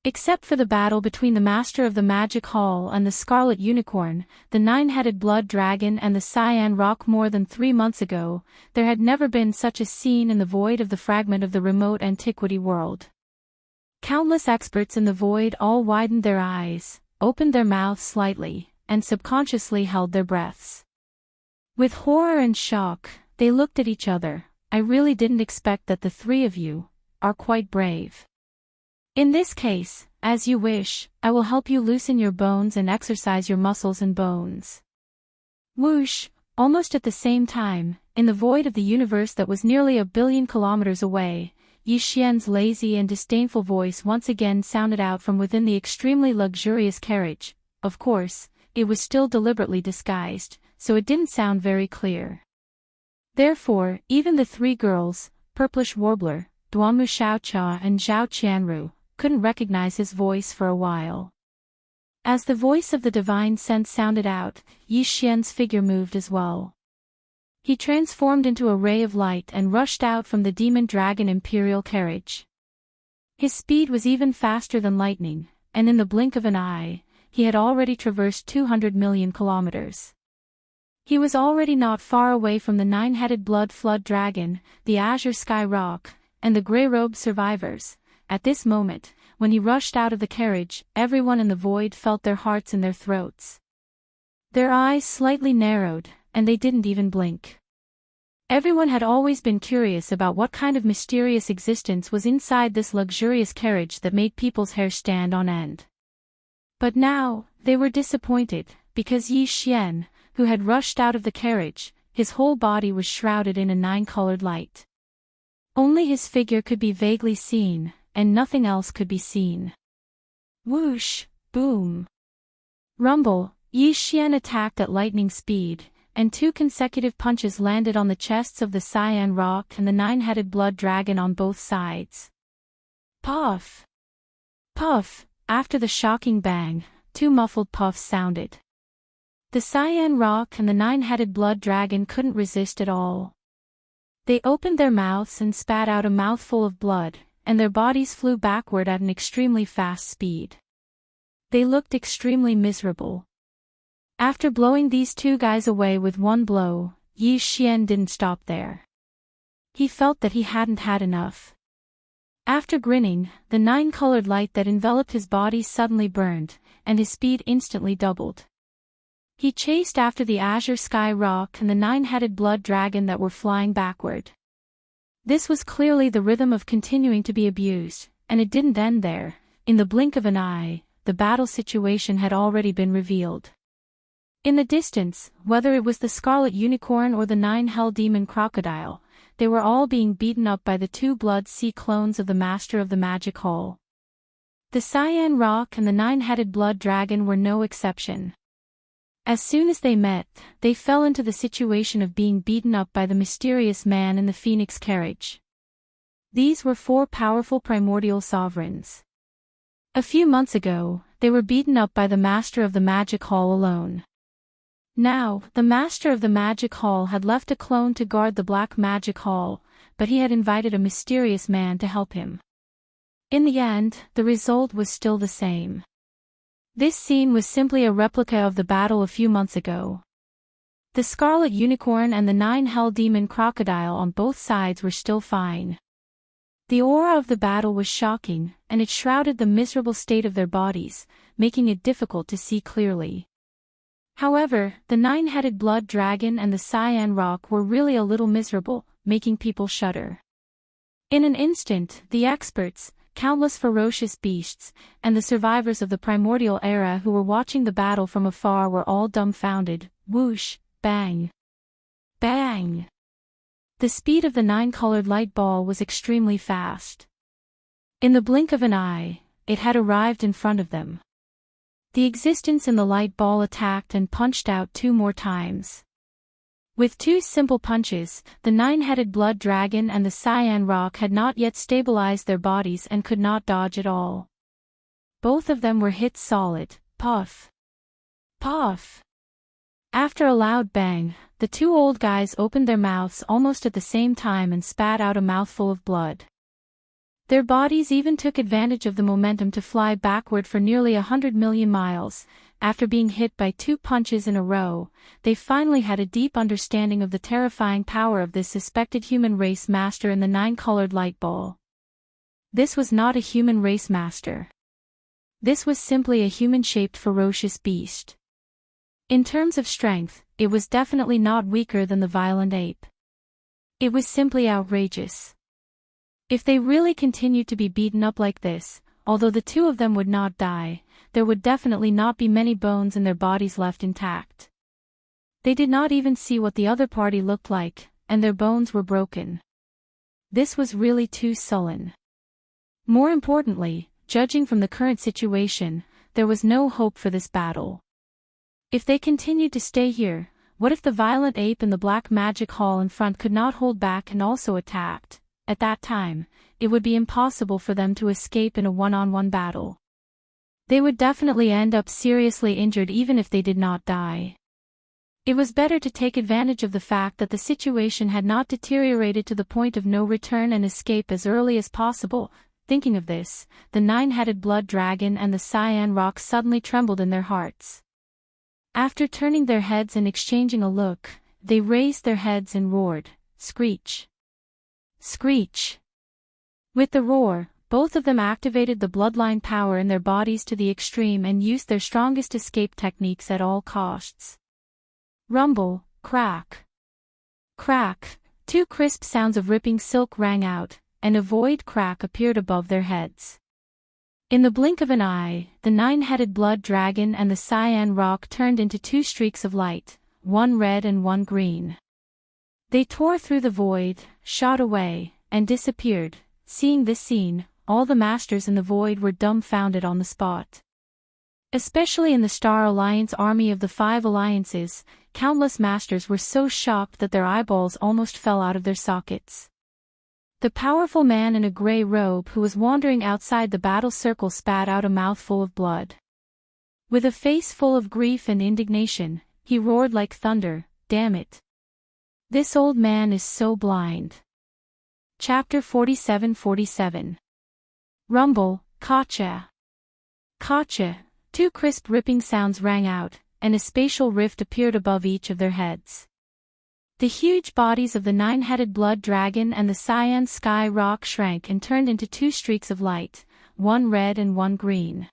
Except for the battle between the Master of the Magic Hall and the Scarlet Unicorn, the 9-headed blood dragon and the cyan rock more than 3 months ago, there had never been such a scene in the void of the fragment of the remote antiquity world. Countless experts in the void all widened their eyes, opened their mouths slightly, and subconsciously held their breaths. With horror and shock, they looked at each other. I really didn't expect that the 3 of you are quite brave. In this case, as you wish, I will help you loosen your bones and exercise your muscles and bones. Whoosh! Almost at the same time, in the void of the universe that was nearly 1 billion kilometers away, Xianxia's lazy and disdainful voice once again sounded out from within the extremely luxurious carriage. Of course, it was still deliberately disguised, so it didn't sound very clear. Therefore, even the 3 girls, Purplish Warbler, Duanmu Xiaoqia and Zhao Qianru, couldn't recognize his voice for a while. As the voice of the divine sense sounded out, Xian's figure moved as well. He transformed into a ray of light and rushed out from the demon dragon imperial carriage. His speed was even faster than lightning, and in the blink of an eye, he had already traversed 200 million kilometers. He was already not far away from the 9-headed blood flood dragon, the azure sky rock, and the grey-robed survivors. At this moment, when he rushed out of the carriage, everyone in the void felt their hearts in their throats. Their eyes slightly narrowed, and they didn't even blink. Everyone had always been curious about what kind of mysterious existence was inside this luxurious carriage that made people's hair stand on end. But now, they were disappointed, because Yi Xian, who had rushed out of the carriage, his whole body was shrouded in a nine-colored light. Only his figure could be vaguely seen, and nothing else could be seen. Whoosh, boom. Rumble, Yi Xian attacked at lightning speed, and 2 consecutive punches landed on the chests of the Cyan Rock and the 9-headed blood dragon on both sides. Puff! Puff! After the shocking bang, 2 muffled puffs sounded. The Cyan Rock and the 9-headed blood dragon couldn't resist at all. They opened their mouths and spat out a mouthful of blood, and their bodies flew backward at an extremely fast speed. They looked extremely miserable. After blowing these 2 guys away with 1 blow, Yi Xian didn't stop there. He felt that he hadn't had enough. After grinning, the 9-colored light that enveloped his body suddenly burned, and his speed instantly doubled. He chased after the Azure Sky Rock and the 9-headed blood dragon that were flying backward. This was clearly the rhythm of continuing to be abused, and it didn't end there. In the blink of an eye, the battle situation had already been revealed. In the distance, whether it was the Scarlet Unicorn or the 9-Hell Demon Crocodile, they were all being beaten up by the 2 Blood Sea clones of the Master of the Magic Hall. The Cyan Rock and the 9-headed blood dragon were no exception. As soon as they met, they fell into the situation of being beaten up by the mysterious man in the phoenix carriage. These were 4 powerful primordial sovereigns. A few months ago, they were beaten up by the Master of the Magic Hall alone. Now, the Master of the Magic Hall had left a clone to guard the Black Magic Hall, but he had invited a mysterious man to help him. In the end, the result was still the same. This scene was simply a replica of the battle a few months ago. The Scarlet Unicorn and the 9-Hell Demon Crocodile on both sides were still fine. The aura of the battle was shocking, and it shrouded the miserable state of their bodies, making it difficult to see clearly. However, the 9-headed blood dragon and the Cyan Rock were really a little miserable, making people shudder. In an instant, the experts, countless ferocious beasts, and the survivors of the primordial era who were watching the battle from afar were all dumbfounded. Whoosh, bang. Bang! The speed of the 9-colored light ball was extremely fast. In the blink of an eye, it had arrived in front of them. The existence in the light ball attacked and punched out 2 more times. With 2 simple punches, the 9-headed blood dragon and the Cyan Rock had not yet stabilized their bodies and could not dodge at all. Both of them were hit solid. Puff. Puff. After a loud bang, the 2 old guys opened their mouths almost at the same time and spat out a mouthful of blood. Their bodies even took advantage of the momentum to fly backward for nearly 100 million miles. After being hit by 2 punches in a row, they finally had a deep understanding of the terrifying power of this suspected human race master in the 9-colored light ball. This was not a human race master. This was simply a human-shaped ferocious beast. In terms of strength, it was definitely not weaker than the violent ape. It was simply outrageous. If they really continued to be beaten up like this, although the 2 of them would not die, there would definitely not be many bones in their bodies left intact. They did not even see what the other party looked like, and their bones were broken. This was really too sullen. More importantly, judging from the current situation, there was no hope for this battle. If they continued to stay here, what if the violent ape in the Black Magic Hall in front could not hold back and also attacked? At that time, it would be impossible for them to escape in a one-on-one battle. They would definitely end up seriously injured even if they did not die. It was better to take advantage of the fact that the situation had not deteriorated to the point of no return and escape as early as possible. Thinking of this, the 9-headed blood dragon and the Cyan Rock suddenly trembled in their hearts. After turning their heads and exchanging a look, they raised their heads and roared, "Screech! Screech!" With the roar, both of them activated the bloodline power in their bodies to the extreme and used their strongest escape techniques at all costs. Rumble, crack. Crack, two crisp sounds of ripping silk rang out, and a void crack appeared above their heads. In the blink of an eye, the nine-headed blood dragon and the cyan rock turned into two streaks of light, one red and one green. They tore through the void, shot away, and disappeared. Seeing this scene, all the masters in the void were dumbfounded on the spot. Especially in the Star Alliance army of the Five Alliances, countless masters were so shocked that their eyeballs almost fell out of their sockets. The powerful man in a gray robe who was wandering outside the battle circle spat out a mouthful of blood. With a face full of grief and indignation, he roared like thunder, "Damn it! This old man is so blind." Chapter 47:47. Rumble, Gotcha. Gotcha. Two crisp ripping sounds rang out, and a spatial rift appeared above each of their heads. The huge bodies of the nine-headed blood dragon and the cyan sky rock shrank and turned into two streaks of light, one red and one green.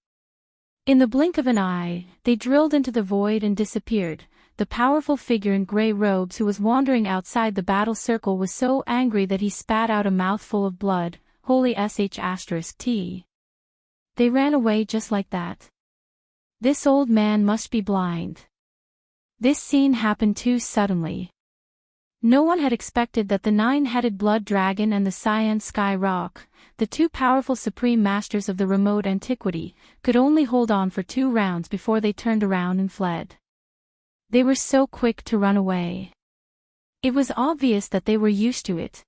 In the blink of an eye, they drilled into the void and disappeared. The powerful figure in gray robes who was wandering outside the battle circle was so angry that he spat out a mouthful of blood, holy sh*t. They ran away just like that. This old man must be blind. This scene happened too suddenly. No one had expected that the nine-headed blood dragon and the cyan sky rock, the two powerful supreme masters of the remote antiquity, could only hold on for 2 rounds before they turned around and fled. They were so quick to run away. It was obvious that they were used to it.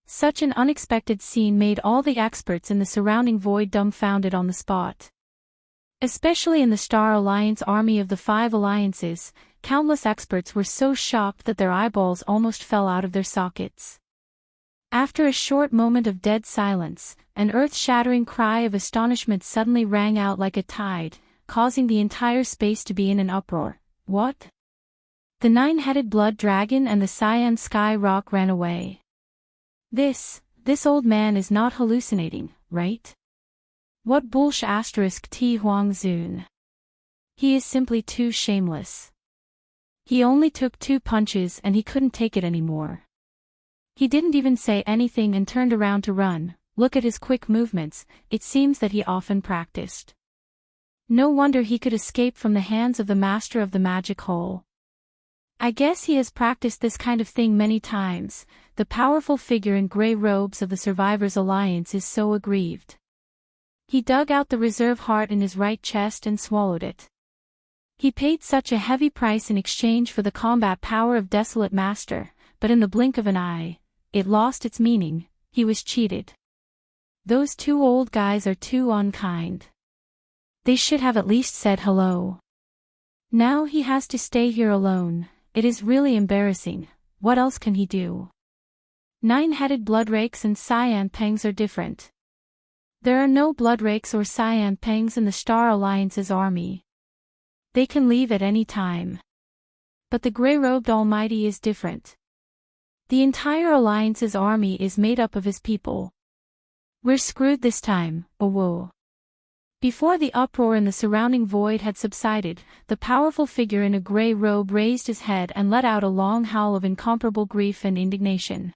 Such an unexpected scene made all the experts in the surrounding void dumbfounded on the spot. Especially in the Star Alliance army of the Five Alliances, countless experts were so shocked that their eyeballs almost fell out of their sockets. After a short moment of dead silence, an earth-shattering cry of astonishment suddenly rang out like a tide, causing the entire space to be in an uproar. What? The nine-headed blood dragon and the cyan sky rock ran away. This old man is not hallucinating, right? What bullsh*t Huangzun. He is simply too shameless. He only took 2 punches and he couldn't take it anymore. He didn't even say anything and turned around to run. Look at his quick movements, it seems that he often practiced. No wonder he could escape from the hands of the master of the magic hole. I guess he has practiced this kind of thing many times. The powerful figure in gray robes of the Survivors Alliance is so aggrieved. He dug out the reserve heart in his right chest and swallowed it. He paid such a heavy price in exchange for the combat power of Desolate Master, but in the blink of an eye, it lost its meaning. He was cheated. Those 2 old guys are too unkind. They should have at least said hello. Now he has to stay here alone. It is really embarrassing. What else can he do? Nine-headed bloodrakes and cyan pangs are different. There are no bloodrakes or cyan pangs in the Star Alliance's army. They can leave at any time. But the gray-robed Almighty is different. The entire Alliance's army is made up of his people. We're screwed this time, oh whoa. Before the uproar in the surrounding void had subsided, the powerful figure in a gray robe raised his head and let out a long howl of incomparable grief and indignation.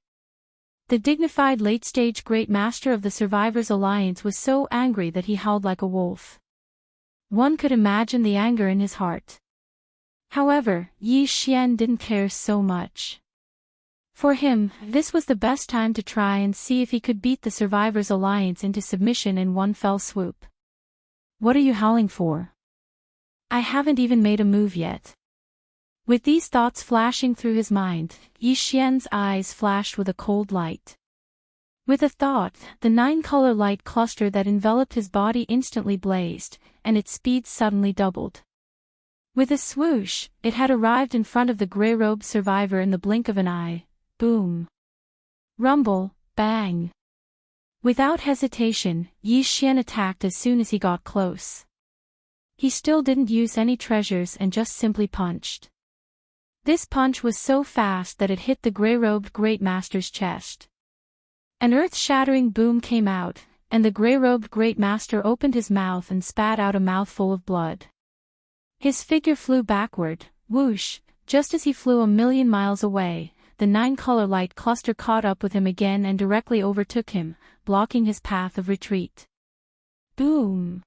The dignified late-stage Great Master of the Survivors Alliance was so angry that he howled like a wolf. One could imagine the anger in his heart. However, Yi Xian didn't care so much. For him, this was the best time to try and see if he could beat the Survivors Alliance into submission in one fell swoop. What are you howling for? I haven't even made a move yet. With these thoughts flashing through his mind, Yi Xian's eyes flashed with a cold light. With a thought, the 9-color light cluster that enveloped his body instantly blazed, and its speed suddenly doubled. With a swoosh, it had arrived in front of the gray-robed survivor in the blink of an eye. Boom. Rumble, bang. Without hesitation, Yi Xian attacked as soon as he got close. He still didn't use any treasures and just simply punched. This punch was so fast that it hit the gray-robed Great Master's chest. An earth-shattering boom came out, and the gray-robed Great Master opened his mouth and spat out a mouthful of blood. His figure flew backward, whoosh, just as he flew 1,000,000 miles away. The 9-color light cluster caught up with him again and directly overtook him, blocking his path of retreat. Boom!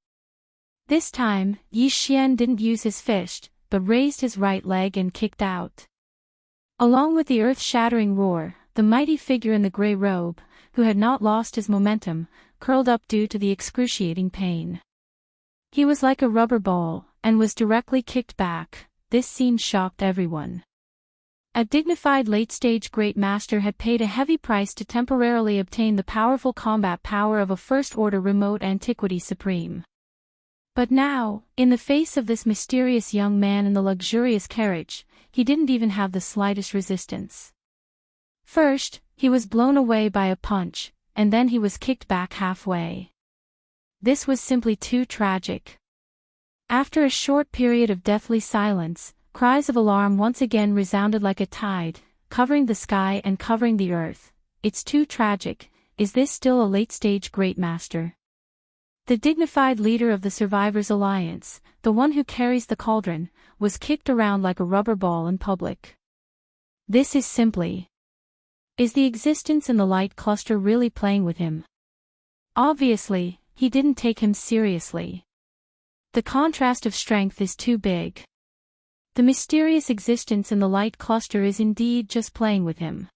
This time, Xianxia didn't use his fist, but raised his right leg and kicked out. Along with the earth-shattering roar, the mighty figure in the gray robe, who had not lost his momentum, curled up due to the excruciating pain. He was like a rubber ball, and was directly kicked back. This scene shocked everyone. A dignified late-stage Great Master had paid a heavy price to temporarily obtain the powerful combat power of a first-order remote antiquity supreme. But now, in the face of this mysterious young man in the luxurious carriage, he didn't even have the slightest resistance. First, he was blown away by a punch, and then he was kicked back halfway. This was simply too tragic. After a short period of deathly silence, cries of alarm once again resounded like a tide, covering the sky and covering the earth. It's too tragic. Is this still a late-stage Great Master? The dignified leader of the Survivors Alliance, the one who carries the cauldron, was kicked around like a rubber ball in public. This is simply... Is the existence in the light cluster really playing with him? Obviously, he didn't take him seriously. The contrast of strength is too big. The mysterious existence in the light cluster is indeed just playing with him.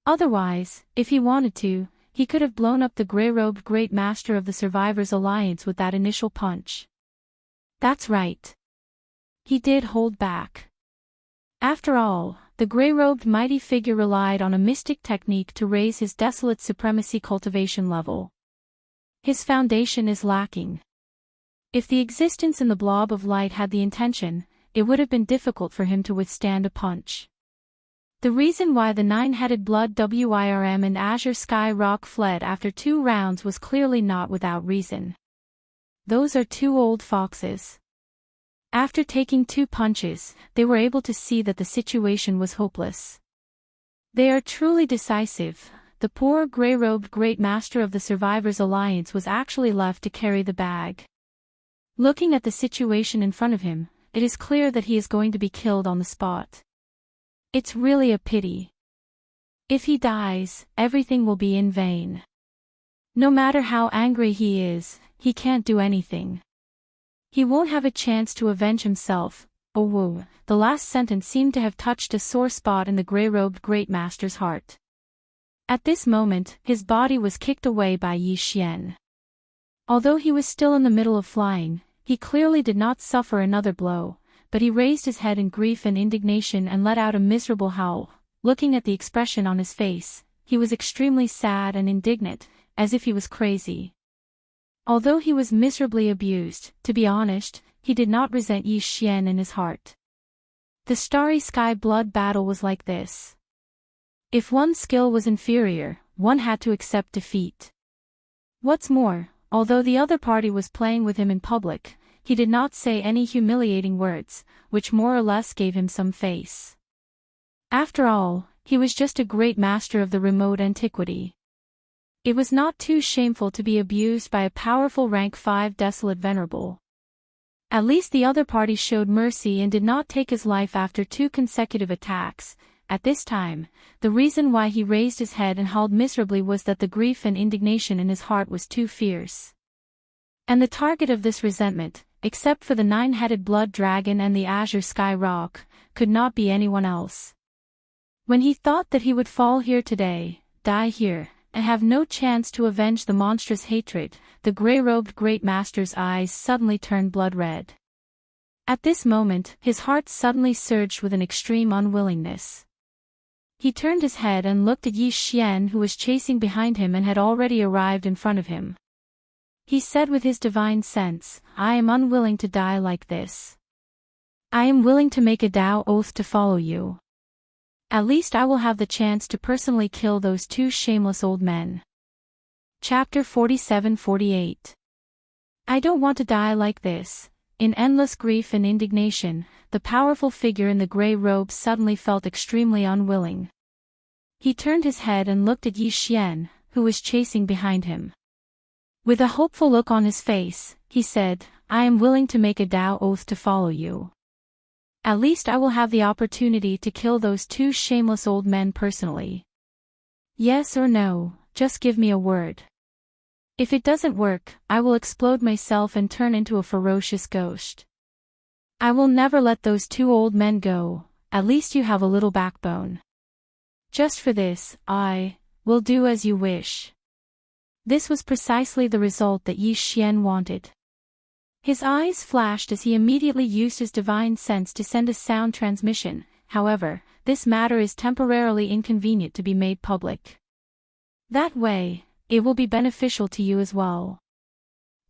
Otherwise, if he wanted to, he could have blown up the gray-robed Great Master of the Survivors Alliance with that initial punch. That's right. He did hold back. After all, the gray-robed mighty figure relied on a mystic technique to raise his desolate supremacy cultivation level. His foundation is lacking. If the existence in the blob of light had the intention, it would have been difficult for him to withstand a punch. The reason why the 9-headed Blood Wyrm and Azure Sky Rock fled after 2 rounds was clearly not without reason. Those are 2 old foxes. After taking 2 punches, they were able to see that the situation was hopeless. They are truly decisive. The poor gray-robed Great Master of the Survivors Alliance was actually left to carry the bag. Looking at the situation in front of him, it is clear that he is going to be killed on the spot. It's really a pity. If he dies, everything will be in vain. No matter how angry he is, he can't do anything. He won't have a chance to avenge himself. Oh whoa, the last sentence seemed to have touched a sore spot in the gray-robed Great Master's heart. At this moment, his body was kicked away by Xianxia. Although he was still in the middle of flying, he clearly did not suffer another blow, but he raised his head in grief and indignation and let out a miserable howl. Looking at the expression on his face, he was extremely sad and indignant, as if he was crazy. Although he was miserably abused, to be honest, he did not resent Xianxia in his heart. The Starry Sky blood battle was like this. If one skill was inferior, one had to accept defeat. What's more, although the other party was playing with him in public, he did not say any humiliating words, which more or less gave him some face. After all, he was just a great master of the remote antiquity. It was not too shameful to be abused by a powerful rank 5 desolate venerable. At least the other party showed mercy and did not take his life after 2 consecutive attacks. At this time, the reason why he raised his head and howled miserably was that the grief and indignation in his heart was too fierce. And the target of this resentment, except for the 9-headed blood dragon and the Azure Sky Rock, could not be anyone else. When he thought that he would fall here today, die here, and have no chance to avenge the monstrous hatred, the gray-robed Great Master's eyes suddenly turned blood red. At this moment, his heart suddenly surged with an extreme unwillingness. He turned his head and looked at Xianxia, who was chasing behind him and had already arrived in front of him. He said with his divine sense, "I am unwilling to die like this. I am willing to make a Tao oath to follow you. At least I will have the chance to personally kill those 2 shameless old men." Chapter 47-48. I don't want to die like this. In endless grief and indignation, the powerful figure in the gray robe suddenly felt extremely unwilling. He turned his head and looked at Xianxia, who was chasing behind him. With a hopeful look on his face, he said, I am willing to make a Tao oath to follow you. At least I will have the opportunity to kill those two shameless old men personally. Yes or no, just give me a word. If it doesn't work, I will explode myself and turn into a ferocious ghost. I will never let those two old men go, at least you have a little backbone. Just for this, I will do as you wish. This was precisely the result that Yi Xian wanted. His eyes flashed as he immediately used his divine sense to send a sound transmission. However, this matter is temporarily inconvenient to be made public. That way, it will be beneficial to you as well.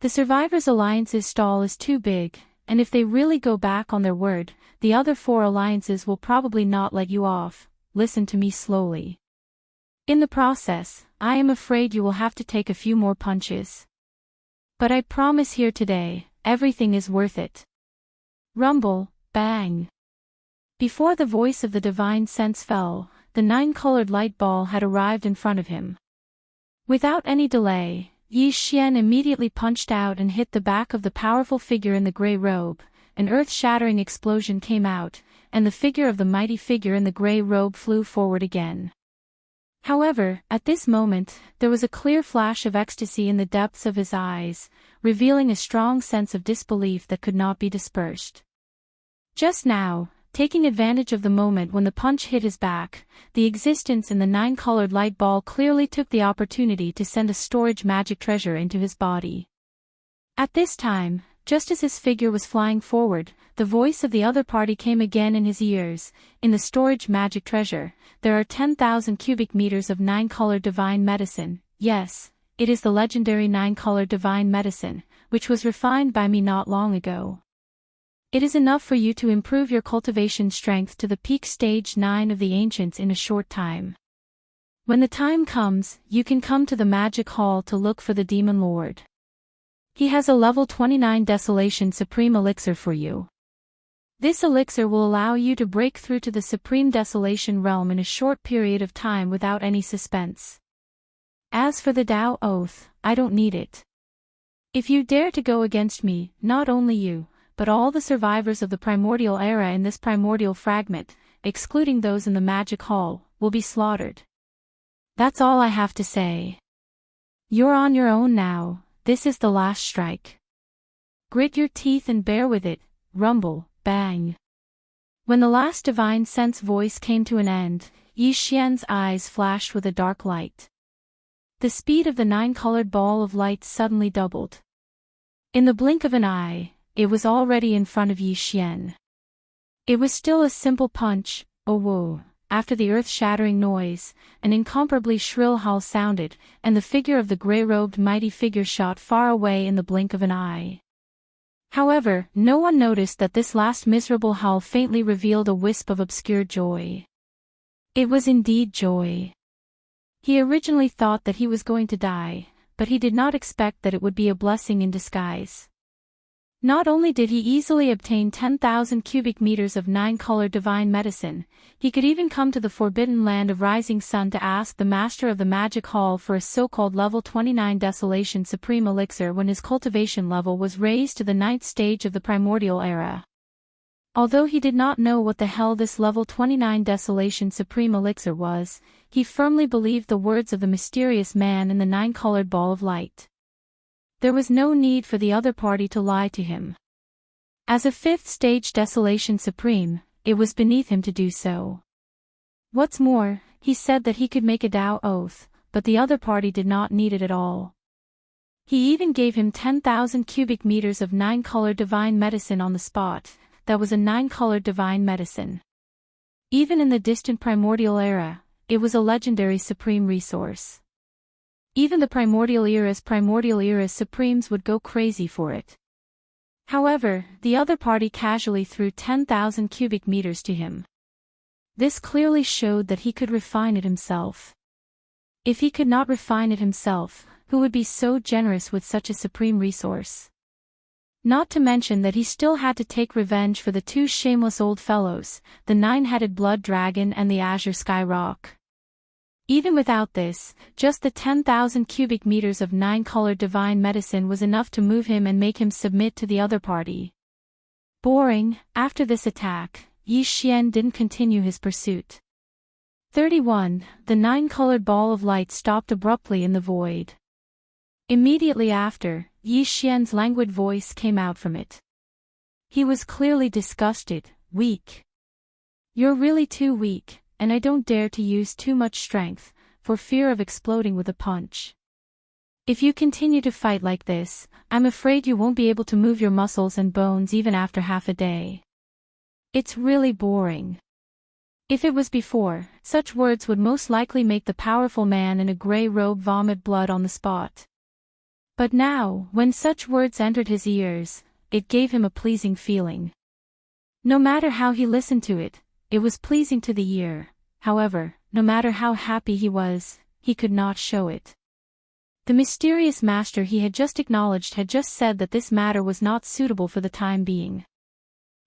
The Survivors Alliance's stall is too big, and if they really go back on their word, the other 4 alliances will probably not let you off. Listen to me slowly. In the process, I am afraid you will have to take a few more punches. But I promise here today, everything is worth it. Rumble, bang. Before the voice of the divine sense fell, the 9-colored light ball had arrived in front of him. Without any delay, Yi Xian immediately punched out and hit the back of the powerful figure in the gray robe. An earth-shattering explosion came out, and the figure of the mighty figure in the gray robe flew forward again. However, at this moment, there was a clear flash of ecstasy in the depths of his eyes, revealing a strong sense of disbelief that could not be dispersed. Just now, taking advantage of the moment when the punch hit his back, the existence in the 9-colored light ball clearly took the opportunity to send a storage magic treasure into his body. At this time, just as his figure was flying forward, the voice of the other party came again in his ears. In the storage magic treasure, there are 10,000 cubic meters of 9-colored divine medicine. Yes, it is the legendary 9-colored divine medicine, which was refined by me not long ago. It is enough for you to improve your cultivation strength to the peak stage 9 of the ancients in a short time. When the time comes, you can come to the magic hall to look for the demon lord. He has a level 29 Desolation Supreme Elixir for you. This elixir will allow you to break through to the Supreme Desolation realm in a short period of time without any suspense. As for the Tao Oath, I don't need it. If you dare to go against me, not only you, but all the survivors of the primordial era in this primordial fragment, excluding those in the magic hall, will be slaughtered. That's all I have to say. You're on your own now. This is the last strike. Grit your teeth and bear with it. Rumble, bang. When the last divine sense voice came to an end, Yi Xian's eyes flashed with a dark light. The speed of the 9-colored ball of light suddenly doubled. In the blink of an eye, it was already in front of Yi Xian. It was still a simple punch. Oh whoa. After the earth-shattering noise, an incomparably shrill howl sounded, and the figure of the gray-robed mighty figure shot far away in the blink of an eye. However, no one noticed that this last miserable howl faintly revealed a wisp of obscure joy. It was indeed joy. He originally thought that he was going to die, but he did not expect that it would be a blessing in disguise. Not only did he easily obtain 10,000 cubic meters of 9-colored divine medicine, he could even come to the forbidden land of Rising Sun to ask the master of the magic hall for a so-called level 29 Desolation Supreme Elixir when his cultivation level was raised to the 9th stage of the primordial era. Although he did not know what the hell this level 29 Desolation Supreme Elixir was, he firmly believed the words of the mysterious man in the 9-colored ball of light. There was no need for the other party to lie to him. As a 5th stage Desolation Supreme, it was beneath him to do so. What's more, he said that he could make a Tao oath, but the other party did not need it at all. He even gave him 10,000 cubic meters of 9-colored divine medicine on the spot. That was a 9-colored divine medicine. Even in the distant primordial era, it was a legendary supreme resource. Even the primordial era's supremes would go crazy for it. However, the other party casually threw 10,000 cubic meters to him. This clearly showed that he could refine it himself. If he could not refine it himself, who would be so generous with such a supreme resource? Not to mention that he still had to take revenge for the two shameless old fellows, the 9-headed blood dragon and the azure sky rock. Even without this, just the 10,000 cubic meters of nine-colored divine medicine was enough to move him and make him submit to the other party. Boring. After this attack, Yi Xian didn't continue his pursuit. 31. The nine-colored ball of light stopped abruptly in the void. Immediately after, Yi Xian's languid voice came out from it. He was clearly disgusted, weak. You're really too weak, and I don't dare to use too much strength, for fear of exploding with a punch. If you continue to fight like this, I'm afraid you won't be able to move your muscles and bones even after half a day. It's really boring. If it was before, such words would most likely make the powerful man in a gray robe vomit blood on the spot. But now, when such words entered his ears, it gave him a pleasing feeling. No matter how he listened to it, it was pleasing to the ear. However, no matter how happy he was, he could not show it. The mysterious master he had just acknowledged had just said that this matter was not suitable for the time being.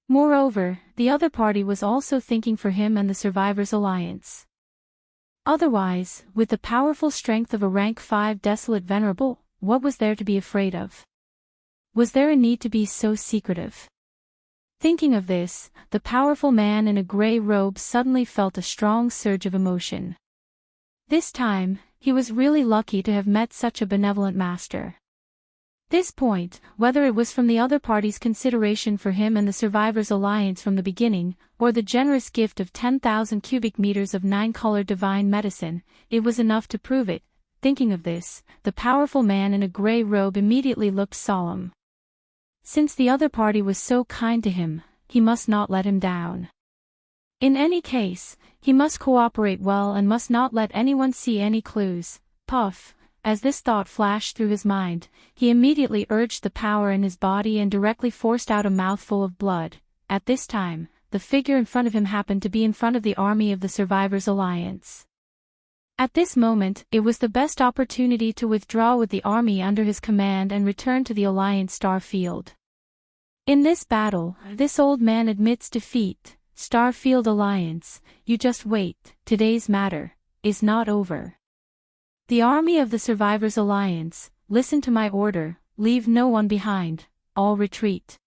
Moreover, the other party was also thinking for him and the Survivors' Alliance. Otherwise, with the powerful strength of a rank 5 desolate venerable, what was there to be afraid of? Was there a need to be so secretive? Thinking of this, the powerful man in a gray robe suddenly felt a strong surge of emotion. This time, he was really lucky to have met such a benevolent master. This point, whether it was from the other party's consideration for him and the Survivors' Alliance from the beginning, or the generous gift of 10,000 cubic meters of nine-colored divine medicine, it was enough to prove it. Thinking of this, the powerful man in a gray robe immediately looked solemn. Since the other party was so kind to him, he must not let him down. In any case, he must cooperate well and must not let anyone see any clues. Puff. As this thought flashed through his mind, he immediately urged the power in his body and directly forced out a mouthful of blood. At this time, the figure in front of him happened to be in front of the army of the Survivors' Alliance. At this moment, it was the best opportunity to withdraw with the army under his command and return to the Alliance star field. In this battle, this old man admits defeat. Starfield Alliance, you just wait, today's matter is not over. The army of the Survivors' Alliance, listen to my order, leave no one behind, all retreat.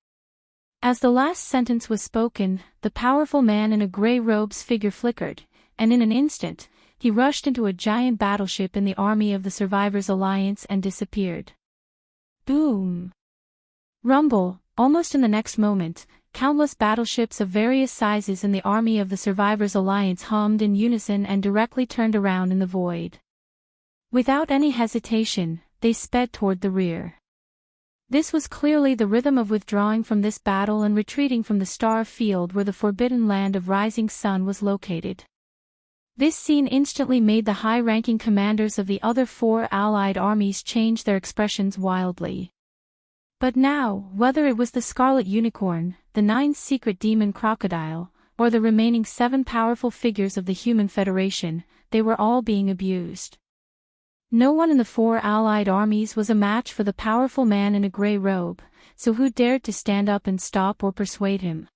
As the last sentence was spoken, the powerful man in a gray robe's figure flickered, and in an instant, he rushed into a giant battleship in the army of the Survivors' Alliance and disappeared. Boom! Rumble. Almost in the next moment, countless battleships of various sizes in the army of the Survivors' Alliance hummed in unison and directly turned around in the void. Without any hesitation, they sped toward the rear. This was clearly the rhythm of withdrawing from this battle and retreating from the star field where the forbidden land of Rising Sun was located. This scene instantly made the high-ranking commanders of the other 4 allied armies change their expressions wildly. But now, whether it was the Scarlet Unicorn, the 9 secret demon crocodile, or the remaining 7 powerful figures of the Human Federation, they were all being abused. No one in the 4 allied armies was a match for the powerful man in a gray robe, so who dared to stand up and stop or persuade him?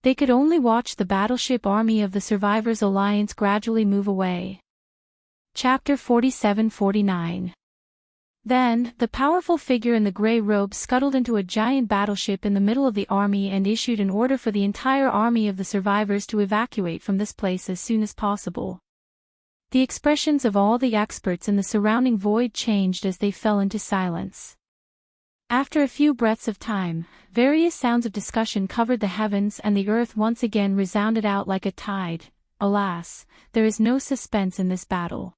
They could only watch the battleship army of the Survivors' Alliance gradually move away. Chapter 47-49. Then, the powerful figure in the gray robe scuttled into a giant battleship in the middle of the army and issued an order for the entire army of the survivors to evacuate from this place as soon as possible. The expressions of all the experts in the surrounding void changed as they fell into silence. After a few breaths of time, various sounds of discussion covered the heavens and the earth once again resounded out like a tide. Alas, there is no suspense in this battle.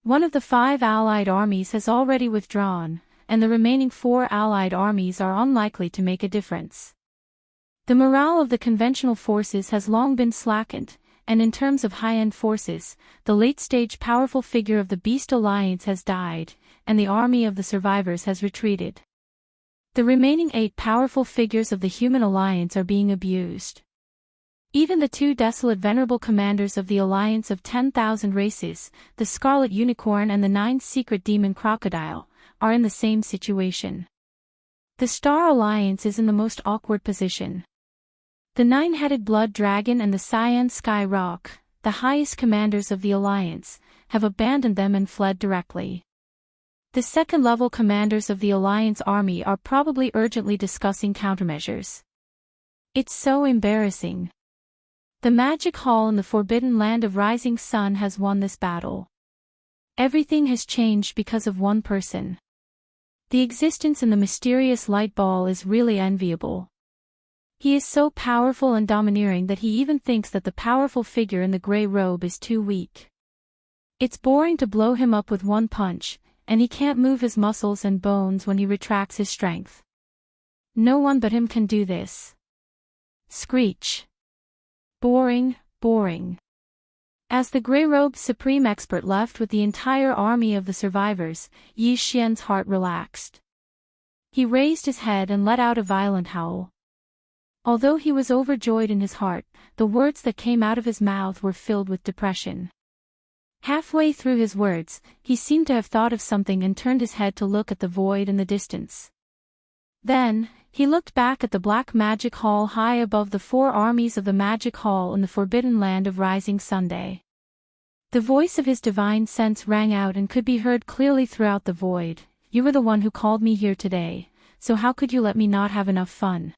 One of the 5 allied armies has already withdrawn, and the remaining 4 allied armies are unlikely to make a difference. The morale of the conventional forces has long been slackened, and in terms of high-end forces, the late-stage powerful figure of the Beast Alliance has died, and the army of the survivors has retreated. The remaining 8 powerful figures of the Human Alliance are being abused. Even the 2 desolate venerable commanders of the Alliance of 10,000 races, the Scarlet Unicorn and the 9 secret demon crocodile, are in the same situation. The Star Alliance is in the most awkward position. The 9-headed blood dragon and the cyan sky rock, the highest commanders of the Alliance, have abandoned them and fled directly. The second-level commanders of the Alliance army are probably urgently discussing countermeasures. It's so embarrassing. The Magic Hall in the Forbidden Land of Rising Sun has won this battle. Everything has changed because of one person. The existence in the mysterious light ball is really enviable. He is so powerful and domineering that he even thinks that the powerful figure in the gray robe is too weak. It's boring to blow him up with one punch, and he can't move his muscles and bones when he retracts his strength. No one but him can do this. Screech. Boring, boring. As the Grey-Robed Supreme Expert left with the entire army of the survivors, Yi Xian's heart relaxed. He raised his head and let out a violent howl. Although he was overjoyed in his heart, the words that came out of his mouth were filled with depression. Halfway through his words, he seemed to have thought of something and turned his head to look at the void in the distance. Then, he looked back at the Black Magic Hall high above the four armies of the Magic Hall in the Forbidden Land of Rising Sunday. The voice of his divine sense rang out and could be heard clearly throughout the void. You were the one who called me here today, so how could you let me not have enough fun?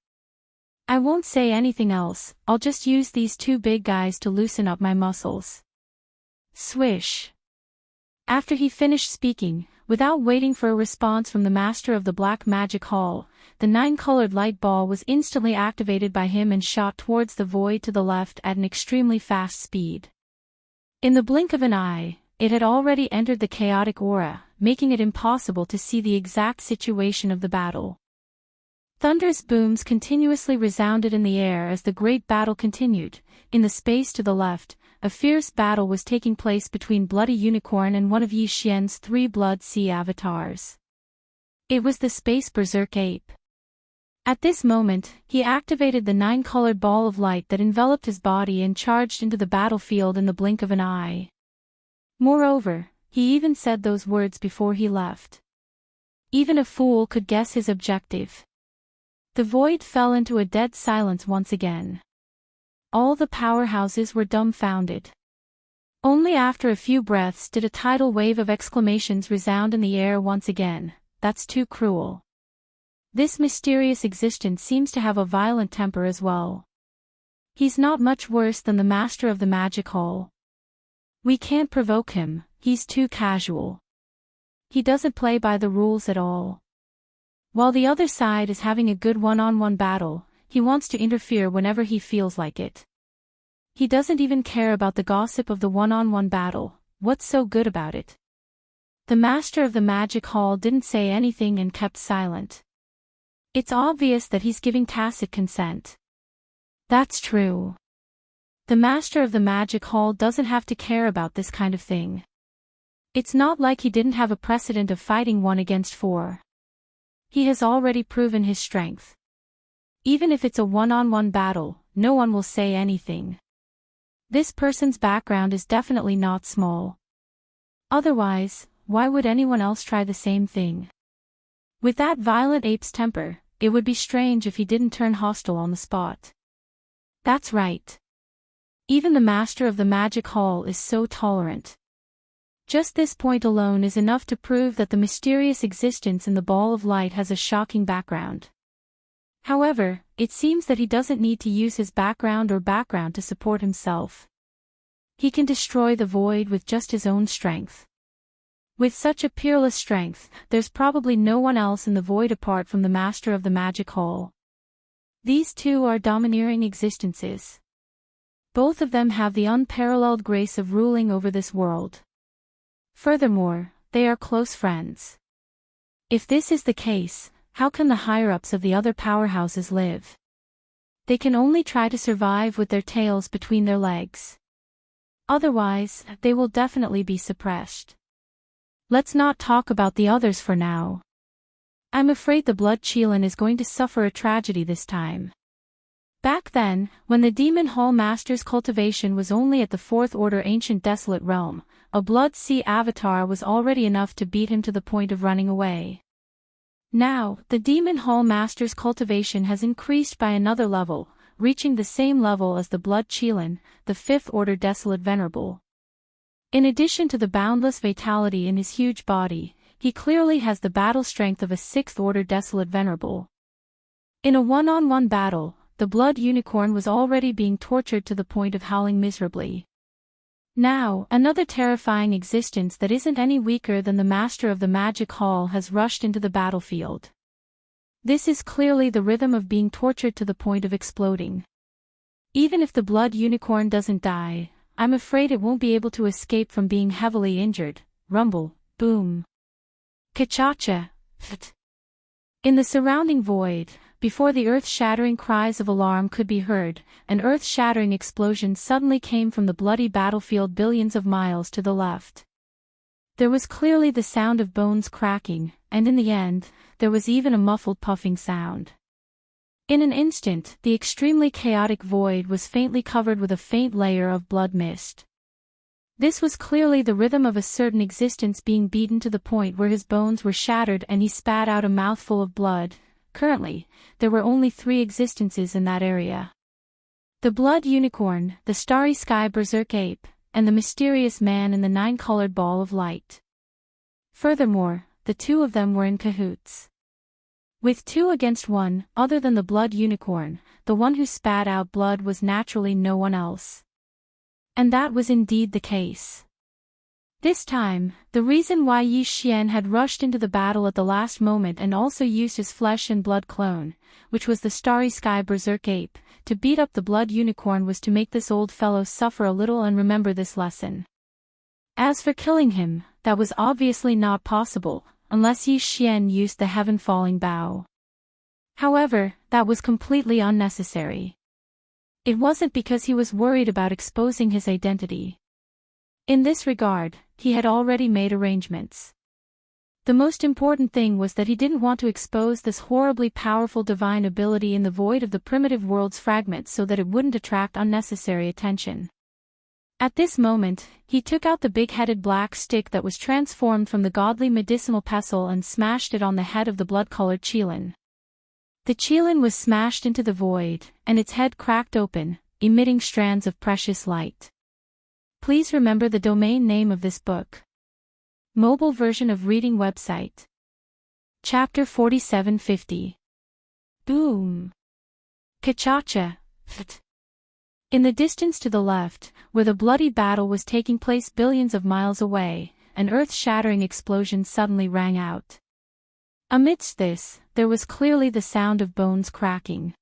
I won't say anything else, I'll just use these two big guys to loosen up my muscles. Swish. After he finished speaking, without waiting for a response from the master of the Black Magic Hall, the nine-colored light ball was instantly activated by him and shot towards the void to the left at an extremely fast speed. In the blink of an eye, it had already entered the chaotic aura, making it impossible to see the exact situation of the battle. Thunderous booms continuously resounded in the air as the great battle continued. In the space to the left, a fierce battle was taking place between Bloody Unicorn and one of Yi Xian's three Blood Sea avatars. It was the Space Berserk Ape. At this moment, he activated the nine-colored ball of light that enveloped his body and charged into the battlefield in the blink of an eye. Moreover, he even said those words before he left. Even a fool could guess his objective. The void fell into a dead silence once again. All the powerhouses were dumbfounded. Only after a few breaths did a tidal wave of exclamations resound in the air once again. That's too cruel. This mysterious existence seems to have a violent temper as well. He's not much worse than the master of the Magic Hall. We can't provoke him, he's too casual. He doesn't play by the rules at all. While the other side is having a good one-on-one battle, he wants to interfere whenever he feels like it. He doesn't even care about the gossip of the one-on-one battle. What's so good about it? The master of the Magic Hall didn't say anything and kept silent. It's obvious that he's giving tacit consent. That's true. The master of the Magic Hall doesn't have to care about this kind of thing. It's not like he didn't have a precedent of fighting 1 against 4. He has already proven his strength. Even if it's a one-on-one battle, no one will say anything. This person's background is definitely not small. Otherwise, why would anyone else try the same thing? With that violent ape's temper, it would be strange if he didn't turn hostile on the spot. That's right. Even the master of the Magic Hall is so tolerant. Just this point alone is enough to prove that the mysterious existence in the ball of light has a shocking background. However, it seems that he doesn't need to use his background to support himself. He can destroy the void with just his own strength. With such a peerless strength, there's probably no one else in the void apart from the master of the Magic Hall. These two are domineering existences. Both of them have the unparalleled grace of ruling over this world. Furthermore, they are close friends. If this is the case, how can the higher-ups of the other powerhouses live? They can only try to survive with their tails between their legs. Otherwise, they will definitely be suppressed. Let's not talk about the others for now. I'm afraid the Blood Qilin is going to suffer a tragedy this time. Back then, when the Demon Hall Master's cultivation was only at the 4th Order Ancient Desolate Realm, a Blood Sea avatar was already enough to beat him to the point of running away. Now, the Demon Hall Master's cultivation has increased by another level, reaching the same level as the Blood Qilin, the 5th Order Desolate Venerable. In addition to the boundless vitality in his huge body, he clearly has the battle strength of a 6th Order Desolate Venerable. In a one-on-one battle, the Blood Unicorn was already being tortured to the point of howling miserably. Now, another terrifying existence that isn't any weaker than the Master of the Magic Hall has rushed into the battlefield. This is clearly the rhythm of being tortured to the point of exploding. Even if the Blood Unicorn doesn't die, I'm afraid it won't be able to escape from being heavily injured. Rumble, boom. Ka-cha-cha, ft. In the surrounding void, before the earth-shattering cries of alarm could be heard, an earth-shattering explosion suddenly came from the bloody battlefield billions of miles to the left. There was clearly the sound of bones cracking, and in the end, there was even a muffled puffing sound. In an instant, the extremely chaotic void was faintly covered with a faint layer of blood mist. This was clearly the rhythm of a certain existence being beaten to the point where his bones were shattered and he spat out a mouthful of blood. Currently, there were only 3 existences in that area. The Blood Unicorn, the Starry Sky Berserk Ape, and the mysterious man in the 9-colored ball of light. Furthermore, the 2 of them were in cahoots. With 2 against 1, other than the Blood Unicorn, the one who spat out blood was naturally no one else. And that was indeed the case. This time, the reason why Yi Xian had rushed into the battle at the last moment and also used his flesh and blood clone, which was the Starry Sky Berserk Ape, to beat up the Blood Unicorn was to make this old fellow suffer a little and remember this lesson. As for killing him, that was obviously not possible, unless Yi Xian used the heaven-falling bow. However, that was completely unnecessary. It wasn't because he was worried about exposing his identity. In this regard, he had already made arrangements. The most important thing was that he didn't want to expose this horribly powerful divine ability in the void of the primitive world's fragments so that it wouldn't attract unnecessary attention. At this moment, he took out the big-headed black stick that was transformed from the godly medicinal pestle and smashed it on the head of the blood-colored Qilin. The Qilin was smashed into the void, and its head cracked open, emitting strands of precious light. Please remember the domain name of this book. Mobile version of reading website. Chapter 4750. Boom. Ka-cha-cha, ft. In the distance to the left, where the bloody battle was taking place billions of miles away, an earth-shattering explosion suddenly rang out. Amidst this, there was clearly the sound of bones cracking.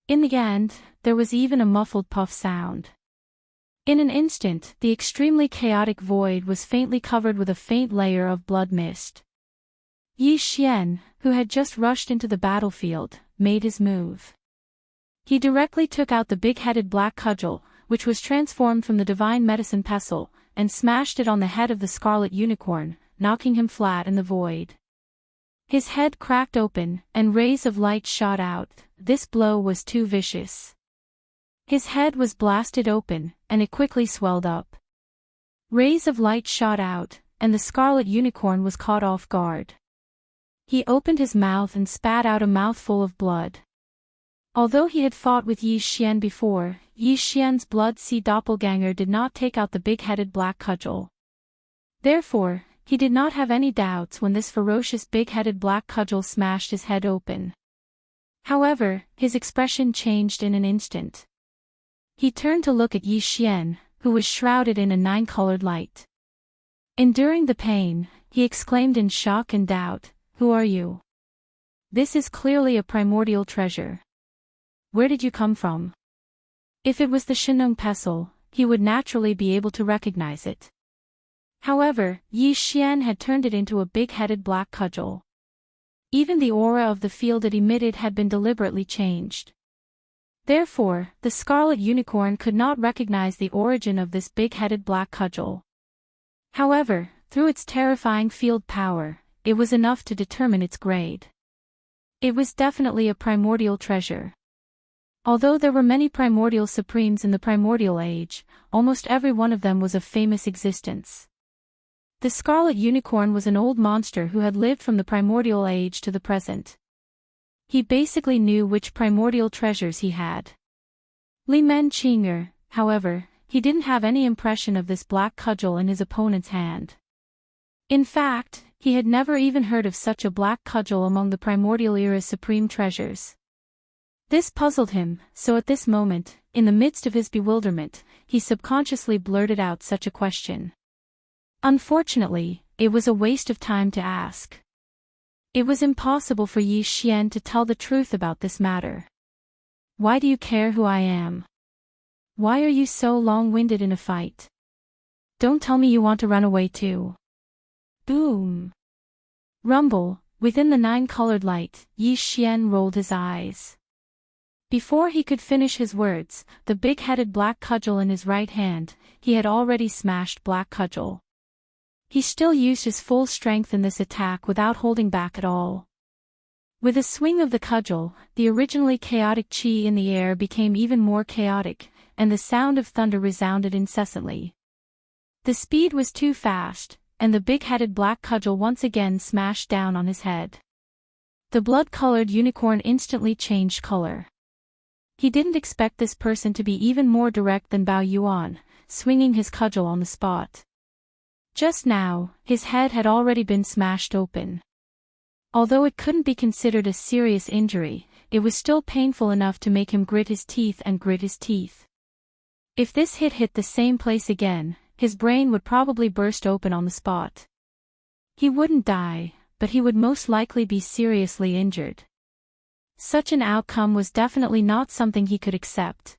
In the end, there was even a muffled puff sound. In an instant, the extremely chaotic void was faintly covered with a faint layer of blood mist. Yi Xian, who had just rushed into the battlefield, made his move. He directly took out the big-headed black cudgel, which was transformed from the divine medicine pestle, and smashed it on the head of the scarlet unicorn, knocking him flat in the void. His head cracked open, and rays of light shot out. This blow was too vicious. His head was blasted open, and it quickly swelled up. Rays of light shot out, and the scarlet unicorn was caught off guard. He opened his mouth and spat out a mouthful of blood. Although he had fought with Yi Xian before, Yi Xian's blood-sea doppelganger did not take out the big-headed black cudgel. Therefore, he did not have any doubts when this ferocious big-headed black cudgel smashed his head open. However, his expression changed in an instant. He turned to look at Yi Xian, who was shrouded in a 9-colored light. Enduring the pain, he exclaimed in shock and doubt, "Who are you? This is clearly a primordial treasure. Where did you come from?" If it was the Shenong pestle, he would naturally be able to recognize it. However, Yi Xian had turned it into a big-headed black cudgel. Even the aura of the field it emitted had been deliberately changed. Therefore, the scarlet unicorn could not recognize the origin of this big-headed black cudgel. However, through its terrifying field power, it was enough to determine its grade. It was definitely a primordial treasure. Although there were many primordial supremes in the primordial age, almost every one of them was of famous existence. The scarlet unicorn was an old monster who had lived from the primordial age to the present. He basically knew which primordial treasures he had. Li Men Qinger, however, he didn't have any impression of this black cudgel in his opponent's hand. In fact, he had never even heard of such a black cudgel among the primordial era's supreme treasures. This puzzled him, so at this moment, in the midst of his bewilderment, he subconsciously blurted out such a question. Unfortunately, it was a waste of time to ask. It was impossible for Yi Xian to tell the truth about this matter. Why do you care who I am? Why are you so long-winded in a fight? Don't tell me you want to run away too. Boom. Rumble, within the nine-colored light, Yi Xian rolled his eyes. Before he could finish his words, the big-headed black cudgel in his right hand, he had already smashed black cudgel. He still used his full strength in this attack without holding back at all. With a swing of the cudgel, the originally chaotic qi in the air became even more chaotic, and the sound of thunder resounded incessantly. The speed was too fast, and the big-headed black cudgel once again smashed down on his head. The blood-colored unicorn instantly changed color. He didn't expect this person to be even more direct than Bao Yuan, swinging his cudgel on the spot. Just now, his head had already been smashed open. Although it couldn't be considered a serious injury, it was still painful enough to make him grit his teeth and grit his teeth. If this hit the same place again, his brain would probably burst open on the spot. He wouldn't die, but he would most likely be seriously injured. Such an outcome was definitely not something he could accept.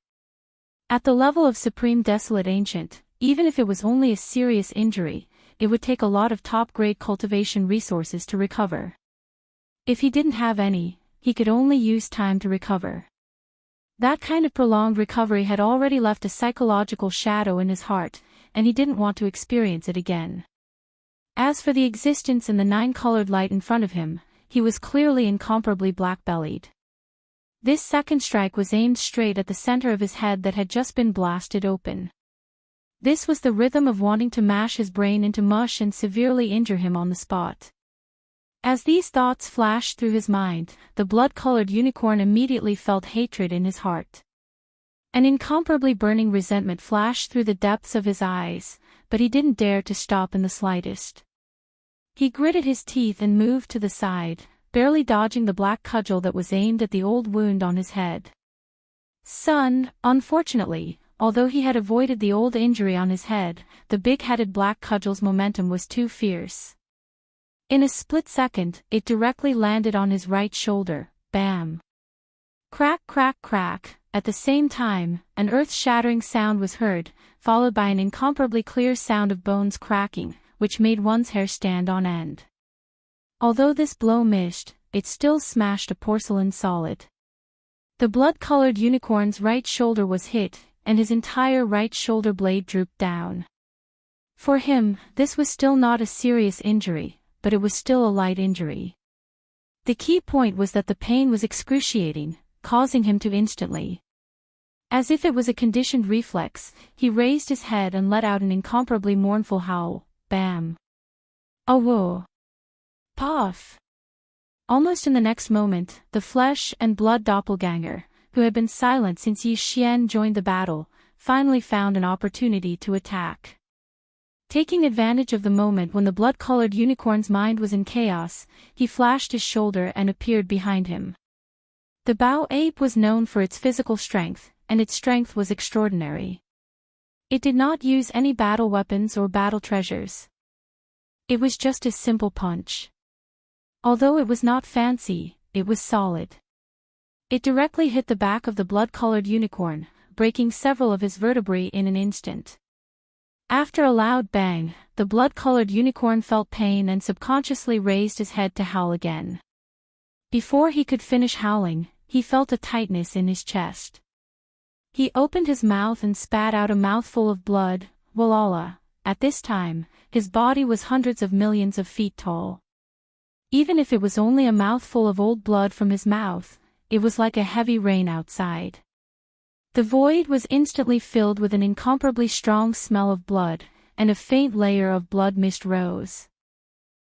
At the level of Supreme Desolate Ancient, even if it was only a serious injury, it would take a lot of top-grade cultivation resources to recover. If he didn't have any, he could only use time to recover. That kind of prolonged recovery had already left a psychological shadow in his heart, and he didn't want to experience it again. As for the existence in the nine-colored light in front of him, he was clearly incomparably black-bellied. This second strike was aimed straight at the center of his head that had just been blasted open. This was the rhythm of wanting to mash his brain into mush and severely injure him on the spot. As these thoughts flashed through his mind, the blood-colored unicorn immediately felt hatred in his heart. An incomparably burning resentment flashed through the depths of his eyes, but he didn't dare to stop in the slightest. He gritted his teeth and moved to the side, barely dodging the black cudgel that was aimed at the old wound on his head. Unfortunately, although he had avoided the old injury on his head, the big-headed black cudgel's momentum was too fierce. In a split second, it directly landed on his right shoulder, bam! Crack, crack, crack. At the same time, an earth-shattering sound was heard, followed by an incomparably clear sound of bones cracking, which made one's hair stand on end. Although this blow missed, it still smashed a porcelain solid. The blood-colored unicorn's right shoulder was hit, and his entire right shoulder blade drooped down. For him, this was still not a serious injury, but it was still a light injury. The key point was that the pain was excruciating, causing him to instantly. As if it was a conditioned reflex, he raised his head and let out an incomparably mournful howl, bam! Oh whoa! Puff! Almost in the next moment, the flesh and blood doppelganger, who had been silent since Yi Xian joined the battle, finally found an opportunity to attack. Taking advantage of the moment when the blood-colored unicorn's mind was in chaos, he flashed his shoulder and appeared behind him. The Bao ape was known for its physical strength, and its strength was extraordinary. It did not use any battle weapons or battle treasures. It was just a simple punch. Although it was not fancy, it was solid. It directly hit the back of the blood-colored unicorn, breaking several of his vertebrae in an instant. After a loud bang, the blood-colored unicorn felt pain and subconsciously raised his head to howl again. Before he could finish howling, he felt a tightness in his chest. He opened his mouth and spat out a mouthful of blood. Walala. At this time, his body was hundreds of millions of feet tall. Even if it was only a mouthful of old blood from his mouth, it was like a heavy rain outside. The void was instantly filled with an incomparably strong smell of blood, and a faint layer of blood mist rose.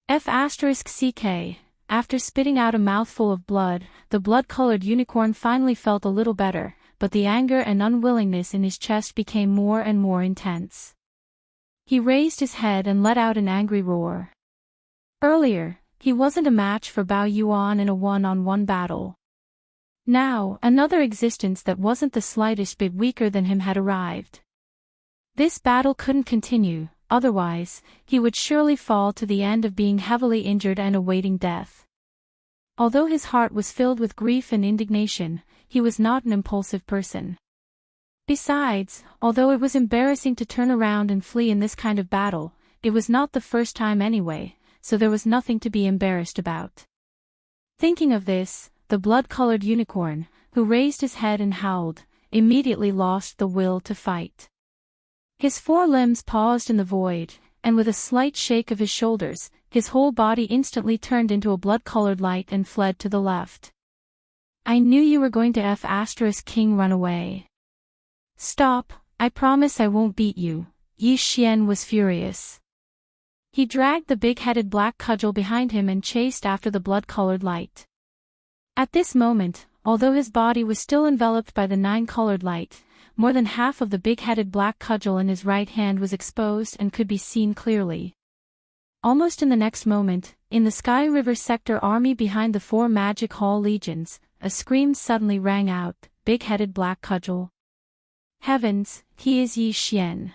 F***ck. After spitting out a mouthful of blood, the blood-colored unicorn finally felt a little better, but the anger and unwillingness in his chest became more and more intense. He raised his head and let out an angry roar. Earlier, he wasn't a match for Bao Yuan in a one-on-one battle. Now, another existence that wasn't the slightest bit weaker than him had arrived. This battle couldn't continue, otherwise, he would surely fall to the end of being heavily injured and awaiting death. Although his heart was filled with grief and indignation, he was not an impulsive person. Besides, although it was embarrassing to turn around and flee in this kind of battle, it was not the first time anyway, so there was nothing to be embarrassed about. Thinking of this, the blood-colored unicorn, who raised his head and howled, immediately lost the will to fight. His four limbs paused in the void, and with a slight shake of his shoulders, his whole body instantly turned into a blood-colored light and fled to the left. I knew you were going to King run away. Stop, I promise I won't beat you, Yi Xian was furious. He dragged the big-headed black cudgel behind him and chased after the blood-colored light. At this moment, although his body was still enveloped by the nine-colored light, more than half of the big-headed black cudgel in his right hand was exposed and could be seen clearly. Almost in the next moment, in the Sky River sector army behind the four Magic Hall legions, a scream suddenly rang out, big-headed black cudgel. Heavens, he is Yi Xian.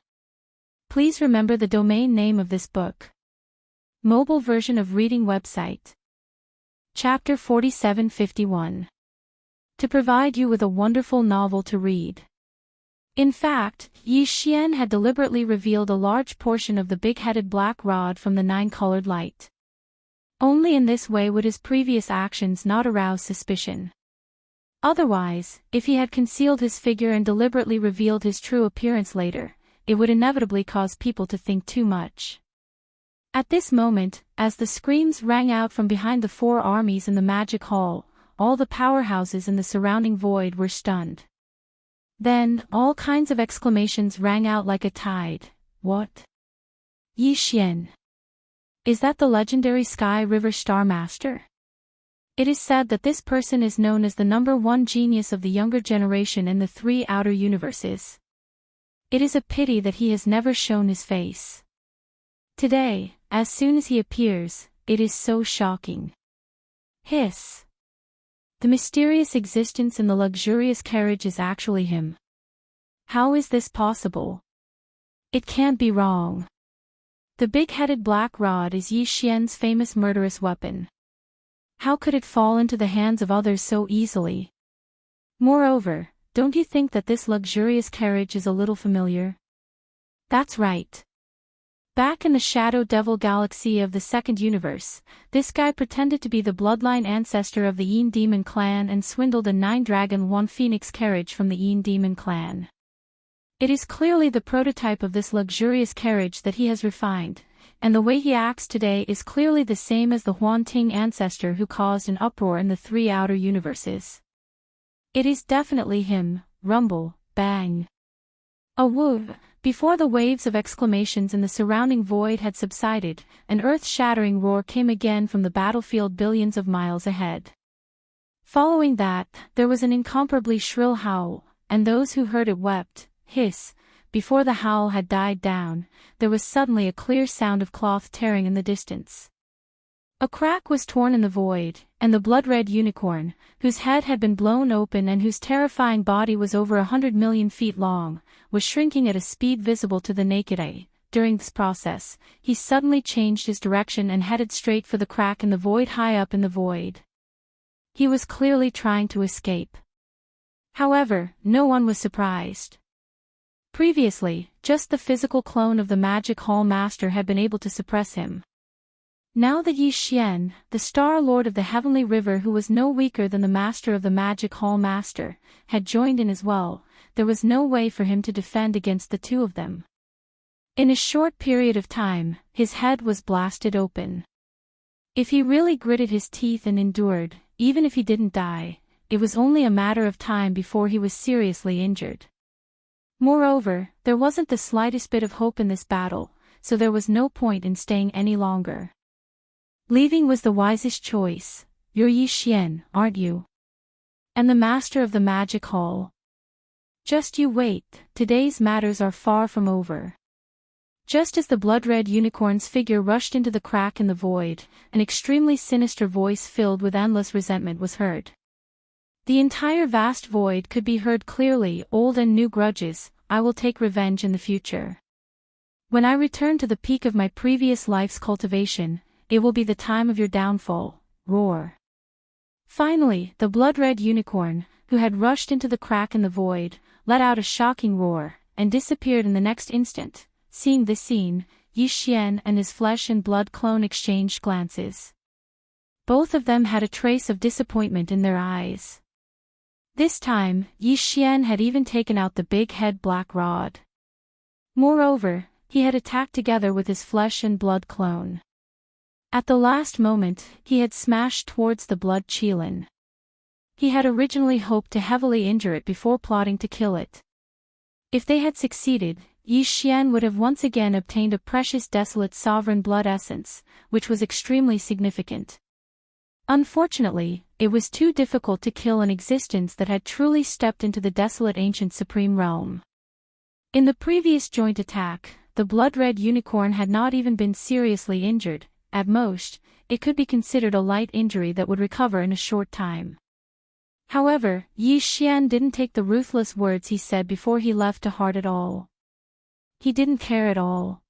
Please remember the domain name of this book. Mobile version of reading website. Chapter 4751. To provide you with a wonderful novel to read. In fact, Yi Xian had deliberately revealed a large portion of the big-headed black rod from the nine-colored light. Only in this way would his previous actions not arouse suspicion. Otherwise, if he had concealed his figure and deliberately revealed his true appearance later, it would inevitably cause people to think too much. At this moment, as the screams rang out from behind the four armies in the Magic Hall, all the powerhouses in the surrounding void were stunned. Then, all kinds of exclamations rang out like a tide. What? Yi Xian. Is that the legendary Sky River Star Master? It is said that this person is known as the #1 genius of the younger generation in the three outer universes. It is a pity that he has never shown his face. Today, as soon as he appears, it is so shocking. Hiss. The mysterious existence in the luxurious carriage is actually him. How is this possible? It can't be wrong. The big-headed black rod is Yi Xian's famous murderous weapon. How could it fall into the hands of others so easily? Moreover, don't you think that this luxurious carriage is a little familiar? That's right. Back in the Shadow Devil galaxy of the second universe, this guy pretended to be the bloodline ancestor of the Yin Demon clan and swindled a 9-dragon 1-phoenix carriage from the Yin Demon clan. It is clearly the prototype of this luxurious carriage that he has refined, and the way he acts today is clearly the same as the Huan Ting ancestor who caused an uproar in the three outer universes. It is definitely him, rumble, bang. A woo. Before the waves of exclamations in the surrounding void had subsided, an earth-shattering roar came again from the battlefield billions of miles ahead. Following that, there was an incomparably shrill howl, and those who heard it wept, hiss. Before the howl had died down, there was suddenly a clear sound of cloth tearing in the distance. A crack was torn in the void, and the blood-red unicorn, whose head had been blown open and whose terrifying body was over 100 million feet long, was shrinking at a speed visible to the naked eye. During this process, he suddenly changed his direction and headed straight for the crack in the void high up in the void. He was clearly trying to escape. However, no one was surprised. Previously, just the physical clone of the Magic Hall Master had been able to suppress him. Now that Yi Xian, the Star Lord of the Heavenly River who was no weaker than the Master of the Magic Hall Master, had joined in as well, there was no way for him to defend against the two of them. In a short period of time, his head was blasted open. If he really gritted his teeth and endured, even if he didn't die, it was only a matter of time before he was seriously injured. Moreover, there wasn't the slightest bit of hope in this battle, so there was no point in staying any longer. Leaving was the wisest choice. You're Yi Xian, aren't you? And the master of the Magic Hall. Just you wait, today's matters are far from over. Just as the blood-red unicorn's figure rushed into the crack in the void, an extremely sinister voice filled with endless resentment was heard. The entire vast void could be heard clearly. Old and new grudges, I will take revenge in the future. When I return to the peak of my previous life's cultivation, it will be the time of your downfall. Roar. Finally, the blood-red unicorn, who had rushed into the crack in the void, let out a shocking roar, and disappeared in the next instant. Seeing this scene, Xian and his flesh and blood clone exchanged glances. Both of them had a trace of disappointment in their eyes. This time, Xian had even taken out the big head black rod. Moreover, he had attacked together with his flesh and blood clone. At the last moment, he had smashed towards the blood qilin. He had originally hoped to heavily injure it before plotting to kill it. If they had succeeded, Xian would have once again obtained a precious desolate sovereign blood essence, which was extremely significant. Unfortunately, it was too difficult to kill an existence that had truly stepped into the desolate ancient supreme realm. In the previous joint attack, the blood-red unicorn had not even been seriously injured. At most, it could be considered a light injury that would recover in a short time. However, Xian didn't take the ruthless words he said before he left to heart at all. He didn't care at all.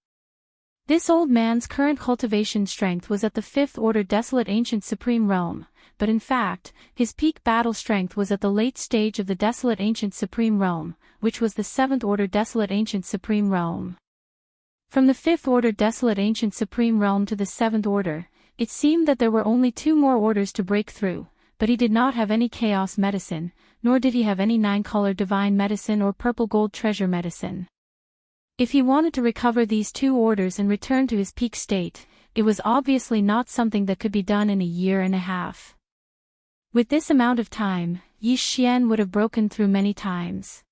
This old man's current cultivation strength was at the 5th order desolate ancient supreme realm, but in fact, his peak battle strength was at the late stage of the desolate ancient supreme realm, which was the 7th order desolate ancient supreme realm. From the 5th order desolate ancient supreme realm to the 7th order, it seemed that there were only 2 more orders to break through, but he did not have any chaos medicine, nor did he have any 9-color divine medicine or purple gold treasure medicine. If he wanted to recover these 2 orders and return to his peak state, it was obviously not something that could be done in a year and a half. With this amount of time, Xian would have broken through many times.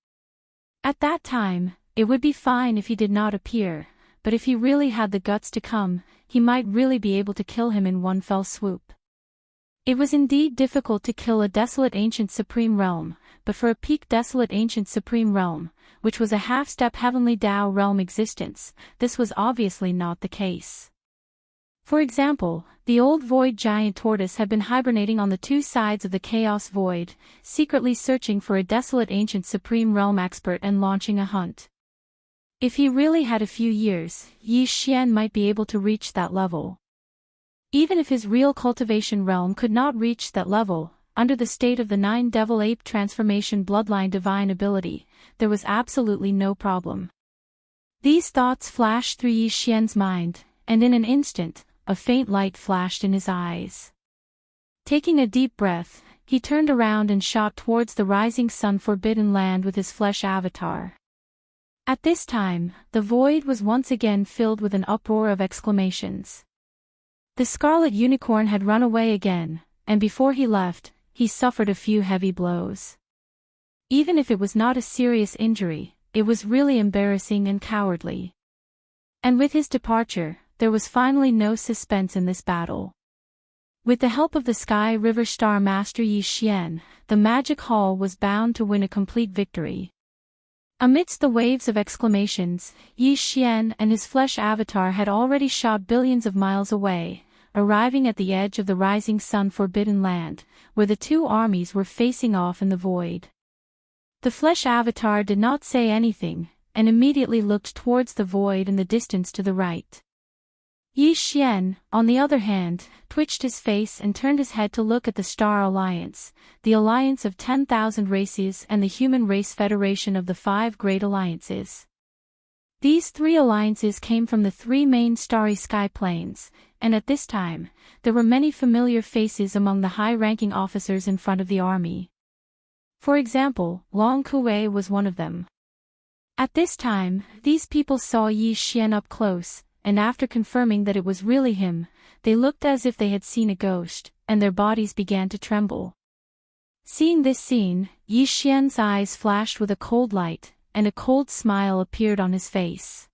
At that time, it would be fine if he did not appear, but if he really had the guts to come, he might really be able to kill him in one fell swoop. It was indeed difficult to kill a desolate ancient supreme realm, but for a peak desolate ancient supreme realm, which was a half-step heavenly Tao realm existence, this was obviously not the case. For example, the old void giant tortoise had been hibernating on the 2 sides of the chaos void, secretly searching for a desolate ancient supreme realm expert and launching a hunt. If he really had a few years, Xian might be able to reach that level. Even if his real cultivation realm could not reach that level, under the state of the 9 devil ape transformation bloodline divine ability, there was absolutely no problem. These thoughts flashed through Xian's mind, and in an instant, a faint light flashed in his eyes. Taking a deep breath, he turned around and shot towards the rising sun forbidden land with his flesh avatar. At this time, the void was once again filled with an uproar of exclamations. The scarlet unicorn had run away again, and before he left, he suffered a few heavy blows. Even if it was not a serious injury, it was really embarrassing and cowardly. And with his departure, there was finally no suspense in this battle. With the help of the Sky River Star Master Xian, the Magic Hall was bound to win a complete victory. Amidst the waves of exclamations, Xian and his flesh avatar had already shot billions of miles away, arriving at the edge of the rising sun forbidden land, where the 2 armies were facing off in the void. The flesh avatar did not say anything, and immediately looked towards the void in the distance to the right. Xian, on the other hand, twitched his face and turned his head to look at the Star Alliance, the alliance of 10,000 races and the Human Race Federation of the 5 Great Alliances. These 3 alliances came from the 3 main starry sky planes, and at this time, there were many familiar faces among the high-ranking officers in front of the army. For example, Long Kuei was one of them. At this time, these people saw Xian up close, and after confirming that it was really him, they looked as if they had seen a ghost, and their bodies began to tremble. Seeing this scene, Xian's eyes flashed with a cold light, and a cold smile appeared on his face.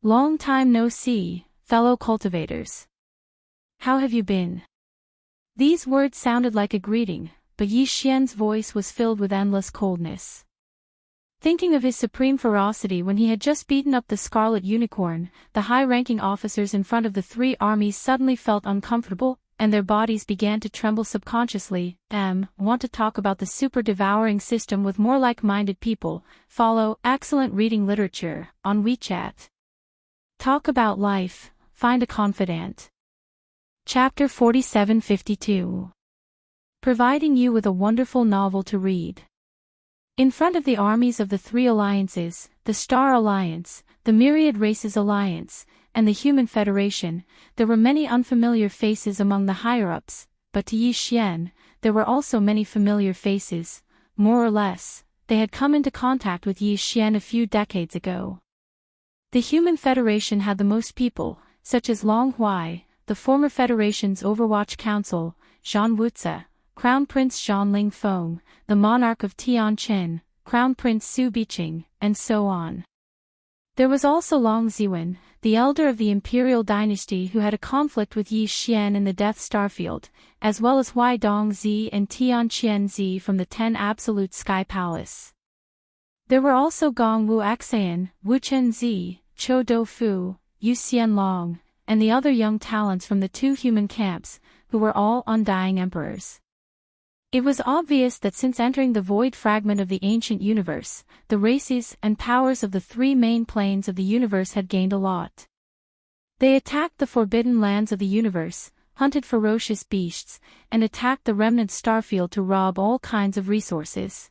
Long time no see, fellow cultivators. How have you been? These words sounded like a greeting, but Xian's voice was filled with endless coldness. Thinking of his supreme ferocity when he had just beaten up the Scarlet Unicorn, the high-ranking officers in front of the three armies suddenly felt uncomfortable, and their bodies began to tremble subconsciously. Want to talk about the super-devouring system with more like-minded people? Follow excellent reading literature on WeChat. Talk about life, find a confidant. Chapter 4752. Providing you with a wonderful novel to read. In front of the armies of the three alliances, the Star Alliance, the Myriad Races Alliance, and the Human Federation, there were many unfamiliar faces among the higher-ups, but to Yi Xian, there were also many familiar faces. More or less, they had come into contact with Yi Xian a few decades ago. The Human Federation had the most people, such as Long Huai, the former Federation's Overwatch Council, Zhan Wuxia, Crown Prince Zhan Lingfeng, the monarch of Tianqin, Crown Prince Su Biqing, and so on. There was also Long Ziwen, the elder of the imperial dynasty who had a conflict with Yi Xian in the Death Starfield, as well as Huai Dongzi and Tianqian Zi from the 10 Absolute Sky Palace. There were also Gong Wu Axian, Wu Chen Zi, Chou Doufu, Yu Xianlong, and the other young talents from the 2 human camps, who were all undying emperors. It was obvious that since entering the void fragment of the ancient universe, the races and powers of the 3 main planes of the universe had gained a lot. They attacked the forbidden lands of the universe, hunted ferocious beasts, and attacked the remnant starfield to rob all kinds of resources.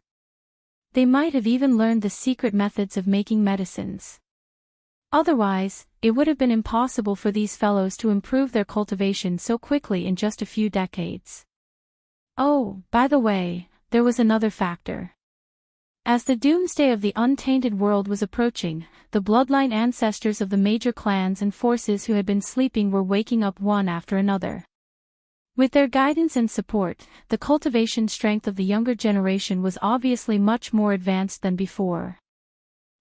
They might have even learned the secret methods of making medicines. Otherwise, it would have been impossible for these fellows to improve their cultivation so quickly in just a few decades. Oh, by the way, there was another factor. As the doomsday of the untainted world was approaching, the bloodline ancestors of the major clans and forces who had been sleeping were waking up one after another. With their guidance and support, the cultivation strength of the younger generation was obviously much more advanced than before.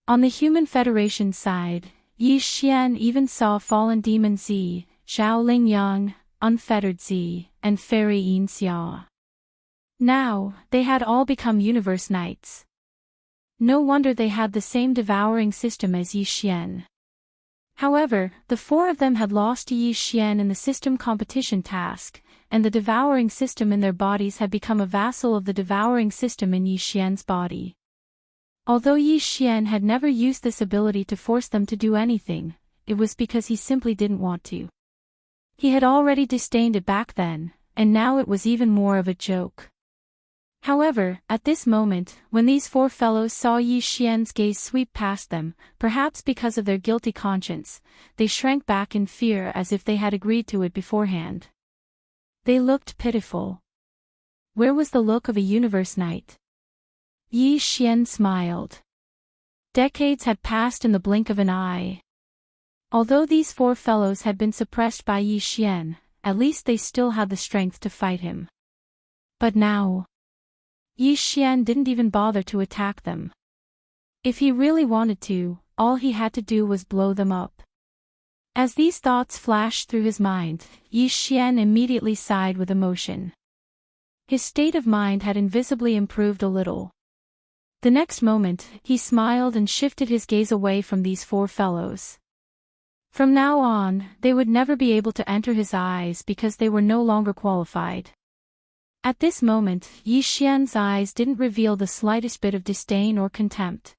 On the Human Federation side, Yi Xian even saw fallen demon Zi, Zhao Lingyang, unfettered Zi, and fairy Xianxia. Now, they had all become universe knights. No wonder they had the same devouring system as Yi Xian. However, the 4 of them had lost to Yi Xian in the system competition task, and the devouring system in their bodies had become a vassal of the devouring system in Yi Xian's body. Although Yi Xian had never used this ability to force them to do anything, it was because he simply didn't want to. He had already disdained it back then, and now it was even more of a joke. However, at this moment, when these 4 fellows saw Yi Xian's gaze sweep past them, perhaps because of their guilty conscience, they shrank back in fear as if they had agreed to it beforehand. They looked pitiful. Where was the look of a universe knight? Yi Xian smiled. Decades had passed in the blink of an eye. Although these 4 fellows had been suppressed by Yi Xian, at least they still had the strength to fight him. But now, Yi Xian didn't even bother to attack them. If he really wanted to, all he had to do was blow them up. As these thoughts flashed through his mind, Yi Xian immediately sighed with emotion. His state of mind had invisibly improved a little. The next moment, he smiled and shifted his gaze away from these 4 fellows. From now on, they would never be able to enter his eyes because they were no longer qualified. At this moment, Yi Xian's eyes didn't reveal the slightest bit of disdain or contempt.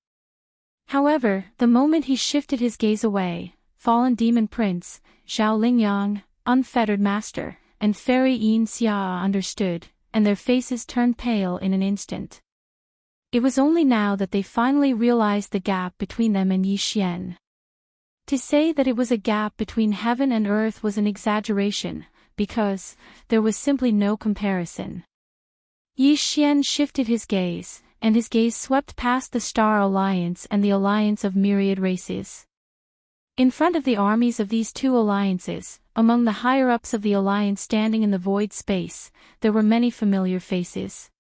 However, the moment he shifted his gaze away, fallen demon prince, Zhao Lingyang, unfettered master, and fairy Xianxia understood, and their faces turned pale in an instant. It was only now that they finally realized the gap between them and Yi Xian. To say that it was a gap between heaven and earth was an exaggeration, because there was simply no comparison. Yi Xian shifted his gaze, and his gaze swept past the Star Alliance and the Alliance of Myriad Races. In front of the armies of these 2 alliances, among the higher-ups of the alliance standing in the void space, there were many familiar faces.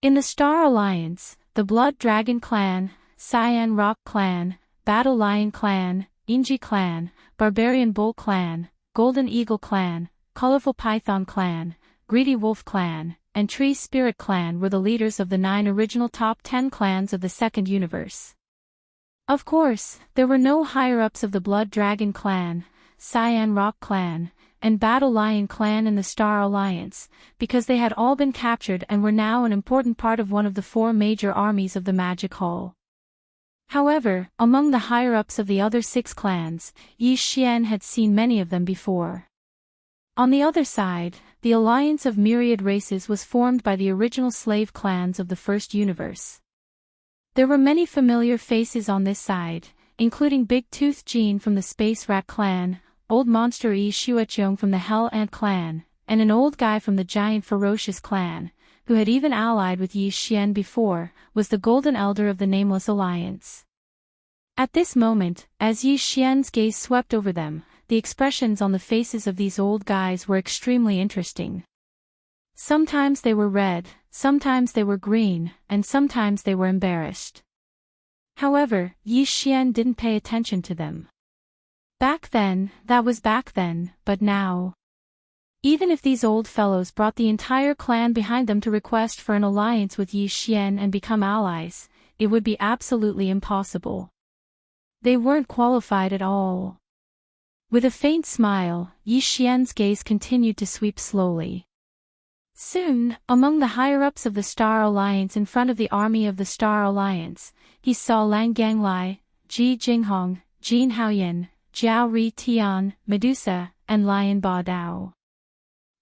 In the Star Alliance, the Blood Dragon Clan, Cyan Rock Clan, Battle Lion Clan, Inji Clan, Barbarian Bull Clan, Golden Eagle Clan, Colorful Python Clan, Greedy Wolf Clan, and Tree Spirit Clan were the leaders of the 9 original top 10 clans of the Second Universe. Of course, there were no higher-ups of the Blood Dragon Clan, Cyan Rock Clan, and Battle Lion Clan in the Star Alliance, because they had all been captured and were now an important part of one of the 4 major armies of the Magic Hall. However, among the higher-ups of the other 6 clans, Yi Xian had seen many of them before. On the other side, the alliance of myriad races was formed by the original slave clans of the First Universe. There were many familiar faces on this side, including Big Tooth Jean from the Space Rat Clan, Old Monster Yi Shueqiong from the Hell Ant Clan, and an old guy from the Giant Ferocious Clan, who had even allied with Yi Xian before, was the Golden Elder of the Nameless Alliance. At this moment, as Yi Xian's gaze swept over them, the expressions on the faces of these old guys were extremely interesting. Sometimes they were red, sometimes they were green, and sometimes they were embarrassed. However, Yi Xian didn't pay attention to them. Back then, that was back then, but now. Even if these old fellows brought the entire clan behind them to request for an alliance with Yi Xian and become allies, it would be absolutely impossible. They weren't qualified at all. With a faint smile, Yi Xian's gaze continued to sweep slowly. Soon, among the higher-ups of the Star Alliance in front of the army of the Star Alliance, he saw Lang Ganglai, Ji Jinghong, Jin Haoyan, Jiao Ri Tian, Medusa, and Lion Ba Dao.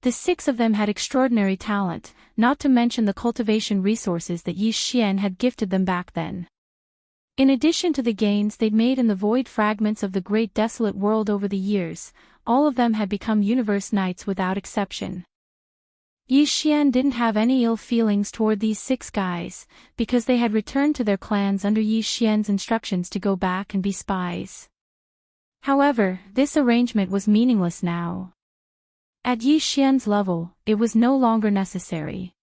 The 6 of them had extraordinary talent, not to mention the cultivation resources that Yi Xian had gifted them back then. In addition to the gains they'd made in the void fragments of the great desolate world over the years, all of them had become universe knights without exception. Yi Xian didn't have any ill feelings toward these 6 guys, because they had returned to their clans under Yi Xian's instructions to go back and be spies. However, this arrangement was meaningless now. At Yi Xian's level, it was no longer necessary.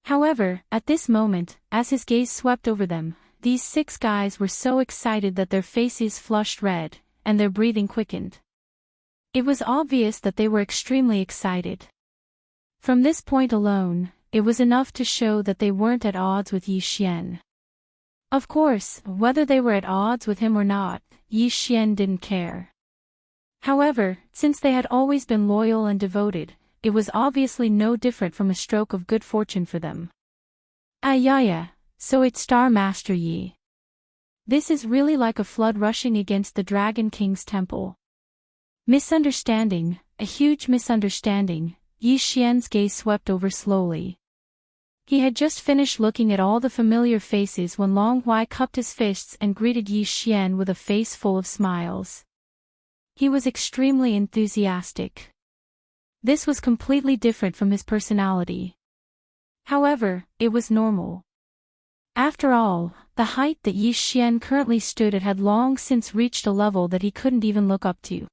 However, at this moment, as his gaze swept over them, these 6 guys were so excited that their faces flushed red, and their breathing quickened. It was obvious that they were extremely excited. From this point alone, it was enough to show that they weren't at odds with Yi Xian. Of course, whether they were at odds with him or not, Yi Xian didn't care. However, since they had always been loyal and devoted, it was obviously no different from a stroke of good fortune for them. Ayaya, so it's Star Master Yi. This is really like a flood rushing against the Dragon King's temple. Misunderstanding, a huge misunderstanding. Yi Xian's gaze swept over slowly. He had just finished looking at all the familiar faces when Long Hui cupped his fists and greeted Yi Xian with a face full of smiles. He was extremely enthusiastic. This was completely different from his personality. However, it was normal. After all, the height that Yi Xian currently stood at had long since reached a level that he couldn't even look up to.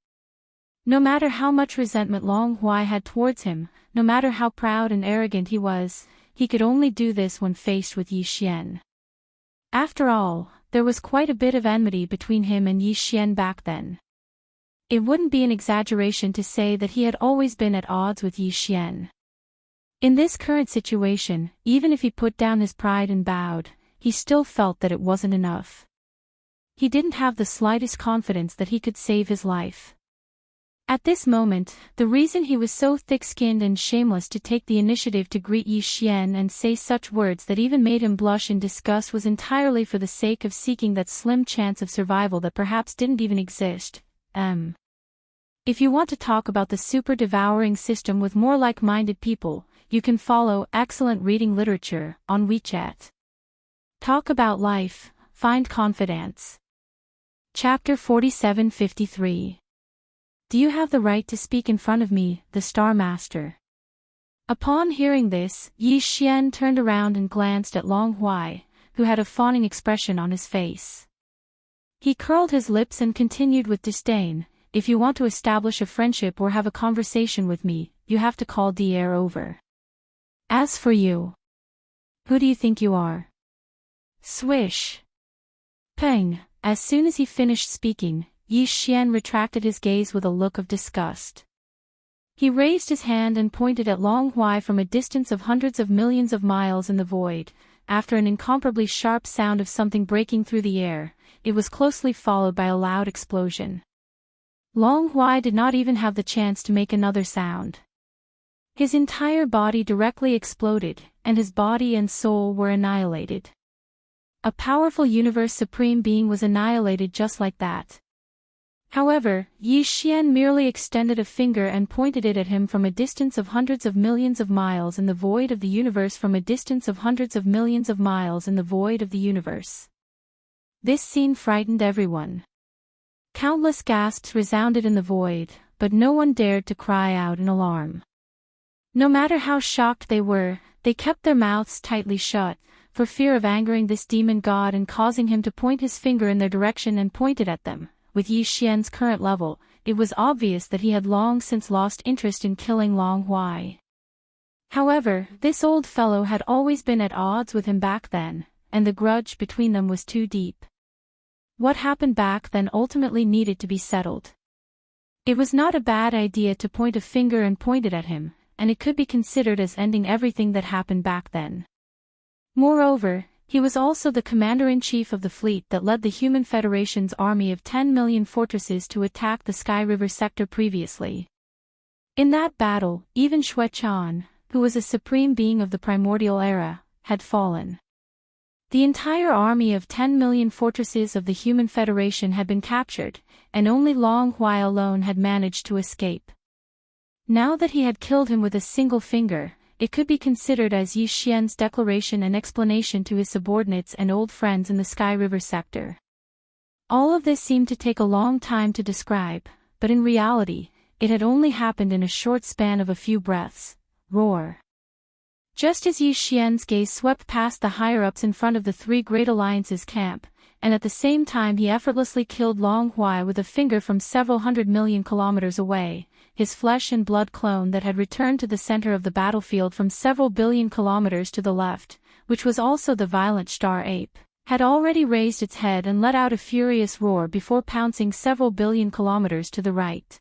No matter how much resentment Long Hui had towards him, no matter how proud and arrogant he was, he could only do this when faced with Yi Xian. After all, there was quite a bit of enmity between him and Yi Xian back then. It wouldn't be an exaggeration to say that he had always been at odds with Yi Xian. In this current situation, even if he put down his pride and bowed, he still felt that it wasn't enough. He didn't have the slightest confidence that he could save his life. At this moment, the reason he was so thick-skinned and shameless to take the initiative to greet Yi Xian and say such words that even made him blush in disgust was entirely for the sake of seeking that slim chance of survival that perhaps didn't even exist. If you want to talk about the super-devouring system with more like-minded people, you can follow Excellent Reading Literature on WeChat. Talk about life, find confidence. Chapter 4753. Do you have the right to speak in front of me, the Star Master? Upon hearing this, Yi Xian turned around and glanced at Long Hui, who had a fawning expression on his face. He curled his lips and continued with disdain, "If you want to establish a friendship or have a conversation with me, you have to call the air over. As for you, who do you think you are?" Swish. Peng. As soon as he finished speaking, Yi Xian retracted his gaze with a look of disgust. He raised his hand and pointed at Long Huai from a distance of hundreds of millions of miles in the void. After an incomparably sharp sound of something breaking through the air, it was closely followed by a loud explosion. Long Huai did not even have the chance to make another sound. His entire body directly exploded, and his body and soul were annihilated. A powerful universe supreme being was annihilated just like that. However, Yi Xian merely extended a finger and pointed it at him from a distance of hundreds of millions of miles in the void of the universe from a distance of hundreds of millions of miles in the void of the universe. This scene frightened everyone. Countless gasps resounded in the void, but no one dared to cry out in alarm. No matter how shocked they were, they kept their mouths tightly shut, for fear of angering this demon god and causing him to point his finger in their direction and point it at them. With Yi Xian's current level, it was obvious that he had long since lost interest in killing Long Huai. However, this old fellow had always been at odds with him back then, and the grudge between them was too deep. What happened back then ultimately needed to be settled. It was not a bad idea to point a finger and point it at him, and it could be considered as ending everything that happened back then. Moreover, he was also the commander-in-chief of the fleet that led the Human Federation's army of 10 million fortresses to attack the Sky River sector previously. In that battle, even Xue Chan, who was a supreme being of the primordial era, had fallen. The entire army of 10 million fortresses of the Human Federation had been captured, and only Long Huai alone had managed to escape. Now that he had killed him with a single finger, it could be considered as Yi Xian's declaration and explanation to his subordinates and old friends in the Sky River sector. All of this seemed to take a long time to describe, but in reality, it had only happened in a short span of a few breaths. Roar. Just as Yi Xian's gaze swept past the higher-ups in front of the Three Great Alliances camp, and at the same time he effortlessly killed Long Huai with a finger from several 100 million kilometers away, his flesh and blood clone that had returned to the center of the battlefield from several billion kilometers to the left, which was also the violent star ape, had already raised its head and let out a furious roar before pouncing several billion kilometers to the right.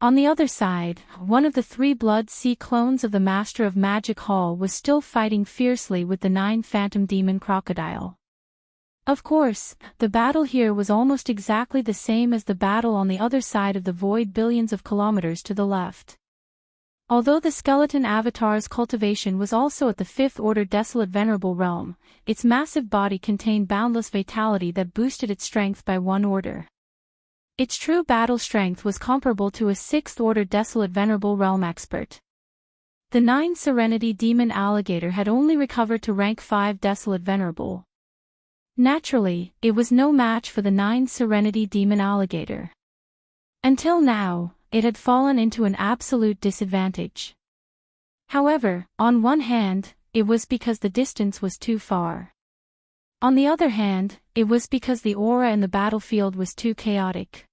On the other side, one of the 3 Blood Sea clones of the Master of Magic Hall was still fighting fiercely with the 9 Phantom Demon Crocodile. Of course, the battle here was almost exactly the same as the battle on the other side of the void billions of kilometers to the left. Although the skeleton avatar's cultivation was also at the 5th order desolate venerable realm, its massive body contained boundless vitality that boosted its strength by 1 order. Its true battle strength was comparable to a 6th order desolate venerable realm expert. The 9 Serenity Demon Alligator had only recovered to rank 5 desolate venerable. Naturally, it was no match for the 9 Serenity Demon Alligator. Until now, it had fallen into an absolute disadvantage. However, on one hand, it was because the distance was too far. On the other hand, it was because the aura in the battlefield was too chaotic.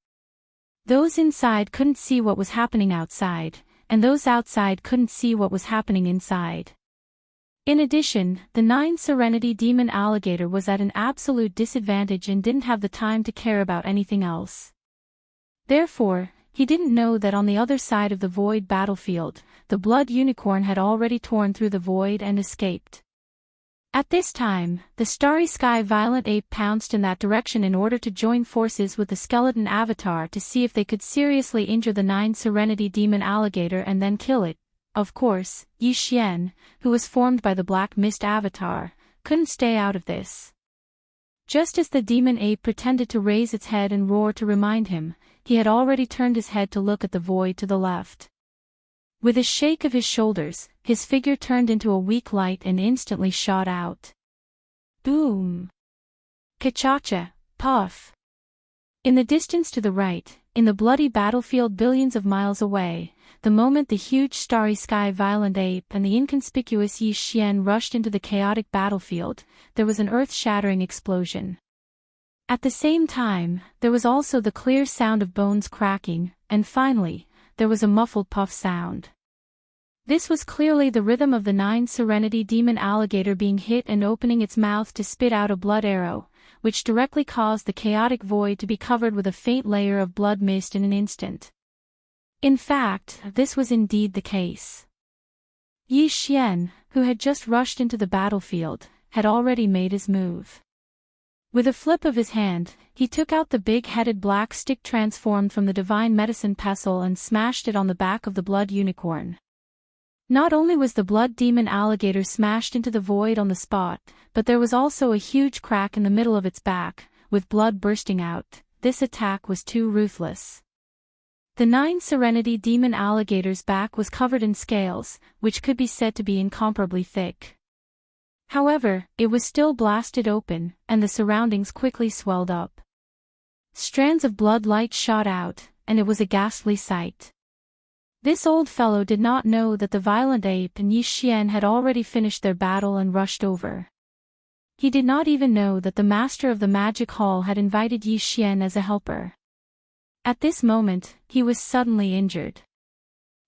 Those inside couldn't see what was happening outside, and those outside couldn't see what was happening inside. In addition, the 9 Serenity Demon Alligator was at an absolute disadvantage and didn't have the time to care about anything else. Therefore, he didn't know that on the other side of the void battlefield, the Blood Unicorn had already torn through the void and escaped. At this time, the Starry Sky Violent Ape pounced in that direction in order to join forces with the Skeleton Avatar to see if they could seriously injure the 9 Serenity Demon Alligator and then kill it. Of course, Yi Xian, who was formed by the Black Mist Avatar, couldn't stay out of this. Just as the demon ape pretended to raise its head and roar to remind him, he had already turned his head to look at the void to the left. With a shake of his shoulders, his figure turned into a weak light and instantly shot out. Boom! Ka-cha-cha, puff! In the distance to the right, in the bloody battlefield billions of miles away, the moment the huge Starry Sky Violent Ape and the inconspicuous Yi Xian rushed into the chaotic battlefield, there was an earth-shattering explosion. At the same time, there was also the clear sound of bones cracking, and finally, there was a muffled puff sound. This was clearly the rhythm of the 9 Serenity Demon Alligator being hit and opening its mouth to spit out a blood arrow, which directly caused the chaotic void to be covered with a faint layer of blood mist in an instant. In fact, this was indeed the case. Yi Xian, who had just rushed into the battlefield, had already made his move. With a flip of his hand, he took out the big-headed black stick transformed from the divine medicine pestle and smashed it on the back of the blood unicorn. Not only was the blood demon alligator smashed into the void on the spot, but there was also a huge crack in the middle of its back, with blood bursting out. This attack was too ruthless. The 9 Serenity demon alligator's back was covered in scales, which could be said to be incomparably thick. However, it was still blasted open, and the surroundings quickly swelled up. Strands of blood light shot out, and it was a ghastly sight. This old fellow did not know that the violent ape and Yi Xian had already finished their battle and rushed over. He did not even know that the master of the magic hall had invited Yi Xian as a helper. At this moment, he was suddenly injured.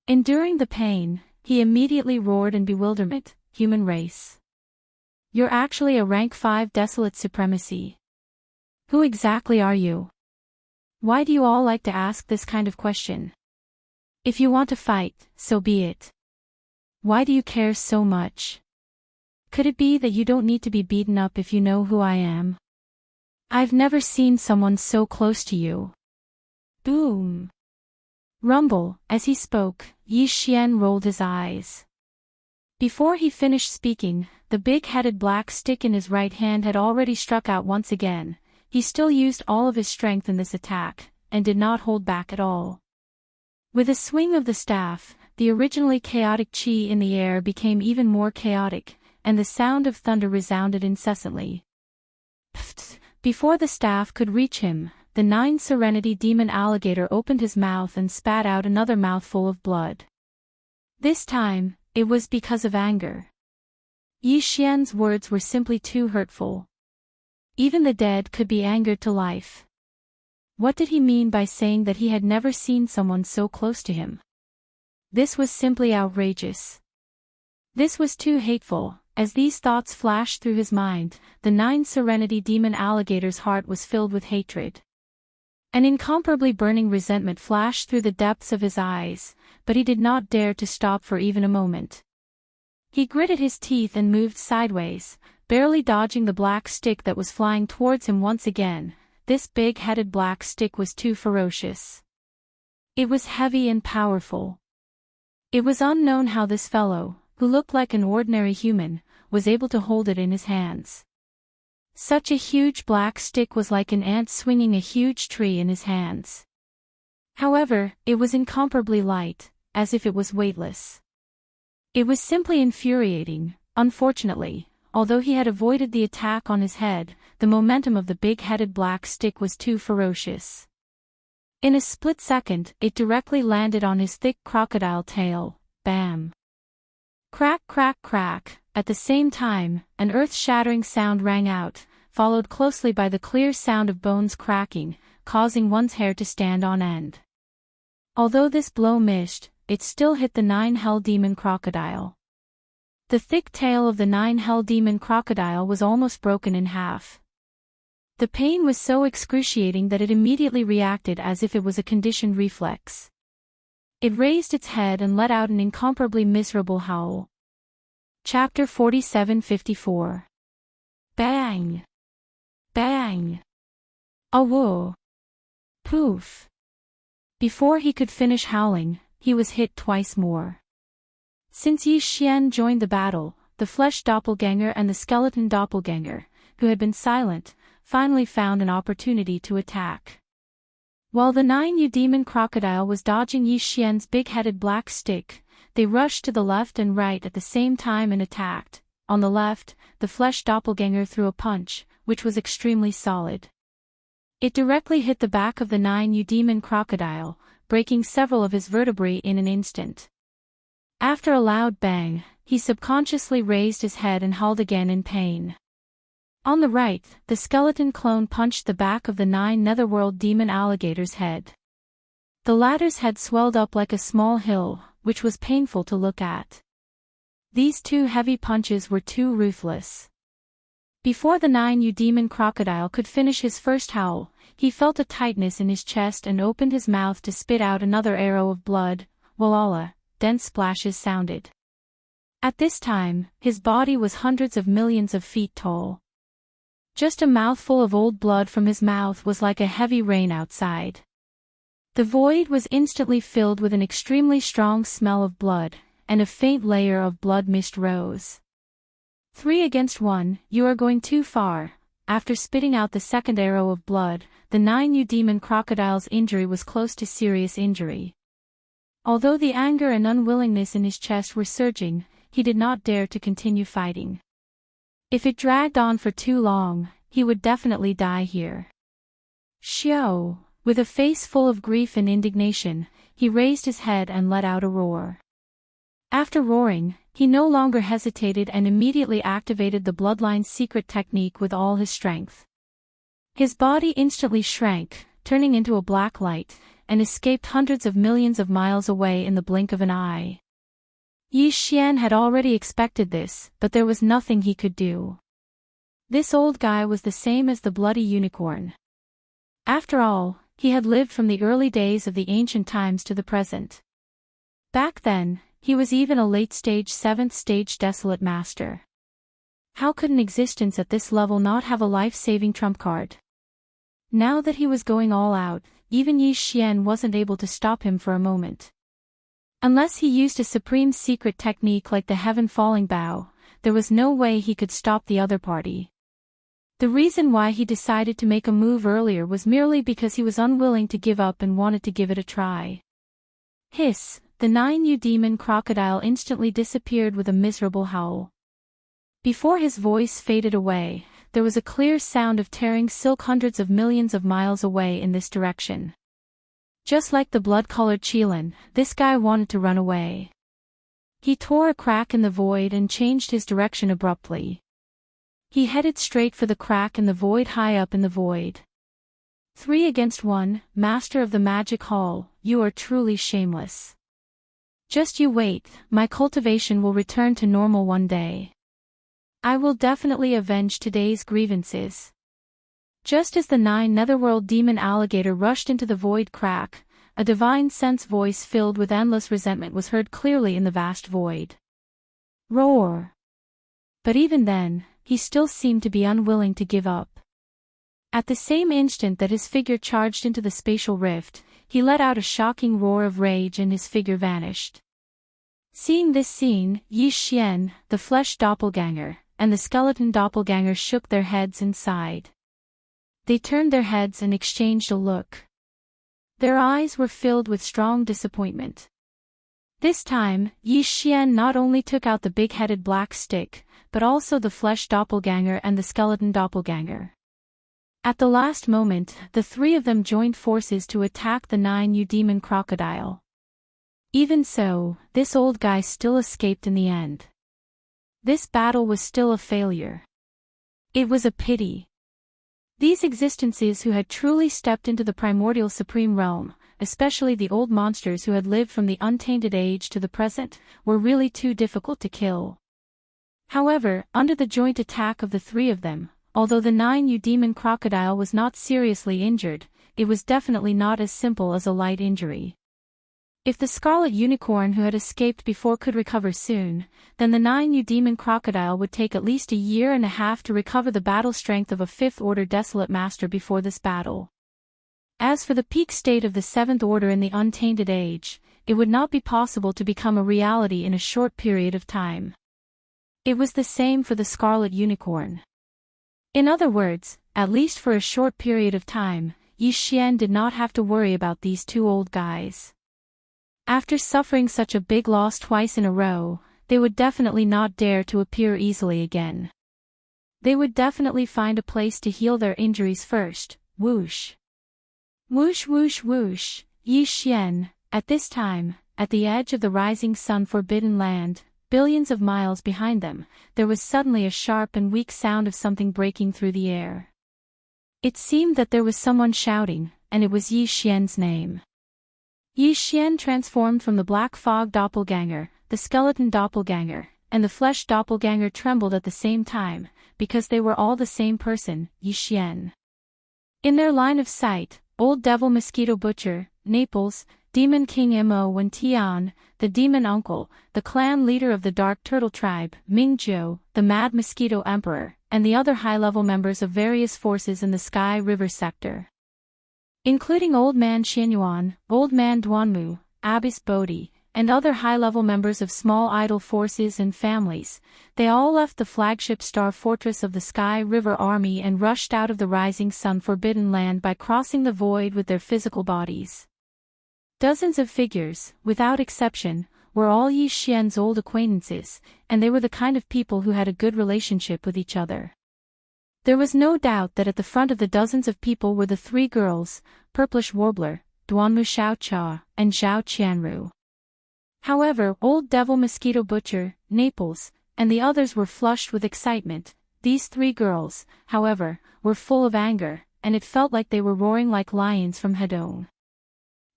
Enduring the pain, he immediately roared in bewilderment, "Human race. You're actually a rank 5 desolate supremacy. Who exactly are you? Why do you all like to ask this kind of question? If you want to fight, so be it. Why do you care so much? Could it be that you don't need to be beaten up if you know who I am? I've never seen someone so close to you." Boom! Rumble. As he spoke, Yi Xian rolled his eyes. Before he finished speaking, the big-headed black stick in his right hand had already struck out once again. He still used all of his strength in this attack, and did not hold back at all. With a swing of the staff, the originally chaotic qi in the air became even more chaotic, and the sound of thunder resounded incessantly. Pfft! Before the staff could reach him, the 9 Serenity demon alligator opened his mouth and spat out another mouthful of blood. This time, it was because of anger. Yi Xian's words were simply too hurtful. Even the dead could be angered to life. What did he mean by saying that he had never seen someone so close to him? This was simply outrageous. This was too hateful. As these thoughts flashed through his mind, the 9 Serenity demon alligator's heart was filled with hatred. An incomparably burning resentment flashed through the depths of his eyes, but he did not dare to stop for even a moment. He gritted his teeth and moved sideways, barely dodging the black stick that was flying towards him once again. This big-headed black stick was too ferocious. It was heavy and powerful. It was unknown how this fellow, who looked like an ordinary human, was able to hold it in his hands. Such a huge black stick was like an ant swinging a huge tree in his hands. However, it was incomparably light, as if it was weightless. It was simply infuriating. Unfortunately, although he had avoided the attack on his head, the momentum of the big-headed black stick was too ferocious. In a split second, it directly landed on his thick crocodile tail. Bam! Crack, crack, crack. At the same time, an earth-shattering sound rang out, followed closely by the clear sound of bones cracking, causing one's hair to stand on end. Although this blow missed, it still hit the 9 Hell Demon crocodile. The thick tail of the 9 Hell Demon crocodile was almost broken in half. The pain was so excruciating that it immediately reacted as if it was a conditioned reflex. It raised its head and let out an incomparably miserable howl. Chapter 47-54. Bang! Bang! Awoo! Poof! Before he could finish howling, he was hit twice more. Since Yi Xian joined the battle, the flesh doppelganger and the skeleton doppelganger, who had been silent, finally found an opportunity to attack. While the 9 demon crocodile was dodging Yi Xian's big-headed black stick, they rushed to the left and right at the same time and attacked. On the left, the flesh doppelganger threw a punch, which was extremely solid. It directly hit the back of the 9 demon crocodile, breaking several of his vertebrae in an instant. After a loud bang, he subconsciously raised his head and howled again in pain. On the right, the skeleton clone punched the back of the 9 netherworld demon alligator's head. The latter's head swelled up like a small hill, which was painful to look at. These two heavy punches were too ruthless. Before the 9-demon crocodile could finish his first howl, he felt a tightness in his chest and opened his mouth to spit out another arrow of blood, while dense splashes sounded. At this time, his body was hundreds of millions of feet tall. Just a mouthful of old blood from his mouth was like a heavy rain outside. The void was instantly filled with an extremely strong smell of blood, and a faint layer of blood mist rose. 3 against 1, you are going too far. After spitting out the second arrow of blood, the 9-demon crocodile's injury was close to serious injury. Although the anger and unwillingness in his chest were surging, he did not dare to continue fighting. If it dragged on for too long, he would definitely die here. Xiao, with a face full of grief and indignation, he raised his head and let out a roar. After roaring, he no longer hesitated and immediately activated the bloodline's secret technique with all his strength. His body instantly shrank, turning into a black light, and escaped hundreds of millions of miles away in the blink of an eye. Yi Xian had already expected this, but there was nothing he could do. This old guy was the same as the bloody unicorn. After all, he had lived from the early days of the ancient times to the present. Back then, he was even a late-stage 7th-stage desolate master. How could an existence at this level not have a life-saving trump card? Now that he was going all out, even Yi Xian wasn't able to stop him for a moment. Unless he used a supreme secret technique like the heaven-falling bow, there was no way he could stop the other party. The reason why he decided to make a move earlier was merely because he was unwilling to give up and wanted to give it a try. Hiss, the 9-demon crocodile instantly disappeared with a miserable howl. Before his voice faded away, there was a clear sound of tearing silk hundreds of millions of miles away in this direction. Just like the blood-colored Qilin, this guy wanted to run away. He tore a crack in the void and changed his direction abruptly. He headed straight for the crack in the void high up in the void. 3 against 1, Master of the Magic Hall, you are truly shameless. Just you wait, my cultivation will return to normal one day. I will definitely avenge today's grievances. Just as the 9 netherworld demon alligator rushed into the void crack, a divine sense voice filled with endless resentment was heard clearly in the vast void. Roar! But even then, he still seemed to be unwilling to give up. At the same instant that his figure charged into the spatial rift, he let out a shocking roar of rage and his figure vanished. Seeing this scene, Yi Xian, the flesh doppelganger, and the skeleton doppelganger shook their heads and sighed. They turned their heads and exchanged a look. Their eyes were filled with strong disappointment. This time, Yi Xian not only took out the big-headed black stick, but also the flesh doppelganger and the skeleton doppelganger. At the last moment, the 3 of them joined forces to attack the 9-demon crocodile. Even so, this old guy still escaped in the end. This battle was still a failure. It was a pity. These existences who had truly stepped into the primordial supreme realm, especially the old monsters who had lived from the untainted age to the present, were really too difficult to kill. However, under the joint attack of the 3 of them, although the 9-demon crocodile was not seriously injured, it was definitely not as simple as a light injury. If the scarlet unicorn who had escaped before could recover soon, then the 9-demon crocodile would take at least a year and a half to recover the battle strength of a 5th-order desolate master before this battle. As for the peak state of the 7th order in the untainted age, it would not be possible to become a reality in a short period of time. It was the same for the scarlet unicorn. In other words, at least for a short period of time, Yi Xian did not have to worry about these 2 old guys. After suffering such a big loss twice in a row, they would definitely not dare to appear easily again. They would definitely find a place to heal their injuries first. Whoosh! Whoosh whoosh whoosh! Yi Xian, at this time, at the edge of the rising sun forbidden land, billions of miles behind them, there was suddenly a sharp and weak sound of something breaking through the air. It seemed that there was someone shouting, and it was Yi Xian's name. Yi Xian transformed from the black fog doppelganger, the skeleton doppelganger, and the flesh doppelganger trembled at the same time, because they were all the same person, Yixian. In their line of sight, Old Devil Mosquito Butcher, Naples, Demon King Mo and Tian, the Demon Uncle, the clan leader of the Dark Turtle Tribe, Mingzhou, the Mad Mosquito Emperor, and the other high-level members of various forces in the Sky River sector. Including Old Man Xianyuan, Old Man Duanmu, Abbess Bodhi, and other high-level members of small idol forces and families, they all left the flagship star fortress of the Sky River Army and rushed out of the Rising Sun Forbidden Land by crossing the void with their physical bodies. Dozens of figures, without exception, were all Yi Xian's old acquaintances, and they were the kind of people who had a good relationship with each other. There was no doubt that at the front of the dozens of people were the three girls, Purplish Warbler, Duanmu Xiaocha, and Zhao Qianru. However, Old Devil Mosquito Butcher, Naples, and the others were flushed with excitement. These three girls, however, were full of anger, and it felt like they were roaring like lions from Hedong.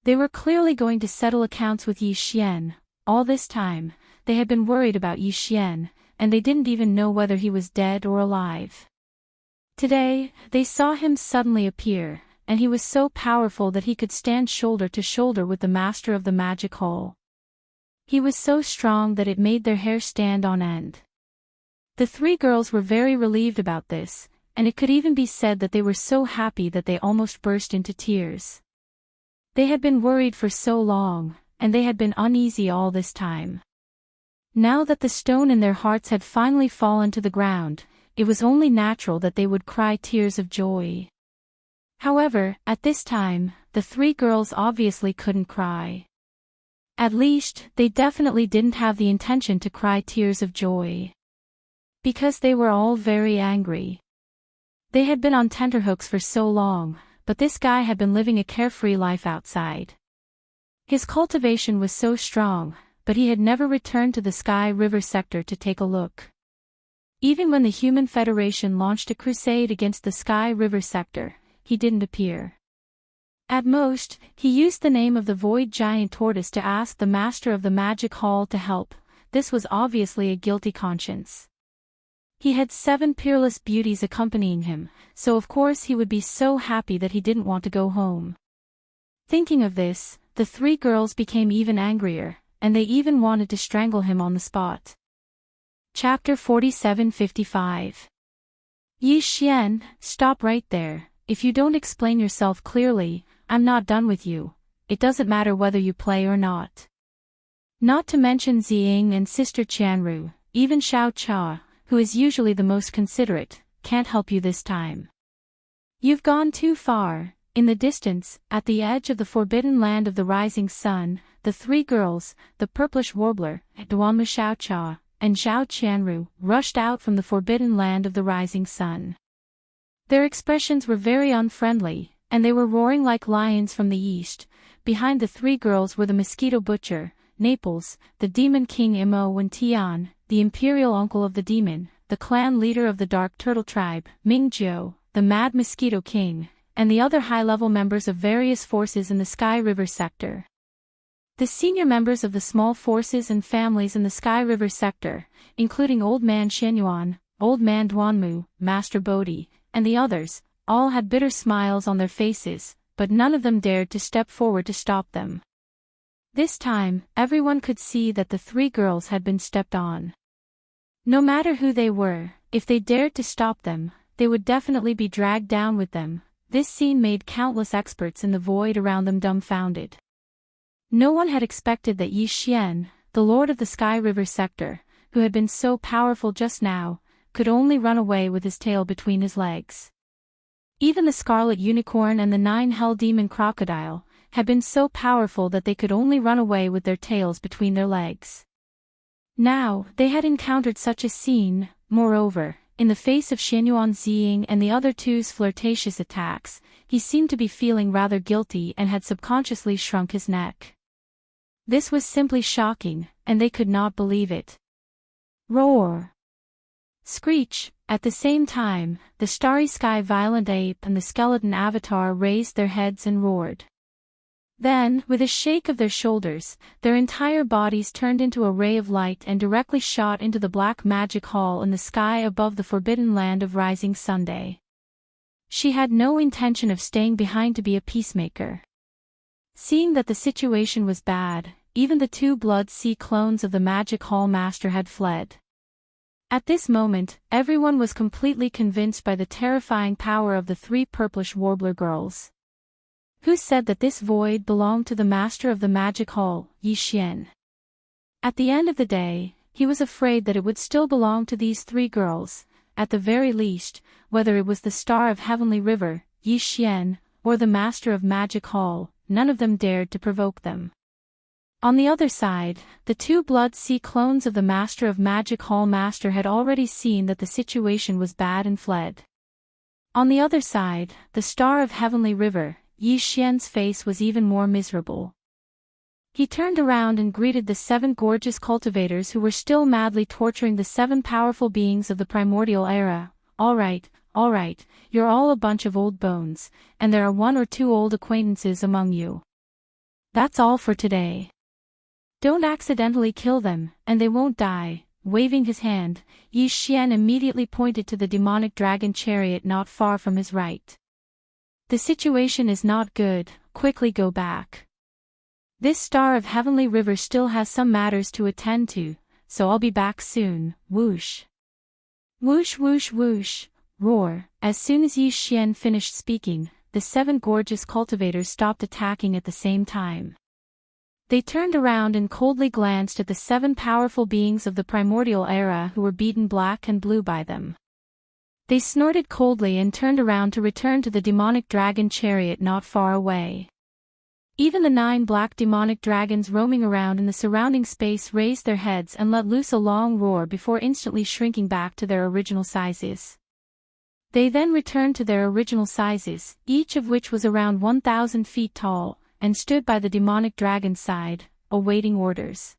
They were clearly going to settle accounts with Yi Xian. All this time, they had been worried about Yi Xian, and they didn't even know whether he was dead or alive. Today, they saw him suddenly appear, and he was so powerful that he could stand shoulder to shoulder with the master of the magic hall. He was so strong that it made their hair stand on end. The three girls were very relieved about this, and it could even be said that they were so happy that they almost burst into tears. They had been worried for so long, and they had been uneasy all this time. Now that the stone in their hearts had finally fallen to the ground, it was only natural that they would cry tears of joy. However, at this time, the three girls obviously couldn't cry. At least, they definitely didn't have the intention to cry tears of joy. Because they were all very angry. They had been on tenterhooks for so long, but this guy had been living a carefree life outside. His cultivation was so strong, but he had never returned to the Sky River sector to take a look. Even when the Human Federation launched a crusade against the Sky River sector, he didn't appear. At most, he used the name of the Void Giant Tortoise to ask the Master of the Magic Hall to help. This was obviously a guilty conscience. He had 7 peerless beauties accompanying him, so of course he would be so happy that he didn't want to go home. Thinking of this, the three girls became even angrier, and they even wanted to strangle him on the spot. Chapter 47:55. Yi Xian, stop right there. If you don't explain yourself clearly, I'm not done with you. It doesn't matter whether you play or not. Not to mention Ziying and Sister Qianru, even Xiao Cha, who is usually the most considerate, can't help you this time. You've gone too far. In the distance, at the edge of the forbidden land of the rising sun, the three girls, the Purplish Warbler, Duanmu Xiaocha, and Zhao Qianru, rushed out from the forbidden land of the rising sun. Their expressions were very unfriendly, and they were roaring like lions from the east. Behind the three girls were the Mosquito Butcher, Naples, the Demon King Mo and Tian, the Imperial Uncle of the Demon, the clan leader of the Dark Turtle Tribe, Mingzhou, the Mad Mosquito King, and the other high-level members of various forces in the Sky River sector. The senior members of the small forces and families in the Sky River sector, including Old Man Xianyuan, Old Man Duanmu, Master Bodhi, and the others, all had bitter smiles on their faces, but none of them dared to step forward to stop them. This time, everyone could see that the three girls had been stepped on. No matter who they were, if they dared to stop them, they would definitely be dragged down with them. This scene made countless experts in the void around them dumbfounded. No one had expected that Yi Xian, the Lord of the Sky River sector, who had been so powerful just now, could only run away with his tail between his legs. Even the Scarlet Unicorn and the 9 Hell Demon Crocodile had been so powerful that they could only run away with their tails between their legs. Now, they had encountered such a scene. Moreover, in the face of Xianyuan Ziying and the other two's flirtatious attacks, he seemed to be feeling rather guilty and had subconsciously shrunk his neck. This was simply shocking, and they could not believe it. Roar! Screech! At the same time, the Starry Sky Violent Ape and the Skeleton Avatar raised their heads and roared. Then, with a shake of their shoulders, their entire bodies turned into a ray of light and directly shot into the black magic hall in the sky above the forbidden land of rising Sunday. She had no intention of staying behind to be a peacemaker. Seeing that the situation was bad, even the two Blood Sea clones of the Magic Hall Master had fled. At this moment, everyone was completely convinced by the terrifying power of the three purplish warbler girls. Who said that this void belonged to the master of the Magic Hall, Xian? At the end of the day, he was afraid that it would still belong to these three girls, at the very least, whether it was the Star of Heavenly River, Xian, or the Master of Magic Hall, none of them dared to provoke them. On the other side, the two Blood Sea clones of the Master of Magic Hall Master had already seen that the situation was bad and fled. On the other side, the Star of Heavenly River, Xian's face was even more miserable. He turned around and greeted the 7 gorgeous cultivators who were still madly torturing the 7 powerful beings of the primordial era. All right, you're all a bunch of old bones, and there are 1 or 2 old acquaintances among you. That's all for today. Don't accidentally kill them, and they won't die. Waving his hand, Xian immediately pointed to the demonic dragon chariot not far from his right. The situation is not good, quickly go back. This Star of Heavenly River still has some matters to attend to, so I'll be back soon. Whoosh. Whoosh whoosh whoosh, roar. As soon as Xian finished speaking, the 7 gorgeous cultivators stopped attacking at the same time. They turned around and coldly glanced at the 7 powerful beings of the primordial era who were beaten black and blue by them. They snorted coldly and turned around to return to the demonic dragon chariot not far away. Even the 9 black demonic dragons roaming around in the surrounding space raised their heads and let loose a long roar before instantly shrinking back to their original sizes. They then returned to their original sizes, each of which was around 1,000 feet tall, and stood by the demonic dragon's side, awaiting orders.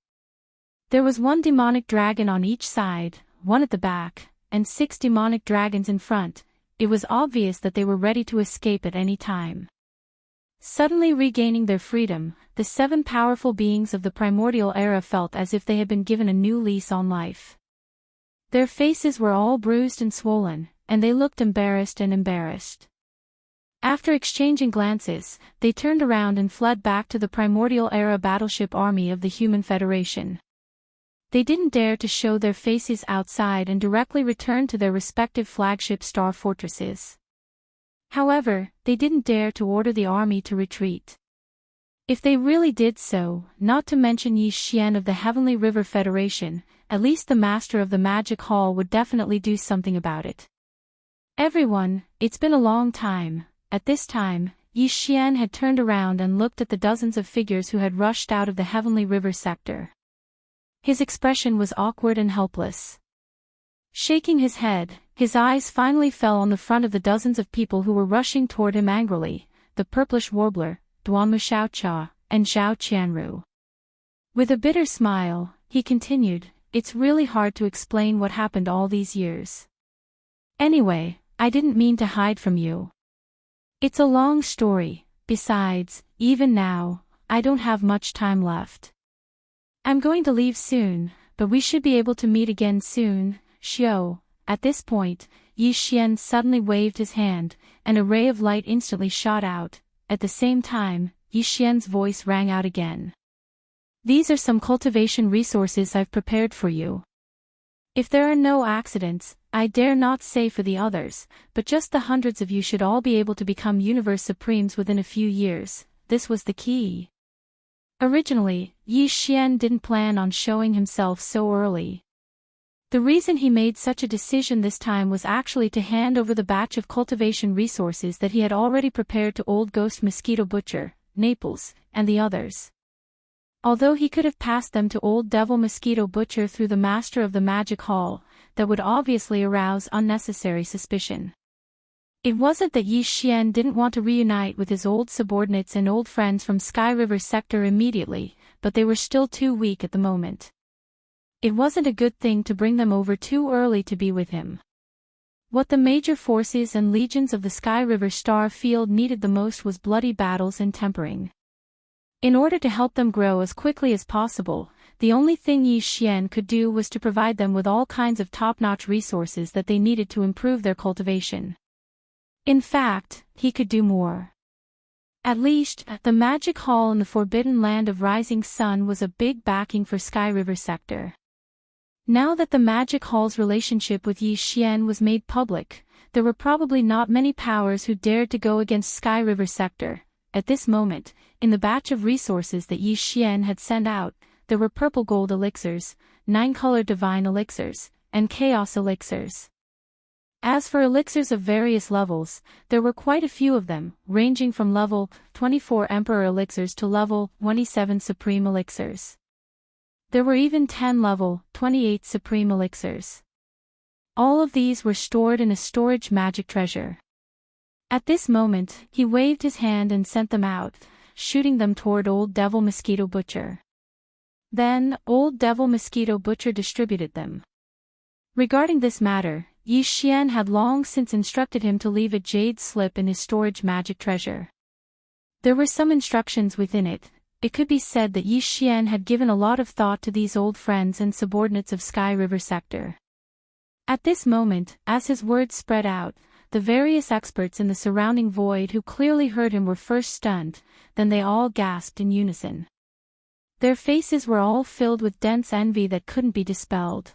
There was 1 demonic dragon on each side, 1 at the back, and 6 demonic dragons in front. It was obvious that they were ready to escape at any time. Suddenly regaining their freedom, the 7 powerful beings of the primordial era felt as if they had been given a new lease on life. Their faces were all bruised and swollen, and they looked embarrassed. After exchanging glances, they turned around and fled back to the primordial era battleship army of the Human Federation. They didn't dare to show their faces outside and directly returned to their respective flagship star fortresses. However, they didn't dare to order the army to retreat. If they really did so, not to mention Xian of the Heavenly River Federation, at least the master of the Magic Hall would definitely do something about it. Everyone, it's been a long time. At this time, Xian had turned around and looked at the dozens of figures who had rushed out of the Heavenly River sector. His expression was awkward and helpless. Shaking his head, his eyes finally fell on the front of the dozens of people who were rushing toward him angrily, the purplish warbler, Duanmu Xiaocha, and Zhao Qianru. With a bitter smile, he continued, "It's really hard to explain what happened all these years. Anyway, I didn't mean to hide from you. It's a long story. Besides, even now, I don't have much time left. I'm going to leave soon, but we should be able to meet again soon, Xiao." At this point, Xian suddenly waved his hand, and a ray of light instantly shot out. At the same time, Xian's voice rang out again. "These are some cultivation resources I've prepared for you. If there are no accidents, I dare not say for the others, but just the hundreds of you should all be able to become Universe Supremes within a few years." This was the key. Originally, Xian didn't plan on showing himself so early. The reason he made such a decision this time was actually to hand over the batch of cultivation resources that he had already prepared to Old Ghost Mosquito Butcher, Naples, and the others. Although he could have passed them to Old Devil Mosquito Butcher through the Master of the Magic Hall, that would obviously arouse unnecessary suspicion. It wasn't that Xian didn't want to reunite with his old subordinates and old friends from Sky River Sector immediately, but they were still too weak at the moment. It wasn't a good thing to bring them over too early to be with him. What the major forces and legions of the Sky River Star Field needed the most was bloody battles and tempering. In order to help them grow as quickly as possible, the only thing Yi Xian could do was to provide them with all kinds of top-notch resources that they needed to improve their cultivation. In fact, he could do more. At least, the magic hall in the forbidden land of Rising Sun was a big backing for Sky River Sector. Now that the magic hall's relationship with Yi Xian was made public, there were probably not many powers who dared to go against Sky River Sector. At this moment, in the batch of resources that Yi Xian had sent out, there were purple gold elixirs, 9-color divine elixirs, and chaos elixirs. As for elixirs of various levels, there were quite a few of them, ranging from level 24 Emperor elixirs to level 27 Supreme elixirs. There were even 10 level 28 Supreme elixirs. All of these were stored in a storage magic treasure. At this moment, he waved his hand and sent them out, shooting them toward Old Devil Mosquito Butcher. Then, Old Devil Mosquito Butcher distributed them. Regarding this matter, Yi Xian had long since instructed him to leave a jade slip in his storage magic treasure. There were some instructions within it. It could be said that Yi Xian had given a lot of thought to these old friends and subordinates of Sky River Sector. At this moment, as his words spread out, the various experts in the surrounding void who clearly heard him were first stunned, then they all gasped in unison. Their faces were all filled with dense envy that couldn't be dispelled.